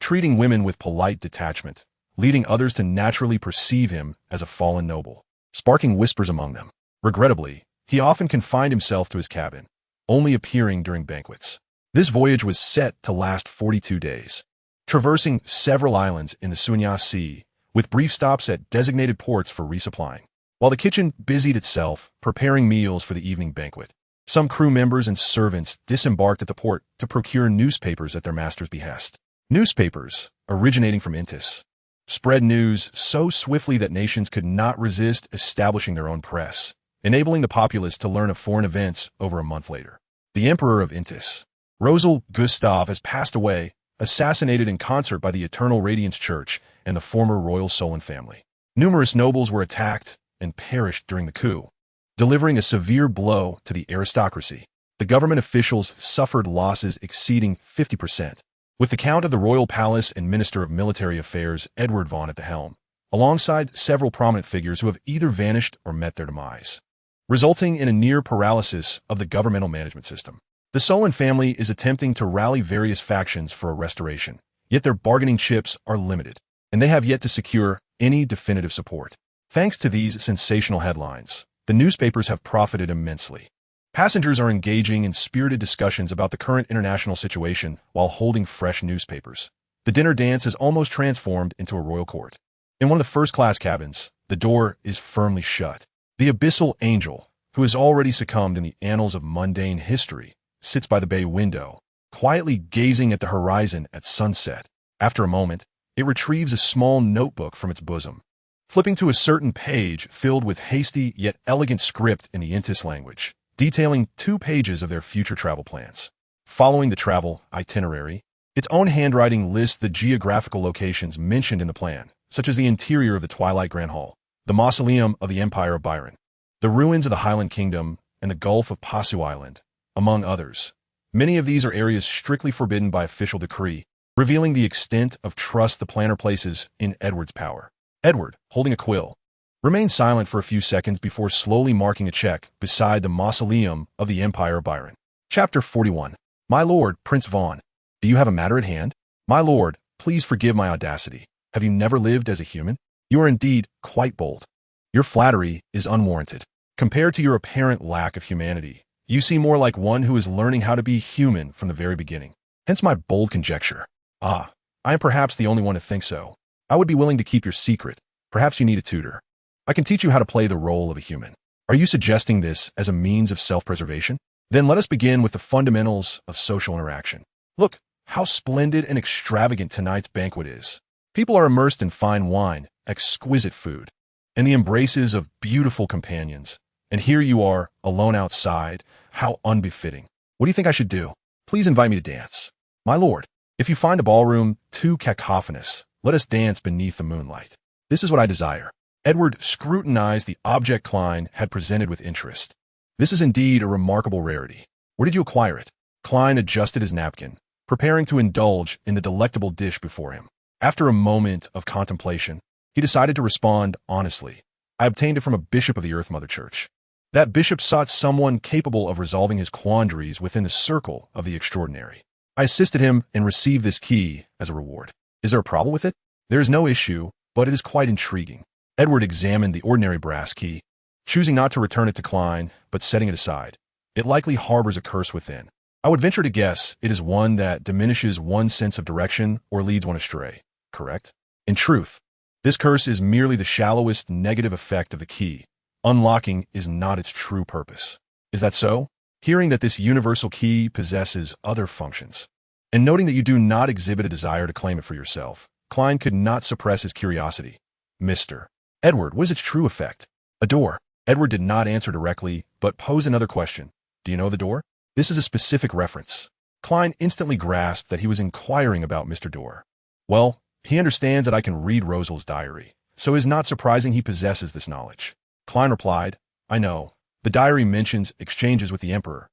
treating women with polite detachment, leading others to naturally perceive him as a fallen noble, sparking whispers among them. Regrettably, he often confined himself to his cabin, only appearing during banquets. This voyage was set to last 42 days, traversing several islands in the Sunya Sea, with brief stops at designated ports for resupplying. While the kitchen busied itself, preparing meals for the evening banquet, some crew members and servants disembarked at the port to procure newspapers at their master's behest. Newspapers, originating from Intis, spread news so swiftly that nations could not resist establishing their own press, enabling the populace to learn of foreign events over a month later. The Emperor of Intis, Roselle Gustav, has passed away, assassinated in concert by the Eternal Radiance Church and the former royal Solon family. Numerous nobles were attacked and perished during the coup, delivering a severe blow to the aristocracy. The government officials suffered losses exceeding 50%, with the Count of the Royal Palace and Minister of Military Affairs Edward Vaughan at the helm, alongside several prominent figures who have either vanished or met their demise, resulting in a near paralysis of the governmental management system. The Solon family is attempting to rally various factions for a restoration, yet their bargaining chips are limited, and they have yet to secure any definitive support. Thanks to these sensational headlines, the newspapers have profited immensely. Passengers are engaging in spirited discussions about the current international situation while holding fresh newspapers. The dinner dance is almost transformed into a royal court. In one of the first-class cabins, the door is firmly shut. The abyssal angel, who has already succumbed in the annals of mundane history, sits by the bay window, quietly gazing at the horizon at sunset. After a moment, it retrieves a small notebook from its bosom. flipping to a certain page filled with hasty yet elegant script in the Intis language, detailing 2 pages of their future travel plans. Following the travel itinerary, its own handwriting lists the geographical locations mentioned in the plan, such as the interior of the Twilight Grand Hall, the mausoleum of the Empire of Byron, the ruins of the Highland Kingdom, and the Gulf of Passu Island, among others. Many of these are areas strictly forbidden by official decree, revealing the extent of trust the planner places in Edward's power. Edward, holding a quill, remained silent for a few seconds before slowly marking a check beside the mausoleum of the Empire of Byron. Chapter 41. My lord, Prince Vaughn, do you have a matter at hand? My lord, please forgive my audacity. Have you never lived as a human? You are indeed quite bold. Your flattery is unwarranted. Compared to your apparent lack of humanity, you seem more like one who is learning how to be human from the very beginning. Hence my bold conjecture. Ah, I am perhaps the only one to think so. I would be willing to keep your secret. Perhaps you need a tutor. I can teach you how to play the role of a human. Are you suggesting this as a means of self-preservation? Then let us begin with the fundamentals of social interaction. Look, how splendid and extravagant tonight's banquet is. People are immersed in fine wine, exquisite food, and the embraces of beautiful companions. And here you are, alone outside. How unbefitting. What do you think I should do? Please invite me to dance. My lord, if you find the ballroom too cacophonous, let us dance beneath the moonlight. This is what I desire. Edward scrutinized the object Klein had presented with interest. This is indeed a remarkable rarity. Where did you acquire it? Klein adjusted his napkin, preparing to indulge in the delectable dish before him. After a moment of contemplation, he decided to respond honestly. I obtained it from a bishop of the Earth Mother Church. That bishop sought someone capable of resolving his quandaries within the circle of the extraordinary. I assisted him and received this key as a reward. Is there a problem with it? There is no issue, but it is quite intriguing. Edward examined the ordinary brass key, choosing not to return it to Klein, but setting it aside. It likely harbors a curse within. I would venture to guess it is one that diminishes one's sense of direction or leads one astray, correct? In truth, this curse is merely the shallowest negative effect of the key. Unlocking is not its true purpose. Is that so? Hearing that this universal key possesses other functions, and noting that you do not exhibit a desire to claim it for yourself, Klein could not suppress his curiosity. Mr. Edward, what is its true effect? A door. Edward did not answer directly, but posed another question. Do you know the door? This is a specific reference. Klein instantly grasped that he was inquiring about Mr. Door. Well, he understands that I can read Roselle's diary, so it is not surprising he possesses this knowledge. Klein replied, I know. The diary mentions exchanges with the Emperor.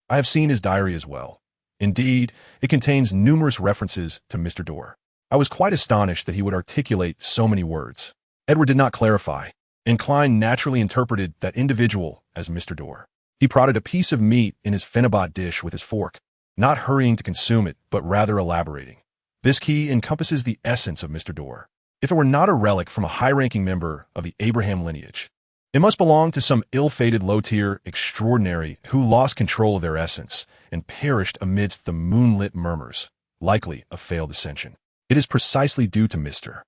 I have seen his diary as well. Indeed, it contains numerous references to Mr. Door. I was quite astonished that he would articulate so many words. Edward did not clarify, and Klein naturally interpreted that individual as Mr. Door. He prodded a piece of meat in his Phenibot dish with his fork, not hurrying to consume it, but rather elaborating. This key encompasses the essence of Mr. Door. If it were not a relic from a high-ranking member of the Abraham lineage, it must belong to some ill-fated low-tier extraordinary who lost control of their essence and perished amidst the moonlit murmurs, likely a failed ascension. It is precisely due to Mr.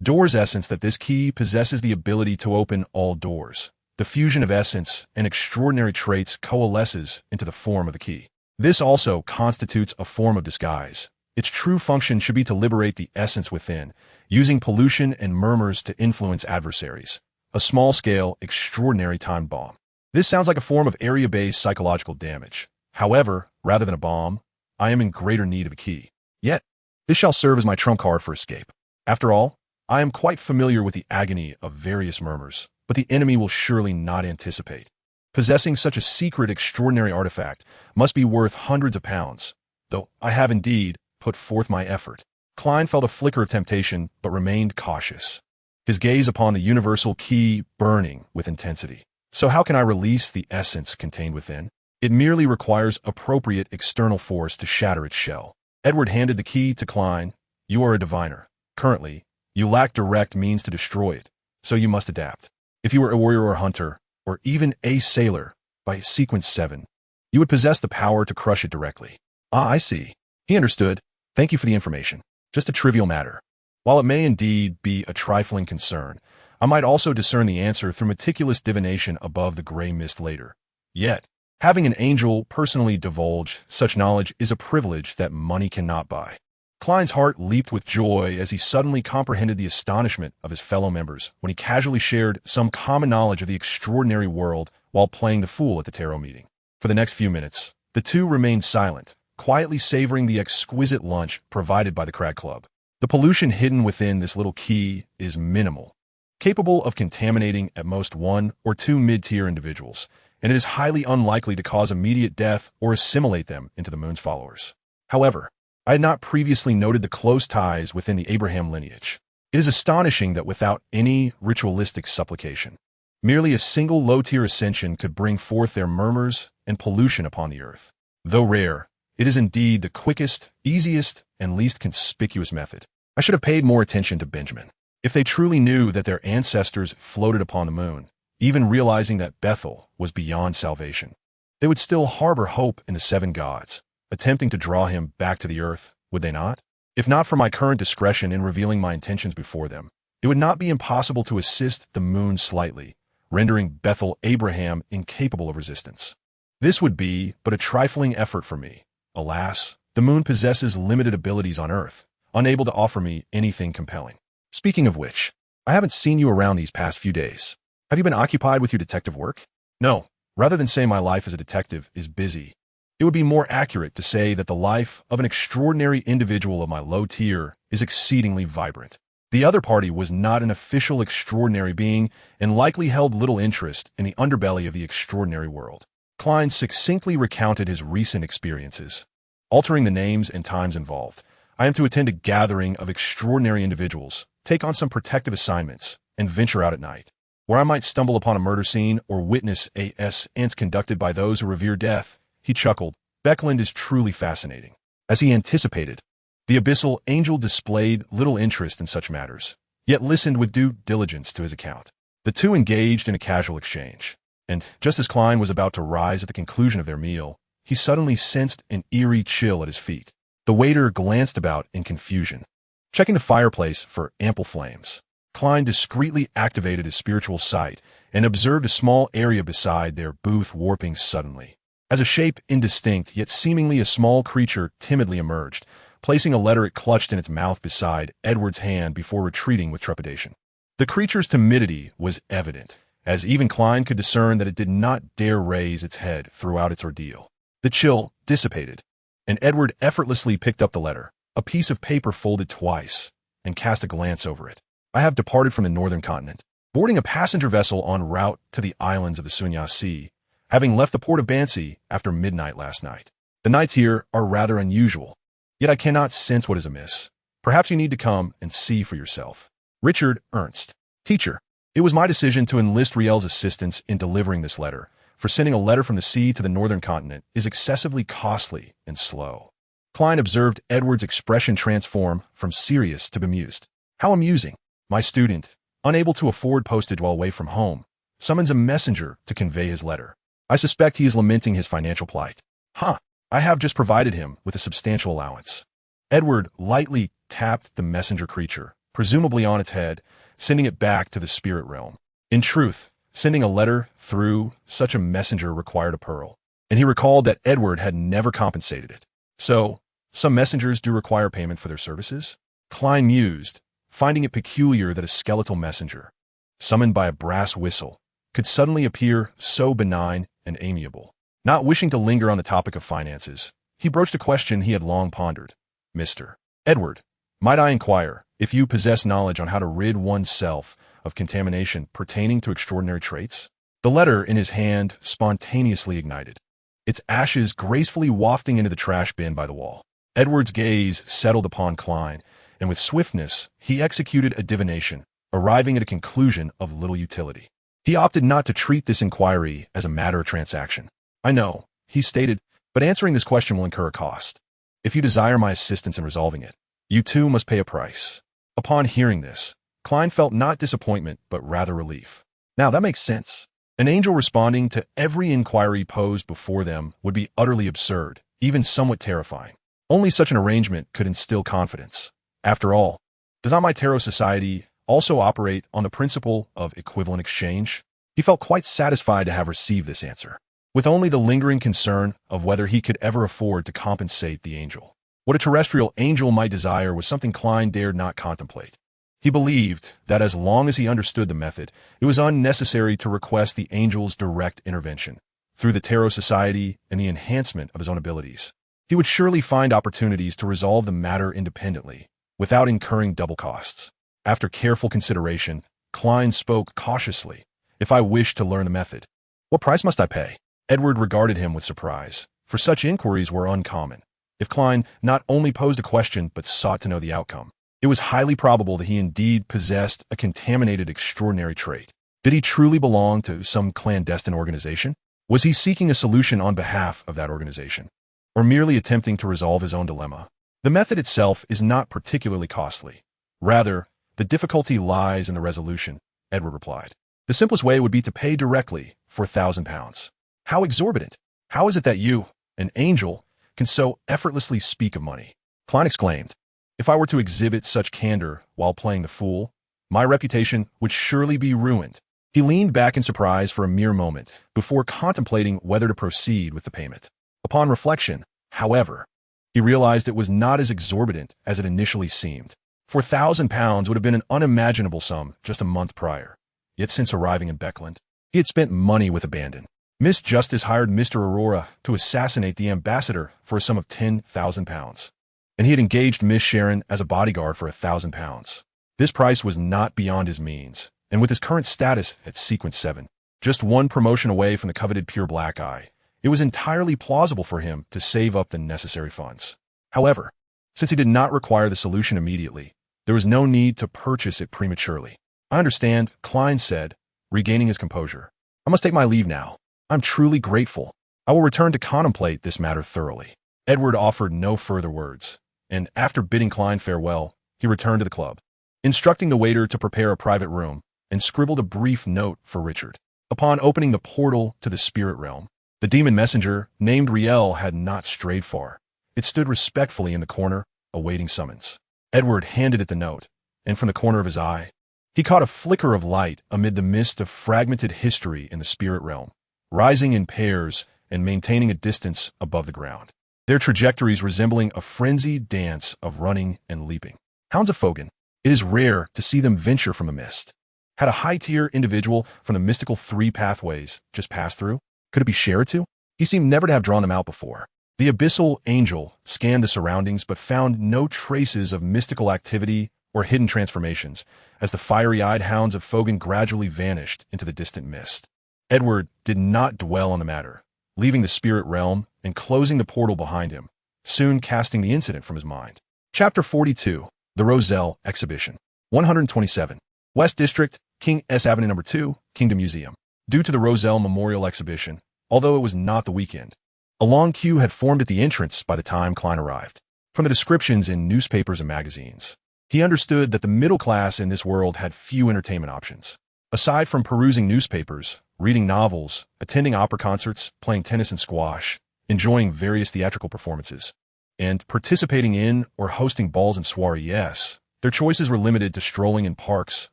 Door's essence that this key possesses the ability to open all doors. The fusion of essence and extraordinary traits coalesces into the form of the key. This also constitutes a form of disguise. Its true function should be to liberate the essence within, using pollution and murmurs to influence adversaries. A small-scale, extraordinary time bomb. This sounds like a form of area-based psychological damage. However, rather than a bomb, I am in greater need of a key. Yet, this shall serve as my trump card for escape. After all, I am quite familiar with the agony of various murmurs, but the enemy will surely not anticipate. Possessing such a secret, extraordinary artifact must be worth hundreds of pounds, though I have indeed put forth my effort. Klein felt a flicker of temptation, but remained cautious, his gaze upon the universal key burning with intensity. So how can I release the essence contained within? It merely requires appropriate external force to shatter its shell. Edward handed the key to Klein. You are a diviner. Currently, you lack direct means to destroy it, so you must adapt. If you were a warrior or hunter, or even a sailor, by sequence 7, you would possess the power to crush it directly. Ah, I see. He understood. Thank you for the information. Just a trivial matter. While it may indeed be a trifling concern, I might also discern the answer through meticulous divination above the gray mist later. Yet, having an angel personally divulge such knowledge is a privilege that money cannot buy. Klein's heart leaped with joy as he suddenly comprehended the astonishment of his fellow members when he casually shared some common knowledge of the extraordinary world while playing the fool at the tarot meeting. For the next few minutes, the two remained silent, quietly savoring the exquisite lunch provided by the Crag Club. The pollution hidden within this little key is minimal, capable of contaminating at most 1 or 2 mid-tier individuals, and it is highly unlikely to cause immediate death or assimilate them into the moon's followers. However, I had not previously noted the close ties within the Abraham lineage. It is astonishing that without any ritualistic supplication, merely a single low-tier ascension could bring forth their murmurs and pollution upon the earth. Though rare, it is indeed the quickest, easiest, and least conspicuous method. I should have paid more attention to Benjamin. If they truly knew that their ancestors floated upon the moon, even realizing that Bethel was beyond salvation, they would still harbor hope in the 7 gods, attempting to draw him back to the earth, would they not? If not for my current discretion in revealing my intentions before them, it would not be impossible to assist the moon slightly, rendering Bethel Abraham incapable of resistance. This would be but a trifling effort for me. Alas, the moon possesses limited abilities on Earth, unable to offer me anything compelling. Speaking of which, I haven't seen you around these past few days. Have you been occupied with your detective work? No, rather than say my life as a detective is busy, it would be more accurate to say that the life of an extraordinary individual of my low tier is exceedingly vibrant. The other party was not an official extraordinary being and likely held little interest in the underbelly of the extraordinary world. Klein succinctly recounted his recent experiences. Altering the names and times involved, I am to attend a gathering of extraordinary individuals, take on some protective assignments, and venture out at night, where I might stumble upon a murder scene or witness a ascent conducted by those who revere death. He chuckled. Becland is truly fascinating. As he anticipated, the abyssal angel displayed little interest in such matters, yet listened with due diligence to his account. The two engaged in a casual exchange, and just as Klein was about to rise at the conclusion of their meal, he suddenly sensed an eerie chill at his feet. The waiter glanced about in confusion, checking the fireplace for ample flames. Klein discreetly activated his spiritual sight and observed a small area beside their booth warping suddenly. As a shape indistinct, yet seemingly a small creature timidly emerged, placing a letter it clutched in its mouth beside Edward's hand before retreating with trepidation. The creature's timidity was evident, as even Klein could discern that it did not dare raise its head throughout its ordeal. The chill dissipated, and Edward effortlessly picked up the letter, a piece of paper folded twice, and cast a glance over it. I have departed from the northern continent, boarding a passenger vessel en route to the islands of the Sunya Sea, having left the port of Bansi after midnight last night. The nights here are rather unusual, yet I cannot sense what is amiss. Perhaps you need to come and see for yourself. Richard Ernst. Teacher, it was my decision to enlist Riel's assistance in delivering this letter, for sending a letter from the sea to the northern continent is excessively costly and slow. Klein observed Edward's expression transform from serious to bemused. How amusing. My student, unable to afford postage while away from home, summons a messenger to convey his letter. I suspect he is lamenting his financial plight. I have just provided him with a substantial allowance. Edward lightly tapped the messenger creature, presumably on its head, sending it back to the spirit realm. In truth, sending a letter through such a messenger required a pearl, and he recalled that Edward had never compensated it. So, some messengers do require payment for their services? Klein mused, finding it peculiar that a skeletal messenger, summoned by a brass whistle, could suddenly appear so benign and amiable. Not wishing to linger on the topic of finances, he broached a question he had long pondered. Mr. Edward, might I inquire if you possess knowledge on how to rid oneself of contamination pertaining to extraordinary traits? The letter in his hand spontaneously ignited, its ashes gracefully wafting into the trash bin by the wall. Edward's gaze settled upon Klein, and with swiftness, he executed a divination, arriving at a conclusion of little utility. He opted not to treat this inquiry as a matter of transaction. I know, he stated, but answering this question will incur a cost. If you desire my assistance in resolving it, you too must pay a price. Upon hearing this, Klein felt not disappointment, but rather relief. Now that makes sense. An angel responding to every inquiry posed before them would be utterly absurd, even somewhat terrifying. Only such an arrangement could instill confidence. After all, does not my tarot society also operate on the principle of equivalent exchange? He felt quite satisfied to have received this answer, with only the lingering concern of whether he could ever afford to compensate the angel. What a terrestrial angel might desire was something Klein dared not contemplate. He believed that as long as he understood the method, it was unnecessary to request the angel's direct intervention. Through the Aurora Society and the enhancement of his own abilities, he would surely find opportunities to resolve the matter independently, without incurring double costs. After careful consideration, Klein spoke cautiously. If I wish to learn the method, what price must I pay? Edward regarded him with surprise, for such inquiries were uncommon. If Klein not only posed a question but sought to know the outcome, it was highly probable that he indeed possessed a contaminated extraordinary trait. Did he truly belong to some clandestine organization? Was he seeking a solution on behalf of that organization, or merely attempting to resolve his own dilemma? The method itself is not particularly costly. Rather, the difficulty lies in the resolution, Edward replied. The simplest way would be to pay directly for £1,000. How exorbitant! How is it that you, an angel, can so effortlessly speak of money? Klein exclaimed. If I were to exhibit such candor while playing the fool, my reputation would surely be ruined. He leaned back in surprise for a mere moment before contemplating whether to proceed with the payment. Upon reflection, however, he realized it was not as exorbitant as it initially seemed. £4,000 would have been an unimaginable sum just a month prior. Yet since arriving in Becland, he had spent money with abandon. Miss Justice hired Mr. Aurora to assassinate the ambassador for a sum of £10,000, and he had engaged Miss Sharon as a bodyguard for £1,000. This price was not beyond his means, and with his current status at Sequence 7, just one promotion away from the coveted pure black eye, it was entirely plausible for him to save up the necessary funds. However, since he did not require the solution immediately, there was no need to purchase it prematurely. I understand, Klein said, regaining his composure. I must take my leave now. I'm truly grateful. I will return to contemplate this matter thoroughly. Edward offered no further words, and after bidding Klein farewell, he returned to the club, instructing the waiter to prepare a private room, and scribbled a brief note for Richard. Upon opening the portal to the spirit realm, the demon messenger, named Riel, had not strayed far. It stood respectfully in the corner, awaiting summons. Edward handed it the note, and from the corner of his eye, he caught a flicker of light amid the mist of fragmented history in the spirit realm, rising in pairs and maintaining a distance above the ground, their trajectories resembling a frenzied dance of running and leaping. Hounds of Fogan, it is rare to see them venture from a mist. Had a high-tier individual from the mystical 3 pathways just passed through? Could it be Sherritu? He seemed never to have drawn them out before. The abyssal angel scanned the surroundings but found no traces of mystical activity or hidden transformations as the fiery-eyed hounds of Fogan gradually vanished into the distant mist. Edward did not dwell on the matter, leaving the spirit realm and closing the portal behind him, soon casting the incident from his mind. Chapter 42, The Roselle Exhibition. 127. West District, King S Avenue No. 2, Kingdom Museum. Due to the Roselle Memorial Exhibition, although it was not the weekend, a long queue had formed at the entrance by the time Klein arrived. From the descriptions in newspapers and magazines, he understood that the middle class in this world had few entertainment options. Aside from perusing newspapers, reading novels, attending opera concerts, playing tennis and squash, enjoying various theatrical performances, and participating in or hosting balls and soirees, their choices were limited to strolling in parks,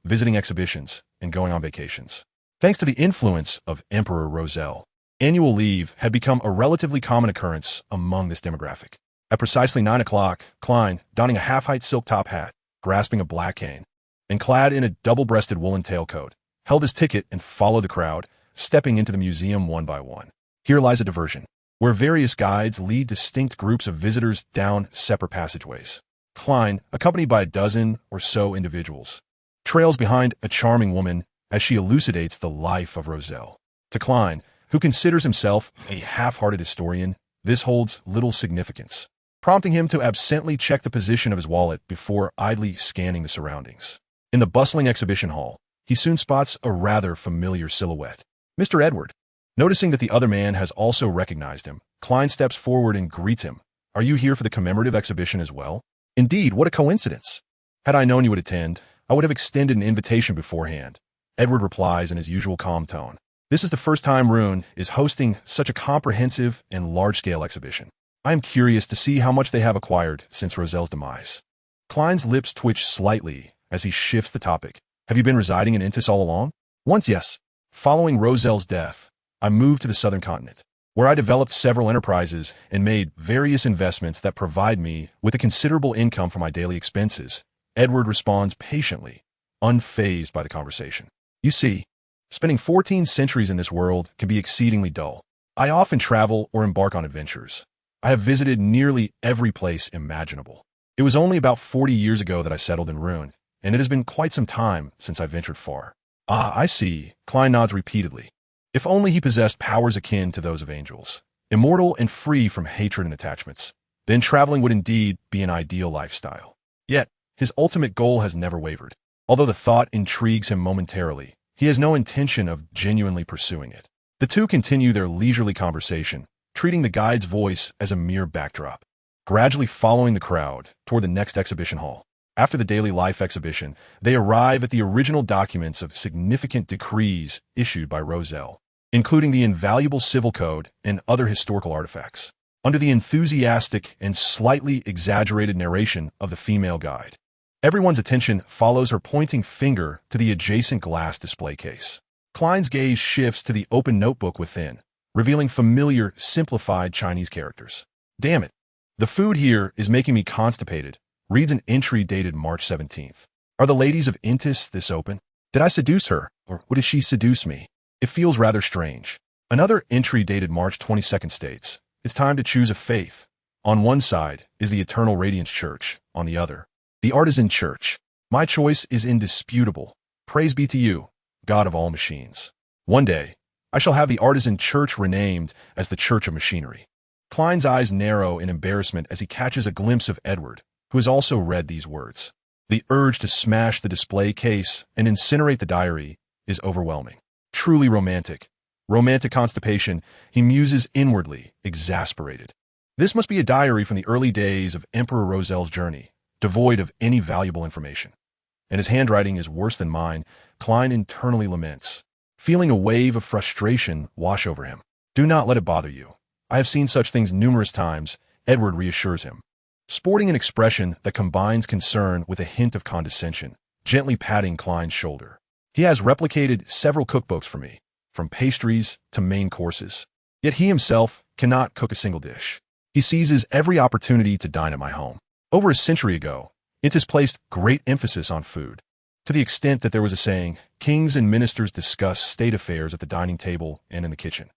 visiting exhibitions, and going on vacations. Thanks to the influence of Emperor Roselle, annual leave had become a relatively common occurrence among this demographic. At precisely 9 o'clock, Klein, donning a half-height silk top hat, grasping a black cane, and clad in a double-breasted woolen tailcoat, held his ticket and followed the crowd, stepping into the museum one by one. Here lies a diversion, where various guides lead distinct groups of visitors down separate passageways. Klein, accompanied by a dozen or so individuals, trails behind a charming woman as she elucidates the life of Roselle. To Klein, who considers himself a half-hearted historian, this holds little significance, prompting him to absently check the position of his wallet before idly scanning the surroundings. In the bustling exhibition hall, he soon spots a rather familiar silhouette. Mr. Edward. Noticing that the other man has also recognized him, Klein steps forward and greets him. Are you here for the commemorative exhibition as well? Indeed, what a coincidence. Had I known you would attend, I would have extended an invitation beforehand. Edward replies in his usual calm tone. This is the first time Rune is hosting such a comprehensive and large-scale exhibition. I am curious to see how much they have acquired since Roselle's demise. Klein's lips twitch slightly as he shifts the topic. Have you been residing in Intis all along? Once, yes. Following Roselle's death, I moved to the southern continent. where I developed several enterprises and made various investments that provide me with a considerable income for my daily expenses, Edward responds patiently, unfazed by the conversation. You see, spending 14 centuries in this world can be exceedingly dull. I often travel or embark on adventures. I have visited nearly every place imaginable. It was only about 40 years ago that I settled in Ruin, and it has been quite some time since I ventured far. Ah, I see. Klein nods repeatedly. If only he possessed powers akin to those of angels, immortal and free from hatred and attachments, then traveling would indeed be an ideal lifestyle. Yet, his ultimate goal has never wavered. Although the thought intrigues him momentarily, he has no intention of genuinely pursuing it. The two continue their leisurely conversation, treating the guide's voice as a mere backdrop, gradually following the crowd toward the next exhibition hall. After the daily life exhibition, they arrive at the original documents of significant decrees issued by Roselle, including the invaluable civil code and other historical artifacts. Under the enthusiastic and slightly exaggerated narration of the female guide, everyone's attention follows her pointing finger to the adjacent glass display case. Klein's gaze shifts to the open notebook within, revealing familiar, simplified Chinese characters. Damn it. The food here is making me constipated, reads an entry dated March 17th. Are the ladies of Intis this open? Did I seduce her, or did she seduce me? It feels rather strange. Another entry dated March 22nd states, it's time to choose a faith. On one side is the Eternal Radiance Church, on the other, the Artisan Church. My choice is indisputable. Praise be to you, God of all machines. One day, I shall have the Artisan Church renamed as the Church of Machinery. Klein's eyes narrow in embarrassment as he catches a glimpse of Edward, who has also read these words. The urge to smash the display case and incinerate the diary is overwhelming. Truly romantic. Romantic constipation, he muses inwardly, exasperated. This must be a diary from the early days of Emperor Roselle's journey, devoid of any valuable information. And his handwriting is worse than mine, Klein internally laments, feeling a wave of frustration wash over him. Do not let it bother you. I have seen such things numerous times, Edward reassures him, sporting an expression that combines concern with a hint of condescension, gently patting Klein's shoulder. He has replicated several cookbooks for me, from pastries to main courses. Yet he himself cannot cook a single dish. He seizes every opportunity to dine at my home. Over a century ago, Intis placed great emphasis on food, to the extent that there was a saying, kings and ministers discuss state affairs at the dining table and in the kitchen.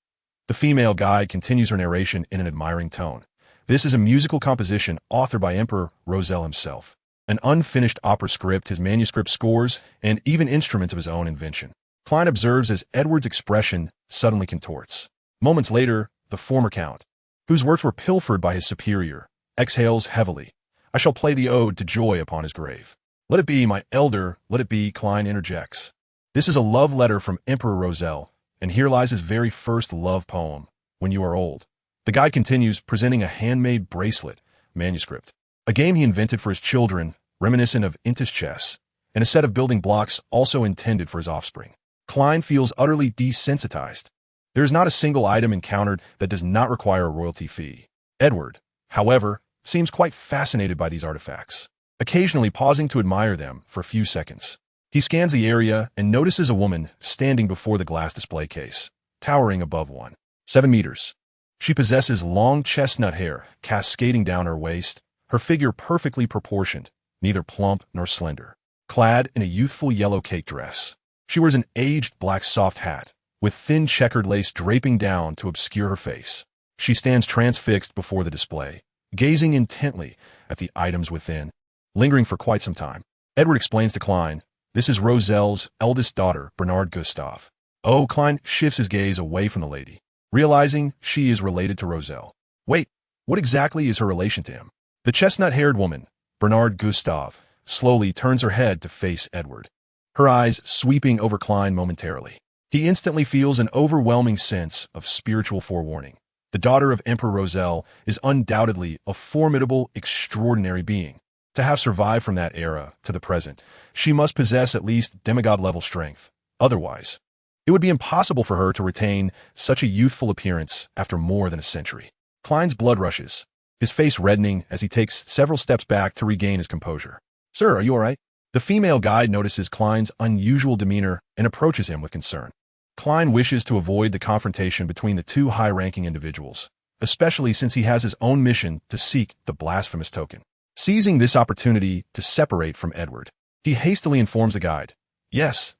The female guide continues her narration in an admiring tone. This is a musical composition authored by Emperor Roselle himself, an unfinished opera script, his manuscript scores, and even instruments of his own invention. Klein observes as Edward's expression suddenly contorts. Moments later, the former count, whose works were pilfered by his superior, exhales heavily. I shall play the ode to joy upon his grave. Let it be, my elder, let it be, Klein interjects. This is a love letter from Emperor Roselle, and here lies his very first love poem, When You Are Old. The guy continues, presenting a handmade bracelet, manuscript, a game he invented for his children, reminiscent of Intis chess, and a set of building blocks also intended for his offspring. Klein feels utterly desensitized. There is not a single item encountered that does not require a royalty fee. Edward, however, seems quite fascinated by these artifacts, occasionally pausing to admire them for a few seconds. He scans the area and notices a woman standing before the glass display case, towering above 1.7 meters. She possesses long chestnut hair cascading down her waist, her figure perfectly proportioned, neither plump nor slender. Clad in a youthful yellow cake dress, she wears an aged black soft hat, with thin checkered lace draping down to obscure her face. She stands transfixed before the display, gazing intently at the items within, lingering for quite some time. Edward explains to Klein, this is Roselle's eldest daughter, Bernard Gustav. Oh, Klein shifts his gaze away from the lady, realizing she is related to Roselle. Wait, what exactly is her relation to him? The chestnut-haired woman, Bernard Gustav, slowly turns her head to face Edward, her eyes sweeping over Klein momentarily. He instantly feels an overwhelming sense of spiritual forewarning. The daughter of Emperor Roselle is undoubtedly a formidable, extraordinary being. To have survived from that era to the present, she must possess at least demigod-level strength. Otherwise, it would be impossible for her to retain such a youthful appearance after more than a century. Klein's blood rushes, his face reddening as he takes several steps back to regain his composure. Sir, are you all right? The female guide notices Klein's unusual demeanor and approaches him with concern. Klein wishes to avoid the confrontation between the two high-ranking individuals, especially since he has his own mission to seek the blasphemous token. Seizing this opportunity to separate from Edward, he hastily informs the guide. Yes,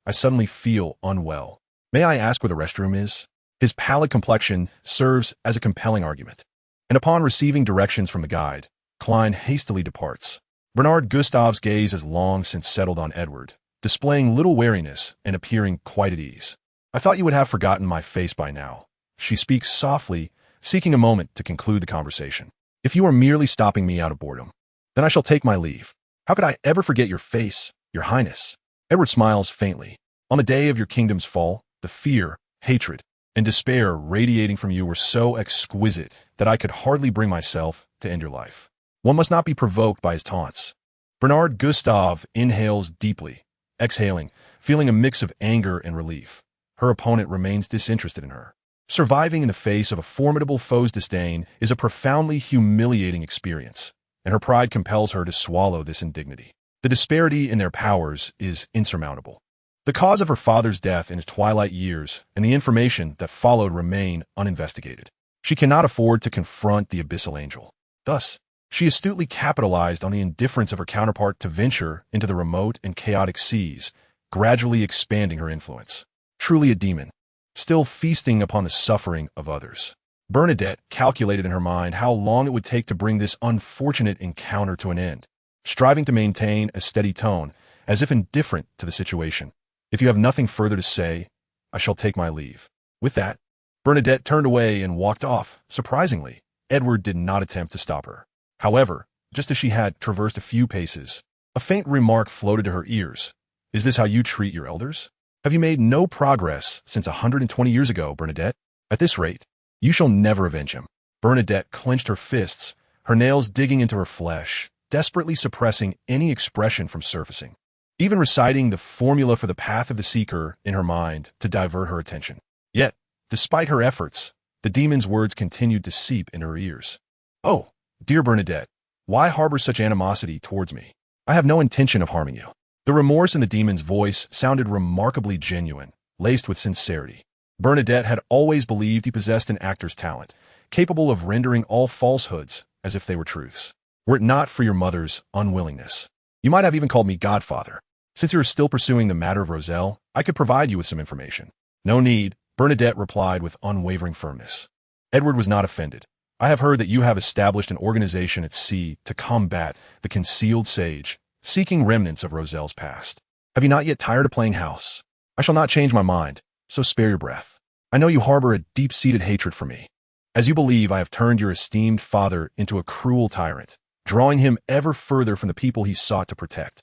I suddenly feel unwell. May I ask where the restroom is? His pallid complexion serves as a compelling argument. And upon receiving directions from the guide, Klein hastily departs. Bernard Gustav's gaze has long since settled on Edward, displaying little wariness and appearing quite at ease. I thought you would have forgotten my face by now. She speaks softly, seeking a moment to conclude the conversation. If you are merely stopping me out of boredom, then I shall take my leave. How could I ever forget your face, your highness? Edward smiles faintly. On the day of your kingdom's fall, the fear, hatred, and despair radiating from you were so exquisite that I could hardly bring myself to end your life. One must not be provoked by his taunts. Bernard Gustav inhales deeply, exhaling, feeling a mix of anger and relief. Her opponent remains disinterested in her. Surviving in the face of a formidable foe's disdain is a profoundly humiliating experience, and her pride compels her to swallow this indignity. The disparity in their powers is insurmountable. The cause of her father's death in his twilight years and the information that followed remain uninvestigated. She cannot afford to confront the abyssal angel. Thus, she astutely capitalized on the indifference of her counterpart to venture into the remote and chaotic seas, gradually expanding her influence. Truly a demon, still feasting upon the suffering of others. Bernadette calculated in her mind how long it would take to bring this unfortunate encounter to an end, striving to maintain a steady tone, as if indifferent to the situation. If you have nothing further to say, I shall take my leave. With that, Bernadette turned away and walked off. Surprisingly, Edward did not attempt to stop her. However, just as she had traversed a few paces, a faint remark floated to her ears. Is this how you treat your elders? Have you made no progress since 120 years ago, Bernadette? At this rate, you shall never avenge him. Bernadette clenched her fists, her nails digging into her flesh, desperately suppressing any expression from surfacing, even reciting the formula for the path of the seeker in her mind to divert her attention. Yet, despite her efforts, the demon's words continued to seep in her ears. Oh, dear Bernadette, why harbor such animosity towards me? I have no intention of harming you. The remorse in the demon's voice sounded remarkably genuine, laced with sincerity. Bernadette had always believed he possessed an actor's talent, capable of rendering all falsehoods as if they were truths. Were it not for your mother's unwillingness, you might have even called me godfather. Since you are still pursuing the matter of Roselle, I could provide you with some information. No need, Bernadette replied with unwavering firmness. Edward was not offended. I have heard that you have established an organization at sea to combat the concealed sage, seeking remnants of Roselle's past. Have you not yet tired of playing house? I shall not change my mind, so spare your breath. I know you harbor a deep-seated hatred for me. As you believe, I have turned your esteemed father into a cruel tyrant, drawing him ever further from the people he sought to protect.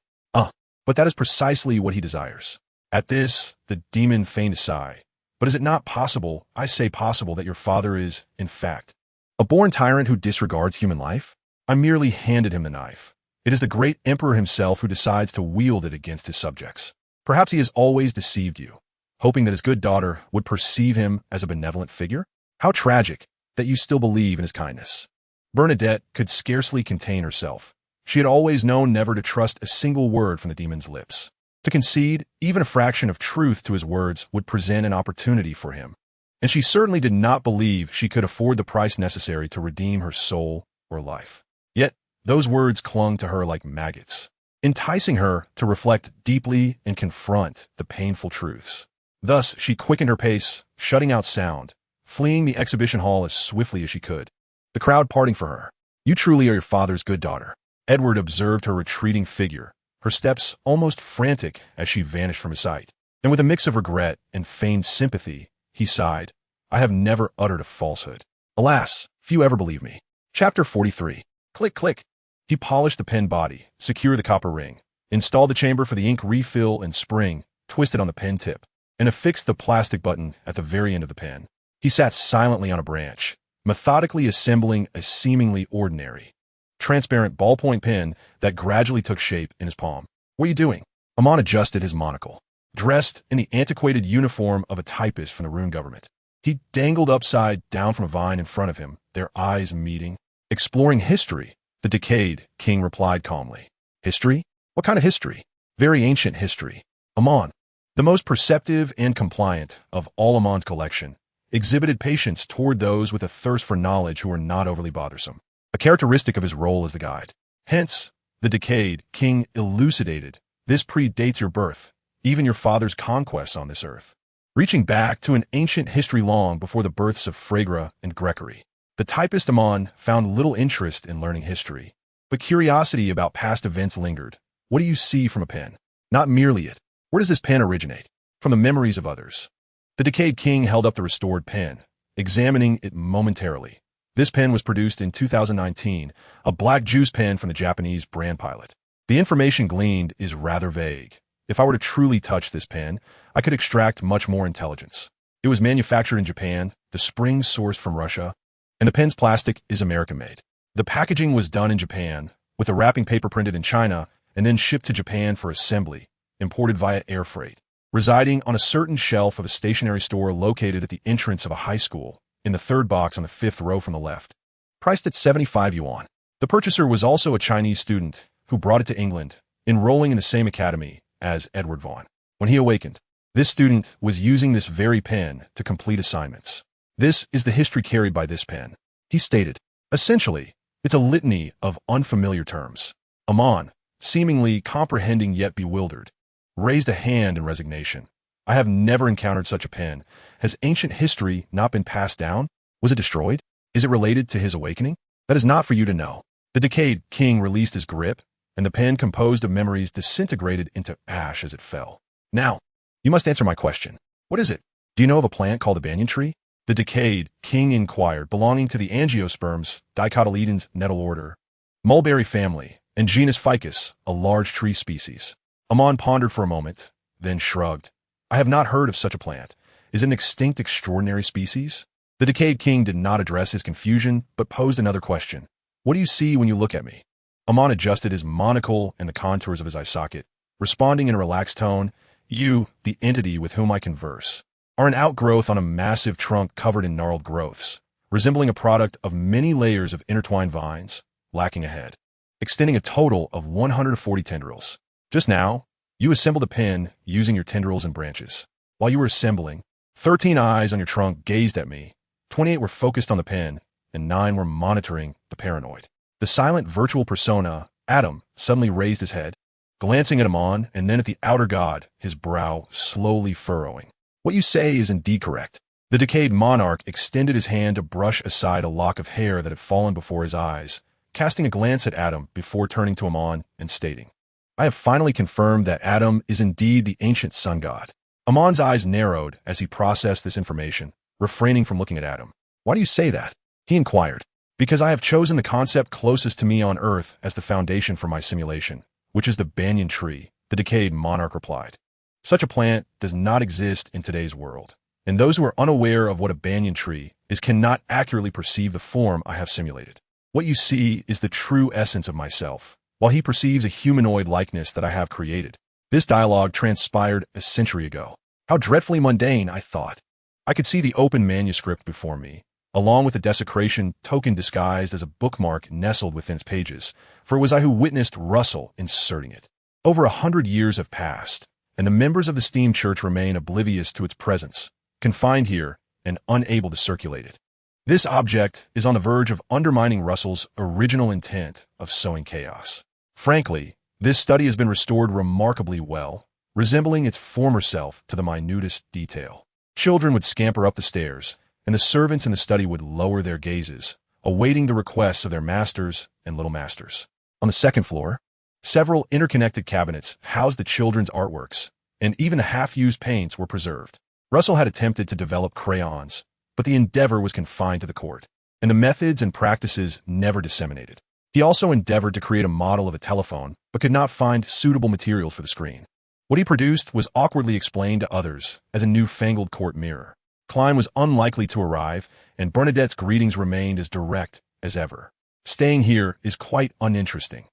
But that is precisely what he desires. At this, the demon feigned a sigh. But is it not possible, I say possible, that your father is, in fact, a born tyrant who disregards human life? I merely handed him the knife. It is the great emperor himself who decides to wield it against his subjects. Perhaps he has always deceived you, hoping that his good daughter would perceive him as a benevolent figure? How tragic that you still believe in his kindness. Bernadette could scarcely contain herself. She had always known never to trust a single word from the demon's lips. To concede even a fraction of truth to his words would present an opportunity for him. And she certainly did not believe she could afford the price necessary to redeem her soul or life. Yet, those words clung to her like maggots, enticing her to reflect deeply and confront the painful truths. Thus, she quickened her pace, shutting out sound, fleeing the exhibition hall as swiftly as she could, the crowd parting for her. You truly are your father's good daughter. Edward observed her retreating figure, her steps almost frantic as she vanished from his sight. And with a mix of regret and feigned sympathy, he sighed, I have never uttered a falsehood. Alas, few ever believe me. Chapter 43. Click, click. He polished the pen body, secured the copper ring, installed the chamber for the ink refill and spring, twisted on the pen tip, and affixed the plastic button at the very end of the pen. He sat silently on a branch, methodically assembling a seemingly ordinary, transparent ballpoint pen that gradually took shape in his palm. What are you doing? Amon adjusted his monocle. Dressed in the antiquated uniform of a typist from the Rune government, he dangled upside down from a vine in front of him, their eyes meeting. Exploring history, the decayed king replied calmly. History? What kind of history? Very ancient history. Amon, The most perceptive and compliant of all Amon's collection, exhibited patience toward those with a thirst for knowledge who were not overly bothersome, a characteristic of his role as the guide. Hence, the decayed king elucidated, this predates your birth, even your father's conquests on this earth, reaching back to an ancient history long before the births of Phrygia and Gregory. The typist Amon found little interest in learning history, but curiosity about past events lingered. What do you see from a pen? Not merely it. Where does this pen originate? From the memories of others. The decayed king held up the restored pen, examining it momentarily. This pen was produced in 2019, a black juice pen from the Japanese brand Pilot. The information gleaned is rather vague. If I were to truly touch this pen, I could extract much more intelligence. It was manufactured in Japan, the springs sourced from Russia, and the pen's plastic is American-made. The packaging was done in Japan, with the wrapping paper printed in China, and then shipped to Japan for assembly, imported via air freight, residing on a certain shelf of a stationery store located at the entrance of a high school, in the third box on the fifth row from the left. Priced at 75 yuan. The purchaser was also a Chinese student who brought it to England, enrolling in the same academy as Edward Vaughan. When he awakened, this student was using this very pen to complete assignments. This is the history carried by this pen. He stated, essentially, it's a litany of unfamiliar terms. Amon, seemingly comprehending yet bewildered, raised a hand in resignation. I have never encountered such a pen. Has ancient history not been passed down? Was it destroyed? Is it related to his awakening? That is not for you to know. The decayed king released his grip, and the pen composed of memories disintegrated into ash as it fell. Now, you must answer my question. What is it? Do you know of a plant called the banyan tree? The decayed king inquired, belonging to the angiosperms, dicotyledons nettle order, mulberry family, and genus Ficus, a large tree species. Amon pondered for a moment, then shrugged. I have not heard of such a plant. Is it an extinct extraordinary species? The decayed king did not address his confusion, but posed another question. What do you see when you look at me? Amon adjusted his monocle and the contours of his eye socket, responding in a relaxed tone, you, the entity with whom I converse, are an outgrowth on a massive trunk covered in gnarled growths, resembling a product of many layers of intertwined vines, lacking a head, extending a total of 140 tendrils. Just now, you assembled a pen using your tendrils and branches. While you were assembling, 13 eyes on your trunk gazed at me, 28 were focused on the pen, and 9 were monitoring the paranoid. The silent virtual persona, Adam, suddenly raised his head, glancing at Amon and then at the outer god, his brow slowly furrowing. What you say is indeed correct. The decayed monarch extended his hand to brush aside a lock of hair that had fallen before his eyes, casting a glance at Adam before turning to Amon and stating, I have finally confirmed that Adam is indeed the ancient sun god. Amon's eyes narrowed as he processed this information, refraining from looking at Adam. Why do you say that? He inquired. Because I have chosen the concept closest to me on Earth as the foundation for my simulation, which is the banyan tree, the decayed monarch replied. Such a plant does not exist in today's world, and those who are unaware of what a banyan tree is cannot accurately perceive the form I have simulated. What you see is the true essence of myself, while he perceives a humanoid likeness that I have created. This dialogue transpired a century ago. How dreadfully mundane, I thought. I could see the open manuscript before me, along with the desecration token disguised as a bookmark nestled within its pages, for it was I who witnessed Roselle inserting it. Over 100 years have passed, and the members of the steam church remain oblivious to its presence, confined here and unable to circulate it. This object is on the verge of undermining Russell's original intent of sowing chaos. Frankly, this study has been restored remarkably well, resembling its former self to the minutest detail. Children would scamper up the stairs, and the servants in the study would lower their gazes, awaiting the requests of their masters and little masters. On the second floor, several interconnected cabinets housed the children's artworks, and even the half-used paints were preserved. Roselle had attempted to develop crayons, but the endeavor was confined to the court, and the methods and practices never disseminated. He also endeavored to create a model of a telephone, but could not find suitable materials for the screen. What he produced was awkwardly explained to others as a newfangled court mirror. Klein was unlikely to arrive, and Bernadette's greetings remained as direct as ever. Staying here is quite uninteresting.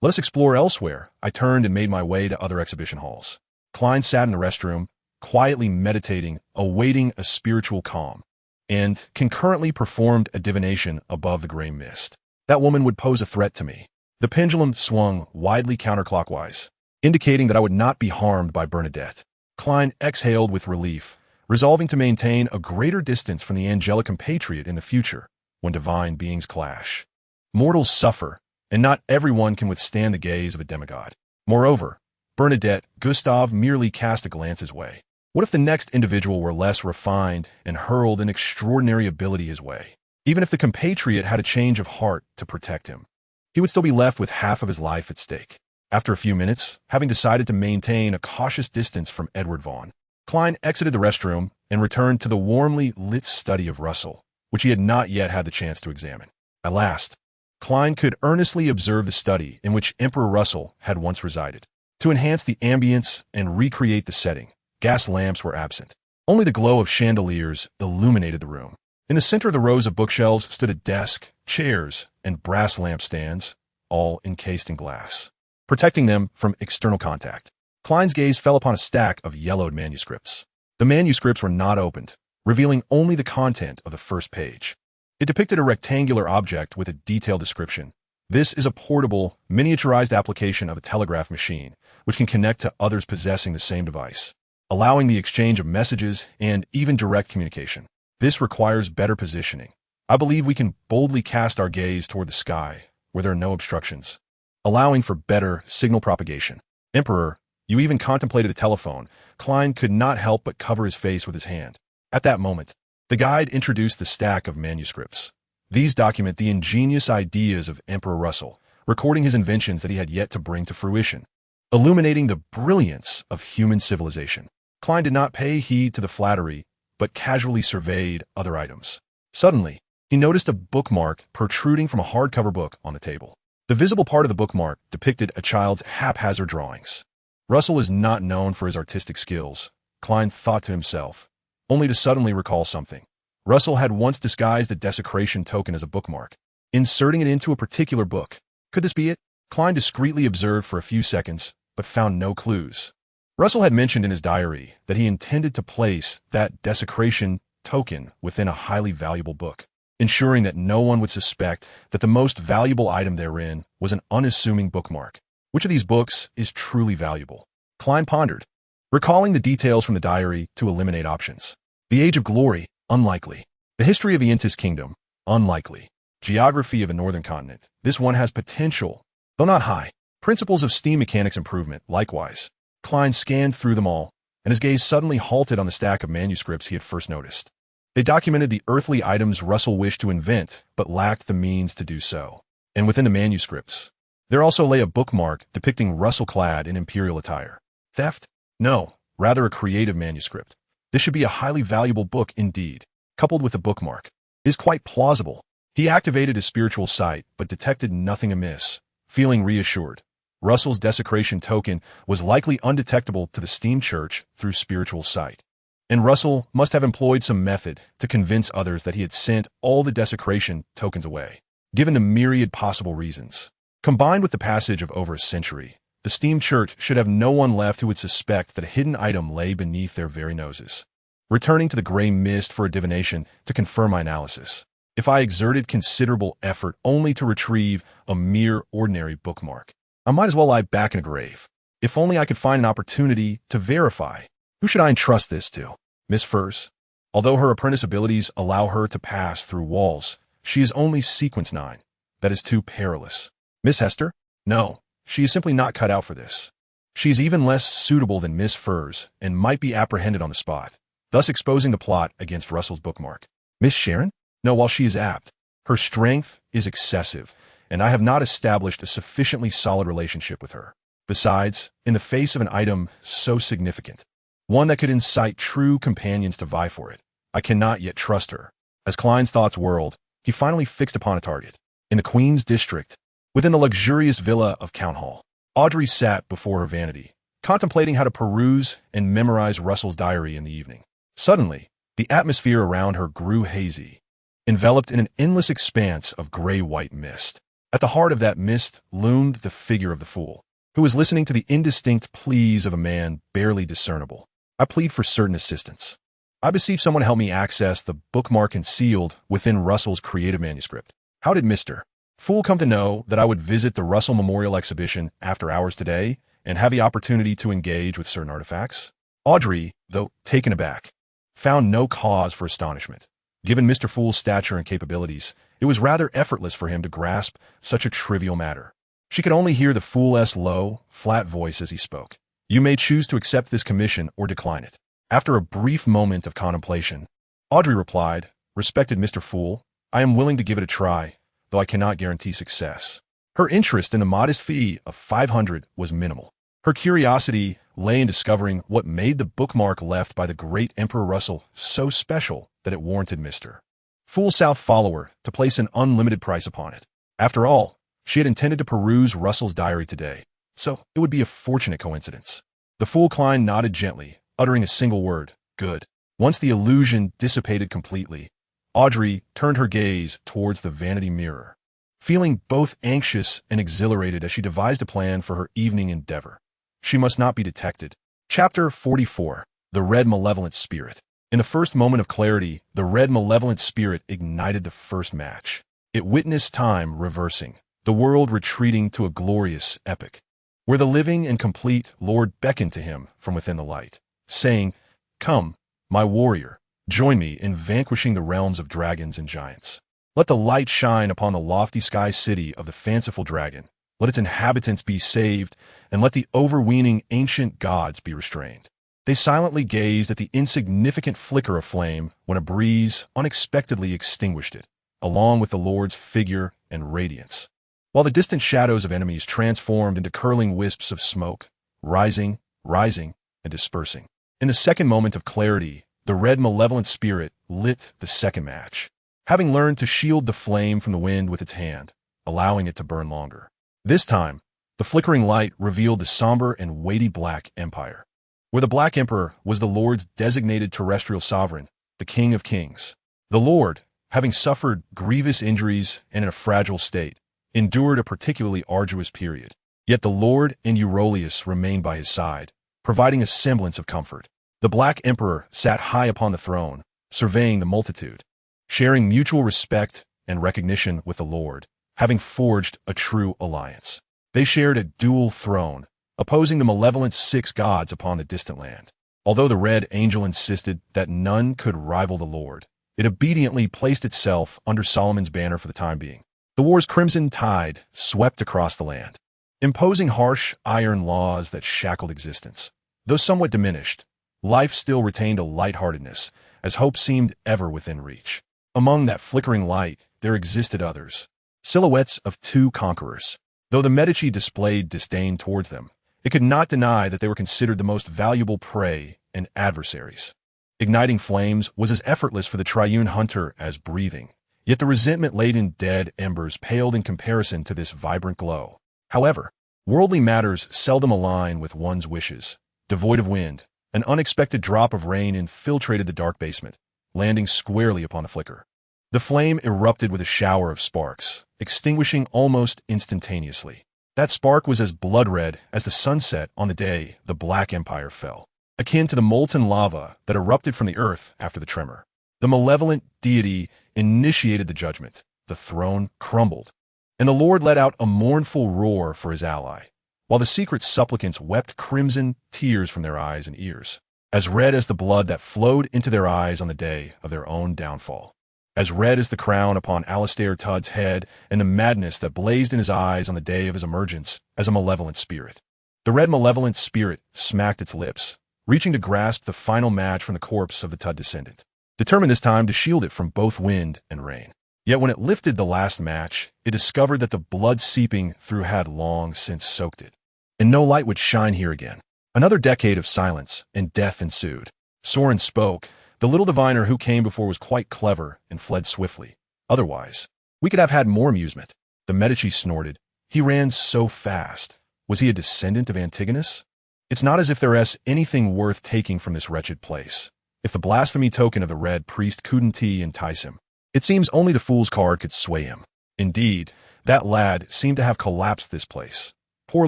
Let us explore elsewhere. I turned and made my way to other exhibition halls. Klein sat in the restroom, quietly meditating, awaiting a spiritual calm, and concurrently performed a divination above the gray mist. That woman would pose a threat to me. The pendulum swung widely counterclockwise, indicating that I would not be harmed by Bernadette. Klein exhaled with relief, resolving to maintain a greater distance from the angelic compatriot in the future when divine beings clash. Mortals suffer, and not everyone can withstand the gaze of a demigod. Moreover, Bernadette Gustave merely cast a glance his way. What if the next individual were less refined and hurled an extraordinary ability his way? Even if the compatriot had a change of heart to protect him, he would still be left with half of his life at stake. After a few minutes, having decided to maintain a cautious distance from Edward Vaughn, Klein exited the restroom and returned to the warmly lit study of Russell, which he had not yet had the chance to examine. At last, Klein could earnestly observe the study in which Emperor Russell had once resided. To enhance the ambience and recreate the setting, gas lamps were absent. Only the glow of chandeliers illuminated the room. In the center of the rows of bookshelves stood a desk, chairs, and brass lampstands, all encased in glass, protecting them from external contact. Klein's gaze fell upon a stack of yellowed manuscripts. The manuscripts were not opened, revealing only the content of the first page. It depicted a rectangular object with a detailed description. This is a portable, miniaturized application of a telegraph machine, which can connect to others possessing the same device, allowing the exchange of messages and even direct communication. This requires better positioning. I believe we can boldly cast our gaze toward the sky, where there are no obstructions, allowing for better signal propagation. Emperor, you even contemplated a telephone. Klein could not help but cover his face with his hand. At that moment, the guide introduced the stack of manuscripts. These document the ingenious ideas of Emperor Russell, recording his inventions that he had yet to bring to fruition, illuminating the brilliance of human civilization. Klein did not pay heed to the flattery, but casually surveyed other items. Suddenly, he noticed a bookmark protruding from a hardcover book on the table. The visible part of the bookmark depicted a child's haphazard drawings. Russell is not known for his artistic skills, Klein thought to himself, only to suddenly recall something. Russell had once disguised a desecration token as a bookmark, inserting it into a particular book. Could this be it? Klein discreetly observed for a few seconds, but found no clues. Russell had mentioned in his diary that he intended to place that desecration token within a highly valuable book, ensuring that no one would suspect that the most valuable item therein was an unassuming bookmark. Which of these books is truly valuable? Klein pondered, recalling the details from the diary to eliminate options. The Age of Glory, unlikely. The History of the Intis Kingdom, unlikely. Geography of a Northern Continent, this one has potential, though not high. Principles of Steam Mechanics Improvement, likewise. Klein scanned through them all, and his gaze suddenly halted on the stack of manuscripts he had first noticed. They documented the earthly items Russell wished to invent, but lacked the means to do so. And within the manuscripts, there also lay a bookmark depicting Russell clad in imperial attire. Theft? No, rather a creative manuscript. This should be a highly valuable book indeed, coupled with a bookmark. It is quite plausible. He activated his spiritual sight, but detected nothing amiss. Feeling reassured, Russell's desecration token was likely undetectable to the Steam Church through spiritual sight. And Russell must have employed some method to convince others that he had sent all the desecration tokens away, given the myriad possible reasons. Combined with the passage of over a century, the Steam Church should have no one left who would suspect that a hidden item lay beneath their very noses. Returning to the gray mist for a divination to confirm my analysis. If I exerted considerable effort only to retrieve a mere ordinary bookmark, I might as well lie back in a grave. If only I could find an opportunity to verify. Who should I entrust this to? Miss Furs? Although her apprentice abilities allow her to pass through walls, she is only sequence 9. That is too perilous. Miss Hester? No, she is simply not cut out for this. She is even less suitable than Miss Furs and might be apprehended on the spot, thus exposing the plot against Russell's bookmark. Miss Sharon? No, while she is apt, her strength is excessive, and I have not established a sufficiently solid relationship with her. Besides, in the face of an item so significant, one that could incite true companions to vie for it, I cannot yet trust her. As Klein's thoughts whirled, he finally fixed upon a target. In the Queen's District, within the luxurious villa of Count Hall, Audrey sat before her vanity, contemplating how to peruse and memorize Russell's diary in the evening. Suddenly, the atmosphere around her grew hazy, enveloped in an endless expanse of gray-white mist. At the heart of that mist loomed the figure of the fool, who was listening to the indistinct pleas of a man barely discernible. I plead for certain assistance. I beseech someone help me access the bookmark concealed within Russell's creative manuscript. How did Mr. Fool come to know that I would visit the Russell Memorial Exhibition after hours today and have the opportunity to engage with certain artifacts? Audrey, though taken aback, found no cause for astonishment. Given Mr. Fool's stature and capabilities, it was rather effortless for him to grasp such a trivial matter. She could only hear the fool's low, flat voice as he spoke. You may choose to accept this commission or decline it. After a brief moment of contemplation, Audrey replied, Respected Mr. Fool, I am willing to give it a try, though I cannot guarantee success. Her interest in the modest fee of 500 was minimal. Her curiosity lay in discovering what made the bookmark left by the great Emperor Roselle so special that it warranted Mr. Fool's South follower to place an unlimited price upon it. After all, she had intended to peruse Russell's diary today, so it would be a fortunate coincidence. The Fool Klein nodded gently, uttering a single word, good. Once the illusion dissipated completely, Audrey turned her gaze towards the vanity mirror, feeling both anxious and exhilarated as she devised a plan for her evening endeavor. She must not be detected. Chapter 44. The Red Malevolent Spirit. In the first moment of clarity, the Red Malevolent Spirit ignited the first match. It witnessed time reversing, the world retreating to a glorious epoch, where the living and complete Lord beckoned to him from within the light, saying, Come, my warrior, join me in vanquishing the realms of dragons and giants. Let the light shine upon the lofty sky city of the fanciful dragon. Let its inhabitants be saved, and let the overweening ancient gods be restrained. They silently gazed at the insignificant flicker of flame when a breeze unexpectedly extinguished it, along with the Lord's figure and radiance, while the distant shadows of enemies transformed into curling wisps of smoke, rising, and dispersing. In the second moment of clarity, the Red Malevolent Spirit lit the second match, having learned to shield the flame from the wind with its hand, allowing it to burn longer. This time, the flickering light revealed the somber and weighty Black Empire, where the Black Emperor was the Lord's designated terrestrial sovereign, the King of Kings. The Lord, having suffered grievous injuries and in a fragile state, endured a particularly arduous period. Yet the Lord and Eurolius remained by his side, providing a semblance of comfort. The Black Emperor sat high upon the throne, surveying the multitude, sharing mutual respect and recognition with the Lord, having forged a true alliance. They shared a dual throne, opposing the malevolent 6 gods upon the distant land. Although the Red Angel insisted that none could rival the Lord, it obediently placed itself under Solomon's banner for the time being. The war's crimson tide swept across the land, imposing harsh iron laws that shackled existence. Though somewhat diminished, life still retained a lightheartedness, as hope seemed ever within reach. Among that flickering light, there existed others, silhouettes of 2 conquerors. Though the Medici displayed disdain towards them, it could not deny that they were considered the most valuable prey and adversaries. Igniting flames was as effortless for the triune hunter as breathing, yet the resentment-laden dead embers paled in comparison to this vibrant glow. However, worldly matters seldom align with one's wishes. Devoid of wind, an unexpected drop of rain infiltrated the dark basement, landing squarely upon the flicker. The flame erupted with a shower of sparks, extinguishing almost instantaneously. That spark was as blood-red as the sunset on the day the Black Empire fell, akin to the molten lava that erupted from the earth after the tremor. The malevolent deity initiated the judgment. The throne crumbled, and the Lord let out a mournful roar for his ally, while the secret supplicants wept crimson tears from their eyes and ears, as red as the blood that flowed into their eyes on the day of their own downfall. As red as the crown upon Alistair Tudd's head and the madness that blazed in his eyes on the day of his emergence as a malevolent spirit. The Red Malevolent Spirit smacked its lips, reaching to grasp the final match from the corpse of the Tudd descendant, determined this time to shield it from both wind and rain. Yet when it lifted the last match, it discovered that the blood seeping through had long since soaked it, and no light would shine here again. Another decade of silence and death ensued. Soren spoke. The little diviner who came before was quite clever and fled swiftly. Otherwise, we could have had more amusement. The Medici snorted. He ran so fast. Was he a descendant of Antigonus? It's not as if there's anything worth taking from this wretched place. If the blasphemy token of the Red Priest couldn't entice him, it seems only the Fool's card could sway him. Indeed, that lad seemed to have collapsed this place. Poor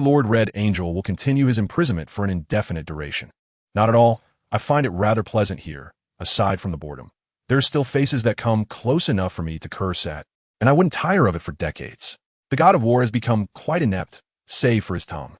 Lord Red Angel will continue his imprisonment for an indefinite duration. Not at all. I find it rather pleasant here. Aside from the boredom, there are still faces that come close enough for me to curse at, and I wouldn't tire of it for decades. The god of war has become quite inept, save for his tongue.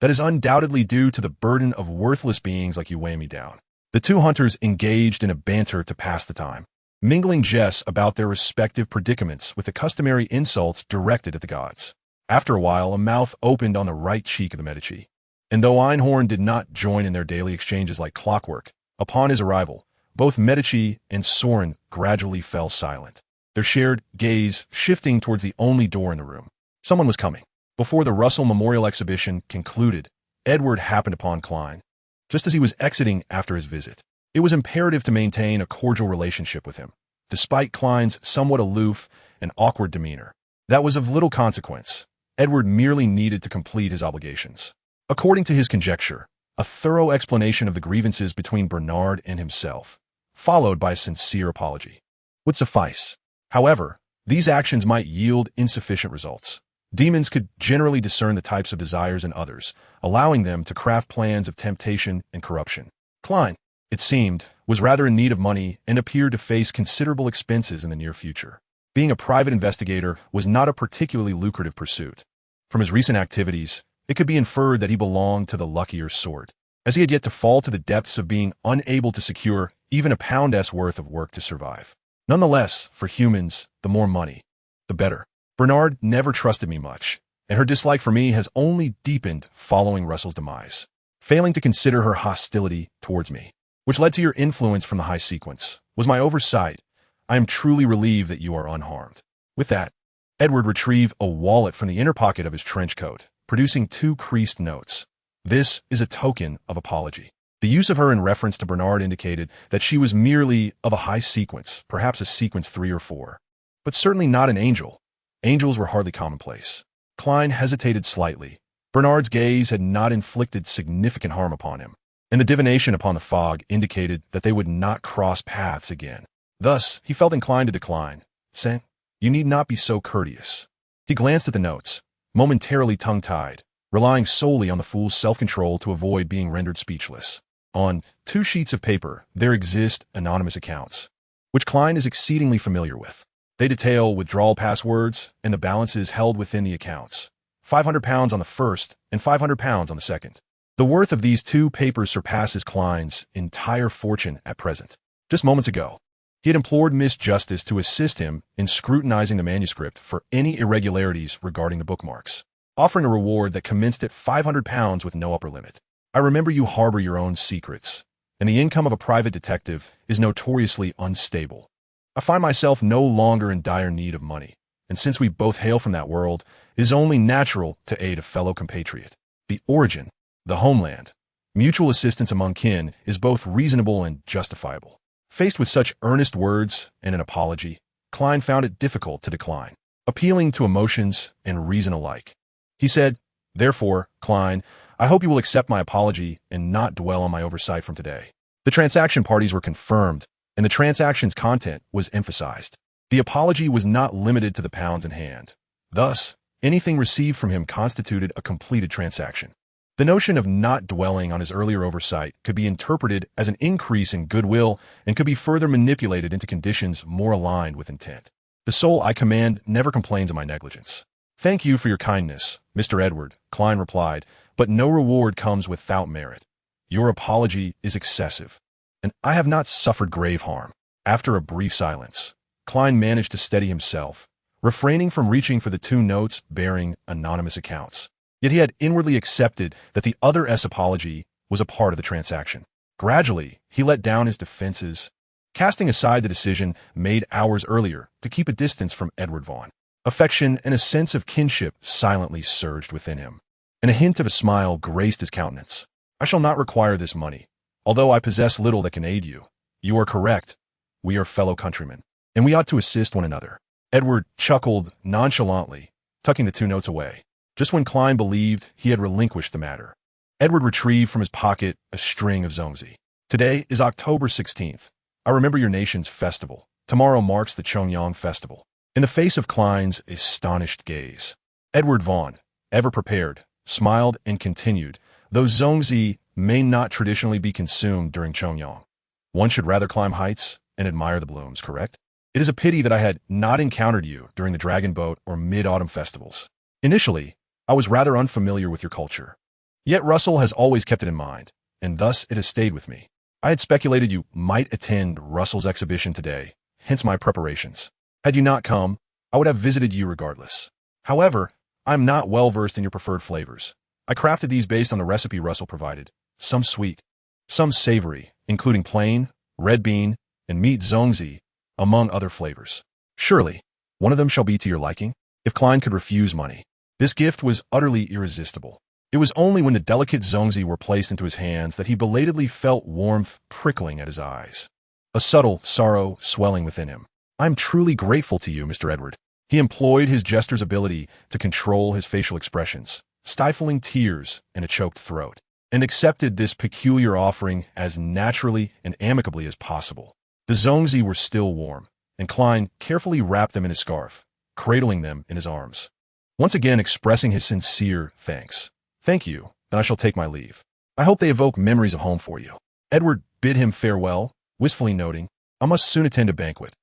That is undoubtedly due to the burden of worthless beings like you weighing me down. The two hunters engaged in a banter to pass the time, mingling jests about their respective predicaments with the customary insults directed at the gods. After a while, a mouth opened on the right cheek of the Medici. And though Einhorn did not join in their daily exchanges like clockwork, upon his arrival, both Medici and Soren gradually fell silent, their shared gaze shifting towards the only door in the room. Someone was coming. Before the Russell Memorial Exhibition concluded, Edward happened upon Klein, just as he was exiting after his visit. It was imperative to maintain a cordial relationship with him, despite Klein's somewhat aloof and awkward demeanor. That was of little consequence. Edward merely needed to complete his obligations. According to his conjecture, a thorough explanation of the grievances between Bernard and himself, followed by a sincere apology, would suffice. However, these actions might yield insufficient results. Demons could generally discern the types of desires in others, allowing them to craft plans of temptation and corruption. Klein, it seemed, was rather in need of money and appeared to face considerable expenses in the near future. Being a private investigator was not a particularly lucrative pursuit. From his recent activities, it could be inferred that he belonged to the luckier sort, as he had yet to fall to the depths of being unable to secure even a pound's worth of work to survive. Nonetheless, for humans, the more money, the better. Bernard never trusted me much, and her dislike for me has only deepened following Russell's demise, failing to consider her hostility towards me, which led to your influence from the high sequence, was my oversight. I am truly relieved that you are unharmed. With that, Edward retrieved a wallet from the inner pocket of his trench coat, producing 2 creased notes. This is a token of apology. The use of her in reference to Bernard indicated that she was merely of a high sequence, perhaps a sequence 3 or 4, but certainly not an angel. Angels were hardly commonplace. Klein hesitated slightly. Bernard's gaze had not inflicted significant harm upon him, and the divination upon the fog indicated that they would not cross paths again. Thus, he felt inclined to decline, saying, "You need not be so courteous." He glanced at the notes, momentarily tongue-tied, relying solely on the fool's self-control to avoid being rendered speechless. On 2 sheets of paper, there exist anonymous accounts, which Klein is exceedingly familiar with. They detail withdrawal passwords and the balances held within the accounts. £500 on the first and £500 on the second. The worth of these 2 papers surpasses Klein's entire fortune at present. Just moments ago, he had implored Miss Justice to assist him in scrutinizing the manuscript for any irregularities regarding the bookmarks, offering a reward that commenced at £500 with no upper limit. I remember you harbor your own secrets, and the income of a private detective is notoriously unstable. I find myself no longer in dire need of money, and since we both hail from that world, it is only natural to aid a fellow compatriot. The origin, the homeland, mutual assistance among kin is both reasonable and justifiable. Faced with such earnest words and an apology, Klein found it difficult to decline, appealing to emotions and reason alike. He said, "Therefore, Klein, I hope you will accept my apology and not dwell on my oversight from today." The transaction parties were confirmed, and the transaction's content was emphasized. The apology was not limited to the pounds in hand. Thus, anything received from him constituted a completed transaction. The notion of not dwelling on his earlier oversight could be interpreted as an increase in goodwill and could be further manipulated into conditions more aligned with intent. The soul I command never complains of my negligence. "Thank you for your kindness, Mr. Edward," Klein replied, "but no reward comes without merit. Your apology is excessive, and I have not suffered grave harm." After a brief silence, Klein managed to steady himself, refraining from reaching for the 2 notes bearing anonymous accounts. Yet he had inwardly accepted that the other's apology was a part of the transaction. Gradually, he let down his defenses, casting aside the decision made hours earlier to keep a distance from Edward Vaughn. Affection and a sense of kinship silently surged within him, and a hint of a smile graced his countenance. "I shall not require this money, although I possess little that can aid you. You are correct. We are fellow countrymen, and we ought to assist one another." Edward chuckled nonchalantly, tucking the 2 notes away. Just when Klein believed he had relinquished the matter, Edward retrieved from his pocket a string of zongzi. "Today is October 16th. I remember your nation's festival. Tomorrow marks the Chongyang Festival." In the face of Klein's astonished gaze, Edward Vaughn, ever prepared, smiled and continued, "Though zongzi may not traditionally be consumed during Chongyang, one should rather climb heights and admire the blooms, correct? It is a pity that I had not encountered you during the Dragon Boat or Mid-Autumn festivals. Initially, I was rather unfamiliar with your culture, Yet Russell has always kept it in mind, and thus it has stayed with me. I had speculated you might attend Russell's exhibition today, hence my preparations. Had you not come, I would have visited you regardless. However, I am not well versed in your preferred flavors. I crafted these based on the recipe Russell provided, some sweet, some savory, including plain, red bean, and meat zongzi, among other flavors. Surely, one of them shall be to your liking? If Klein could refuse money. This gift was utterly irresistible. It was only when the delicate zongzi were placed into his hands that he belatedly felt warmth prickling at his eyes. A subtle sorrow swelling within him. I am truly grateful to you, Mr. Edward. He employed his jester's ability to control his facial expressions, stifling tears in a choked throat, and accepted this peculiar offering as naturally and amicably as possible. The zongzi were still warm, and Klein carefully wrapped them in his scarf, cradling them in his arms. Once again expressing his sincere thanks. Thank you, then I shall take my leave. I hope they evoke memories of home for you. Edward bid him farewell, wistfully noting, I must soon attend a banquet.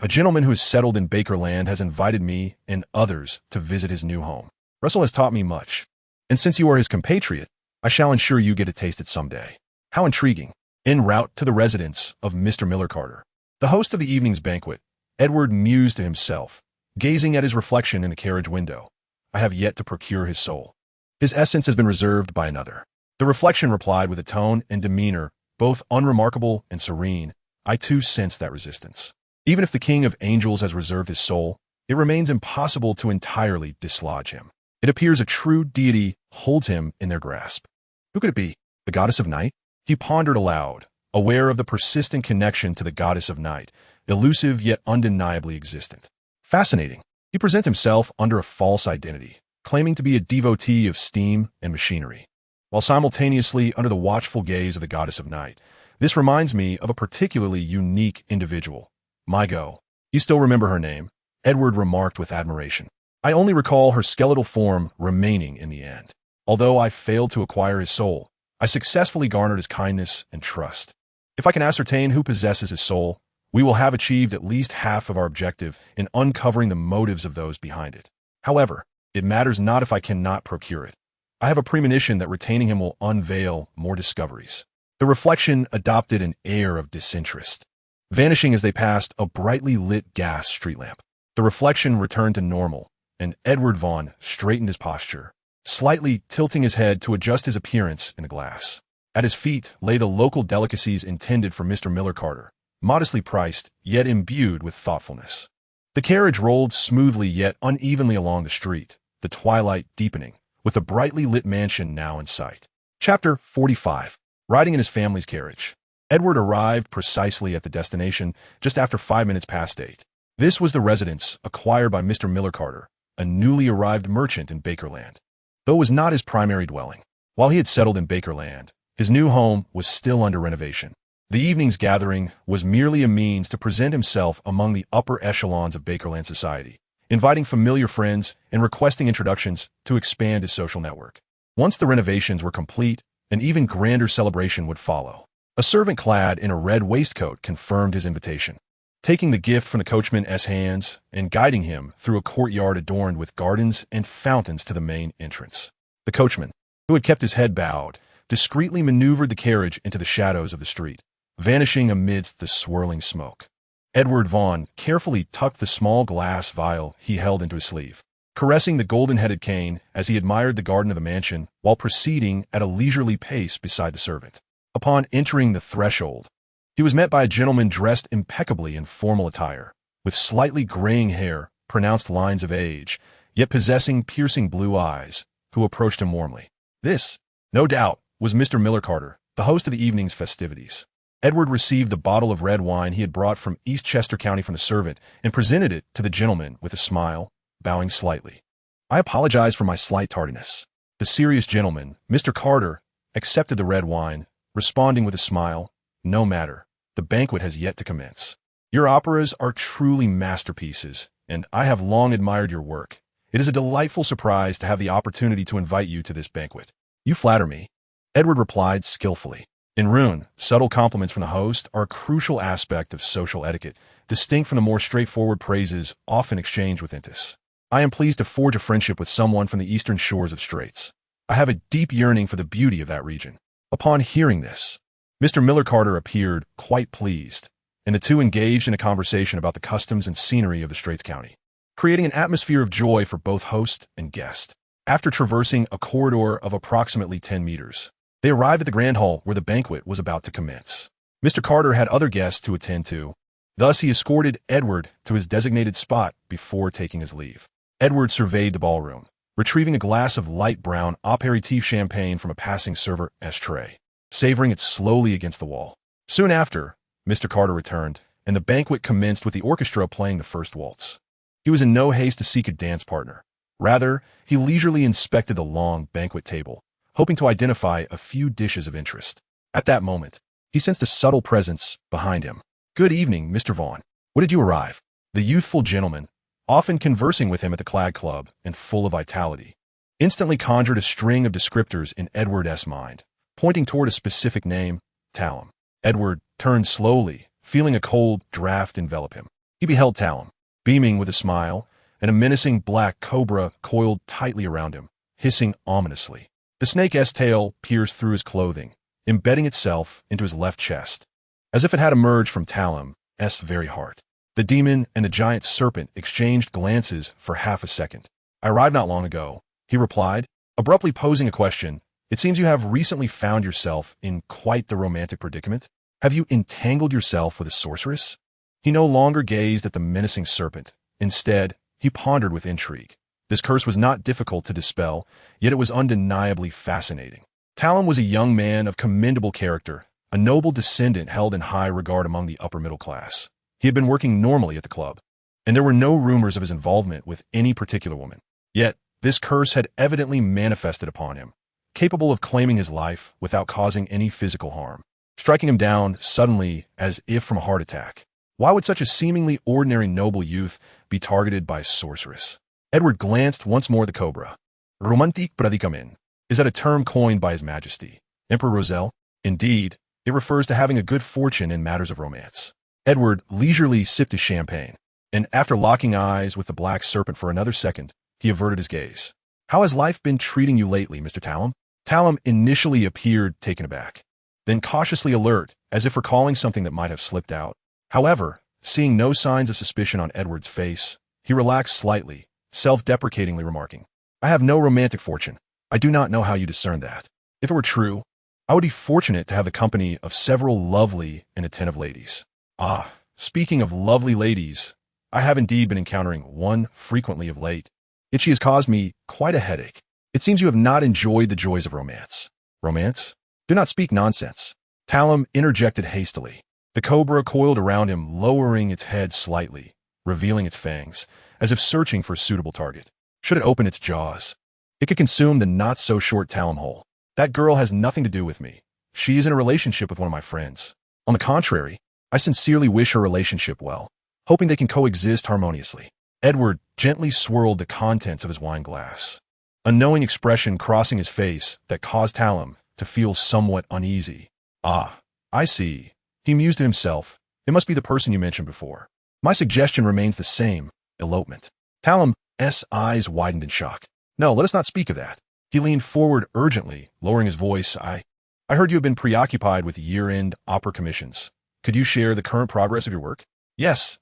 A gentleman who is settled in Bakerland has invited me and others to visit his new home. Russell has taught me much, and since you are his compatriot, I shall ensure you get to taste it someday. How intriguing. En route to the residence of Mr. Miller Carter, the host of the evening's banquet, Edward mused to himself, gazing at his reflection in the carriage window. I have yet to procure his soul. His essence has been reserved by another. The reflection replied with a tone and demeanor both unremarkable and serene. I too sense that resistance. Even if the King of Angels has reserved his soul, it remains impossible to entirely dislodge him. It appears a true deity holds him in their grasp. Who could it be? The goddess of night? He pondered aloud, aware of the persistent connection to the goddess of night, elusive yet undeniably existent. Fascinating. He presents himself under a false identity, claiming to be a devotee of steam and machinery, while simultaneously under the watchful gaze of the goddess of night. This reminds me of a particularly unique individual. Mygo. You still remember her name? Edward remarked with admiration. I only recall her skeletal form remaining in the end. Although I failed to acquire his soul, I successfully garnered his kindness and trust. If I can ascertain who possesses his soul, we will have achieved at least half of our objective in uncovering the motives of those behind it. However, it matters not if I cannot procure it. I have a premonition that retaining him will unveil more discoveries. The reflection adopted an air of disinterest, vanishing as they passed a brightly lit gas street lamp. The reflection returned to normal, and Edward Vaughn straightened his posture, slightly tilting his head to adjust his appearance in the glass. At his feet lay the local delicacies intended for Mr. Miller Carter, modestly priced, yet imbued with thoughtfulness. The carriage rolled smoothly yet unevenly along the street, the twilight deepening, with the brightly lit mansion now in sight. Chapter 45. Riding in his family's carriage. Edward arrived precisely at the destination just after 5 minutes past 8. This was the residence acquired by Mr. Miller Carter, a newly arrived merchant in Bakerland. Though it was not his primary dwelling, while he had settled in Bakerland, his new home was still under renovation. The evening's gathering was merely a means to present himself among the upper echelons of Bakerland society, inviting familiar friends and requesting introductions to expand his social network. Once the renovations were complete, an even grander celebration would follow. A servant clad in a red waistcoat confirmed his invitation, taking the gift from the coachman's hands and guiding him through a courtyard adorned with gardens and fountains to the main entrance. The coachman, who had kept his head bowed, discreetly maneuvered the carriage into the shadows of the street, vanishing amidst the swirling smoke. Edward Vaughn carefully tucked the small glass vial he held into his sleeve, caressing the golden-headed cane as he admired the garden of the mansion while proceeding at a leisurely pace beside the servant. Upon entering the threshold, he was met by a gentleman dressed impeccably in formal attire, with slightly graying hair, pronounced lines of age, yet possessing piercing blue eyes, who approached him warmly. This, no doubt, was Mr. Miller Carter, the host of the evening's festivities. Edward received the bottle of red wine he had brought from East Chester County from the servant and presented it to the gentleman with a smile, bowing slightly. I apologize for my slight tardiness. The serious gentleman, Mr. Carter, accepted the red wine, responding with a smile, no matter, the banquet has yet to commence. Your operas are truly masterpieces, and I have long admired your work. It is a delightful surprise to have the opportunity to invite you to this banquet. You flatter me, Edward replied skillfully. In Rune, subtle compliments from the host are a crucial aspect of social etiquette, distinct from the more straightforward praises often exchanged with Intis. I am pleased to forge a friendship with someone from the eastern shores of Straits. I have a deep yearning for the beauty of that region. Upon hearing this, Mr. Miller Carter appeared quite pleased, and the two engaged in a conversation about the customs and scenery of the Straits County, creating an atmosphere of joy for both host and guest. After traversing a corridor of approximately 10 meters, they arrived at the grand hall where the banquet was about to commence. Mr. Carter had other guests to attend to, thus he escorted Edward to his designated spot before taking his leave. Edward surveyed the ballroom, retrieving a glass of light brown aperitif champagne from a passing server's tray, savoring it slowly against the wall. Soon after, Mr. Carter returned, and the banquet commenced with the orchestra playing the first waltz. He was in no haste to seek a dance partner. Rather, he leisurely inspected the long banquet table, hoping to identify a few dishes of interest. At that moment, he sensed a subtle presence behind him. "Good evening, Mr. Vaughn. What did you arrive?" The youthful gentleman, often conversing with him at the Clad Club and full of vitality, instantly conjured a string of descriptors in Edward's mind, pointing toward a specific name, Talum. Edward turned slowly, feeling a cold draft envelop him. He beheld Talum, beaming with a smile, and a menacing black cobra coiled tightly around him, hissing ominously. The snake's tail pierced through his clothing, embedding itself into his left chest, as if it had emerged from Talum's very heart. The demon and the giant serpent exchanged glances for half a second. "I arrived not long ago," he replied, abruptly posing a question. "It seems you have recently found yourself in quite the romantic predicament. Have you entangled yourself with a sorceress?" He no longer gazed at the menacing serpent. Instead, he pondered with intrigue. This curse was not difficult to dispel, yet it was undeniably fascinating. Talum was a young man of commendable character, a noble descendant held in high regard among the upper middle class. He had been working normally at the club, and there were no rumors of his involvement with any particular woman. Yet, this curse had evidently manifested upon him, capable of claiming his life without causing any physical harm, striking him down suddenly as if from a heart attack. Why would such a seemingly ordinary noble youth be targeted by a sorceress? Edward glanced once more at the cobra. Romantic predicament. Is that a term coined by His Majesty, Emperor Roselle? Indeed, it refers to having a good fortune in matters of romance. Edward leisurely sipped his champagne, and after locking eyes with the black serpent for another second, he averted his gaze. "How has life been treating you lately, Mr. Talum?" Talum initially appeared taken aback, then cautiously alert, as if recalling something that might have slipped out. However, seeing no signs of suspicion on Edward's face, he relaxed slightly, self-deprecatingly remarking, "I have no romantic fortune. I do not know how you discern that. If it were true, I would be fortunate to have the company of several lovely and attentive ladies." "Ah, speaking of lovely ladies, I have indeed been encountering one frequently of late, yet she has caused me quite a headache. It seems you have not enjoyed the joys of romance." "Romance? Do not speak nonsense." Talum interjected hastily. The cobra coiled around him, lowering its head slightly, revealing its fangs, as if searching for a suitable target. Should it open its jaws, it could consume the not-so-short Talum hole. "That girl has nothing to do with me. She is in a relationship with one of my friends. On the contrary, I sincerely wish her relationship well, hoping they can coexist harmoniously." Edward gently swirled the contents of his wine glass, a knowing expression crossing his face that caused Talum to feel somewhat uneasy. "Ah, I see," he mused to himself. "It must be the person you mentioned before. My suggestion remains the same, elopement." Talum's eyes widened in shock. "No, let us not speak of that." He leaned forward urgently, lowering his voice. I heard you have been preoccupied with year-end opera commissions. Could you share the current progress of your work?" Yes,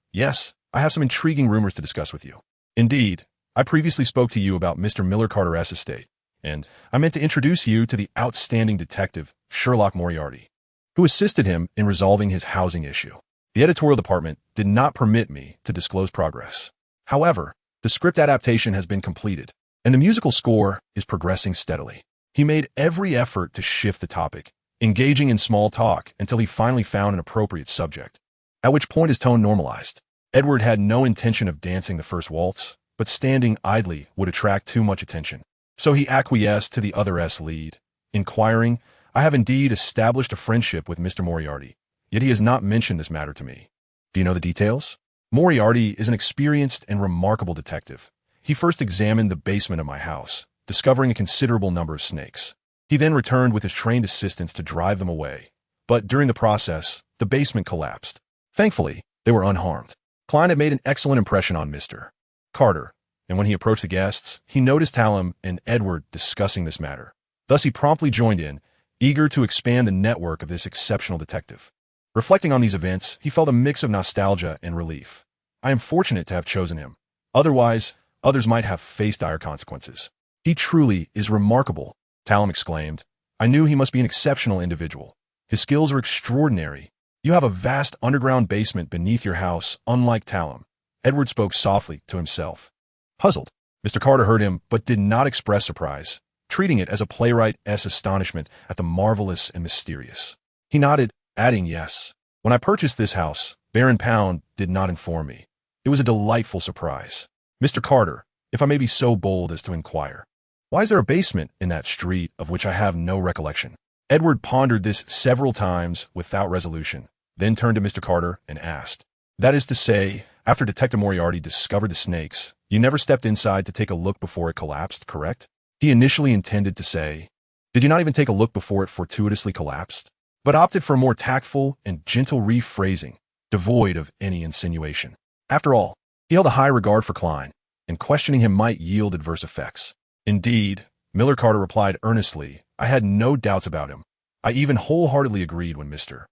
I have some intriguing rumors to discuss with you." "Indeed, I previously spoke to you about Mr. Miller Carter's estate, and I meant to introduce you to the outstanding detective, Sherlock Moriarty, who assisted him in resolving his housing issue. The editorial department did not permit me to disclose progress. However, the script adaptation has been completed, and the musical score is progressing steadily." He made every effort to shift the topic, engaging in small talk until he finally found an appropriate subject, at which point his tone normalized. Edward had no intention of dancing the first waltz, but standing idly would attract too much attention. So he acquiesced to the other's lead, inquiring, "I have indeed established a friendship with Mr. Moriarty, yet he has not mentioned this matter to me. Do you know the details?" Moriarty is an experienced and remarkable detective. He first examined the basement of my house, discovering a considerable number of snakes. He then returned with his trained assistants to drive them away, but during the process, the basement collapsed. Thankfully, they were unharmed. Klein had made an excellent impression on Mr. Carter, and when he approached the guests, he noticed Talum and Edward discussing this matter. Thus he promptly joined in, eager to expand the network of this exceptional detective. Reflecting on these events, he felt a mix of nostalgia and relief. I am fortunate to have chosen him. Otherwise, others might have faced dire consequences. He truly is remarkable, Talum exclaimed. I knew he must be an exceptional individual. His skills are extraordinary. You have a vast underground basement beneath your house, unlike Talum. Edward spoke softly to himself. Puzzled, Mr. Carter heard him, but did not express surprise, treating it as a playwright's astonishment at the marvelous and mysterious. He nodded, adding yes. When I purchased this house, Baron Pound did not inform me. It was a delightful surprise. Mr. Carter, if I may be so bold as to inquire, why is there a basement in that street of which I have no recollection? Edward pondered this several times without resolution, then turned to Mr. Carter and asked, that is to say, after Detective Moriarty discovered the snakes, you never stepped inside to take a look before it collapsed, correct? He initially intended to say, did you not even take a look before it fortuitously collapsed? But opted for a more tactful and gentle rephrasing, devoid of any insinuation. After all, he held a high regard for Klein, and questioning him might yield adverse effects. Indeed, Miller Carter replied earnestly, I had no doubts about him. I even wholeheartedly agreed when Mr.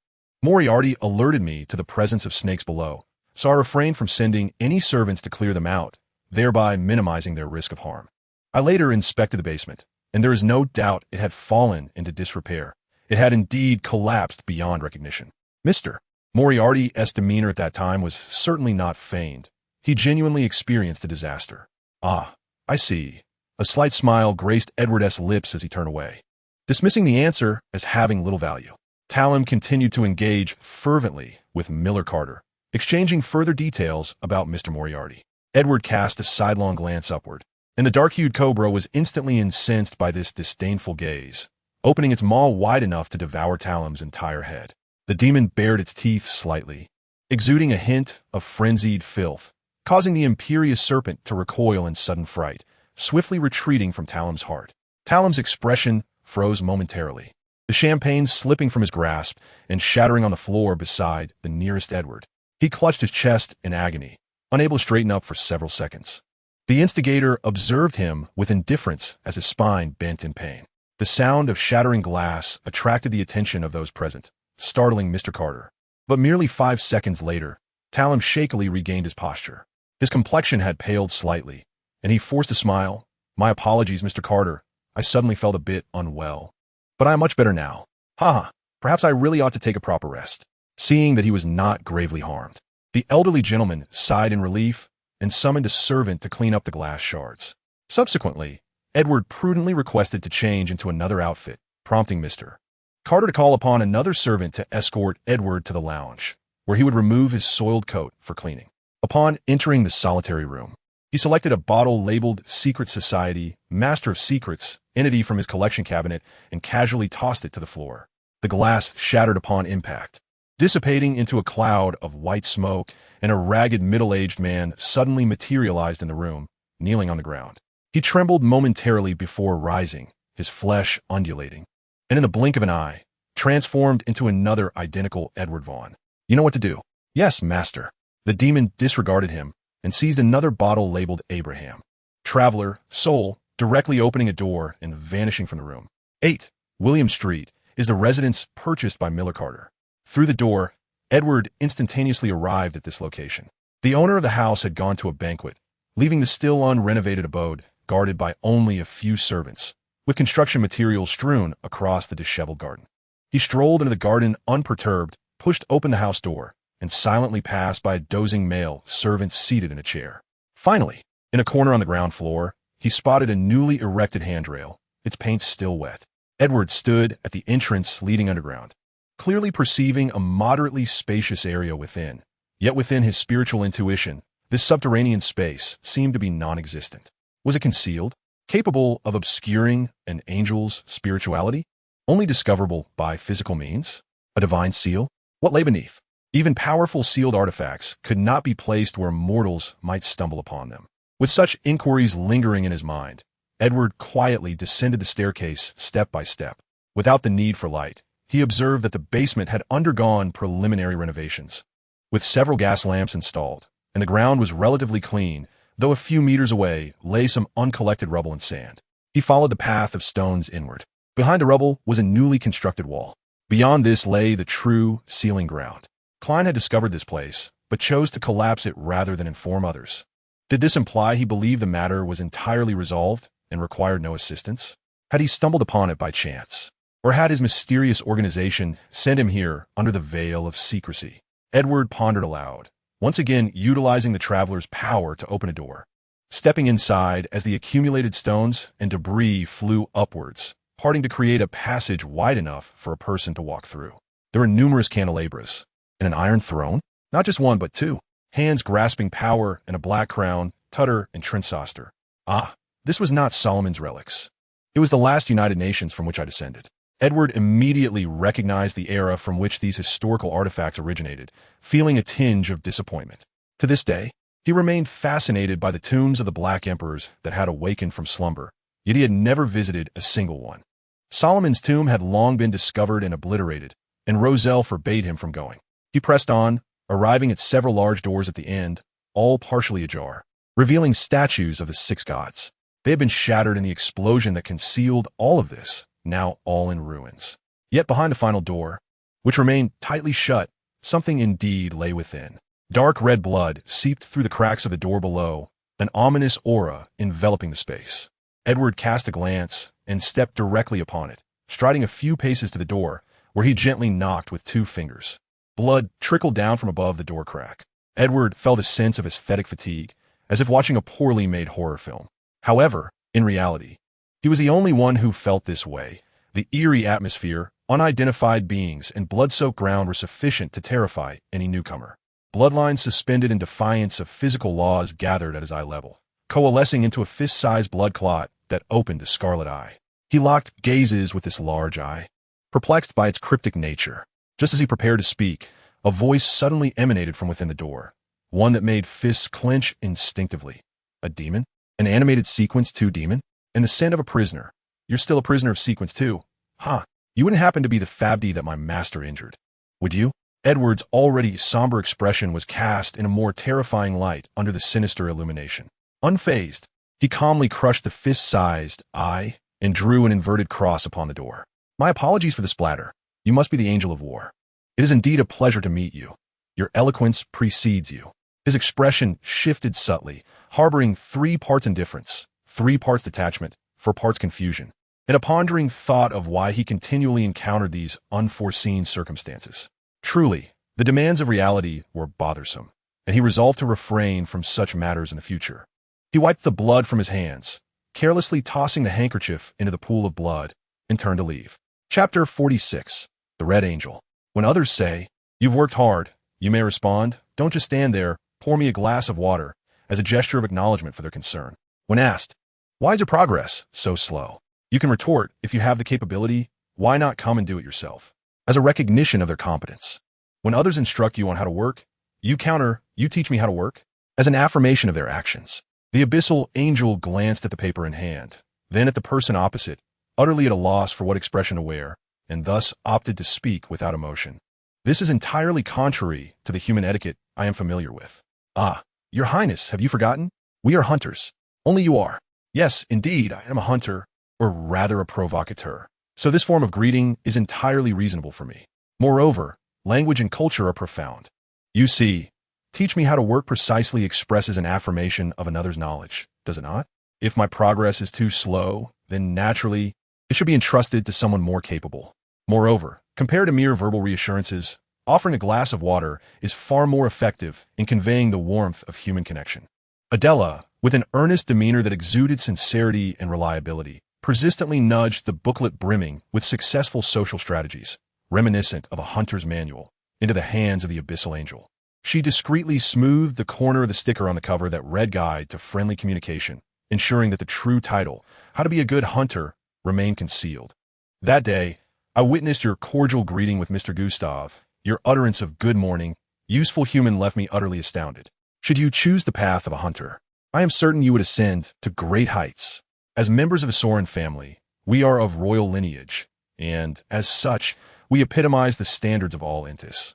Moriarty alerted me to the presence of snakes below, so I refrained from sending any servants to clear them out, thereby minimizing their risk of harm. I later inspected the basement, and there is no doubt it had fallen into disrepair. It had indeed collapsed beyond recognition. Mr. Moriarty's demeanor at that time was certainly not feigned. He genuinely experienced a disaster. Ah, I see. A slight smile graced Edward's lips as he turned away, dismissing the answer as having little value. Talum continued to engage fervently with Miller Carter, exchanging further details about Mr. Moriarty. Edward cast a sidelong glance upward, and the dark-hued cobra was instantly incensed by this disdainful gaze, opening its maw wide enough to devour Talum's entire head. The demon bared its teeth slightly, exuding a hint of frenzied filth, causing the imperious serpent to recoil in sudden fright, swiftly retreating from Talum's heart. Talum's expression froze momentarily, the champagne slipping from his grasp and shattering on the floor beside the nearest Edward. He clutched his chest in agony, unable to straighten up for several seconds. The instigator observed him with indifference as his spine bent in pain. The sound of shattering glass attracted the attention of those present, startling Mr. Carter. But merely 5 seconds later, Talum shakily regained his posture. His complexion had paled slightly, and he forced a smile. My apologies, Mr. Carter. I suddenly felt a bit unwell. But I am much better now. Ha! Perhaps I really ought to take a proper rest. Seeing that he was not gravely harmed, the elderly gentleman sighed in relief and summoned a servant to clean up the glass shards. Subsequently, Edward prudently requested to change into another outfit, prompting Mr. Carter to call upon another servant to escort Edward to the lounge, where he would remove his soiled coat for cleaning. Upon entering the solitary room, he selected a bottle labeled Secret Society, Master of Secrets, entity from his collection cabinet and casually tossed it to the floor. The glass shattered upon impact, dissipating into a cloud of white smoke, and a ragged middle-aged man suddenly materialized in the room, kneeling on the ground. He trembled momentarily before rising, his flesh undulating, and in the blink of an eye, transformed into another identical Edward Vaughn. You know what to do. Yes, master. The demon disregarded him and seized another bottle labeled Abraham. Traveler, soul, directly opening a door and vanishing from the room. 8 William Street is the residence purchased by Miller Carter. Through the door, Edward instantaneously arrived at this location. The owner of the house had gone to a banquet, leaving the still unrenovated abode guarded by only a few servants, with construction materials strewn across the disheveled garden. He strolled into the garden unperturbed, pushed open the house door, and silently passed by a dozing male servant seated in a chair. Finally, in a corner on the ground floor, he spotted a newly erected handrail, its paint still wet. Edward stood at the entrance leading underground, clearly perceiving a moderately spacious area within. Yet within his spiritual intuition, this subterranean space seemed to be non-existent. Was it concealed, capable of obscuring an angel's spirituality, only discoverable by physical means? A divine seal? What lay beneath? Even powerful sealed artifacts could not be placed where mortals might stumble upon them. With such inquiries lingering in his mind, Edward quietly descended the staircase step by step. Without the need for light, he observed that the basement had undergone preliminary renovations, with several gas lamps installed, and the ground was relatively clean, though a few meters away lay some uncollected rubble and sand. He followed the path of stones inward. Behind the rubble was a newly constructed wall. Beyond this lay the true sealing ground. Klein had discovered this place, but chose to collapse it rather than inform others. Did this imply he believed the matter was entirely resolved and required no assistance? Had he stumbled upon it by chance? Or had his mysterious organization sent him here under the veil of secrecy? Edward pondered aloud, once again utilizing the traveler's power to open a door. Stepping inside as the accumulated stones and debris flew upwards, parting to create a passage wide enough for a person to walk through. There were numerous candelabras, and an iron throne, not just one but two, hands grasping power and a black crown, tutor and trenchsaster. Ah, this was not Solomon's relics. It was the last United Nations from which I descended. Edward immediately recognized the era from which these historical artifacts originated, feeling a tinge of disappointment. To this day, he remained fascinated by the tombs of the Black Emperors that had awakened from slumber, yet he had never visited a single one. Solomon's tomb had long been discovered and obliterated, and Roselle forbade him from going. He pressed on, arriving at several large doors at the end, all partially ajar, revealing statues of the 6 gods. They had been shattered in the explosion that concealed all of this, now all in ruins. Yet behind the final door, which remained tightly shut, something indeed lay within. Dark red blood seeped through the cracks of the door below, an ominous aura enveloping the space. Edward cast a glance and stepped directly upon it, striding a few paces to the door, where he gently knocked with 2 fingers. Blood trickled down from above the door crack. Edward felt a sense of aesthetic fatigue, as if watching a poorly made horror film. However, in reality, he was the only one who felt this way. The eerie atmosphere, unidentified beings, and blood-soaked ground were sufficient to terrify any newcomer. Bloodlines suspended in defiance of physical laws gathered at his eye level, coalescing into a fist-sized blood clot that opened a scarlet eye. He locked gazes with this large eye, perplexed by its cryptic nature. Just as he prepared to speak, a voice suddenly emanated from within the door, one that made fists clench instinctively. A demon? An animated Sequence 2 demon? And the scent of a prisoner. You're still a prisoner of Sequence 2. Huh. You wouldn't happen to be the Fabdi that my master injured, would you? Edward's already somber expression was cast in a more terrifying light under the sinister illumination. Unfazed, he calmly crushed the fist-sized eye and drew an inverted cross upon the door. My apologies for the splatter. You must be the Angel of War. It is indeed a pleasure to meet you. Your eloquence precedes you. His expression shifted subtly, harboring 3 parts indifference, 3 parts detachment, 4 parts confusion, and a pondering thought of why he continually encountered these unforeseen circumstances. Truly, the demands of reality were bothersome, and he resolved to refrain from such matters in the future. He wiped the blood from his hands, carelessly tossing the handkerchief into the pool of blood, and turned to leave. Chapter 46. The Red Angel. When others say, "You've worked hard," you may respond, "Don't just stand there, pour me a glass of water," as a gesture of acknowledgement for their concern. When asked, "Why is your progress so slow?" you can retort, if you have the capability, why not come and do it yourself? As a recognition of their competence. When others instruct you on how to work, you counter, "You teach me how to work," as an affirmation of their actions. The abyssal angel glanced at the paper in hand, then at the person opposite, utterly at a loss for what expression to wear, and thus opted to speak without emotion. This is entirely contrary to the human etiquette I am familiar with. "Ah, your highness, have you forgotten? We are hunters. Only you are." "Yes, indeed, I am a hunter, or rather a provocateur. So this form of greeting is entirely reasonable for me. Moreover, language and culture are profound. You see, teach me how to work precisely expresses an affirmation of another's knowledge, does it not? If my progress is too slow, then naturally, it should be entrusted to someone more capable. Moreover, compared to mere verbal reassurances, offering a glass of water is far more effective in conveying the warmth of human connection. Adela, with an earnest demeanor that exuded sincerity and reliability, persistently nudged the booklet brimming with successful social strategies, reminiscent of a hunter's manual, into the hands of the abyssal angel. She discreetly smoothed the corner of the sticker on the cover that read Guide to Friendly Communication, ensuring that the true title, How to Be a Good Hunter, remained concealed. That day, I witnessed your cordial greeting with Mr. Gustav. Your utterance of good morning, useful human, left me utterly astounded. Should you choose the path of a hunter, I am certain you would ascend to great heights. As members of a Soren family, we are of royal lineage, and, as such, we epitomize the standards of all Intis,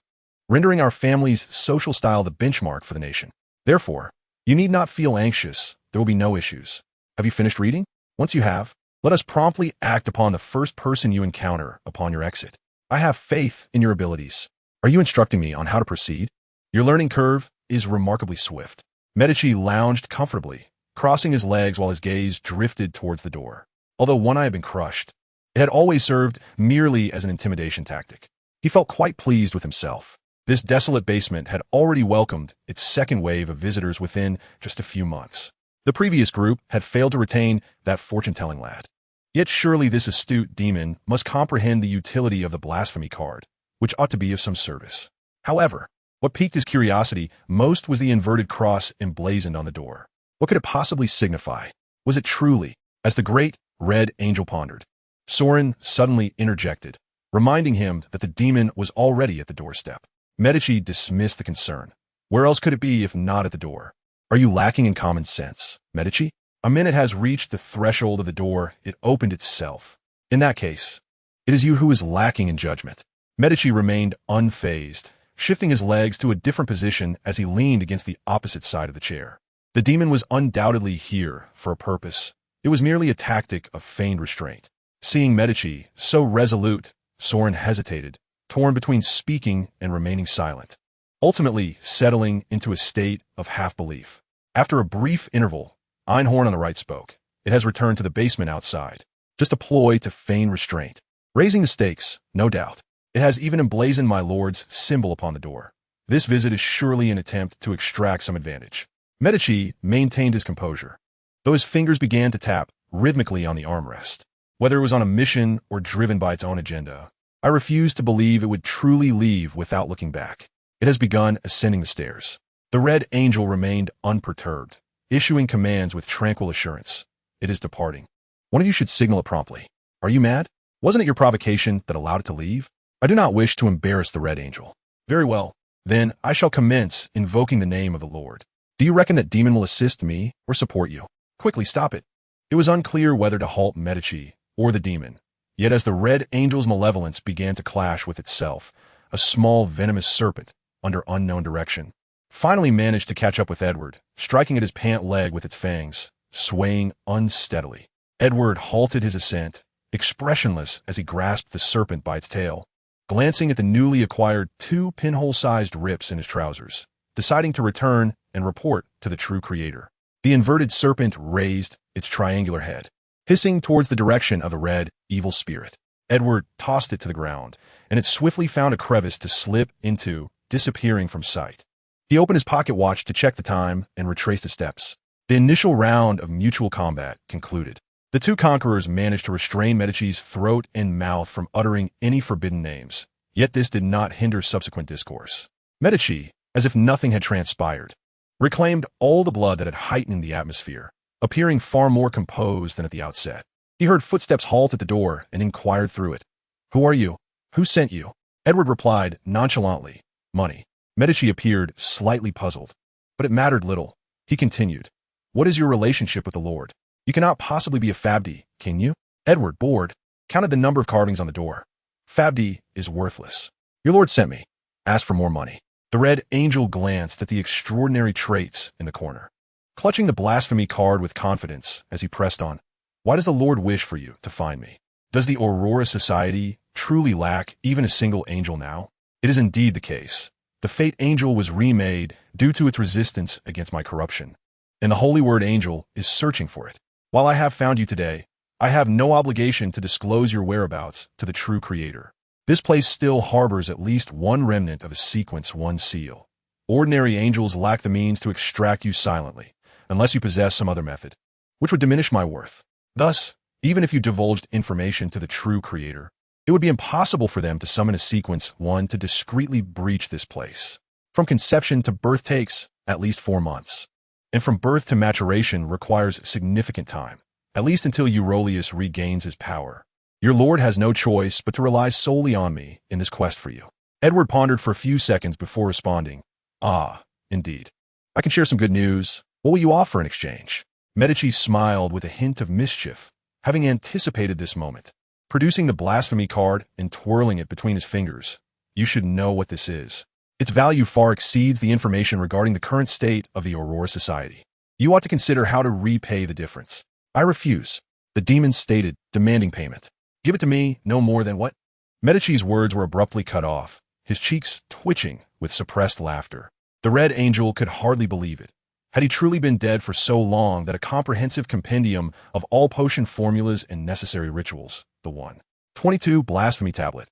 rendering our family's social style the benchmark for the nation. Therefore, You need not feel anxious. There will be no issues. Have you finished reading? Once you have, let us promptly act upon the first person you encounter upon your exit. I have faith in your abilities. Are you instructing me on how to proceed? Your learning curve is remarkably swift. Medici lounged comfortably, crossing his legs while his gaze drifted towards the door. Although one eye had been crushed, it had always served merely as an intimidation tactic. He felt quite pleased with himself. This desolate basement had already welcomed its second wave of visitors within just a few months. The previous group had failed to retain that fortune-telling lad. Yet surely this astute demon must comprehend the utility of the blasphemy card, which ought to be of some service. However, what piqued his curiosity most was the inverted cross emblazoned on the door. What could it possibly signify? Was it truly, as the great red angel pondered? Soren suddenly interjected, reminding him that the demon was already at the doorstep. Medici dismissed the concern. Where else could it be if not at the door? Are you lacking in common sense, Medici? A minute has reached the threshold of the door. It opened itself. In that case, it is you who is lacking in judgment. Medici remained unfazed, shifting his legs to a different position as he leaned against the opposite side of the chair. The demon was undoubtedly here for a purpose. It was merely a tactic of feigned restraint. Seeing Medici so resolute, Soren hesitated, torn between speaking and remaining silent, ultimately settling into a state of half-belief. After a brief interval, Einhorn on the right spoke. It has returned to the basement outside. Just a ploy to feign restraint. Raising the stakes, no doubt. It has even emblazoned my lord's symbol upon the door. This visit is surely an attempt to extract some advantage. Medici maintained his composure, though his fingers began to tap rhythmically on the armrest. Whether it was on a mission or driven by its own agenda, I refused to believe it would truly leave without looking back. It has begun ascending the stairs. The red angel remained unperturbed, issuing commands with tranquil assurance. It is departing. One of you should signal it promptly. Are you mad? Wasn't it your provocation that allowed it to leave? I do not wish to embarrass the red angel. Very well. Then I shall commence invoking the name of the Lord. Do you reckon that demon will assist me or support you? Quickly stop it. It was unclear whether to halt Medici or the demon. Yet as the red angel's malevolence began to clash with itself, a small venomous serpent, under unknown direction, finally managed to catch up with Edward, striking at his pant leg with its fangs, swaying unsteadily. Edward halted his ascent, expressionless as he grasped the serpent by its tail, glancing at the newly acquired 2 pinhole-sized rips in his trousers, deciding to return and report to the true creator. The inverted serpent raised its triangular head, hissing towards the direction of the red, evil spirit. Edward tossed it to the ground, and it swiftly found a crevice to slip into, disappearing from sight. He opened his pocket watch to check the time and retraced his steps. The initial round of mutual combat concluded. The 2 conquerors managed to restrain Medici's throat and mouth from uttering any forbidden names, yet this did not hinder subsequent discourse. Medici, as if nothing had transpired, reclaimed all the blood that had heightened the atmosphere, appearing far more composed than at the outset. He heard footsteps halt at the door and inquired through it. Who are you? Who sent you? Edward replied nonchalantly, money. Medici appeared slightly puzzled, but it mattered little. He continued, what is your relationship with the Lord? You cannot possibly be a Fabdi, can you? Edward, bored, counted the number of carvings on the door. Fabdi is worthless. Your Lord sent me. Asked for more money. The red angel glanced at the extraordinary traits in the corner, clutching the blasphemy card with confidence as he pressed on. Why does the Lord wish for you to find me? Does the Aurora Society truly lack even a single angel now? It is indeed the case. The fate angel was remade due to its resistance against my corruption, and the holy word angel is searching for it. While I have found you today, I have no obligation to disclose your whereabouts to the true creator. This place still harbors at least one remnant of a sequence, one seal. Ordinary angels lack the means to extract you silently, unless you possess some other method, which would diminish my worth. Thus, even if you divulged information to the true creator, it would be impossible for them to summon a sequence, one to discreetly breach this place. From conception to birth takes at least 4 months. And from birth to maturation requires significant time, at least until Eurolius regains his power. Your lord has no choice but to rely solely on me in this quest for you. Edward pondered for a few seconds before responding. Ah, indeed. I can share some good news. What will you offer in exchange? Medici smiled with a hint of mischief, having anticipated this moment. Producing the blasphemy card and twirling it between his fingers. You should know what this is. Its value far exceeds the information regarding the current state of the Aurora Society. You ought to consider how to repay the difference. I refuse. The demon stated, demanding payment. Give it to me, no more than what? Medici's words were abruptly cut off, his cheeks twitching with suppressed laughter. The Red Angel could hardly believe it. Had he truly been dead for so long that a comprehensive compendium of all potion formulas and necessary rituals, the 122 blasphemy tablet,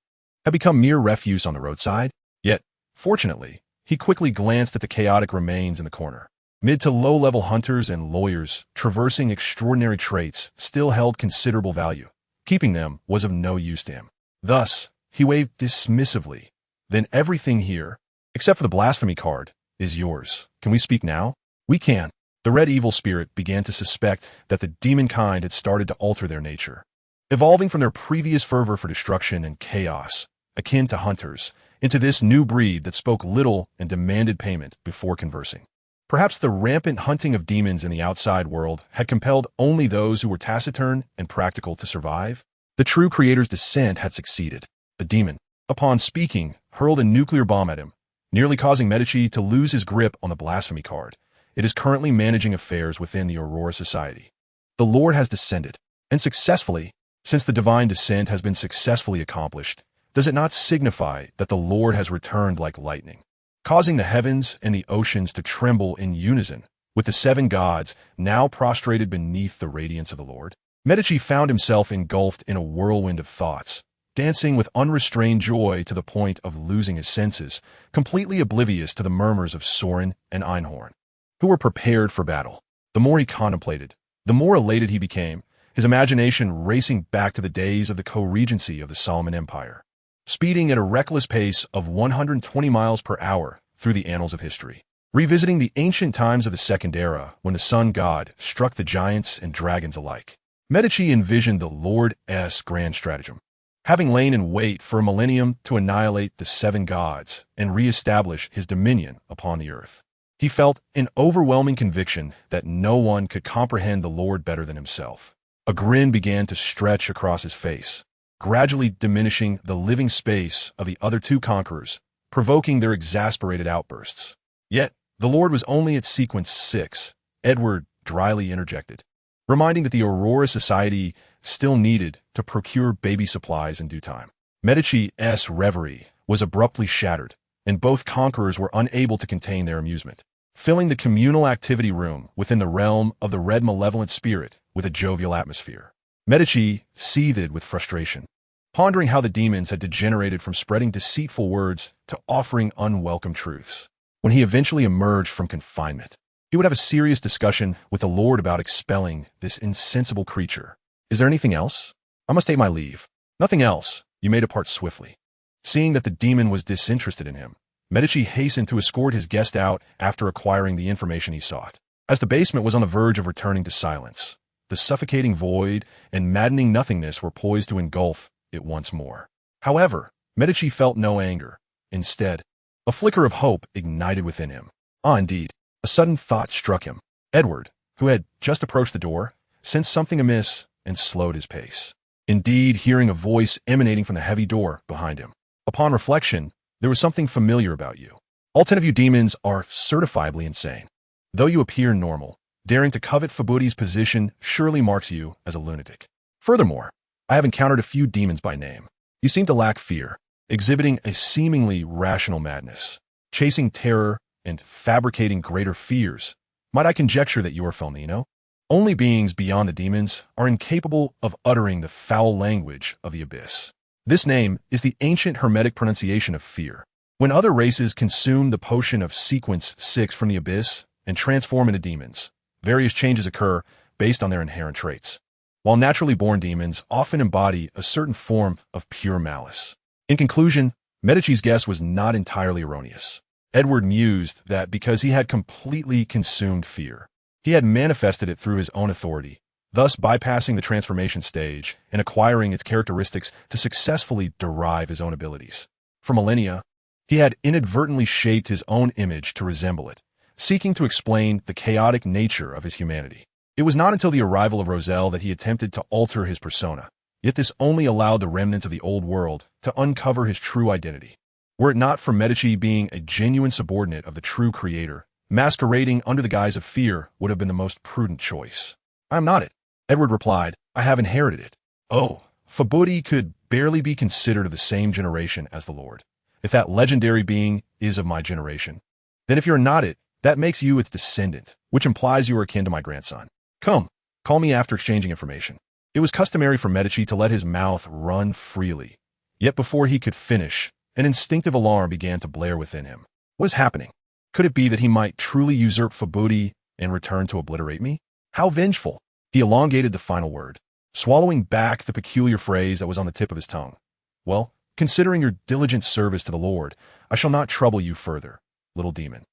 had become mere refuse on the roadside? Yet, fortunately, he quickly glanced at the chaotic remains in the corner. Mid to low-level hunters and lawyers, traversing extraordinary traits, still held considerable value. Keeping them was of no use to him. Thus, he waved dismissively. Then everything here, except for the blasphemy card, is yours. Can we speak now? We can. The red evil spirit began to suspect that the demon kind had started to alter their nature, evolving from their previous fervor for destruction and chaos, akin to hunters, into this new breed that spoke little and demanded payment before conversing. Perhaps the rampant hunting of demons in the outside world had compelled only those who were taciturn and practical to survive. The true creator's descent had succeeded. The demon, upon speaking, hurled a nuclear bomb at him, nearly causing Medici to lose his grip on the blasphemy card. It is currently managing affairs within the Aurora Society. The Lord has descended, and successfully, since the divine descent has been successfully accomplished. Does it not signify that the Lord has returned like lightning, causing the heavens and the oceans to tremble in unison, with the 7 gods now prostrated beneath the radiance of the Lord? Medici found himself engulfed in a whirlwind of thoughts, dancing with unrestrained joy to the point of losing his senses, completely oblivious to the murmurs of Soren and Einhorn, who were prepared for battle. The more he contemplated, the more elated he became, his imagination racing back to the days of the co-regency of the Solomon Empire, speeding at a reckless pace of 120 miles per hour through the annals of history, revisiting the ancient times of the Second Era when the sun god struck the giants and dragons alike. Medici envisioned the Lord's grand stratagem, having lain in wait for a millennium to annihilate the 7 gods and re-establish his dominion upon the earth. He felt an overwhelming conviction that no one could comprehend the Lord better than himself. A grin began to stretch across his face, gradually diminishing the living space of the other 2 conquerors, provoking their exasperated outbursts. Yet, the Lord was only at sequence 6, Edward dryly interjected, reminding that the Aurora Society still needed to procure baby supplies in due time. Medici's reverie was abruptly shattered, and both conquerors were unable to contain their amusement, filling the communal activity room within the realm of the red malevolent spirit with a jovial atmosphere. Medici seethed with frustration, pondering how the demons had degenerated from spreading deceitful words to offering unwelcome truths. When he eventually emerged from confinement, he would have a serious discussion with the Lord about expelling this insensible creature. Is there anything else? I must take my leave. Nothing else. You may depart swiftly. Seeing that the demon was disinterested in him, Medici hastened to escort his guest out after acquiring the information he sought. As the basement was on the verge of returning to silence, the suffocating void and maddening nothingness were poised to engulf it once more. However, Medici felt no anger. Instead, a flicker of hope ignited within him. Indeed, a sudden thought struck him. Edward, who had just approached the door, sensed something amiss and slowed his pace. Indeed, hearing a voice emanating from the heavy door behind him. Upon reflection, there was something familiar about you. All 10 of you demons are certifiably insane. Though you appear normal, daring to covet Fabuti's position surely marks you as a lunatic. Furthermore, I have encountered a few demons by name. You seem to lack fear, exhibiting a seemingly rational madness, chasing terror and fabricating greater fears. Might I conjecture that you are Felnino? Only beings beyond the demons are incapable of uttering the foul language of the abyss. This name is the ancient Hermetic pronunciation of fear. When other races consume the potion of sequence 6 from the abyss and transform into demons, various changes occur based on their inherent traits, while naturally born demons often embody a certain form of pure malice. In conclusion, Medici's guess was not entirely erroneous. Edward mused that because he had completely consumed fear, he had manifested it through his own authority, thus bypassing the transformation stage and acquiring its characteristics to successfully derive his own abilities. For millennia, he had inadvertently shaped his own image to resemble it, seeking to explain the chaotic nature of his humanity. It was not until the arrival of Roselle that he attempted to alter his persona, yet this only allowed the remnants of the old world to uncover his true identity. Were it not for Medici being a genuine subordinate of the true creator, masquerading under the guise of fear would have been the most prudent choice. I am not it, Edward replied. I have inherited it. Oh, Fabudi could barely be considered of the same generation as the Lord. If that legendary being is of my generation, then if you're not it, that makes you its descendant, which implies you are akin to my grandson. Come, call me after exchanging information. It was customary for Medici to let his mouth run freely. Yet before he could finish, an instinctive alarm began to blare within him. What is happening? Could it be that he might truly usurp Fabudi and return to obliterate me? How vengeful! He elongated the final word, swallowing back the peculiar phrase that was on the tip of his tongue. Well, considering your diligent service to the Lord, I shall not trouble you further, little demon.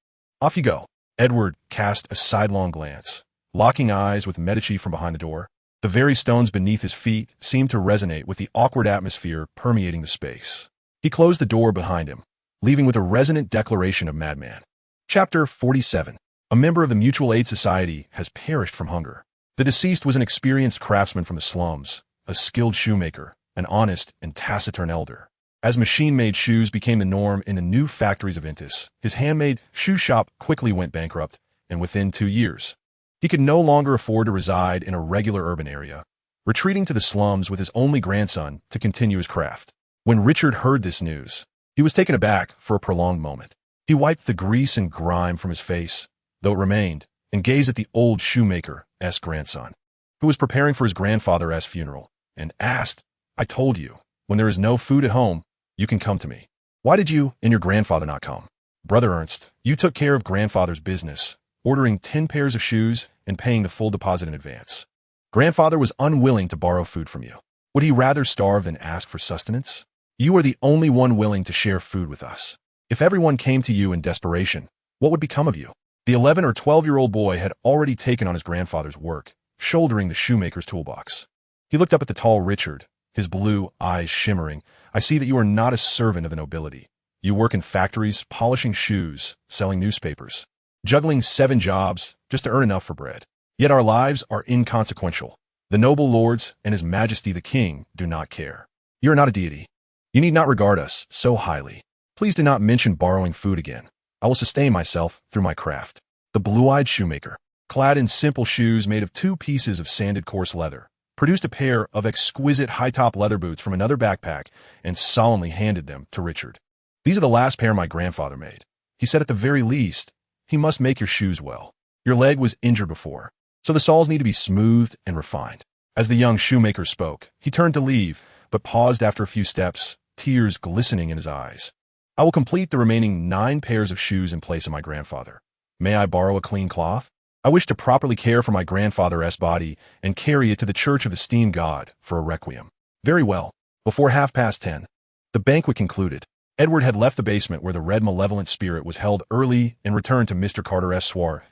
Off you go. Edward cast a sidelong glance, locking eyes with Medici from behind the door. The very stones beneath his feet seemed to resonate with the awkward atmosphere permeating the space. He closed the door behind him, leaving with a resonant declaration of madman. Chapter 47. A member of the Mutual Aid Society has perished from hunger. The deceased was an experienced craftsman from the slums, a skilled shoemaker, an honest and taciturn elder. As machine-made shoes became the norm in the new factories of Intis, his handmade shoe shop quickly went bankrupt, and within 2 years, he could no longer afford to reside in a regular urban area, retreating to the slums with his only grandson to continue his craft. When Richard heard this news, he was taken aback for a prolonged moment. He wiped the grease and grime from his face, though it remained, and gazed at the old shoemaker's grandson, who was preparing for his grandfather's funeral, and asked, I told you, when there is no food at home, you can come to me. Why did you and your grandfather not come? Brother Ernst, you took care of grandfather's business, ordering 10 pairs of shoes and paying the full deposit in advance. Grandfather was unwilling to borrow food from you. Would he rather starve than ask for sustenance? You are the only one willing to share food with us. If everyone came to you in desperation, what would become of you? The 11 or 12-year-old boy had already taken on his grandfather's work, shouldering the shoemaker's toolbox. He looked up at the tall Richard, his blue eyes shimmering. I see that you are not a servant of the nobility. You work in factories, polishing shoes, selling newspapers, juggling 7 jobs just to earn enough for bread. Yet our lives are inconsequential. The noble lords and His Majesty the King do not care. You are not a deity. You need not regard us so highly. Please do not mention borrowing food again. I will sustain myself through my craft. The blue-eyed shoemaker, clad in simple shoes made of 2 pieces of sanded coarse leather, produced a pair of exquisite high-top leather boots from another backpack and solemnly handed them to Richard. These are the last pair my grandfather made. He said at the very least, he must make your shoes well. Your leg was injured before, so the soles need to be smoothed and refined. As the young shoemaker spoke, he turned to leave, but paused after a few steps, tears glistening in his eyes. I will complete the remaining 9 pairs of shoes in place of my grandfather. May I borrow a clean cloth? I wish to properly care for my grandfather's body and carry it to the Church of Esteemed God for a requiem. Very well. Before 10:30, the banquet concluded. Edward had left the basement where the red malevolent spirit was held early and returned to Mr. Carter's soir,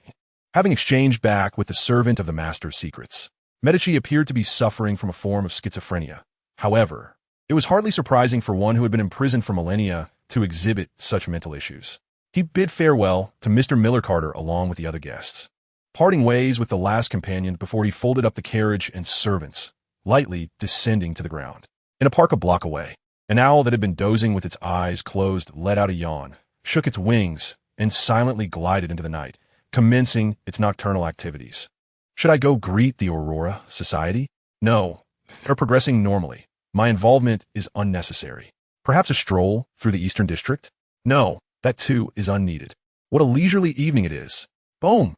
having exchanged back with the servant of the Master of Secrets. Medici appeared to be suffering from a form of schizophrenia. However, it was hardly surprising for one who had been imprisoned for millennia to exhibit such mental issues. He bid farewell to Mr. Miller Carter along with the other guests, parting ways with the last companion before he folded up the carriage and servants, lightly descending to the ground. In a park a block away, an owl that had been dozing with its eyes closed let out a yawn, shook its wings, and silently glided into the night, commencing its nocturnal activities. Should I go greet the Aurora Society? No, they're progressing normally. My involvement is unnecessary. Perhaps a stroll through the Eastern District? No, that too is unneeded. What a leisurely evening it is. Boom!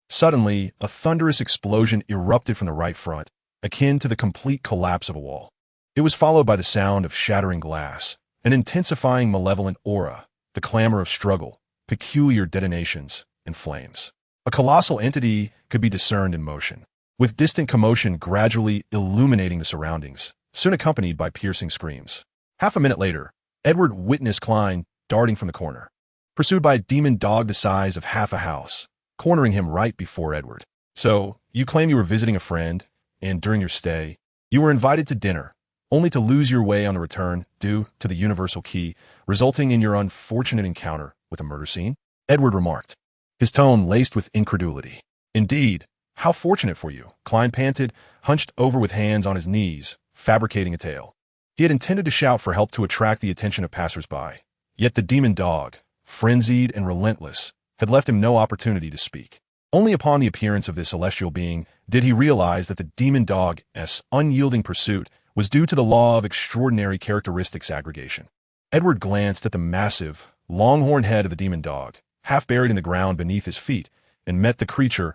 Suddenly, a thunderous explosion erupted from the right front, akin to the complete collapse of a wall. It was followed by the sound of shattering glass, an intensifying malevolent aura, the clamor of struggle, peculiar detonations, and flames. A colossal entity could be discerned in motion, with distant commotion gradually illuminating the surroundings, soon accompanied by piercing screams. Half a minute later, Edward witnessed Klein darting from the corner, pursued by a demon dog the size of half a house, cornering him right before Edward. So, you claim you were visiting a friend, and during your stay, you were invited to dinner, only to lose your way on the return due to the universal key, resulting in your unfortunate encounter with a murder scene? Edward remarked, his tone laced with incredulity. Indeed, how fortunate for you, Klein panted, hunched over with hands on his knees, fabricating a tale. He had intended to shout for help to attract the attention of passers-by, Yet the demon dog, frenzied and relentless, had left him no opportunity to speak. Only upon the appearance of this celestial being did he realize that the demon dog's unyielding pursuit was due to the law of extraordinary characteristics aggregation. Edward glanced at the massive, long-horned head of the demon dog, half buried in the ground beneath his feet, and met the creature's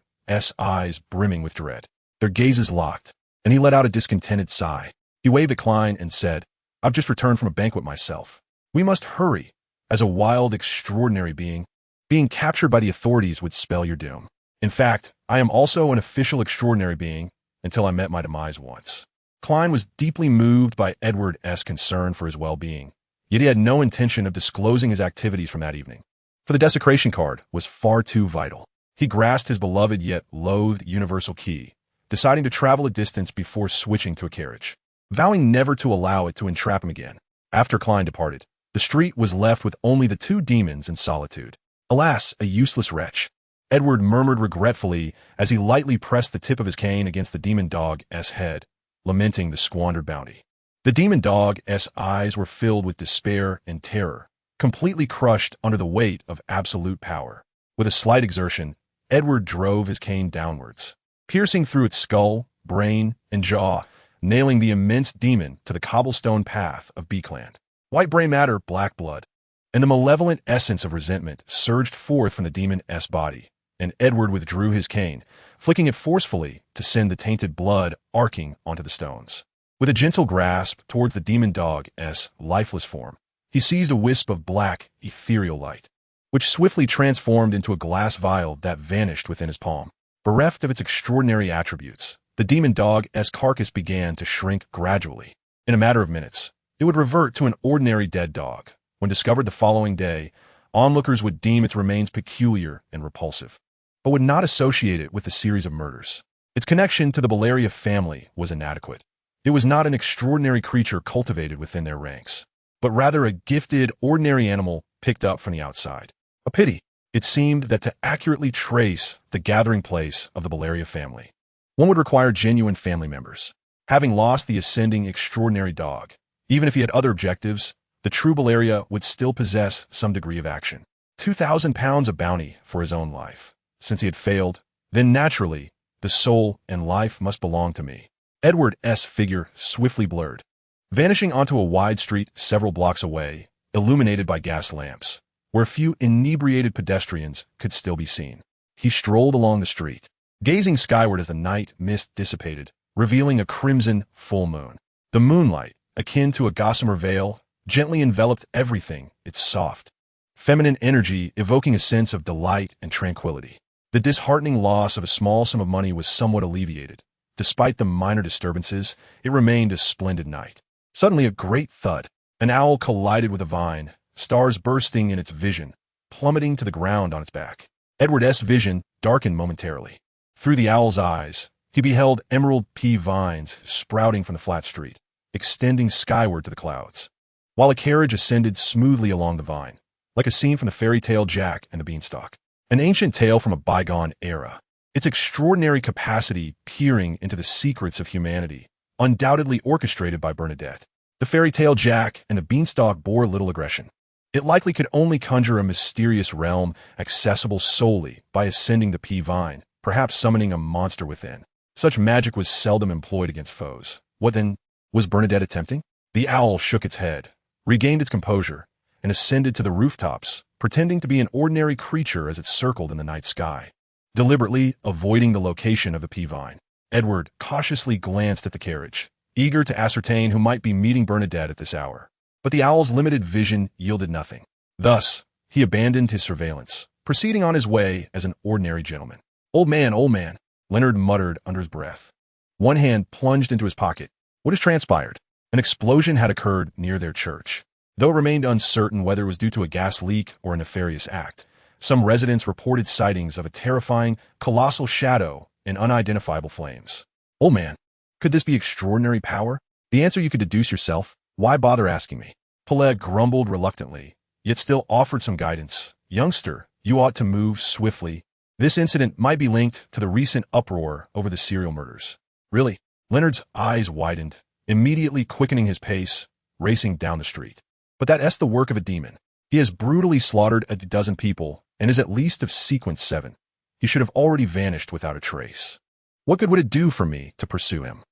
eyes brimming with dread. Their gazes locked, and he let out a discontented sigh. He waved at Klein and said, "I've just returned from a banquet myself. We must hurry. As a wild, extraordinary being, being captured by the authorities would spell your doom. In fact, I am also an official extraordinary being until I met my demise once." Klein was deeply moved by Edward's concern for his well-being, yet he had no intention of disclosing his activities from that evening. For the desecration card was far too vital. He grasped his beloved yet loathed universal key, deciding to travel a distance before switching to a carriage, vowing never to allow it to entrap him again. After Klein departed, the street was left with only the two demons in solitude. Alas, a useless wretch, Edward murmured regretfully as he lightly pressed the tip of his cane against the demon dog's head, lamenting the squandered bounty. The demon dog's eyes were filled with despair and terror, completely crushed under the weight of absolute power. With a slight exertion, Edward drove his cane downwards, piercing through its skull, brain, and jaw, nailing the immense demon to the cobblestone path of Becland. White brain matter, black blood, and the malevolent essence of resentment surged forth from the demon's body, and Edward withdrew his cane, flicking it forcefully to send the tainted blood arcing onto the stones. With a gentle grasp towards the demon dog's lifeless form, he seized a wisp of black, ethereal light, which swiftly transformed into a glass vial that vanished within his palm. Bereft of its extraordinary attributes, the demon dog's carcass began to shrink gradually. In a matter of minutes, it would revert to an ordinary dead dog. When discovered the following day, onlookers would deem its remains peculiar and repulsive, but would not associate it with a series of murders. Its connection to the Bellaria family was inadequate. It was not an extraordinary creature cultivated within their ranks, but rather a gifted, ordinary animal picked up from the outside. A pity. It seemed that to accurately trace the gathering place of the Bellaria family, one would require genuine family members. Having lost the ascending extraordinary dog, even if he had other objectives, the true Bellaria would still possess some degree of action. 2,000 pounds of bounty for his own life. Since he had failed, then naturally, the soul and life must belong to me. Edward's figure swiftly blurred, vanishing onto a wide street several blocks away, illuminated by gas lamps, where a few inebriated pedestrians could still be seen. He strolled along the street, gazing skyward as the night mist dissipated, revealing a crimson full moon. The moonlight, akin to a gossamer veil, gently enveloped everything, its soft, feminine energy evoking a sense of delight and tranquility. The disheartening loss of a small sum of money was somewhat alleviated. Despite the minor disturbances, it remained a splendid night. Suddenly a great thud. An owl collided with a vine, stars bursting in its vision, plummeting to the ground on its back. Edward's vision darkened momentarily. Through the owl's eyes, he beheld emerald pea vines sprouting from the flat street, extending skyward to the clouds, while a carriage ascended smoothly along the vine, like a scene from the fairy tale Jack and the Beanstalk, an ancient tale from a bygone era. Its extraordinary capacity peering into the secrets of humanity, undoubtedly orchestrated by Bernadette. The fairy tale Jack and the Beanstalk bore little aggression. It likely could only conjure a mysterious realm accessible solely by ascending the pea vine, perhaps summoning a monster within. Such magic was seldom employed against foes. What then was Bernadette attempting? The owl shook its head, regained its composure, and ascended to the rooftops, pretending to be an ordinary creature as it circled in the night sky. Deliberately avoiding the location of the pea vine, Edward cautiously glanced at the carriage, eager to ascertain who might be meeting Bernadette at this hour. But the owl's limited vision yielded nothing. Thus, he abandoned his surveillance, proceeding on his way as an ordinary gentleman. Old man, Leonard muttered under his breath. One hand plunged into his pocket. What has transpired? An explosion had occurred near their church. Though it remained uncertain whether it was due to a gas leak or a nefarious act, some residents reported sightings of a terrifying, colossal shadow and unidentifiable flames. Old man, could this be extraordinary power? The answer you could deduce yourself. Why bother asking me? Peleg grumbled reluctantly, yet still offered some guidance. Youngster, you ought to move swiftly. This incident might be linked to the recent uproar over the serial murders. Really? Leonard's eyes widened, immediately quickening his pace, racing down the street. But that's the work of a demon. He He has brutally slaughtered a dozen people and is at least of sequence 7. He should have already vanished without a trace. What good would it do for me to pursue him?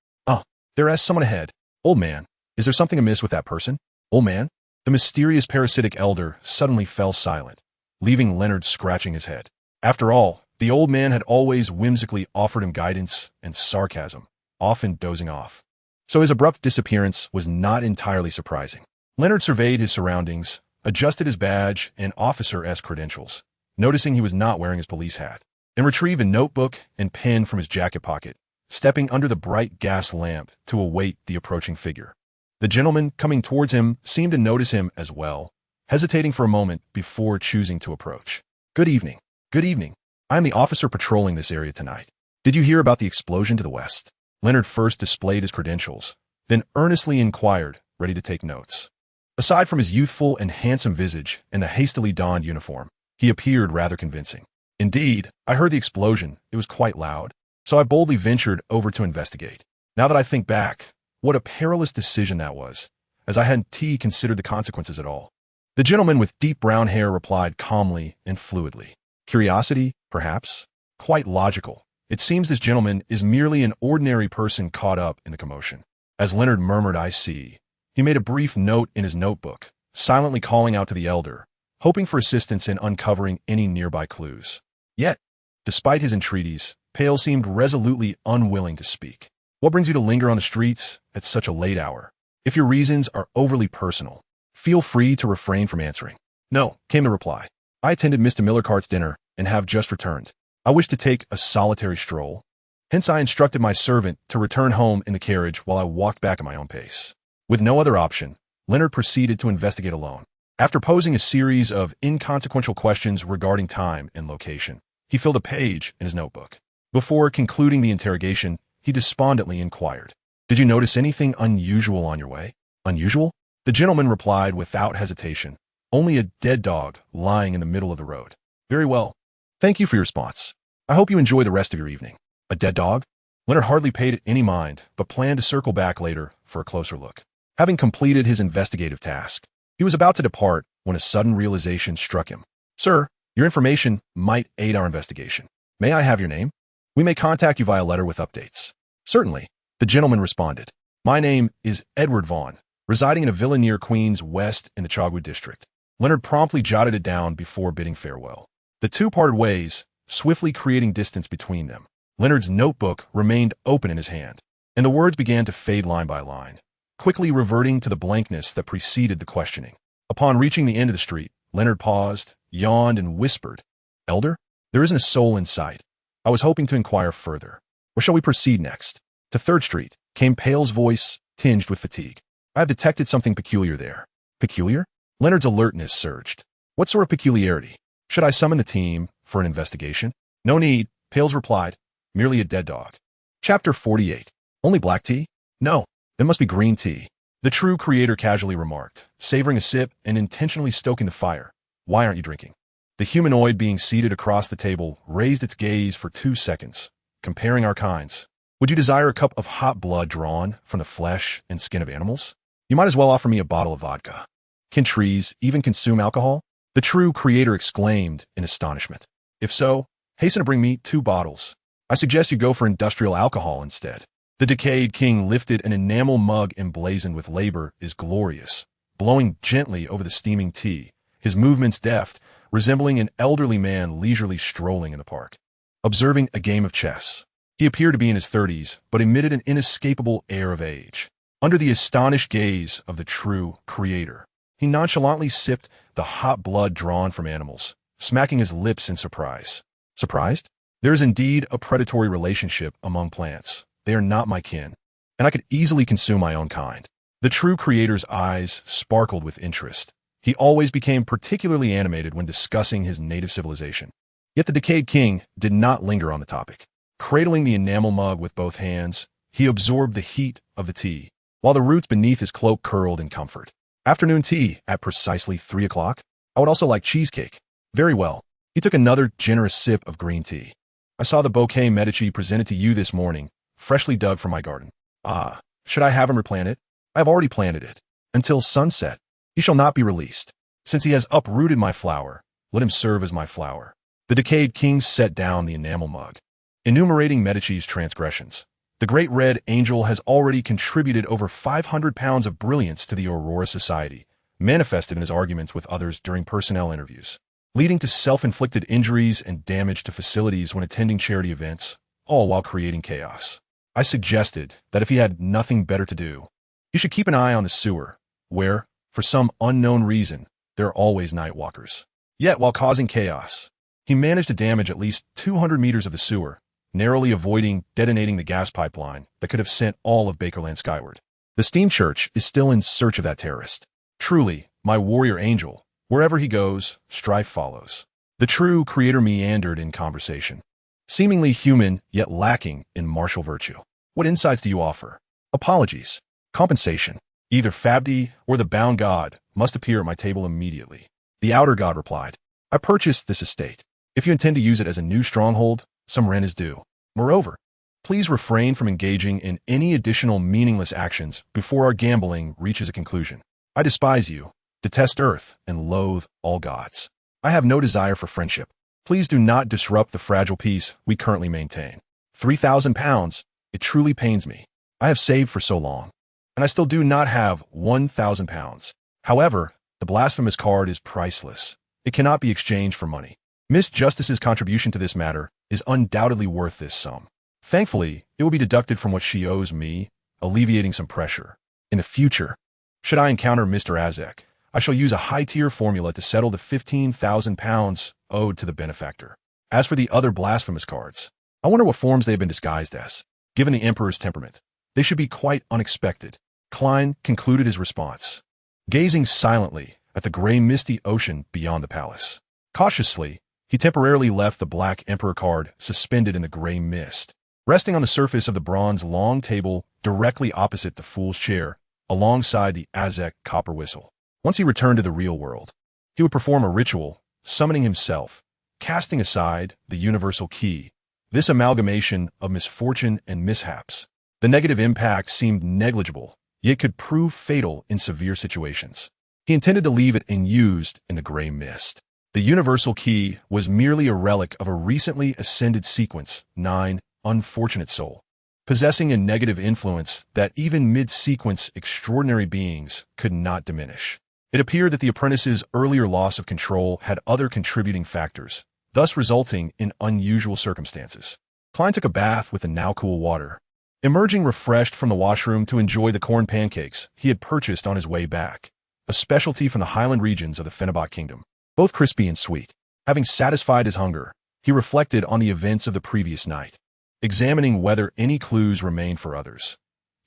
There is someone ahead. Old man, is there something amiss with that person? Old man? The mysterious parasitic elder suddenly fell silent, leaving Leonard scratching his head. After all, the old man had always whimsically offered him guidance and sarcasm, often dozing off. So his abrupt disappearance was not entirely surprising. Leonard surveyed his surroundings, adjusted his badge and officer-esque credentials, noticing he was not wearing his police hat, and retrieved a notebook and pen from his jacket pocket, stepping under the bright gas lamp to await the approaching figure. The gentleman coming towards him seemed to notice him as well, hesitating for a moment before choosing to approach. Good evening. Good evening. I am the officer patrolling this area tonight. Did you hear about the explosion to the west? Leonard first displayed his credentials, then earnestly inquired, ready to take notes. Aside from his youthful and handsome visage and the hastily donned uniform, he appeared rather convincing. Indeed, I heard the explosion. It was quite loud. So I boldly ventured over to investigate. Now that I think back, what a perilous decision that was, as I hadn't considered the consequences at all. The gentleman with deep brown hair replied calmly and fluidly. Curiosity, perhaps? Quite logical. It seems this gentleman is merely an ordinary person caught up in the commotion. As Leonard murmured, I see, he made a brief note in his notebook, silently calling out to the elder, hoping for assistance in uncovering any nearby clues. Yet, despite his entreaties, Pale seemed resolutely unwilling to speak. What brings you to linger on the streets at such a late hour? If your reasons are overly personal, feel free to refrain from answering. No, came the reply. I attended Mr. Millercart's dinner and have just returned. I wish to take a solitary stroll. Hence I instructed my servant to return home in the carriage while I walked back at my own pace. With no other option, Leonard proceeded to investigate alone. After posing a series of inconsequential questions regarding time and location, he filled a page in his notebook. Before concluding the interrogation, he despondently inquired, Did you notice anything unusual on your way? Unusual? The gentleman replied without hesitation, Only a dead dog lying in the middle of the road. Very well. Thank you for your response. I hope you enjoy the rest of your evening. A dead dog? Leonard hardly paid it any mind, but planned to circle back later for a closer look. Having completed his investigative task, he was about to depart when a sudden realization struck him. Sir, your information might aid our investigation. May I have your name? We may contact you via letter with updates. Certainly, the gentleman responded. My name is Edward Vaughn, residing in a villa near Queens West in the Chogwood district. Leonard promptly jotted it down before bidding farewell. The two parted ways, swiftly creating distance between them. Leonard's notebook remained open in his hand, and the words began to fade line by line, quickly reverting to the blankness that preceded the questioning. Upon reaching the end of the street, Leonard paused, yawned, and whispered, Elder, there isn't a soul in sight. I was hoping to inquire further. Where shall we proceed next? To 3rd Street, came Pale's voice, tinged with fatigue. I have detected something peculiar there. Peculiar? Leonard's alertness surged. What sort of peculiarity? Should I summon the team for an investigation? No need, Pales replied. Merely a dead dog. Chapter 48. Only black tea? No, it must be green tea. The true creator casually remarked, savoring a sip and intentionally stoking the fire. Why aren't you drinking? The humanoid being seated across the table raised its gaze for 2 seconds, comparing our kinds. Would you desire a cup of hot blood drawn from the flesh and skin of animals? You might as well offer me a bottle of vodka. Can trees even consume alcohol? The true creator exclaimed in astonishment. If so, hasten to bring me 2 bottles. I suggest you go for industrial alcohol instead. The decayed king lifted an enamel mug emblazoned with labor is glorious, blowing gently over the steaming tea, his movements deft, resembling an elderly man leisurely strolling in the park. Observing a game of chess. He appeared to be in his 30s, but emitted an inescapable air of age. Under the astonished gaze of the true creator, he nonchalantly sipped the hot blood drawn from animals, smacking his lips in surprise. Surprised? There is indeed a predatory relationship among plants. They are not my kin, and I could easily consume my own kind. The true creator's eyes sparkled with interest. He always became particularly animated when discussing his native civilization. Yet the decayed king did not linger on the topic. Cradling the enamel mug with both hands, he absorbed the heat of the tea, while the roots beneath his cloak curled in comfort. Afternoon tea at precisely 3 o'clock? I would also like cheesecake. Very well. He took another generous sip of green tea. I saw the bouquet Medici presented to you this morning, freshly dug from my garden. Ah, should I have him replant it? I have already planted it. Until sunset, he shall not be released. Since he has uprooted my flower, let him serve as my flower. The decayed king set down the enamel mug. Enumerating Medici's transgressions, the great red angel has already contributed over 500 pounds of brilliance to the Aurora Society, manifested in his arguments with others during personnel interviews, leading to self-inflicted injuries and damage to facilities when attending charity events, all while creating chaos. I suggested that if he had nothing better to do, he should keep an eye on the sewer, where, for some unknown reason, there are always night walkers. Yet, while causing chaos, he managed to damage at least 200 meters of the sewer, narrowly avoiding detonating the gas pipeline that could have sent all of Bakerland skyward. The steam church is still in search of that terrorist. Truly, my warrior angel, wherever he goes, strife follows. The true creator meandered in conversation, seemingly human yet lacking in martial virtue. What insights do you offer? Apologies. Compensation. Either Fabdi or the bound god must appear at my table immediately. The outer god replied, I purchased this estate. If you intend to use it as a new stronghold, some rent is due. Moreover, please refrain from engaging in any additional meaningless actions before our gambling reaches a conclusion. I despise you, detest earth, and loathe all gods. I have no desire for friendship. Please do not disrupt the fragile peace we currently maintain. 3,000 pounds, it truly pains me. I have saved for so long, and I still do not have 1,000 pounds. However, the blasphemous card is priceless. It cannot be exchanged for money. Miss Justice's contribution to this matter is undoubtedly worth this sum. Thankfully, it will be deducted from what she owes me, alleviating some pressure. In the future, should I encounter Mr. Azek, I shall use a high-tier formula to settle the 15,000 pounds owed to the benefactor. As for the other blasphemous cards, I wonder what forms they have been disguised as. Given the Emperor's temperament, they should be quite unexpected. Klein concluded his response, gazing silently at the gray misty ocean beyond the palace. Cautiously, he temporarily left the Black Emperor card suspended in the gray mist, resting on the surface of the bronze long table directly opposite the fool's chair, alongside the Azek copper whistle. Once he returned to the real world, he would perform a ritual, summoning himself, casting aside the universal key. This amalgamation of misfortune and mishaps. The negative impact seemed negligible, yet could prove fatal in severe situations. He intended to leave it unused in the gray mist. The universal key was merely a relic of a recently ascended sequence, 9, unfortunate soul, possessing a negative influence that even mid-sequence extraordinary beings could not diminish. It appeared that the apprentice's earlier loss of control had other contributing factors, thus resulting in unusual circumstances. Klein took a bath with the now cool water, emerging refreshed from the washroom to enjoy the corn pancakes he had purchased on his way back, a specialty from the highland regions of the Fenebot Kingdom, both crispy and sweet. Having satisfied his hunger, he reflected on the events of the previous night, examining whether any clues remained for others.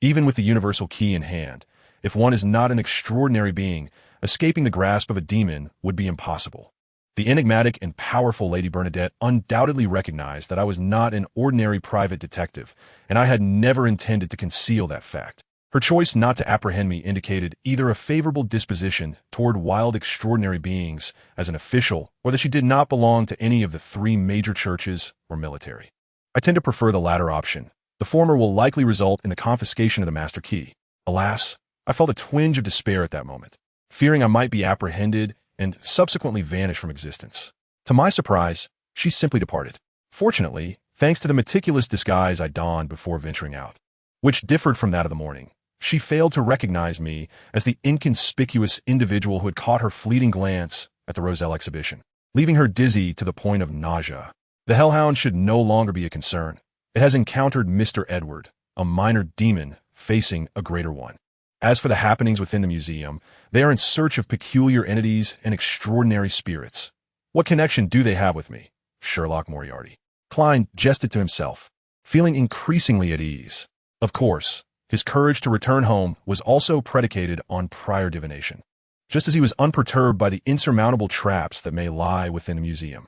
Even with the universal key in hand, if one is not an extraordinary being, escaping the grasp of a demon would be impossible. The enigmatic and powerful Lady Bernadette undoubtedly recognized that I was not an ordinary private detective, and I had never intended to conceal that fact. Her choice not to apprehend me indicated either a favorable disposition toward wild extraordinary beings as an official, or that she did not belong to any of the 3 major churches or military. I tend to prefer the latter option. The former will likely result in the confiscation of the master key. Alas, I felt a twinge of despair at that moment, fearing I might be apprehended and subsequently vanish from existence. To my surprise, she simply departed. Fortunately, thanks to the meticulous disguise I donned before venturing out, which differed from that of the morning, she failed to recognize me as the inconspicuous individual who had caught her fleeting glance at the Roselle exhibition, leaving her dizzy to the point of nausea. The Hellhound should no longer be a concern. It has encountered Mr. Edward, a minor demon facing a greater one. As for the happenings within the museum, they are in search of peculiar entities and extraordinary spirits. What connection do they have with me? Sherlock Moriarty. Klein jested to himself, feeling increasingly at ease. Of course, his courage to return home was also predicated on prior divination, just as he was unperturbed by the insurmountable traps that may lie within the museum.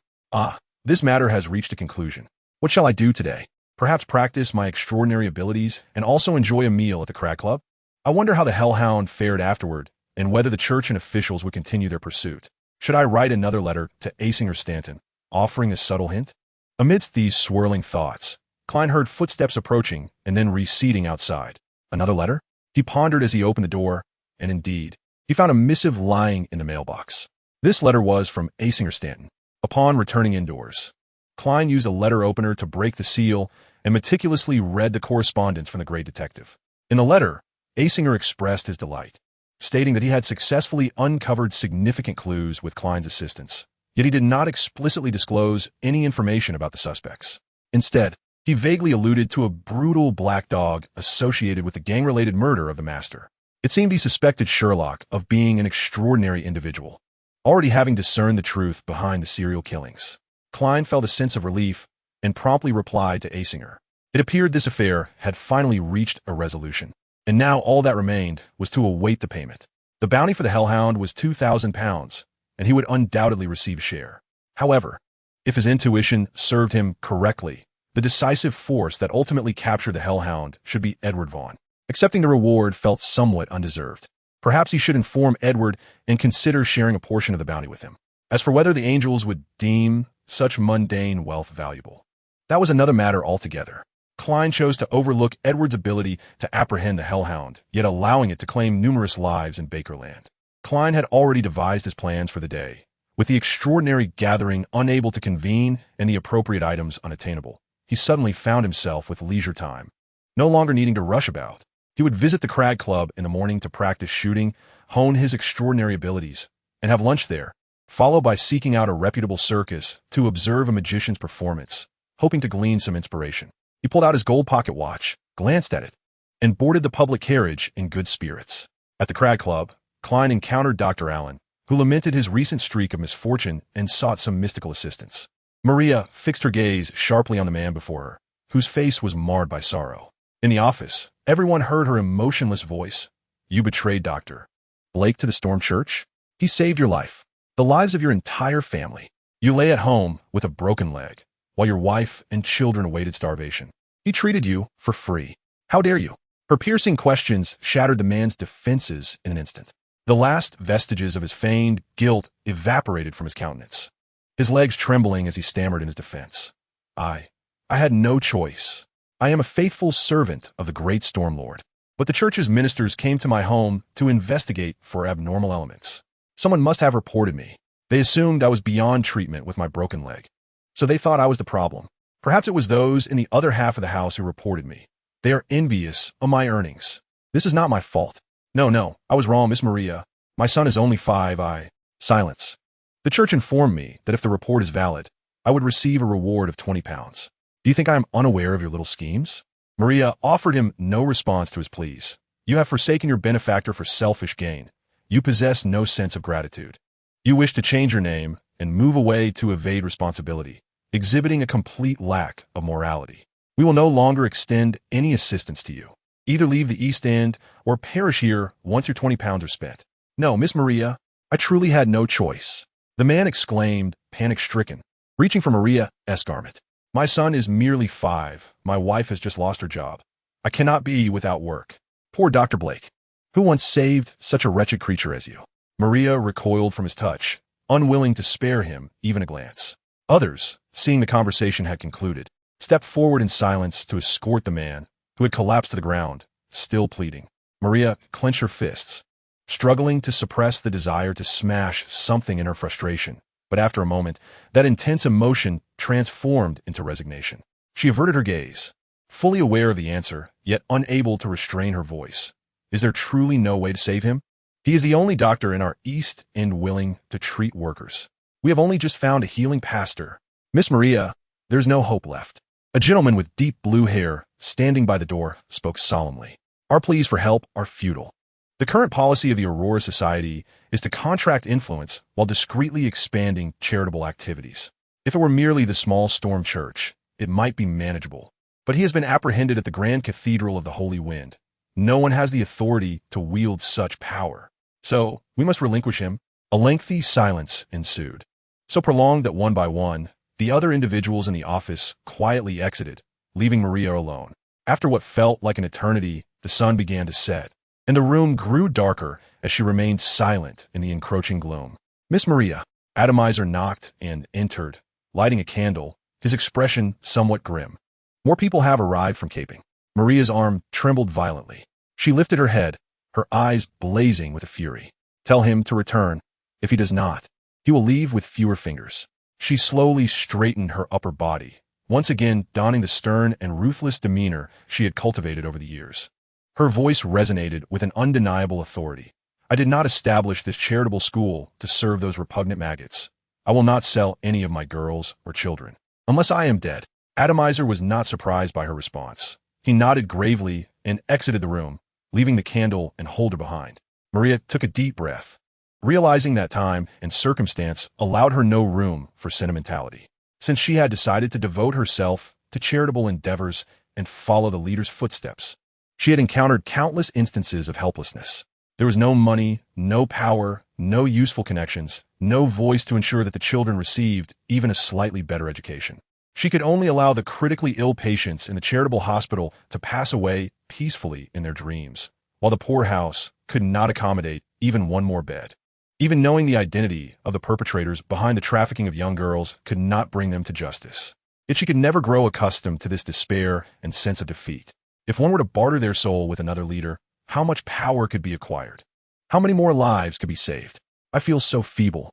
This matter has reached a conclusion. What shall I do today? Perhaps practice my extraordinary abilities and also enjoy a meal at the Crag Club? I wonder how the Hellhound fared afterward and whether the church and officials would continue their pursuit. Should I write another letter to Asinger Stanton, offering a subtle hint? Amidst these swirling thoughts, Klein heard footsteps approaching and then receding outside. Another letter? He pondered as he opened the door, and indeed, he found a missive lying in the mailbox. This letter was from Asinger Stanton. Upon returning indoors, Klein used a letter opener to break the seal and meticulously read the correspondence from the great detective. In the letter, Asinger expressed his delight, stating that he had successfully uncovered significant clues with Klein's assistance, yet he did not explicitly disclose any information about the suspects. Instead, he vaguely alluded to a brutal black dog associated with the gang-related murder of the master. It seemed he suspected Sherlock of being an extraordinary individual, already having discerned the truth behind the serial killings. Klein felt a sense of relief and promptly replied to Asinger. It appeared this affair had finally reached a resolution, and now all that remained was to await the payment. The bounty for the Hellhound was £2,000, and he would undoubtedly receive a share. However, if his intuition served him correctly, the decisive force that ultimately captured the Hellhound should be Edward Vaughn. Accepting the reward felt somewhat undeserved. Perhaps he should inform Edward and consider sharing a portion of the bounty with him. As for whether the angels would deem such mundane wealth valuable, that was another matter altogether. Klein chose to overlook Edward's ability to apprehend the Hellhound, yet allowing it to claim numerous lives in Bakerland. Klein had already devised his plans for the day, with the extraordinary gathering unable to convene and the appropriate items unattainable. He suddenly found himself with leisure time, no longer needing to rush about. He would visit the Crag Club in the morning to practice shooting, hone his extraordinary abilities, and have lunch there, followed by seeking out a reputable circus to observe a magician's performance, hoping to glean some inspiration. He pulled out his gold pocket watch, glanced at it, and boarded the public carriage in good spirits. At the Crag Club, Klein encountered Dr. Allen, who lamented his recent streak of misfortune and sought some mystical assistance. Maria fixed her gaze sharply on the man before her, whose face was marred by sorrow. In the office, everyone heard her emotionless voice. "You betrayed Dr. Blake to the Storm Church? He saved your life, the lives of your entire family. You lay at home with a broken leg, while your wife and children awaited starvation. He treated you for free. How dare you?" Her piercing questions shattered the man's defenses in an instant. The last vestiges of his feigned guilt evaporated from his countenance, his legs trembling as he stammered in his defense. I had no choice. I am a faithful servant of the great Storm Lord. But the church's ministers came to my home to investigate for abnormal elements. Someone must have reported me. They assumed I was beyond treatment with my broken leg, so they thought I was the problem. Perhaps it was those in the other half of the house who reported me. They are envious of my earnings. This is not my fault. No, I was wrong, Miss Maria. My son is only 5. Silence. The church informed me that if the report is valid, I would receive a reward of £20. Do you think I am unaware of your little schemes? Maria offered him no response to his pleas. You have forsaken your benefactor for selfish gain. You possess no sense of gratitude. You wish to change your name and move away to evade responsibility, exhibiting a complete lack of morality. We will no longer extend any assistance to you. Either leave the East End or perish here once your £20 are spent. No, Miss Maria, I truly had no choice. The man exclaimed, panic-stricken, reaching for Maria's garment. My son is merely 5. My wife has just lost her job. I cannot be without work. Poor Dr. Blake. Who once saved such a wretched creature as you? Maria recoiled from his touch, unwilling to spare him even a glance. Others, seeing the conversation had concluded, stepped forward in silence to escort the man, who had collapsed to the ground, still pleading. Maria clenched her fists, struggling to suppress the desire to smash something in her frustration. But after a moment, that intense emotion transformed into resignation. She averted her gaze, fully aware of the answer, yet unable to restrain her voice. Is there truly no way to save him? He is the only doctor in our East End willing to treat workers. We have only just found a healing pastor. Miss Maria, there's no hope left. A gentleman with deep blue hair, standing by the door, spoke solemnly. Our pleas for help are futile. The current policy of the Aurora Society is to contract influence while discreetly expanding charitable activities. If it were merely the small Storm Church, it might be manageable. But he has been apprehended at the Grand Cathedral of the Holy Wind. No one has the authority to wield such power. So, we must relinquish him. A lengthy silence ensued, so prolonged that one by one, the other individuals in the office quietly exited, leaving Maria alone. After what felt like an eternity, the sun began to set, and the room grew darker as she remained silent in the encroaching gloom. Miss Maria. Adomizer knocked and entered, lighting a candle, his expression somewhat grim. More people have arrived from Caping. Maria's arm trembled violently. She lifted her head, her eyes blazing with fury. Tell him to return. If he does not, He will leave with fewer fingers. She slowly straightened her upper body, once again donning the stern and ruthless demeanor she had cultivated over the years. Her voice resonated with an undeniable authority. I did not establish this charitable school to serve those repugnant maggots. I will not sell any of my girls or children, unless I am dead. Adomizer was not surprised by her response. He nodded gravely and exited the room, leaving the candle and holder behind. Maria took a deep breath, realizing that time and circumstance allowed her no room for sentimentality, since she had decided to devote herself to charitable endeavors and follow the leader's footsteps. She had encountered countless instances of helplessness. There was no money, no power, no useful connections, no voice to ensure that the children received even a slightly better education. She could only allow the critically ill patients in the charitable hospital to pass away peacefully in their dreams, while the poorhouse could not accommodate even one more bed. Even knowing the identity of the perpetrators behind the trafficking of young girls could not bring them to justice. Yet she could never grow accustomed to this despair and sense of defeat. If one were to barter their soul with another leader, how much power could be acquired? How many more lives could be saved? I feel so feeble.